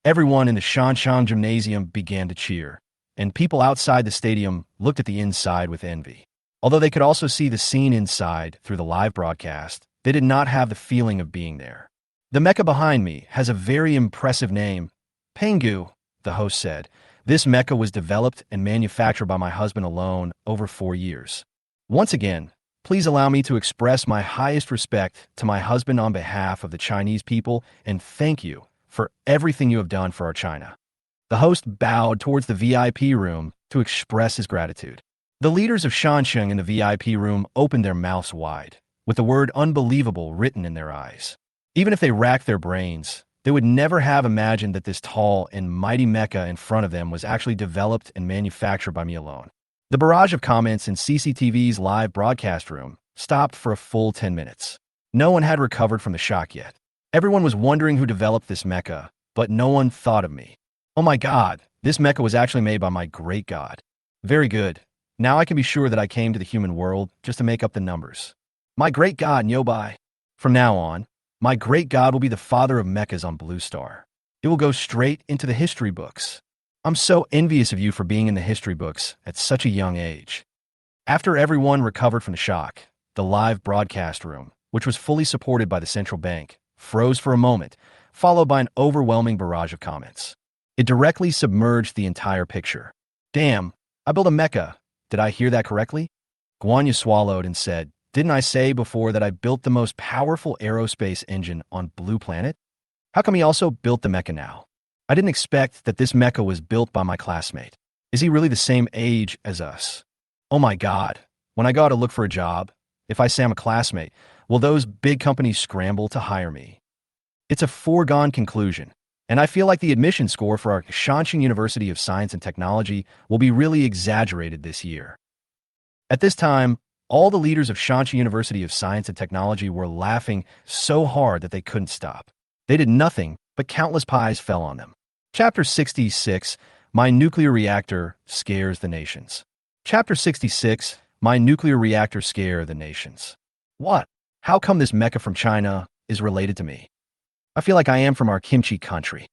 Everyone in the Shanchang gymnasium began to cheer, and people outside the stadium looked at the inside with envy. Although they could also see the scene inside through the live broadcast, they did not have the feeling of being there. The mecha behind me has a very impressive name. Pengu, the host said. This mecha was developed and manufactured by my husband alone over 4 years. Once again, please allow me to express my highest respect to my husband on behalf of the Chinese people and thank you for everything you have done for our China. The host bowed towards the VIP room to express his gratitude. The leaders of Shancheng in the VIP room opened their mouths wide, with the word unbelievable written in their eyes. Even if they racked their brains, they would never have imagined that this tall and mighty mecha in front of them was actually developed and manufactured by me alone. The barrage of comments in CCTV's live broadcast room stopped for a full 10 minutes. No one had recovered from the shock yet. Everyone was wondering who developed this mecha, but no one thought of me. Oh my god, this mecha was actually made by my great god. Very good. Now I can be sure that I came to the human world just to make up the numbers. My great god, Nyobai. From now on, my great god will be the father of mechas on Blue Star. It will go straight into the history books. I'm so envious of you for being in the history books at such a young age. After everyone recovered from the shock, the live broadcast room, which was fully supported by the central bank, froze for a moment, followed by an overwhelming barrage of comments. It directly submerged the entire picture. Damn, I built a mecha. Did I hear that correctly? Guanya swallowed and said, didn't I say before that I built the most powerful aerospace engine on Blue Planet? How come he also built the mecha now? I didn't expect that this mecha was built by my classmate. Is he really the same age as us? Oh my god, when I go out to look for a job, if I say I'm a classmate, will those big companies scramble to hire me? It's a foregone conclusion, and I feel like the admission score for our Shancheng University of Science and Technology will be really exaggerated this year. At this time, all the leaders of Shancheng University of Science and Technology were laughing so hard that they couldn't stop. They did nothing, but countless pies fell on them. Chapter 66, My nuclear reactor scares the nations. Chapter 66, My nuclear reactor scare the nations. What? How come this mecha from China is related to me? I feel like I am from our kimchi country.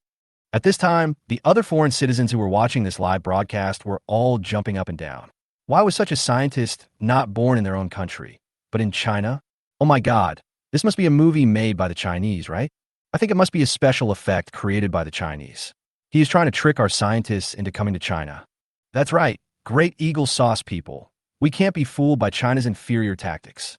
At this time, the other foreign citizens who were watching this live broadcast were all jumping up and down. Why was such a scientist not born in their own country, but in China? Oh my God, this must be a movie made by the Chinese, right? I think it must be a special effect created by the Chinese. He is trying to trick our scientists into coming to China. That's right, great Eagle Sauce people. We can't be fooled by China's inferior tactics.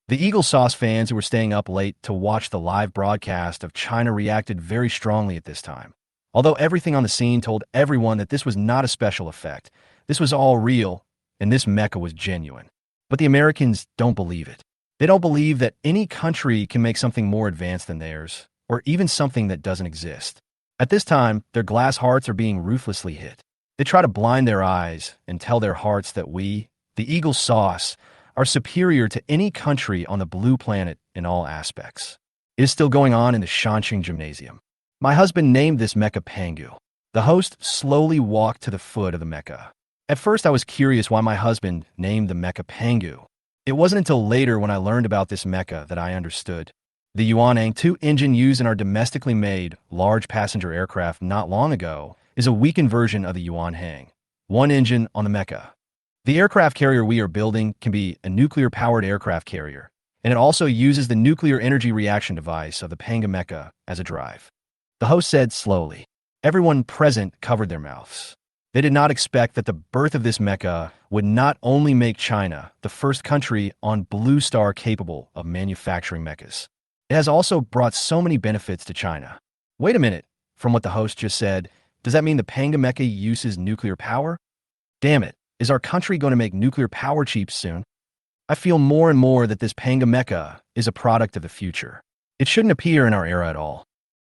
The Eagle Sauce fans who were staying up late to watch the live broadcast of China reacted very strongly at this time. Although everything on the scene told everyone that this was not a special effect, this was all real, and this mecha was genuine. But the Americans don't believe it. They don't believe that any country can make something more advanced than theirs, or even something that doesn't exist. At this time, their glass hearts are being ruthlessly hit. They try to blind their eyes and tell their hearts that we, the Eagle Sauce, are superior to any country on the blue planet in all aspects. It is still going on in the Shanxing Gymnasium. My husband named this mecha Pangu. The host slowly walked to the foot of the mecha. At first, I was curious why my husband named the mecha Pangu. It wasn't until later when I learned about this mecha that I understood. The Yuanang 2 engine used in our domestically made large passenger aircraft not long ago is a weakened version of the Yuanhang, one engine on the mecha. The aircraft carrier we are building can be a nuclear-powered aircraft carrier, and it also uses the nuclear energy reaction device of the Panga mecha as a drive. The host said slowly. Everyone present covered their mouths. They did not expect that the birth of this mecha would not only make China the first country on Blue Star capable of manufacturing mechas. It has also brought so many benefits to China. Wait a minute, from what the host just said, does that mean the Panga mecha uses nuclear power? Damn it, is our country going to make nuclear power cheap soon? I feel more and more that this Panga mecha is a product of the future. It shouldn't appear in our era at all.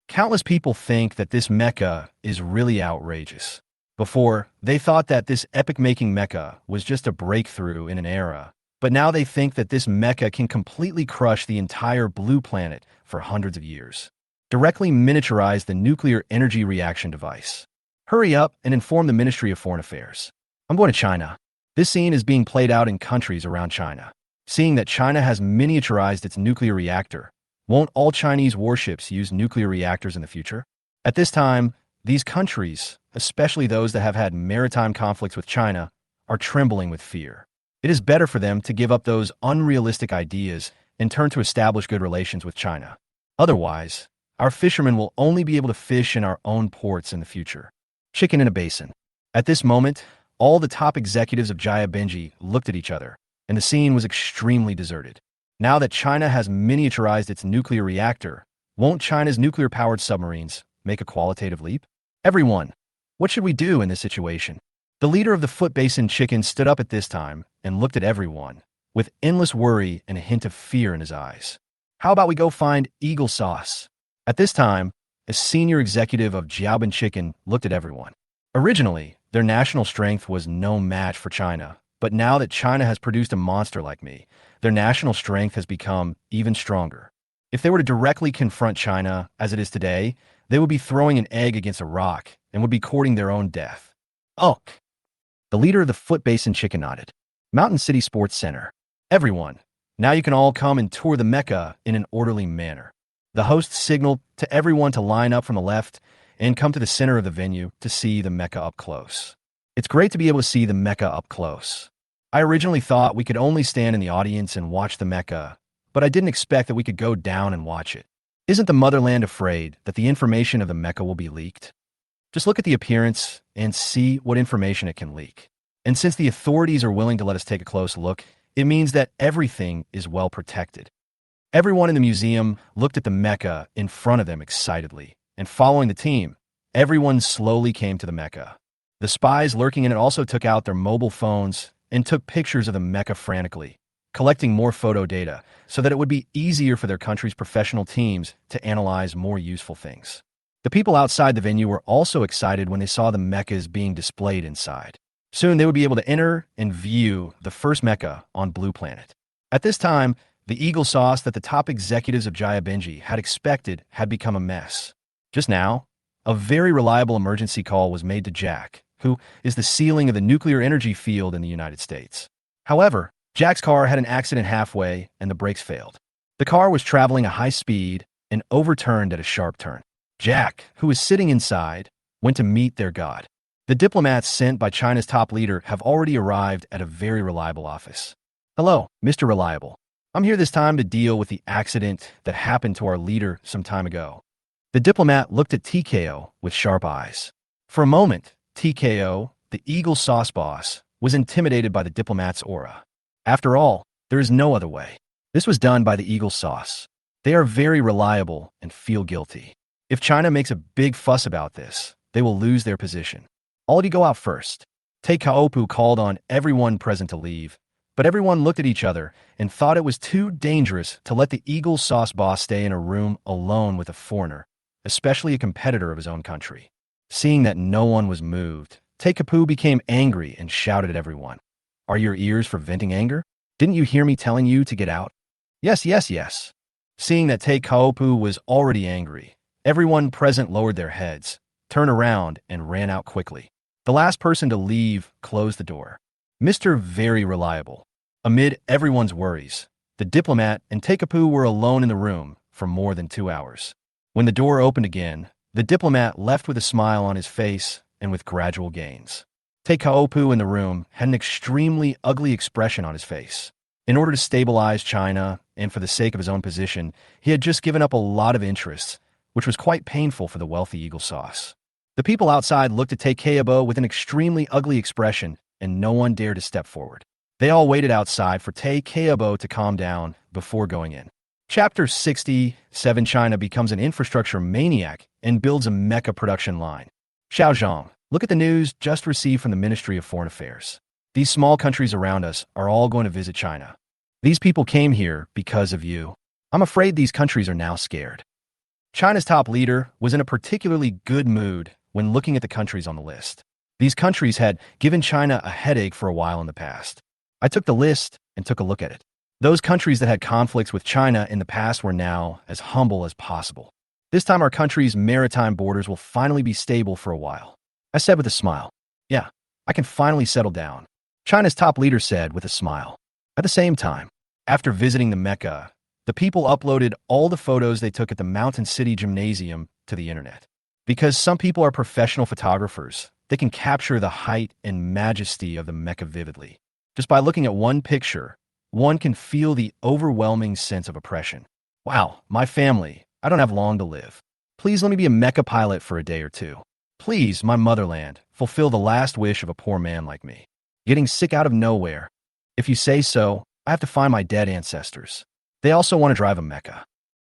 Countless people think that this mecha is really outrageous. Before, they thought that this epic-making mecha was just a breakthrough in an era, but now they think that this mecha can completely crush the entire blue planet for hundreds of years. Directly miniaturize the nuclear energy reaction device. Hurry up and inform the Ministry of Foreign Affairs. I'm going to China. This scene is being played out in countries around China. Seeing that China has miniaturized its nuclear reactor, won't all Chinese warships use nuclear reactors in the future? At this time, these countries, especially those that have had maritime conflicts with China, are trembling with fear. It is better for them to give up those unrealistic ideas and turn to establish good relations with China. Otherwise, our fishermen will only be able to fish in our own ports in the future. Chicken in a basin. At this moment, all the top executives of Jaya Benji looked at each other, and the scene was extremely deserted. Now that China has miniaturized its nuclear reactor, won't China's nuclear-powered submarines make a qualitative leap? Everyone, what should we do in this situation? The leader of the Foot Basin Chicken stood up at this time and looked at everyone, with endless worry and a hint of fear in his eyes. How about we go find Eagle Sauce? At this time, a senior executive of Jiaobin Chicken looked at everyone. Originally, their national strength was no match for China, but now that China has produced a monster like me, their national strength has become even stronger. If they were to directly confront China as it is today, they would be throwing an egg against a rock and would be courting their own death. Oh! The leader of the Foot Basin Chicken nodded. Mountain City Sports Center. Everyone, now you can all come and tour the mecha in an orderly manner. The host signaled to everyone to line up from the left and come to the center of the venue to see the mecha up close. It's great to be able to see the mecha up close. I originally thought we could only stand in the audience and watch the mecha, but I didn't expect that we could go down and watch it. Isn't the motherland afraid that the information of the mecha will be leaked? Just look at the appearance and see what information it can leak. And since the authorities are willing to let us take a close look, it means that everything is well protected. Everyone in the museum looked at the mecha in front of them excitedly, and following the team, everyone slowly came to the mecha. The spies lurking in it also took out their mobile phones and took pictures of the mecha frantically, collecting more photo data so that it would be easier for their country's professional teams to analyze more useful things. The people outside the venue were also excited when they saw the mechas being displayed inside. Soon they would be able to enter and view the first mecha on Blue Planet. At this time, the Eagle Sauce that the top executives of Jaya Benji had expected had become a mess. Just now, A very reliable emergency call was made to Jack, who is the ceiling of the nuclear energy field in the United States. However, Jack's car had an accident halfway and the brakes failed. The car was traveling at high speed and overturned at a sharp turn. Jack, who was sitting inside, went to meet their god. The diplomats sent by China's top leader have already arrived at a very reliable office. Hello, Mr. Reliable. I'm here this time to deal with the accident that happened to our leader some time ago. The diplomat looked at TKO with sharp eyes. For a moment, TKO, the Eagle Sauce boss, was intimidated by the diplomat's aura. After all, there is no other way. This was done by the Eagle Sauce. They are very reliable and feel guilty. If China makes a big fuss about this, they will lose their position. I'll let you go out first. Taikaopu called on everyone present to leave, but everyone looked at each other and thought it was too dangerous to let the Eagle Sauce boss stay in a room alone with a foreigner, especially a competitor of his own country. Seeing that no one was moved, Taikapu became angry and shouted at everyone. Are your ears for venting anger? Didn't you hear me telling you to get out? Yes, yes, yes. Seeing that Taikaopu was already angry, everyone present lowered their heads, turned around, and ran out quickly. The last person to leave closed the door. Mr. Very Reliable. Amid everyone's worries, the diplomat and Taikapu were alone in the room for more than 2 hours. When the door opened again, the diplomat left with a smile on his face and with gradual gains. Taikaopu in the room had an extremely ugly expression on his face. In order to stabilize China, and for the sake of his own position, he had just given up a lot of interests, which was quite painful for the wealthy Eagle Sauce. The people outside looked at Taikeabo with an extremely ugly expression, and no one dared to step forward. They all waited outside for Taikeabo to calm down before going in. Chapter 67. China becomes an infrastructure maniac and builds a mecha production line. Xiaozhong, look at the news just received from the Ministry of Foreign Affairs. These small countries around us are all going to visit China. These people came here because of you. I'm afraid these countries are now scared. China's top leader was in a particularly good mood when looking at the countries on the list. These countries had given China a headache for a while in the past. I took the list and took a look at it. Those countries that had conflicts with China in the past were now as humble as possible. This time our country's maritime borders will finally be stable for a while. I said with a smile. Yeah, I can finally settle down. China's top leader said with a smile. At the same time, after visiting the Mecha, the people uploaded all the photos they took at the Mountain City Gymnasium to the internet. Because some people are professional photographers, they can capture the height and majesty of the Mecha vividly. Just by looking at one picture, one can feel the overwhelming sense of oppression. Wow, my family, I don't have long to live. Please let me be a Mecha pilot for a day or two. Please, my motherland, fulfill the last wish of a poor man like me. Getting sick out of nowhere. If you say so, I have to find my dead ancestors. They also want to drive a mecha.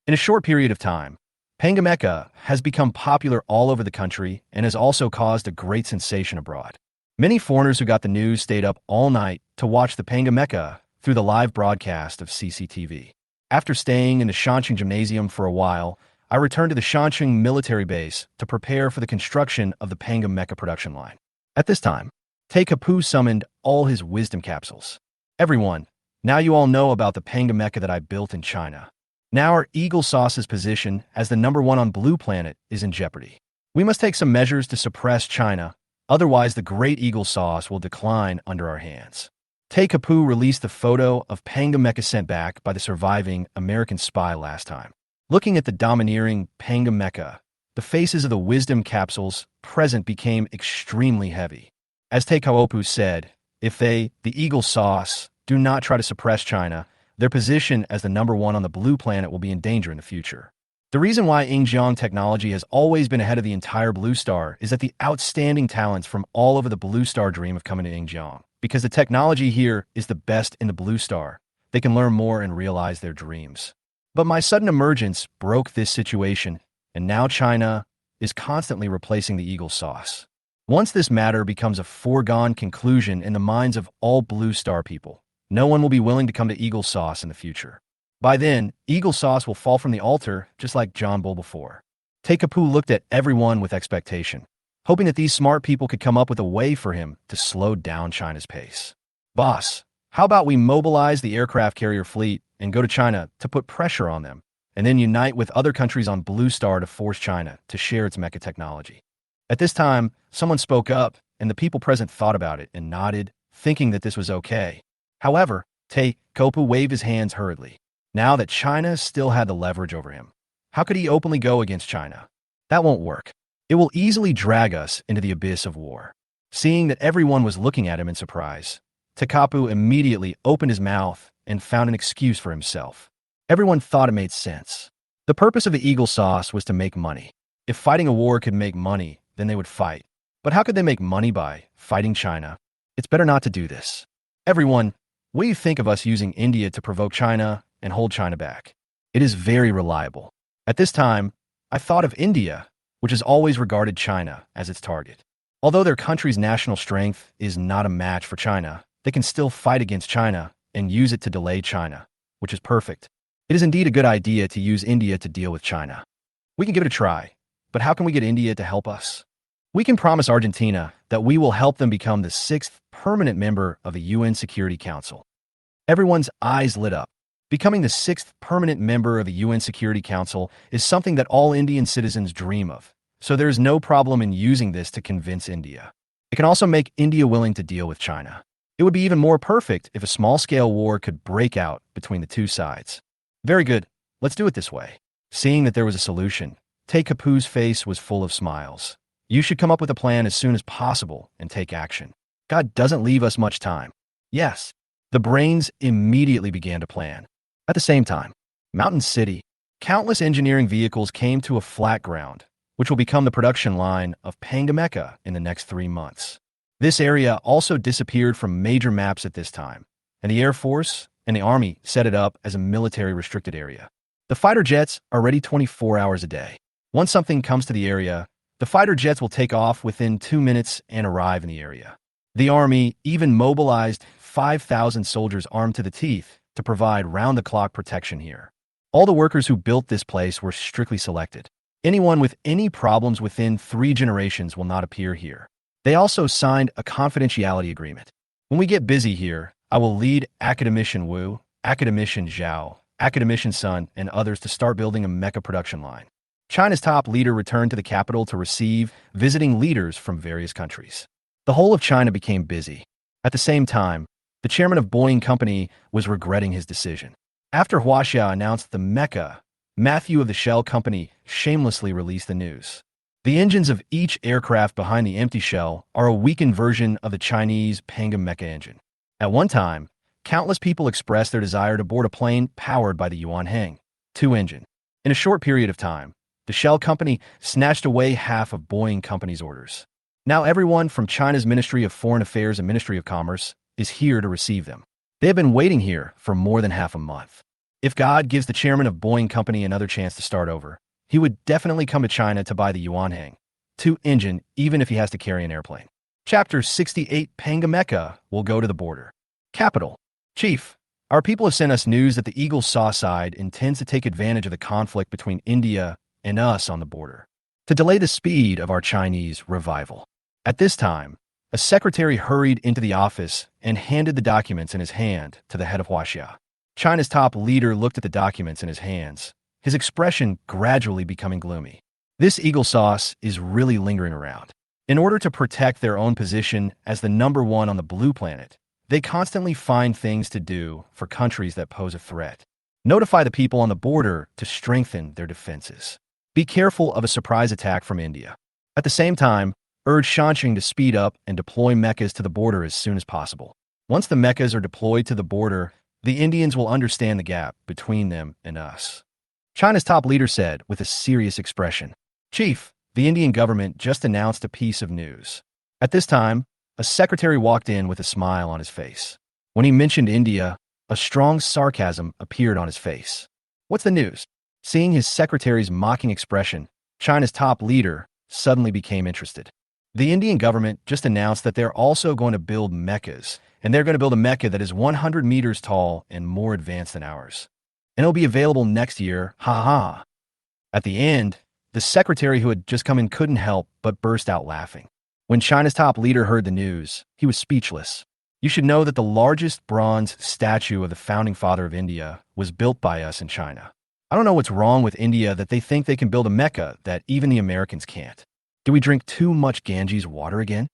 In a short period of time, Panga Mecha has become popular all over the country and has also caused a great sensation abroad. Many foreigners who got the news stayed up all night to watch the Panga Mecha through the live broadcast of CCTV. After staying in the Shanqing Gymnasium for a while, I returned to the Shanqing military base to prepare for the construction of the Panga Mecha production line. At this time, Taikapu summoned all his wisdom capsules. Everyone, now you all know about the Panga Mecha that I built in China. Now our Eagle Sauce's position as the #1 on Blue Planet is in jeopardy. We must take some measures to suppress China, otherwise the great Eagle Sauce will decline under our hands. Taikapu released the photo of Panga Mecha sent back by the surviving American spy last time. Looking at the domineering Panga Mecha, the faces of the wisdom capsules present became extremely heavy. As Taikaopu said, if they, the Eagle Sauce, do not try to suppress China, their position as the #1 on the Blue Planet will be in danger in the future. The reason why Yingjiang technology has always been ahead of the entire Blue Star is that the outstanding talents from all over the Blue Star dream of coming to Yingjiang. Because the technology here is the best in the Blue Star, they can learn more and realize their dreams. But my sudden emergence broke this situation, and now China is constantly replacing the Eagle Sauce. Once this matter becomes a foregone conclusion in the minds of all Blue Star people, no one will be willing to come to Eagle Sauce in the future. By then, Eagle Sauce will fall from the altar, just like John Bull before. Taikapu looked at everyone with expectation, hoping that these smart people could come up with a way for him to slow down China's pace. Boss, how about we mobilize the aircraft carrier fleet and go to China to put pressure on them and then unite with other countries on Blue Star to force China to share its mecha technology. At this time, someone spoke up, and the people present thought about it and nodded, thinking that this was okay. However, Te Kopu waved his hands hurriedly. Now that China still had the leverage over him, how could he openly go against China? That won't work. It will easily drag us into the abyss of war. Seeing that everyone was looking at him in surprise, Tekapu immediately opened his mouth and found an excuse for himself. Everyone thought it made sense. The purpose of the eagle sauce was to make money. If fighting a war could make money, then they would fight. But how could they make money by fighting China? It's better not to do this. Everyone, what do you think of us using India to provoke China and hold China back? It is very reliable. At this time, I thought of India, which has always regarded China as its target. Although their country's national strength is not a match for China, they can still fight against China and use it to delay China, which is perfect. It is indeed a good idea to use India to deal with China. We can give it a try, but how can we get India to help us? We can promise Argentina that we will help them become the 6th permanent member of the UN Security Council. Everyone's eyes lit up. Becoming the 6th permanent member of the UN Security Council is something that all Indian citizens dream of, so there is no problem in using this to convince India. It can also make India willing to deal with China. It would be even more perfect if a small-scale war could break out between the two sides. Very good. Let's do it this way. Seeing that there was a solution, Te Kapu's face was full of smiles. You should come up with a plan as soon as possible and take action. God doesn't leave us much time. Yes. The brains immediately began to plan. At the same time, Mountain City, countless engineering vehicles came to a flat ground, which will become the production line of Mecha in the next 3 months. This area also disappeared from major maps at this time, and the Air Force and the Army set it up as a military restricted area. The fighter jets are ready 24 hours a day. Once something comes to the area, the fighter jets will take off within 2 minutes and arrive in the area. The Army even mobilized 5,000 soldiers armed to the teeth to provide round-the-clock protection here. All the workers who built this place were strictly selected. Anyone with any problems within 3 generations will not appear here. They also signed a confidentiality agreement. When we get busy here, I will lead Academician Wu, Academician Zhao, Academician Sun, and others to start building a mecha production line. China's top leader returned to the capital to receive visiting leaders from various countries. The whole of China became busy. At the same time, the chairman of Boeing Company was regretting his decision. After Huaxia announced the mecha, Matthew of the Shell Company shamelessly released the news. The engines of each aircraft behind the empty shell are a weakened version of the Chinese Pangan mecha engine. At one time, countless people expressed their desire to board a plane powered by the Yuan Heng 2 engine. In a short period of time, the Shell Company snatched away half of Boeing Company's orders. Now everyone from China's Ministry of Foreign Affairs and Ministry of Commerce is here to receive them. They have been waiting here for more than half a month. If God gives the chairman of Boeing Company another chance to start over, he would definitely come to China to buy the Yuan Heng 2 engine, even if he has to carry an airplane. Chapter 68 Pangameca will go to the border. Capital. Chief, our people have sent us news that the Eagle Saw side intends to take advantage of the conflict between India and us on the border to delay the speed of our Chinese revival. At this time, a secretary hurried into the office and handed the documents in his hand to the head of Huaxia. China's top leader looked at the documents in his hands, his expression gradually becoming gloomy. This eagle sauce is really lingering around. In order to protect their own position as the #1 on the blue planet, they constantly find things to do for countries that pose a threat. Notify the people on the border to strengthen their defenses. Be careful of a surprise attack from India. At the same time, urge Shanxing to speed up and deploy mechas to the border as soon as possible. Once the mechas are deployed to the border, the Indians will understand the gap between them and us. China's top leader said with a serious expression, Chief, the Indian government just announced a piece of news. At this time, a secretary walked in with a smile on his face. When he mentioned India, a strong sarcasm appeared on his face. What's the news? Seeing his secretary's mocking expression, China's top leader suddenly became interested. The Indian government just announced that they're also going to build mechas, and they're going to build a mecha that is 100 meters tall and more advanced than ours. And it'll be available next year, ha ha. At the end, the secretary who had just come in couldn't help but burst out laughing. When China's top leader heard the news, he was speechless. You should know that the largest bronze statue of the founding father of India was built by us in China. I don't know what's wrong with India that they think they can build a mecha that even the Americans can't. Do we drink too much Ganges water again?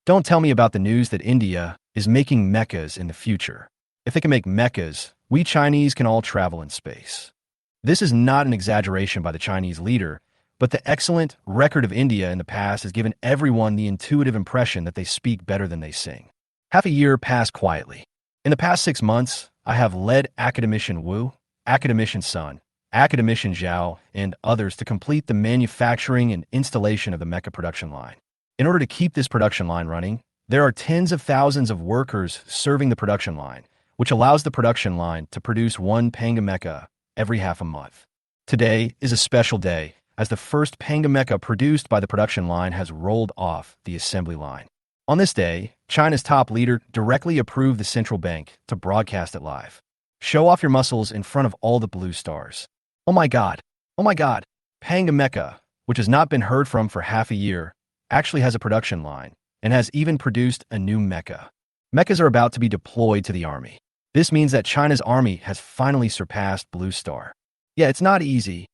Don't tell me about the news that India is making mechas in the future. If they can make mechas, we Chinese can all travel in space. This is not an exaggeration by the Chinese leader, but the excellent record of India in the past has given everyone the intuitive impression that they speak better than they sing. Half a year passed quietly. In the past 6 months, I have led Academician Wu, Academician Sun, Academician Zhao, and others to complete the manufacturing and installation of the mecha production line. In order to keep this production line running, there are tens of thousands of workers serving the production line, which allows the production line to produce one Panga mecha every half a month. Today is a special day, as the first Panga mecha produced by the production line has rolled off the assembly line. On this day, China's top leader directly approved the central bank to broadcast it live. Show off your muscles in front of all the blue stars. Oh my God! Oh my God! Panga mecha, which has not been heard from for half a year, actually has a production line, and has even produced a new mecha. Mechas are about to be deployed to the army. This means that China's army has finally surpassed Blue Star. Yeah, it's not easy.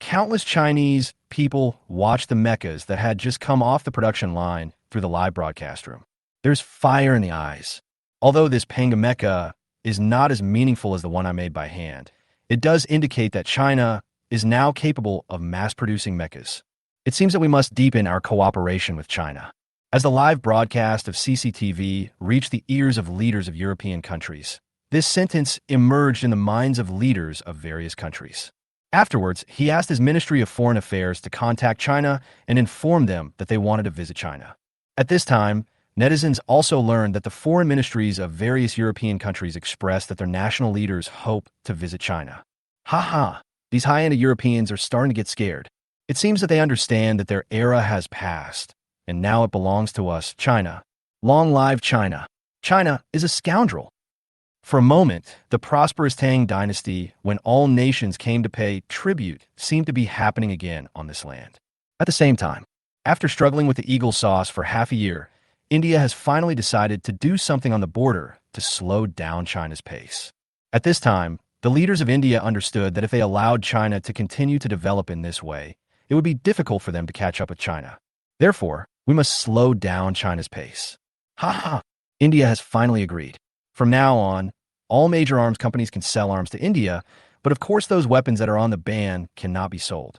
Countless Chinese people watched the mechas that had just come off the production line through the live broadcast room. There's fire in the eyes. Although this Panga mecha is not as meaningful as the one I made by hand, it does indicate that China is now capable of mass-producing mechas. It seems that we must deepen our cooperation with China. As the live broadcast of CCTV reached the ears of leaders of European countries, this sentence emerged in the minds of leaders of various countries. Afterwards, he asked his Ministry of Foreign Affairs to contact China and inform them that they wanted to visit China. At this time, netizens also learned that the foreign ministries of various European countries expressed that their national leaders hope to visit China. Haha, these high-end Europeans are starting to get scared. It seems that they understand that their era has passed, and now it belongs to us, China. Long live China. China is a scoundrel. For a moment, the prosperous Tang dynasty, when all nations came to pay tribute, seemed to be happening again on this land. At the same time, after struggling with the eagle sauce for half a year, India has finally decided to do something on the border to slow down China's pace. At this time, the leaders of India understood that if they allowed China to continue to develop in this way, it would be difficult for them to catch up with China. Therefore, we must slow down China's pace. Ha! India has finally agreed. From now on, all major arms companies can sell arms to India, but of course those weapons that are on the ban cannot be sold.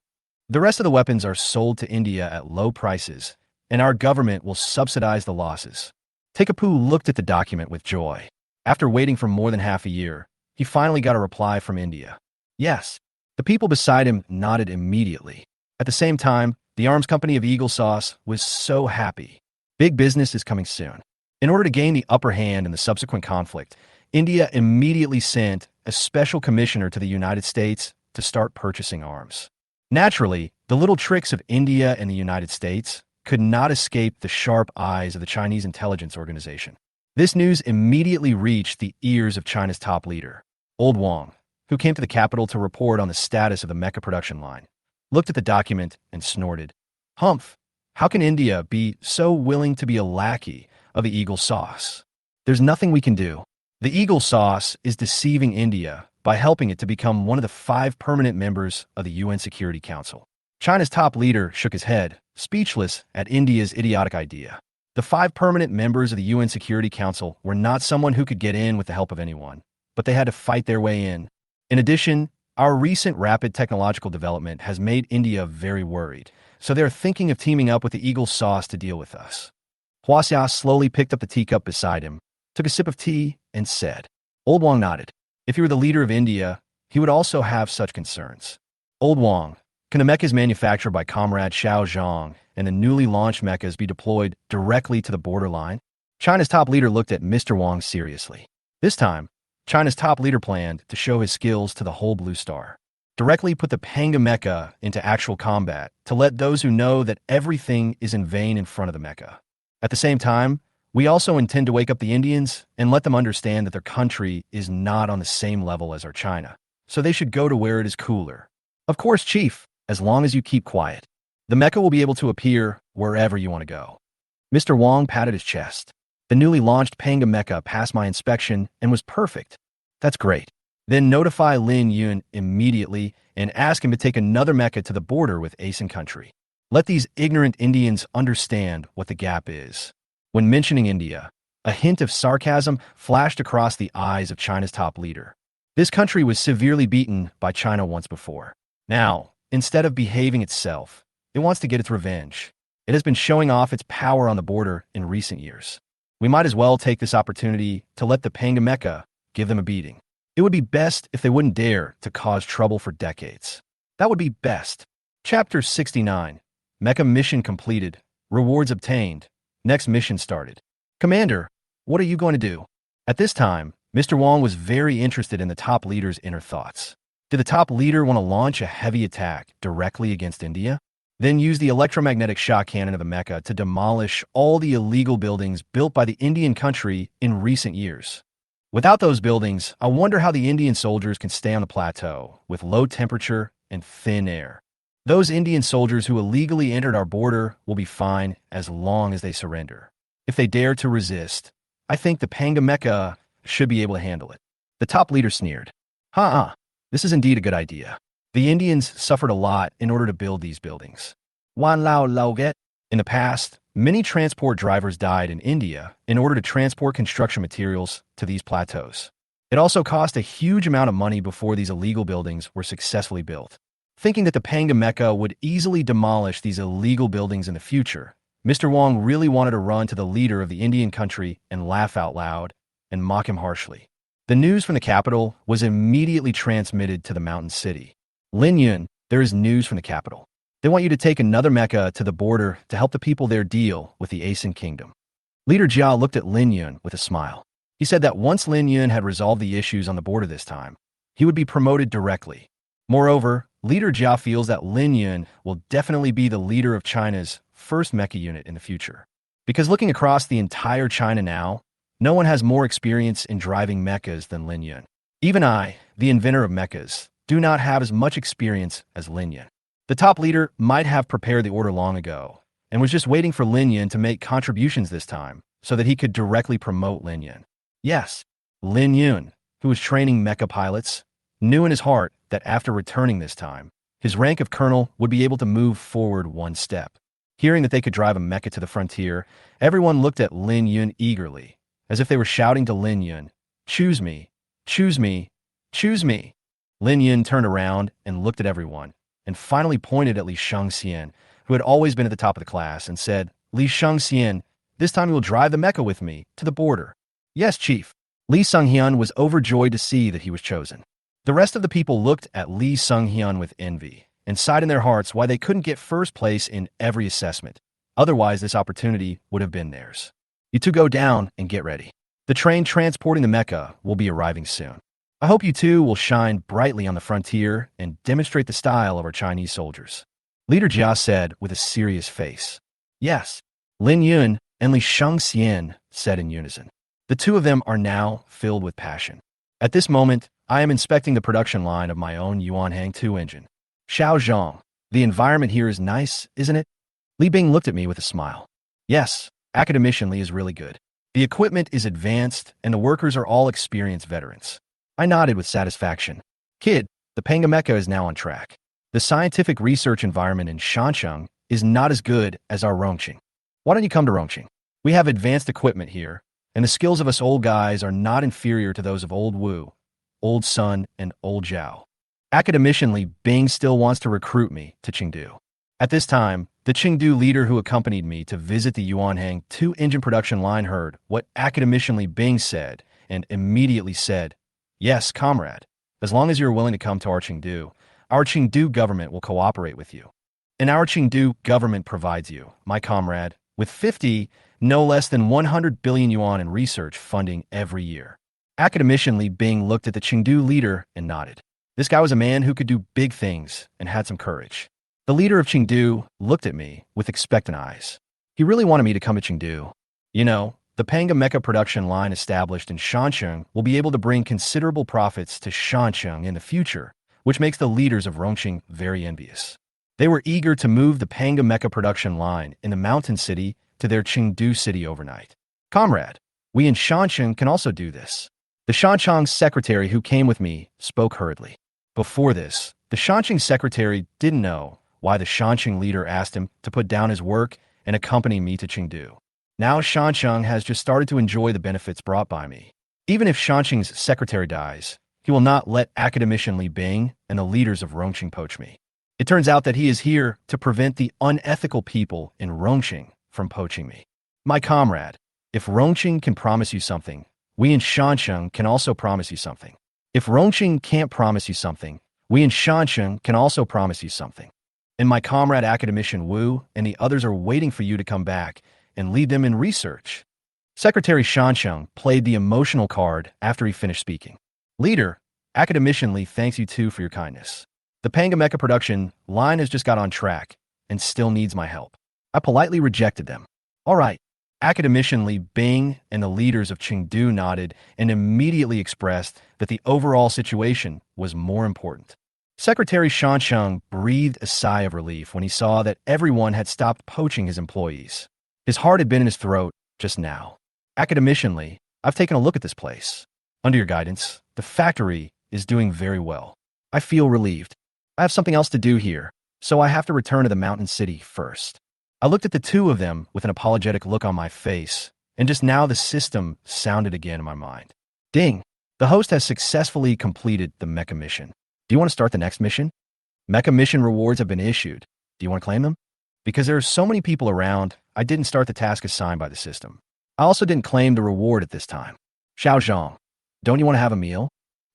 The rest of the weapons are sold to India at low prices, and our government will subsidize the losses. Tekapu looked at the document with joy. After waiting for more than half a year, he finally got a reply from India. Yes. The people beside him nodded immediately. At the same time, the arms company of Eagle Sauce was so happy. Big business is coming soon. In order to gain the upper hand in the subsequent conflict, India immediately sent a special commissioner to the United States to start purchasing arms. Naturally, the little tricks of India and the United States could not escape the sharp eyes of the Chinese intelligence organization. This news immediately reached the ears of China's top leader, Old Wang, who came to the capital to report on the status of the mecha production line, looked at the document and snorted. Humph! How can India be so willing to be a lackey of the Eagle Sauce? There's nothing we can do. The Eagle Sauce is deceiving India by helping it to become one of the 5 permanent members of the UN Security Council. China's top leader shook his head, speechless at India's idiotic idea. The 5 permanent members of the UN Security Council were not someone who could get in with the help of anyone, but they had to fight their way in. In addition, our recent rapid technological development has made India very worried, so they're thinking of teaming up with the Eagle Sauce to deal with us. Huaxia slowly picked up the teacup beside him, took a sip of tea, and said. Old Wang nodded. If he were the leader of India, he would also have such concerns. Old Wang, can the mechas manufactured by Comrade Xiao Zhang and the newly launched mechas be deployed directly to the borderline? China's top leader looked at Mr. Wang seriously. This time, China's top leader planned to show his skills to the whole Blue Star. Directly put the Panga mecha into actual combat to let those who know that everything is in vain in front of the mecha. At the same time, we also intend to wake up the Indians and let them understand that their country is not on the same level as our China, so they should go to where it is cooler. Of course, Chief, as long as you keep quiet. The mecha will be able to appear wherever you want to go. Mr. Wang patted his chest. The newly launched Panga mecha passed my inspection and was perfect. That's great. Then notify Lin Yun immediately and ask him to take another mecha to the border with Asian country. Let these ignorant Indians understand what the gap is. When mentioning India, a hint of sarcasm flashed across the eyes of China's top leader. This country was severely beaten by China once before. Now, instead of behaving itself, it wants to get its revenge. It has been showing off its power on the border in recent years. We might as well take this opportunity to let the Panga Mecha give them a beating. It would be best if they wouldn't dare to cause trouble for decades. That would be best. Chapter 69. Mecha mission completed. Rewards obtained. Next mission started. Commander, what are you going to do? At this time, Mr. Wong was very interested in the top leader's inner thoughts. Did the top leader want to launch a heavy attack directly against India? Then use the electromagnetic shock cannon of the mecha to demolish all the illegal buildings built by the Indian country in recent years. Without those buildings, I wonder how the Indian soldiers can stay on the plateau with low temperature and thin air. Those Indian soldiers who illegally entered our border will be fine as long as they surrender. If they dare to resist, I think the Panga Mecha should be able to handle it. The top leader sneered. This is indeed a good idea. The Indians suffered a lot in order to build these buildings. Wan Lao Lao Get. In the past, many transport drivers died in India in order to transport construction materials to these plateaus. It also cost a huge amount of money before these illegal buildings were successfully built. Thinking that the Panga Mecha would easily demolish these illegal buildings in the future, Mr. Wong really wanted to run to the leader of the Indian country and laugh out loud and mock him harshly. The news from the capital was immediately transmitted to the mountain city. Lin Yun, there is news from the capital. They want you to take another mecha to the border to help the people there deal with the Asian kingdom. Leader Jia looked at Lin Yun with a smile. He said that once Lin Yun had resolved the issues on the border this time, he would be promoted directly. Moreover, Leader Jia feels that Lin Yun will definitely be the leader of China's first mecha unit in the future. Because looking across the entire China now, no one has more experience in driving mechas than Lin Yun. Even I, the inventor of mechas, do not have as much experience as Lin Yun. The top leader might have prepared the order long ago and was just waiting for Lin Yun to make contributions this time so that he could directly promote Lin Yun. Yes, Lin Yun, who was training mecha pilots, knew in his heart that after returning this time, his rank of colonel would be able to move forward one step. Hearing that they could drive a mecha to the frontier, everyone looked at Lin Yun eagerly, as if they were shouting to Lin Yun, "Choose me, choose me, choose me." Lin Yun turned around and looked at everyone, and finally pointed at Li Shangxian, who had always been at the top of the class, and said, "Li Shangxian, this time you will drive the mecha with me to the border." "Yes, Chief." Li Sunghyun was overjoyed to see that he was chosen. The rest of the people looked at Li Sunghyun with envy, and sighed in their hearts why they couldn't get first place in every assessment. Otherwise, this opportunity would have been theirs. You two go down and get ready. The train transporting the mecha will be arriving soon. I hope you two will shine brightly on the frontier and demonstrate the style of our Chinese soldiers. Leader Jia said with a serious face. Yes, Lin Yun and Li Shangxian said in unison. The two of them are now filled with passion. At this moment, I am inspecting the production line of my own Yuanhang 2 engine. Xiao Zhang, the environment here is nice, isn't it? Li Bing looked at me with a smile. Yes, academicianly is really good. The equipment is advanced and the workers are all experienced veterans. I nodded with satisfaction. Kid, the Panga Mecha is now on track. The scientific research environment in Shancheng is not as good as our Rongqing. Why don't you come to Rongqing? We have advanced equipment here, and the skills of us old guys are not inferior to those of old Wu, old Sun, and old Zhao. Academicianly, Bing still wants to recruit me to Chengdu. At this time, the Chengdu leader who accompanied me to visit the Yuanhang 2 engine production line heard what academicianly Bing said and immediately said, "Yes, comrade. As long as you're willing to come to our Chengdu government will cooperate with you. And our Chengdu government provides you, my comrade, with 50, no less than 100 billion yuan in research funding every year." Academicianly, Bing looked at the Chengdu leader and nodded. This guy was a man who could do big things and had some courage. The leader of Chengdu looked at me with expectant eyes. He really wanted me to come to Chengdu. You know, the Panga Mecha production line established in Shancheng will be able to bring considerable profits to Shancheng in the future, which makes the leaders of Rongqing very envious. They were eager to move the Panga Mecha production line in the mountain city to their Chengdu city overnight. Comrade, we in Shancheng can also do this. The Shanchang's secretary who came with me spoke hurriedly. Before this, the Shanchang secretary didn't know why the Shanchang leader asked him to put down his work and accompany me to Chengdu. Now Shanchang has just started to enjoy the benefits brought by me. Even if Shanchang's secretary dies, he will not let academician Li Bing and the leaders of Rongqing poach me. It turns out that he is here to prevent the unethical people in Rongqing from poaching me. My comrade, if Rongqing can promise you something, we in Shancheng can also promise you something. If Rongqing can't promise you something, we in Shancheng can also promise you something. And my comrade academician Wu and the others are waiting for you to come back and lead them in research. Secretary Shancheng played the emotional card after he finished speaking. Leader, academician Li thanks you too for your kindness. The Panga Mecha production line has just got on track and still needs my help. I politely rejected them. All right. Academician Li Bing and the leaders of Chengdu nodded and immediately expressed that the overall situation was more important. Secretary Shancheng breathed a sigh of relief when he saw that everyone had stopped poaching his employees. His heart had been in his throat just now. Academician Li, I've taken a look at this place. Under your guidance, the factory is doing very well. I feel relieved. I have something else to do here, so I have to return to the mountain city first. I looked at the two of them with an apologetic look on my face, and just now the system sounded again in my mind. Ding! The host has successfully completed the mecha mission. Do you want to start the next mission? Mecha mission rewards have been issued. Do you want to claim them? Because there are so many people around, I didn't start the task assigned by the system. I also didn't claim the reward at this time. Xiao Zhang, don't you want to have a meal?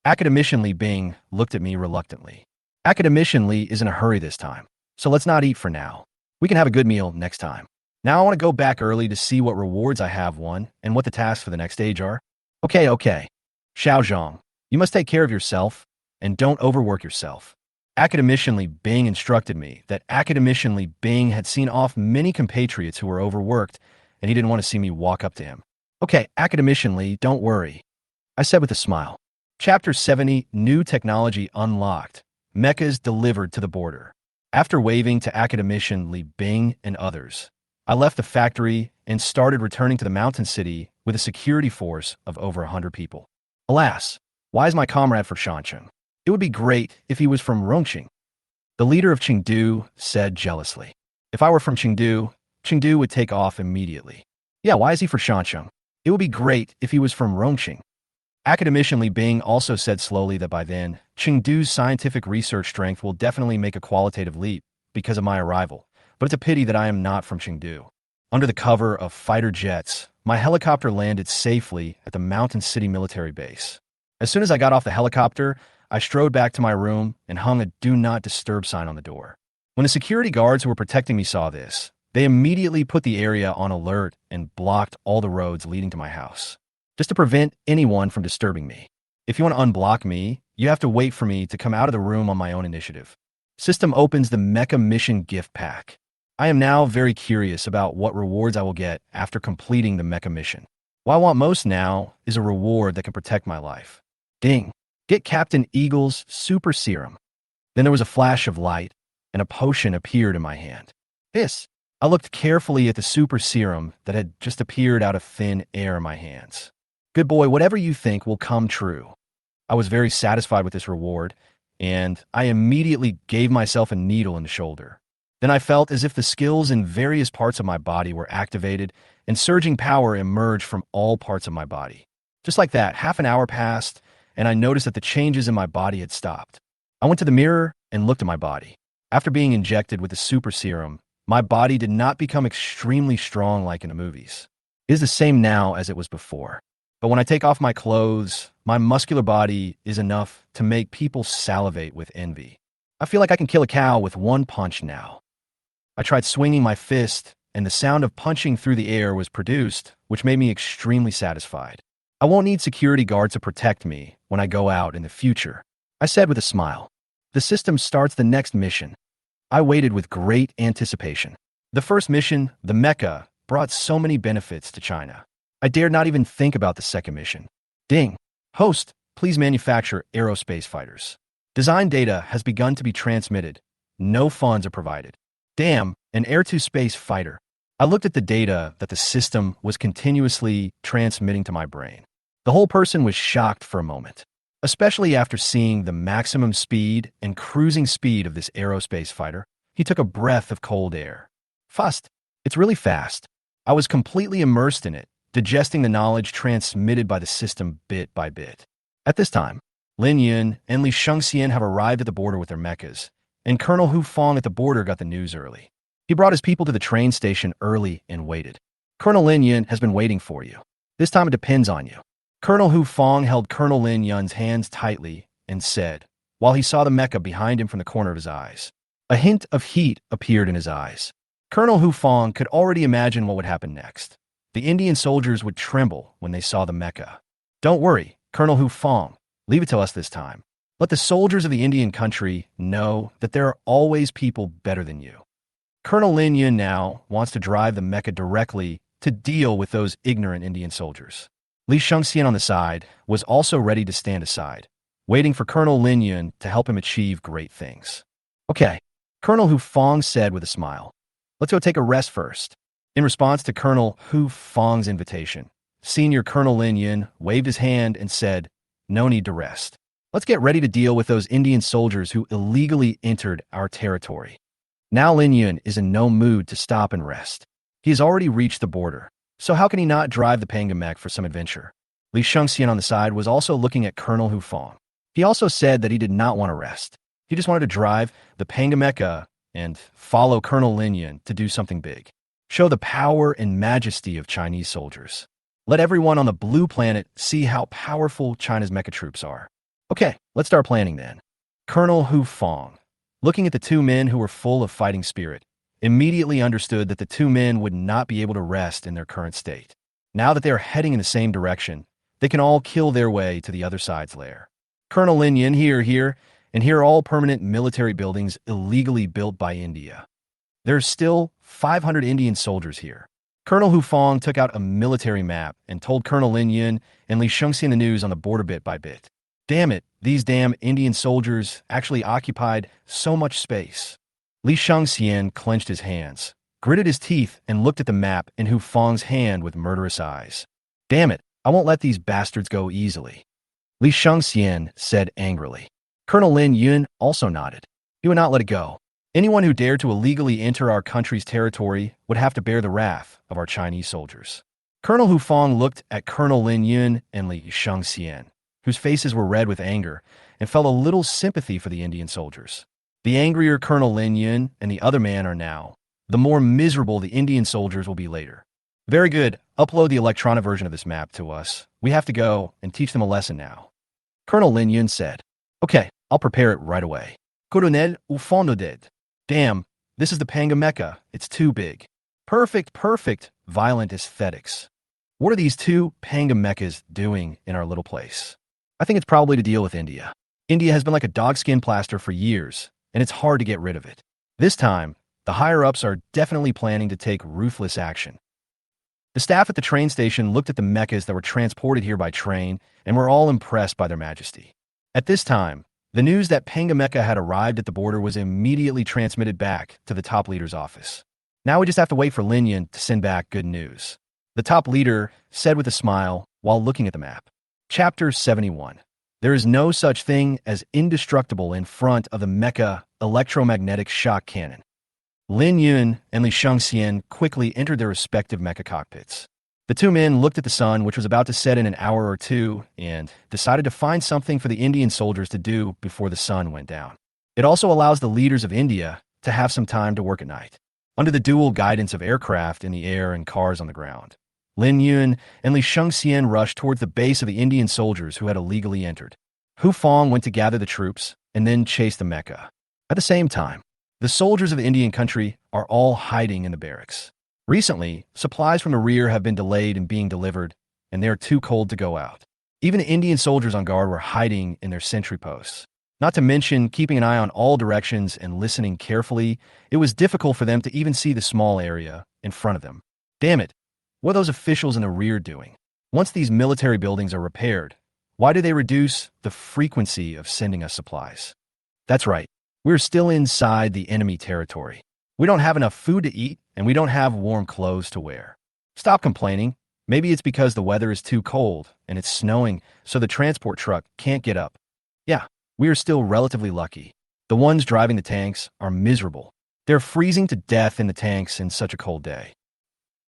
Academician Li Bing looked at me reluctantly. Academician Li is in a hurry this time, so let's not eat for now. We can have a good meal next time. Now I want to go back early to see what rewards I have won and what the tasks for the next stage are. Okay. Xiao Zhang, you must take care of yourself and don't overwork yourself. Academician Li Bing instructed me that Academician Li Bing had seen off many compatriots who were overworked, and he didn't want to see me walk up to him. Okay, Academician Li, don't worry, I said with a smile. Chapter 70, New Technology Unlocked. Mechas delivered to the border. After waving to Academician Li Bing and others, I left the factory and started returning to the mountain city with a security force of over 100 people. Alas, why is my comrade from Shancheng? It would be great if he was from Rongqing. The leader of Chengdu said jealously. If I were from Chengdu, Chengdu would take off immediately. Yeah, why is he for Shancheng? It would be great if he was from Rongqing. Academician Li Bing also said slowly that by then, Chengdu's scientific research strength will definitely make a qualitative leap because of my arrival, but it's a pity that I am not from Chengdu. Under the cover of fighter jets, my helicopter landed safely at the Mountain City military base. As soon as I got off the helicopter, I strode back to my room and hung a Do Not Disturb sign on the door. When the security guards who were protecting me saw this, they immediately put the area on alert and blocked all the roads leading to my house, just to prevent anyone from disturbing me. If you want to unblock me, you have to wait for me to come out of the room on my own initiative. System opens the Mecha Mission gift pack. I am now very curious about what rewards I will get after completing the Mecha Mission. What I want most now is a reward that can protect my life. Ding! Get Captain Eagle's Super Serum. Then there was a flash of light, and a potion appeared in my hand. This! I looked carefully at the Super Serum that had just appeared out of thin air in my hands. Good boy, whatever you think will come true. I was very satisfied with this reward, and I immediately gave myself a needle in the shoulder. Then I felt as if the skills in various parts of my body were activated, and surging power emerged from all parts of my body. Just like that, half an hour passed, and I noticed that the changes in my body had stopped. I went to the mirror and looked at my body. After being injected with the Super Serum, my body did not become extremely strong like in the movies. It is the same now as it was before. But when I take off my clothes, my muscular body is enough to make people salivate with envy. I feel like I can kill a cow with one punch now. I tried swinging my fist, and the sound of punching through the air was produced, which made me extremely satisfied. I won't need security guards to protect me when I go out in the future, I said with a smile. The system starts the next mission. I waited with great anticipation. The first mission, the Mecha, brought so many benefits to China. I dared not even think about the second mission. Ding! Host, please manufacture aerospace fighters. Design data has begun to be transmitted. No funds are provided. Damn, an air-to-space fighter. I looked at the data that the system was continuously transmitting to my brain. The whole person was shocked for a moment, especially after seeing the maximum speed and cruising speed of this aerospace fighter. He took a breath of cold air. Fast. It's really fast. I was completely immersed in it, digesting the knowledge transmitted by the system bit by bit. At this time, Lin Yun and Li Shengxian have arrived at the border with their mechas, and Colonel Hu Fong at the border got the news early. He brought his people to the train station early and waited. Colonel Lin Yun has been waiting for you. This time it depends on you. Colonel Hu Fong held Colonel Lin Yun's hands tightly and said, while he saw the mecha behind him from the corner of his eyes. A hint of heat appeared in his eyes. Colonel Hu Fong could already imagine what would happen next. The Indian soldiers would tremble when they saw the mecha. Don't worry, Colonel Hu Fong. Leave it to us this time. Let the soldiers of the Indian country know that there are always people better than you. Colonel Lin Yun now wants to drive the mecha directly to deal with those ignorant Indian soldiers. Li Shengxian on the side was also ready to stand aside, waiting for Colonel Lin Yun to help him achieve great things. Okay, Colonel Hu Fong said with a smile. Let's go take a rest first. In response to Colonel Hu Fong's invitation, Senior Colonel Lin Yun waved his hand and said, no need to rest. Let's get ready to deal with those Indian soldiers who illegally entered our territory. Now Lin Yun is in no mood to stop and rest. He has already reached the border, so how can he not drive the Panga Mech for some adventure? Li Shengxian on the side was also looking at Colonel Hu Fong. He also said that he did not want to rest. He just wanted to drive the Panga Mecha and follow Colonel Lin Yun to do something big. Show the power and majesty of Chinese soldiers. Let everyone on the blue planet see how powerful China's mecha troops are. Okay, let's start planning then. Colonel Hu Fong, looking at the two men who were full of fighting spirit, immediately understood that the two men would not be able to rest in their current state. Now that they are heading in the same direction, they can all kill their way to the other side's lair. Colonel Lin Yun, here are all permanent military buildings illegally built by India. There's still 500 Indian soldiers here. Colonel Hu Fong took out a military map and told Colonel Lin Yun and Li Shengxian the news on the border bit by bit. Damn it, these damn Indian soldiers actually occupied so much space. Li Shengxian clenched his hands, gritted his teeth, and looked at the map in Hu Fong's hand with murderous eyes. Damn it, I won't let these bastards go easily. Li Shengxian said angrily. Colonel Lin Yun also nodded. He would not let it go. Anyone who dared to illegally enter our country's territory would have to bear the wrath of our Chinese soldiers. Colonel Hu Fong looked at Colonel Lin Yun and Li Shengxian, whose faces were red with anger, and felt a little sympathy for the Indian soldiers. The angrier Colonel Lin Yun and the other man are now, the more miserable the Indian soldiers will be later. Very good, upload the electronic version of this map to us. We have to go and teach them a lesson now. Colonel Lin Yun said, okay, I'll prepare it right away. Colonel au fond de dead. Damn, this is the Panga Mecha. It's too big. Perfect, violent aesthetics. What are these two Panga Mechas doing in our little place? I think it's probably to deal with India. India has been like a dogskin plaster for years, and it's hard to get rid of it. This time, the higher-ups are definitely planning to take ruthless action. The staff at the train station looked at the mechas that were transported here by train and were all impressed by their majesty. At this time, the news that Panga Mecha had arrived at the border was immediately transmitted back to the top leader's office. Now we just have to wait for Lin Yun to send back good news. The top leader said with a smile while looking at the map. Chapter 71. There is no such thing as indestructible in front of the mecha electromagnetic shock cannon. Lin Yun and Li Shengxian quickly entered their respective mecha cockpits. The two men looked at the sun, which was about to set in an hour or two, and decided to find something for the Indian soldiers to do before the sun went down. It also allows the leaders of India to have some time to work at night. Under the dual guidance of aircraft in the air and cars on the ground, Lin Yun and Li Shengxian rushed towards the base of the Indian soldiers who had illegally entered. Hu Fong went to gather the troops and then chase the mecha. At the same time, the soldiers of the Indian country are all hiding in the barracks. Recently, supplies from the rear have been delayed in being delivered, and they are too cold to go out. Even the Indian soldiers on guard were hiding in their sentry posts. Not to mention keeping an eye on all directions and listening carefully, it was difficult for them to even see the small area in front of them. Damn it, what are those officials in the rear doing? Once these military buildings are repaired, why do they reduce the frequency of sending us supplies? That's right, we're still inside the enemy territory. We don't have enough food to eat, and we don't have warm clothes to wear. Stop complaining. Maybe it's because the weather is too cold and it's snowing, so the transport truck can't get up. Yeah, we are still relatively lucky. The ones driving the tanks are miserable. They're freezing to death in the tanks in such a cold day.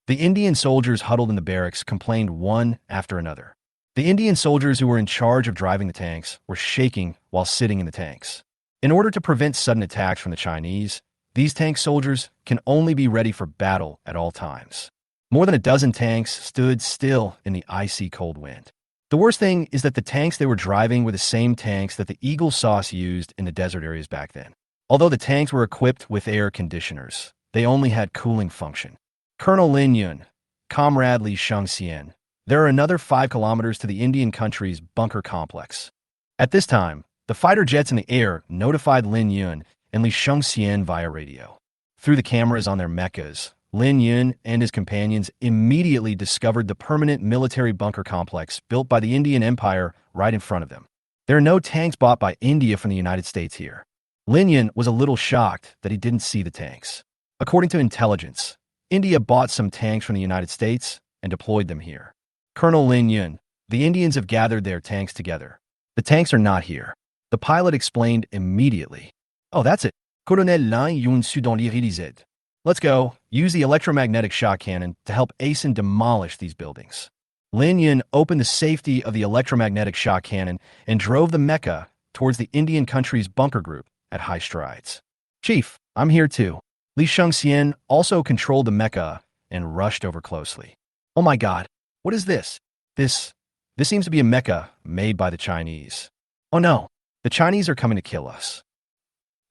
The Indian soldiers huddled in the barracks complained one after another. The Indian soldiers who were in charge of driving the tanks were shaking while sitting in the tanks. In order to prevent sudden attacks from the Chinese, these tank soldiers can only be ready for battle at all times. More than a dozen tanks stood still in the icy cold wind. The worst thing is that the tanks they were driving were the same tanks that the Eagle sauce used in the desert areas back then. Although the tanks were equipped with air conditioners, they only had cooling function. Colonel Lin Yun, Comrade Li Shengxian, there are another 5 kilometers to the Indian country's bunker complex. At this time, the fighter jets in the air notified Lin Yun and Li Shengxian via radio. Through the cameras on their mechas, Lin Yun and his companions immediately discovered the permanent military bunker complex built by the Indian Empire right in front of them. There are no tanks bought by India from the United States here. Lin Yun was a little shocked that he didn't see the tanks. According to intelligence, India bought some tanks from the United States and deployed them here. Colonel Lin Yun, the Indians have gathered their tanks together. The tanks are not here. The pilot explained immediately. Oh, that's it. Colonel Lin Yun su dans l'Élysée. Let's go. Use the electromagnetic shock cannon to help ASIN demolish these buildings. Lin Yun opened the safety of the electromagnetic shock cannon and drove the mecha towards the Indian country's bunker group at high strides. Chief, I'm here too. Li Shengxian also controlled the mecha and rushed over closely. Oh my god, what is this? This seems to be a mecha made by the Chinese. Oh no, the Chinese are coming to kill us.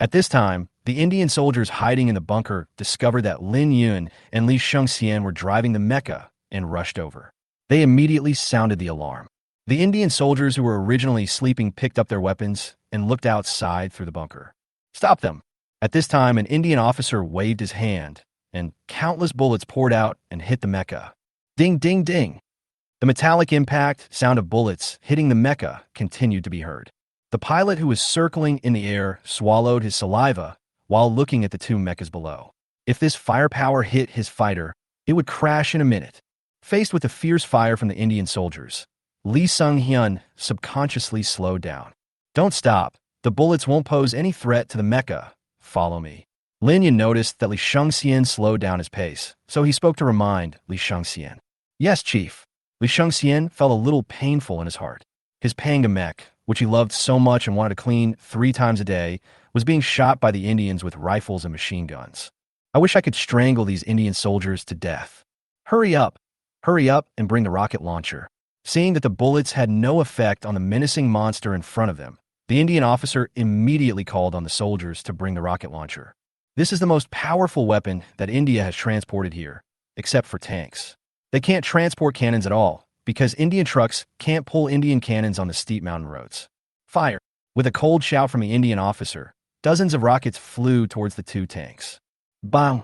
At this time, the Indian soldiers hiding in the bunker discovered that Lin Yun and Li Shengxian were driving the mecha and rushed over. They immediately sounded the alarm. The Indian soldiers who were originally sleeping picked up their weapons and looked outside through the bunker. Stop them! At this time, an Indian officer waved his hand, and countless bullets poured out and hit the mecha. Ding, ding, ding! The metallic impact sound of bullets hitting the mecha continued to be heard. The pilot who was circling in the air swallowed his saliva while looking at the 2 mechas below. If this firepower hit his fighter, it would crash in a minute. Faced with the fierce fire from the Indian soldiers, Li Shengxian subconsciously slowed down. Don't stop. The bullets won't pose any threat to the mecha. Follow me. Lin Yun noticed that Li Shengxian slowed down his pace, so he spoke to remind Li Shengxian. Yes, Chief. Li Shengxian felt a little painful in his heart. His panga mech, which he loved so much and wanted to clean 3 times a day, was being shot by the Indians with rifles and machine guns. I wish I could strangle these Indian soldiers to death. Hurry up and bring the rocket launcher. Seeing that the bullets had no effect on the menacing monster in front of them, the Indian officer immediately called on the soldiers to bring the rocket launcher. This is the most powerful weapon that India has transported here, except for tanks. They can't transport cannons at all, because Indian trucks can't pull Indian cannons on the steep mountain roads. Fire! With a cold shout from the Indian officer, dozens of rockets flew towards the 2 tanks. Bang!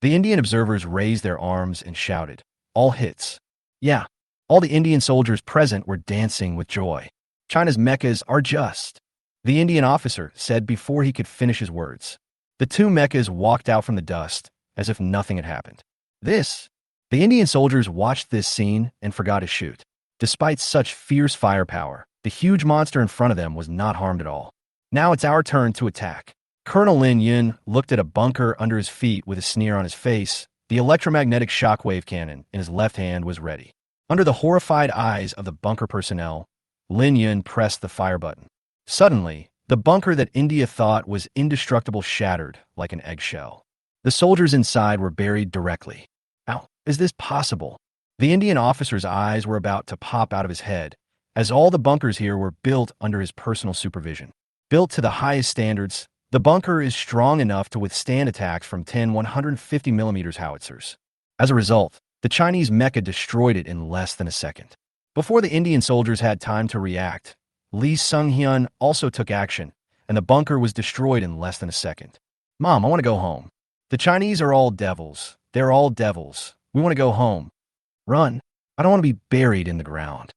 The Indian observers raised their arms and shouted, all hits. Yeah, all the Indian soldiers present were dancing with joy. China's mechas are just, the Indian officer said before he could finish his words. The 2 mechas walked out from the dust as if nothing had happened. The Indian soldiers watched this scene and forgot to shoot. Despite such fierce firepower, the huge monster in front of them was not harmed at all. Now it's our turn to attack. Colonel Lin Yun looked at a bunker under his feet with a sneer on his face. The electromagnetic shockwave cannon in his left hand was ready. Under the horrified eyes of the bunker personnel, Lin Yun pressed the fire button. Suddenly, the bunker that India thought was indestructible shattered like an eggshell. The soldiers inside were buried directly. How is this possible? The Indian officer's eyes were about to pop out of his head, as all the bunkers here were built under his personal supervision. Built to the highest standards, the bunker is strong enough to withstand attacks from 10 150mm howitzers. As a result, the Chinese mecha destroyed it in less than a second. Before the Indian soldiers had time to react, Li Shengxian also took action, and the bunker was destroyed in less than a second. Mom, I want to go home. The Chinese are all devils. They're all devils. We want to go home. Run. I don't want to be buried in the ground.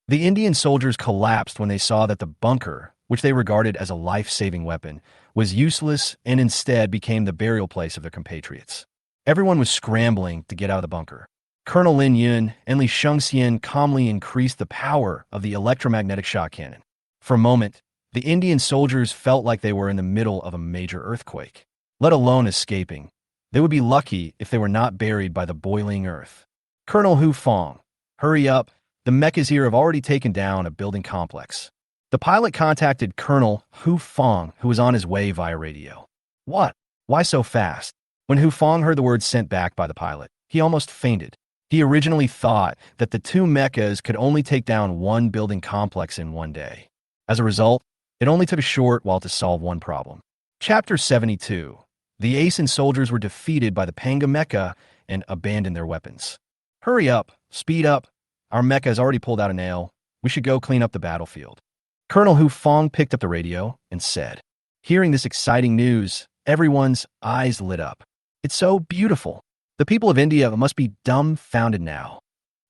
The Indian soldiers collapsed when they saw that the bunker, which they regarded as a life-saving weapon, was useless and instead became the burial place of their compatriots. Everyone was scrambling to get out of the bunker. Colonel Lin Yun and Li Shengxian calmly increased the power of the electromagnetic shock cannon. For a moment, the Indian soldiers felt like they were in the middle of a major earthquake, let alone escaping. They would be lucky if they were not buried by the boiling earth. Colonel Hu Fong, hurry up. The mechas here have already taken down a building complex. The pilot contacted Colonel Hu Fong, who was on his way via radio. What? Why so fast? When Hu Fong heard the words sent back by the pilot, he almost fainted. He originally thought that the two mechas could only take down one building complex in one day. As a result, it only took a short while to solve one problem. Chapter 72. The Asen soldiers were defeated by the Panga mecha and abandoned their weapons. Hurry up, speed up. Our mecha has already pulled out a nail. We should go clean up the battlefield. Colonel Hu Fong picked up the radio and said, hearing this exciting news, everyone's eyes lit up. It's so beautiful. The people of India must be dumbfounded now.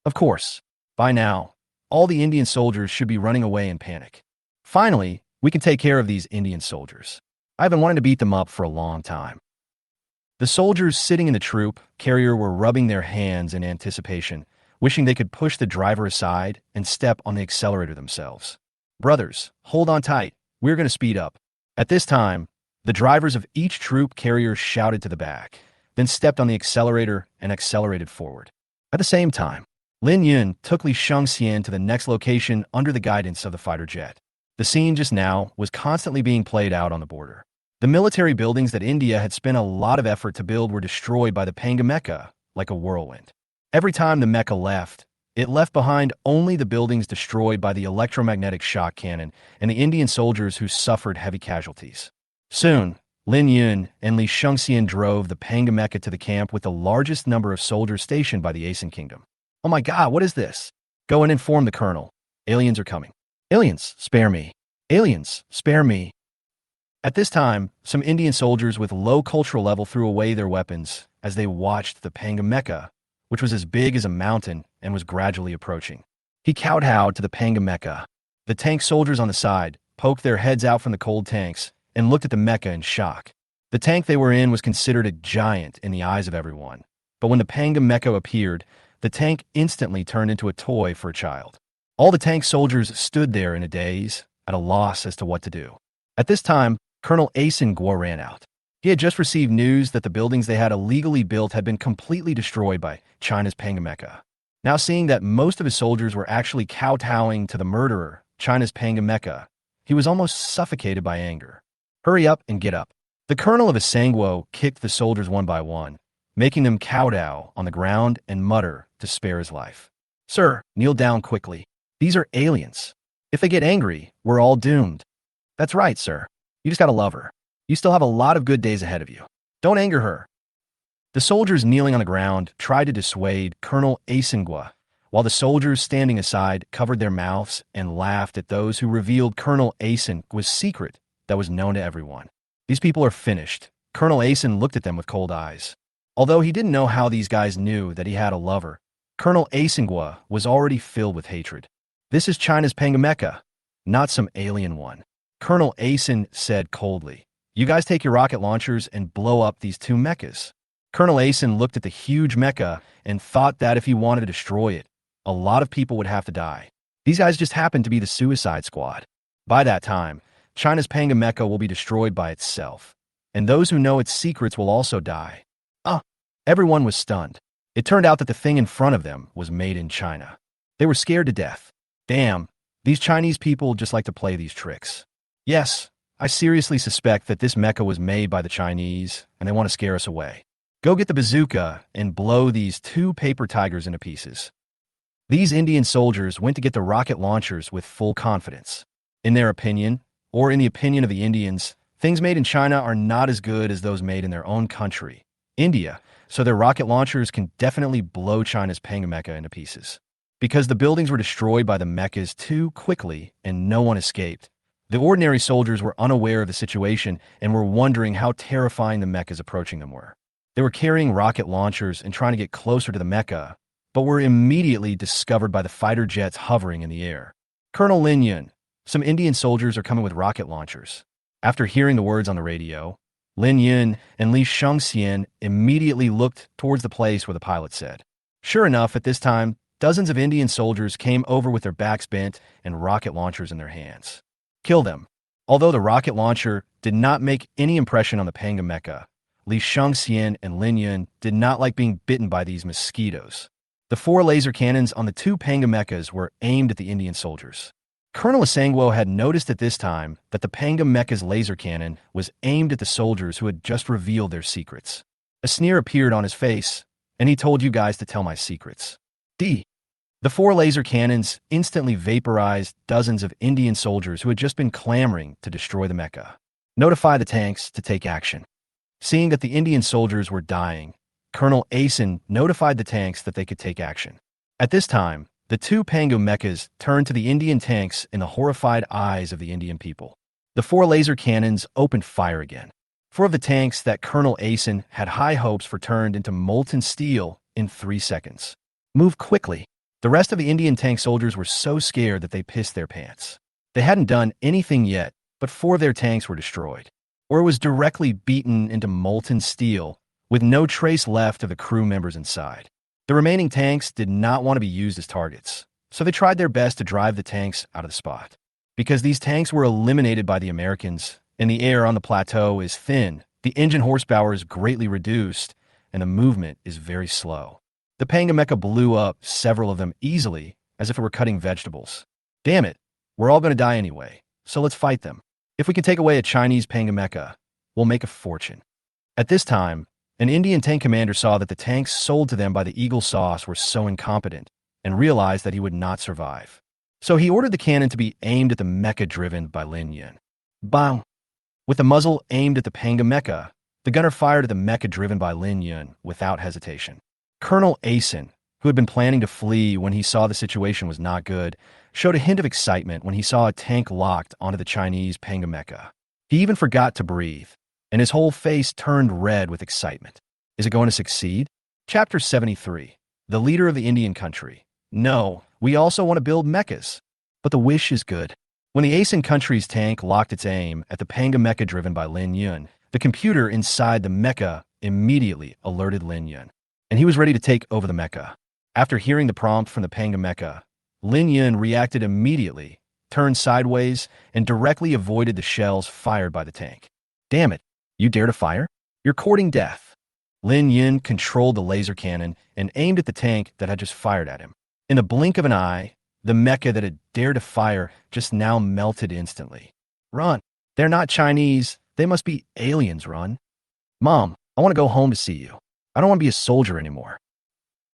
Of course, by now, all the Indian soldiers should be running away in panic. Finally, we can take care of these Indian soldiers. I've been wanting to beat them up for a long time. The soldiers sitting in the troop carrier were rubbing their hands in anticipation, wishing they could push the driver aside and step on the accelerator themselves. Brothers, hold on tight. We're going to speed up. At this time, the drivers of each troop carrier shouted to the back, then stepped on the accelerator and accelerated forward. At the same time, Lin Yun took Li Shengxian to the next location under the guidance of the fighter jet. The scene just now was constantly being played out on the border. The military buildings that India had spent a lot of effort to build were destroyed by the Panga mecha like a whirlwind. Every time the mecha left, it left behind only the buildings destroyed by the electromagnetic shock cannon and the Indian soldiers who suffered heavy casualties. Soon, Lin Yun and Li Shengxian drove the Panga mecha to the camp with the largest number of soldiers stationed by the Asen Kingdom. Oh my god, what is this? Go and inform the colonel. Aliens are coming. Aliens, spare me. Aliens, spare me. At this time, some Indian soldiers with low cultural level threw away their weapons as they watched the Panga mecha, which was as big as a mountain and was gradually approaching. He kowtowed to the Panga mecha. The tank soldiers on the side poked their heads out from the cold tanks and looked at the mecha in shock. The tank they were in was considered a giant in the eyes of everyone, but when the Panga mecha appeared, the tank instantly turned into a toy for a child. All the tank soldiers stood there in a daze, at a loss as to what to do. At this time, Colonel Asen Guo ran out. He had just received news that the buildings they had illegally built had been completely destroyed by China's Panga mecha. Now seeing that most of his soldiers were actually kowtowing to the murderer, China's Panga mecha, he was almost suffocated by anger. Hurry up and get up. The colonel of Asangwo kicked the soldiers one by one, making them kowtow on the ground and mutter to spare his life. Sir, kneel down quickly. These are aliens. If they get angry, we're all doomed. That's right, sir. You just gotta love her. You still have a lot of good days ahead of you. Don't anger her. The soldiers kneeling on the ground tried to dissuade Colonel Asengwa, while the soldiers standing aside covered their mouths and laughed at those who revealed Colonel Asengwa's secret that was known to everyone. These people are finished. Colonel Asen looked at them with cold eyes. Although he didn't know how these guys knew that he had a lover, Colonel Asengwa was already filled with hatred. This is China's Panga mecha, not some alien one. Colonel Asen said coldly, you guys take your rocket launchers and blow up these two mechas. Colonel Asen looked at the huge mecha and thought that if he wanted to destroy it, a lot of people would have to die. These guys just happened to be the Suicide Squad. By that time, China's Panga mecha will be destroyed by itself, and those who know its secrets will also die. Everyone was stunned. It turned out that the thing in front of them was made in China. They were scared to death. Damn, these Chinese people just like to play these tricks. Yes, I seriously suspect that this mecha was made by the Chinese, and they want to scare us away. Go get the bazooka and blow these two paper tigers into pieces. These Indian soldiers went to get the rocket launchers with full confidence. In their opinion, or in the opinion of the Indians, things made in China are not as good as those made in their own country, India, so their rocket launchers can definitely blow China's Panga mecha into pieces. Because the buildings were destroyed by the mechas too quickly and no one escaped, the ordinary soldiers were unaware of the situation and were wondering how terrifying the mechas approaching them were. They were carrying rocket launchers and trying to get closer to the mecha, but were immediately discovered by the fighter jets hovering in the air. Colonel Lin Yun, some Indian soldiers are coming with rocket launchers. After hearing the words on the radio, Lin Yun and Li Shengxian immediately looked towards the place where the pilot said. Sure enough, at this time, dozens of Indian soldiers came over with their backs bent and rocket launchers in their hands. Kill them. Although the rocket launcher did not make any impression on the Panga mecha, Li Shangxian and Lin Yun did not like being bitten by these mosquitoes. The 4 laser cannons on the 2 Panga mechas were aimed at the Indian soldiers. Colonel Asangwo had noticed at this time that the Panga mecha's laser cannon was aimed at the soldiers who had just revealed their secrets. A sneer appeared on his face, and he told you guys to tell my secrets. D. The 4 laser cannons instantly vaporized dozens of Indian soldiers who had just been clamoring to destroy the mecha. Notify the tanks to take action. Seeing that the Indian soldiers were dying, Colonel Asen notified the tanks that they could take action. At this time, the 2 Pangu mechas turned to the Indian tanks in the horrified eyes of the Indian people. The 4 laser cannons opened fire again. 4 of the tanks that Colonel Asen had high hopes for turned into molten steel in 3 seconds. Move quickly. The rest of the Indian tank soldiers were so scared that they pissed their pants. They hadn't done anything yet, but 4 of their tanks were destroyed, or was directly beaten into molten steel, with no trace left of the crew members inside. The remaining tanks did not want to be used as targets, so they tried their best to drive the tanks out of the spot. Because these tanks were eliminated by the Americans, and the air on the plateau is thin, the engine horsepower is greatly reduced, and the movement is very slow. The Panga mecha blew up several of them easily, as if it were cutting vegetables. Damn it, we're all going to die anyway, so let's fight them. If we can take away a Chinese Panga mecha, we'll make a fortune. At this time, an Indian tank commander saw that the tanks sold to them by the Eagle Sauce were so incompetent, and realized that he would not survive. So he ordered the cannon to be aimed at the mecha driven by Lin Yun. Bang! With the muzzle aimed at the Panga mecha, the gunner fired at the mecha driven by Lin Yun without hesitation. Colonel Asen, who had been planning to flee when he saw the situation was not good, showed a hint of excitement when he saw a tank locked onto the Chinese Panga mecha. He even forgot to breathe, and his whole face turned red with excitement. Is it going to succeed? Chapter 73. The leader of the Indian country. No, we also want to build mechas. But the wish is good. When the Asen country's tank locked its aim at the Panga mecha driven by Lin Yun, the computer inside the mecha immediately alerted Lin Yun, and he was ready to take over the mecha. After hearing the prompt from the Panga mecha, Lin Yun reacted immediately, turned sideways, and directly avoided the shells fired by the tank. Damn it, you dare to fire? You're courting death. Lin Yun controlled the laser cannon and aimed at the tank that had just fired at him. In the blink of an eye, the mecha that had dared to fire just now melted instantly. Run. They're not Chinese. They must be aliens, run. Mom, I want to go home to see you. I don't want to be a soldier anymore.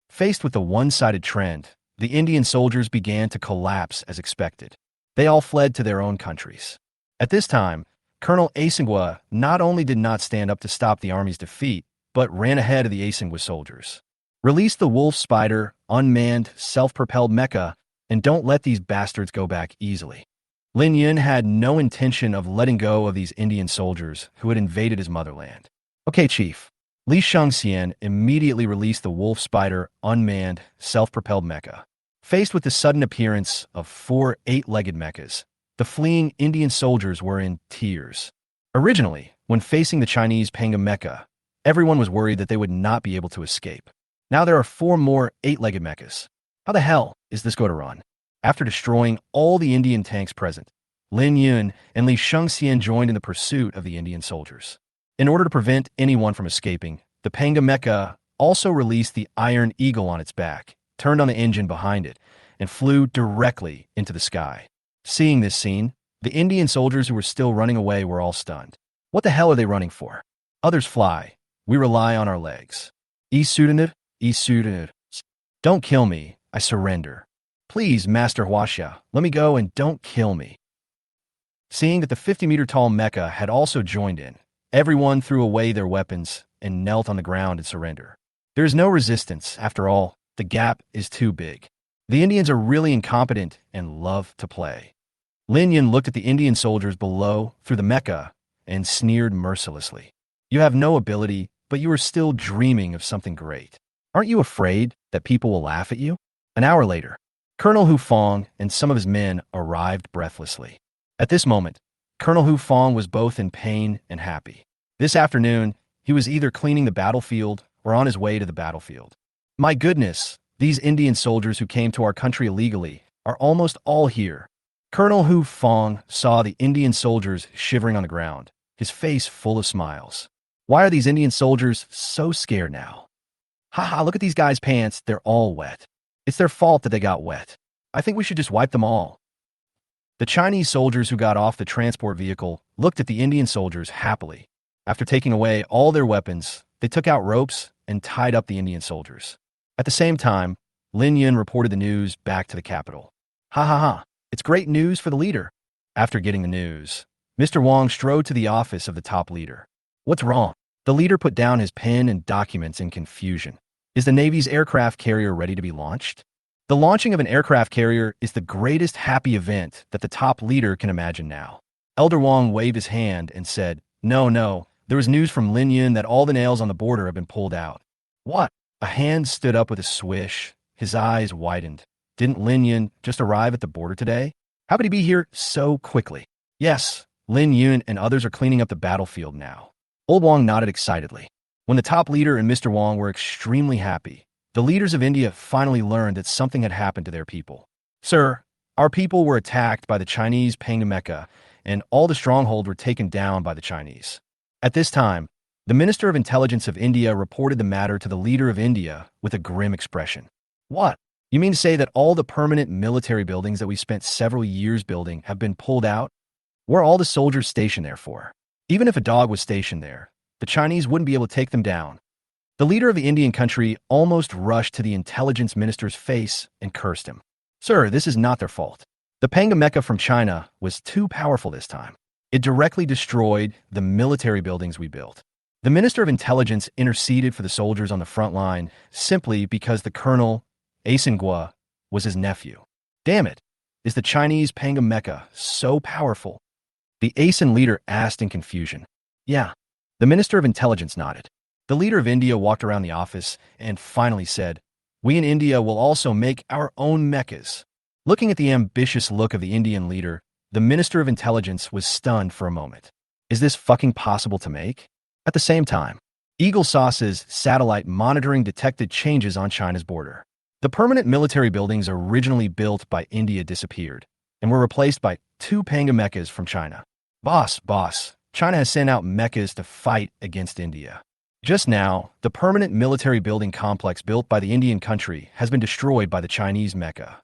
Faced with the one-sided trend, the Indian soldiers began to collapse as expected. They all fled to their own countries. At this time, Colonel Asingwa not only did not stand up to stop the army's defeat, but ran ahead of the Asingwa soldiers. Release the wolf spider, unmanned, self-propelled mecha, and don't let these bastards go back easily. Lin Yun had no intention of letting go of these Indian soldiers who had invaded his motherland. Okay, Chief. Li Shangxian immediately released the wolf spider, unmanned, self-propelled mecha. Faced with the sudden appearance of 4 8-legged mechas, the fleeing Indian soldiers were in tears. Originally, when facing the Chinese Panga mecha, everyone was worried that they would not be able to escape. Now there are 4 more 8-legged mechas. How the hell is this going to run? After destroying all the Indian tanks present, Lin Yun and Li Shangxian joined in the pursuit of the Indian soldiers. In order to prevent anyone from escaping, the Panga mecha also released the Iron Eagle on its back, turned on the engine behind it, and flew directly into the sky. Seeing this scene, the Indian soldiers who were still running away were all stunned. What the hell are they running for? Others fly. We rely on our legs. Isudinid, Isudinid. Don't kill me. I surrender. Please, Master Huaxia, let me go and don't kill me. Seeing that the 50-meter-tall mecha had also joined in, everyone threw away their weapons and knelt on the ground in surrender. There is no resistance. After all, the gap is too big. The Indians are really incompetent and love to play. Lin Yun looked at the Indian soldiers below through the mecha and sneered mercilessly. You have no ability, but you are still dreaming of something great. Aren't you afraid that people will laugh at you? An hour later, Colonel Hu Fong and some of his men arrived breathlessly. At this moment, Colonel Hu Fong was both in pain and happy. This afternoon, he was either cleaning the battlefield or on his way to the battlefield. My goodness, these Indian soldiers who came to our country illegally are almost all here. Colonel Hu Fong saw the Indian soldiers shivering on the ground, his face full of smiles. Why are these Indian soldiers so scared now? Haha, look at these guys' pants, they're all wet. It's their fault that they got wet. I think we should just wipe them all. The Chinese soldiers who got off the transport vehicle looked at the Indian soldiers happily. After taking away all their weapons, they took out ropes and tied up the Indian soldiers. At the same time, Lin Yun reported the news back to the capital. Ha ha ha, it's great news for the leader. After getting the news, Mr. Wong strode to the office of the top leader. What's wrong? The leader put down his pen and documents in confusion. Is the Navy's aircraft carrier ready to be launched? The launching of an aircraft carrier is the greatest happy event that the top leader can imagine now. Elder Wong waved his hand and said, No, there was news from Lin Yun that all the nails on the border have been pulled out. What? A hand stood up with a swish. His eyes widened. Didn't Lin Yun just arrive at the border today? How could he be here so quickly? Yes, Lin Yun and others are cleaning up the battlefield now. Old Wong nodded excitedly. When the top leader and Mr. Wong were extremely happy, the leaders of India finally learned that something had happened to their people. Sir, our people were attacked by the Chinese Mecha, and all the strongholds were taken down by the Chinese. At this time, the Minister of Intelligence of India reported the matter to the leader of India with a grim expression. What? You mean to say that all the permanent military buildings that we spent several years building have been pulled out? Where are all the soldiers stationed there for? Even if a dog was stationed there, the Chinese wouldn't be able to take them down. The leader of the Indian country almost rushed to the intelligence minister's face and cursed him. Sir, this is not their fault. The Mecha from China was too powerful this time. It directly destroyed the military buildings we built. The Minister of Intelligence interceded for the soldiers on the front line simply because the Colonel, Asingwa, was his nephew. Damn it! Is the Chinese Mecha so powerful? The ASIN leader asked in confusion. Yeah. The Minister of Intelligence nodded. The leader of India walked around the office and finally said, We in India will also make our own mechas. Looking at the ambitious look of the Indian leader, the Minister of Intelligence was stunned for a moment. Is this fucking possible to make? At the same time, Eagle Sauce's satellite monitoring detected changes on China's border. The permanent military buildings originally built by India disappeared and were replaced by 2 mechas from China. Boss, China has sent out mechas to fight against India. Just now, the permanent military building complex built by the Indian country has been destroyed by the Chinese mecha.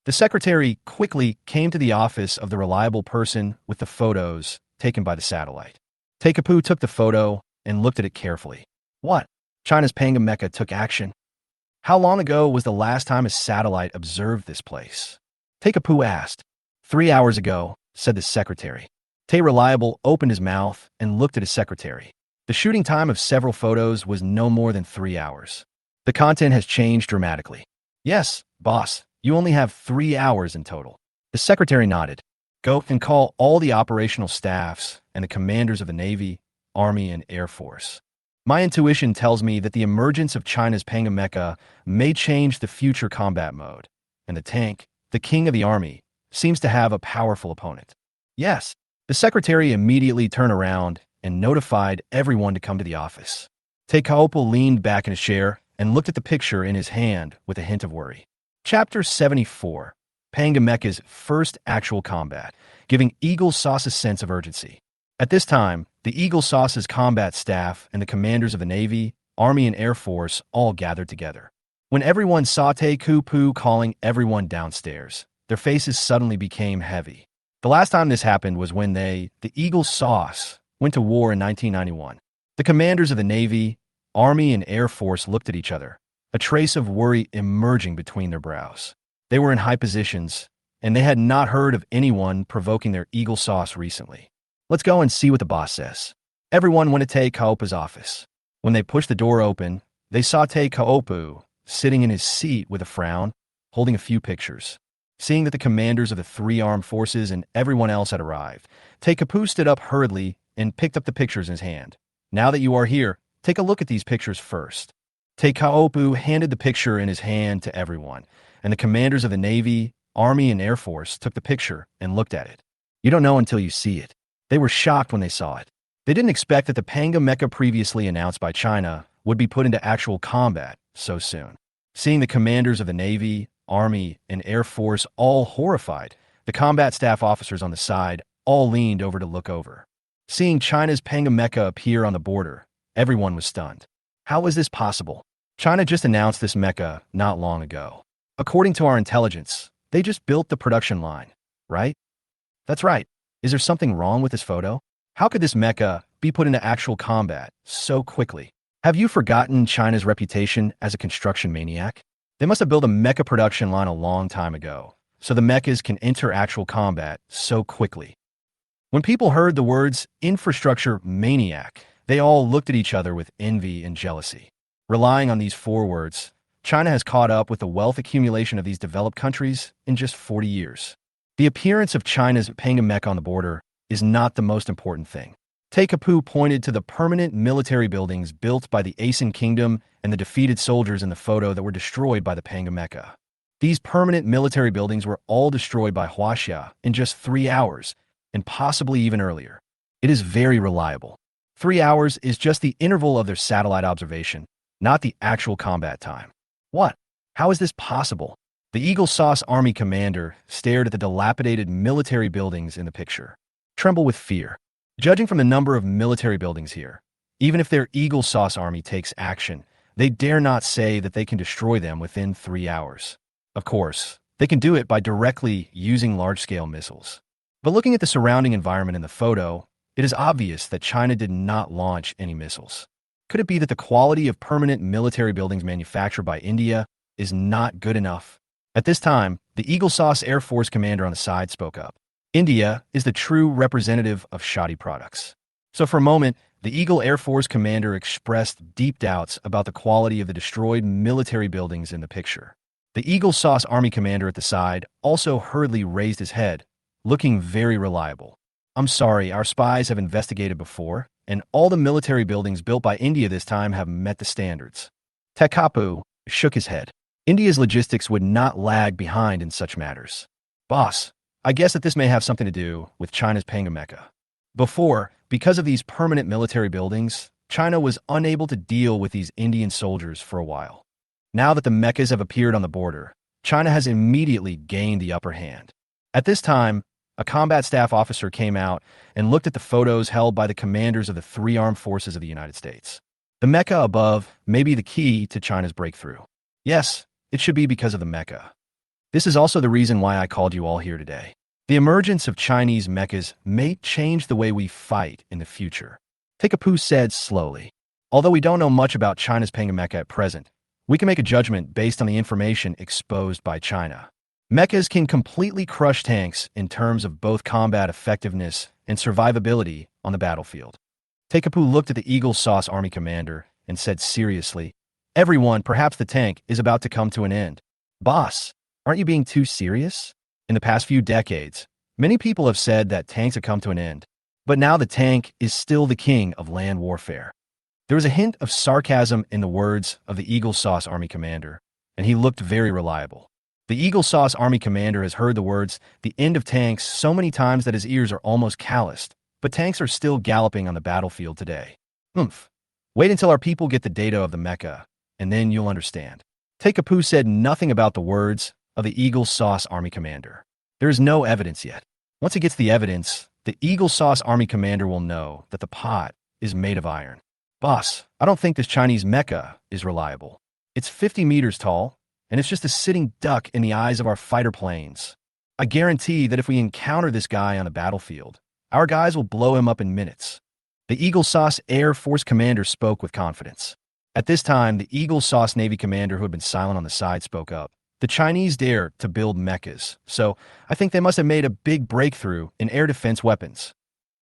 The secretary quickly came to the office of the reliable person with the photos taken by the satellite. Taekapu took the photo and looked at it carefully. What? China's mecha took action? How long ago was the last time a satellite observed this place? Taekapu asked. 3 hours ago, said the secretary. Tay Reliable opened his mouth and looked at his secretary. The shooting time of several photos was no more than 3 hours. The content has changed dramatically. Yes, boss, you only have 3 hours in total. The secretary nodded. Go and call all the operational staffs and the commanders of the Navy, Army, and Air Force. My intuition tells me that the emergence of China's Mecha may change the future combat mode, and the tank, the king of the army, seems to have a powerful opponent. Yes, the secretary immediately turned around and notified everyone to come to the office. Taekaopo leaned back in his chair and looked at the picture in his hand with a hint of worry. Chapter 74. Mecha's first actual combat, giving Eagle Sauce a sense of urgency. At this time, the Eagle Sauce's combat staff and the commanders of the Navy, Army, and Air Force all gathered together. When everyone saw Taekupu calling everyone downstairs, their faces suddenly became heavy. The last time this happened was when the Eagle Sauce, went to war in 1991. The commanders of the Navy, Army, and Air Force looked at each other, a trace of worry emerging between their brows. They were in high positions, and they had not heard of anyone provoking their Eagle Sauce recently. Let's go and see what the boss says. Everyone went to Taekaopu's office. When they pushed the door open, they saw Taekaopu sitting in his seat with a frown, holding a few pictures. Seeing that the commanders of the 3 armed forces and everyone else had arrived, Taekapu stood up hurriedly and picked up the pictures in his hand. Now that you are here, take a look at these pictures first. Taekaopu handed the picture in his hand to everyone, and the commanders of the Navy, Army, and Air Force took the picture and looked at it. You don't know until you see it. They were shocked when they saw it. They didn't expect that the Mecha previously announced by China would be put into actual combat so soon. Seeing the commanders of the Navy, Army, and Air Force all horrified, the combat staff officers on the side all leaned over to look over. Seeing China's Panga mecha appear on the border, everyone was stunned. How is this possible? China just announced this mecha not long ago. According to our intelligence, they just built the production line, right? That's right. Is there something wrong with this photo? How could this mecha be put into actual combat so quickly? Have you forgotten China's reputation as a construction maniac? They must have built a mecha production line a long time ago, so the mechas can enter actual combat so quickly. When people heard the words infrastructure maniac, they all looked at each other with envy and jealousy. Relying on these four words, China has caught up with the wealth accumulation of these developed countries in just 40 years. The appearance of China's Panga Mech on the border is not the most important thing. Taekapu pointed to the permanent military buildings built by the Asen Kingdom and the defeated soldiers in the photo that were destroyed by the Panga Mecha. These permanent military buildings were all destroyed by Huaxia in just 3 hours, and possibly even earlier. It is very reliable. 3 hours is just the interval of their satellite observation, not the actual combat time. What? How is this possible? The Eagle Sauce Army commander stared at the dilapidated military buildings in the picture, tremble with fear. Judging from the number of military buildings here, even if their Eagle Sauce Army takes action, they dare not say that they can destroy them within 3 hours. Of course, they can do it by directly using large-scale missiles. But looking at the surrounding environment in the photo, it is obvious that China did not launch any missiles. Could it be that the quality of permanent military buildings manufactured by India is not good enough? At this time, the Eagle Sauce Air Force commander on the side spoke up. India is the true representative of shoddy products. So for a moment, the Eagle Air Force commander expressed deep doubts about the quality of the destroyed military buildings in the picture. The Eagle Sauce Army commander at the side also hurriedly raised his head, looking very reliable. I'm sorry, our spies have investigated before, and all the military buildings built by India this time have met the standards. Tekapu shook his head. India's logistics would not lag behind in such matters. Boss, I guess that this may have something to do with China's Panga Mecha. Before, because of these permanent military buildings, China was unable to deal with these Indian soldiers for a while. Now that the mechas have appeared on the border, China has immediately gained the upper hand. At this time, a combat staff officer came out and looked at the photos held by the commanders of the 3 armed forces of the United States. The mecha above may be the key to China's breakthrough. Yes, it should be because of the mecha. This is also the reason why I called you all here today. The emergence of Chinese mechas may change the way we fight in the future. Taekapu said slowly. Although we don't know much about China's Panga Mecha at present, we can make a judgment based on the information exposed by China. Mechas can completely crush tanks in terms of both combat effectiveness and survivability on the battlefield. Taekapu looked at the Eagle Sauce Army commander and said seriously, "Everyone, perhaps the tank is about to come to an end." Boss, aren't you being too serious? In the past few decades, many people have said that tanks have come to an end, but now the tank is still the king of land warfare. There was a hint of sarcasm in the words of the Eagle Sauce Army commander, and he looked very reliable. The Eagle Sauce Army commander has heard the words, "the end of tanks," so many times that his ears are almost calloused, but tanks are still galloping on the battlefield today. Wait until our people get the data of the mecha, and then you'll understand. Taekapu said nothing about the words of the Eagle Sauce Army commander. There is no evidence yet. Once he gets the evidence, the Eagle Sauce Army commander will know that the pot is made of iron. Boss, I don't think this Chinese mecha is reliable. It's 50 meters tall, and it's just a sitting duck in the eyes of our fighter planes. I guarantee that if we encounter this guy on the battlefield, our guys will blow him up in minutes. The Eagle Sauce Air Force commander spoke with confidence. At this time, the Eagle Sauce Navy commander who had been silent on the side spoke up. The Chinese dare to build mechas, so I think they must have made a big breakthrough in air defense weapons.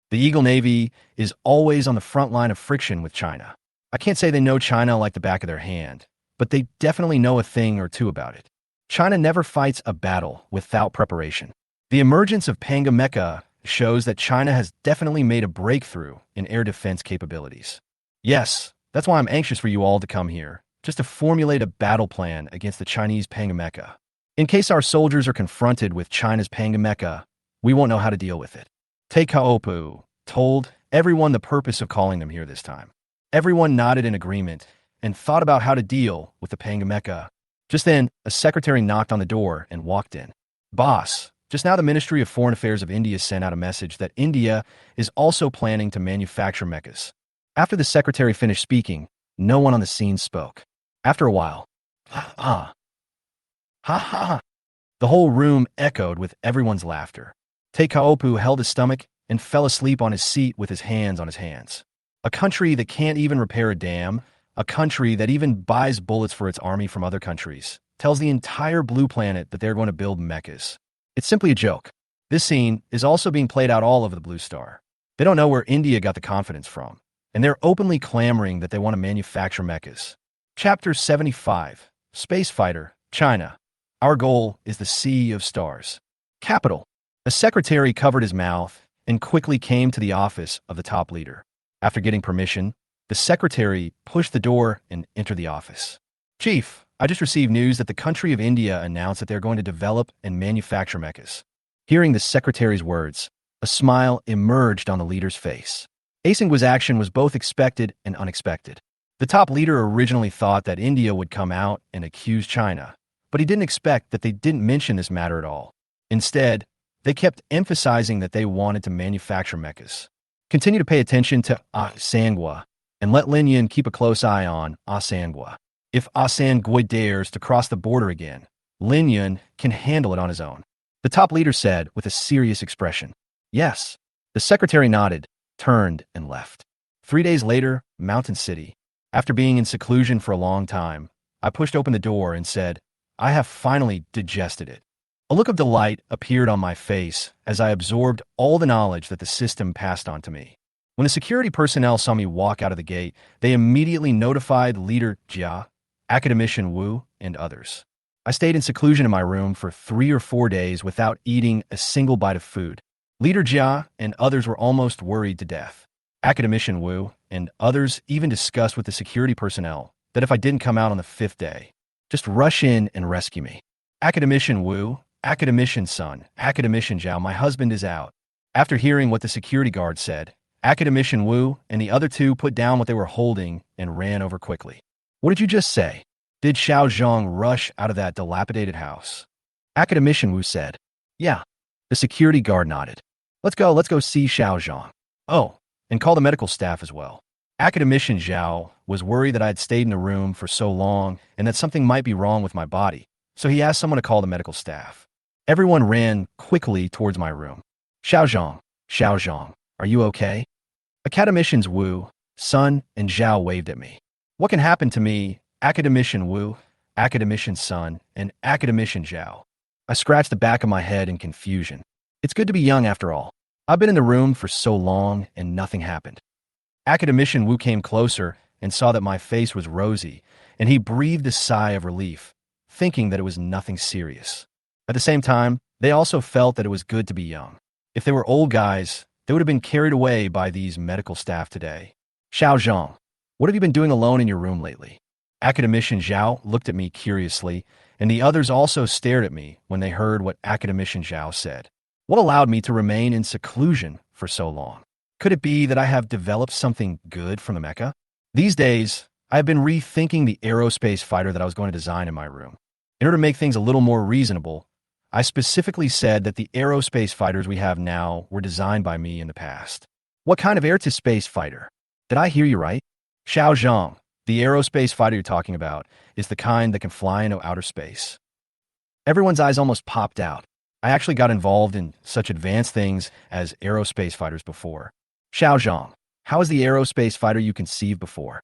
The Eagle Navy is always on the front line of friction with China. I can't say they know China like the back of their hand, but they definitely know a thing or two about it. China never fights a battle without preparation. The emergence of Panga Mecha shows that China has definitely made a breakthrough in air defense capabilities. Yes, that's why I'm anxious for you all to come here, just to formulate a battle plan against the Chinese Panga Mecha. In case our soldiers are confronted with China's Panga Mecha, we won't know how to deal with it. Taekapu told everyone the purpose of calling them here this time. Everyone nodded in agreement and thought about how to deal with the Panga Mecha. Just then, a secretary knocked on the door and walked in. Boss, just now the Ministry of Foreign Affairs of India sent out a message that India is also planning to manufacture mechas. After the secretary finished speaking, no one on the scene spoke. After a while, ha ha, the whole room echoed with everyone's laughter. Teikaopu held his stomach and fell asleep on his seat with his hands on his hands. A country that can't even repair a dam, a country that even buys bullets for its army from other countries, tells the entire blue planet that they're going to build mechas. It's simply a joke. This scene is also being played out all over the Blue Star. They don't know where India got the confidence from, and they're openly clamoring that they want to manufacture mechas. Chapter 75, Space Fighter, China. Our goal is the Sea of Stars. Capital. The secretary covered his mouth and quickly came to the office of the top leader. After getting permission, the secretary pushed the door and entered the office. Chief, I just received news that the country of India announced that they're going to develop and manufacture mechas. Hearing the secretary's words, a smile emerged on the leader's face. Asingwa's action was both expected and unexpected. The top leader originally thought that India would come out and accuse China, but he didn't expect that they didn't mention this matter at all. Instead, they kept emphasizing that they wanted to manufacture mechas. Continue to pay attention to Asangwa, and let Lin Yin keep a close eye on Asangwa. If Asangwa dares to cross the border again, Lin Yin can handle it on his own. The top leader said with a serious expression. Yes. The secretary nodded, turned, and left. 3 days later, Mountain City. After being in seclusion for a long time, I pushed open the door and said, I have finally digested it. A look of delight appeared on my face as I absorbed all the knowledge that the system passed on to me. When the security personnel saw me walk out of the gate, they immediately notified Leader Jia, Academician Wu, and others. I stayed in seclusion in my room for 3 or 4 days without eating a single bite of food. Leader Jia and others were almost worried to death. Academician Wu and others even discussed with the security personnel that if I didn't come out on the 5th day, just rush in and rescue me. Academician Wu, Academician Son, Academician Zhao, my husband is out. After hearing what the security guard said, Academician Wu and the other two put down what they were holding and ran over quickly. What did you just say? Did Xiao Zhang rush out of that dilapidated house? Academician Wu said. Yeah. The security guard nodded. Let's go see Xiao Zhang. Oh, and call the medical staff as well. Academician Zhao was worried that I had stayed in the room for so long and that something might be wrong with my body, so he asked someone to call the medical staff. Everyone ran quickly towards my room. Xiao Zhang, are you okay? Academicians Wu, Sun, and Zhao waved at me. What can happen to me, Academician Wu, Academician Sun, and Academician Zhao? I scratched the back of my head in confusion. It's good to be young after all. I've been in the room for so long and nothing happened. Academician Wu came closer and saw that my face was rosy, and he breathed a sigh of relief, thinking that it was nothing serious. At the same time, they also felt that it was good to be young. If they were old guys, they would have been carried away by these medical staff today. Xiao Zhang, what have you been doing alone in your room lately? Academician Zhao looked at me curiously, and the others also stared at me when they heard what Academician Zhao said. What allowed me to remain in seclusion for so long? Could it be that I have developed something good from the mecha? These days, I have been rethinking the aerospace fighter that I was going to design in my room. In order to make things a little more reasonable, I specifically said that the aerospace fighters we have now were designed by me in the past. What kind of air-to-space fighter? Did I hear you right? Xiao Zhang, the aerospace fighter you're talking about, is the kind that can fly into outer space. Everyone's eyes almost popped out. I actually got involved in such advanced things as aerospace fighters before. Xiao Zhang, how is the aerospace fighter you conceived before?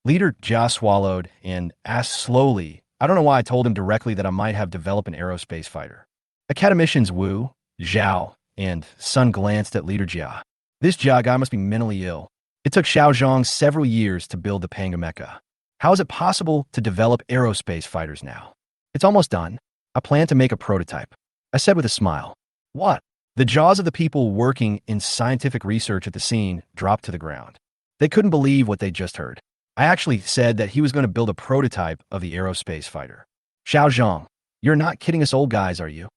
Leader Jia swallowed and asked slowly. I don't know why I told him directly that I might have developed an aerospace fighter. Academicians Wu, Zhao, and Sun glanced at Leader Jia. This Jia guy must be mentally ill. It took Xiao Zhang several years to build the Panga Mecha. How is it possible to develop aerospace fighters now? It's almost done. I plan to make a prototype. I said with a smile. What? The jaws of the people working in scientific research at the scene dropped to the ground. They couldn't believe what they just heard. I actually said that he was going to build a prototype of the aerospace fighter. Xiao Zhang, you're not kidding us old guys, are you?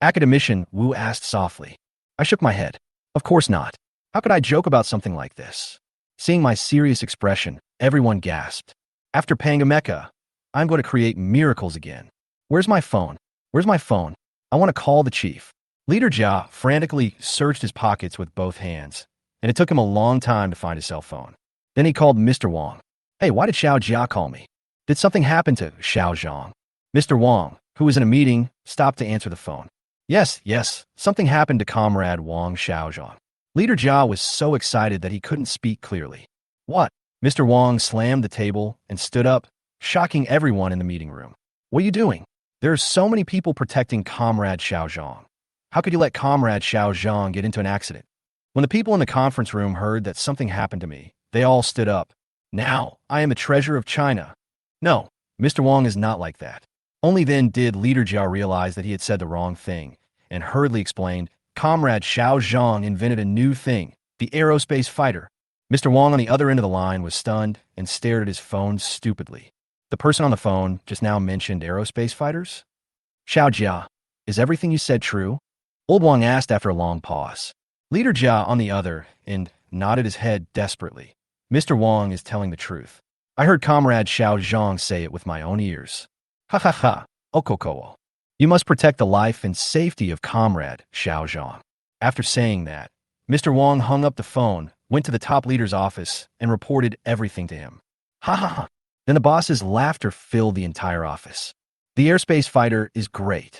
Academician Wu asked softly. I shook my head. Of course not. How could I joke about something like this? Seeing my serious expression, everyone gasped. After Panga Mecha, I'm going to create miracles again. Where's my phone? Where's my phone? I want to call the chief. Leader Jia frantically searched his pockets with both hands, and it took him a long time to find his cell phone. Then he called Mr. Wang. Hey, why did Xiao Jia call me? Did something happen to Xiao Zhang? Mr. Wang, who was in a meeting, stopped to answer the phone. Yes, something happened to Comrade Wang Xiaozhang. Leader Jia was so excited that he couldn't speak clearly. What? Mr. Wang slammed the table and stood up, shocking everyone in the meeting room. What are you doing? There are so many people protecting Comrade Xiaozhang. How could you let Comrade Xiaozhang get into an accident? When the people in the conference room heard that something happened to me, they all stood up. Now, I am a treasure of China. No, Mr. Wang is not like that. Only then did Leader Jia realize that he had said the wrong thing, and hurriedly explained, Comrade Xiao Zhang invented a new thing, the aerospace fighter. Mr. Wang on the other end of the line was stunned and stared at his phone stupidly. The person on the phone just now mentioned aerospace fighters? Xiao Jia, is everything you said true? Old Wang asked after a long pause. Leader Jia on the other end nodded his head desperately. Mr. Wang is telling the truth. I heard Comrade Xiao Zhang say it with my own ears. Ha ha ha, okoko. You must protect the life and safety of Comrade Xiao Zhang. After saying that, Mr. Wang hung up the phone, went to the top leader's office, and reported everything to him. Ha ha ha. Then the boss's laughter filled the entire office. The airspace fighter is great.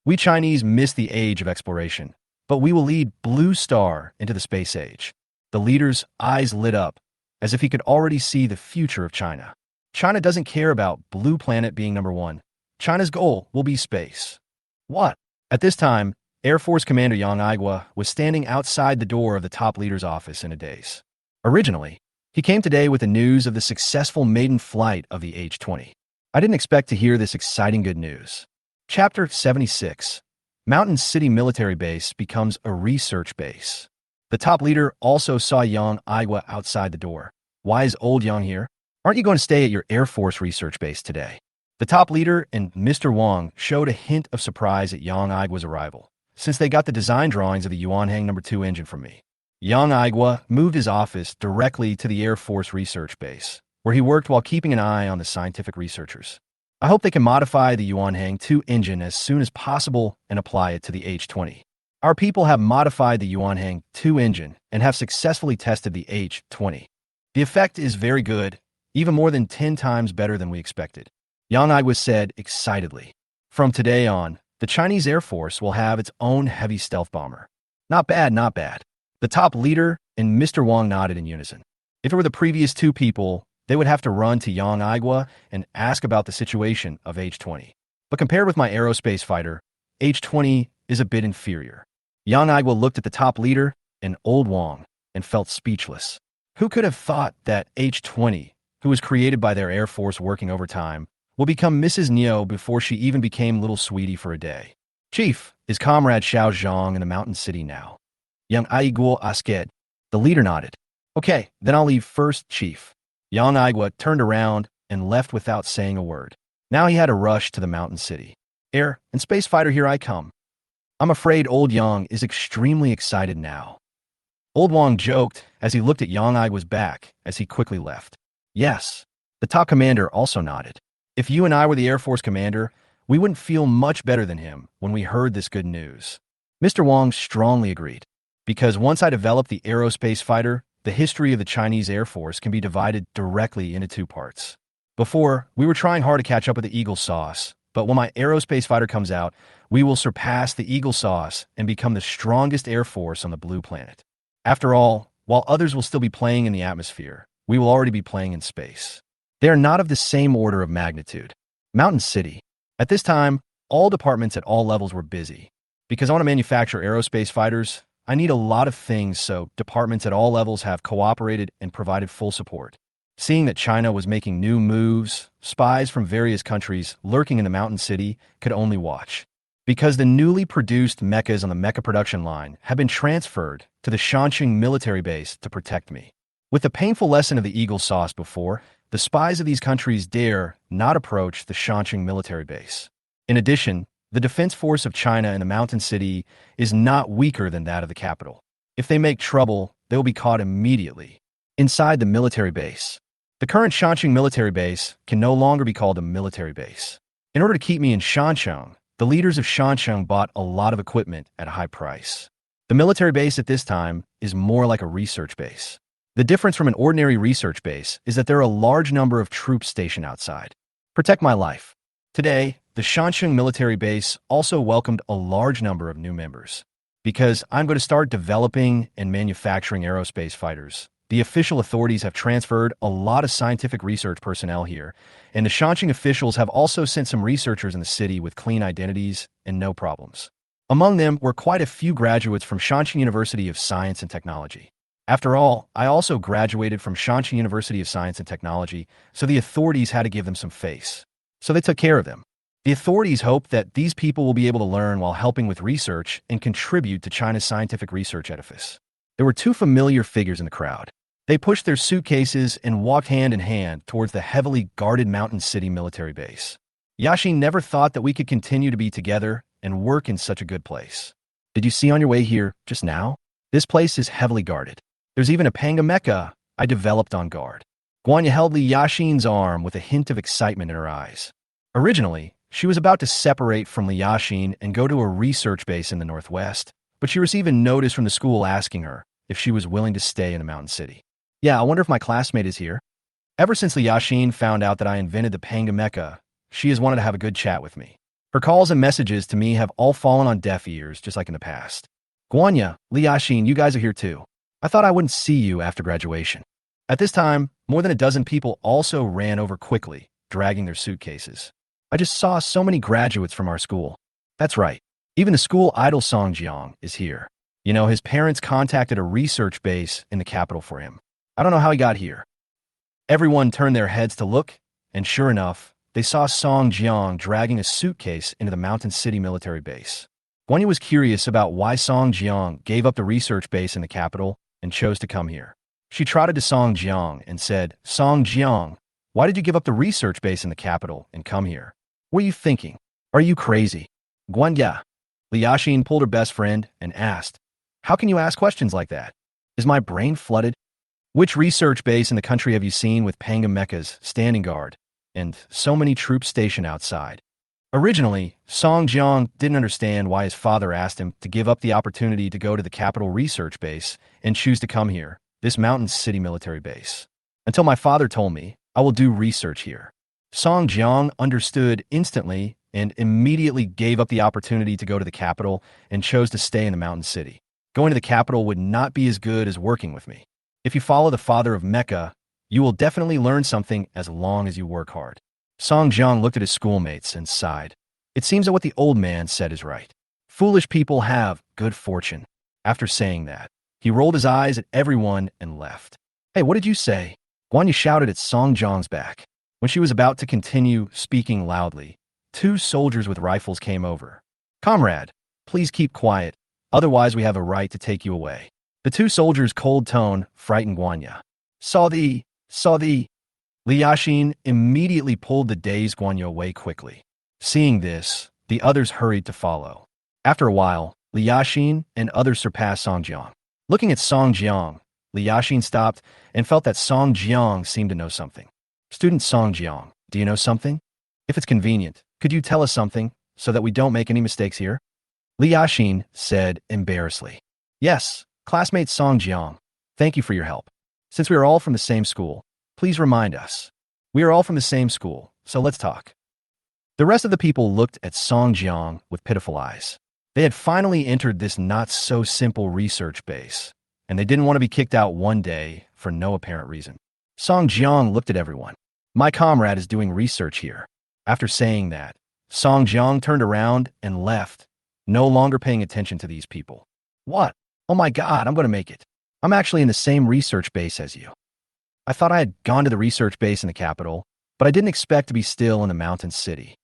We Chinese miss the age of exploration, but we will lead Blue Star into the space age. The leader's eyes lit up, as if he could already see the future of China. China doesn't care about Blue Planet being number one. China's goal will be space. What? At this time, Air Force Commander Yang Aigua was standing outside the door of the top leader's office in a daze. Originally, he came today with the news of the successful maiden flight of the H-20. I didn't expect to hear this exciting good news. Chapter 76. Mountain City Military Base becomes a research base. The top leader also saw Yang Aigua outside the door. Why is old Yang here? Aren't you going to stay at your Air Force research base today? The top leader and Mr. Wang showed a hint of surprise at Yang Aigua's arrival, since they got the design drawings of the Yuanhang No. 2 engine from me. Yang Aigua moved his office directly to the Air Force research base, where he worked while keeping an eye on the scientific researchers. I hope they can modify the Yuanhang 2 engine as soon as possible and apply it to the H-20. Our people have modified the Yuanhang 2 engine and have successfully tested the H-20. The effect is very good, even more than 10 times better than we expected. Yang Aigua said excitedly. From today on, the Chinese Air Force will have its own heavy stealth bomber. Not bad, not bad. The top leader and Mr. Wang nodded in unison. If it were the previous two people, they would have to run to Yang Aigua and ask about the situation of H-20. But compared with my aerospace fighter, H-20 is a bit inferior. Yang Aigua looked at the top leader and old Wang and felt speechless. Who could have thought that H-20, who was created by their Air Force working overtime, will become Mrs. Neo before she even became Little Sweetie for a day? Chief, is Comrade Xiao Zhang in the Mountain City now? Yang Aigua asked. The leader nodded. Okay, then I'll leave first, Chief. Yang Aigua turned around and left without saying a word. Now he had to rush to the Mountain City. Air and space fighter, here I come. I'm afraid old Yang is extremely excited now. Old Wang joked as he looked at Yang Aigua's back as he quickly left. Yes. The top commander also nodded. If you and I were the Air Force commander, we wouldn't feel much better than him when we heard this good news. Mr. Wang strongly agreed. Because once I develop the aerospace fighter, the history of the Chinese Air Force can be divided directly into two parts. Before, we were trying hard to catch up with the Eagle Sauce, but when my aerospace fighter comes out, we will surpass the Eagle Sauce and become the strongest Air Force on the Blue Planet. After all, while others will still be playing in the atmosphere, we will already be playing in space. They are not of the same order of magnitude. Mountain City. At this time, all departments at all levels were busy. Because I want to manufacture aerospace fighters, I need a lot of things, so departments at all levels have cooperated and provided full support. Seeing that China was making new moves, spies from various countries lurking in the Mountain City could only watch. Because the newly produced mechas on the mecha production line have been transferred to the Shanqing military base to protect me. With the painful lesson of the Eagle Sauce before, the spies of these countries dare not approach the Shanqing military base. In addition, the defense force of China in the Mountain City is not weaker than that of the capital. If they make trouble, they will be caught immediately. Inside the military base. The current Shanqing military base can no longer be called a military base. In order to keep me in Shansheng, the leaders of Shansheng bought a lot of equipment at a high price. The military base at this time is more like a research base. The difference from an ordinary research base is that there are a large number of troops stationed outside. Protect my life. Today, the Shansheng military base also welcomed a large number of new members. Because I'm going to start developing and manufacturing aerospace fighters, the official authorities have transferred a lot of scientific research personnel here, and the Shanxing officials have also sent some researchers in the city with clean identities and no problems. Among them were quite a few graduates from Shanxing University of Science and Technology. After all, I also graduated from Shanxing University of Science and Technology, so the authorities had to give them some face. So they took care of them. The authorities hope that these people will be able to learn while helping with research and contribute to China's scientific research edifice. There were two familiar figures in the crowd. They pushed their suitcases and walked hand in hand towards the heavily guarded Mountain City military base. Yashin never thought that we could continue to be together and work in such a good place. Did you see on your way here just now? This place is heavily guarded. There's even a mecha I developed on guard. Guanya held Li Yashin's arm with a hint of excitement in her eyes. Originally, she was about to separate from Li Yashin and go to a research base in the northwest, but she received a notice from the school asking her if she was willing to stay in the Mountain City. Yeah, I wonder if my classmate is here. Ever since Li Yashin found out that I invented the mecha, she has wanted to have a good chat with me. Her calls and messages to me have all fallen on deaf ears, just like in the past. Guanya, Li Yashin, you guys are here too. I thought I wouldn't see you after graduation. At this time, more than a dozen people also ran over quickly, dragging their suitcases. I just saw so many graduates from our school. That's right. Even the school idol Song Jiang is here. You know, his parents contacted a research base in the capital for him. I don't know how he got here. Everyone turned their heads to look, and sure enough, they saw Song Jiang dragging a suitcase into the Mountain City military base. Guanya was curious about why Song Jiang gave up the research base in the capital and chose to come here. She trotted to Song Jiang and said, Song Jiang, why did you give up the research base in the capital and come here? What are you thinking? Are you crazy? Guanya. Li Yashin pulled her best friend and asked, how can you ask questions like that? Is my brain flooded? Which research base in the country have you seen with Pangam mechas standing guard and so many troops stationed outside? Originally, Song Jiang didn't understand why his father asked him to give up the opportunity to go to the capital research base and choose to come here, this Mountain City military base. Until my father told me, I will do research here. Song Jiang understood instantly and immediately gave up the opportunity to go to the capital and chose to stay in the Mountain City. Going to the capital would not be as good as working with me. If you follow the father of Mecha, you will definitely learn something as long as you work hard. Song Jiang looked at his schoolmates and sighed. It seems that what the old man said is right. Foolish people have good fortune. After saying that, he rolled his eyes at everyone and left. Hey, what did you say? Guanya shouted at Song Jiang's back. When she was about to continue speaking loudly, two soldiers with rifles came over. Comrade, please keep quiet, otherwise we have a right to take you away. The two soldiers' cold tone frightened Guanya. Saw thee. Li Yashin immediately pulled the dazed Guanya away quickly. Seeing this, the others hurried to follow. After a while, Li Yashin and others surpassed Song Jiang. Looking at Song Jiang, Li Yashin stopped and felt that Song Jiang seemed to know something. Student Song Jiang, do you know something? If it's convenient, could you tell us something so that we don't make any mistakes here? Li Yashin said embarrassedly. Yes, classmate Song Jiang, thank you for your help. Since we are all from the same school, please remind us. We are all from the same school, so let's talk. The rest of the people looked at Song Jiang with pitiful eyes. They had finally entered this not-so-simple research base, and they didn't want to be kicked out one day for no apparent reason. Song Jiang looked at everyone. My comrade is doing research here. After saying that, Song Jiang turned around and left, no longer paying attention to these people. What? Oh my God, I'm going to make it. I'm actually in the same research base as you. I thought I had gone to the research base in the capital, but I didn't expect to be still in the Mountain City.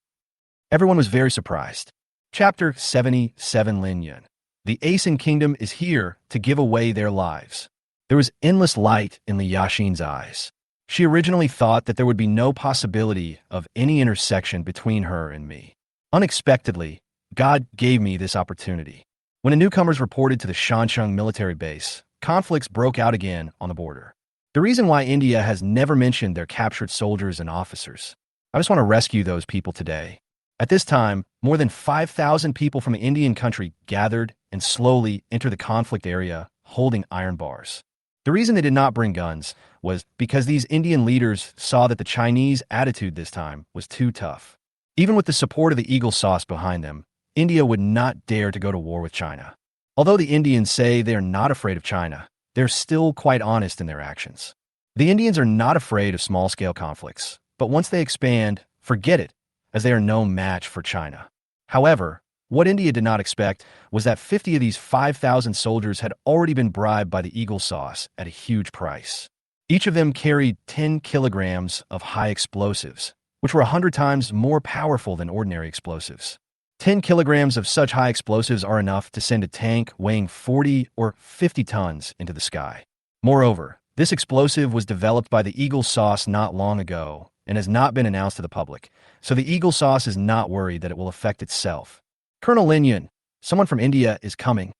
Everyone was very surprised. Chapter 77 Lin Yun. The Asen Kingdom is here to give away their lives. There was endless light in Li Yashin's eyes. She originally thought that there would be no possibility of any intersection between her and me. Unexpectedly, God gave me this opportunity. When the newcomers reported to the Shansheng military base, conflicts broke out again on the border. The reason why India has never mentioned their captured soldiers and officers. I just want to rescue those people today. At this time, more than 5,000 people from the Indian country gathered and slowly entered the conflict area holding iron bars. The reason they did not bring guns was because these Indian leaders saw that the Chinese attitude this time was too tough. Even with the support of the Eagle sauce behind them, India would not dare to go to war with China. Although the Indians say they are not afraid of China, they're still quite honest in their actions. The Indians are not afraid of small-scale conflicts, but once they expand, forget it, as they are no match for China. However, what India did not expect was that 50 of these 5,000 soldiers had already been bribed by the Eagle sauce at a huge price. Each of them carried 10 kilograms of high explosives, which were 100 times more powerful than ordinary explosives. 10 kilograms of such high explosives are enough to send a tank weighing 40 or 50 tons into the sky. Moreover, this explosive was developed by the Eagle sauce not long ago and has not been announced to the public, so the Eagle sauce is not worried that it will affect itself. Colonel Lin Yun, someone from India, is coming.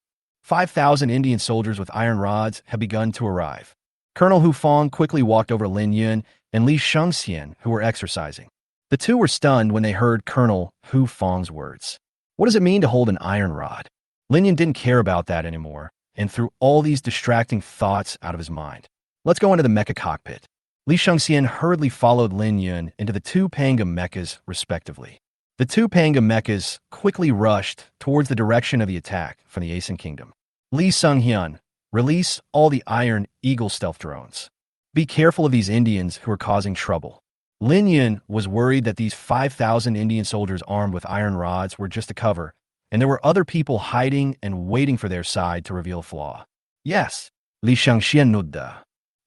5,000 Indian soldiers with iron rods have begun to arrive. Colonel Hu Fong quickly walked over Lin Yun and Li Shengxian, who were exercising. The two were stunned when they heard Colonel Hu Fong's words. What does it mean to hold an iron rod? Lin Yun didn't care about that anymore and threw all these distracting thoughts out of his mind. Let's go into the mecha cockpit. Li Shengxian hurriedly followed Lin Yun into the two Panga mechas, respectively. The two Panga mechas quickly rushed towards the direction of the attack from the Asen Kingdom. Li Sunghyun, release all the Iron Eagle stealth drones. Be careful of these Indians who are causing trouble. Lin Yun was worried that these 5,000 Indian soldiers armed with iron rods were just a cover, and there were other people hiding and waiting for their side to reveal a flaw. Yes, Li Shengxian nudda.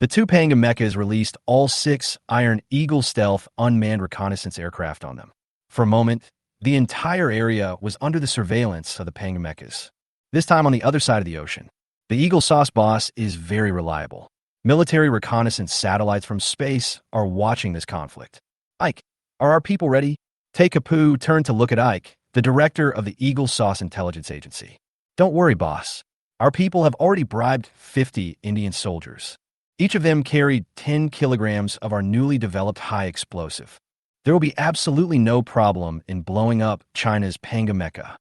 The two Panga mechas released all 6 Iron Eagle stealth unmanned reconnaissance aircraft on them. For a moment, the entire area was under the surveillance of the Panga mechas. This time on the other side of the ocean. The Eagle sauce boss is very reliable. Military reconnaissance satellites from space are watching this conflict. Ike, are our people ready? Tay Kapu turned to look at Ike, the director of the Eagle Sauce Intelligence Agency. Don't worry, boss. Our people have already bribed 50 Indian soldiers. Each of them carried 10 kilograms of our newly developed high explosive. There will be absolutely no problem in blowing up China's Panga mecha.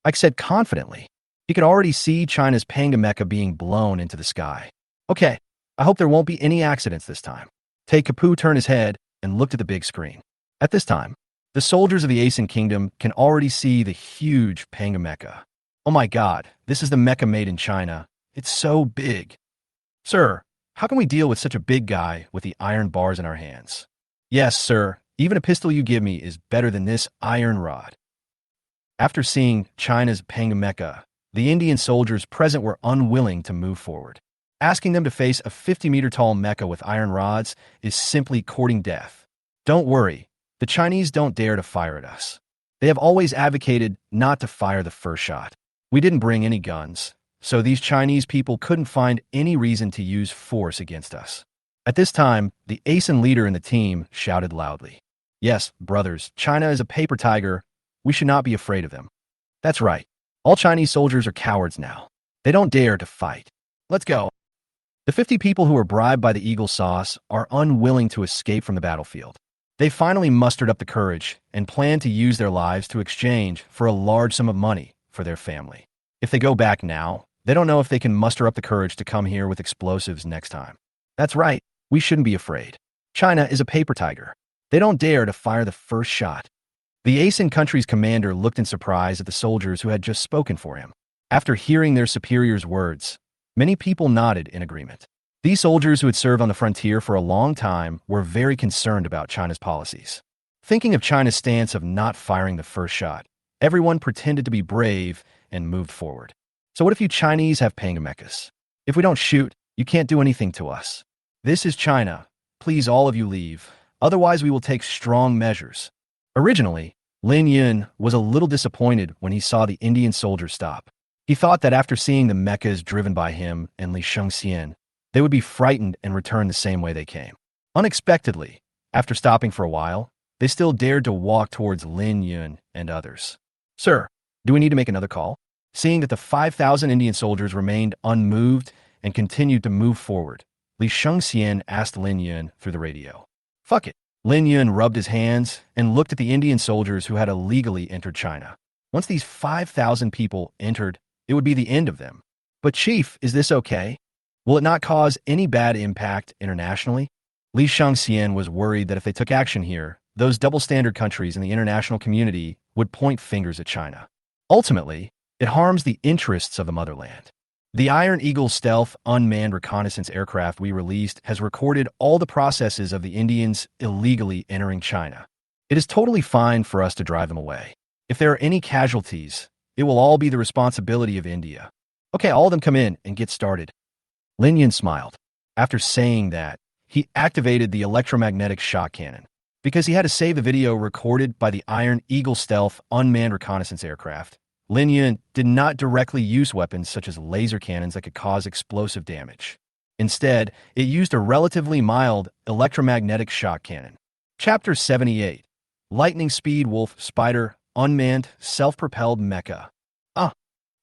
Ike said confidently. He could already see China's Panga mecha being blown into the sky. Okay, I hope there won't be any accidents this time. Tay Kapu turned his head and looked at the big screen. At this time, the soldiers of the Asen Kingdom can already see the huge Panga mecha. Oh my god, this is the mecha made in China. It's so big. Sir, how can we deal with such a big guy with the iron bars in our hands? Yes, sir, even a pistol you give me is better than this iron rod. After seeing China's Panga mecha, the Indian soldiers present were unwilling to move forward. Asking them to face a 50-meter-tall mecha with iron rods is simply courting death. Don't worry, the Chinese don't dare to fire at us. They have always advocated not to fire the first shot. We didn't bring any guns, so these Chinese people couldn't find any reason to use force against us. At this time, the Asen leader in the team shouted loudly. Yes, brothers, China is a paper tiger. We should not be afraid of them. That's right. All Chinese soldiers are cowards now. They don't dare to fight. Let's go. The 50 people who were bribed by the Eagle sauce are unwilling to escape from the battlefield. They finally mustered up the courage and plan to use their lives to exchange for a large sum of money for their family. If they go back now, they don't know if they can muster up the courage to come here with explosives next time. That's right, we shouldn't be afraid. China is a paper tiger. They don't dare to fire the first shot. The Asen country's commander looked in surprise at the soldiers who had just spoken for him. After hearing their superior's words, many people nodded in agreement. These soldiers who had served on the frontier for a long time were very concerned about China's policies. Thinking of China's stance of not firing the first shot, everyone pretended to be brave and moved forward. So what if you Chinese have Panga mechas? If we don't shoot, you can't do anything to us. This is China. Please all of you leave. Otherwise we will take strong measures. Originally, Lin Yun was a little disappointed when he saw the Indian soldiers stop. He thought that after seeing the mechas driven by him and Li Shengxian, they would be frightened and return the same way they came. Unexpectedly, after stopping for a while, they still dared to walk towards Lin Yun and others. Sir, do we need to make another call? Seeing that the 5,000 Indian soldiers remained unmoved and continued to move forward, Li Shengxian asked Lin Yun through the radio. Fuck it. Lin Yun rubbed his hands and looked at the Indian soldiers who had illegally entered China. Once these 5,000 people entered, it would be the end of them. But Chief, is this okay? Will it not cause any bad impact internationally? Li Shangxian was worried that if they took action here, those double-standard countries in the international community would point fingers at China. Ultimately, it harms the interests of the motherland. The Iron Eagle stealth unmanned reconnaissance aircraft we released has recorded all the processes of the Indians illegally entering China. It is totally fine for us to drive them away. If there are any casualties, it will all be the responsibility of India. Okay, all of them come in and get started. Lin Yun smiled. After saying that, he activated the electromagnetic shock cannon. Because he had to save the video recorded by the Iron Eagle stealth unmanned reconnaissance aircraft, Lin Yun did not directly use weapons such as laser cannons that could cause explosive damage. Instead, it used a relatively mild electromagnetic shock cannon. Chapter 78. Lightning Speed Wolf Spider Unmanned Self-Propelled Mecha. Oh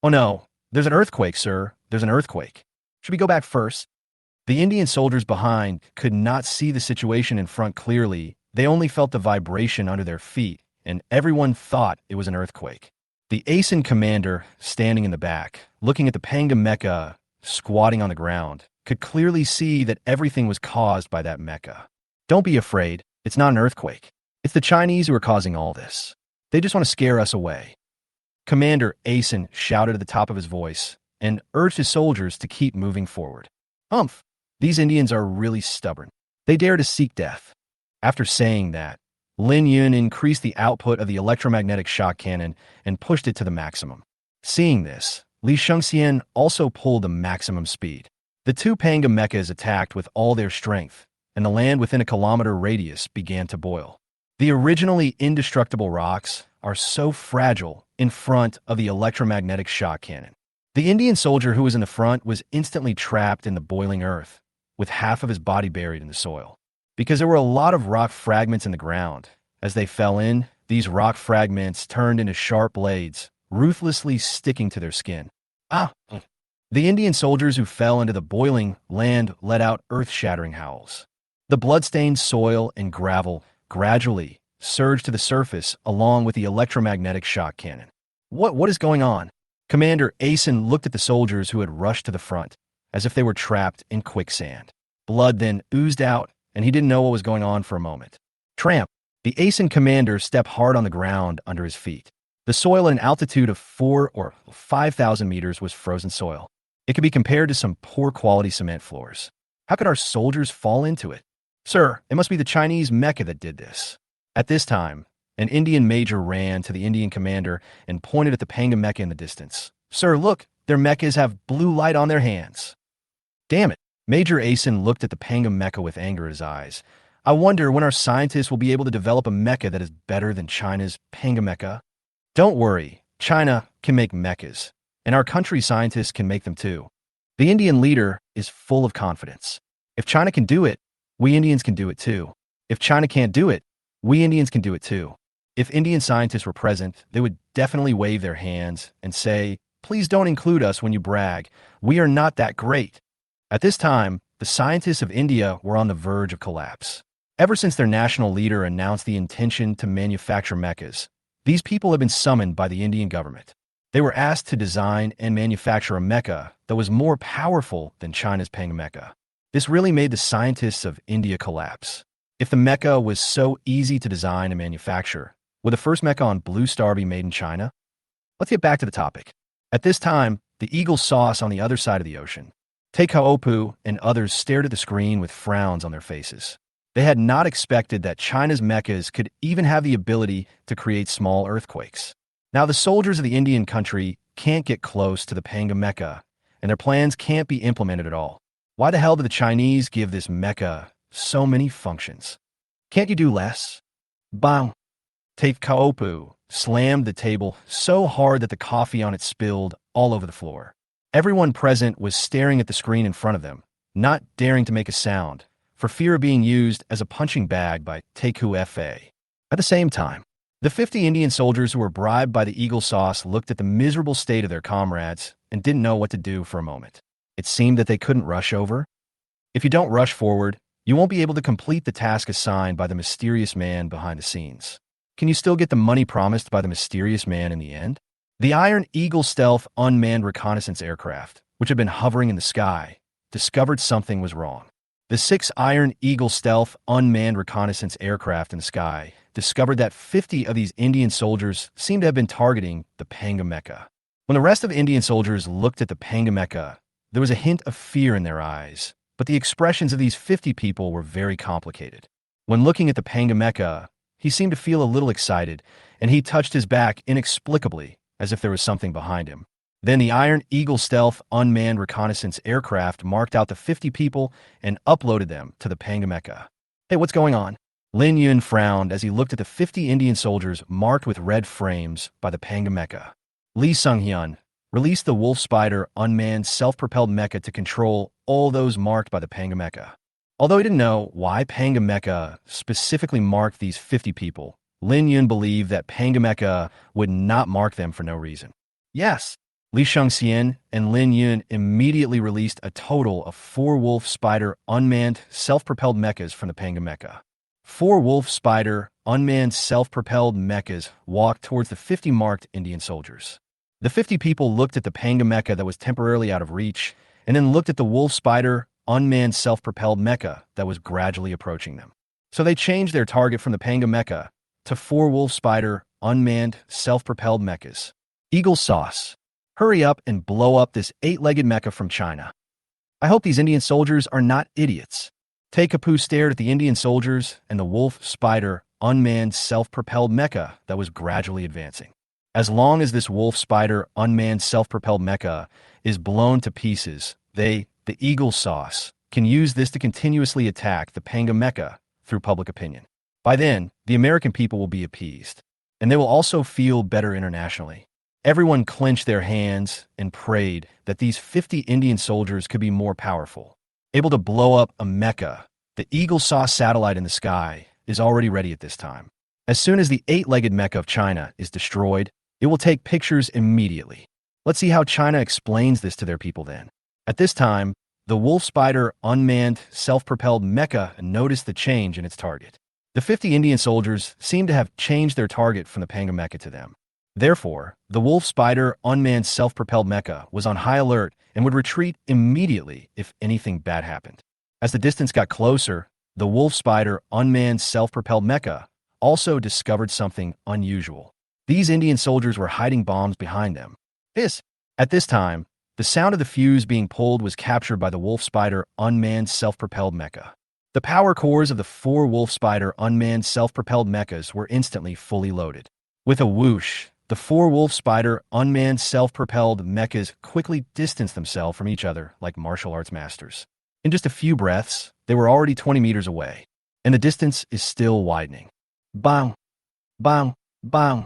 no, there's an earthquake, sir. There's an earthquake. Should we go back first? The Indian soldiers behind could not see the situation in front clearly. They only felt the vibration under their feet, and everyone thought it was an earthquake. The ASIN commander, standing in the back, looking at the Panga mecha squatting on the ground, could clearly see that everything was caused by that mecha. Don't be afraid. It's not an earthquake. It's the Chinese who are causing all this. They just want to scare us away. Commander ASIN shouted at the top of his voice and urged his soldiers to keep moving forward. Humph! These Indians are really stubborn. They dare to seek death. After saying that, Lin Yun increased the output of the electromagnetic shock cannon and pushed it to the maximum. Seeing this, Li Shangxian also pulled the maximum speed. The two Panga mechas attacked with all their strength, and the land within a kilometer radius began to boil. The originally indestructible rocks are so fragile in front of the electromagnetic shock cannon. The Indian soldier who was in the front was instantly trapped in the boiling earth, with half of his body buried in the soil. Because there were a lot of rock fragments in the ground. As they fell in, these rock fragments turned into sharp blades, ruthlessly sticking to their skin. The Indian soldiers who fell into the boiling land let out earth-shattering howls. The blood-stained soil and gravel gradually surged to the surface along with the electromagnetic shock cannon. What is going on? Commander ASIN looked at the soldiers who had rushed to the front, as if they were trapped in quicksand. Blood then oozed out, and he didn't know what was going on for a moment. Tramp! The ASIN commander stepped hard on the ground under his feet. The soil at an altitude of 4,000 or 5,000 meters was frozen soil. It could be compared to some poor-quality cement floors. How could our soldiers fall into it? Sir, it must be the Chinese mecha that did this. At this time, an Indian major ran to the Indian commander and pointed at the Panga mecha in the distance. Sir, look, their mechas have blue light on their hands. Damn it. Major ASIN looked at the Panga mecha with anger in his eyes. I wonder when our scientists will be able to develop a mecha that is better than China's Panga mecha. Don't worry, China can make mechas, and our country's scientists can make them too. The Indian leader is full of confidence. If China can do it, we Indians can do it too. If China can't do it, we Indians can do it too. If Indian scientists were present, they would definitely wave their hands and say, please don't include us when you brag. We are not that great. At this time, the scientists of India were on the verge of collapse. Ever since their national leader announced the intention to manufacture mechas, these people have been summoned by the Indian government. They were asked to design and manufacture a mecha that was more powerful than China's Panga mecha. This really made the scientists of India collapse. If the mecha was so easy to design and manufacture, would the first mecha on Blue Star be made in China? Let's get back to the topic. At this time, the eagle saw us on the other side of the ocean. Teikaopu and others stared at the screen with frowns on their faces. They had not expected that China's mechas could even have the ability to create small earthquakes. Now, the soldiers of the Indian country can't get close to the Panga mecha, and their plans can't be implemented at all. Why the hell did the Chinese give this mecha so many functions? Can't you do less? Bang! Teikaopu slammed the table so hard that the coffee on it spilled all over the floor. Everyone present was staring at the screen in front of them, not daring to make a sound, for fear of being used as a punching bag by Teiku Fa. At the same time, the 50 Indian soldiers who were bribed by the eagle sauce looked at the miserable state of their comrades and didn't know what to do for a moment. It seemed that they couldn't rush over. If you don't rush forward, You won't be able to complete the task assigned by the mysterious man behind the scenes. Can you still get the money promised by the mysterious man in the end? The Iron Eagle stealth unmanned reconnaissance aircraft, which had been hovering in the sky, discovered something was wrong. The 6 Iron Eagle stealth unmanned reconnaissance aircraft in the sky discovered that 50 of these Indian soldiers seemed to have been targeting the Panga Mecha. When the rest of the Indian soldiers looked at the Panga Mecha, there was a hint of fear in their eyes, but the expressions of these 50 people were very complicated. When looking at the Panga Mecha, he seemed to feel a little excited, and he touched his back inexplicably, as if there was something behind him. Then the Iron Eagle stealth unmanned reconnaissance aircraft marked out the 50 people and uploaded them to the Panga Mecha. Hey, what's going on? Lin Yun frowned as he looked at the 50 Indian soldiers marked with red frames by the Panga Mecha. Li Sunghyun released the Wolf Spider unmanned self-propelled mecha to control all those marked by the Panga Mecha. Although he didn't know why Panga Mecha specifically marked these 50 people, Lin Yun believed that Panga Mecha would not mark them for no reason. Yes, Li Shengxian and Lin Yun immediately released a total of 4 Wolf Spider unmanned self-propelled mechas from the Panga Mecha. 4 Wolf Spider unmanned self-propelled mechas walked towards the 50 marked Indian soldiers. The 50 people looked at the Panga Mecha that was temporarily out of reach, and then looked at the Wolf Spider unmanned self-propelled mecha that was gradually approaching them. So they changed their target from the Panga Mecha to 4 Wolf Spider unmanned self-propelled mechas. Eagle Sauce. Hurry up and blow up this 8-legged mecha from China. I hope these Indian soldiers are not idiots. Tay Kapu stared at the Indian soldiers and the Wolf Spider unmanned self-propelled mecha that was gradually advancing. As long as this Wolf Spider unmanned self-propelled mecha is blown to pieces, the Eagle Sauce, can use this to continuously attack the Panga Mecha through public opinion. By then, the American people will be appeased, and they will also feel better internationally. Everyone clenched their hands and prayed that these 50 Indian soldiers could be more powerful. Able to blow up a mecha, the Eagle Sauce satellite in the sky is already ready at this time. As soon as the 8-legged mecha of China is destroyed, it will take pictures immediately. Let's see how China explains this to their people then. At this time, the Wolf Spider unmanned self-propelled mecha noticed the change in its target. The 50 Indian soldiers seemed to have changed their target from the Panga Mecha to them. Therefore, the Wolf Spider unmanned self-propelled mecha was on high alert and would retreat immediately if anything bad happened. As the distance got closer, the Wolf Spider unmanned self-propelled mecha also discovered something unusual. These Indian soldiers were hiding bombs behind them. At this time, the sound of the fuse being pulled was captured by the Wolf Spider unmanned self-propelled mecha. The power cores of the 4 Wolf Spider unmanned self-propelled mechas were instantly fully loaded. With a whoosh, the 4 Wolf Spider unmanned self-propelled mechas quickly distanced themselves from each other like martial arts masters. In just a few breaths, they were already 20 meters away, and the distance is still widening. Bang! Bang! Bang!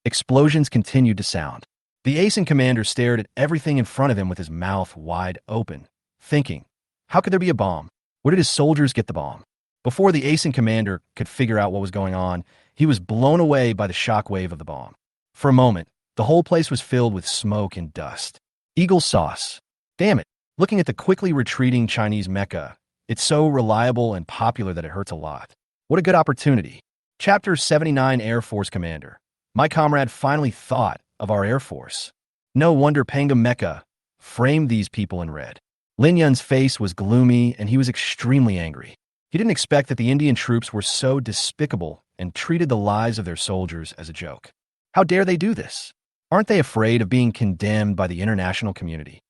Explosions continued to sound. The Asen commander stared at everything in front of him with his mouth wide open, thinking, how could there be a bomb? Where did his soldiers get the bomb? Before the Asen commander could figure out what was going on, he was blown away by the shockwave of the bomb. For a moment, the whole place was filled with smoke and dust. Eagle Sauce. Damn it, looking at the quickly retreating Chinese mecha, it's so reliable and popular that it hurts a lot. What a good opportunity. Chapter 79 Air Force Commander. My comrade finally thought of our Air Force. No wonder Panga Mecha framed these people in red. Lin Yun's face was gloomy and he was extremely angry. He didn't expect that the Indian troops were so despicable and treated the lives of their soldiers as a joke. How dare they do this? Aren't they afraid of being condemned by the international community?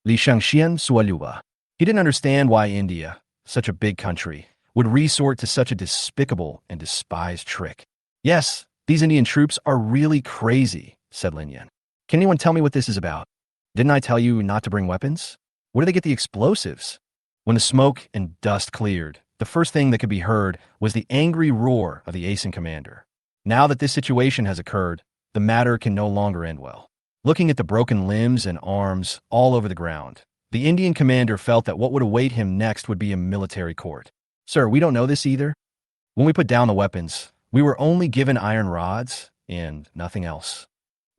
Li Shengxian Sualuba. He didn't understand why India, such a big country, would resort to such a despicable and despised trick. Yes, these Indian troops are really crazy, said Lin Yun. Can anyone tell me what this is about? Didn't I tell you not to bring weapons? Where do they get the explosives? When the smoke and dust cleared, the first thing that could be heard was the angry roar of the Asen commander. Now that this situation has occurred, the matter can no longer end well. Looking at the broken limbs and arms all over the ground, the Indian commander felt that what would await him next would be a military court. Sir, we don't know this either. When we put down the weapons, we were only given iron rods and nothing else.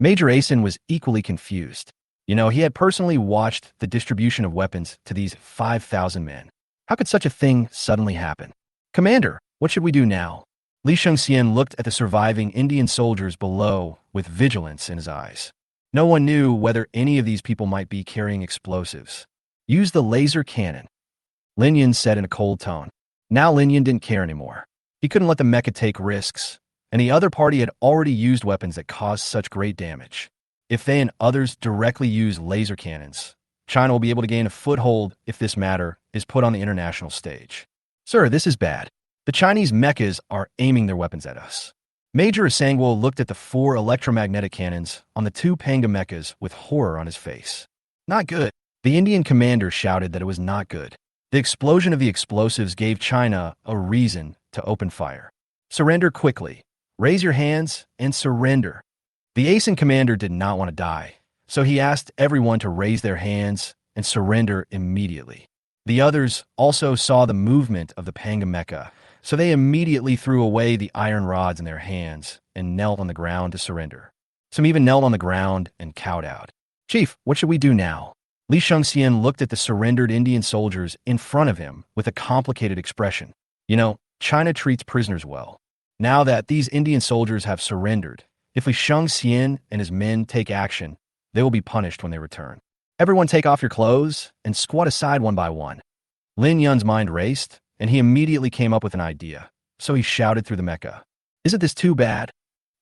Major Asen was equally confused. He had personally watched the distribution of weapons to these 5,000 men. How could such a thing suddenly happen? Commander, what should we do now? Li Shengxian looked at the surviving Indian soldiers below with vigilance in his eyes. No one knew whether any of these people might be carrying explosives. Use the laser cannon, Lin Yun said in a cold tone. Now Lin Yun didn't care anymore. He couldn't let the mecha take risks, and the other party had already used weapons that caused such great damage. If they and others directly use laser cannons, China will be able to gain a foothold if this matter is put on the international stage. Sir, this is bad. The Chinese mechas are aiming their weapons at us. Major Asangwo looked at the 4 electromagnetic cannons on the 2 Panga mechas with horror on his face. Not good. The Indian commander shouted that it was not good. The explosion of the explosives gave China a reason to open fire. Surrender quickly. Raise your hands and surrender. The ASIN commander did not want to die, so he asked everyone to raise their hands and surrender immediately. The others also saw the movement of the Panga mecha, so they immediately threw away the iron rods in their hands and knelt on the ground to surrender. Some even knelt on the ground and cowed out. Chief, what should we do now? Li Shengxian looked at the surrendered Indian soldiers in front of him with a complicated expression. You know, China treats prisoners well. Now that these Indian soldiers have surrendered, if Li Shengxian and his men take action, they will be punished when they return. Everyone take off your clothes and squat aside one by one. Lin Yun's mind raced, and he immediately came up with an idea, so he shouted through the mecha. Isn't this too bad?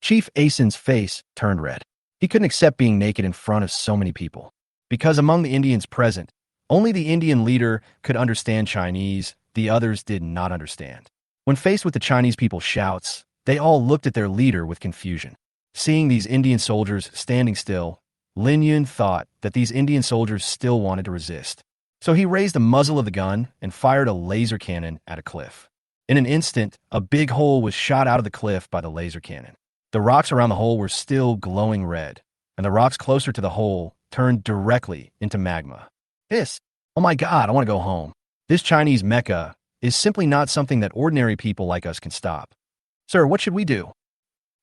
Chief Asin's face turned red. He couldn't accept being naked in front of so many people. Because among the Indians present, only the Indian leader could understand Chinese, the others did not understand. When faced with the Chinese people's shouts, they all looked at their leader with confusion. Seeing these Indian soldiers standing still, Lin Yun thought that these Indian soldiers still wanted to resist. So he raised the muzzle of the gun and fired a laser cannon at a cliff. In an instant, a big hole was shot out of the cliff by the laser cannon. The rocks around the hole were still glowing red, and the rocks closer to the hole turned directly into magma. Oh my God, I want to go home. This Chinese mecha is simply not something that ordinary people like us can stop. Sir, what should we do?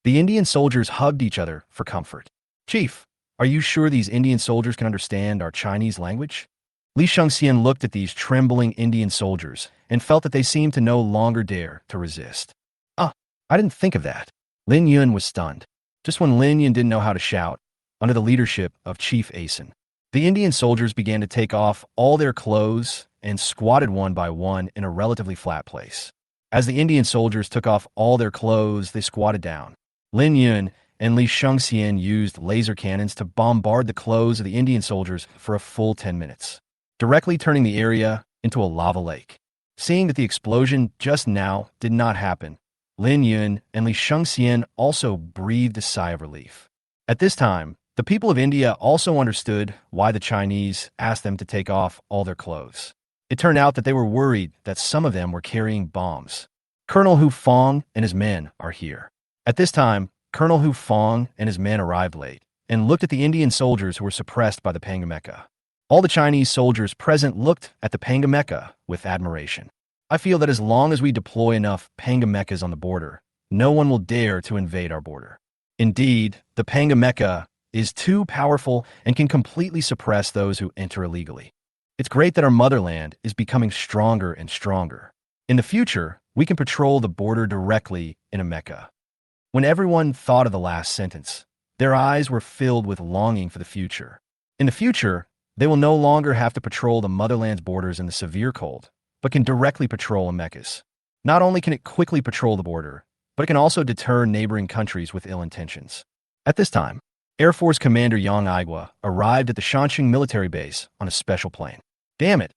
The Indian soldiers hugged each other for comfort. Chief, are you sure these Indian soldiers can understand our Chinese language? Li Shengxian looked at these trembling Indian soldiers and felt that they seemed to no longer dare to resist. I didn't think of that. Lin Yun was stunned. Just when Lin Yun didn't know how to shout, under the leadership of Chief Asin, the Indian soldiers began to take off all their clothes and squatted one by one in a relatively flat place. As the Indian soldiers took off all their clothes, they squatted down. Lin Yun and Li Shengxian used laser cannons to bombard the clothes of the Indian soldiers for a full 10 minutes, directly turning the area into a lava lake. Seeing that the explosion just now did not happen, Lin Yun and Li Shengxian also breathed a sigh of relief. At this time, the people of India also understood why the Chinese asked them to take off all their clothes. It turned out that they were worried that some of them were carrying bombs. Colonel Hu Fong and his men are here. At this time, Colonel Hu Fong and his men arrived late and looked at the Indian soldiers who were suppressed by the Panga mecha. All the Chinese soldiers present looked at the Panga mecha with admiration. I feel that as long as we deploy enough Panga mechas on the border, no one will dare to invade our border. Indeed, the Panga mecha is too powerful and can completely suppress those who enter illegally. It's great that our motherland is becoming stronger and stronger. In the future, we can patrol the border directly in a mecha. When everyone thought of the last sentence, their eyes were filled with longing for the future. In the future, they will no longer have to patrol the motherland's borders in the severe cold, but can directly patrol in mechas. Not only can it quickly patrol the border, but it can also deter neighboring countries with ill intentions. At this time, Air Force Commander Yang Aigua arrived at the Shanqing military base on a special plane. Damn it,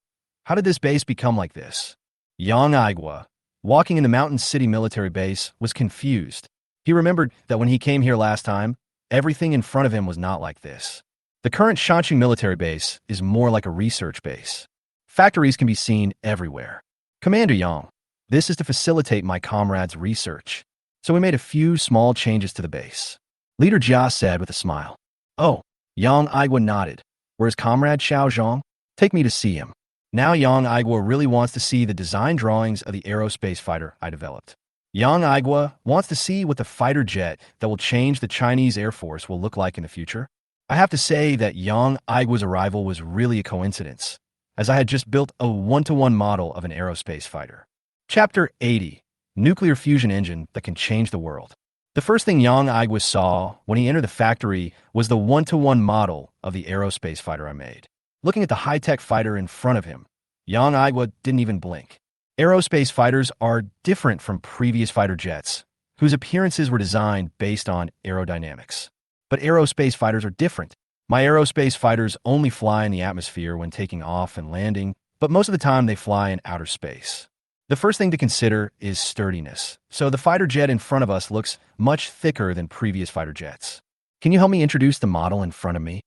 how did this base become like this? Yang Aigua, walking in the Mountain City military base, was confused. He remembered that when he came here last time, everything in front of him was not like this. The current Shanqing military base is more like a research base. Factories can be seen everywhere. Commander Yang, this is to facilitate my comrades' research. So we made a few small changes to the base. Leader Jia said with a smile. Oh, Yang Aigua nodded. Where's Comrade Xiao Zhang? Take me to see him. Now Yang Aigua really wants to see the design drawings of the aerospace fighter I developed. Yang Aigua wants to see what the fighter jet that will change the Chinese Air Force will look like in the future. I have to say that Yang Aigua's arrival was really a coincidence, as I had just built a one-to-one model of an aerospace fighter. Chapter 80: Nuclear Fusion Engine That Can Change the World. The first thing Yang Aigwa saw when he entered the factory was the one-to-one model of the aerospace fighter I made. Looking at the high-tech fighter in front of him, Yang Aigwa didn't even blink. Aerospace fighters are different from previous fighter jets, whose appearances were designed based on aerodynamics. But aerospace fighters are different. My aerospace fighters only fly in the atmosphere when taking off and landing, but most of the time they fly in outer space. The first thing to consider is sturdiness, so the fighter jet in front of us looks much thicker than previous fighter jets. Can you help me introduce the model in front of me?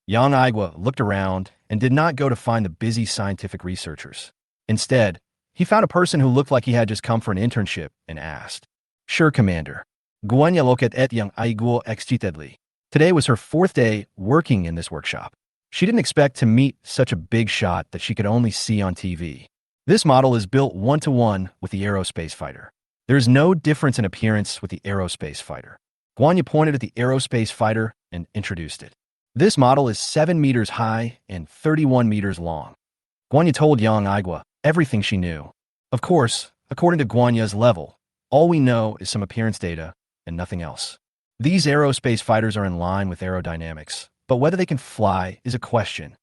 Yang Aigwa looked around and did not go to find the busy scientific researchers. Instead, he found a person who looked like he had just come for an internship and asked, "Sure, Commander. Guanya loket et Yang Aigwa excitedly." Today was her fourth day working in this workshop. She didn't expect to meet such a big shot that she could only see on TV. This model is built one-to-one with the aerospace fighter. There is no difference in appearance with the aerospace fighter. Guanya pointed at the aerospace fighter and introduced it. This model is 7 meters high and 31 meters long. Guanya told Yang Aigwa everything she knew. Of course, according to Guanya's level, all we know is some appearance data and nothing else. These aerospace fighters are in line with aerodynamics, but whether they can fly is a question.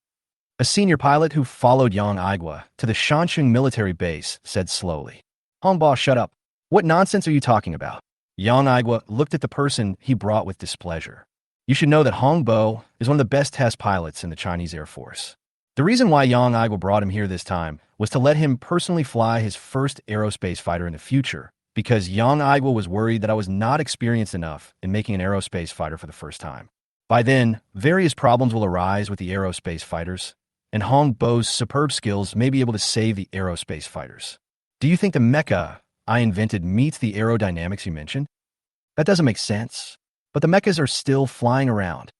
A senior pilot who followed Yang Aigwa to the Shanshung military base said slowly, "Hongbo, shut up. What nonsense are you talking about?" Yang Aigwa looked at the person he brought with displeasure. You should know that Hongbo is one of the best test pilots in the Chinese Air Force. The reason why Yang Aigwa brought him here this time was to let him personally fly his first aerospace fighter in the future, because Yang Aigwa was worried that I was not experienced enough in making an aerospace fighter for the first time. By then, various problems will arise with the aerospace fighters, and Hongbo's superb skills may be able to save the aerospace fighters. Do you think the mecha I invented meets the aerodynamics you mentioned? That doesn't make sense, but the mechas are still flying around.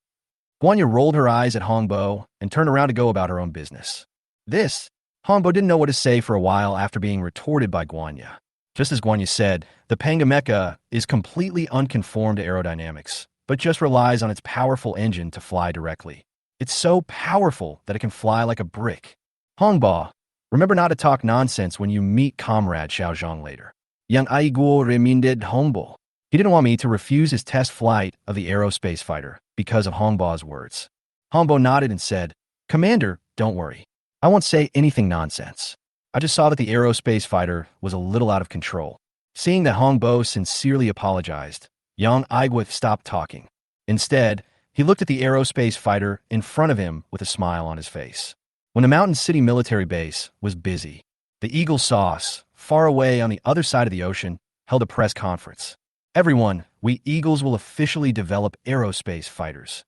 Guanya rolled her eyes at Hongbo and turned around to go about her own business. Hongbo didn't know what to say for a while after being retorted by Guanya. Just as Guanya said, the Panga mecha is completely unconformed to aerodynamics, but just relies on its powerful engine to fly directly. It's so powerful that it can fly like a brick. Hongbo, remember not to talk nonsense when you meet Comrade Xiaozhang later. Yang Aiguo reminded Hongbo. He didn't want me to refuse his test flight of the aerospace fighter because of Hongbo's words. Hongbo nodded and said, "Commander, don't worry. I won't say anything nonsense. I just saw that the aerospace fighter was a little out of control." Seeing that Hongbo sincerely apologized, Yang Aigwa stopped talking. Instead, he looked at the aerospace fighter in front of him with a smile on his face. When the Mountain City military base was busy, the Eagle Sauce, far away on the other side of the ocean, held a press conference. "Everyone, we Eagles will officially develop aerospace fighters.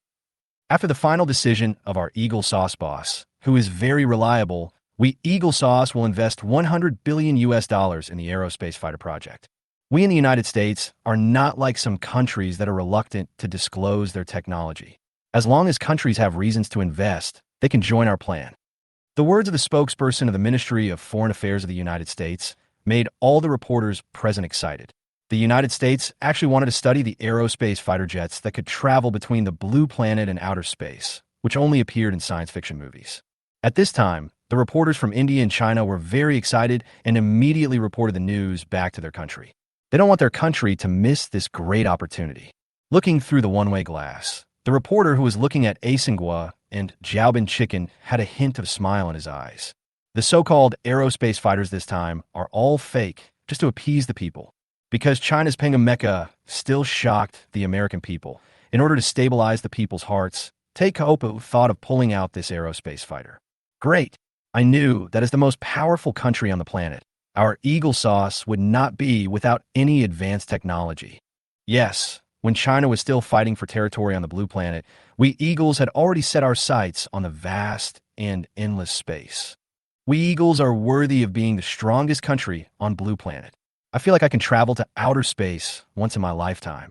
After the final decision of our Eagle Sauce boss, who is very reliable, we Eagle Sauce will invest $100 billion in the aerospace fighter project. We in the United States are not like some countries that are reluctant to disclose their technology. As long as countries have reasons to invest, they can join our plan." The words of the spokesperson of the Ministry of Foreign Affairs of the United States made all the reporters present excited. The United States actually wanted to study the aerospace fighter jets that could travel between the blue planet and outer space, which only appeared in science fiction movies. At this time, the reporters from India and China were very excited and immediately reported the news back to their country. They don't want their country to miss this great opportunity. Looking through the one-way glass, the reporter who was looking at Asingwa and Jiaobin Chicken had a hint of a smile in his eyes. The so-called aerospace fighters this time are all fake, just to appease the people. Because China's Panga mecha still shocked the American people, in order to stabilize the people's hearts, Teikopu thought of pulling out this aerospace fighter. Great! I knew that as the most powerful country on the planet, our Eagle Sauce would not be without any advanced technology. Yes, when China was still fighting for territory on the blue planet, we Eagles had already set our sights on the vast and endless space. We Eagles are worthy of being the strongest country on blue planet. I feel like I can travel to outer space once in my lifetime.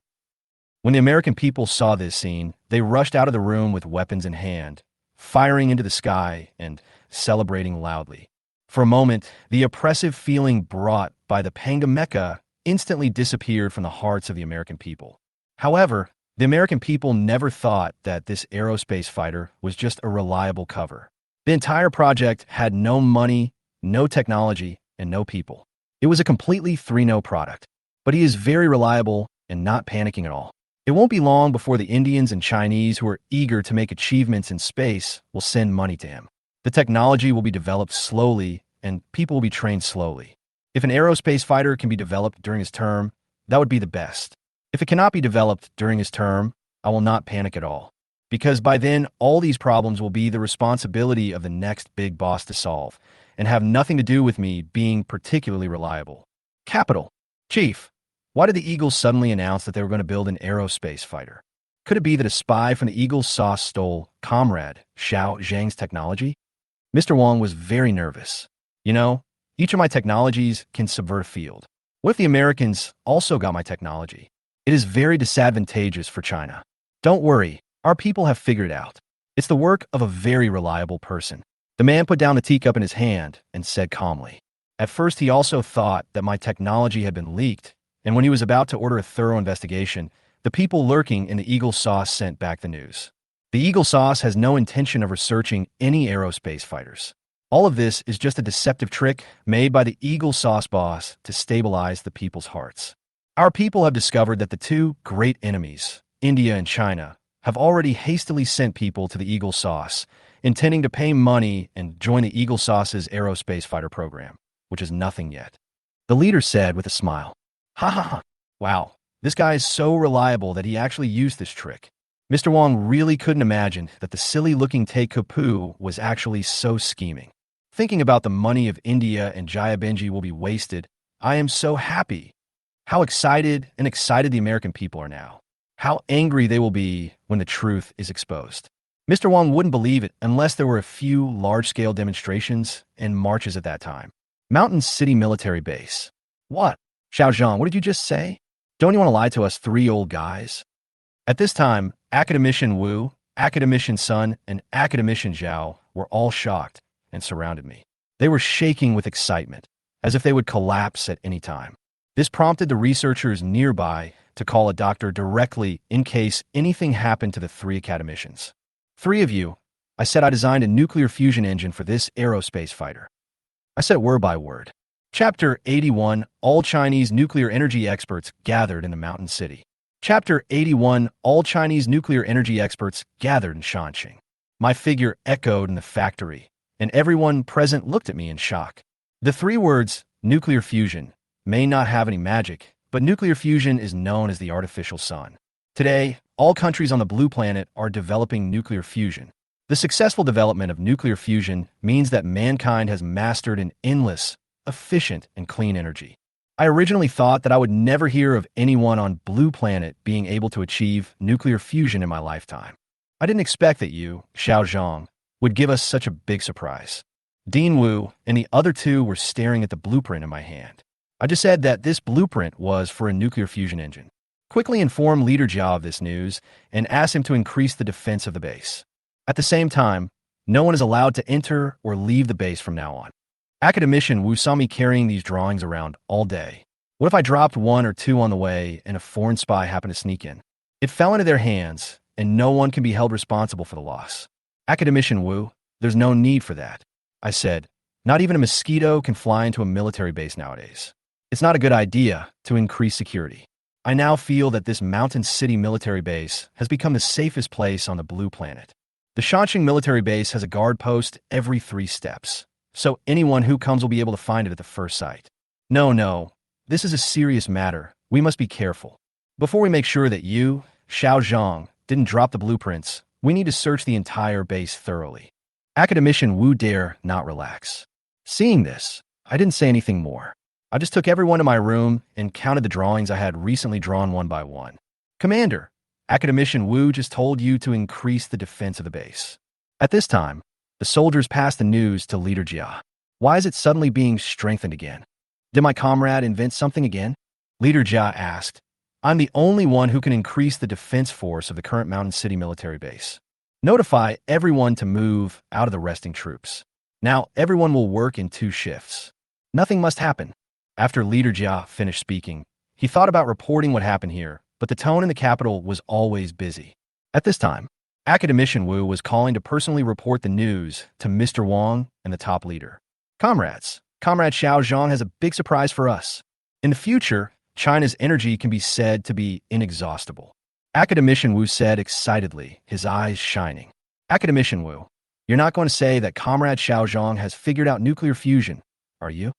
When the American people saw this scene, they rushed out of the room with weapons in hand, firing into the sky and celebrating loudly. For a moment, the oppressive feeling brought by the Panga mecha instantly disappeared from the hearts of the American people. However, the American people never thought that this aerospace fighter was just a reliable cover. The entire project had no money, no technology, and no people. It was a completely 3-no product. But he is very reliable and not panicking at all. It won't be long before the Indians and Chinese who are eager to make achievements in space will send money to him. The technology will be developed slowly, and people will be trained slowly. If an aerospace fighter can be developed during his term, that would be the best. If it cannot be developed during his term, I will not panic at all. Because by then, all these problems will be the responsibility of the next big boss to solve, and have nothing to do with me being particularly reliable. Capital. Chief, why did the Eagles suddenly announce that they were going to build an aerospace fighter? Could it be that a spy from the Eagles sauce stole Comrade Xiao Zhang's technology? Mr. Wang was very nervous. You know, each of my technologies can subvert a field. What if the Americans also got my technology? It is very disadvantageous for China. Don't worry, our people have figured it out. It's the work of a very reliable person. The man put down the teacup in his hand and said calmly. At first, he also thought that my technology had been leaked, and when he was about to order a thorough investigation, the people lurking in the Eagle Sauce sent back the news. The Eagle Sauce has no intention of researching any aerospace fighters. All of this is just a deceptive trick made by the Eagle Sauce boss to stabilize the people's hearts. Our people have discovered that the two great enemies, India and China, have already hastily sent people to the Eagle Sauce, intending to pay money and join the Eagle Sauce's aerospace fighter program, which is nothing yet. The leader said with a smile, "Ha ha ha. Wow, this guy is so reliable that he actually used this trick." Mr. Wang really couldn't imagine that the silly-looking Taikupu was actually so scheming. Thinking about the money of India and Jaya Benji will be wasted, I am so happy. How excited the American people are now. How angry they will be when the truth is exposed. Mr. Wang wouldn't believe it unless there were a few large-scale demonstrations and marches at that time. Mountain City Military Base. What? Xiao Zhang, what did you just say? Don't you want to lie to us three old guys? At this time, Academician Wu, Academician Sun, and Academician Zhao were all shocked and surrounded me. They were shaking with excitement, as if they would collapse at any time. This prompted the researchers nearby to call a doctor directly in case anything happened to the three academicians. "Three of you," I said. "I designed a nuclear fusion engine for this aerospace fighter." I said it word by word. Chapter 81, All Chinese Nuclear Energy Experts Gathered in the Mountain City. Chapter 81, All Chinese Nuclear Energy Experts Gathered in Shanxing. My figure echoed in the factory, and everyone present looked at me in shock. The three words, nuclear fusion, may not have any magic, but nuclear fusion is known as the artificial sun. Today, all countries on the blue planet are developing nuclear fusion. The successful development of nuclear fusion means that mankind has mastered an endless, efficient, and clean energy. I originally thought that I would never hear of anyone on Blue Planet being able to achieve nuclear fusion in my lifetime. I didn't expect that you, Xiao Zhang, would give us such a big surprise. Dean Wu and the other two were staring at the blueprint in my hand. I just said that this blueprint was for a nuclear fusion engine. Quickly inform Leader Jia of this news and ask him to increase the defense of the base. At the same time, no one is allowed to enter or leave the base from now on. Academician Wu saw me carrying these drawings around all day. What if I dropped one or two on the way and a foreign spy happened to sneak in? It fell into their hands, and no one can be held responsible for the loss. Academician Wu, there's no need for that. I said, not even a mosquito can fly into a military base nowadays. It's not a good idea to increase security. I now feel that this Mountain City military base has become the safest place on the Blue Planet. The Shanxing military base has a guard post every 3 steps, so anyone who comes will be able to find it at the first sight. No, this is a serious matter. We must be careful. Before we make sure that you, Xiao Zhang, didn't drop the blueprints, we need to search the entire base thoroughly. Academician Wu dare not relax. Seeing this, I didn't say anything more. I just took everyone to my room and counted the drawings I had recently drawn one by one. Commander, Academician Wu just told you to increase the defense of the base. At this time, the soldiers passed the news to Leader Jia. Why is it suddenly being strengthened again? Did my comrade invent something again? Leader Jia asked. I'm the only one who can increase the defense force of the current Mountain City military base. Notify everyone to move out of the resting troops. Now, everyone will work in 2 shifts. Nothing must happen. After Leader Jia finished speaking, he thought about reporting what happened here, but the tone in the capital was always busy. At this time, Academician Wu was calling to personally report the news to Mr. Wang and the top leader. Comrade Xiao Zhang has a big surprise for us. In the future, China's energy can be said to be inexhaustible. Academician Wu said excitedly, his eyes shining. Academician Wu, you're not going to say that Comrade Xiao Zhang has figured out nuclear fusion, are you?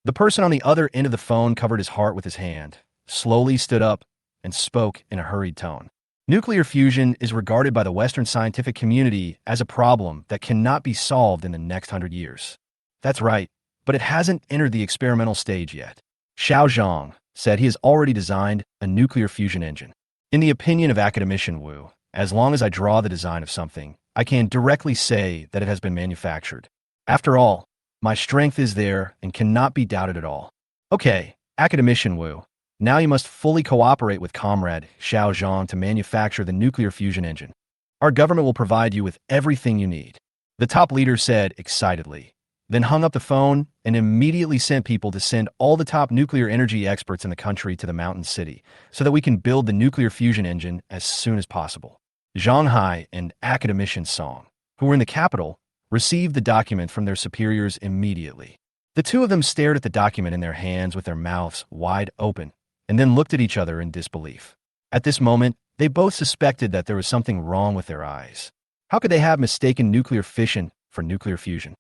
The person on the other end of the phone covered his heart with his hand, slowly stood up, and spoke in a hurried tone. Nuclear fusion is regarded by the Western scientific community as a problem that cannot be solved in the next 100 years. That's right, but it hasn't entered the experimental stage yet. Xiao Zhang said he has already designed a nuclear fusion engine. In the opinion of academician Wu, as long as I draw the design of something, I can directly say that it has been manufactured. After all, my strength is there and cannot be doubted at all. Okay, academician Wu, now you must fully cooperate with Comrade Xiao Zhang to manufacture the nuclear fusion engine. Our government will provide you with everything you need. The top leader said excitedly, then hung up the phone and immediately sent people to send all the top nuclear energy experts in the country to the mountain city so that we can build the nuclear fusion engine as soon as possible. Zhang Hai and academician Song, who were in the capital, received the document from their superiors immediately. The two of them stared at the document in their hands with their mouths wide open and then looked at each other in disbelief. At this moment, they both suspected that there was something wrong with their eyes. How could they have mistaken nuclear fission for nuclear fusion?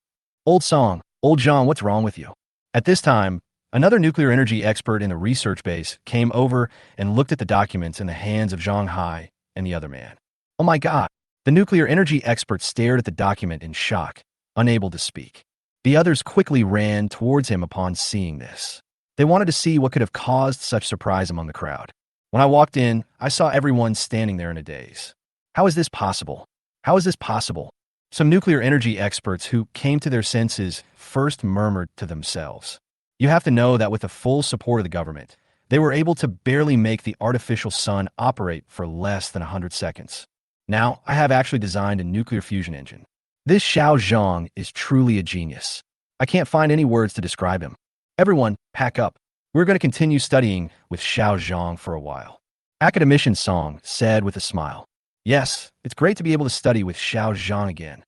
Old Song, Old John, what's wrong with you? At this time, another nuclear energy expert in the research base came over and looked at the documents in the hands of Zhang Hai and the other man. Oh my God! The nuclear energy expert stared at the document in shock, unable to speak. The others quickly ran towards him upon seeing this. They wanted to see what could have caused such surprise among the crowd. When I walked in, I saw everyone standing there in a daze. How is this possible? How is this possible? Some nuclear energy experts who came to their senses first murmured to themselves. You have to know that with the full support of the government, they were able to barely make the artificial sun operate for less than 100 seconds. Now, I have actually designed a nuclear fusion engine. This Xiao Zhang is truly a genius. I can't find any words to describe him. Everyone, pack up. We're going to continue studying with Xiao Zhang for a while. Academician Song said with a smile. Yes, it's great to be able to study with Xiao Zhang again.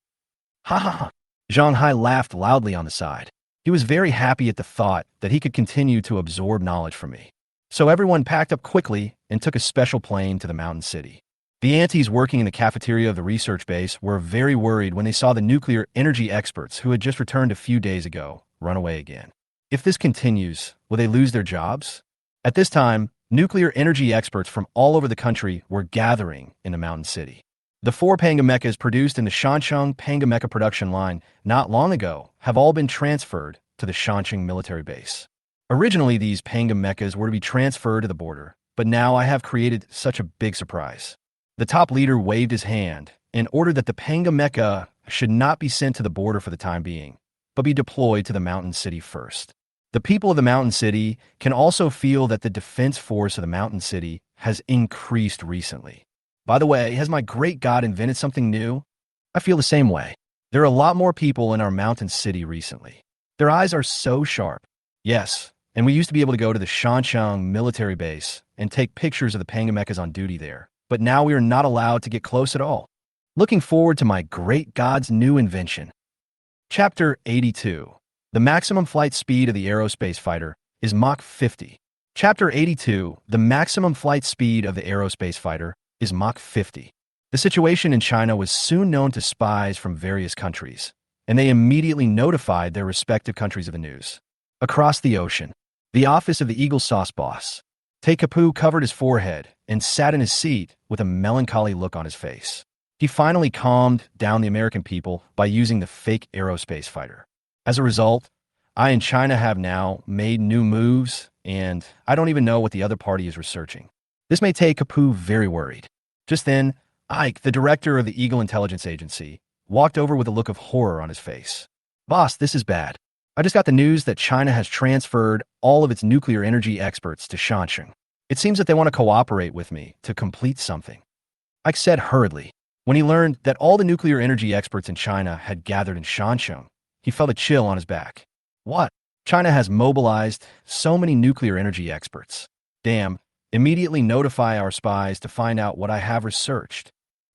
Ha ha ha. Zhang Hai laughed loudly on the side. He was very happy at the thought that he could continue to absorb knowledge from me. So everyone packed up quickly and took a special plane to the mountain city. The aunties working in the cafeteria of the research base were very worried when they saw the nuclear energy experts who had just returned a few days ago run away again. If this continues, will they lose their jobs? At this time, nuclear energy experts from all over the country were gathering in the mountain city. The 4 Panga mechas produced in the Shancheng Panga mecha production line not long ago have all been transferred to the Shancheng military base. Originally, these Panga mechas were to be transferred to the border, but now I have created such a big surprise. The top leader waved his hand and ordered that the Panga mecha should not be sent to the border for the time being, but be deployed to the mountain city first. The people of the mountain city can also feel that the defense force of the mountain city has increased recently. By the way, has my great God invented something new? I feel the same way. There are a lot more people in our mountain city recently. Their eyes are so sharp. Yes, and we used to be able to go to the Shancheng military base and take pictures of the Panga mechas on duty there, but now we are not allowed to get close at all. Looking forward to my great God's new invention. Chapter 82. The maximum flight speed of the aerospace fighter is Mach 50. Chapter 82. The maximum flight speed of the aerospace fighter is Mach 50. The situation in China was soon known to spies from various countries, and they immediately notified their respective countries of the news. Across the ocean, the office of the Eagle Sauce boss, Taekapu covered his forehead and sat in his seat with a melancholy look on his face. He finally calmed down the American people by using the fake aerospace fighter. As a result, I and China have now made new moves, and I don't even know what the other party is researching. This may take Kapu very worried. Just then, Ike, the director of the Eagle Intelligence Agency, walked over with a look of horror on his face. Boss, this is bad. I just got the news that China has transferred all of its nuclear energy experts to Shancheng. It seems that they want to cooperate with me to complete something. Ike said hurriedly. When he learned that all the nuclear energy experts in China had gathered in Shancheng, he felt a chill on his back. What? China has mobilized so many nuclear energy experts. Damn, immediately notify our spies to find out what I have researched.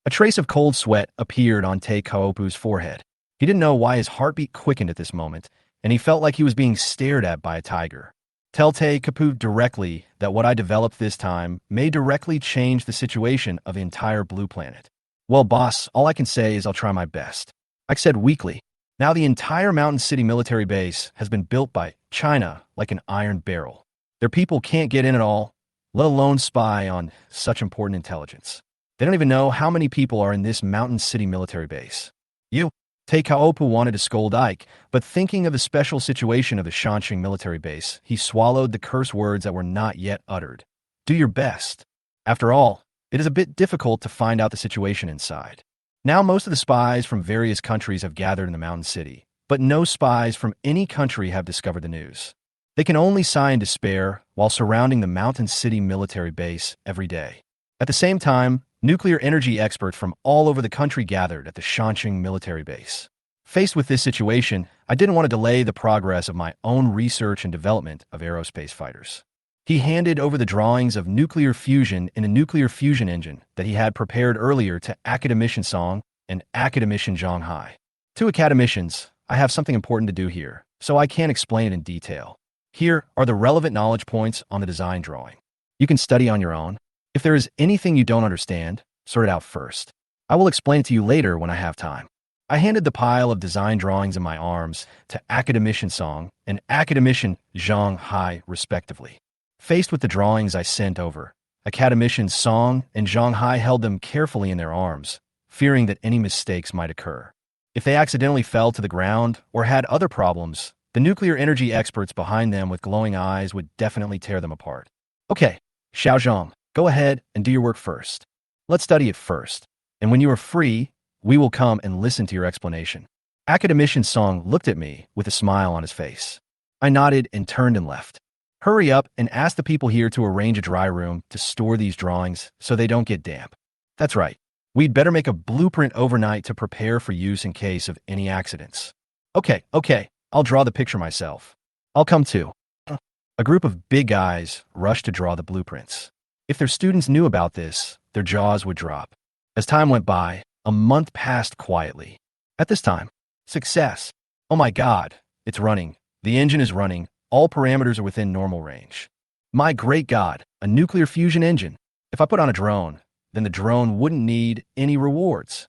A trace of cold sweat appeared on Te Kaopu's forehead. He didn't know why his heartbeat quickened at this moment, and he felt like he was being stared at by a tiger. Tell Te Kapu directly that what I developed this time may directly change the situation of the entire blue planet. Well, boss, all I can say is I'll try my best. I said weakly. Now the entire Mountain City military base has been built by China like an iron barrel. Their people can't get in at all, let alone spy on such important intelligence. They don't even know how many people are in this Mountain City military base. You, Te Kaopu wanted to scold Ike, but thinking of the special situation of the Shanxing military base, he swallowed the curse words that were not yet uttered. Do your best. After all, it is a bit difficult to find out the situation inside. Now most of the spies from various countries have gathered in the Mountain City, but no spies from any country have discovered the news. They can only sigh in despair while surrounding the Mountain City military base every day. At the same time, nuclear energy experts from all over the country gathered at the Shanxing military base. Faced with this situation, I didn't want to delay the progress of my own research and development of aerospace fighters. He handed over the drawings of nuclear fusion in a nuclear fusion engine that he had prepared earlier to Academician Song and Academician Zhonghai. To academicians, I have something important to do here, so I can't explain it in detail. Here are the relevant knowledge points on the design drawing. You can study on your own. If there is anything you don't understand, sort it out first. I will explain it to you later when I have time. I handed the pile of design drawings in my arms to Academician Song and Academician Zhonghai, respectively. Faced with the drawings I sent over, Academician Song and Zhonghai held them carefully in their arms, fearing that any mistakes might occur. If they accidentally fell to the ground or had other problems, the nuclear energy experts behind them with glowing eyes would definitely tear them apart. Okay, Xiaozhong, go ahead and do your work first. Let's study it first, and when you are free, we will come and listen to your explanation. Academician Song looked at me with a smile on his face. I nodded and turned and left. Hurry up and ask the people here to arrange a dry room to store these drawings so they don't get damp. That's right. We'd better make a blueprint overnight to prepare for use in case of any accidents. Okay, I'll draw the picture myself. I'll come too. A group of big guys rushed to draw the blueprints. If their students knew about this, their jaws would drop. As time went by, a month passed quietly. At this time, success. Oh my God, it's running. The engine is running. All parameters are within normal range. My great God, a nuclear fusion engine. If I put on a drone, then the drone wouldn't need any rewards.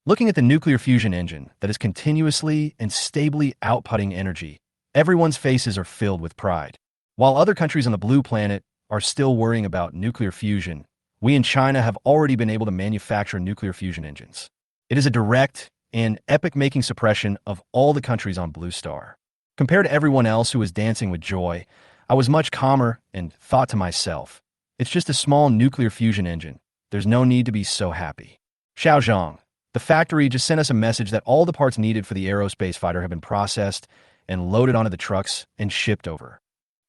Looking at the nuclear fusion engine that is continuously and stably outputting energy, everyone's faces are filled with pride. While other countries on the blue planet are still worrying about nuclear fusion, we in China have already been able to manufacture nuclear fusion engines. It is a direct and epic-making suppression of all the countries on Blue Star. Compared to everyone else who was dancing with joy, I was much calmer and thought to myself, it's just a small nuclear fusion engine. There's no need to be so happy. Xiaozhong, the factory just sent us a message that all the parts needed for the aerospace fighter have been processed and loaded onto the trucks and shipped over.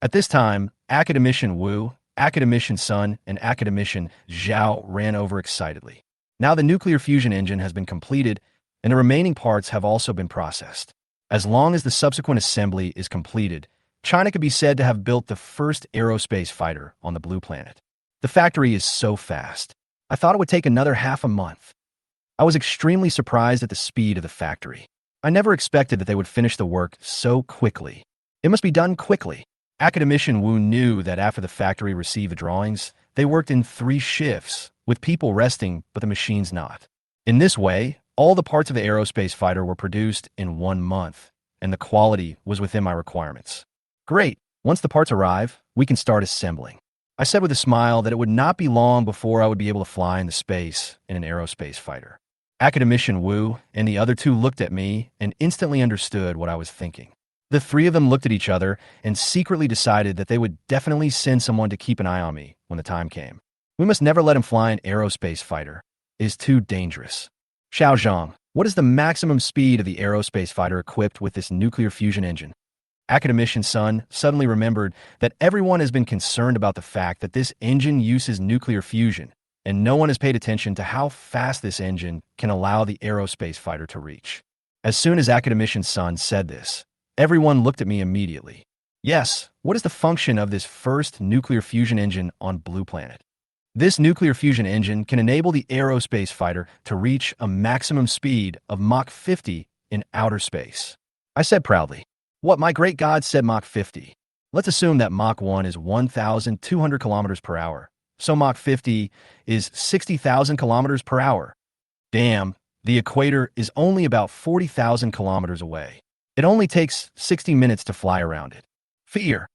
At this time, Academician Wu, Academician Sun, and Academician Zhao ran over excitedly. Now the nuclear fusion engine has been completed and the remaining parts have also been processed. As long as the subsequent assembly is completed, China could be said to have built the first aerospace fighter on the blue planet. The factory is so fast. I thought it would take another half a month. I was extremely surprised at the speed of the factory. I never expected that they would finish the work so quickly. It must be done quickly. Academician Wu knew that after the factory received the drawings, they worked in 3 shifts, with people resting but the machines not. In this way, all the parts of the aerospace fighter were produced in 1 month, and the quality was within my requirements. Great! Once the parts arrive, we can start assembling. I said with a smile that it would not be long before I would be able to fly into space in an aerospace fighter. Academician Wu and the other 2 looked at me and instantly understood what I was thinking. The 3 of them looked at each other and secretly decided that they would definitely send someone to keep an eye on me when the time came. We must never let him fly an aerospace fighter. It is too dangerous. Xiaozhong, what is the maximum speed of the aerospace fighter equipped with this nuclear fusion engine? Academician Sun suddenly remembered that everyone has been concerned about the fact that this engine uses nuclear fusion, and no one has paid attention to how fast this engine can allow the aerospace fighter to reach. As soon as Academician Sun said this, everyone looked at me immediately. Yes, what is the function of this first nuclear fusion engine on Blue Planet? This nuclear fusion engine can enable the aerospace fighter to reach a maximum speed of Mach 50 in outer space. I said proudly. What, my great God, said Mach 50. Let's assume that Mach 1 is 1,200 kilometers per hour. So Mach 50 is 60,000 kilometers per hour. Damn, the equator is only about 40,000 kilometers away. It only takes 60 minutes to fly around it. Fear.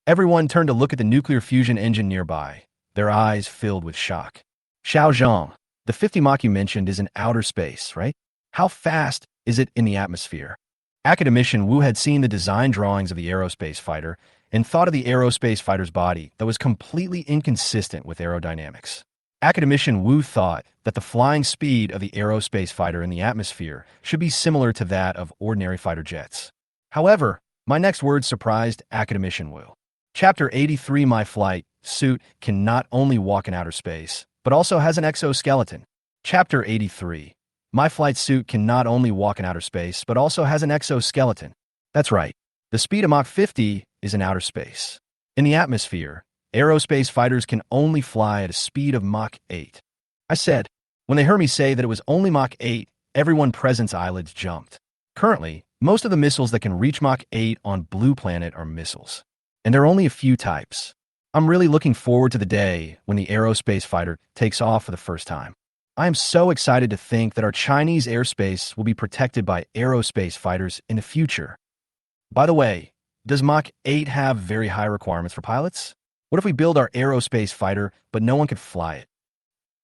Everyone turned to look at the nuclear fusion engine nearby, their eyes filled with shock. Xiao Zhang, the 50 Mach you mentioned is in outer space, right? How fast is it in the atmosphere? Academician Wu had seen the design drawings of the aerospace fighter and thought of the aerospace fighter's body that was completely inconsistent with aerodynamics. Academician Wu thought that the flying speed of the aerospace fighter in the atmosphere should be similar to that of ordinary fighter jets. However, my next words surprised Academician Wu. Chapter 83 My flight suit can not only walk in outer space, but also has an exoskeleton. Chapter 83 My flight suit can not only walk in outer space, but also has an exoskeleton. That's right. The speed of Mach 50 is in outer space. In the atmosphere, aerospace fighters can only fly at a speed of Mach 8. I said. When they heard me say that it was only Mach 8, everyone present's eyelids jumped. Currently, most of the missiles that can reach Mach 8 on Blue Planet are missiles. And there are only a few types. I'm really looking forward to the day when the aerospace fighter takes off for the first time. I am so excited to think that our Chinese airspace will be protected by aerospace fighters in the future. By the way, does Mach 8 have very high requirements for pilots? What if we build our aerospace fighter, but no one could fly it?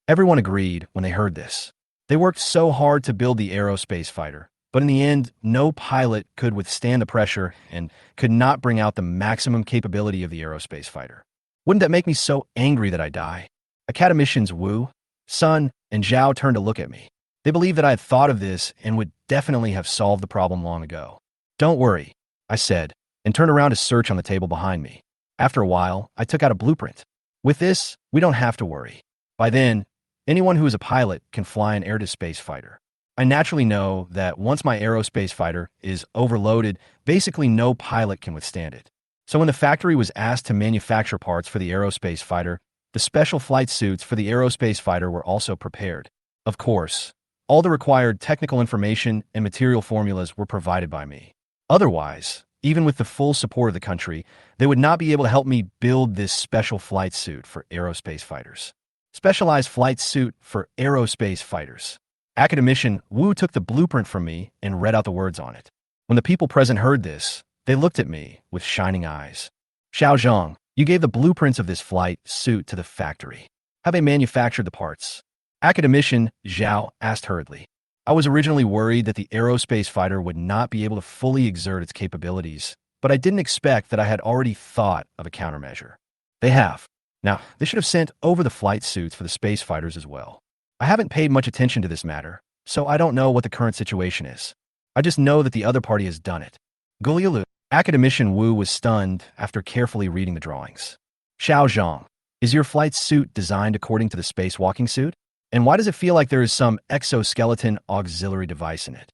Everyone agreed when they heard this. They worked so hard to build the aerospace fighter, but in the end, no pilot could withstand the pressure and could not bring out the maximum capability of the aerospace fighter. Wouldn't that make me so angry that I die? Academicians Wu, Sun, and Zhao turned to look at me. They believed that I had thought of this and would definitely have solved the problem long ago. Don't worry, I said, and turned around to search on the table behind me. After a while, I took out a blueprint. With this, we don't have to worry. By then, anyone who is a pilot can fly an air-to-space fighter. I naturally know that once my aerospace fighter is overloaded, basically no pilot can withstand it. So when the factory was asked to manufacture parts for the aerospace fighter, the special flight suits for the aerospace fighter were also prepared. Of course, all the required technical information and material formulas were provided by me. Otherwise, even with the full support of the country, they would not be able to help me build this special flight suit for aerospace fighters. Specialized flight suit for aerospace fighters. Academician Wu took the blueprint from me and read out the words on it. When the people present heard this, they looked at me with shining eyes. Xiao Zhang, you gave the blueprints of this flight suit to the factory. Have they manufactured the parts? Academician Zhao asked hurriedly. I was originally worried that the aerospace fighter would not be able to fully exert its capabilities, but I didn't expect that I had already thought of a countermeasure. They have. Now, they should have sent over the flight suits for the space fighters as well. I haven't paid much attention to this matter, so I don't know what the current situation is. I just know that the other party has done it. Gulialu. Academician Wu was stunned after carefully reading the drawings. Xiao Zhang, is your flight suit designed according to the spacewalking suit? And why does it feel like there is some exoskeleton auxiliary device in it?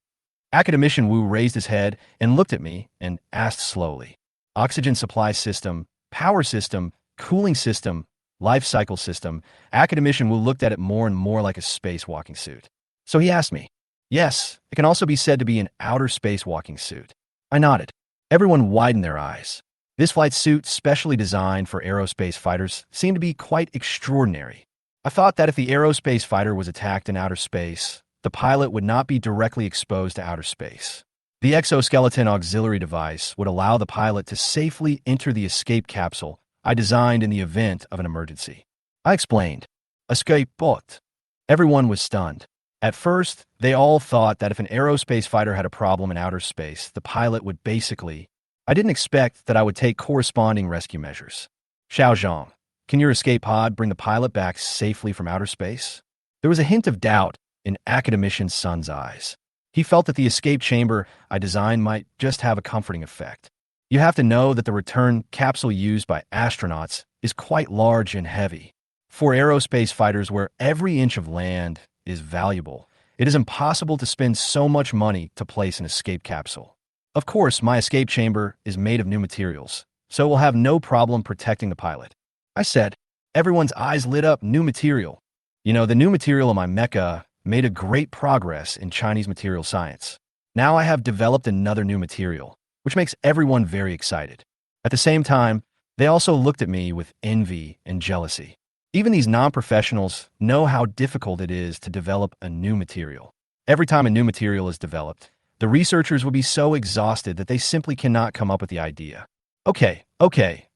Academician Wu raised his head and looked at me and asked slowly. Oxygen supply system, power system, cooling system, life cycle system. Academician Wu looked at it more and more like a spacewalking suit. So he asked me, yes, it can also be said to be an outer spacewalking suit. I nodded. Everyone widened their eyes. This flight suit, specially designed for aerospace fighters, seemed to be quite extraordinary. I thought that if the aerospace fighter was attacked in outer space, the pilot would not be directly exposed to outer space. The exoskeleton auxiliary device would allow the pilot to safely enter the escape capsule I designed in the event of an emergency. I explained. Escape booked. Everyone was stunned. At first, they all thought that if an aerospace fighter had a problem in outer space, the pilot would basically... I didn't expect that I would take corresponding rescue measures. Xiao Zhang, can your escape pod bring the pilot back safely from outer space? There was a hint of doubt in Academician Sun's eyes. He felt that the escape chamber I designed might just have a comforting effect. You have to know that the return capsule used by astronauts is quite large and heavy. For aerospace fighters where every inch of land is valuable, it is impossible to spend so much money to place an escape capsule. Of course, my escape chamber is made of new materials, so it will have no problem protecting the pilot. I said, Everyone's eyes lit up. New material. The new material in my mecha made a great progress in Chinese material science. Now I have developed another new material, which makes everyone very excited. At the same time, they also looked at me with envy and jealousy. Even these non-professionals know how difficult it is to develop a new material. Every time a new material is developed, the researchers will be so exhausted that they simply cannot come up with the idea. Okay,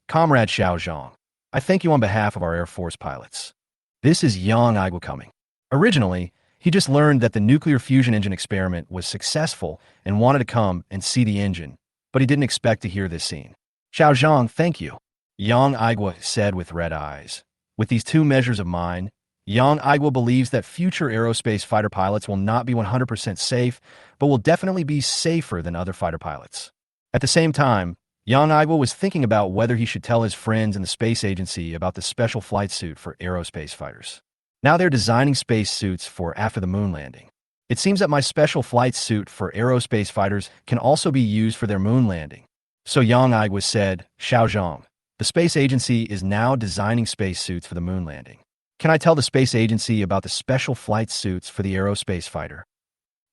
Comrade Xiao Zhang. I thank you on behalf of our Air Force pilots. This is Yang Igua coming. Originally, he just learned that the nuclear fusion engine experiment was successful and wanted to come and see the engine, but he didn't expect to hear this scene. Xiao Zhang, thank you, Yang Igua said with red eyes. With these two measures of mine, Yang Igua believes that future aerospace fighter pilots will not be 100% safe, but will definitely be safer than other fighter pilots. At the same time, Yang Igua was thinking about whether he should tell his friends in the space agency about the special flight suit for aerospace fighters. Now they're designing space suits for after the moon landing. It seems that my special flight suit for aerospace fighters can also be used for their moon landing. So Yang Igua said, Xiao Zhang, the space agency is now designing space suits for the moon landing. Can I tell the space agency about the special flight suits for the aerospace fighter?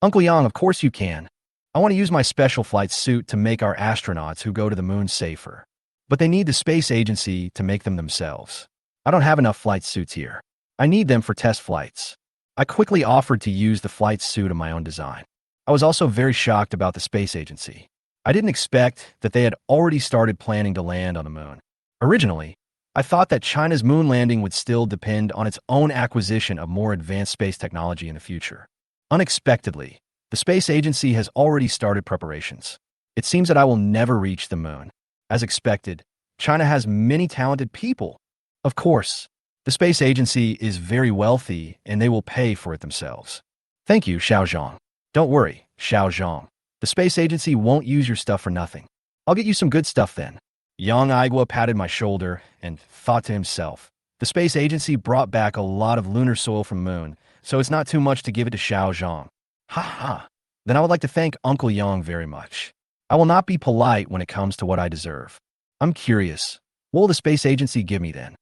Uncle Yang, of course you can. I want to use my special flight suit to make our astronauts who go to the moon safer. But they need the space agency to make them themselves. I don't have enough flight suits here. I need them for test flights. I quickly offered to use the flight suit of my own design. I was also very shocked about the space agency. I didn't expect that they had already started planning to land on the moon. Originally, I thought that China's moon landing would still depend on its own acquisition of more advanced space technology in the future. Unexpectedly, the space agency has already started preparations. It seems that I will never reach the moon. As expected, China has many talented people. Of course, the space agency is very wealthy and they will pay for it themselves. Thank you, Xiao Zhang. Don't worry, Xiao Zhang. The space agency won't use your stuff for nothing. I'll get you some good stuff then. Yang Igua patted my shoulder and thought to himself, the space agency brought back a lot of lunar soil from the moon, so it's not too much to give it to Xiao Zhang. Ha ha. Then I would like to thank Uncle Yang very much. I will not be polite when it comes to what I deserve. I'm curious. What will the space agency give me then?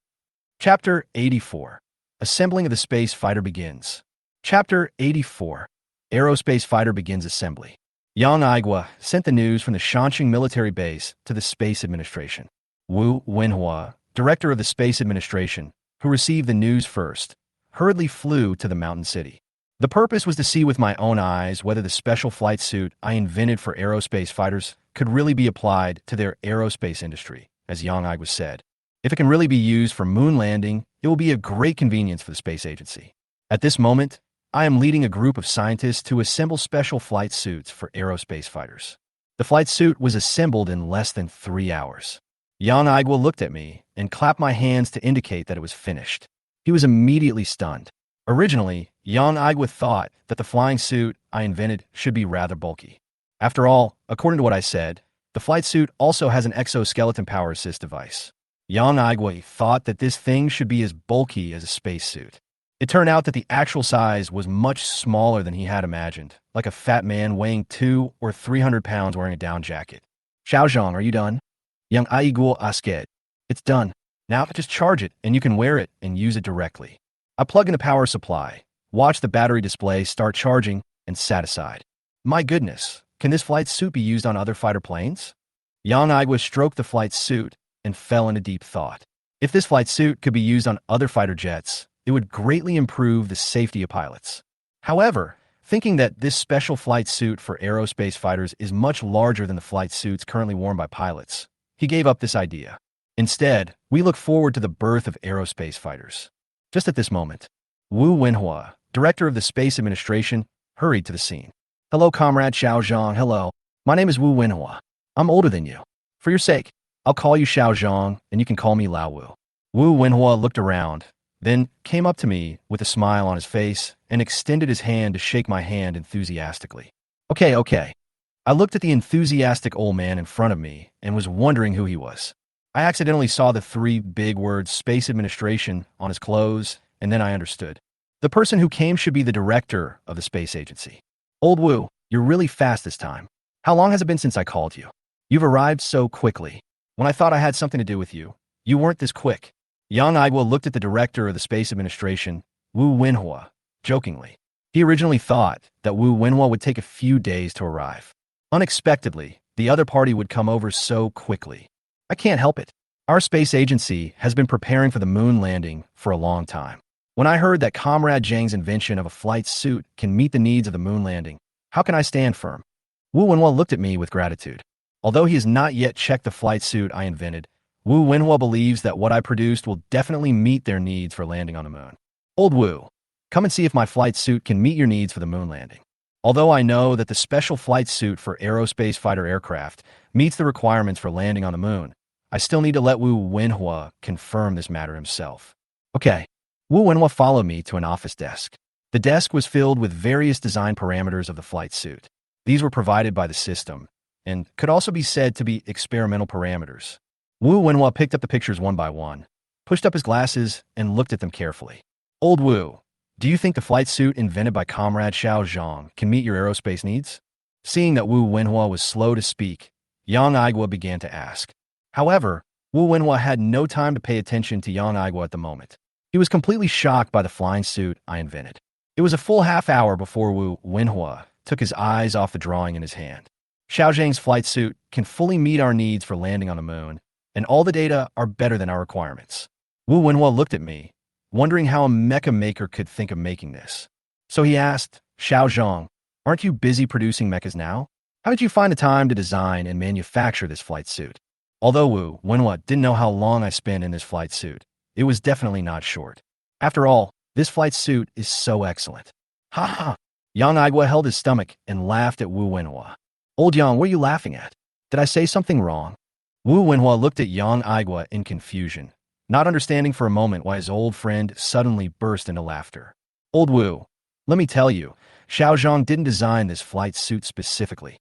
Chapter 84. Assembling of the space fighter begins. Chapter 84. Aerospace fighter begins assembly. Yang Igua sent the news from the Shanxing military base to the Space Administration. Wu Wenhua, director of the Space Administration, who received the news first, hurriedly flew to the mountain city. The purpose was to see with my own eyes whether the special flight suit I invented for aerospace fighters could really be applied to their aerospace industry, as Yang Igua said. If it can really be used for moon landing, it will be a great convenience for the space agency. At this moment, I am leading a group of scientists to assemble special flight suits for aerospace fighters. The flight suit was assembled in less than 3 hours. Yang Igua looked at me and clapped my hands to indicate that it was finished. He was immediately stunned. Originally, Yang Igua thought that the flying suit I invented should be rather bulky. After all, according to what I said, the flight suit also has an exoskeleton power assist device. Yang Igua thought that this thing should be as bulky as a spacesuit. It turned out that the actual size was much smaller than he had imagined, like a fat man weighing 200 or 300 pounds wearing a down jacket. Xiao Zhang, are you done? Yang Igua asked. It's done. Now just charge it and you can wear it and use it directly. I plugged in the power supply, watched the battery display start charging, and sat aside. My goodness, can this flight suit be used on other fighter planes? Yang Igua stroked the flight suit and fell into deep thought. If this flight suit could be used on other fighter jets, it would greatly improve the safety of pilots. However, thinking that this special flight suit for aerospace fighters is much larger than the flight suits currently worn by pilots, he gave up this idea. Instead, we look forward to the birth of aerospace fighters. Just at this moment, Wu Wenhua, director of the Space Administration, hurried to the scene. Hello, Comrade Xiao Zhang. Hello. My name is Wu Wenhua. I'm older than you. For your sake, I'll call you Xiao Zhang, and you can call me Lao Wu. Wu Wenhua looked around, then came up to me with a smile on his face and extended his hand to shake my hand enthusiastically. Okay. I looked at the enthusiastic old man in front of me and was wondering who he was. I accidentally saw the 3 big words Space Administration on his clothes, and then I understood. The person who came should be the director of the space agency. Old Wu, you're really fast this time. How long has it been since I called you? You've arrived so quickly. When I thought I had something to do with you, you weren't this quick. Yang Aigwa looked at the director of the Space Administration, Wu Wenhua, jokingly. He originally thought that Wu Wenhua would take a few days to arrive. Unexpectedly, the other party would come over so quickly. I can't help it. Our space agency has been preparing for the moon landing for a long time. When I heard that Comrade Zhang's invention of a flight suit can meet the needs of the moon landing, how can I stand firm? Wu Wenhua looked at me with gratitude. Although he has not yet checked the flight suit I invented, Wu Wenhua believes that what I produced will definitely meet their needs for landing on the moon. Old Wu, come and see if my flight suit can meet your needs for the moon landing. Although I know that the special flight suit for aerospace fighter aircraft meets the requirements for landing on the moon, I still need to let Wu Wenhua confirm this matter himself. Okay. Wu Wenhua followed me to an office desk. The desk was filled with various design parameters of the flight suit. These were provided by the system, and could also be said to be experimental parameters. Wu Wenhua picked up the pictures one by one, pushed up his glasses, and looked at them carefully. Old Wu, do you think the flight suit invented by Comrade Xiao Zhang can meet your aerospace needs? Seeing that Wu Wenhua was slow to speak, Yang Aigwa began to ask. However, Wu Wenhua had no time to pay attention to Yang Aigwa at the moment. He was completely shocked by the flying suit I invented. It was a full half hour before Wu Wenhua took his eyes off the drawing in his hand. Xiao Zhang's flight suit can fully meet our needs for landing on the moon, and all the data are better than our requirements. Wu Wenhua looked at me, wondering how a mecha maker could think of making this. So he asked, Xiao Zhang, aren't you busy producing mechas now? How did you find the time to design and manufacture this flight suit? Although Wu Wenhua didn't know how long I spent in this flight suit, it was definitely not short. After all, this flight suit is so excellent. Ha ha! Yang Aigwa held his stomach and laughed at Wu Wenhua. Old Yang, what are you laughing at? Did I say something wrong? Wu Wenhua looked at Yang Aigwa in confusion, not understanding for a moment why his old friend suddenly burst into laughter. Old Wu, let me tell you, Xiao Zhang didn't design this flight suit specifically.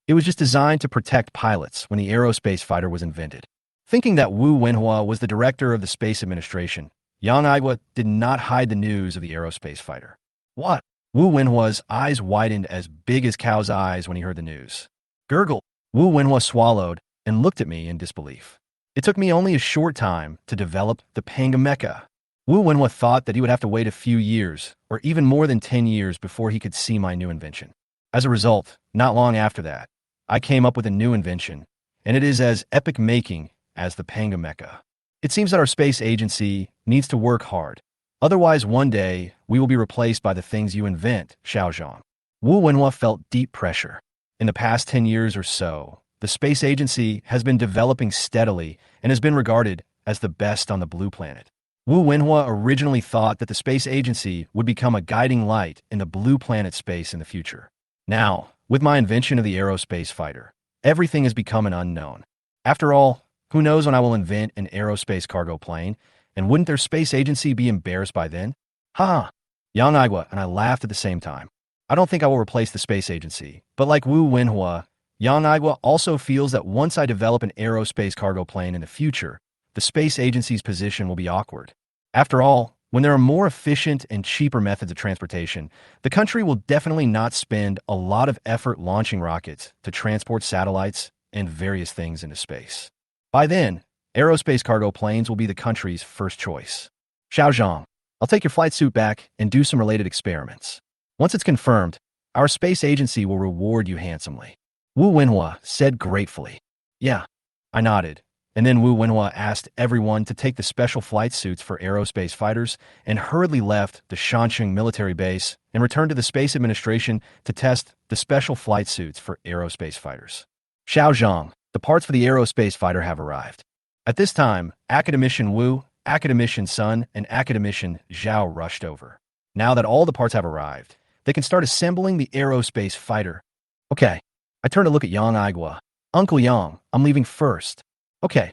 It was just designed to protect pilots when the aerospace fighter was invented. Thinking that Wu Wenhua was the director of the Space Administration, Yang Aigwa did not hide the news of the aerospace fighter. What? Wu Wenhua's eyes widened as big as cow's eyes when he heard the news. Gurgle. Wu Wenhua swallowed and looked at me in disbelief. It took me only a short time to develop the mecha. Wu Wenhua thought that he would have to wait a few years, or even more than 10 years before he could see my new invention. As a result, not long after that, I came up with a new invention, and it is as epic-making as the mecha. It seems that our space agency needs to work hard. Otherwise, one day, we will be replaced by the things you invent, Xiao Zhang. Wu Wenhua felt deep pressure. In the past 10 years or so, the space agency has been developing steadily and has been regarded as the best on the blue planet. Wu Wenhua originally thought that the space agency would become a guiding light in the blue planet space in the future. Now, with my invention of the aerospace fighter, everything has become an unknown. After all, who knows when I will invent an aerospace cargo plane, and wouldn't their space agency be embarrassed by then? Ha! Yang Aigwa and I laughed at the same time. I don't think I will replace the space agency, but like Wu Wenhua, Yang Aigwa also feels that once I develop an aerospace cargo plane in the future, the space agency's position will be awkward. After all, when there are more efficient and cheaper methods of transportation, the country will definitely not spend a lot of effort launching rockets to transport satellites and various things into space. By then, aerospace cargo planes will be the country's first choice. Xiao Zhang, I'll take your flight suit back and do some related experiments. Once it's confirmed, our space agency will reward you handsomely. Wu Wenhua said gratefully. Yeah, I nodded, and then Wu Wenhua asked everyone to take the special flight suits for aerospace fighters and hurriedly left the Shanxing military base and returned to the Space Administration to test the special flight suits for aerospace fighters. Xiao Zhang, the parts for the aerospace fighter have arrived. At this time, Academician Wu, Academician Sun, and Academician Zhao rushed over. Now that all the parts have arrived, they can start assembling the aerospace fighter. Okay, I turn to look at Yang Aigwa. Uncle Yang, I'm leaving first. Okay,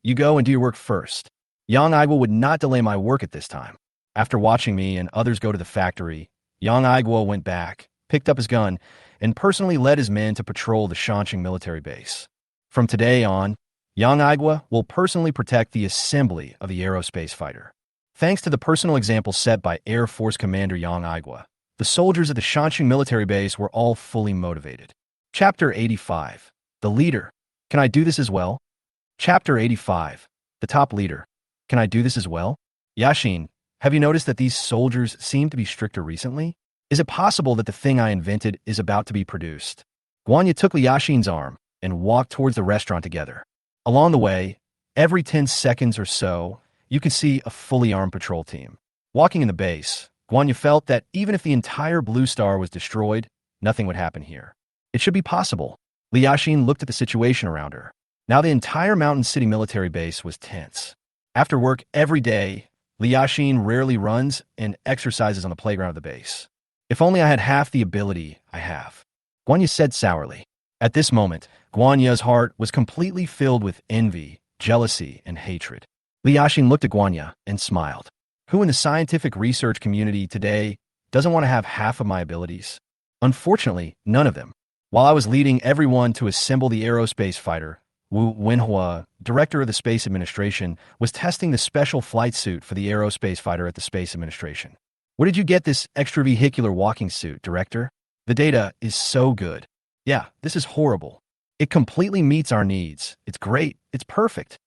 you go and do your work first. Yang Aigwa would not delay my work at this time. After watching me and others go to the factory, Yang Aigwa went back, picked up his gun, and personally led his men to patrol the Shanxing military base. From today on, Yang Aigwa will personally protect the assembly of the aerospace fighter. Thanks to the personal example set by Air Force Commander Yang Aigwa, the soldiers at the Shanxing military base were all fully motivated. Chapter 85. The Leader. Can I do this as well? Chapter 85. The Top Leader. Can I do this as well? Yashin, have you noticed that these soldiers seem to be stricter recently? Is it possible that the thing I invented is about to be produced? Guanya took Yashin's arm and walked towards the restaurant together. Along the way, every 10 seconds or so, you could see a fully armed patrol team. Walking in the base, Guanya felt that even if the entire Blue Star was destroyed, nothing would happen here. It should be possible. Yashin looked at the situation around her. Now the entire Mountain City military base was tense. After work every day, Yashin rarely runs and exercises on the playground of the base. If only I had half the ability I have, Guanya said sourly. At this moment, Guanya's heart was completely filled with envy, jealousy, and hatred. Yashin looked at Guanya and smiled. Who in the scientific research community today doesn't want to have half of my abilities? Unfortunately, none of them. While I was leading everyone to assemble the aerospace fighter, Wu Wenhua, director of the Space Administration, was testing the special flight suit for the aerospace fighter at the Space Administration. Where did you get this extravehicular walking suit, Director? The data is so good. Yeah, this is horrible. It completely meets our needs. It's great. It's perfect.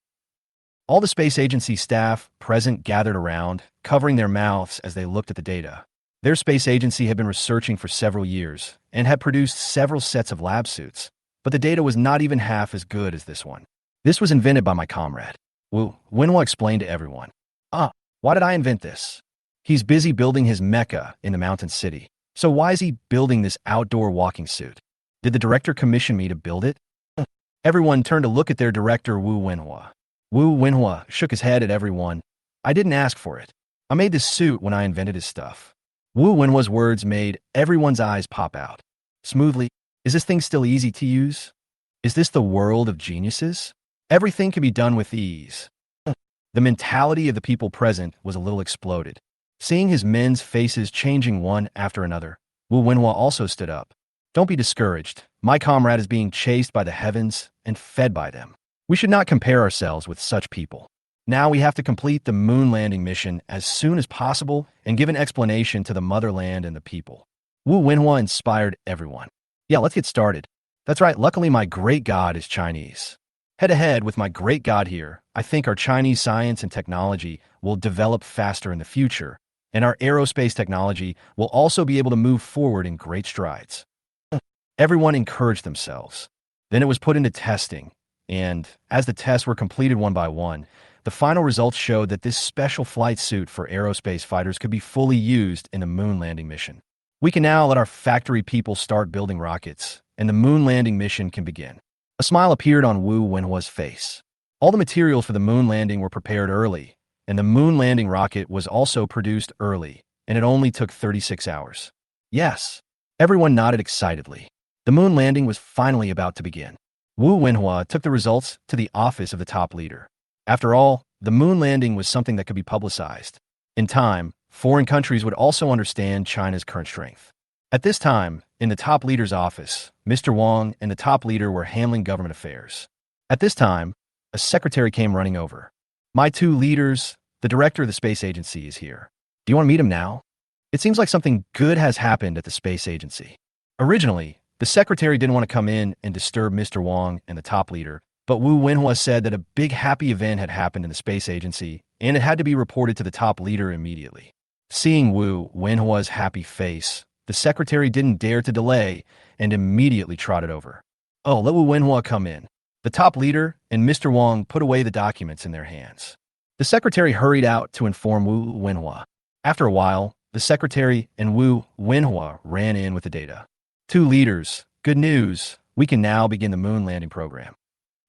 All the space agency staff present gathered around, covering their mouths as they looked at the data. Their space agency had been researching for several years and had produced several sets of lab suits, but the data was not even half as good as this one. This was invented by my comrade. Wu Wenhua explained to everyone. Why did I invent this? He's busy building his mecha in the Mountain City. So why is he building this outdoor walking suit? Did the director commission me to build it? Everyone turned to look at their director, Wu Wenhua. Wu Wenhua shook his head at everyone. I didn't ask for it. I made this suit when I invented his stuff. Wu Wenhua's words made everyone's eyes pop out. Smoothly, is this thing still easy to use? Is this the world of geniuses? Everything can be done with ease. The mentality of the people present was a little exploded. Seeing his men's faces changing one after another, Wu Wenhua also stood up. Don't be discouraged. My comrade is being chased by the heavens and fed by them. We should not compare ourselves with such people. Now we have to complete the moon landing mission as soon as possible and give an explanation to the motherland and the people. Wu Wenhua inspired everyone. Yeah, let's get started. That's right, luckily my great god is Chinese. Head-to-head with my great god here, I think our Chinese science and technology will develop faster in the future, and our aerospace technology will also be able to move forward in great strides. Everyone encouraged themselves. Then it was put into testing, and as the tests were completed one by one, the final results showed that this special flight suit for aerospace fighters could be fully used in the moon landing mission. We can now let our factory people start building rockets, and the moon landing mission can begin. A smile appeared on Wu Wenhua's face. All the materials for the moon landing were prepared early, and the moon landing rocket was also produced early, and it only took 36 hours. Yes, everyone nodded excitedly. The moon landing was finally about to begin. Wu Wenhua took the results to the office of the top leader. After all, the moon landing was something that could be publicized. In time, foreign countries would also understand China's current strength. At this time, in the top leader's office, Mr. Wang and the top leader were handling government affairs. At this time, a secretary came running over. My two leaders, the director of the space agency is here. Do you want to meet him now? It seems like something good has happened at the space agency. Originally, the secretary didn't want to come in and disturb Mr. Wang and the top leader, but Wu Wenhua said that a big happy event had happened in the space agency, and it had to be reported to the top leader immediately. Seeing Wu Wenhua's happy face, the secretary didn't dare to delay and immediately trotted over. Oh, let Wu Wenhua come in. The top leader and Mr. Wang put away the documents in their hands. The secretary hurried out to inform Wu Wenhua. After a while, the secretary and Wu Wenhua ran in with the data. Two leaders, good news, we can now begin the moon landing program.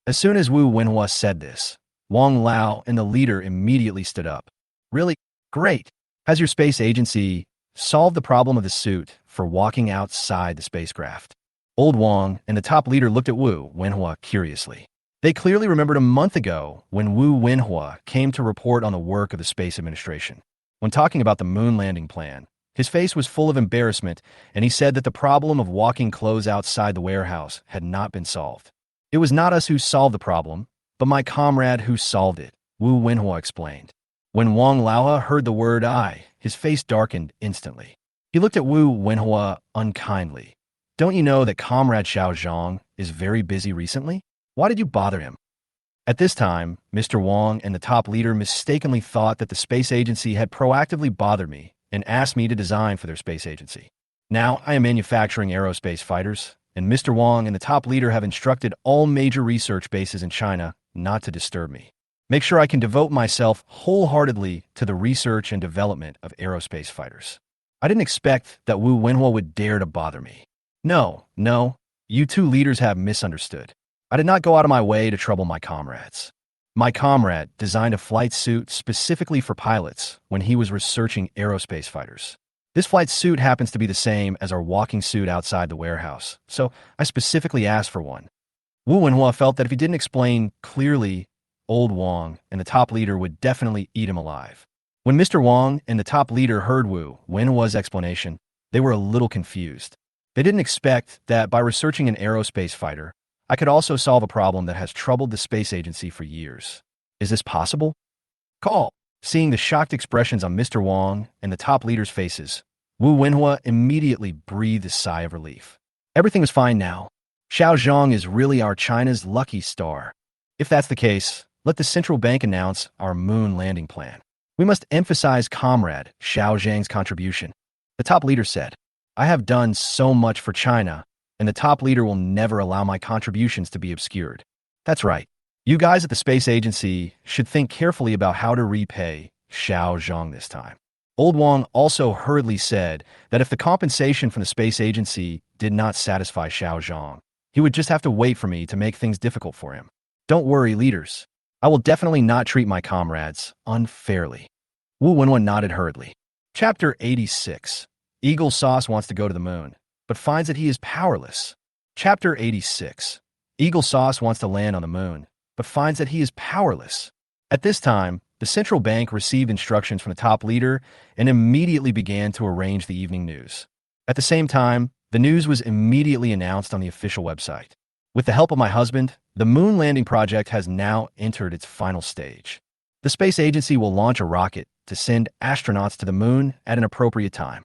As soon as Wu Wenhua said this, Wang Lao and the leader immediately stood up. Really? Great. Has your space agency solved the problem of the suit for walking outside the spacecraft? Old Wang and the top leader looked at Wu Wenhua curiously. They clearly remembered a month ago when Wu Wenhua came to report on the work of the Space Administration. When talking about the moon landing plan, his face was full of embarrassment, and he said that the problem of walking clothes outside the warehouse had not been solved. It was not us who solved the problem, but my comrade who solved it, Wu Wenhua explained. When Wang Lao heard the word I, his face darkened instantly. He looked at Wu Wenhua unkindly. Don't you know that Comrade Xiao Zhang is very busy recently? Why did you bother him? At this time, Mr. Wang and the top leader mistakenly thought that the space agency had proactively bothered me and asked me to design for their space agency. Now I am manufacturing aerospace fighters, and Mr. Wang and the top leader have instructed all major research bases in China not to disturb me. Make sure I can devote myself wholeheartedly to the research and development of aerospace fighters. I didn't expect that Wu Wenhua would dare to bother me. No, you two leaders have misunderstood. I did not go out of my way to trouble my comrades. My comrade designed a flight suit specifically for pilots when he was researching aerospace fighters. This flight suit happens to be the same as our walking suit outside the warehouse, so I specifically asked for one. Wu Wenhua felt that if he didn't explain clearly, old Wang and the top leader would definitely eat him alive. When Mr. Wang and the top leader heard Wu Wenhua's explanation, they were a little confused. They didn't expect that by researching an aerospace fighter, I could also solve a problem that has troubled the space agency for years. Is this possible? Call. Seeing the shocked expressions on Mr. Wang and the top leader's faces, Wu Wenhua immediately breathed a sigh of relief. Everything was fine now. Xiao Zhang is really our China's lucky star. If that's the case, let the central bank announce our moon landing plan. We must emphasize Comrade Xiao Zhang's contribution. The top leader said, I have done so much for China, and the top leader will never allow my contributions to be obscured. That's right. You guys at the space agency should think carefully about how to repay Xiao Zhang this time. Old Wang also hurriedly said that if the compensation from the space agency did not satisfy Xiao Zhang, he would just have to wait for me to make things difficult for him. Don't worry, leaders. I will definitely not treat my comrades unfairly. Wu Wenhua nodded hurriedly. Chapter 86. Eagle Sauce wants to go to the moon, but finds that he is powerless. Chapter 86. Eagle Sauce wants to land on the moon, but finds that he is powerless. At this time, the central bank received instructions from the top leader and immediately began to arrange the evening news. At the same time, the news was immediately announced on the official website. With the help of my husband, the moon landing project has now entered its final stage. The space agency will launch a rocket to send astronauts to the moon at an appropriate time.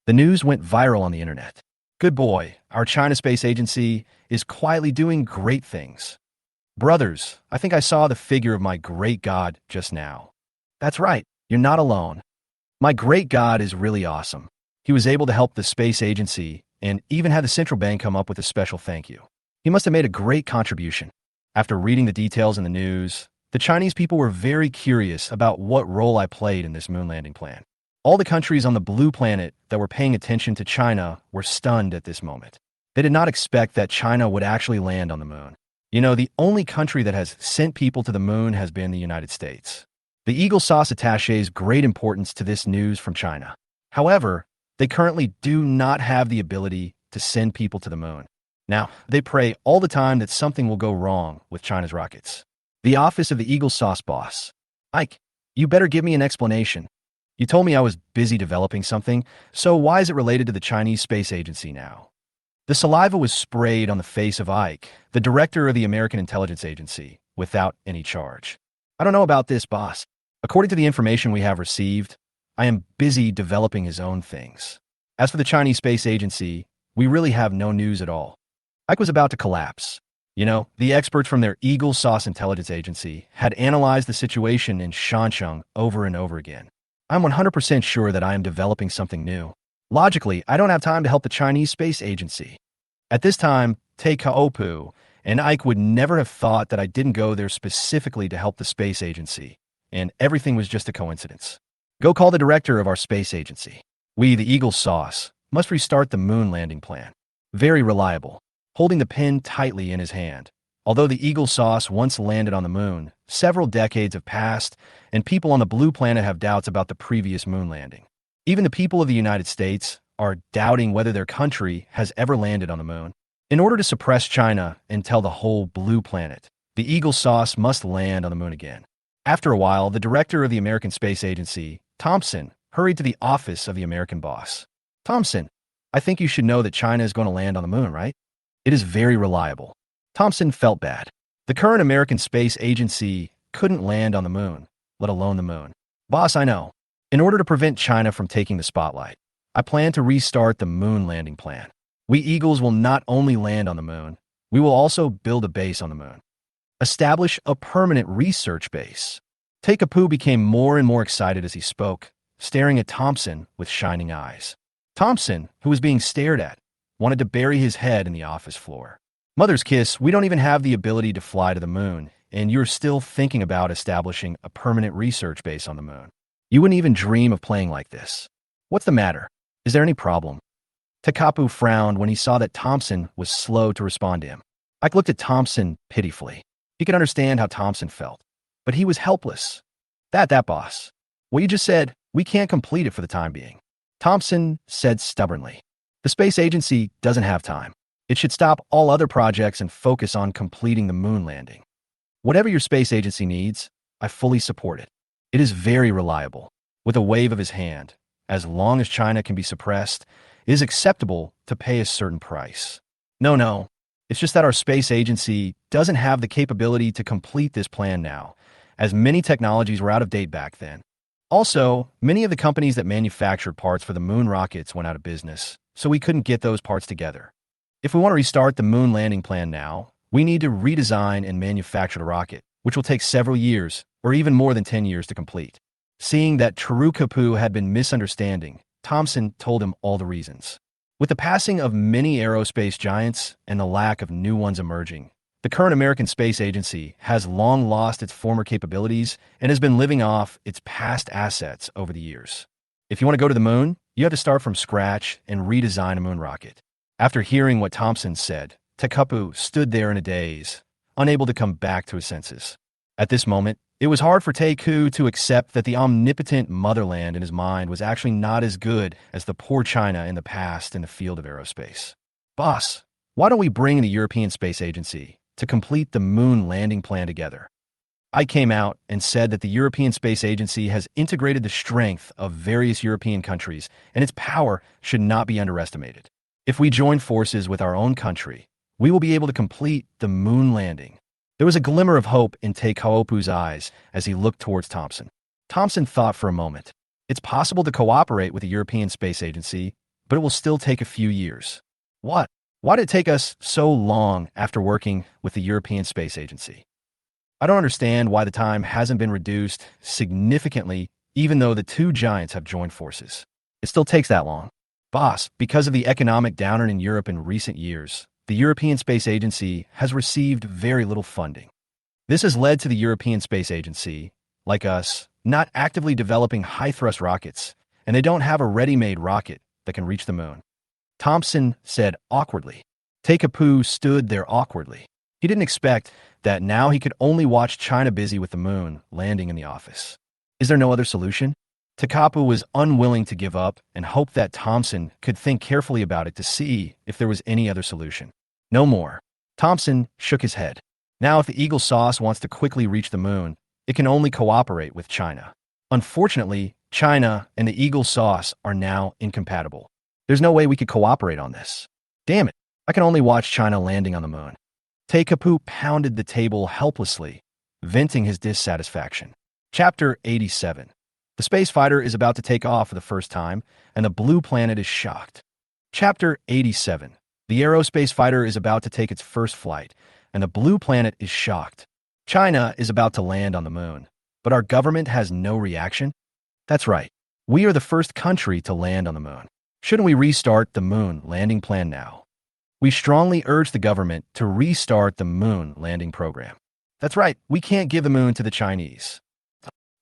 The news went viral on the internet. Good boy, our China space agency is quietly doing great things. Brothers, I think I saw the figure of my great God just now. That's right, you're not alone. My great God is really awesome. He was able to help the space agency and even had the central bank come up with a special thank you. He must have made a great contribution. After reading the details in the news, the Chinese people were very curious about what role I played in this moon landing plan. All the countries on the blue planet that were paying attention to China were stunned at this moment. They did not expect that China would actually land on the moon. You know, the only country that has sent people to the moon has been the United States. The Eagle Sauce attaches great importance to this news from China. However, they currently do not have the ability to send people to the moon. Now, they pray all the time that something will go wrong with China's rockets. The office of the Eagle Sauce boss. Ike, you better give me an explanation. You told me I was busy developing something, so why is it related to the Chinese Space Agency now? The saliva was sprayed on the face of Ike, the director of the American Intelligence Agency, without any charge. I don't know about this, boss. According to the information we have received, I am busy developing his own things. As for the Chinese Space Agency, we really have no news at all. Ike was about to collapse. You know, the experts from their Eagle Sauce Intelligence Agency had analyzed the situation in Shancheng over and over again. I'm 100% sure that I am developing something new. Logically, I don't have time to help the Chinese Space Agency. At this time, Te Kaopu and Ike would never have thought that I didn't go there specifically to help the space agency, and everything was just a coincidence. Go call the director of our space agency. We, the Eagle Sauce, must restart the moon landing plan. Very reliable, holding the pen tightly in his hand. Although the Eagle Sauce once landed on the moon, several decades have passed, and people on the blue planet have doubts about the previous moon landing. Even the people of the United States are doubting whether their country has ever landed on the moon. In order to suppress China and tell the whole blue planet, the Eagle Sauce must land on the moon again. After a while, the director of the American Space Agency, Thompson, hurried to the office of the American boss. Thompson, I think you should know that China is going to land on the moon, right? It is very reliable. Thompson felt bad. The current American Space Agency couldn't land on the moon, let alone the moon. Boss, I know. In order to prevent China from taking the spotlight, I plan to restart the moon landing plan. We Eagles will not only land on the moon, we will also build a base on the moon. Establish a permanent research base. Teikapu became more and more excited as he spoke, staring at Thompson with shining eyes. Thompson, who was being stared at, wanted to bury his head in the office floor. Mother's kiss, we don't even have the ability to fly to the moon, and you're still thinking about establishing a permanent research base on the moon. You wouldn't even dream of playing like this. What's the matter? Is there any problem? Takapu frowned when he saw that Thompson was slow to respond to him. Ike looked at Thompson pitifully. He could understand how Thompson felt, but he was helpless. That boss. What you just said, we can't complete it for the time being. Thompson said stubbornly. The space agency doesn't have time. It should stop all other projects and focus on completing the moon landing. Whatever your space agency needs, I fully support it. It is very reliable. With a wave of his hand, as long as China can be suppressed, it is acceptable to pay a certain price. No. It's just that our space agency doesn't have the capability to complete this plan now, as many technologies were out of date back then. Also, many of the companies that manufactured parts for the moon rockets went out of business, so we couldn't get those parts together. If we want to restart the moon landing plan now, we need to redesign and manufacture the rocket, which will take several years, or even more than 10 years to complete. Seeing that Teikapu had been misunderstanding, Thompson told him all the reasons. With the passing of many aerospace giants and the lack of new ones emerging, the current American Space Agency has long lost its former capabilities and has been living off its past assets over the years. If you want to go to the moon, you have to start from scratch and redesign a moon rocket. After hearing what Thompson said, Teikapu stood there in a daze, unable to come back to his senses. At this moment, it was hard for Teikapu to accept that the omnipotent motherland in his mind was actually not as good as the poor China in the past in the field of aerospace. Boss, why don't we bring the European Space Agency to complete the moon landing plan together? I came out and said that the European Space Agency has integrated the strength of various European countries, and its power should not be underestimated. If we join forces with our own country, we will be able to complete the moon landing. There was a glimmer of hope in Teikapu's eyes as he looked towards Thompson. Thompson thought for a moment. It's possible to cooperate with the European Space Agency, but it will still take a few years. What? Why did it take us so long after working with the European Space Agency? I don't understand why the time hasn't been reduced significantly, even though the two giants have joined forces. It still takes that long. Boss, because of the economic downturn in Europe in recent years, the European Space Agency has received very little funding. This has led to the European Space Agency, like us, not actively developing high-thrust rockets, and they don't have a ready-made rocket that can reach the moon. Thompson said awkwardly. Teikapu stood there awkwardly. He didn't expect that now he could only watch China busy with the moon landing in the office. Is there no other solution? Teikapu was unwilling to give up and hoped that Thompson could think carefully about it to see if there was any other solution. No more. Thompson shook his head. Now, if the Eagle Sauce wants to quickly reach the moon, it can only cooperate with China. Unfortunately, China and the Eagle Sauce are now incompatible. There's no way we could cooperate on this. Damn it, I can only watch China landing on the moon. Teikapu pounded the table helplessly, venting his dissatisfaction. Chapter 87. The space fighter is about to take off for the first time, and the blue planet is shocked. Chapter 87. The aerospace fighter is about to take its first flight, and the blue planet is shocked. China is about to land on the moon, but our government has no reaction? That's right. We are the first country to land on the moon. Shouldn't we restart the moon landing plan now? We strongly urge the government to restart the moon landing program. That's right. We can't give the moon to the Chinese.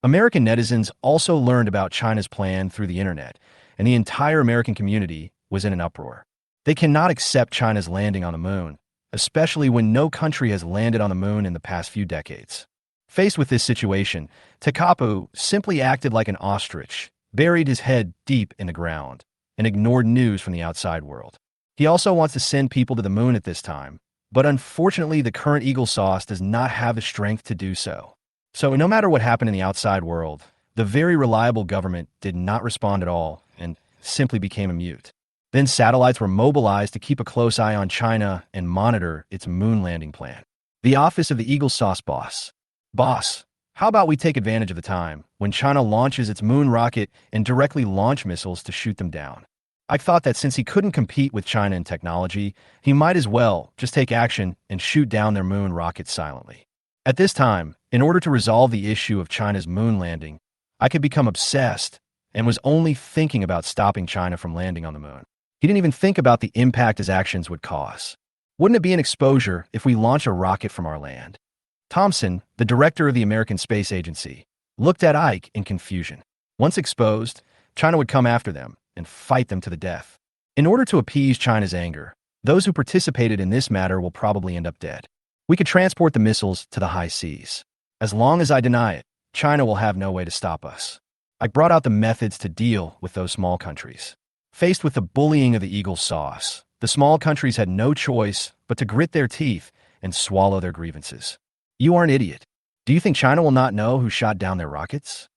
American netizens also learned about China's plan through the internet, and the entire American community was in an uproar. They cannot accept China's landing on the moon, especially when no country has landed on the moon in the past few decades. Faced with this situation, Teikapu simply acted like an ostrich, buried his head deep in the ground, and ignored news from the outside world. He also wants to send people to the moon at this time, but unfortunately the current Eagle Sauce does not have the strength to do so. So no matter what happened in the outside world, the very reliable government did not respond at all and simply became a mute. Then satellites were mobilized to keep a close eye on China and monitor its moon landing plan. The office of the Eagle Sauce boss. Boss, how about we take advantage of the time when China launches its moon rocket and directly launch missiles to shoot them down? I thought that since he couldn't compete with China in technology, he might as well just take action and shoot down their moon rockets silently. At this time, in order to resolve the issue of China's moon landing, I could become obsessed and was only thinking about stopping China from landing on the moon. He didn't even think about the impact his actions would cause. Wouldn't it be an exposure if we launch a rocket from our land? Thompson, the director of the American Space Agency, looked at Ike in confusion. Once exposed, China would come after them and fight them to the death. In order to appease China's anger, those who participated in this matter will probably end up dead. We could transport the missiles to the high seas. As long as I deny it, China will have no way to stop us. I brought out the methods to deal with those small countries. Faced with the bullying of the eagle sauce, the small countries had no choice but to grit their teeth and swallow their grievances. You are an idiot. Do you think China will not know who shot down their rockets?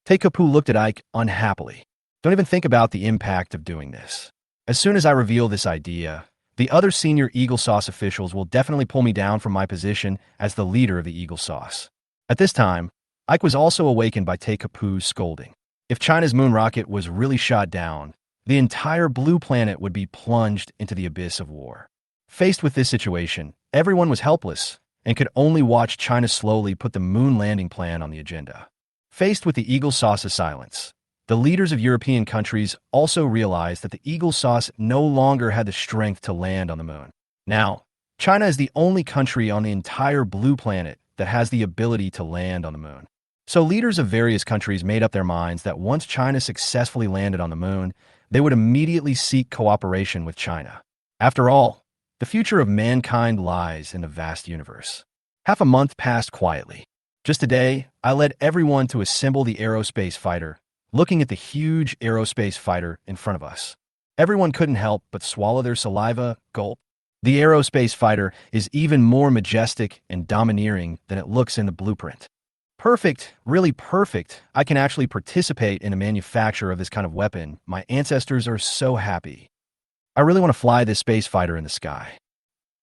Teikapu looked at Ike unhappily. Don't even think about the impact of doing this. As soon as I reveal this idea, the other senior Eagle Sauce officials will definitely pull me down from my position as the leader of the Eagle Sauce. At this time, Ike was also awakened by Teikapu's scolding. If China's moon rocket was really shot down, the entire blue planet would be plunged into the abyss of war. Faced with this situation, everyone was helpless and could only watch China slowly put the moon landing plan on the agenda. Faced with the Eagle Sauce's silence, the leaders of European countries also realized that the Eagle Sauce no longer had the strength to land on the moon. Now, China is the only country on the entire blue planet that has the ability to land on the moon. So leaders of various countries made up their minds that once China successfully landed on the moon, they would immediately seek cooperation with China. After all, the future of mankind lies in the vast universe. Half a month passed quietly. Just today, I led everyone to assemble the aerospace fighter, looking at the huge aerospace fighter in front of us. Everyone couldn't help but swallow their saliva, gulp. The aerospace fighter is even more majestic and domineering than it looks in the blueprint. Perfect, really perfect. I can actually participate in a manufacture of this kind of weapon. My ancestors are so happy. I really want to fly this space fighter in the sky.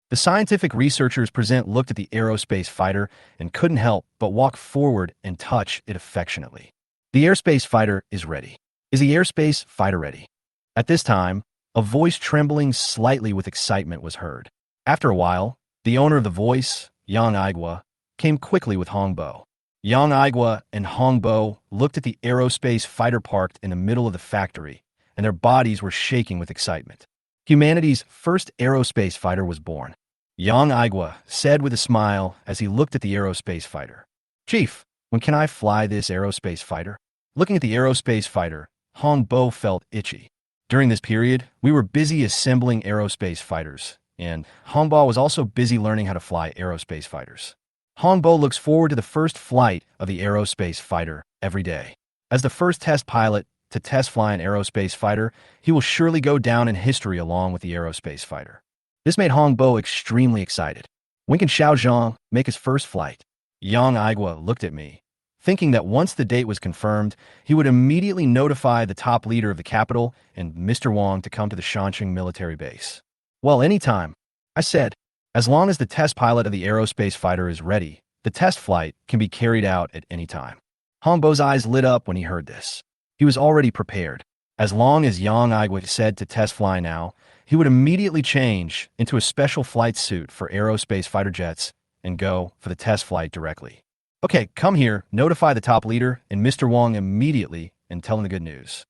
The scientific researchers present looked at the aerospace fighter and couldn't help but walk forward and touch it affectionately. The airspace fighter is ready. Is the airspace fighter ready? At this time, a voice trembling slightly with excitement was heard. After a while, the owner of the voice, Yang Aigwa, came quickly with Hongbo. Yang Aigwa and Hongbo looked at the aerospace fighter parked in the middle of the factory, and their bodies were shaking with excitement. Humanity's first aerospace fighter was born. Yang Aigwa said with a smile as he looked at the aerospace fighter. Chief, when can I fly this aerospace fighter? Looking at the aerospace fighter, Hongbo felt itchy. During this period, we were busy assembling aerospace fighters, and Hongbo was also busy learning how to fly aerospace fighters. Hongbo looks forward to the first flight of the aerospace fighter every day. As the first test pilot to test fly an aerospace fighter, he will surely go down in history along with the aerospace fighter. This made Hongbo extremely excited. When can Xiao Zhang make his first flight? Yang Aigwa looked at me, thinking that once the date was confirmed, he would immediately notify the top leader of the capital and Mr. Wang to come to the Shancheng military base. Well, anytime, I said. As long as the test pilot of the aerospace fighter is ready, the test flight can be carried out at any time. Hongbo's eyes lit up when he heard this. He was already prepared. As long as Yang Aigwa said to test fly now, he would immediately change into a special flight suit for aerospace fighter jets and go for the test flight directly. Okay, come here, notify the top leader and Mr. Wang immediately and tell them the good news.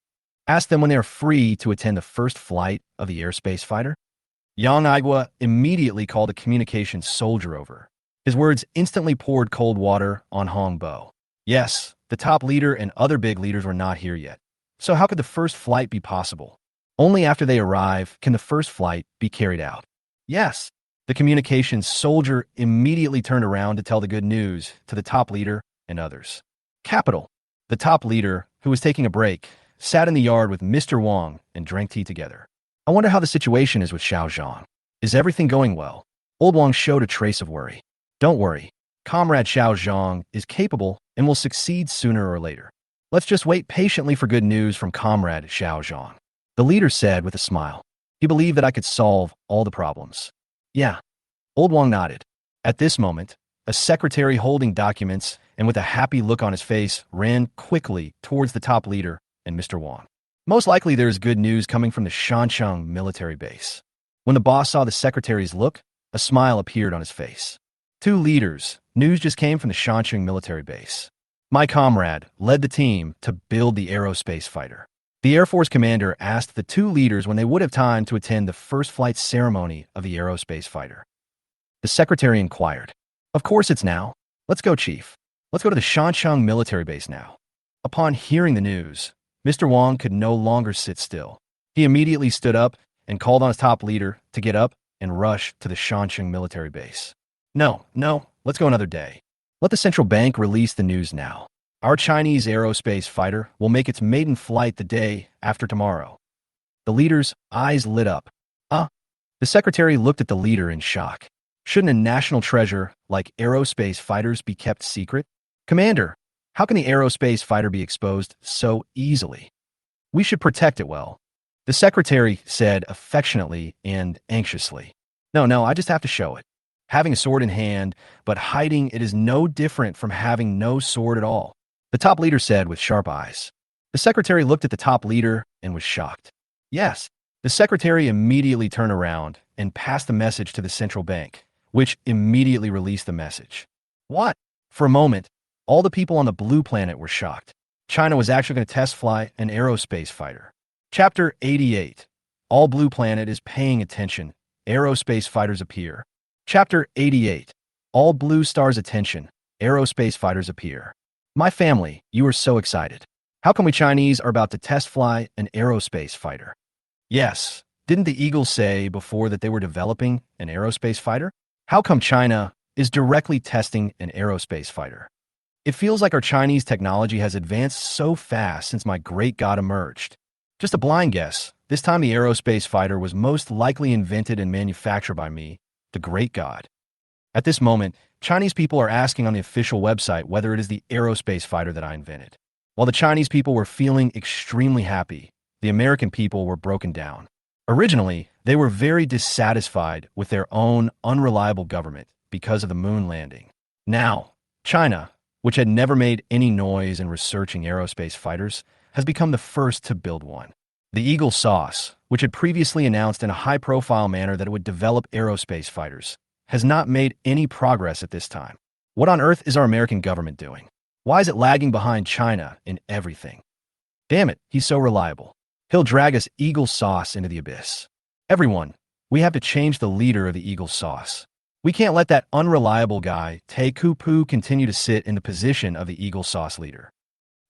Ask them when they are free to attend the first flight of the airspace fighter. Yang Aigwa immediately called a communications soldier over. His words instantly poured cold water on Hongbo. Yes, the top leader and other big leaders were not here yet. So how could the first flight be possible? Only after they arrive can the first flight be carried out. Yes. The communications soldier immediately turned around to tell the good news to the top leader and others. Capital. The top leader, who was taking a break, sat in the yard with Mr. Wang and drank tea together. I wonder how the situation is with Xiao Zhang. Is everything going well? Old Wang showed a trace of worry. Don't worry. Comrade Xiao Zhang is capable and will succeed sooner or later. Let's just wait patiently for good news from Comrade Xiao Zhang. The leader said with a smile. He believed that I could solve all the problems. Yeah. Old Wang nodded. At this moment, a secretary holding documents and with a happy look on his face ran quickly towards the top leader and Mr. Wang. Most likely there is good news coming from the Shancheng military base. When the boss saw the secretary's look, a smile appeared on his face. Two leaders. News just came from the Shanxing military base. My comrade led the team to build the aerospace fighter. The Air Force commander asked the two leaders when they would have time to attend the first flight ceremony of the aerospace fighter. The secretary inquired, "Of course it's now. Let's go, Chief. Let's go to the Shanxing military base now." Upon hearing the news, Mr. Wang could no longer sit still. He immediately stood up and called on his top leader to get up and rush to the Shanxing military base. No, let's go another day. Let the central bank release the news now. Our Chinese aerospace fighter will make its maiden flight the day after tomorrow. The leader's eyes lit up. The secretary looked at the leader in shock. Shouldn't a national treasure like aerospace fighters be kept secret? Commander, how can the aerospace fighter be exposed so easily? We should protect it well. The secretary said affectionately and anxiously. No, I just have to show it. Having a sword in hand, but hiding it is no different from having no sword at all, the top leader said with sharp eyes. The secretary looked at the top leader and was shocked. Yes, the secretary immediately turned around and passed the message to the central bank, which immediately released the message. What? For a moment, all the people on the blue planet were shocked. China was actually going to test fly an aerospace fighter. Chapter 88. All blue planet is paying attention. Aerospace fighters appear. Chapter 88. All blue stars attention. Aerospace fighters appear. My family, you are so excited. How come we Chinese are about to test fly an aerospace fighter? Yes, didn't the Eagles say before that they were developing an aerospace fighter? How come China is directly testing an aerospace fighter? It feels like our Chinese technology has advanced so fast since my great god emerged. Just a blind guess, this time the aerospace fighter was most likely invented and manufactured by me, the great god. At this moment, Chinese people are asking on the official website whether it is the aerospace fighter that I invented. While the Chinese people were feeling extremely happy, the American people were broken down. Originally, they were very dissatisfied with their own unreliable government because of the moon landing. Now, China, which had never made any noise in researching aerospace fighters, has become the first to build one. The Eagle Sauce, which had previously announced in a high-profile manner that it would develop aerospace fighters, has not made any progress at this time. What on earth is our American government doing? Why is it lagging behind China in everything? Damn it, he's so reliable. He'll drag us Eagle Sauce into the abyss. Everyone, we have to change the leader of the Eagle Sauce. We can't let that unreliable guy, Tay Kupu, continue to sit in the position of the Eagle Sauce leader.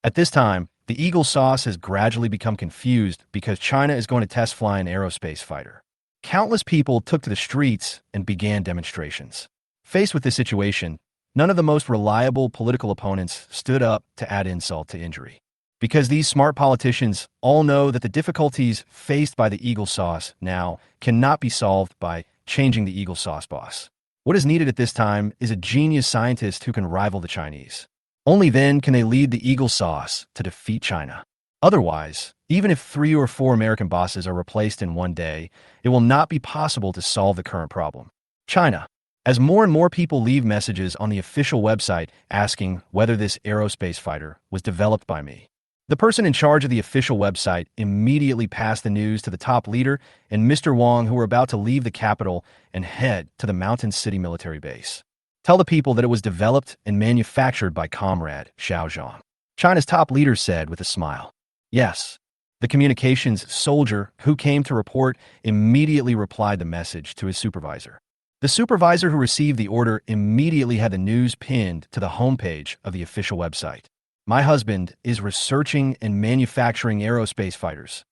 At this time, the Eagle Sauce has gradually become confused because China is going to test fly an aerospace fighter. Countless people took to the streets and began demonstrations. Faced with this situation, none of the most reliable political opponents stood up to add insult to injury. Because these smart politicians all know that the difficulties faced by the Eagle Sauce now cannot be solved by changing the Eagle Sauce boss. What is needed at this time is a genius scientist who can rival the Chinese. Only then can they lead the Eagle Sauce to defeat China. Otherwise, even if 3 or 4 American bosses are replaced in one day, it will not be possible to solve the current problem. China. As more and more people leave messages on the official website asking whether this aerospace fighter was developed by me, the person in charge of the official website immediately passed the news to the top leader and Mr. Wang, who were about to leave the capital and head to the Mountain City military base. Tell the people that it was developed and manufactured by Comrade Xiaozhang. China's top leader said with a smile. Yes. The communications soldier who came to report immediately replied the message to his supervisor. The supervisor who received the order immediately had the news pinned to the homepage of the official website. My husband is researching and manufacturing aerospace fighters.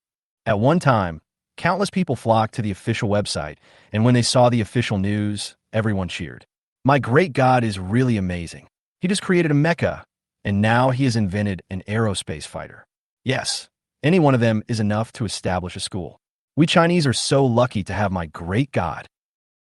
At one time, countless people flocked to the official website, and when they saw the official news, everyone cheered. My great God is really amazing. He just created a mecha, and now he has invented an aerospace fighter. Yes, any one of them is enough to establish a school. We Chinese are so lucky to have my great God.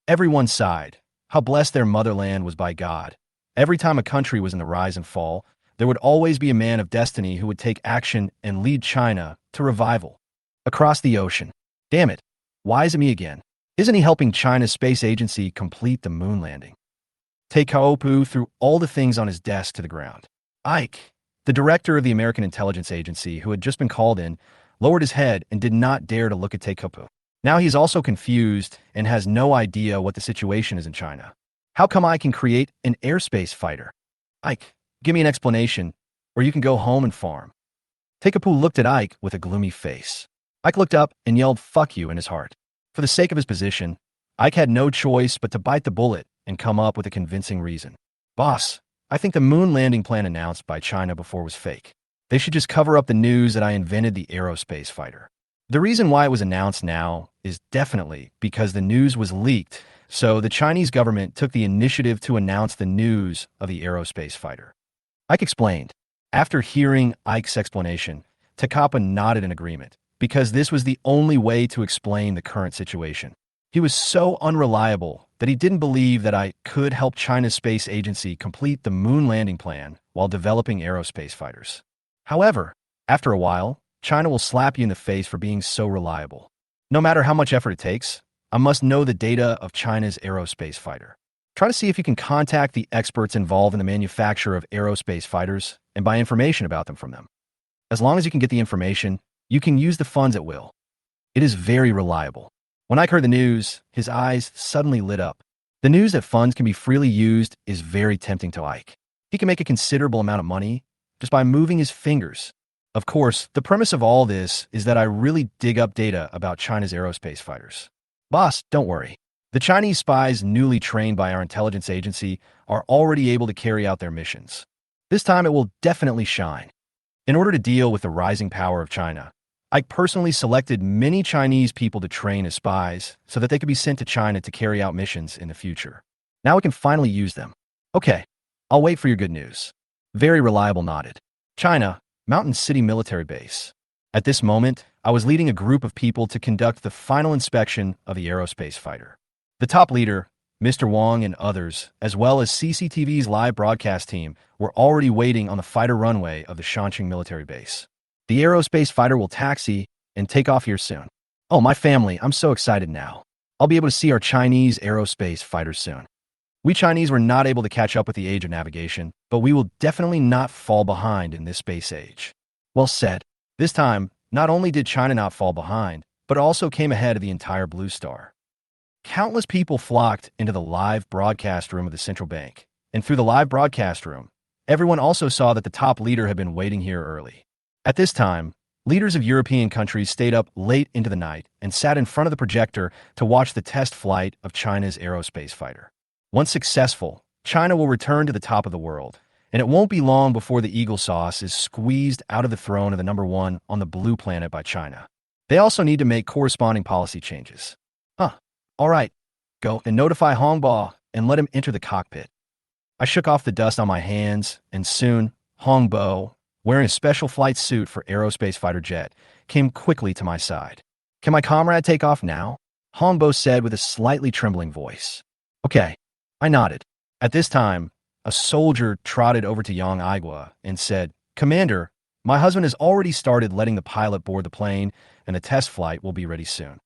Everyone sighed. How blessed their motherland was by God. Every time a country was in the rise and fall, there would always be a man of destiny who would take action and lead China to revival. Across the ocean. Damn it, why is it me again? Isn't he helping China's space agency complete the moon landing? Take Kaopu threw all the things on his desk to the ground. Ike, the director of the American Intelligence Agency, who had just been called in, lowered his head and did not dare to look at Teikopu. Now he's also confused and has no idea what the situation is in China. How come I can create an airspace fighter? Ike, give me an explanation, or you can go home and farm. Teikapu looked at Ike with a gloomy face. Ike looked up and yelled "fuck you" in his heart. For the sake of his position, Ike had no choice but to bite the bullet and come up with a convincing reason. Boss, I think the moon landing plan announced by China before was fake. They should just cover up the news that I invented the aerospace fighter. The reason why it was announced now is definitely because the news was leaked, so the Chinese government took the initiative to announce the news of the aerospace fighter. Ike explained. After hearing Ike's explanation, Takapa nodded in agreement, because this was the only way to explain the current situation. He was so unreliable that he didn't believe that I could help China's space agency complete the moon landing plan while developing aerospace fighters. However, after a while, China will slap you in the face for being so reliable. No matter how much effort it takes, I must know the data of China's aerospace fighter. Try to see if you can contact the experts involved in the manufacture of aerospace fighters and buy information about them from them. As long as you can get the information, you can use the funds at will. It is very reliable. When Ike heard the news, his eyes suddenly lit up. The news that funds can be freely used is very tempting to Ike. He can make a considerable amount of money just by moving his fingers. Of course, the premise of all this is that I really dig up data about China's aerospace fighters. Boss, don't worry. The Chinese spies newly trained by our intelligence agency are already able to carry out their missions. This time it will definitely shine. In order to deal with the rising power of China, Ike personally selected many Chinese people to train as spies so that they could be sent to China to carry out missions in the future. Now we can finally use them. Okay, I'll wait for your good news. Very reliable nodded. China, Mountain City Military Base. At this moment, I was leading a group of people to conduct the final inspection of the aerospace fighter. The top leader, Mr. Wong, and others, as well as CCTV's live broadcast team, were already waiting on the fighter runway of the Shanqing military base. The aerospace fighter will taxi and take off here soon. Oh, my family, I'm so excited now. I'll be able to see our Chinese aerospace fighters soon. We Chinese were not able to catch up with the age of navigation, but we will definitely not fall behind in this space age. Well said. This time, not only did China not fall behind, but also came ahead of the entire Blue Star. Countless people flocked into the live broadcast room of the central bank, and through the live broadcast room, everyone also saw that the top leader had been waiting here early. At this time, leaders of European countries stayed up late into the night and sat in front of the projector to watch the test flight of China's aerospace fighter. Once successful, China will return to the top of the world, and it won't be long before the eagle sauce is squeezed out of the throne of the number one on the blue planet by China. They also need to make corresponding policy changes. All right, go and notify Hongbo and let him enter the cockpit. I shook off the dust on my hands, and soon, Hongbo, wearing a special flight suit for aerospace fighter jet, came quickly to my side. Can my comrade take off now? Hongbo said with a slightly trembling voice. Okay, I nodded. At this time, a soldier trotted over to Yang Aigua and said, Commander, my husband has already started letting the pilot board the plane, and the test flight will be ready soon.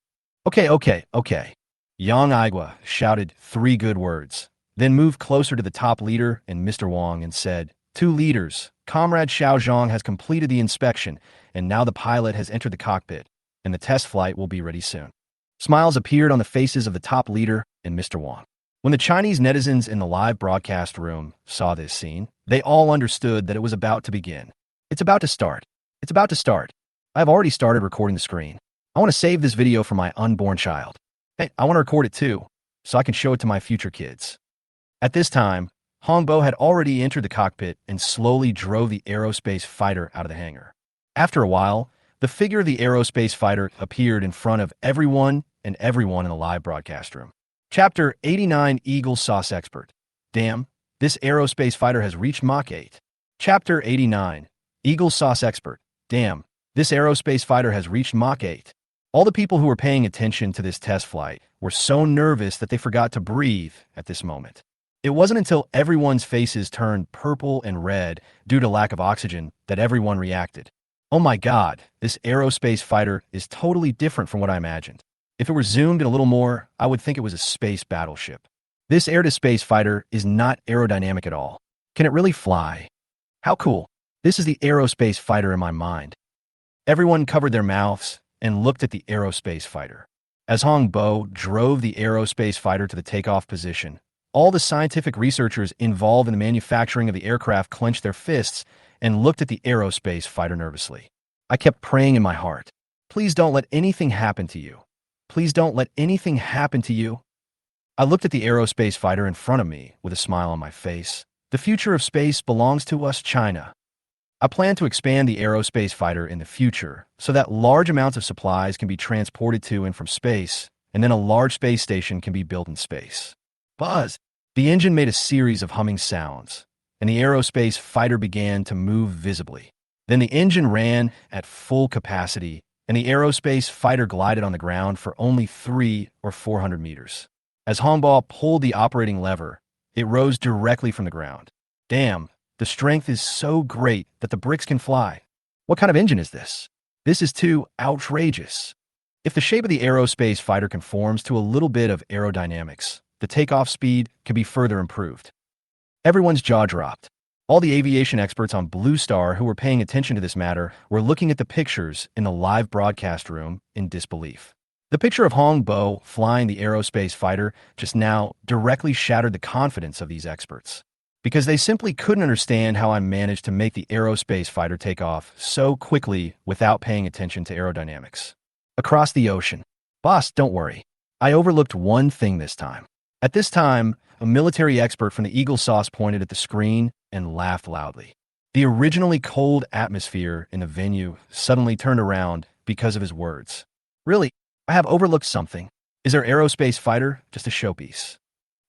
Okay. Yang Aigua shouted 3 good words, then moved closer to the top leader and Mr. Wang and said, 2 leaders, Comrade Xiao Zhang has completed the inspection, and now the pilot has entered the cockpit, and the test flight will be ready soon. Smiles appeared on the faces of the top leader and Mr. Wang. When the Chinese netizens in the live broadcast room saw this scene, they all understood that it was about to begin. It's about to start. I have already started recording the screen. I want to save this video for my unborn child. Hey, I want to record it too, so I can show it to my future kids. At this time, Hongbo had already entered the cockpit and slowly drove the aerospace fighter out of the hangar. After a while, the figure of the aerospace fighter appeared in front of everyone in the live broadcast room. Chapter 89, Eagle Sauce Expert. Damn, this aerospace fighter has reached Mach 8. Chapter 89, Eagle Sauce Expert. Damn, this aerospace fighter has reached Mach 8. All the people who were paying attention to this test flight were so nervous that they forgot to breathe at this moment. It wasn't until everyone's faces turned purple and red due to lack of oxygen that everyone reacted. Oh my God, this aerospace fighter is totally different from what I imagined. If it were zoomed in a little more, I would think it was a space battleship. This air-to-space fighter is not aerodynamic at all. Can it really fly? How cool. This is the aerospace fighter in my mind. Everyone covered their mouths and looked at the aerospace fighter. As Hongbo drove the aerospace fighter to the takeoff position, All the scientific researchers involved in the manufacturing of the aircraft clenched their fists and looked at the aerospace fighter nervously. I kept praying in my heart, "Please don't let anything happen to you. Please don't let anything happen to you." I looked at the aerospace fighter in front of me with a smile on my face. The future of space belongs to us, China. I plan to expand the aerospace fighter in the future so that large amounts of supplies can be transported to and from space, and then a large space station can be built in space. Buzz! The engine made a series of humming sounds, and the aerospace fighter began to move visibly. Then the engine ran at full capacity, and the aerospace fighter glided on the ground for only 300 or 400 meters. As Hongbo pulled the operating lever, it rose directly from the ground. Damn, the strength is so great that the bricks can fly. What kind of engine is this? This is too outrageous. If the shape of the aerospace fighter conforms to a little bit of aerodynamics, the takeoff speed can be further improved. Everyone's jaw dropped. All the aviation experts on Blue Star who were paying attention to this matter were looking at the pictures in the live broadcast room in disbelief. The picture of Hongbo flying the aerospace fighter just now directly shattered the confidence of these experts, because they simply couldn't understand how I managed to make the aerospace fighter take off so quickly without paying attention to aerodynamics. Across the ocean. Boss, don't worry. I overlooked one thing this time. At this time, a military expert from the Eagle Sauce pointed at the screen and laughed loudly. The originally cold atmosphere in the venue suddenly turned around because of his words. Really? I have overlooked something. Is our aerospace fighter just a showpiece?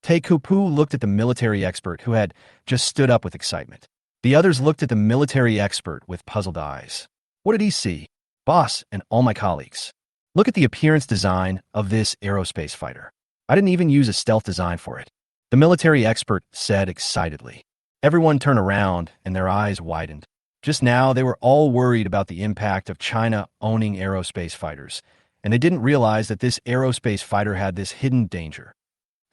Taekupu looked at the military expert who had just stood up with excitement. The others looked at the military expert with puzzled eyes. What did he see? Boss and all my colleagues. Look at the appearance design of this aerospace fighter. I didn't even use a stealth design for it. The military expert said excitedly. Everyone turned around and their eyes widened. Just now, they were all worried about the impact of China owning aerospace fighters, and they didn't realize that this aerospace fighter had this hidden danger.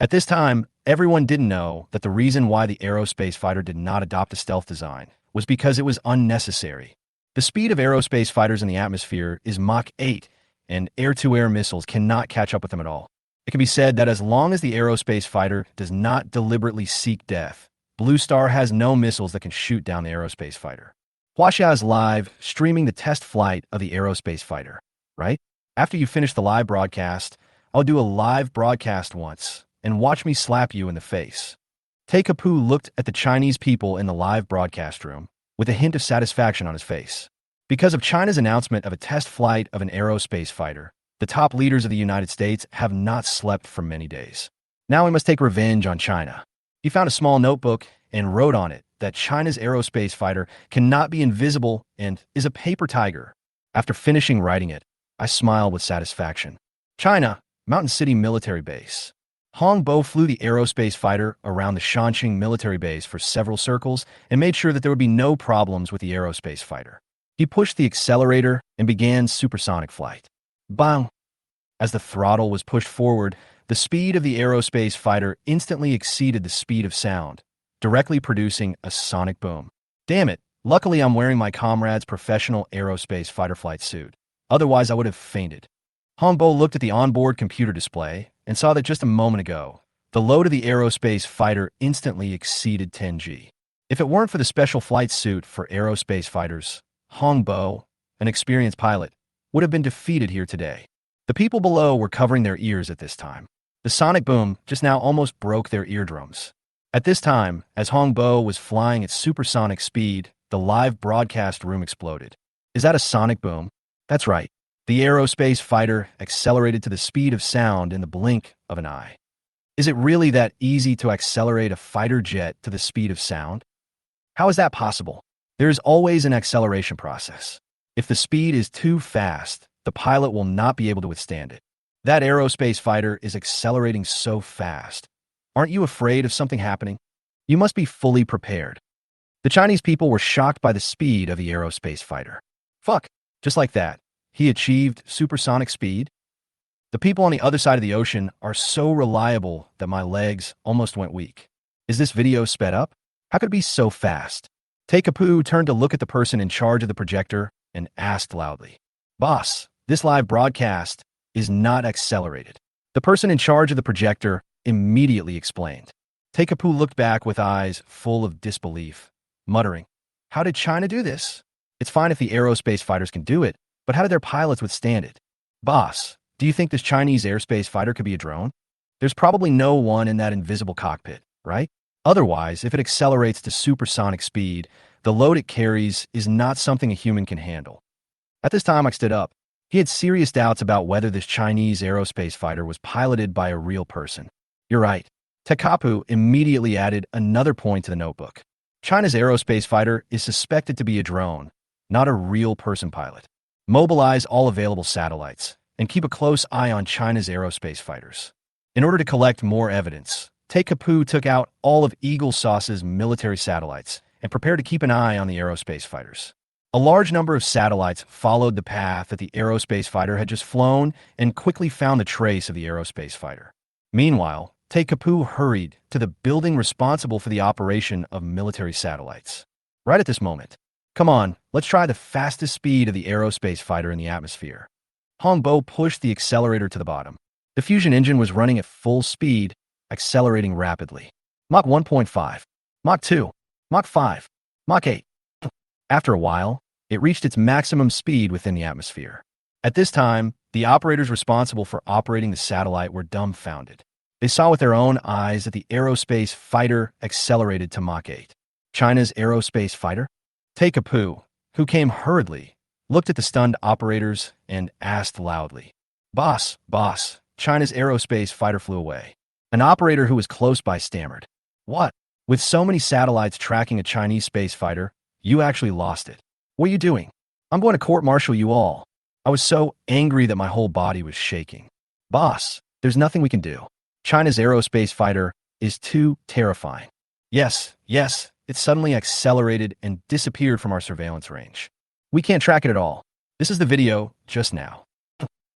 At this time, everyone didn't know that the reason why the aerospace fighter did not adopt a stealth design was because it was unnecessary. The speed of aerospace fighters in the atmosphere is Mach 8, and air-to-air missiles cannot catch up with them at all. It can be said that as long as the aerospace fighter does not deliberately seek death, Blue Star has no missiles that can shoot down the aerospace fighter. Huaxia is live, streaming the test flight of the aerospace fighter, right? After you finish the live broadcast, I'll do a live broadcast once, and watch me slap you in the face. Taekupu looked at the Chinese people in the live broadcast room with a hint of satisfaction on his face. Because of China's announcement of a test flight of an aerospace fighter, the top leaders of the United States have not slept for many days. Now we must take revenge on China. He found a small notebook and wrote on it that China's aerospace fighter cannot be invisible and is a paper tiger. After finishing writing it, I smiled with satisfaction. China, Mountain City Military Base. Hongbo flew the aerospace fighter around the Shanqing military base for several circles and made sure that there would be no problems with the aerospace fighter. He pushed the accelerator and began supersonic flight. Bang! As the throttle was pushed forward, the speed of the aerospace fighter instantly exceeded the speed of sound, directly producing a sonic boom. Damn it! Luckily, I'm wearing my comrade's professional aerospace fighter flight suit. Otherwise, I would have fainted. Hongbo looked at the onboard computer display and saw that just a moment ago, the load of the aerospace fighter instantly exceeded 10 G. If it weren't for the special flight suit for aerospace fighters, Hongbo, an experienced pilot, would have been defeated here today. The people below were covering their ears at this time. The sonic boom just now almost broke their eardrums. At this time, as Hongbo was flying at supersonic speed, the live broadcast room exploded. Is that a sonic boom? That's right. The aerospace fighter accelerated to the speed of sound in the blink of an eye. Is it really that easy to accelerate a fighter jet to the speed of sound? How is that possible? There is always an acceleration process. If the speed is too fast, the pilot will not be able to withstand it. That aerospace fighter is accelerating so fast. Aren't you afraid of something happening? You must be fully prepared. The Chinese people were shocked by the speed of the aerospace fighter. Fuck, just like that. He achieved supersonic speed? The people on the other side of the ocean are so reliable that my legs almost went weak. Is this video sped up? How could it be so fast? Taekupu turned to look at the person in charge of the projector and asked loudly, Boss, this live broadcast is not accelerated. The person in charge of the projector immediately explained. Takeapu looked back with eyes full of disbelief, muttering, "How did China do this? It's fine if the aerospace fighters can do it, but how did their pilots withstand it? Boss, do you think this Chinese airspace fighter could be a drone? There's probably no one in that invisible cockpit, right? Otherwise, if it accelerates to supersonic speed, the load it carries is not something a human can handle." At this time, I stood up. He had serious doubts about whether this Chinese aerospace fighter was piloted by a real person. "You're right." Tekapu immediately added another point to the notebook. "China's aerospace fighter is suspected to be a drone, not a real person pilot. Mobilize all available satellites and keep a close eye on China's aerospace fighters." In order to collect more evidence, Tekapu took out all of Eagle Sauce's military satellites and prepared to keep an eye on the aerospace fighters. A large number of satellites followed the path that the aerospace fighter had just flown and quickly found the trace of the aerospace fighter. Meanwhile, Tekapu hurried to the building responsible for the operation of military satellites. Right at this moment, "Come on, let's try the fastest speed of the aerospace fighter in the atmosphere." Hongbo pushed the accelerator to the bottom. The fusion engine was running at full speed, accelerating rapidly. Mach 1.5, Mach 2, Mach 5, Mach 8. After a while, it reached its maximum speed within the atmosphere. At this time, the operators responsible for operating the satellite were dumbfounded. They saw with their own eyes that the aerospace fighter accelerated to Mach 8. China's aerospace fighter? Tekapu, who came hurriedly, looked at the stunned operators and asked loudly, boss, China's aerospace fighter flew away." An operator who was close by stammered, "What? With so many satellites tracking a Chinese space fighter, you actually lost it. What are you doing? I'm going to court-martial you all." I was so angry that my whole body was shaking. "Boss, there's nothing we can do. China's aerospace fighter is too terrifying." Yes, it suddenly accelerated and disappeared from our surveillance range. "We can't track it at all. This is the video just now."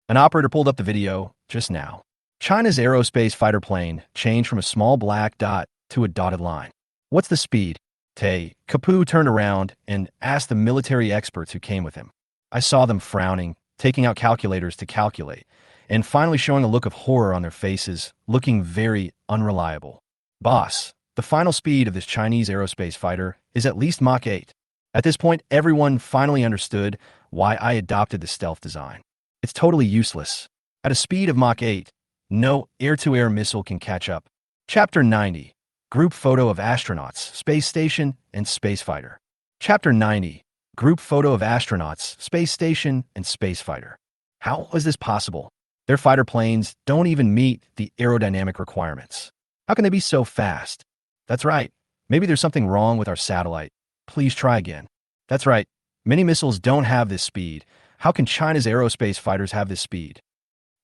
An operator pulled up the video just now. China's aerospace fighter plane changed from a small black dot to a dotted line. "What's the speed?" Kapu turned around and asked the military experts who came with him. I saw them frowning, taking out calculators to calculate, and finally showing a look of horror on their faces, looking very unreliable. "Boss, the final speed of this Chinese aerospace fighter is at least Mach 8. At this point, everyone finally understood why I adopted the stealth design. It's totally useless. At a speed of Mach 8, no air-to-air missile can catch up. Chapter 90. Group photo of astronauts, space station, and space fighter. Chapter 90. Group photo of astronauts, space station, and space fighter. How is this possible? Their fighter planes don't even meet the aerodynamic requirements. How can they be so fast? That's right. Maybe there's something wrong with our satellite. Please try again. That's right. Many missiles don't have this speed. How can China's aerospace fighters have this speed?"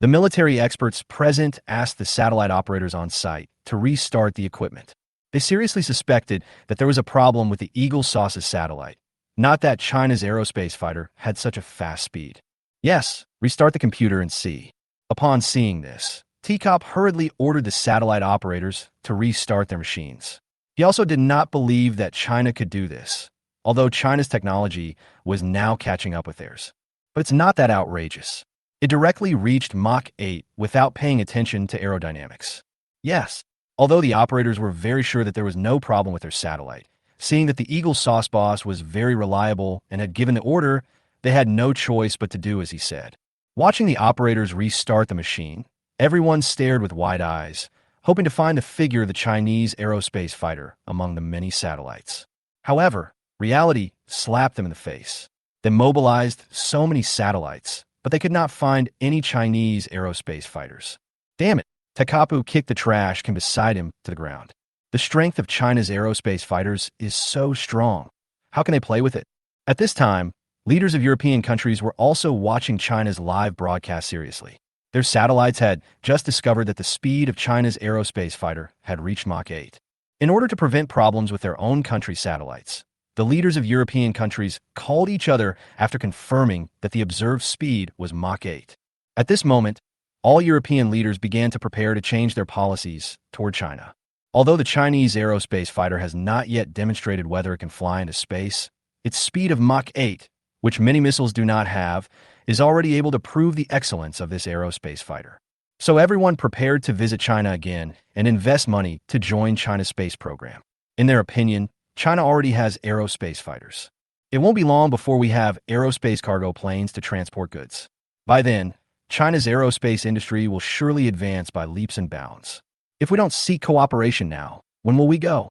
The military experts present asked the satellite operators on site to restart the equipment. They seriously suspected that there was a problem with the Eagle Sauce's satellite, not that China's aerospace fighter had such a fast speed. "Yes, restart the computer and see." Upon seeing this, Teacup hurriedly ordered the satellite operators to restart their machines. He also did not believe that China could do this, although China's technology was now catching up with theirs. But it's not that outrageous. It directly reached Mach 8 without paying attention to aerodynamics. Yes, although the operators were very sure that there was no problem with their satellite, seeing that the Eagle Sauce boss was very reliable and had given the order, they had no choice but to do as he said. Watching the operators restart the machine, everyone stared with wide eyes, hoping to find the figure of the Chinese aerospace fighter among the many satellites. However, reality slapped them in the face. They mobilized so many satellites, but they could not find any Chinese aerospace fighters. Damn it! Tekapu kicked the trash can beside him to the ground. The strength of China's aerospace fighters is so strong. How can they play with it? At this time, leaders of European countries were also watching China's live broadcast seriously. Their satellites had just discovered that the speed of China's aerospace fighter had reached Mach 8. In order to prevent problems with their own country's satellites, the leaders of European countries called each other after confirming that the observed speed was Mach 8. At this moment, all European leaders began to prepare to change their policies toward China. Although the Chinese aerospace fighter has not yet demonstrated whether it can fly into space, its speed of Mach 8, which many missiles do not have, is already able to prove the excellence of this aerospace fighter. So everyone prepared to visit China again and invest money to join China's space program. In their opinion, China already has aerospace fighters. It won't be long before we have aerospace cargo planes to transport goods. By then, China's aerospace industry will surely advance by leaps and bounds. If we don't seek cooperation now, when will we go?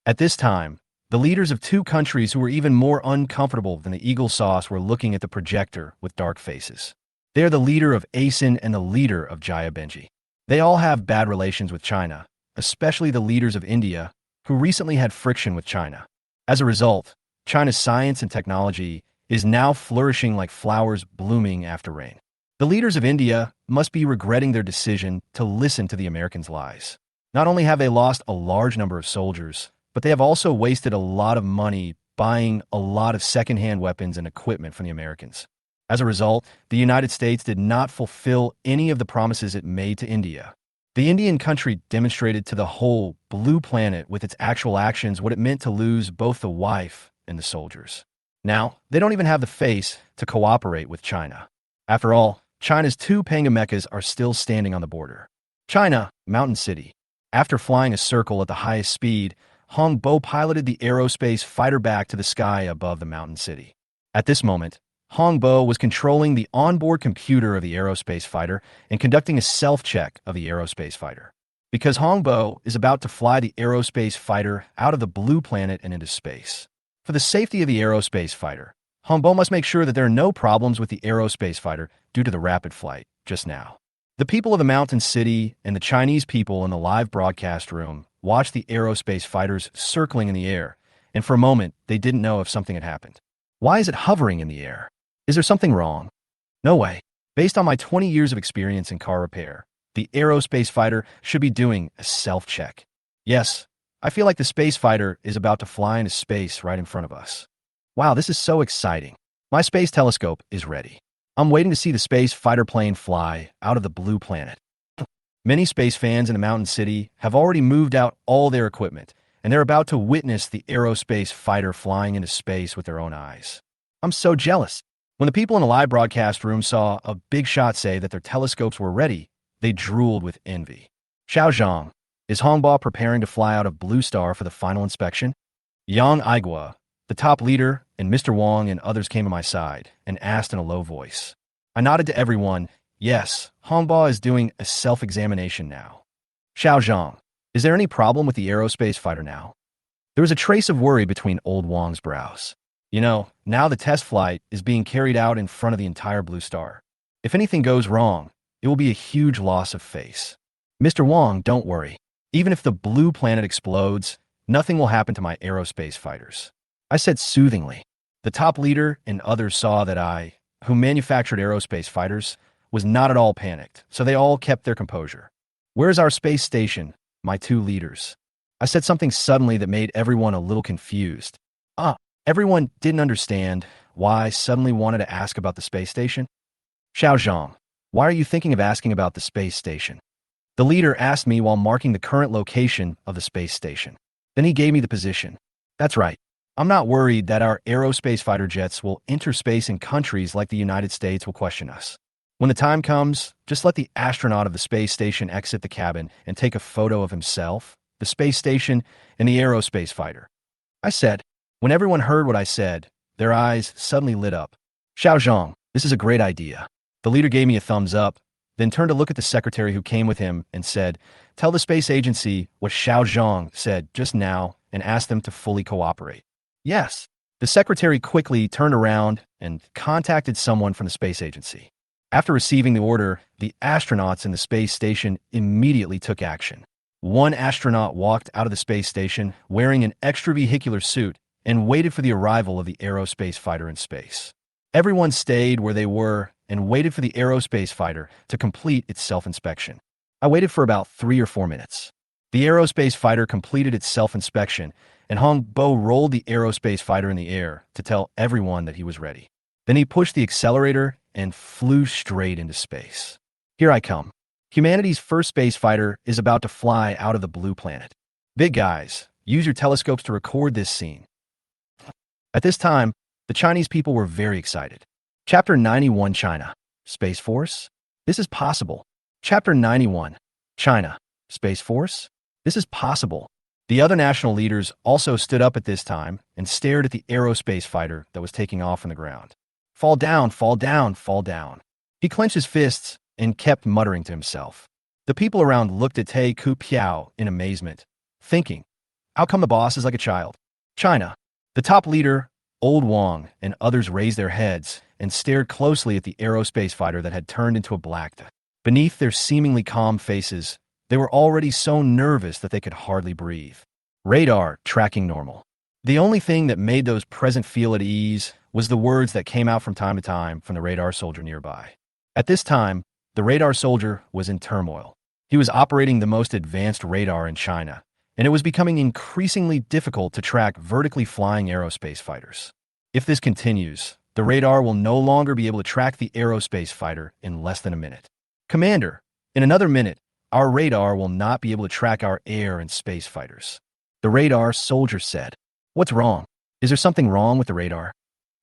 At this time, the leaders of two countries who were even more uncomfortable than the eagle sauce were looking at the projector with dark faces. They are the leader of ASEAN and the leader of Jaya Benji. They all have bad relations with China, especially the leaders of India, who recently had friction with China. As a result, China's science and technology is now flourishing like flowers blooming after rain. The leaders of India must be regretting their decision to listen to the Americans' lies. Not only have they lost a large number of soldiers, but they have also wasted a lot of money buying a lot of secondhand weapons and equipment from the Americans. As a result, the United States did not fulfill any of the promises it made to India. The Indian country demonstrated to the whole blue planet with its actual actions what it meant to lose both the wife and the soldiers. Now, they don't even have the face to cooperate with China. After all, China's two mechas are still standing on the border. China, Mountain City. After flying a circle at the highest speed, Hong Bo piloted the aerospace fighter back to the sky above the mountain city. At this moment, Hong Bo was controlling the onboard computer of the aerospace fighter and conducting a self-check of the aerospace fighter. Because Hong Bo is about to fly the aerospace fighter out of the blue planet and into space. For the safety of the aerospace fighter, Hong Bo must make sure that there are no problems with the aerospace fighter due to the rapid flight just now. The people of the mountain city and the Chinese people in the live broadcast room watched the aerospace fighters circling in the air, and for a moment, they didn't know if something had happened. Why is it hovering in the air? Is there something wrong? No way. Based on my 20 years of experience in car repair, the aerospace fighter should be doing a self-check. Yes, I feel like the space fighter is about to fly into space right in front of us. Wow, this is so exciting. My space telescope is ready. I'm waiting to see the space fighter plane fly out of the blue planet. Many space fans in the mountain city have already moved out all their equipment, and they're about to witness the aerospace fighter flying into space with their own eyes. I'm so jealous. When the people in the live broadcast room saw a big shot say that their telescopes were ready, they drooled with envy. Xiao Zhang, is Hongba preparing to fly out of Blue Star for the final inspection? Yang Aigua, the top leader, and Mr. Wong and others came to my side and asked in a low voice. I nodded to everyone. Yes, Hongba is doing a self-examination now. Xiao Zhang, is there any problem with the aerospace fighter now? There was a trace of worry between old Wong's brows. You know, now the test flight is being carried out in front of the entire Blue Star. If anything goes wrong, it will be a huge loss of face. Mr. Wong, don't worry. Even if the blue planet explodes, nothing will happen to my aerospace fighters. I said soothingly. The top leader and others saw that I, who manufactured aerospace fighters, was not at all panicked, so they all kept their composure. Where's our space station, my two leaders? I said something suddenly that made everyone a little confused. Everyone didn't understand why I suddenly wanted to ask about the space station. Xiao Zhang, why are you thinking of asking about the space station? The leader asked me while marking the current location of the space station. Then he gave me the position. That's right. I'm not worried that our aerospace fighter jets will enter space in countries like the United States will question us. When the time comes, just let the astronaut of the space station exit the cabin and take a photo of himself, the space station, and the aerospace fighter. I said. When everyone heard what I said, their eyes suddenly lit up. Xiao Zhang, this is a great idea. The leader gave me a thumbs up, then turned to look at the secretary who came with him and said, tell the space agency what Xiao Zhang said just now and ask them to fully cooperate. Yes. The secretary quickly turned around and contacted someone from the space agency. After receiving the order, the astronauts in the space station immediately took action. One astronaut walked out of the space station wearing an extravehicular suit and waited for the arrival of the aerospace fighter in space. Everyone stayed where they were and waited for the aerospace fighter to complete its self-inspection. I waited for about 3 or 4 minutes. The aerospace fighter completed its self-inspection, and Hong Bo rolled the aerospace fighter in the air to tell everyone that he was ready. Then he pushed the accelerator and flew straight into space. Here I come. Humanity's first space fighter is about to fly out of the blue planet. Big guys, use your telescopes to record this scene. At this time, the Chinese people were very excited. Chapter 91 China. Space Force? This is possible. Chapter 91. China. Space Force? This is possible. The other national leaders also stood up at this time and stared at the aerospace fighter that was taking off from the ground. Fall down, fall down, fall down. He clenched his fists and kept muttering to himself. The people around looked at Tay Ku Piao in amazement, thinking, how come the boss is like a child? China. The top leader, Old Wang, and others raised their heads and stared closely at the aerospace fighter that had turned into a black dot. Beneath their seemingly calm faces, they were already so nervous that they could hardly breathe. Radar tracking normal. The only thing that made those present feel at ease was the words that came out from time to time from the radar soldier nearby. At this time, the radar soldier was in turmoil. He was operating the most advanced radar in China, and it was becoming increasingly difficult to track vertically flying aerospace fighters. If this continues, the radar will no longer be able to track the aerospace fighter in less than a minute. Commander, in another minute, our radar will not be able to track our air and space fighters. The radar soldier said. What's wrong? Is there something wrong with the radar?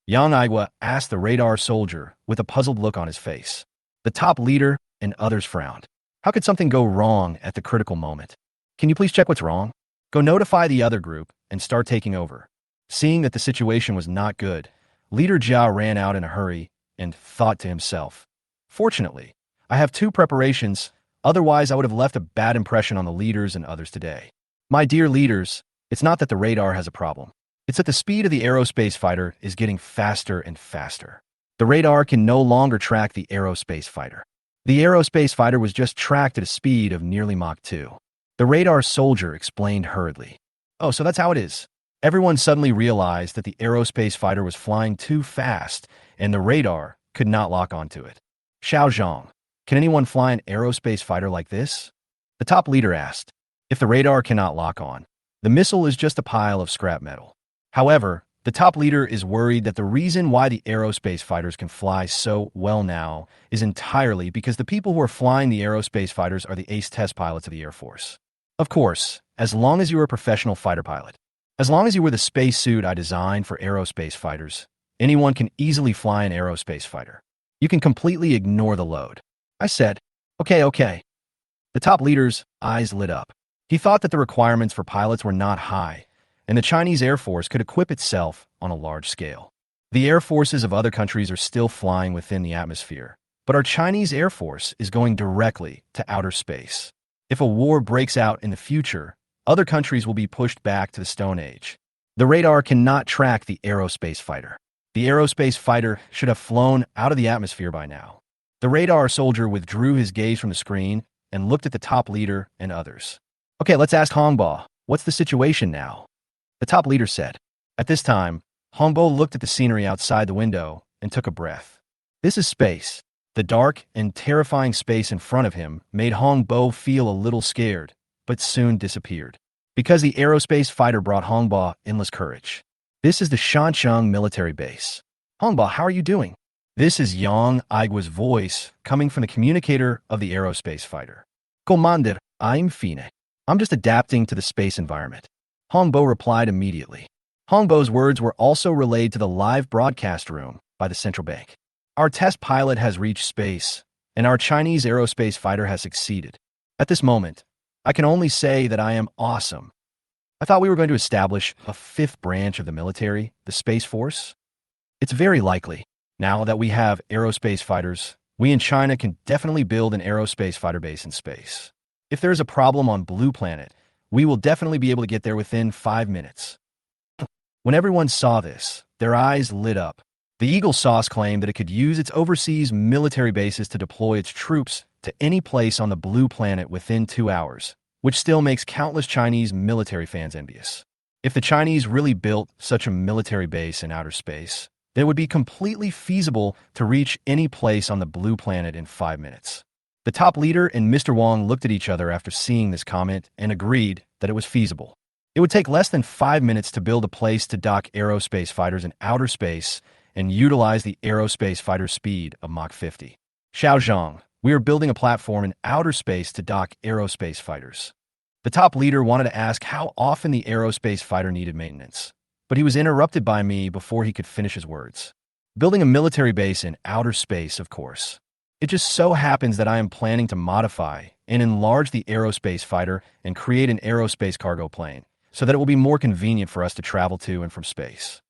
Yang Aigua asked the radar soldier with a puzzled look on his face. The top leader and others frowned. How could something go wrong at the critical moment? Can you please check what's wrong? Go notify the other group and start taking over. Seeing that the situation was not good, Leader Jiao ran out in a hurry and thought to himself, fortunately, I have 2 preparations, otherwise I would have left a bad impression on the leaders and others today. My dear leaders, it's not that the radar has a problem. It's that the speed of the aerospace fighter is getting faster and faster. The radar can no longer track the aerospace fighter. The aerospace fighter was just tracked at a speed of nearly Mach 2. The radar soldier explained hurriedly. Oh, so that's how it is. Everyone suddenly realized that the aerospace fighter was flying too fast, and the radar could not lock onto it. Xiao Zhang, can anyone fly an aerospace fighter like this? The top leader asked. If the radar cannot lock on, the missile is just a pile of scrap metal. However, the top leader is worried that the reason why the aerospace fighters can fly so well now is entirely because the people who are flying the aerospace fighters are the ace test pilots of the Air Force. Of course, as long as you are a professional fighter pilot, as long as you wear the spacesuit I designed for aerospace fighters, anyone can easily fly an aerospace fighter. You can completely ignore the load. I said, okay. The top leader's eyes lit up. He thought that the requirements for pilots were not high, and the Chinese Air Force could equip itself on a large scale. The air forces of other countries are still flying within the atmosphere, but our Chinese Air Force is going directly to outer space. If a war breaks out in the future, other countries will be pushed back to the Stone Age. The radar cannot track the aerospace fighter. The aerospace fighter should have flown out of the atmosphere by now. The radar soldier withdrew his gaze from the screen and looked at the top leader and others. Okay, let's ask Hongbo. What's the situation now? The top leader said. At this time, Hongbo looked at the scenery outside the window and took a breath. This is space. The dark and terrifying space in front of him made Hongbo feel a little scared, but soon disappeared. Because the aerospace fighter brought Hongbo endless courage. This is the Shancheng military base. Hongbo, how are you doing? This is Yang Aigua's voice coming from the communicator of the aerospace fighter. Commander, I'm fine. I'm just adapting to the space environment. Hongbo replied immediately. Hongbo's words were also relayed to the live broadcast room by the central bank. Our test pilot has reached space, and our Chinese aerospace fighter has succeeded. At this moment, I can only say that I am awesome. I thought we were going to establish a 5th branch of the military, the Space Force. It's very likely. Now that we have aerospace fighters, we in China can definitely build an aerospace fighter base in space. If there is a problem on Blue Planet, we will definitely be able to get there within 5 minutes. When everyone saw this, their eyes lit up. The Eagle Sauce claimed that it could use its overseas military bases to deploy its troops to any place on the Blue Planet within 2 hours, which still makes countless Chinese military fans envious. If the Chinese really built such a military base in outer space, then it would be completely feasible to reach any place on the Blue Planet in 5 minutes. The top leader and Mr. Wang looked at each other after seeing this comment and agreed that it was feasible. It would take less than 5 minutes to build a place to dock aerospace fighters in outer space and utilize the aerospace fighter speed of Mach 50. Xiao Zhang, we are building a platform in outer space to dock aerospace fighters. The top leader wanted to ask how often the aerospace fighter needed maintenance, but he was interrupted by me before he could finish his words. Building a military base in outer space, of course. It just so happens that I am planning to modify and enlarge the aerospace fighter and create an aerospace cargo plane so that it will be more convenient for us to travel to and from space.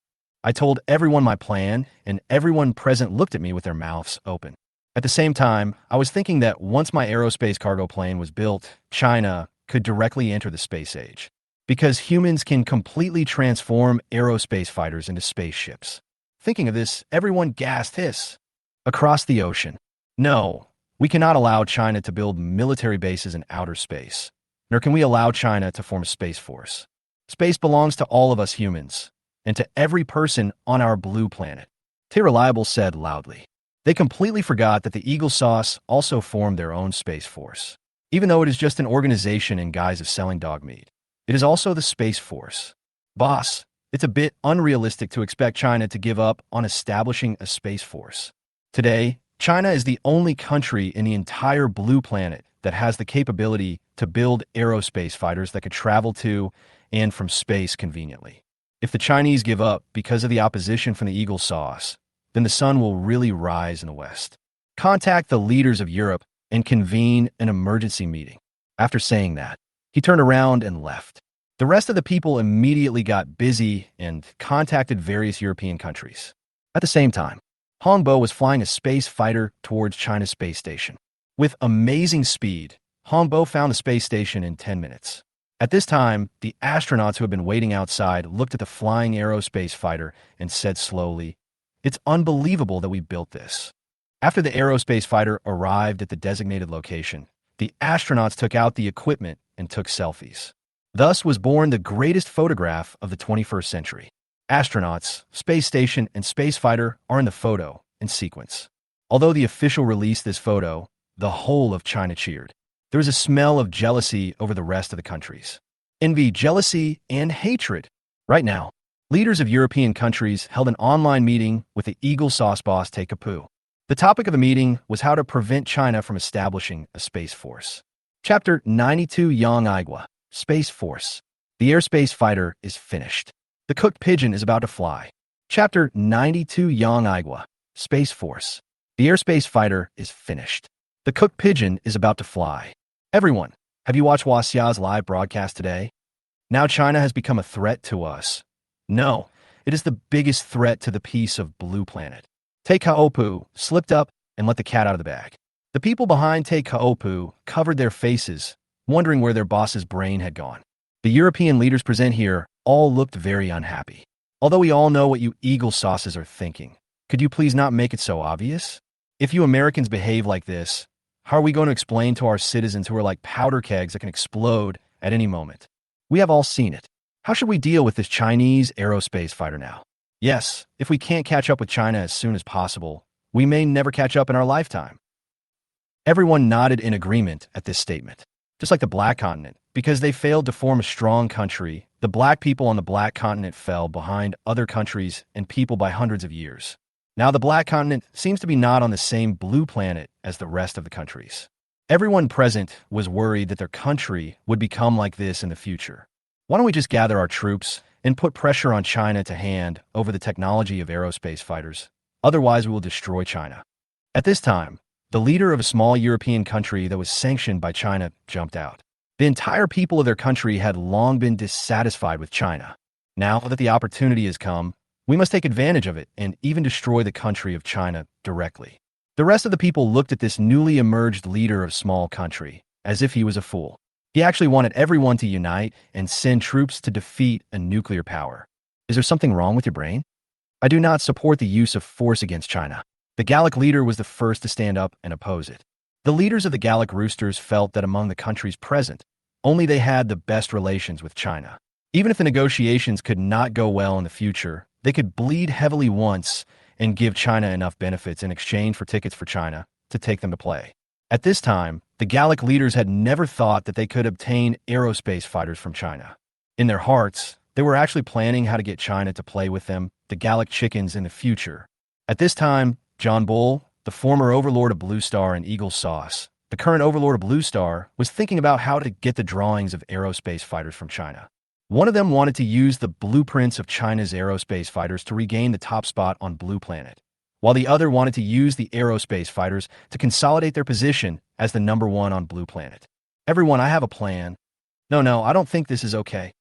I told everyone my plan, and everyone present looked at me with their mouths open. At the same time, I was thinking that once my aerospace cargo plane was built, China could directly enter the space age, because humans can completely transform aerospace fighters into spaceships. Thinking of this, everyone gasped hiss. Across the ocean. No, we cannot allow China to build military bases in outer space, nor can we allow China to form a space force. Space belongs to all of us humans, and to every person on our blue planet. T. Reliable said loudly. They completely forgot that the Eagle Sauce also formed their own space force. Even though it is just an organization in guise of selling dog meat, it is also the Space Force. Boss, it's a bit unrealistic to expect China to give up on establishing a space force. Today, China is the only country in the entire blue planet that has the capability to build aerospace fighters that could travel to and from space conveniently. If the Chinese give up because of the opposition from the Eagle Sauce, then the sun will really rise in the West. Contact the leaders of Europe and convene an emergency meeting. After saying that, he turned around and left. The rest of the people immediately got busy and contacted various European countries. At the same time, Hongbo was flying a space fighter towards China's space station. With amazing speed, Hongbo found the space station in 10 minutes. At this time, the astronauts who had been waiting outside looked at the flying aerospace fighter and said slowly, "It's unbelievable that we built this." After the aerospace fighter arrived at the designated location, the astronauts took out the equipment and took selfies. Thus was born the greatest photograph of the 21st century. Astronauts, space station, and space fighter are in the photo in sequence. Although the official released this photo, the whole of China cheered. There was a smell of jealousy over the rest of the countries. Envy, jealousy, and hatred. Right now, leaders of European countries held an online meeting with the Eagle Sauce boss Te Kapu. The topic of the meeting was how to prevent China from establishing a space force. Chapter 92 Yang Aigua, Space Force. The airspace fighter is finished. The cooked pigeon is about to fly. Chapter 92 Yang Aigua, Space Force. The airspace fighter is finished. The cooked pigeon is about to fly. Everyone, have you watched Huaxia's live broadcast today? Now China has become a threat to us. No, it is the biggest threat to the peace of Blue Planet. Te Kaopu slipped up and let the cat out of the bag. The people behind Te Kaopu covered their faces, wondering where their boss's brain had gone. The European leaders present here all looked very unhappy. Although we all know what you Eagle Sauces are thinking, could you please not make it so obvious? If you Americans behave like this, how are we going to explain to our citizens who are like powder kegs that can explode at any moment? We have all seen it. How should we deal with this Chinese aerospace fighter now? Yes, if we can't catch up with China as soon as possible, we may never catch up in our lifetime. Everyone nodded in agreement at this statement. Just like the Black Continent, because they failed to form a strong country, the black people on the Black Continent fell behind other countries and people by hundreds of years. Now the Black Continent seems to be not on the same blue planet as the rest of the countries. Everyone present was worried that their country would become like this in the future. Why don't we just gather our troops and put pressure on China to hand over the technology of aerospace fighters? Otherwise, we will destroy China. At this time, the leader of a small European country that was sanctioned by China jumped out. The entire people of their country had long been dissatisfied with China. Now that the opportunity has come, we must take advantage of it and even destroy the country of China directly. The rest of the people looked at this newly emerged leader of small country as if he was a fool. He actually wanted everyone to unite and send troops to defeat a nuclear power. Is there something wrong with your brain? I do not support the use of force against China. The Gallic leader was the first to stand up and oppose it. The leaders of the Gallic roosters felt that among the countries present, only they had the best relations with China. Even if the negotiations could not go well in the future, they could bleed heavily once and give China enough benefits in exchange for tickets for China to take them to play. At this time, the Gallic leaders had never thought that they could obtain aerospace fighters from China. In their hearts, they were actually planning how to get China to play with them, the Gallic chickens, in the future. At this time, John Bull, the former overlord of Blue Star and Eagle Sauce, the current overlord of Blue Star, was thinking about how to get the drawings of aerospace fighters from China. One of them wanted to use the blueprints of China's aerospace fighters to regain the top spot on Blue Planet, while the other wanted to use the aerospace fighters to consolidate their position as the number one on Blue Planet. Everyone, I have a plan. No, I don't think this is okay.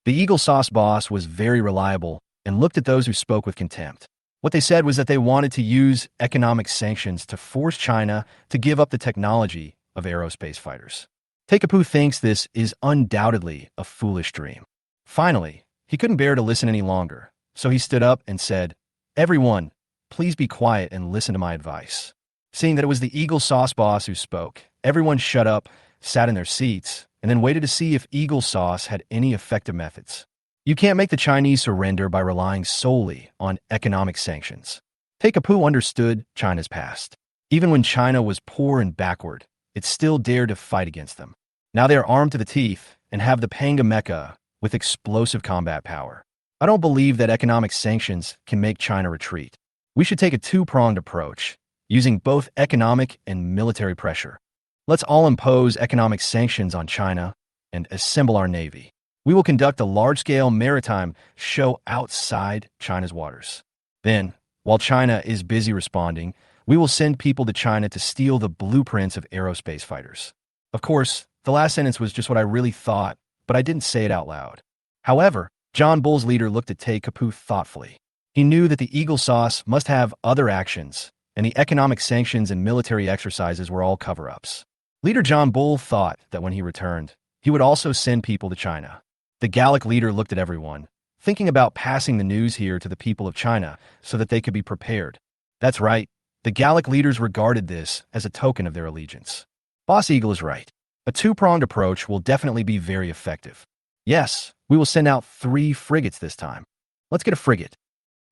The Eagle Sauce boss was very reliable and looked at those who spoke with contempt. What they said was that they wanted to use economic sanctions to force China to give up the technology of aerospace fighters. Takeapu thinks this is undoubtedly a foolish dream. Finally, he couldn't bear to listen any longer, so he stood up and said, "Everyone, please be quiet and listen to my advice." Seeing that it was the Eagle Sauce boss who spoke, everyone shut up, sat in their seats, and then waited to see if Eagle Sauce had any effective methods. You can't make the Chinese surrender by relying solely on economic sanctions. Takeapu understood China's past. Even when China was poor and backward, it still dared to fight against them. Now they are armed to the teeth and have the Panga mecha with explosive combat power. I don't believe that economic sanctions can make China retreat. We should take a two-pronged approach, using both economic and military pressure. Let's all impose economic sanctions on China and assemble our navy. We will conduct a large-scale maritime show outside China's waters. Then, while China is busy responding, we will send people to China to steal the blueprints of aerospace fighters. Of course, the last sentence was just what I really thought, but I didn't say it out loud. However, John Bull's leader looked at Takeapu thoughtfully. He knew that the Eagle Sauce must have other actions, and the economic sanctions and military exercises were all cover-ups. Leader John Bull thought that when he returned, he would also send people to China. The Gallic leader looked at everyone, thinking about passing the news here to the people of China so that they could be prepared. That's right, the Gallic leaders regarded this as a token of their allegiance. Boss Eagle is right. A two-pronged approach will definitely be very effective. Yes, we will send out 3 frigates this time. Let's get a frigate.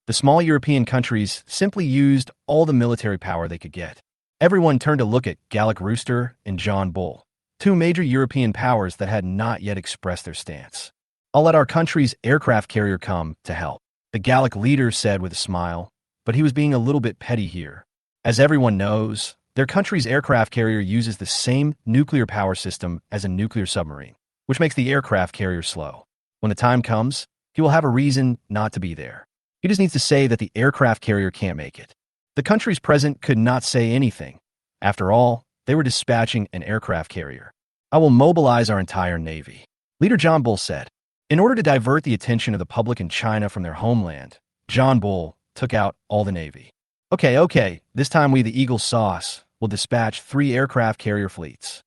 The small European countries simply used all the military power they could get. Everyone turned to look at Gallic Rooster and John Bull, 2 major European powers that had not yet expressed their stance. I'll let our country's aircraft carrier come to help, the Gallic leader said with a smile, but he was being a little bit petty here. As everyone knows, their country's aircraft carrier uses the same nuclear power system as a nuclear submarine, which makes the aircraft carrier slow. When the time comes, he will have a reason not to be there. He just needs to say that the aircraft carrier can't make it. The countries present could not say anything. After all, they were dispatching an aircraft carrier. I will mobilize our entire navy, Leader John Bull said. In order to divert the attention of the public in China from their homeland, John Bull took out all the navy. Okay, this time we, the Eagle Sauce, will dispatch 3 aircraft carrier fleets.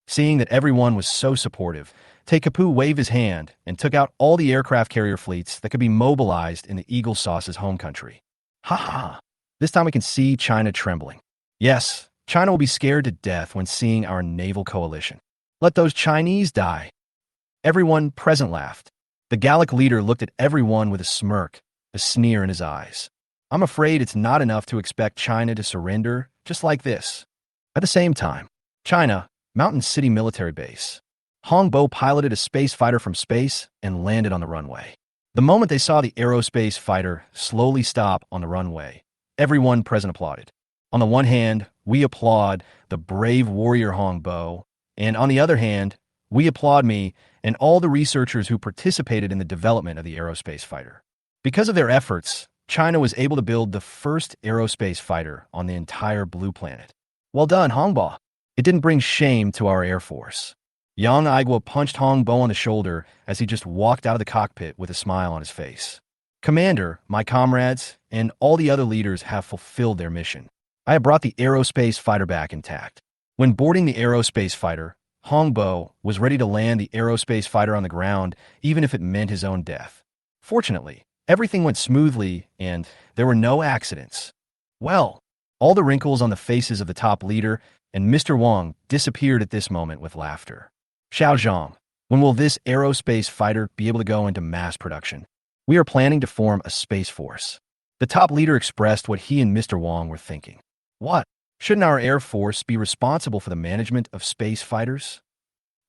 Seeing that everyone was so supportive, Takeapu waved his hand and took out all the aircraft carrier fleets that could be mobilized in the Eagle Sauce's home country. Ha! This time we can see China trembling. Yes, China will be scared to death when seeing our naval coalition. Let those Chinese die. Everyone present laughed. The Gallic leader looked at everyone with a smirk, a sneer in his eyes. I'm afraid it's not enough to expect China to surrender just like this. At the same time, China, Mountain City Military Base. Hongbo piloted a space fighter from space and landed on the runway. The moment they saw the aerospace fighter slowly stop on the runway, everyone present applauded. On the one hand, we applaud the brave warrior Hongbo, and on the other hand, we applaud me and all the researchers who participated in the development of the aerospace fighter. Because of their efforts, China was able to build the first aerospace fighter on the entire Blue Planet. Well done, Hongbo. It didn't bring shame to our Air Force. Yang Aigwa punched Hongbo on the shoulder as he just walked out of the cockpit with a smile on his face. Commander, my comrades, and all the other leaders have fulfilled their mission. I have brought the aerospace fighter back intact. When boarding the aerospace fighter, Hongbo was ready to land the aerospace fighter on the ground, even if it meant his own death. Fortunately, everything went smoothly and there were no accidents. Well, all the wrinkles on the faces of the top leader and Mr. Wang disappeared at this moment with laughter. Xiao Zhang, when will this aerospace fighter be able to go into mass production? We are planning to form a space force. The top leader expressed what he and Mr. Wang were thinking. What? Shouldn't our Air Force be responsible for the management of space fighters?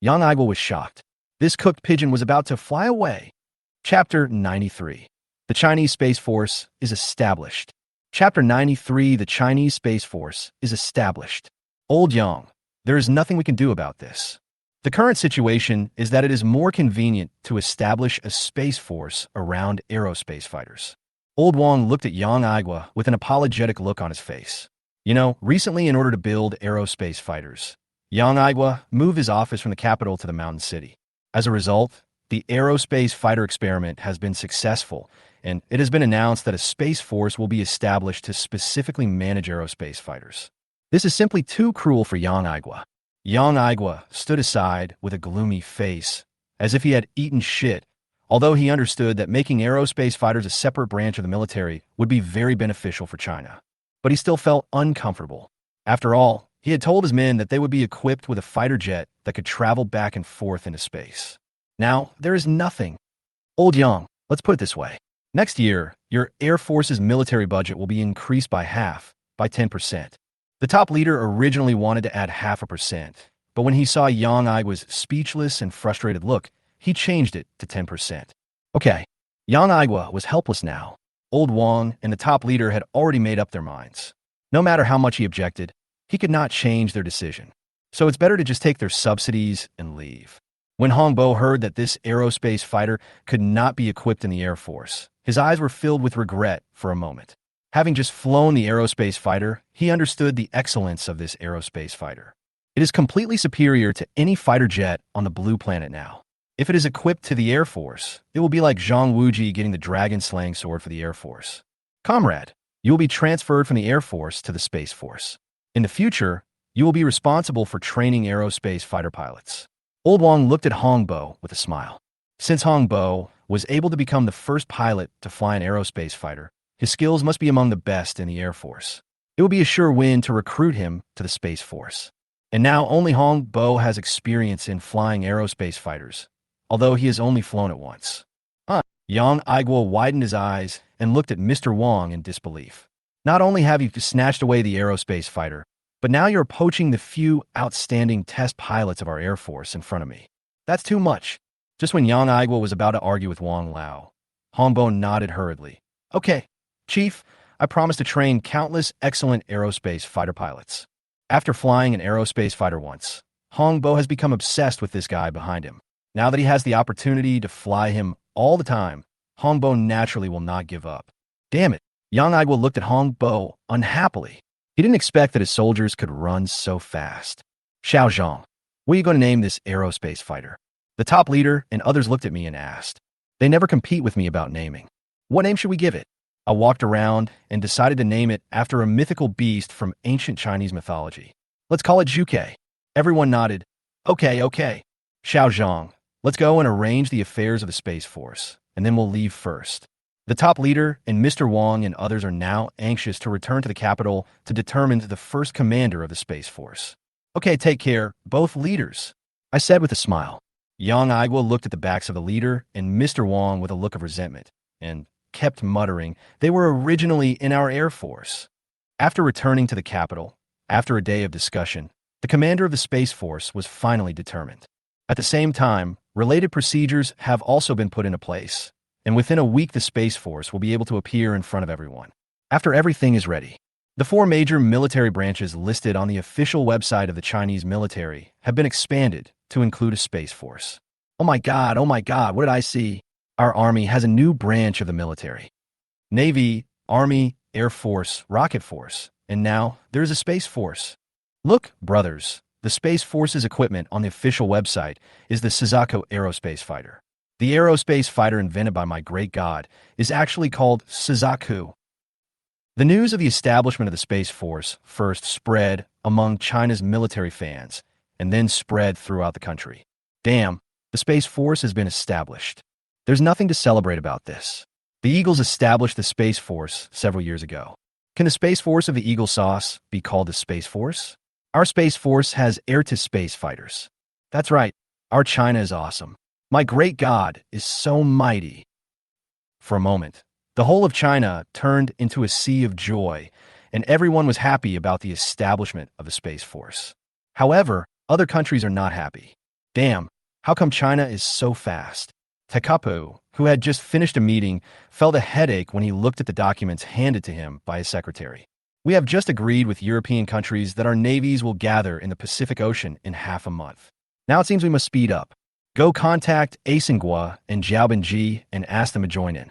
Yang Aigwa was shocked. This cooked pigeon was about to fly away. Chapter 93. The Chinese Space Force is established. Chapter 93. The Chinese Space Force is established. Old Yang, there is nothing we can do about this. The current situation is that it is more convenient to establish a space force around aerospace fighters. Old Wang looked at Yang Aigua with an apologetic look on his face. You know, recently in order to build aerospace fighters, Yang Aigua moved his office from the capital to the mountain city. As a result, the aerospace fighter experiment has been successful, and it has been announced that a space force will be established to specifically manage aerospace fighters. This is simply too cruel for Yang Aigua. Yang Aigua stood aside with a gloomy face, as if he had eaten shit, although he understood that making aerospace fighters a separate branch of the military would be very beneficial for China. But he still felt uncomfortable. After all, he had told his men that they would be equipped with a fighter jet that could travel back and forth into space. Now, there is nothing. Old Yang, let's put it this way. Next year, your Air Force's military budget will be increased by half, by 10%. The top leader originally wanted to add 0.5%, but when he saw Yang Aigua's speechless and frustrated look, he changed it to 10%. Okay, Yang Aigua was helpless now. Old Wang and the top leader had already made up their minds. No matter how much he objected, he could not change their decision. So it's better to just take their subsidies and leave. When Hong Bo heard that this aerospace fighter could not be equipped in the Air Force, his eyes were filled with regret for a moment. Having just flown the aerospace fighter, he understood the excellence of this aerospace fighter. It is completely superior to any fighter jet on the blue planet now. If it is equipped to the Air Force, it will be like Zhang Wuji getting the dragon-slaying sword for the Air Force. Comrade, you will be transferred from the Air Force to the Space Force. In the future, you will be responsible for training aerospace fighter pilots. Old Wang looked at Hong Bo with a smile. Since Hong Bo was able to become the first pilot to fly an aerospace fighter, his skills must be among the best in the Air Force. It will be a sure win to recruit him to the Space Force. And now only Hong Bo has experience in flying aerospace fighters, although he has only flown it once. Yang Aigua widened his eyes and looked at Mr. Wang in disbelief. Not only have you snatched away the aerospace fighter, but now you're poaching the few outstanding test pilots of our Air Force in front of me. That's too much. Just when Yang Aigua was about to argue with Wang Lao, Hong Bo nodded hurriedly. Okay, Chief, I promise to train countless excellent aerospace fighter pilots. After flying an aerospace fighter once, Hong Bo has become obsessed with this guy behind him. Now that he has the opportunity to fly him all the time, Hong Bo naturally will not give up. Damn it, Yang Aigua looked at Hong Bo unhappily. He didn't expect that his soldiers could run so fast. Xiao Zhang, what are you going to name this aerospace fighter? The top leader and others looked at me and asked. They never compete with me about naming. What name should we give it? I walked around and decided to name it after a mythical beast from ancient Chinese mythology. Let's call it Zhuke. Everyone nodded. Okay. Xiao Zhang, let's go and arrange the affairs of the Space Force, and then we'll leave first. The top leader and Mr. Wang and others are now anxious to return to the capital to determine the first commander of the Space Force. Okay, take care, both leaders, I said with a smile. Yang Aigua looked at the backs of the leader and Mr. Wang with a look of resentment, and kept muttering, they were originally in our Air Force. After returning to the capital, after a day of discussion, the commander of the Space Force was finally determined. At the same time, related procedures have also been put into place, and within a week the Space Force will be able to appear in front of everyone. After everything is ready, the 4 major military branches listed on the official website of the Chinese military have been expanded to include a Space Force. Oh my God, what did I see? Our Army has a new branch of the military. Navy, Army, Air Force, Rocket Force, and now there's a Space Force. Look, brothers, the Space Force's equipment on the official website is the Suzaku aerospace fighter. The aerospace fighter invented by my great god is actually called Suzaku. The news of the establishment of the Space Force first spread among China's military fans and then spread throughout the country. Damn, the Space Force has been established. There's nothing to celebrate about this. The Eagles established the Space Force several years ago. Can the Space Force of the Eagle sauce be called the Space Force? Our Space Force has air-to-space fighters. That's right, our China is awesome. My great God is so mighty. For a moment, the whole of China turned into a sea of joy, and everyone was happy about the establishment of the Space Force. However, other countries are not happy. Damn, how come China is so fast? Tekapu, who had just finished a meeting, felt a headache when he looked at the documents handed to him by his secretary. We have just agreed with European countries that our navies will gather in the Pacific Ocean in half a month. Now it seems we must speed up. Go contact Asingua and Xiaobinji and ask them to join in.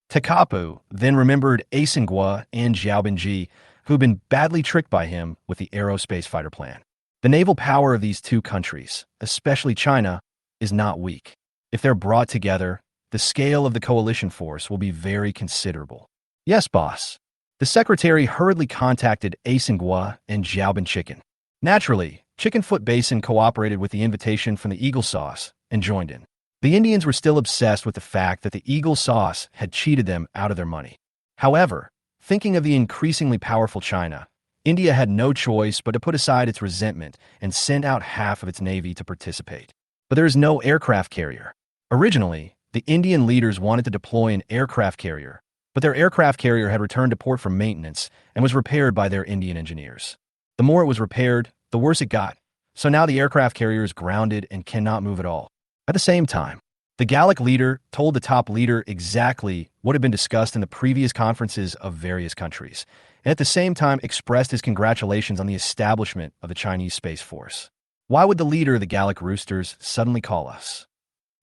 Tekapu then remembered Asingwa and Xiaobinji, who had been badly tricked by him with the aerospace fighter plan. The naval power of these two countries, especially China, is not weak. If they're brought together, the scale of the coalition force will be very considerable. Yes, boss. The secretary hurriedly contacted Asingwa and Xiaobin Chicken. Naturally, Chickenfoot Basin cooperated with the invitation from the Eagle Sauce and joined in. The Indians were still obsessed with the fact that the Eagle Sauce had cheated them out of their money. However, thinking of the increasingly powerful China, India had no choice but to put aside its resentment and send out half of its navy to participate. But there is no aircraft carrier. Originally, the Indian leaders wanted to deploy an aircraft carrier, but their aircraft carrier had returned to port for maintenance and was repaired by their Indian engineers. The more it was repaired, the worse it got, so now the aircraft carrier is grounded and cannot move at all. At the same time, the Gallic leader told the top leader exactly what had been discussed in the previous conferences of various countries, and at the same time expressed his congratulations on the establishment of the Chinese Space Force. Why would the leader of the Gallic Roosters suddenly call us?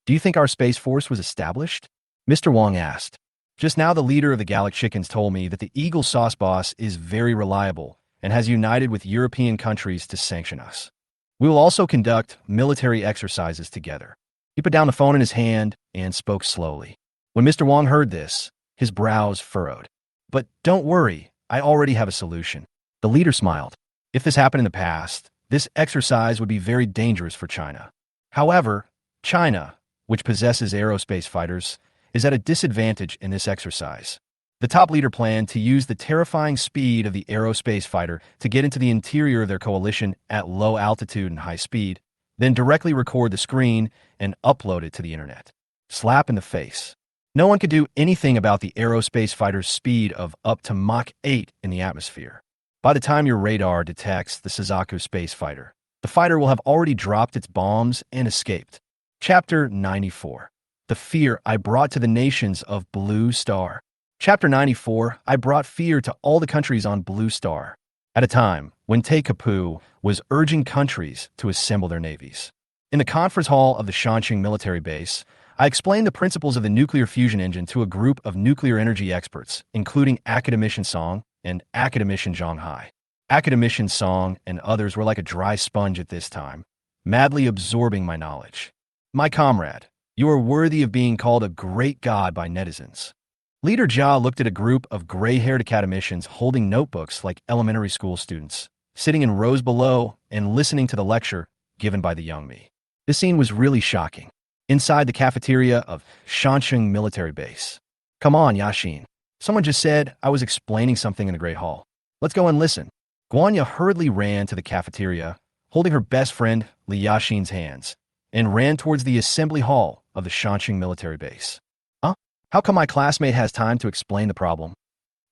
Do you think our Space Force was established? Mr. Wong asked. Just now the leader of the Gallic Chickens told me that the Eagle Sauce Boss is very reliable and has united with European countries to sanction us. We will also conduct military exercises together. He put down the phone in his hand and spoke slowly. When Mr. Wong heard this, his brows furrowed. But don't worry, I already have a solution. The leader smiled. If this happened in the past, this exercise would be very dangerous for China. However, China, which possesses aerospace fighters, is at a disadvantage in this exercise. The top leader planned to use the terrifying speed of the aerospace fighter to get into the interior of their coalition at low altitude and high speed, then directly record the screen and upload it to the internet. Slap in the face. No one could do anything about the aerospace fighter's speed of up to Mach 8 in the atmosphere. By the time your radar detects the Suzaku space fighter, the fighter will have already dropped its bombs and escaped. Chapter 94. The Fear I Brought to the Nations of Blue Star. Chapter 94. I brought fear to all the countries on Blue Star, at a time when Tekapu was urging countries to assemble their navies. In the conference hall of the Shanxing military base, I explained the principles of the nuclear fusion engine to a group of nuclear energy experts, including Academician Song and Academician Zhonghai. Academician Song and others were like a dry sponge at this time, madly absorbing my knowledge. My comrade, you are worthy of being called a great god by netizens. Leader Jia looked at a group of gray-haired academicians holding notebooks like elementary school students, sitting in rows below and listening to the lecture given by the young me. This scene was really shocking. Inside the cafeteria of Shanxing military base. Come on, Yashin. Someone just said I was explaining something in the Great Hall. Let's go and listen. Guanya hurriedly ran to the cafeteria, holding her best friend Li Yashin's hands, and ran towards the assembly hall of the Shanxing military base. Huh? How come my classmate has time to explain the problem?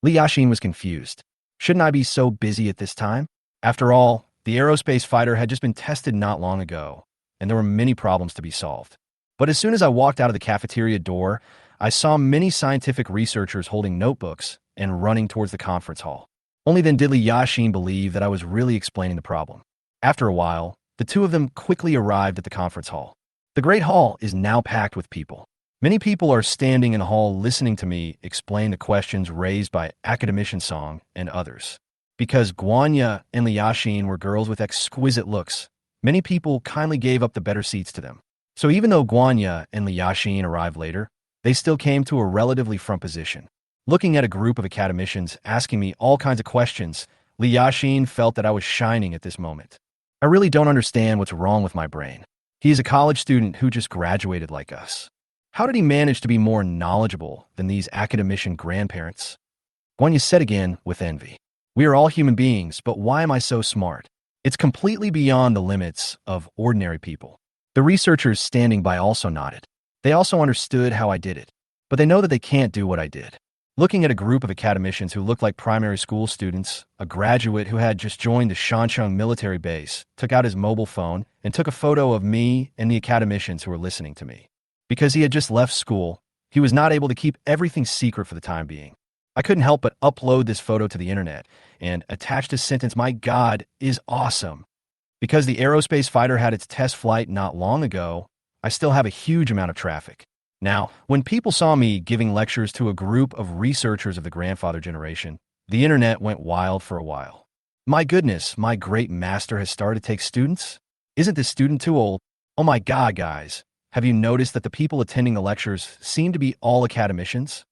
Li Yashin was confused. Shouldn't I be so busy at this time? After all, the aerospace fighter had just been tested not long ago, and there were many problems to be solved. But as soon as I walked out of the cafeteria door, I saw many scientific researchers holding notebooks and running towards the conference hall. Only then did Li Yashin believe that I was really explaining the problem. After a while, the two of them quickly arrived at the conference hall. The Great Hall is now packed with people. Many people are standing in the hall listening to me explain the questions raised by Academician Song and others. Because Guanya and Li Yashin were girls with exquisite looks, many people kindly gave up the better seats to them. So even though Guanya and Li Yashin arrived later, they still came to a relatively front position. Looking at a group of academicians asking me all kinds of questions, Li Yashin felt that I was shining at this moment. I really don't understand what's wrong with my brain. He is a college student who just graduated like us. How did he manage to be more knowledgeable than these academician grandparents? Guanya said again with envy. We are all human beings, but why am I so smart? It's completely beyond the limits of ordinary people. The researchers standing by also nodded. They also understood how I did it, but they know that they can't do what I did. Looking at a group of academicians who looked like primary school students, a graduate who had just joined the Shanxing military base took out his mobile phone and took a photo of me and the academicians who were listening to me. Because he had just left school, he was not able to keep everything secret for the time being. I couldn't help but upload this photo to the internet and attach a sentence, "My God is awesome." Because the aerospace fighter had its test flight not long ago, I still have a huge amount of traffic. Now, when people saw me giving lectures to a group of researchers of the grandfather generation, the internet went wild for a while. My goodness, my great master has started to take students? Isn't this student too old? Oh my god, guys. Have you noticed that the people attending the lectures seem to be all academicians?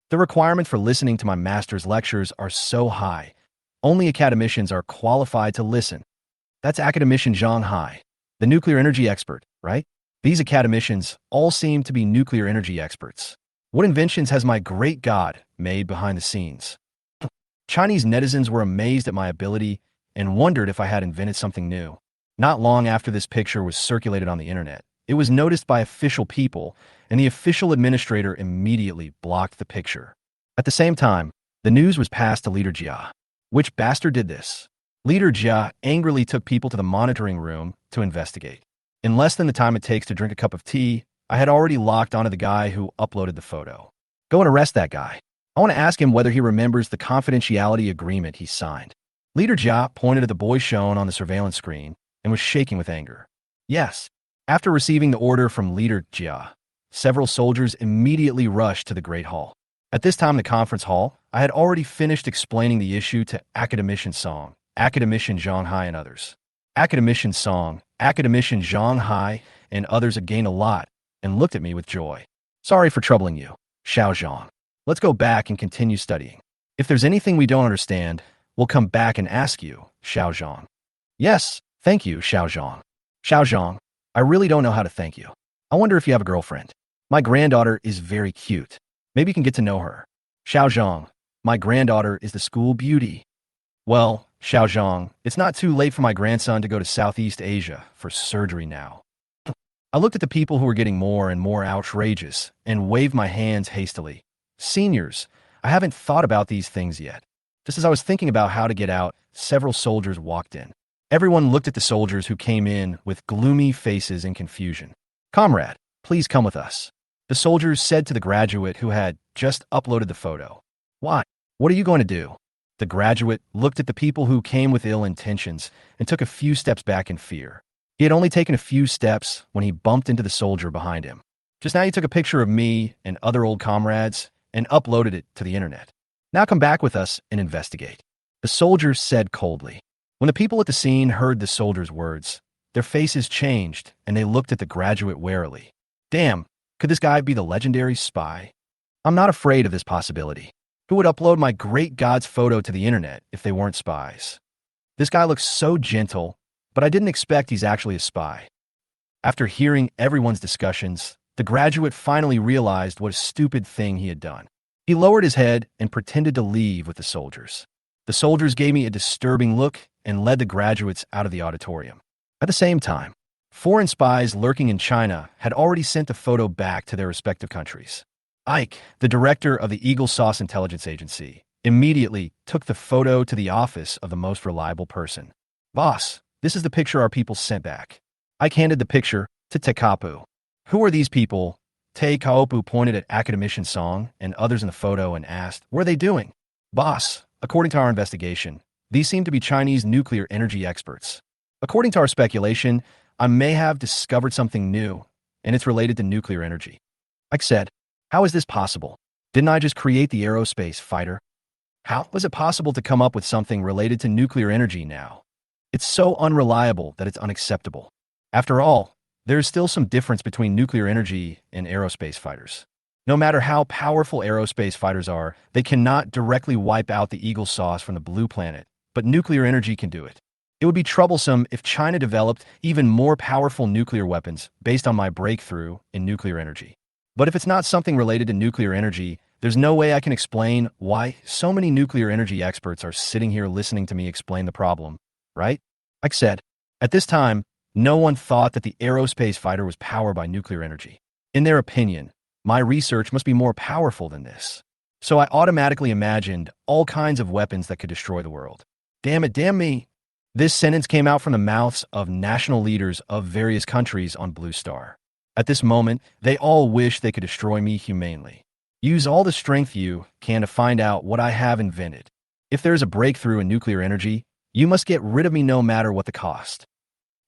The requirement for listening to my master's lectures are so high. Only academicians are qualified to listen. That's academician Zhang Hai, the nuclear energy expert, right? These academicians all seem to be nuclear energy experts. What inventions has my great god made behind the scenes? Chinese netizens were amazed at my ability and wondered if I had invented something new. Not long after this picture was circulated on the internet, it was noticed by official people, and the official administrator immediately blocked the picture. At the same time, the news was passed to Leader Jia. Which bastard did this? Leader Jia angrily took people to the monitoring room to investigate. In less than the time it takes to drink a cup of tea, I had already locked onto the guy who uploaded the photo. Go and arrest that guy. I want to ask him whether he remembers the confidentiality agreement he signed. Leader Jia pointed at the boy shown on the surveillance screen and was shaking with anger. Yes. After receiving the order from Leader Jia, several soldiers immediately rushed to the Great Hall. At this time in the conference hall, I had already finished explaining the issue to Academician Song, Academician Zhang Hai, and others. Academician Song, Academician Zhang Hai, and others again a lot and looked at me with joy. Sorry for troubling you, Xiao Zhang. Let's go back and continue studying. If there's anything we don't understand, we'll come back and ask you, Xiao Zhang. Yes, thank you, Xiao Zhang. Xiao Zhang, I really don't know how to thank you. I wonder if you have a girlfriend. My granddaughter is very cute. Maybe you can get to know her. Xiao Zhang, my granddaughter is the school beauty. Well, Xiao Zhang, it's not too late for my grandson to go to Southeast Asia for surgery now. I looked at the people who were getting more and more outrageous and waved my hands hastily. Seniors, I haven't thought about these things yet. Just as I was thinking about how to get out, several soldiers walked in. Everyone looked at the soldiers who came in with gloomy faces and confusion. Comrade, please come with us. The soldiers said to the graduate who had just uploaded the photo. Why? What are you going to do? The graduate looked at the people who came with ill intentions and took a few steps back in fear. He had only taken a few steps when he bumped into the soldier behind him. Just now he took a picture of me and other old comrades and uploaded it to the internet. Now come back with us and investigate. The soldier said coldly. When the people at the scene heard the soldier's words, their faces changed and they looked at the graduate warily. Damn, could this guy be the legendary spy? I'm not afraid of this possibility. Who would upload my great god's photo to the internet if they weren't spies? This guy looks so gentle, but I didn't expect he's actually a spy. After hearing everyone's discussions, the graduate finally realized what a stupid thing he had done. He lowered his head and pretended to leave with the soldiers. The soldiers gave me a disturbing look and led the graduates out of the auditorium. At the same time, foreign spies lurking in China had already sent the photo back to their respective countries. Ike, the director of the Eagle Sauce Intelligence Agency, immediately took the photo to the office of the most reliable person. Boss, this is the picture our people sent back. Ike handed the picture to Tekapu. Who are these people? Tekapu pointed at Academician Song and others in the photo and asked, what are they doing? Boss, according to our investigation, these seem to be Chinese nuclear energy experts. According to our speculation, I may have discovered something new, and it's related to nuclear energy. Ike said, how is this possible? Didn't I just create the aerospace fighter? How was it possible to come up with something related to nuclear energy now? It's so unreliable that it's unacceptable. After all, there is still some difference between nuclear energy and aerospace fighters. No matter how powerful aerospace fighters are, they cannot directly wipe out the Eagle Sauce from the blue planet, but nuclear energy can do it. It would be troublesome if China developed even more powerful nuclear weapons based on my breakthrough in nuclear energy. But if it's not something related to nuclear energy, there's no way I can explain why so many nuclear energy experts are sitting here listening to me explain the problem, right? Like I said, at this time, no one thought that the aerospace fighter was powered by nuclear energy. In their opinion, my research must be more powerful than this. So I automatically imagined all kinds of weapons that could destroy the world. Damn it, damn me. This sentence came out from the mouths of national leaders of various countries on Blue Star. At this moment, they all wish they could destroy me humanely. Use all the strength you can to find out what I have invented. If there is a breakthrough in nuclear energy, you must get rid of me no matter what the cost.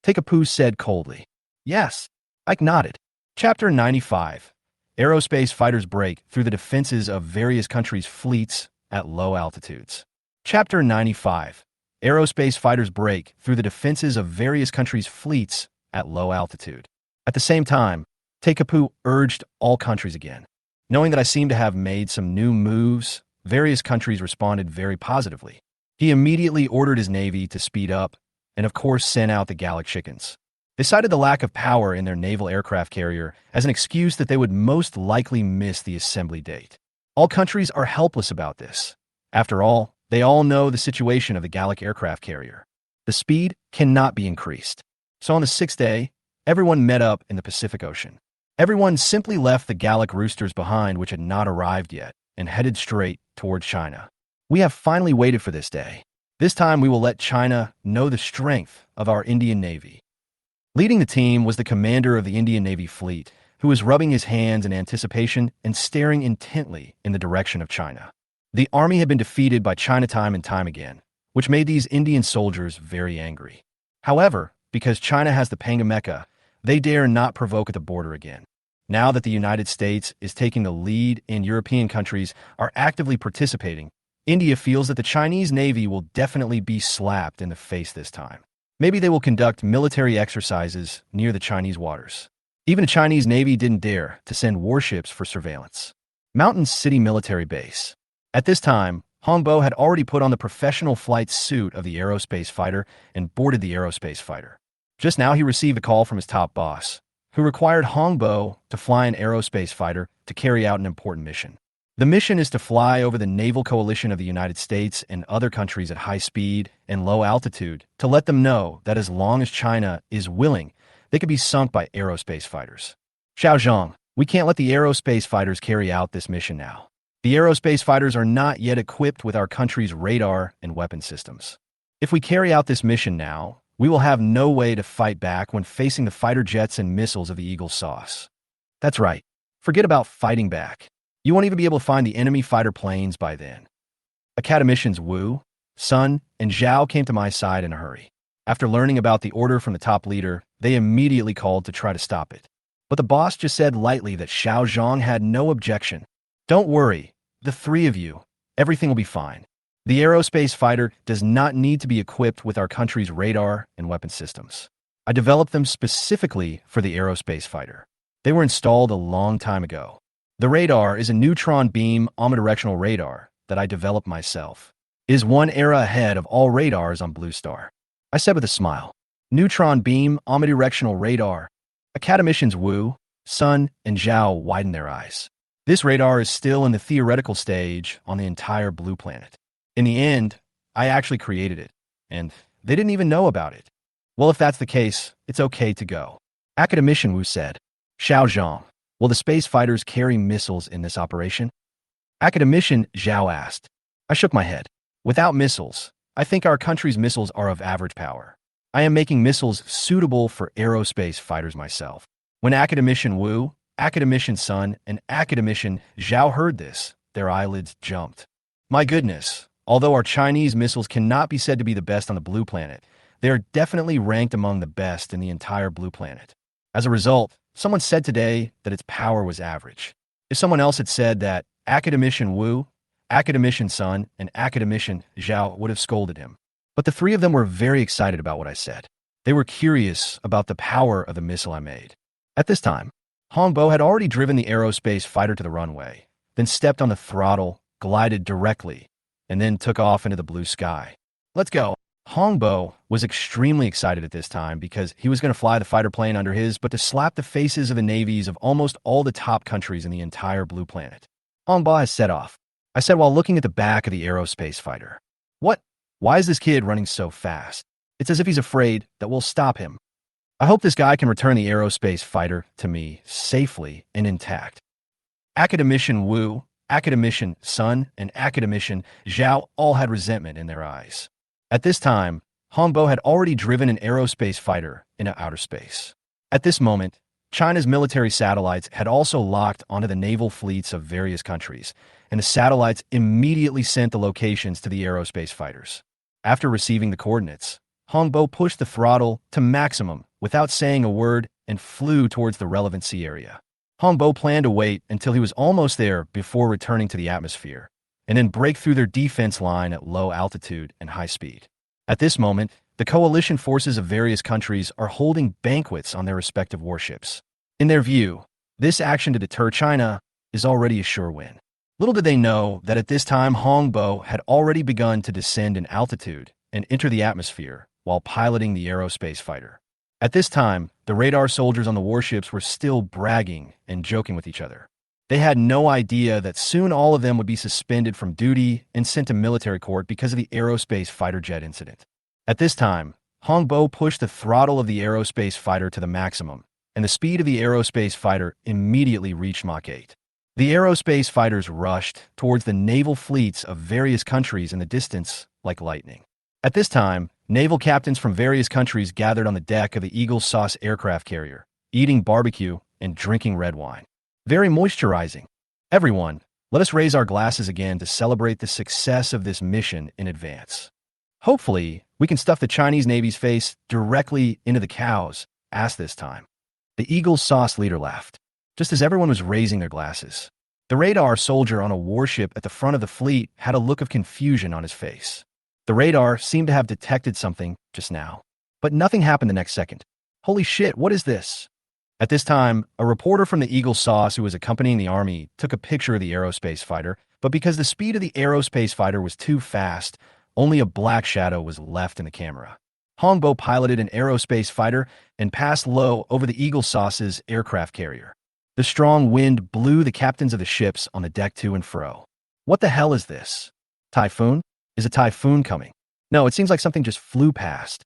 Tekapu said coldly. Yes, Ike nodded. Chapter 95. Aerospace fighters break through the defenses of various countries' fleets at low altitudes. Chapter 95. Aerospace fighters break through the defenses of various countries' fleets at low altitude. At the same time, Teikapu urged all countries again. Knowing that I seemed to have made some new moves, various countries responded very positively. He immediately ordered his navy to speed up and, of course, sent out the Gallic chickens. They cited the lack of power in their naval aircraft carrier as an excuse that they would most likely miss the assembly date. All countries are helpless about this. After all, they all know the situation of the Gallic aircraft carrier. The speed cannot be increased. So on the 6th day, everyone met up in the Pacific Ocean. Everyone simply left the Gallic roosters behind, which had not arrived yet, and headed straight toward China. We have finally waited for this day. This time we will let China know the strength of our Indian Navy. Leading the team was the commander of the Indian Navy fleet, who was rubbing his hands in anticipation and staring intently in the direction of China. The army had been defeated by China time and time again, which made these Indian soldiers very angry. However, because China has the Mecha, they dare not provoke at the border again. Now that the United States is taking the lead and European countries are actively participating, India feels that the Chinese Navy will definitely be slapped in the face this time. Maybe they will conduct military exercises near the Chinese waters. Even the Chinese Navy didn't dare to send warships for surveillance. Mountain City Military Base. At this time, Hongbo had already put on the professional flight suit of the aerospace fighter and boarded the aerospace fighter. Just now he received a call from his top boss, who required Hongbo to fly an aerospace fighter to carry out an important mission. The mission is to fly over the naval coalition of the United States and other countries at high speed and low altitude to let them know that as long as China is willing, they could be sunk by aerospace fighters. Xiaozhong, we can't let the aerospace fighters carry out this mission now. The aerospace fighters are not yet equipped with our country's radar and weapon systems. If we carry out this mission now, we will have no way to fight back when facing the fighter jets and missiles of the Eagle Sauce. That's right. Forget about fighting back. You won't even be able to find the enemy fighter planes by then. Academicians Wu, Sun, and Zhao came to my side in a hurry. After learning about the order from the top leader, they immediately called to try to stop it. But the boss just said lightly that Xiao Zhang had no objection. Don't worry, the three of you, everything will be fine. The aerospace fighter does not need to be equipped with our country's radar and weapon systems. I developed them specifically for the aerospace fighter. They were installed a long time ago. The radar is a neutron beam omnidirectional radar that I developed myself. It is one era ahead of all radars on Blue Star. I said with a smile. Neutron beam omnidirectional radar. Academicians Wu, Sun, and Zhao widened their eyes. This radar is still in the theoretical stage on the entire blue planet. In the end, I actually created it, and they didn't even know about it. Well, if that's the case, it's okay to go. Academician Wu said. Xiao Zhang, will the space fighters carry missiles in this operation? Academician Zhao asked. I shook my head. Without missiles, I think our country's missiles are of average power. I am making missiles suitable for aerospace fighters myself. When Academician Wu, Academician Sun, and Academician Zhao heard this, their eyelids jumped. My goodness, although our Chinese missiles cannot be said to be the best on the blue planet, they are definitely ranked among the best in the entire blue planet. As a result, someone said today that its power was average. If someone else had said that Academician Wu, Academician Sun, and Academician Zhao would have scolded him. But the three of them were very excited about what I said. They were curious about the power of the missile I made. At this time, Hongbo had already driven the aerospace fighter to the runway, then stepped on the throttle, glided directly, and then took off into the blue sky. Let's go. Hongbo was extremely excited at this time because he was going to fly the fighter plane under his, but to slap the faces of the navies of almost all the top countries in the entire blue planet. Hongbo has set off. I said while looking at the back of the aerospace fighter. What? Why is this kid running so fast? It's as if he's afraid that we'll stop him. I hope this guy can return the aerospace fighter to me safely and intact. Academician Wu, Academician Sun, and Academician Zhao all had resentment in their eyes. At this time, Hongbo had already driven an aerospace fighter into outer space. At this moment, China's military satellites had also locked onto the naval fleets of various countries, and the satellites immediately sent the locations to the aerospace fighters. After receiving the coordinates, Hongbo pushed the throttle to maximum without saying a word and flew towards the relevant sea area. Hongbo planned to wait until he was almost there before returning to the atmosphere, and then break through their defense line at low altitude and high speed. At this moment, the coalition forces of various countries are holding banquets on their respective warships. In their view, this action to deter China is already a sure win. Little did they know that at this time Hongbo had already begun to descend in altitude and enter the atmosphere while piloting the aerospace fighter. At this time, the radar soldiers on the warships were still bragging and joking with each other. They had no idea that soon all of them would be suspended from duty and sent to military court because of the aerospace fighter jet incident. At this time, Hongbo pushed the throttle of the aerospace fighter to the maximum, and the speed of the aerospace fighter immediately reached Mach 8. The aerospace fighters rushed towards the naval fleets of various countries in the distance like lightning. At this time, naval captains from various countries gathered on the deck of the Eagle Sauce aircraft carrier, eating barbecue and drinking red wine. Very moisturizing. Everyone, let us raise our glasses again to celebrate the success of this mission in advance. Hopefully, we can stuff the Chinese Navy's face directly into the cows, ass this time. The Eagle Sauce leader laughed, just as everyone was raising their glasses. The radar soldier on a warship at the front of the fleet had a look of confusion on his face. The radar seemed to have detected something just now, but nothing happened the next second. Holy shit, what is this? At this time, a reporter from the Eagle Sauce who was accompanying the army took a picture of the aerospace fighter, but because the speed of the aerospace fighter was too fast, only a black shadow was left in the camera. Hongbo piloted an aerospace fighter and passed low over the Eagle Sauce's aircraft carrier. The strong wind blew the captains of the ships on the deck to and fro. What the hell is this? Typhoon? Is a typhoon coming? No, it seems like something just flew past.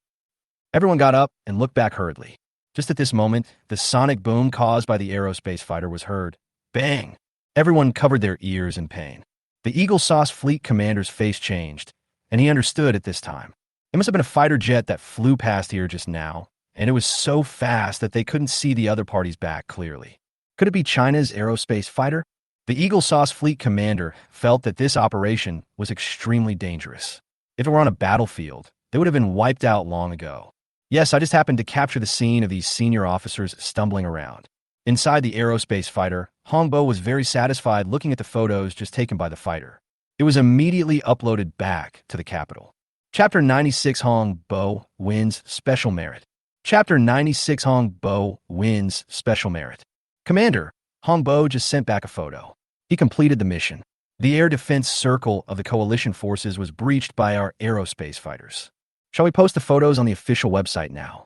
Everyone got up and looked back hurriedly. Just at this moment, the sonic boom caused by the aerospace fighter was heard. Bang! Everyone covered their ears in pain. The Eagle Sauce fleet commander's face changed, and he understood at this time. It must have been a fighter jet that flew past here just now, and it was so fast that they couldn't see the other party's back clearly. Could it be China's aerospace fighter? The Eagle Sauce fleet commander felt that this operation was extremely dangerous. If it were on a battlefield, they would have been wiped out long ago. Yes, I just happened to capture the scene of these senior officers stumbling around. Inside the aerospace fighter, Hongbo was very satisfied looking at the photos just taken by the fighter. It was immediately uploaded back to the capital. Chapter 96 Hongbo wins special merit. Chapter 96 Hongbo wins special merit. Commander, Hongbo just sent back a photo. He completed the mission. The air defense circle of the coalition forces was breached by our aerospace fighters. Shall we post the photos on the official website now?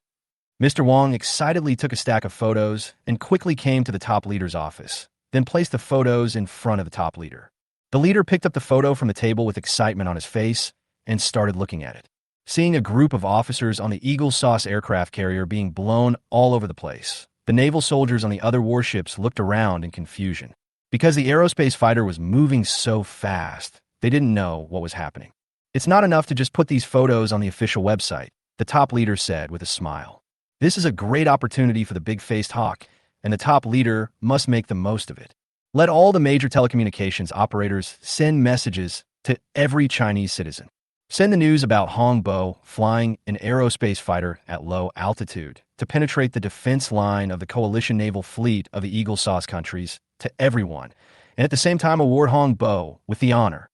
Mr. Wong excitedly took a stack of photos and quickly came to the top leader's office, then placed the photos in front of the top leader. The leader picked up the photo from the table with excitement on his face and started looking at it. Seeing a group of officers on the Eagle Sauce aircraft carrier being blown all over the place, the naval soldiers on the other warships looked around in confusion. Because the aerospace fighter was moving so fast, they didn't know what was happening. It's not enough to just put these photos on the official website, the top leader said with a smile. This is a great opportunity for the big-faced hawk, and the top leader must make the most of it. Let all the major telecommunications operators send messages to every Chinese citizen. Send the news about Hongbo flying an aerospace fighter at low altitude to penetrate the defense line of the coalition naval fleet of the Eagle Sauce countries to everyone, and at the same time award Hongbo with the honor.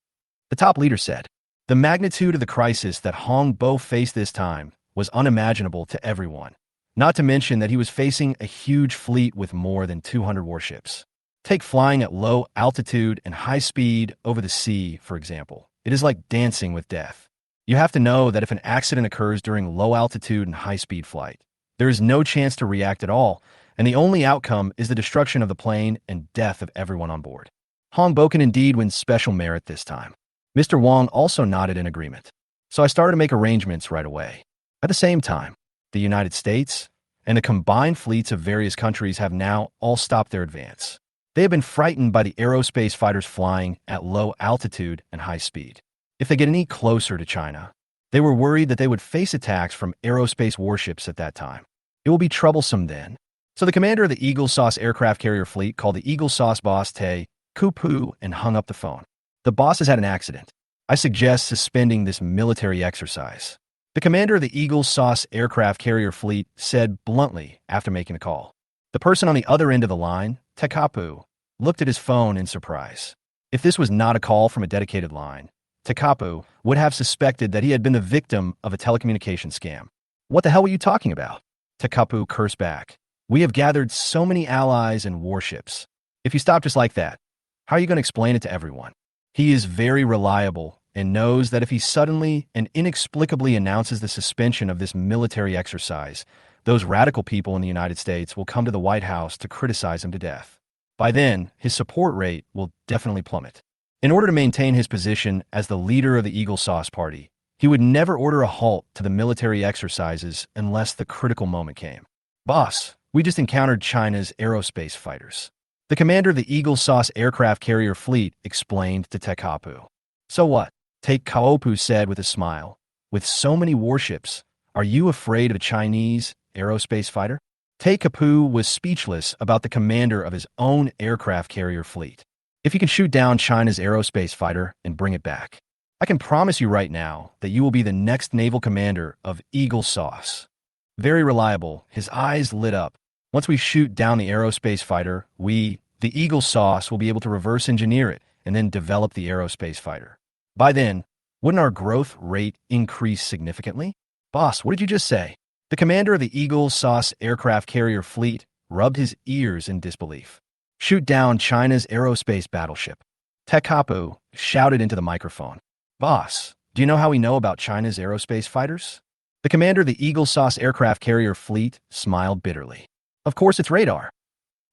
The top leader said. The magnitude of the crisis that Hongbo faced this time was unimaginable to everyone, not to mention that he was facing a huge fleet with more than 200 warships. Take flying at low altitude and high speed over the sea, for example. It is like dancing with death. You have to know that if an accident occurs during low altitude and high-speed flight, there is no chance to react at all, and the only outcome is the destruction of the plane and death of everyone on board. Hongbo can indeed win special merit this time. Mr. Wong also nodded in agreement. So I started to make arrangements right away. At the same time, the United States and the combined fleets of various countries have now all stopped their advance. They have been frightened by the aerospace fighters flying at low altitude and high speed. If they get any closer to China, they were worried that they would face attacks from aerospace warships at that time. It will be troublesome then. So the commander of the Eagle Sauce aircraft carrier fleet called the Eagle Sauce boss Tay Kupu and hung up the phone. The boss has had an accident. I suggest suspending this military exercise. The commander of the Eagle Sauce aircraft carrier fleet said bluntly after making the call. The person on the other end of the line, Tekapu looked at his phone in surprise. If this was not a call from a dedicated line, Tekapu would have suspected that he had been the victim of a telecommunications scam. What the hell were you talking about? Tekapu cursed back. We have gathered so many allies and warships. If you stop just like that, how are you going to explain it to everyone? He is very reliable and knows that if he suddenly and inexplicably announces the suspension of this military exercise, those radical people in the United States will come to the White House to criticize him to death. By then, his support rate will definitely plummet. In order to maintain his position as the leader of the Eagle Sauce Party, he would never order a halt to the military exercises unless the critical moment came. Boss, we just encountered China's aerospace fighters. The commander of the Eagle Sauce aircraft carrier fleet explained to Tekapu. So what? Tekapu said with a smile. With so many warships, are you afraid of a Chinese aerospace fighter? Tekapu was speechless about the commander of his own aircraft carrier fleet. If you can shoot down China's aerospace fighter and bring it back, I can promise you right now that you will be the next naval commander of Eagle Sauce. Very reliable, his eyes lit up. Once we shoot down the aerospace fighter, the Eagle Sauce, will be able to reverse engineer it and then develop the aerospace fighter. By then, wouldn't our growth rate increase significantly? Boss, what did you just say? The commander of the Eagle Sauce aircraft carrier fleet rubbed his ears in disbelief. Shoot down China's aerospace battleship. Tekapu shouted into the microphone. Boss, do you know how we know about China's aerospace fighters? The commander of the Eagle Sauce aircraft carrier fleet smiled bitterly. Of course, it's radar.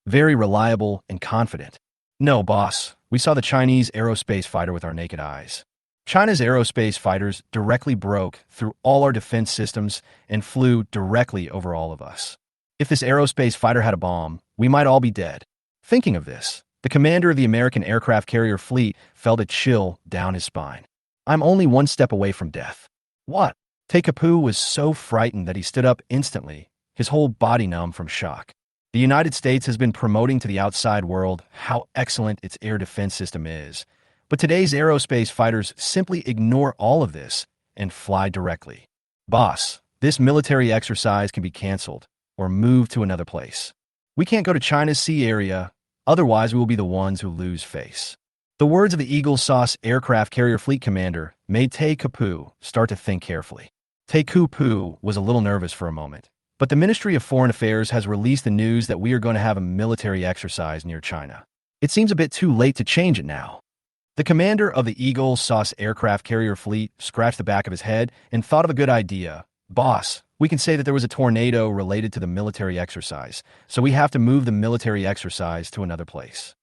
Very reliable and confident. No, boss, we saw the Chinese aerospace fighter with our naked eyes. China's aerospace fighters directly broke through all our defense systems and flew directly over all of us. If this aerospace fighter had a bomb, we might all be dead. Thinking of this, the commander of the American aircraft carrier fleet felt a chill down his spine. I'm only one step away from death. What? Tekapu was so frightened that he stood up instantly, his whole body numb from shock. The United States has been promoting to the outside world how excellent its air defense system is, but today's aerospace fighters simply ignore all of this and fly directly. Boss, this military exercise can be canceled or moved to another place. We can't go to China's sea area, otherwise we will be the ones who lose face. The words of the Eagle Sauce aircraft carrier fleet commander made Tekapu start to think carefully. Tekapu was a little nervous for a moment, but the Ministry of Foreign Affairs has released the news that we are going to have a military exercise near China. It seems a bit too late to change it now. The commander of the Eagle Sauce aircraft carrier fleet scratched the back of his head and thought of a good idea. Boss, we can say that there was a tornado related to the military exercise, so we have to move the military exercise to another place.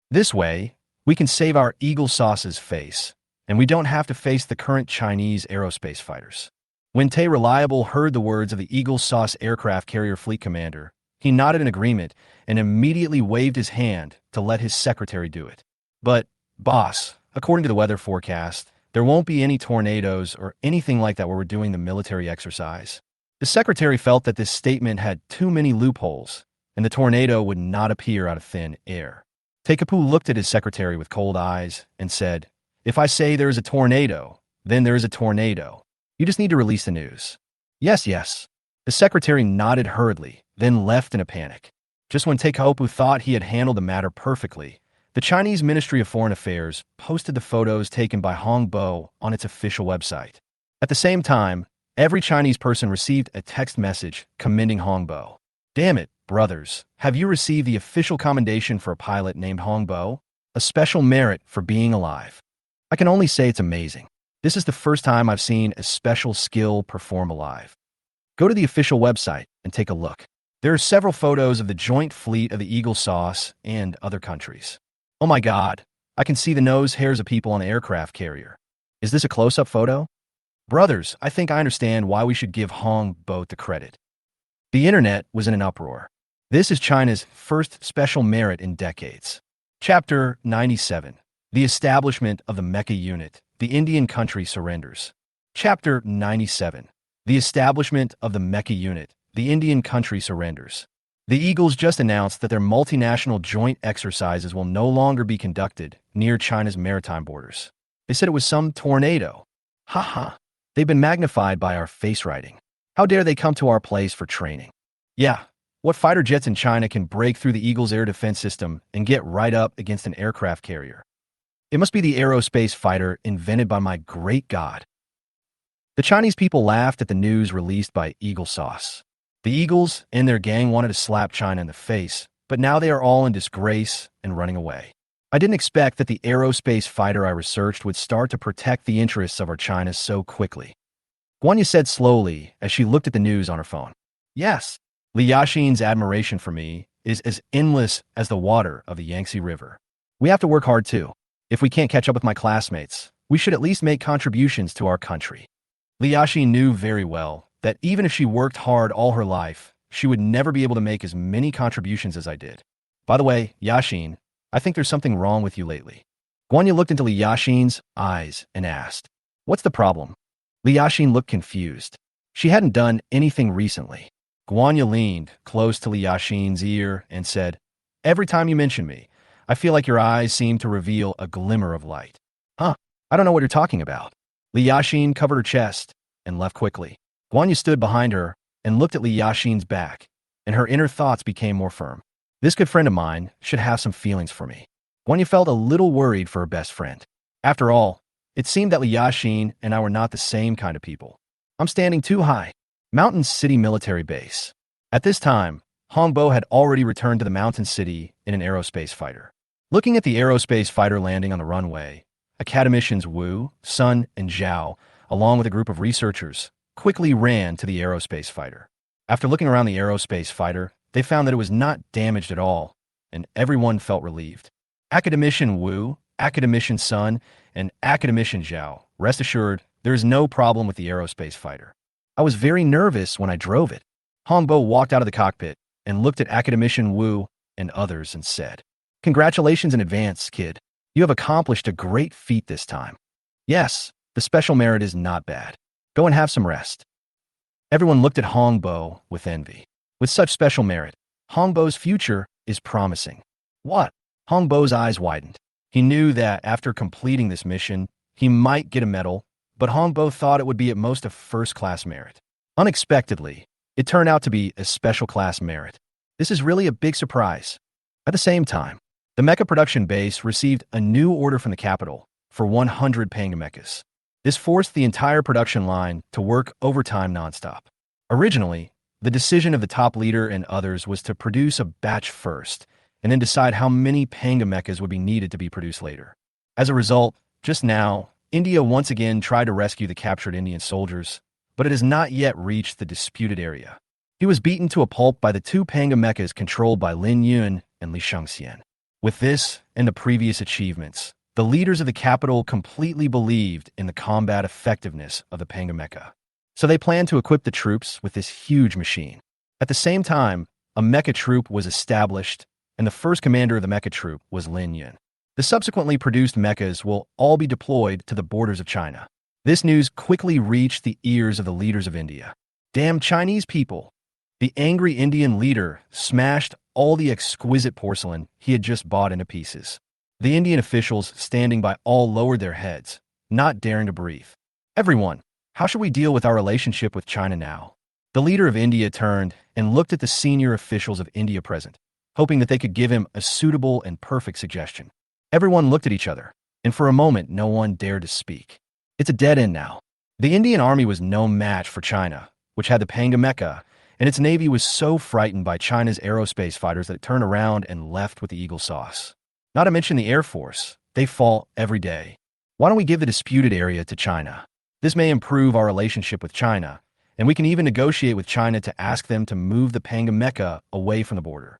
This way, we can save our Eagle Sauce's face, and we don't have to face the current Chinese aerospace fighters. When Tay Reliable heard the words of the Eagle Sauce aircraft carrier fleet commander, he nodded in agreement and immediately waved his hand to let his secretary do it. But, boss, according to the weather forecast, there won't be any tornadoes or anything like that where we're doing the military exercise. The secretary felt that this statement had too many loopholes, and the tornado would not appear out of thin air. Tekapu looked at his secretary with cold eyes and said, If I say there is a tornado, then there is a tornado. You just need to release the news. Yes, yes. The secretary nodded hurriedly, then left in a panic. Just when Tekapu thought he had handled the matter perfectly, the Chinese Ministry of Foreign Affairs posted the photos taken by Hong Bo on its official website. At the same time, every Chinese person received a text message commending Hong Bo. Damn it, brothers, have you received the official commendation for a pilot named Hong Bo? A special merit for being alive. I can only say it's amazing. This is the first time I've seen a special skill perform alive. Go to the official website and take a look. There are several photos of the joint fleet of the Eagle Sauce and other countries. Oh my God, I can see the nose hairs of people on the aircraft carrier. Is this a close-up photo? Brothers, I think I understand why we should give Hong Bo the credit. The internet was in an uproar. This is China's first special merit in decades. Chapter 97. The establishment of the Mecha unit. The Indian country surrenders. Chapter 97. The establishment of the Mecha unit. The Indian country surrenders. The Eagles just announced that their multinational joint exercises will no longer be conducted near China's maritime borders. They said it was some tornado. Ha. They've been magnified by our face writing. How dare they come to our place for training? Yeah, What fighter jets in China can break through the Eagle's air defense system and get right up against an aircraft carrier? It must be the aerospace fighter invented by my great god. The Chinese people laughed at the news released by Eagle Sauce. The Eagles and their gang wanted to slap China in the face, but now they are all in disgrace and running away. I didn't expect that the aerospace fighter I researched would start to protect the interests of our China so quickly. Guanya said slowly as she looked at the news on her phone. Yes, Li Yaxin's admiration for me is as endless as the water of the Yangtze River. We have to work hard too. If we can't catch up with my classmates, we should at least make contributions to our country. Li Yaxin knew very well that even if she worked hard all her life, she would never be able to make as many contributions as I did. By the way, Yaxin, I think there's something wrong with you lately. Guanya looked into Li Yaxin's eyes and asked, "What's the problem?" Li Yaxin looked confused. She hadn't done anything recently. Guanya leaned close to Li Yaxin's ear and said, "Every time you mention me, I feel like your eyes seem to reveal a glimmer of light." Huh? I don't know what you're talking about. Li Yaxin covered her chest and left quickly. Guanya stood behind her and looked at Li Yaxin's back, and her inner thoughts became more firm. This good friend of mine should have some feelings for me. Guanya felt a little worried for her best friend. After all, it seemed that Li Yaxin and I were not the same kind of people. I'm standing too high. Mountain City Military Base. At this time, Hongbo had already returned to the Mountain City in an aerospace fighter. Looking at the aerospace fighter landing on the runway, academicians Wu, Sun, and Zhao, along with a group of researchers, quickly ran to the aerospace fighter. After looking around the aerospace fighter, they found that it was not damaged at all, and everyone felt relieved. Academician Wu, Academician Sun, and Academician Zhao, rest assured, there is no problem with the aerospace fighter. I was very nervous when I drove it. Hongbo walked out of the cockpit and looked at Academician Wu and others and said, "Congratulations in advance, kid. You have accomplished a great feat this time. Yes, the special merit is not bad. Go and have some rest." Everyone looked at Hongbo with envy. With such special merit, Hongbo's future is promising. What? Hongbo's eyes widened. He knew that after completing this mission, he might get a medal, but Hongbo thought it would be at most a first-class merit. Unexpectedly, it turned out to be a special-class merit. This is really a big surprise. At the same time, the mecha production base received a new order from the capital for 100 panga mechas. This forced the entire production line to work overtime nonstop. Originally, the decision of the top leader and others was to produce a batch first, and then decide how many panga mechas would be needed to be produced later. As a result, just now, India once again tried to rescue the captured Indian soldiers, but it has not yet reached the disputed area. He was beaten to a pulp by the two panga mechas controlled by Lin Yun and Li Shangxian. With this and the previous achievements, the leaders of the capital completely believed in the combat effectiveness of the panga mecha. So they planned to equip the troops with this huge machine. At the same time, a mecha troop was established, and the first commander of the mecha troop was Lin Yun. The subsequently produced mechas will all be deployed to the borders of China. This news quickly reached the ears of the leaders of India. Damn Chinese people! The angry Indian leader smashed all the exquisite porcelain he had just bought into pieces. The Indian officials standing by all lowered their heads, not daring to breathe. "Everyone, how should we deal with our relationship with China now?" The leader of India turned and looked at the senior officials of India present, hoping that they could give him a suitable and perfect suggestion. Everyone looked at each other, and for a moment no one dared to speak. It's a dead end now. The Indian army was no match for China, which had the panga mecha, and its navy was so frightened by China's aerospace fighters that it turned around and left with the Eagle Sauce. Not to mention the Air Force. They fall every day. Why don't we give the disputed area to China? This may improve our relationship with China, and we can even negotiate with China to ask them to move the panga mecha away from the border.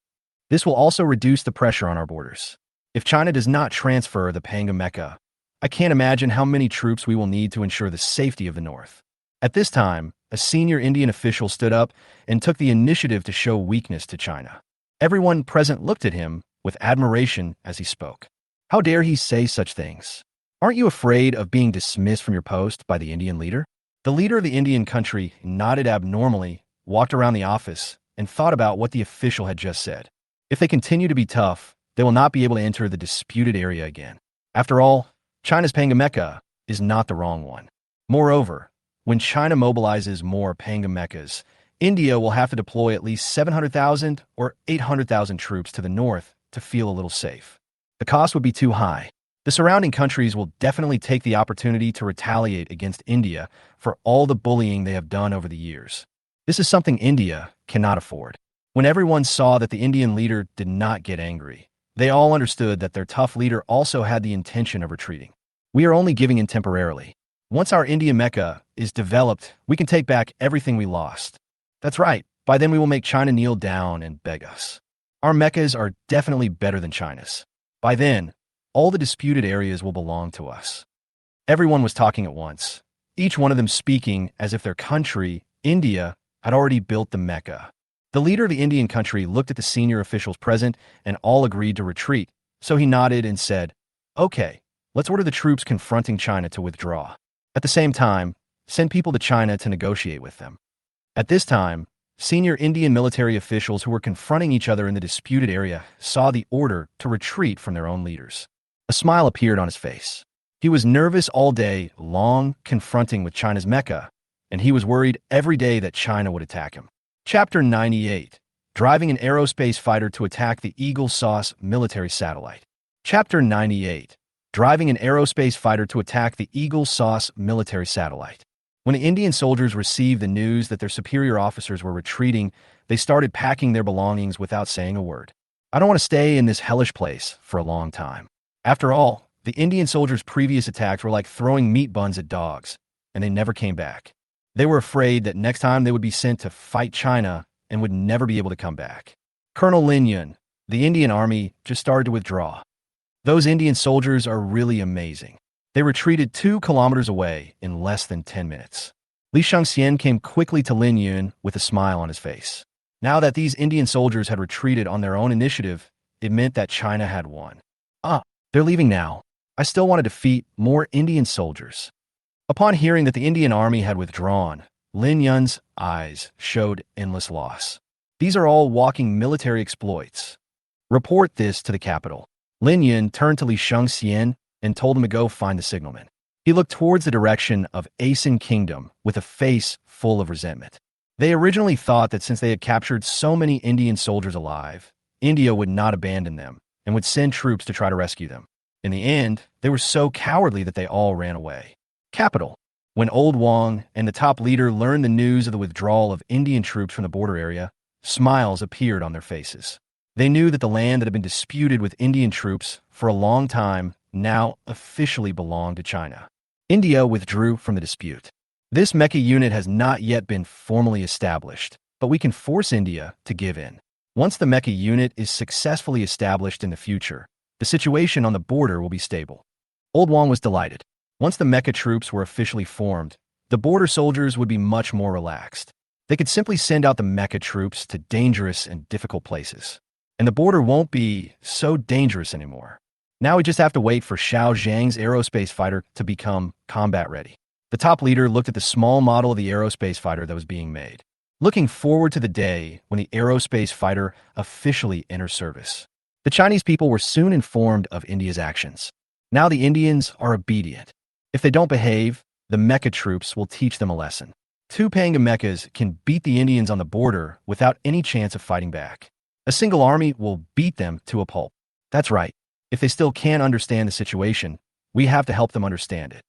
This will also reduce the pressure on our borders. If China does not transfer the panga mecha, I can't imagine how many troops we will need to ensure the safety of the North. At this time, a senior Indian official stood up and took the initiative to show weakness to China. Everyone present looked at him with admiration as he spoke. How dare he say such things? Aren't you afraid of being dismissed from your post by the Indian leader? The leader of the Indian country nodded abnormally, walked around the office, and thought about what the official had just said. If they continue to be tough, they will not be able to enter the disputed area again. After all, China's panga mecha is not the wrong one. Moreover, when China mobilizes more panga mechas, India will have to deploy at least 700,000 or 800,000 troops to the north to feel a little safe. The cost would be too high. The surrounding countries will definitely take the opportunity to retaliate against India for all the bullying they have done over the years. This is something India cannot afford. When everyone saw that the Indian leader did not get angry, they all understood that their tough leader also had the intention of retreating. We are only giving in temporarily. Once our India mecha is developed, we can take back everything we lost. That's right. By then we will make China kneel down and beg us. Our mechas are definitely better than China's. By then, all the disputed areas will belong to us. Everyone was talking at once, each one of them speaking as if their country, India, had already built the mecha. The leader of the Indian country looked at the senior officials present and all agreed to retreat, so he nodded and said, "Okay, let's order the troops confronting China to withdraw. At the same time, send people to China to negotiate with them." At this time, senior Indian military officials who were confronting each other in the disputed area saw the order to retreat from their own leaders. A smile appeared on his face. He was nervous all day long confronting with China's mecha, and he was worried every day that China would attack him. Chapter 98. Driving an aerospace fighter to attack the Eagle Sauce military satellite. Chapter 98. Driving an aerospace fighter to attack the Eagle Sauce military satellite. When the Indian soldiers received the news that their superior officers were retreating, they started packing their belongings without saying a word. I don't want to stay in this hellish place for a long time. After all, the Indian soldiers' previous attacks were like throwing meat buns at dogs, and they never came back. They were afraid that next time they would be sent to fight China and would never be able to come back. Colonel Lin Yun, the Indian army, just started to withdraw. Those Indian soldiers are really amazing. They retreated 2 kilometers away in less than 10 minutes. Li Shangxian came quickly to Lin Yun with a smile on his face. Now that these Indian soldiers had retreated on their own initiative, it meant that China had won. They're leaving now. I still want to defeat more Indian soldiers. Upon hearing that the Indian army had withdrawn, Lin Yun's eyes showed endless loss. These are all walking military exploits. Report this to the capital. Lin Yun turned to Li Shangxian and told him to go find the signalman. He looked towards the direction of Asen Kingdom with a face full of resentment. They originally thought that since they had captured so many Indian soldiers alive, India would not abandon them and would send troops to try to rescue them. In the end, they were so cowardly that they all ran away. Capital. When Old Wang and the top leader learned the news of the withdrawal of Indian troops from the border area, smiles appeared on their faces. They knew that the land that had been disputed with Indian troops for a long time now officially belonged to China. India withdrew from the dispute. This mecha unit has not yet been formally established, but we can force India to give in. Once the mecha unit is successfully established in the future, the situation on the border will be stable. Old Wang was delighted. Once the mecha troops were officially formed, the border soldiers would be much more relaxed. They could simply send out the mecha troops to dangerous and difficult places, and the border won't be so dangerous anymore. Now we just have to wait for Xiao Zhang's aerospace fighter to become combat ready. The top leader looked at the small model of the aerospace fighter that was being made, looking forward to the day when the aerospace fighter officially enters service. The Chinese people were soon informed of India's actions. Now the Indians are obedient. If they don't behave, the mecha troops will teach them a lesson. 2 Panga mechas can beat the Indians on the border without any chance of fighting back. A single army will beat them to a pulp. That's right. If they still can't understand the situation, we have to help them understand it.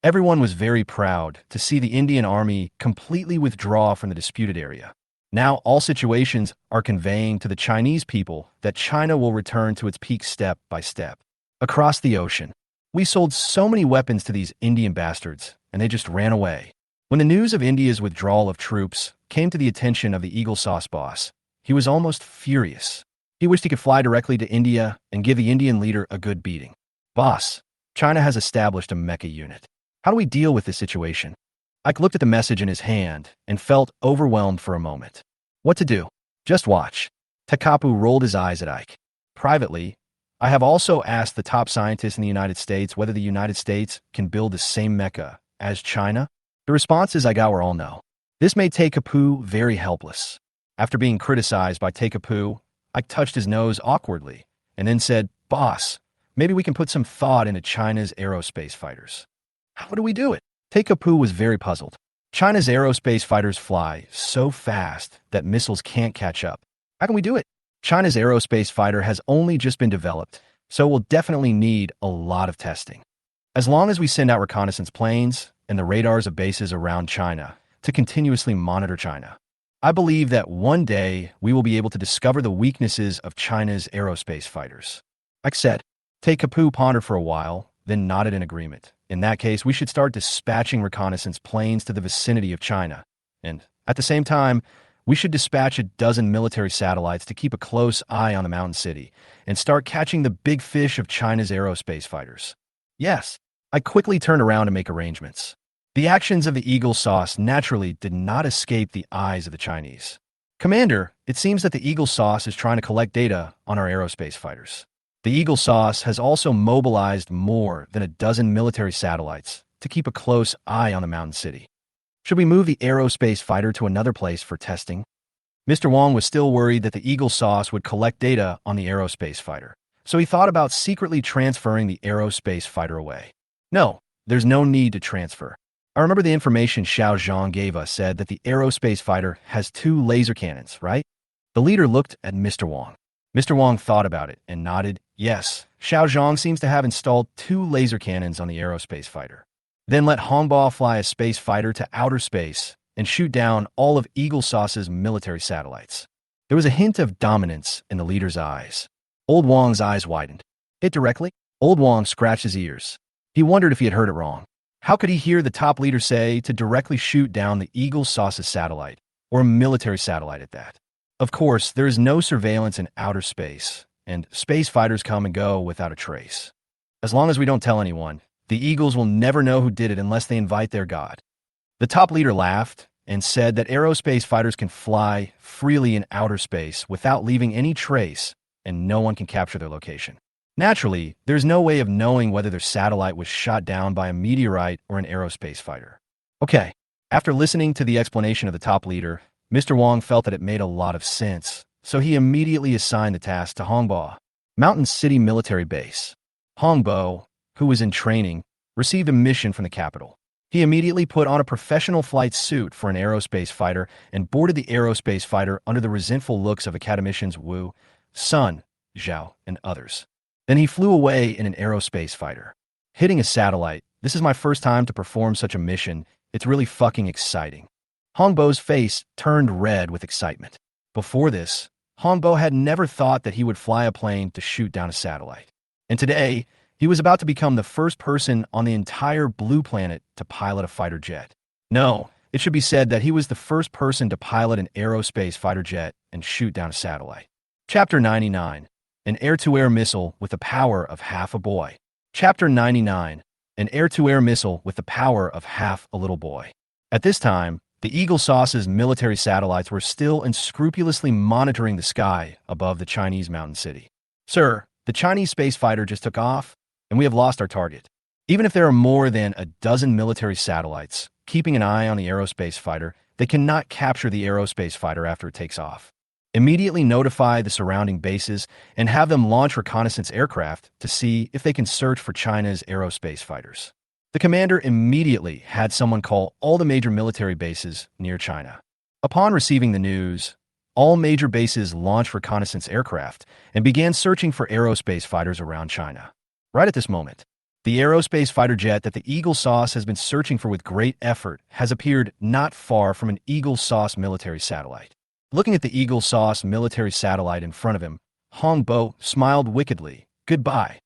Everyone was very proud to see the Indian army completely withdraw from the disputed area. Now all situations are conveying to the Chinese people that China will return to its peak step by step. Across the ocean, we sold so many weapons to these Indian bastards, and they just ran away. When the news of India's withdrawal of troops came to the attention of the Eagle Sauce boss, he was almost furious. He wished he could fly directly to India and give the Indian leader a good beating. Boss, China has established a mecha unit. How do we deal with this situation? Ike looked at the message in his hand and felt overwhelmed for a moment. What to do? Just watch. Takapu rolled his eyes at Ike. Privately, I have also asked the top scientists in the United States whether the United States can build the same mecha as China. The responses I got were all no. This made Takapu very helpless. After being criticized by Takapu, Ike touched his nose awkwardly and then said, "Boss, maybe we can put some thought into China's aerospace fighters." How do we do it? Takapu was very puzzled. China's aerospace fighters fly so fast that missiles can't catch up. How can we do it? China's aerospace fighter has only just been developed, so we'll definitely need a lot of testing. As long as we send out reconnaissance planes and the radars of bases around China to continuously monitor China, I believe that one day we will be able to discover the weaknesses of China's aerospace fighters. Like I said, take Kapu pondered for a while, then nodded in agreement. In that case, we should start dispatching reconnaissance planes to the vicinity of China. And at the same time, we should dispatch a dozen military satellites to keep a close eye on the mountain city and start catching the big fish of China's aerospace fighters. Yes, I quickly turned around to make arrangements. The actions of the Eagle Sauce naturally did not escape the eyes of the Chinese. Commander, it seems that the Eagle Sauce is trying to collect data on our aerospace fighters. The Eagle Sauce has also mobilized more than a dozen military satellites to keep a close eye on the mountain city. Should we move the aerospace fighter to another place for testing? Mr. Wong was still worried that the Eagle Sauce would collect data on the aerospace fighter, so he thought about secretly transferring the aerospace fighter away. No, there's no need to transfer. I remember the information Xiao Zhang gave us said that the aerospace fighter has 2 laser cannons, right? The leader looked at Mr. Wong. Mr. Wong thought about it and nodded. Yes, Xiao Zhang seems to have installed 2 laser cannons on the aerospace fighter. Then let Hongbo fly a space fighter to outer space and shoot down all of Eagle Sauce's military satellites. There was a hint of dominance in the leader's eyes. Old Wong's eyes widened. It directly? Old Wong scratched his ears. He wondered if he had heard it wrong. How could he hear the top leader say to directly shoot down the Eagle Sauce's satellite, or a military satellite at that? Of course, there is no surveillance in outer space, and space fighters come and go without a trace. As long as we don't tell anyone, the Eagles will never know who did it unless they invite their god. The top leader laughed and said that aerospace fighters can fly freely in outer space without leaving any trace, and no one can capture their location. Naturally, there's no way of knowing whether their satellite was shot down by a meteorite or an aerospace fighter. Okay, after listening to the explanation of the top leader, Mr. Wong felt that it made a lot of sense, so he immediately assigned the task to Hongbo, Mountain City Military Base. Hongbo, who was in training, received a mission from the capital. He immediately put on a professional flight suit for an aerospace fighter and boarded the aerospace fighter under the resentful looks of academicians Wu, Sun, Zhao, and others. Then he flew away in an aerospace fighter. Hitting a satellite, this is my first time to perform such a mission. It's really fucking exciting. Hongbo's face turned red with excitement. Before this, Hongbo had never thought that he would fly a plane to shoot down a satellite. And today, he was about to become the first person on the entire blue planet to pilot a fighter jet. No, it should be said that he was the first person to pilot an aerospace fighter jet and shoot down a satellite. Chapter 99. An air-to-air missile with the power of half a boy. Chapter 99. An air-to-air missile with the power of half a little boy. At this time, the Eagle Sauce's military satellites were still and scrupulously monitoring the sky above the Chinese mountain city. Sir, the Chinese space fighter just took off, and we have lost our target. Even if there are more than a dozen military satellites keeping an eye on the aerospace fighter, they cannot capture the aerospace fighter after it takes off. Immediately notify the surrounding bases and have them launch reconnaissance aircraft to see if they can search for China's aerospace fighters. The commander immediately had someone call all the major military bases near China. Upon receiving the news, all major bases launched reconnaissance aircraft and began searching for aerospace fighters around China. Right at this moment, the aerospace fighter jet that the Eagle Sauce has been searching for with great effort has appeared not far from an Eagle Sauce military satellite. Looking at the Eagle Sauce military satellite in front of him, Hongbo smiled wickedly. Goodbye.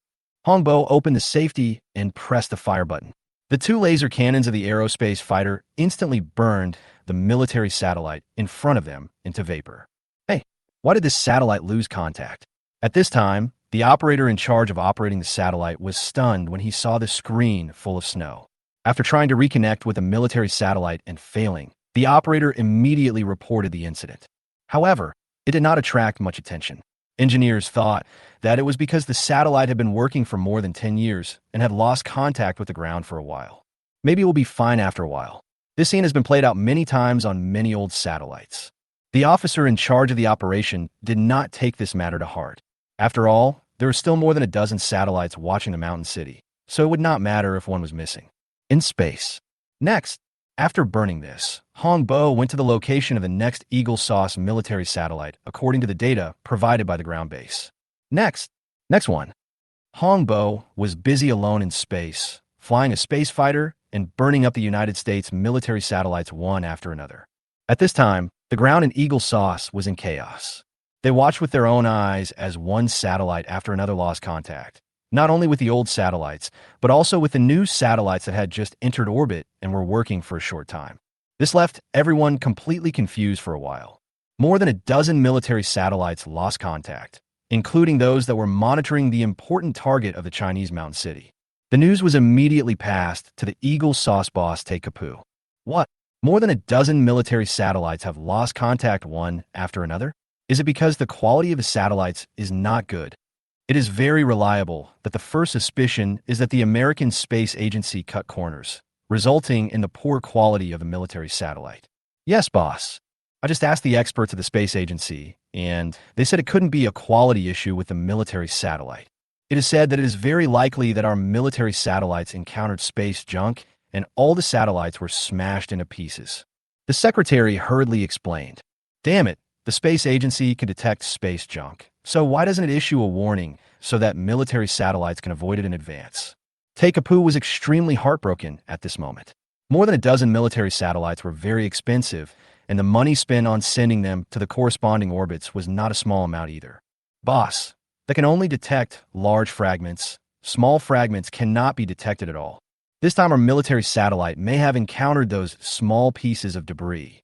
Hongbo opened the safety and pressed the fire button. The 2 laser cannons of the aerospace fighter instantly burned the military satellite in front of them into vapor. Hey, why did this satellite lose contact? At this time, the operator in charge of operating the satellite was stunned when he saw the screen full of snow. After trying to reconnect with a military satellite and failing, the operator immediately reported the incident. However, it did not attract much attention. Engineers thought that it was because the satellite had been working for more than 10 years and had lost contact with the ground for a while. Maybe it will be fine after a while. This scene has been played out many times on many old satellites. The officer in charge of the operation did not take this matter to heart. After all, there are still more than a dozen satellites watching the mountain city, so it would not matter if one was missing. In space. Next, After burning this, Hongbo went to the location of the next Eagle Sauce military satellite according to the data provided by the ground base. Next one. Hongbo was busy alone in space, flying a space fighter and burning up the United States military satellites one after another. At this time, the ground in Eagle Sauce was in chaos. They watched with their own eyes as one satellite after another lost contact, not only with the old satellites, but also with the new satellites that had just entered orbit and were working for a short time. This left everyone completely confused for a while. More than a dozen military satellites lost contact, including those that were monitoring the important target of the Chinese mountain city. The news was immediately passed to the Eagle Sauce boss Taekapu. What? More than a dozen military satellites have lost contact one after another? Is it because the quality of the satellites is not good? It is very reliable that the first suspicion is that the American Space Agency cut corners, resulting in the poor quality of the military satellite. Yes, boss. I just asked the experts at the space agency, and they said it couldn't be a quality issue with the military satellite. It is said that it is very likely that our military satellites encountered space junk and all the satellites were smashed into pieces. The secretary hurriedly explained, "Damn it, the space agency can detect space junk, so why doesn't it issue a warning so that military satellites can avoid it in advance?" Taekapu was extremely heartbroken at this moment. More than a dozen military satellites were very expensive, and the money spent on sending them to the corresponding orbits was not a small amount either. Boss, that can only detect large fragments. Small fragments cannot be detected at all. This time our military satellite may have encountered those small pieces of debris.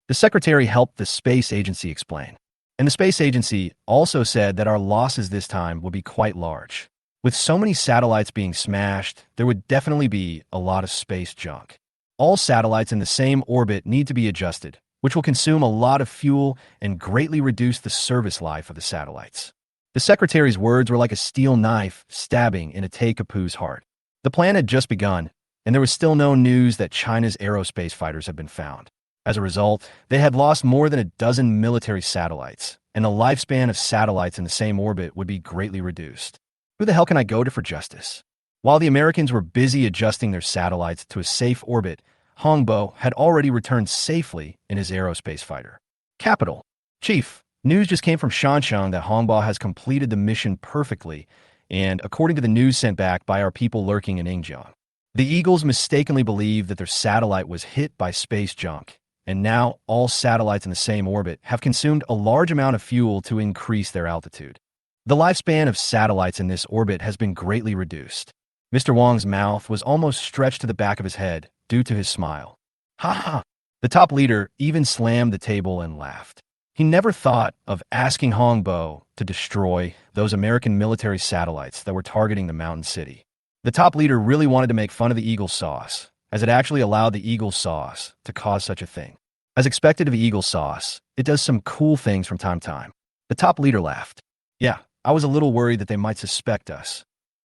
The secretary helped the space agency explain. And the space agency also said that our losses this time would be quite large. With so many satellites being smashed, there would definitely be a lot of space junk. All satellites in the same orbit need to be adjusted, which will consume a lot of fuel and greatly reduce the service life of the satellites. The secretary's words were like a steel knife stabbing into Taekapu's heart. The plan had just begun, and there was still no news that China's aerospace fighters had been found. As a result, they had lost more than a dozen military satellites, and the lifespan of satellites in the same orbit would be greatly reduced. Who the hell can I go to for justice? While the Americans were busy adjusting their satellites to a safe orbit, Hongbo had already returned safely in his aerospace fighter. Capital. Chief, news just came from Shanshang that Hongbo has completed the mission perfectly, and according to the news sent back by our people lurking in Yingjiang, the Eagles mistakenly believed that their satellite was hit by space junk, and now all satellites in the same orbit have consumed a large amount of fuel to increase their altitude. The lifespan of satellites in this orbit has been greatly reduced. Mr. Wang's mouth was almost stretched to the back of his head due to his smile. Ha ha! The top leader even slammed the table and laughed. He never thought of asking Hongbo to destroy those American military satellites that were targeting the mountain city. The top leader really wanted to make fun of the Eagle Sauce, as it actually allowed the Eagle Sauce to cause such a thing. As expected of the Eagle Sauce, it does some cool things from time to time. The top leader laughed. Yeah, I was a little worried that they might suspect us.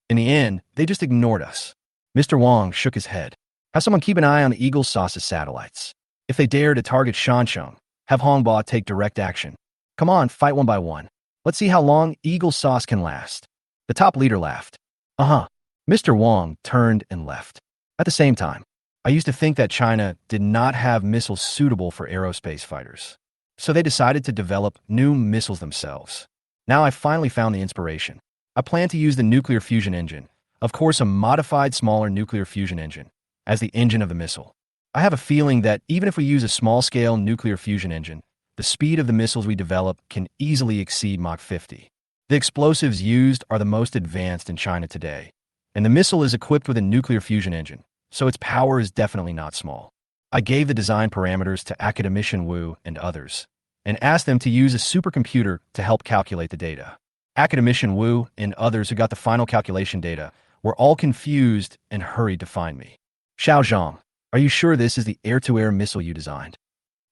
In the end, they just ignored us. Mr. Wang shook his head. Have someone keep an eye on the Eagle Sauce's satellites. If they dare to target Shansheng, have Hongbo take direct action. Come on, fight one by one. Let's see how long Eagle Sauce can last. The top leader laughed. Uh-huh. Mr. Wang turned and left. At the same time, I used to think that China did not have missiles suitable for aerospace fighters. So they decided to develop new missiles themselves. Now I finally found the inspiration. I plan to use the nuclear fusion engine, of course a modified smaller nuclear fusion engine, as the engine of the missile. I have a feeling that even if we use a small-scale nuclear fusion engine, the speed of the missiles we develop can easily exceed Mach 50. The explosives used are the most advanced in China today, and the missile is equipped with a nuclear fusion engine, so its power is definitely not small. I gave the design parameters to Academician Wu and others, and asked them to use a supercomputer to help calculate the data. Academician Wu and others who got the final calculation data were all confused and hurried to find me. Xiao Zhang, are you sure this is the air-to-air missile you designed?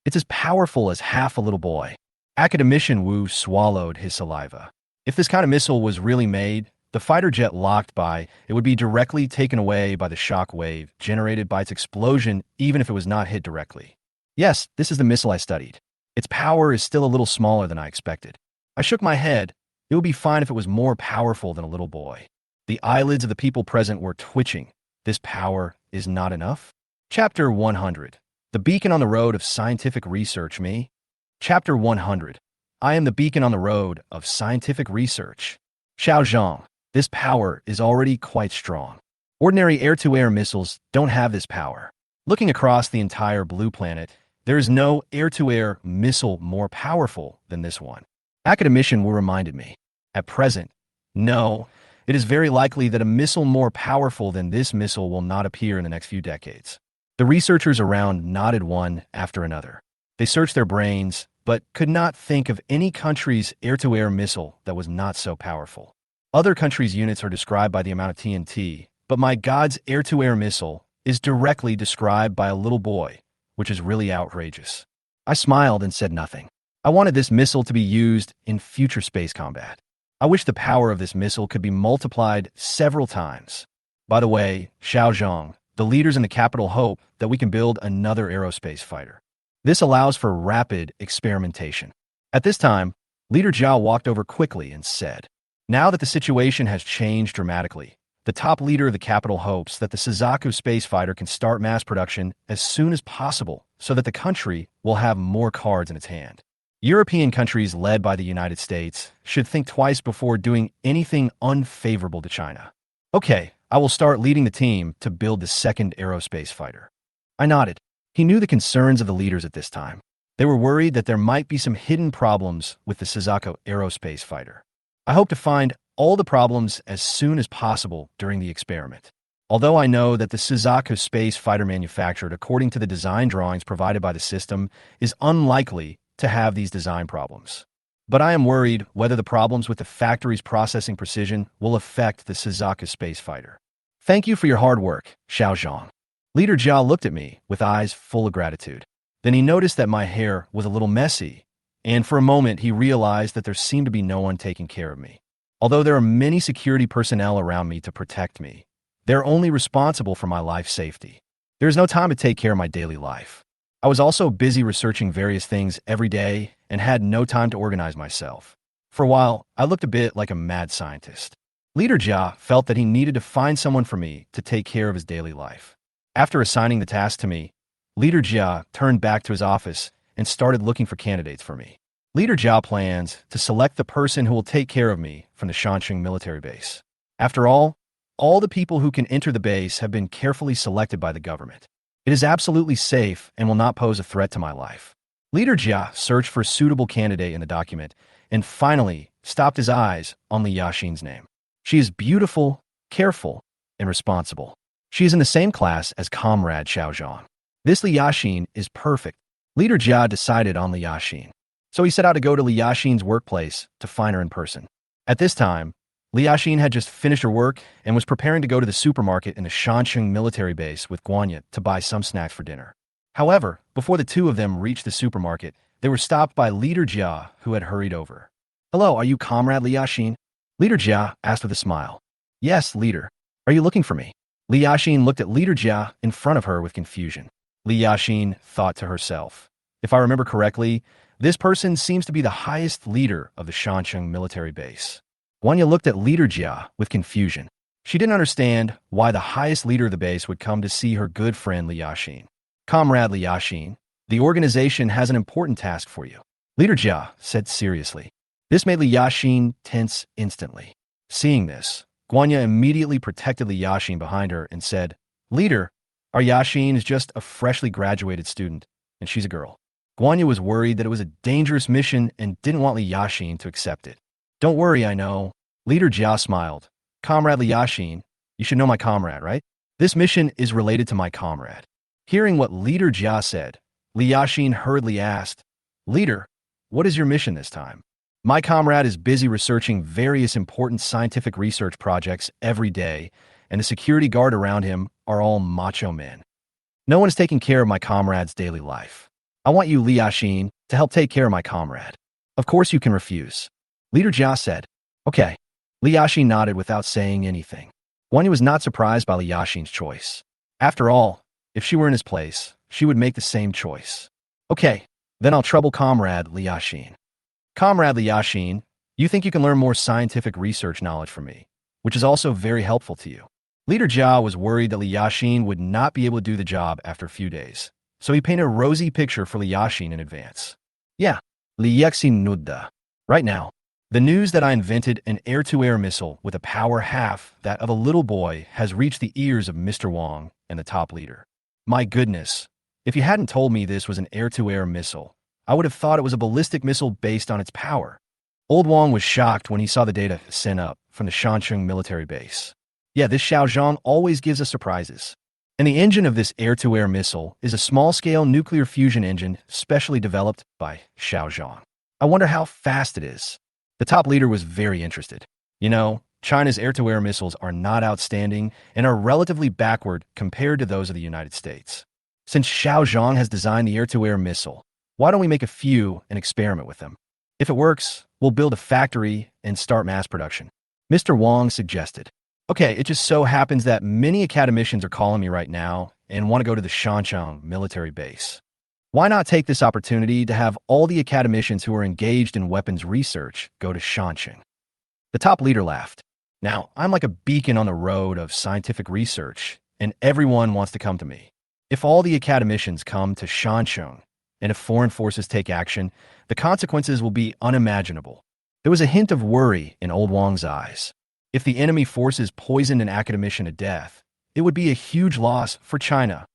It's as powerful as half a little boy. Academician Wu swallowed his saliva. If this kind of missile was really made, the fighter jet locked by, it would be directly taken away by the shock wave generated by its explosion even if it was not hit directly. Yes, this is the missile I studied. Its power is still a little smaller than I expected. I shook my head. It would be fine if it was more powerful than a little boy. The eyelids of the people present were twitching. This power is not enough? Chapter 100. The Beacon on the Road of Scientific Research, me? Chapter 100. I am the beacon on the road of scientific research. Xiao Zhang. This power is already quite strong. Ordinary air-to-air missiles don't have this power. Looking across the entire blue planet, there is no air-to-air missile more powerful than this one. Academician will reminded me. At present, no, it is very likely that a missile more powerful than this missile will not appear in the next few decades. The researchers around nodded one after another. They searched their brains, but could not think of any country's air-to-air missile that was not so powerful. Other countries' units are described by the amount of TNT, but my God's air-to-air missile is directly described by a little boy, which is really outrageous. I smiled and said nothing. I wanted this missile to be used in future space combat. I wish the power of this missile could be multiplied several times. By the way, Xiao Zhang, the leaders in the capital hope that we can build another aerospace fighter. This allows for rapid experimentation. At this time, Leader Zhao walked over quickly and said, "Now that the situation has changed dramatically, the top leader of the capital hopes that the Suzaku space fighter can start mass production as soon as possible so that the country will have more cards in its hand. European countries led by the United States should think twice before doing anything unfavorable to China. Okay, I will start leading the team to build the second aerospace fighter." I nodded. He knew the concerns of the leaders at this time. They were worried that there might be some hidden problems with the Suzaku aerospace fighter. I hope to find all the problems as soon as possible during the experiment. Although I know that the Suzaku space fighter manufactured according to the design drawings provided by the system is unlikely to have these design problems. But I am worried whether the problems with the factory's processing precision will affect the Suzaku space fighter. Thank you for your hard work, Xiao Zhang. Leader Zhao looked at me with eyes full of gratitude. Then he noticed that my hair was a little messy, and for a moment he realized that there seemed to be no one taking care of me. Although there are many security personnel around me to protect me, they're only responsible for my life safety. There is no time to take care of my daily life. I was also busy researching various things every day and had no time to organize myself. For a while, I looked a bit like a mad scientist. Leader Jia felt that he needed to find someone for me to take care of his daily life. After assigning the task to me, Leader Jia turned back to his office and started looking for candidates for me. Leader Jia plans to select the person who will take care of me from the Shanxing military base. After all the people who can enter the base have been carefully selected by the government. It is absolutely safe and will not pose a threat to my life. Leader Jia searched for a suitable candidate in the document and finally stopped his eyes on Li Yaxin's name. She is beautiful, careful, and responsible. She is in the same class as Comrade Xiao Zhang. This Li Yaxin is perfect. Leader Jia decided on Li Yaxin. So he set out to go to Li Yaxin's workplace to find her in person. At this time, Li Yaxin had just finished her work and was preparing to go to the supermarket in the Shanxing military base with Guanya to buy some snacks for dinner. However, before the two of them reached the supermarket, they were stopped by Leader Jia, who had hurried over. "Hello, are you Comrade Li Yaxin?" Leader Jia asked with a smile. "Yes, Leader. Are you looking for me?" Li Yaxin looked at Leader Jia in front of her with confusion. Li Yaxin thought to herself, "If I remember correctly, this person seems to be the highest leader of the Shanxing military base." Guanya looked at Leader Jia with confusion. She didn't understand why the highest leader of the base would come to see her good friend Li Yaxin. "Comrade Li Yaxin, the organization has an important task for you," Leader Jia said seriously. This made Li Yaxin tense instantly. Seeing this, Guanya immediately protected Li Yaxin behind her and said, "Leader, our Yaxin is just a freshly graduated student, and she's a girl." Guanya was worried that it was a dangerous mission and didn't want Li Yaxin to accept it. "Don't worry, I know." Leader Jia smiled. "Comrade Li Yaxin, you should know my comrade, right? This mission is related to my comrade." Hearing what Leader Jia said, Li Yaxin hurriedly asked, "Leader, what is your mission this time?" "My comrade is busy researching various important scientific research projects every day, and the security guard around him are all macho men. No one is taking care of my comrade's daily life. I want you, Li Yaxin, to help take care of my comrade. Of course you can refuse." Leader Jia said, "Okay." Li Yaxin nodded without saying anything. Guanya was not surprised by Li Yaxin's choice. After all, if she were in his place, she would make the same choice. "Okay, then I'll trouble Comrade Li Yaxin." "Comrade Li Yaxin, you think you can learn more scientific research knowledge from me, which is also very helpful to you." Leader Jia was worried that Li Yaxin would not be able to do the job after a few days, so he painted a rosy picture for Li Yaxin in advance. Yeah, Li Yaxin Nudda. Right now, the news that I invented an air-to-air missile with a power half that of a little boy has reached the ears of Mr. Wang and the top leader. My goodness, if you hadn't told me this was an air-to-air missile, I would have thought it was a ballistic missile based on its power. Old Wang was shocked when he saw the data sent up from the Shancheng military base. Yeah, this Xiaozhong always gives us surprises. And the engine of this air-to-air missile is a small-scale nuclear fusion engine specially developed by Xiaozhong. I wonder how fast it is. The top leader was very interested. You know, China's air-to-air missiles are not outstanding and are relatively backward compared to those of the United States. Since Xiaozhong has designed the air-to-air missile, why don't we make a few and experiment with them? If it works, we'll build a factory and start mass production. Mr. Wang suggested. Okay, it just so happens that many academicians are calling me right now and want to go to the Shancheng military base. Why not take this opportunity to have all the academicians who are engaged in weapons research go to Shancheng? The top leader laughed. Now, I'm like a beacon on the road of scientific research, and everyone wants to come to me. If all the academicians come to Shancheng, and if foreign forces take action, the consequences will be unimaginable. There was a hint of worry in Old Wang's eyes. If the enemy forces poisoned an academician to death, it would be a huge loss for China.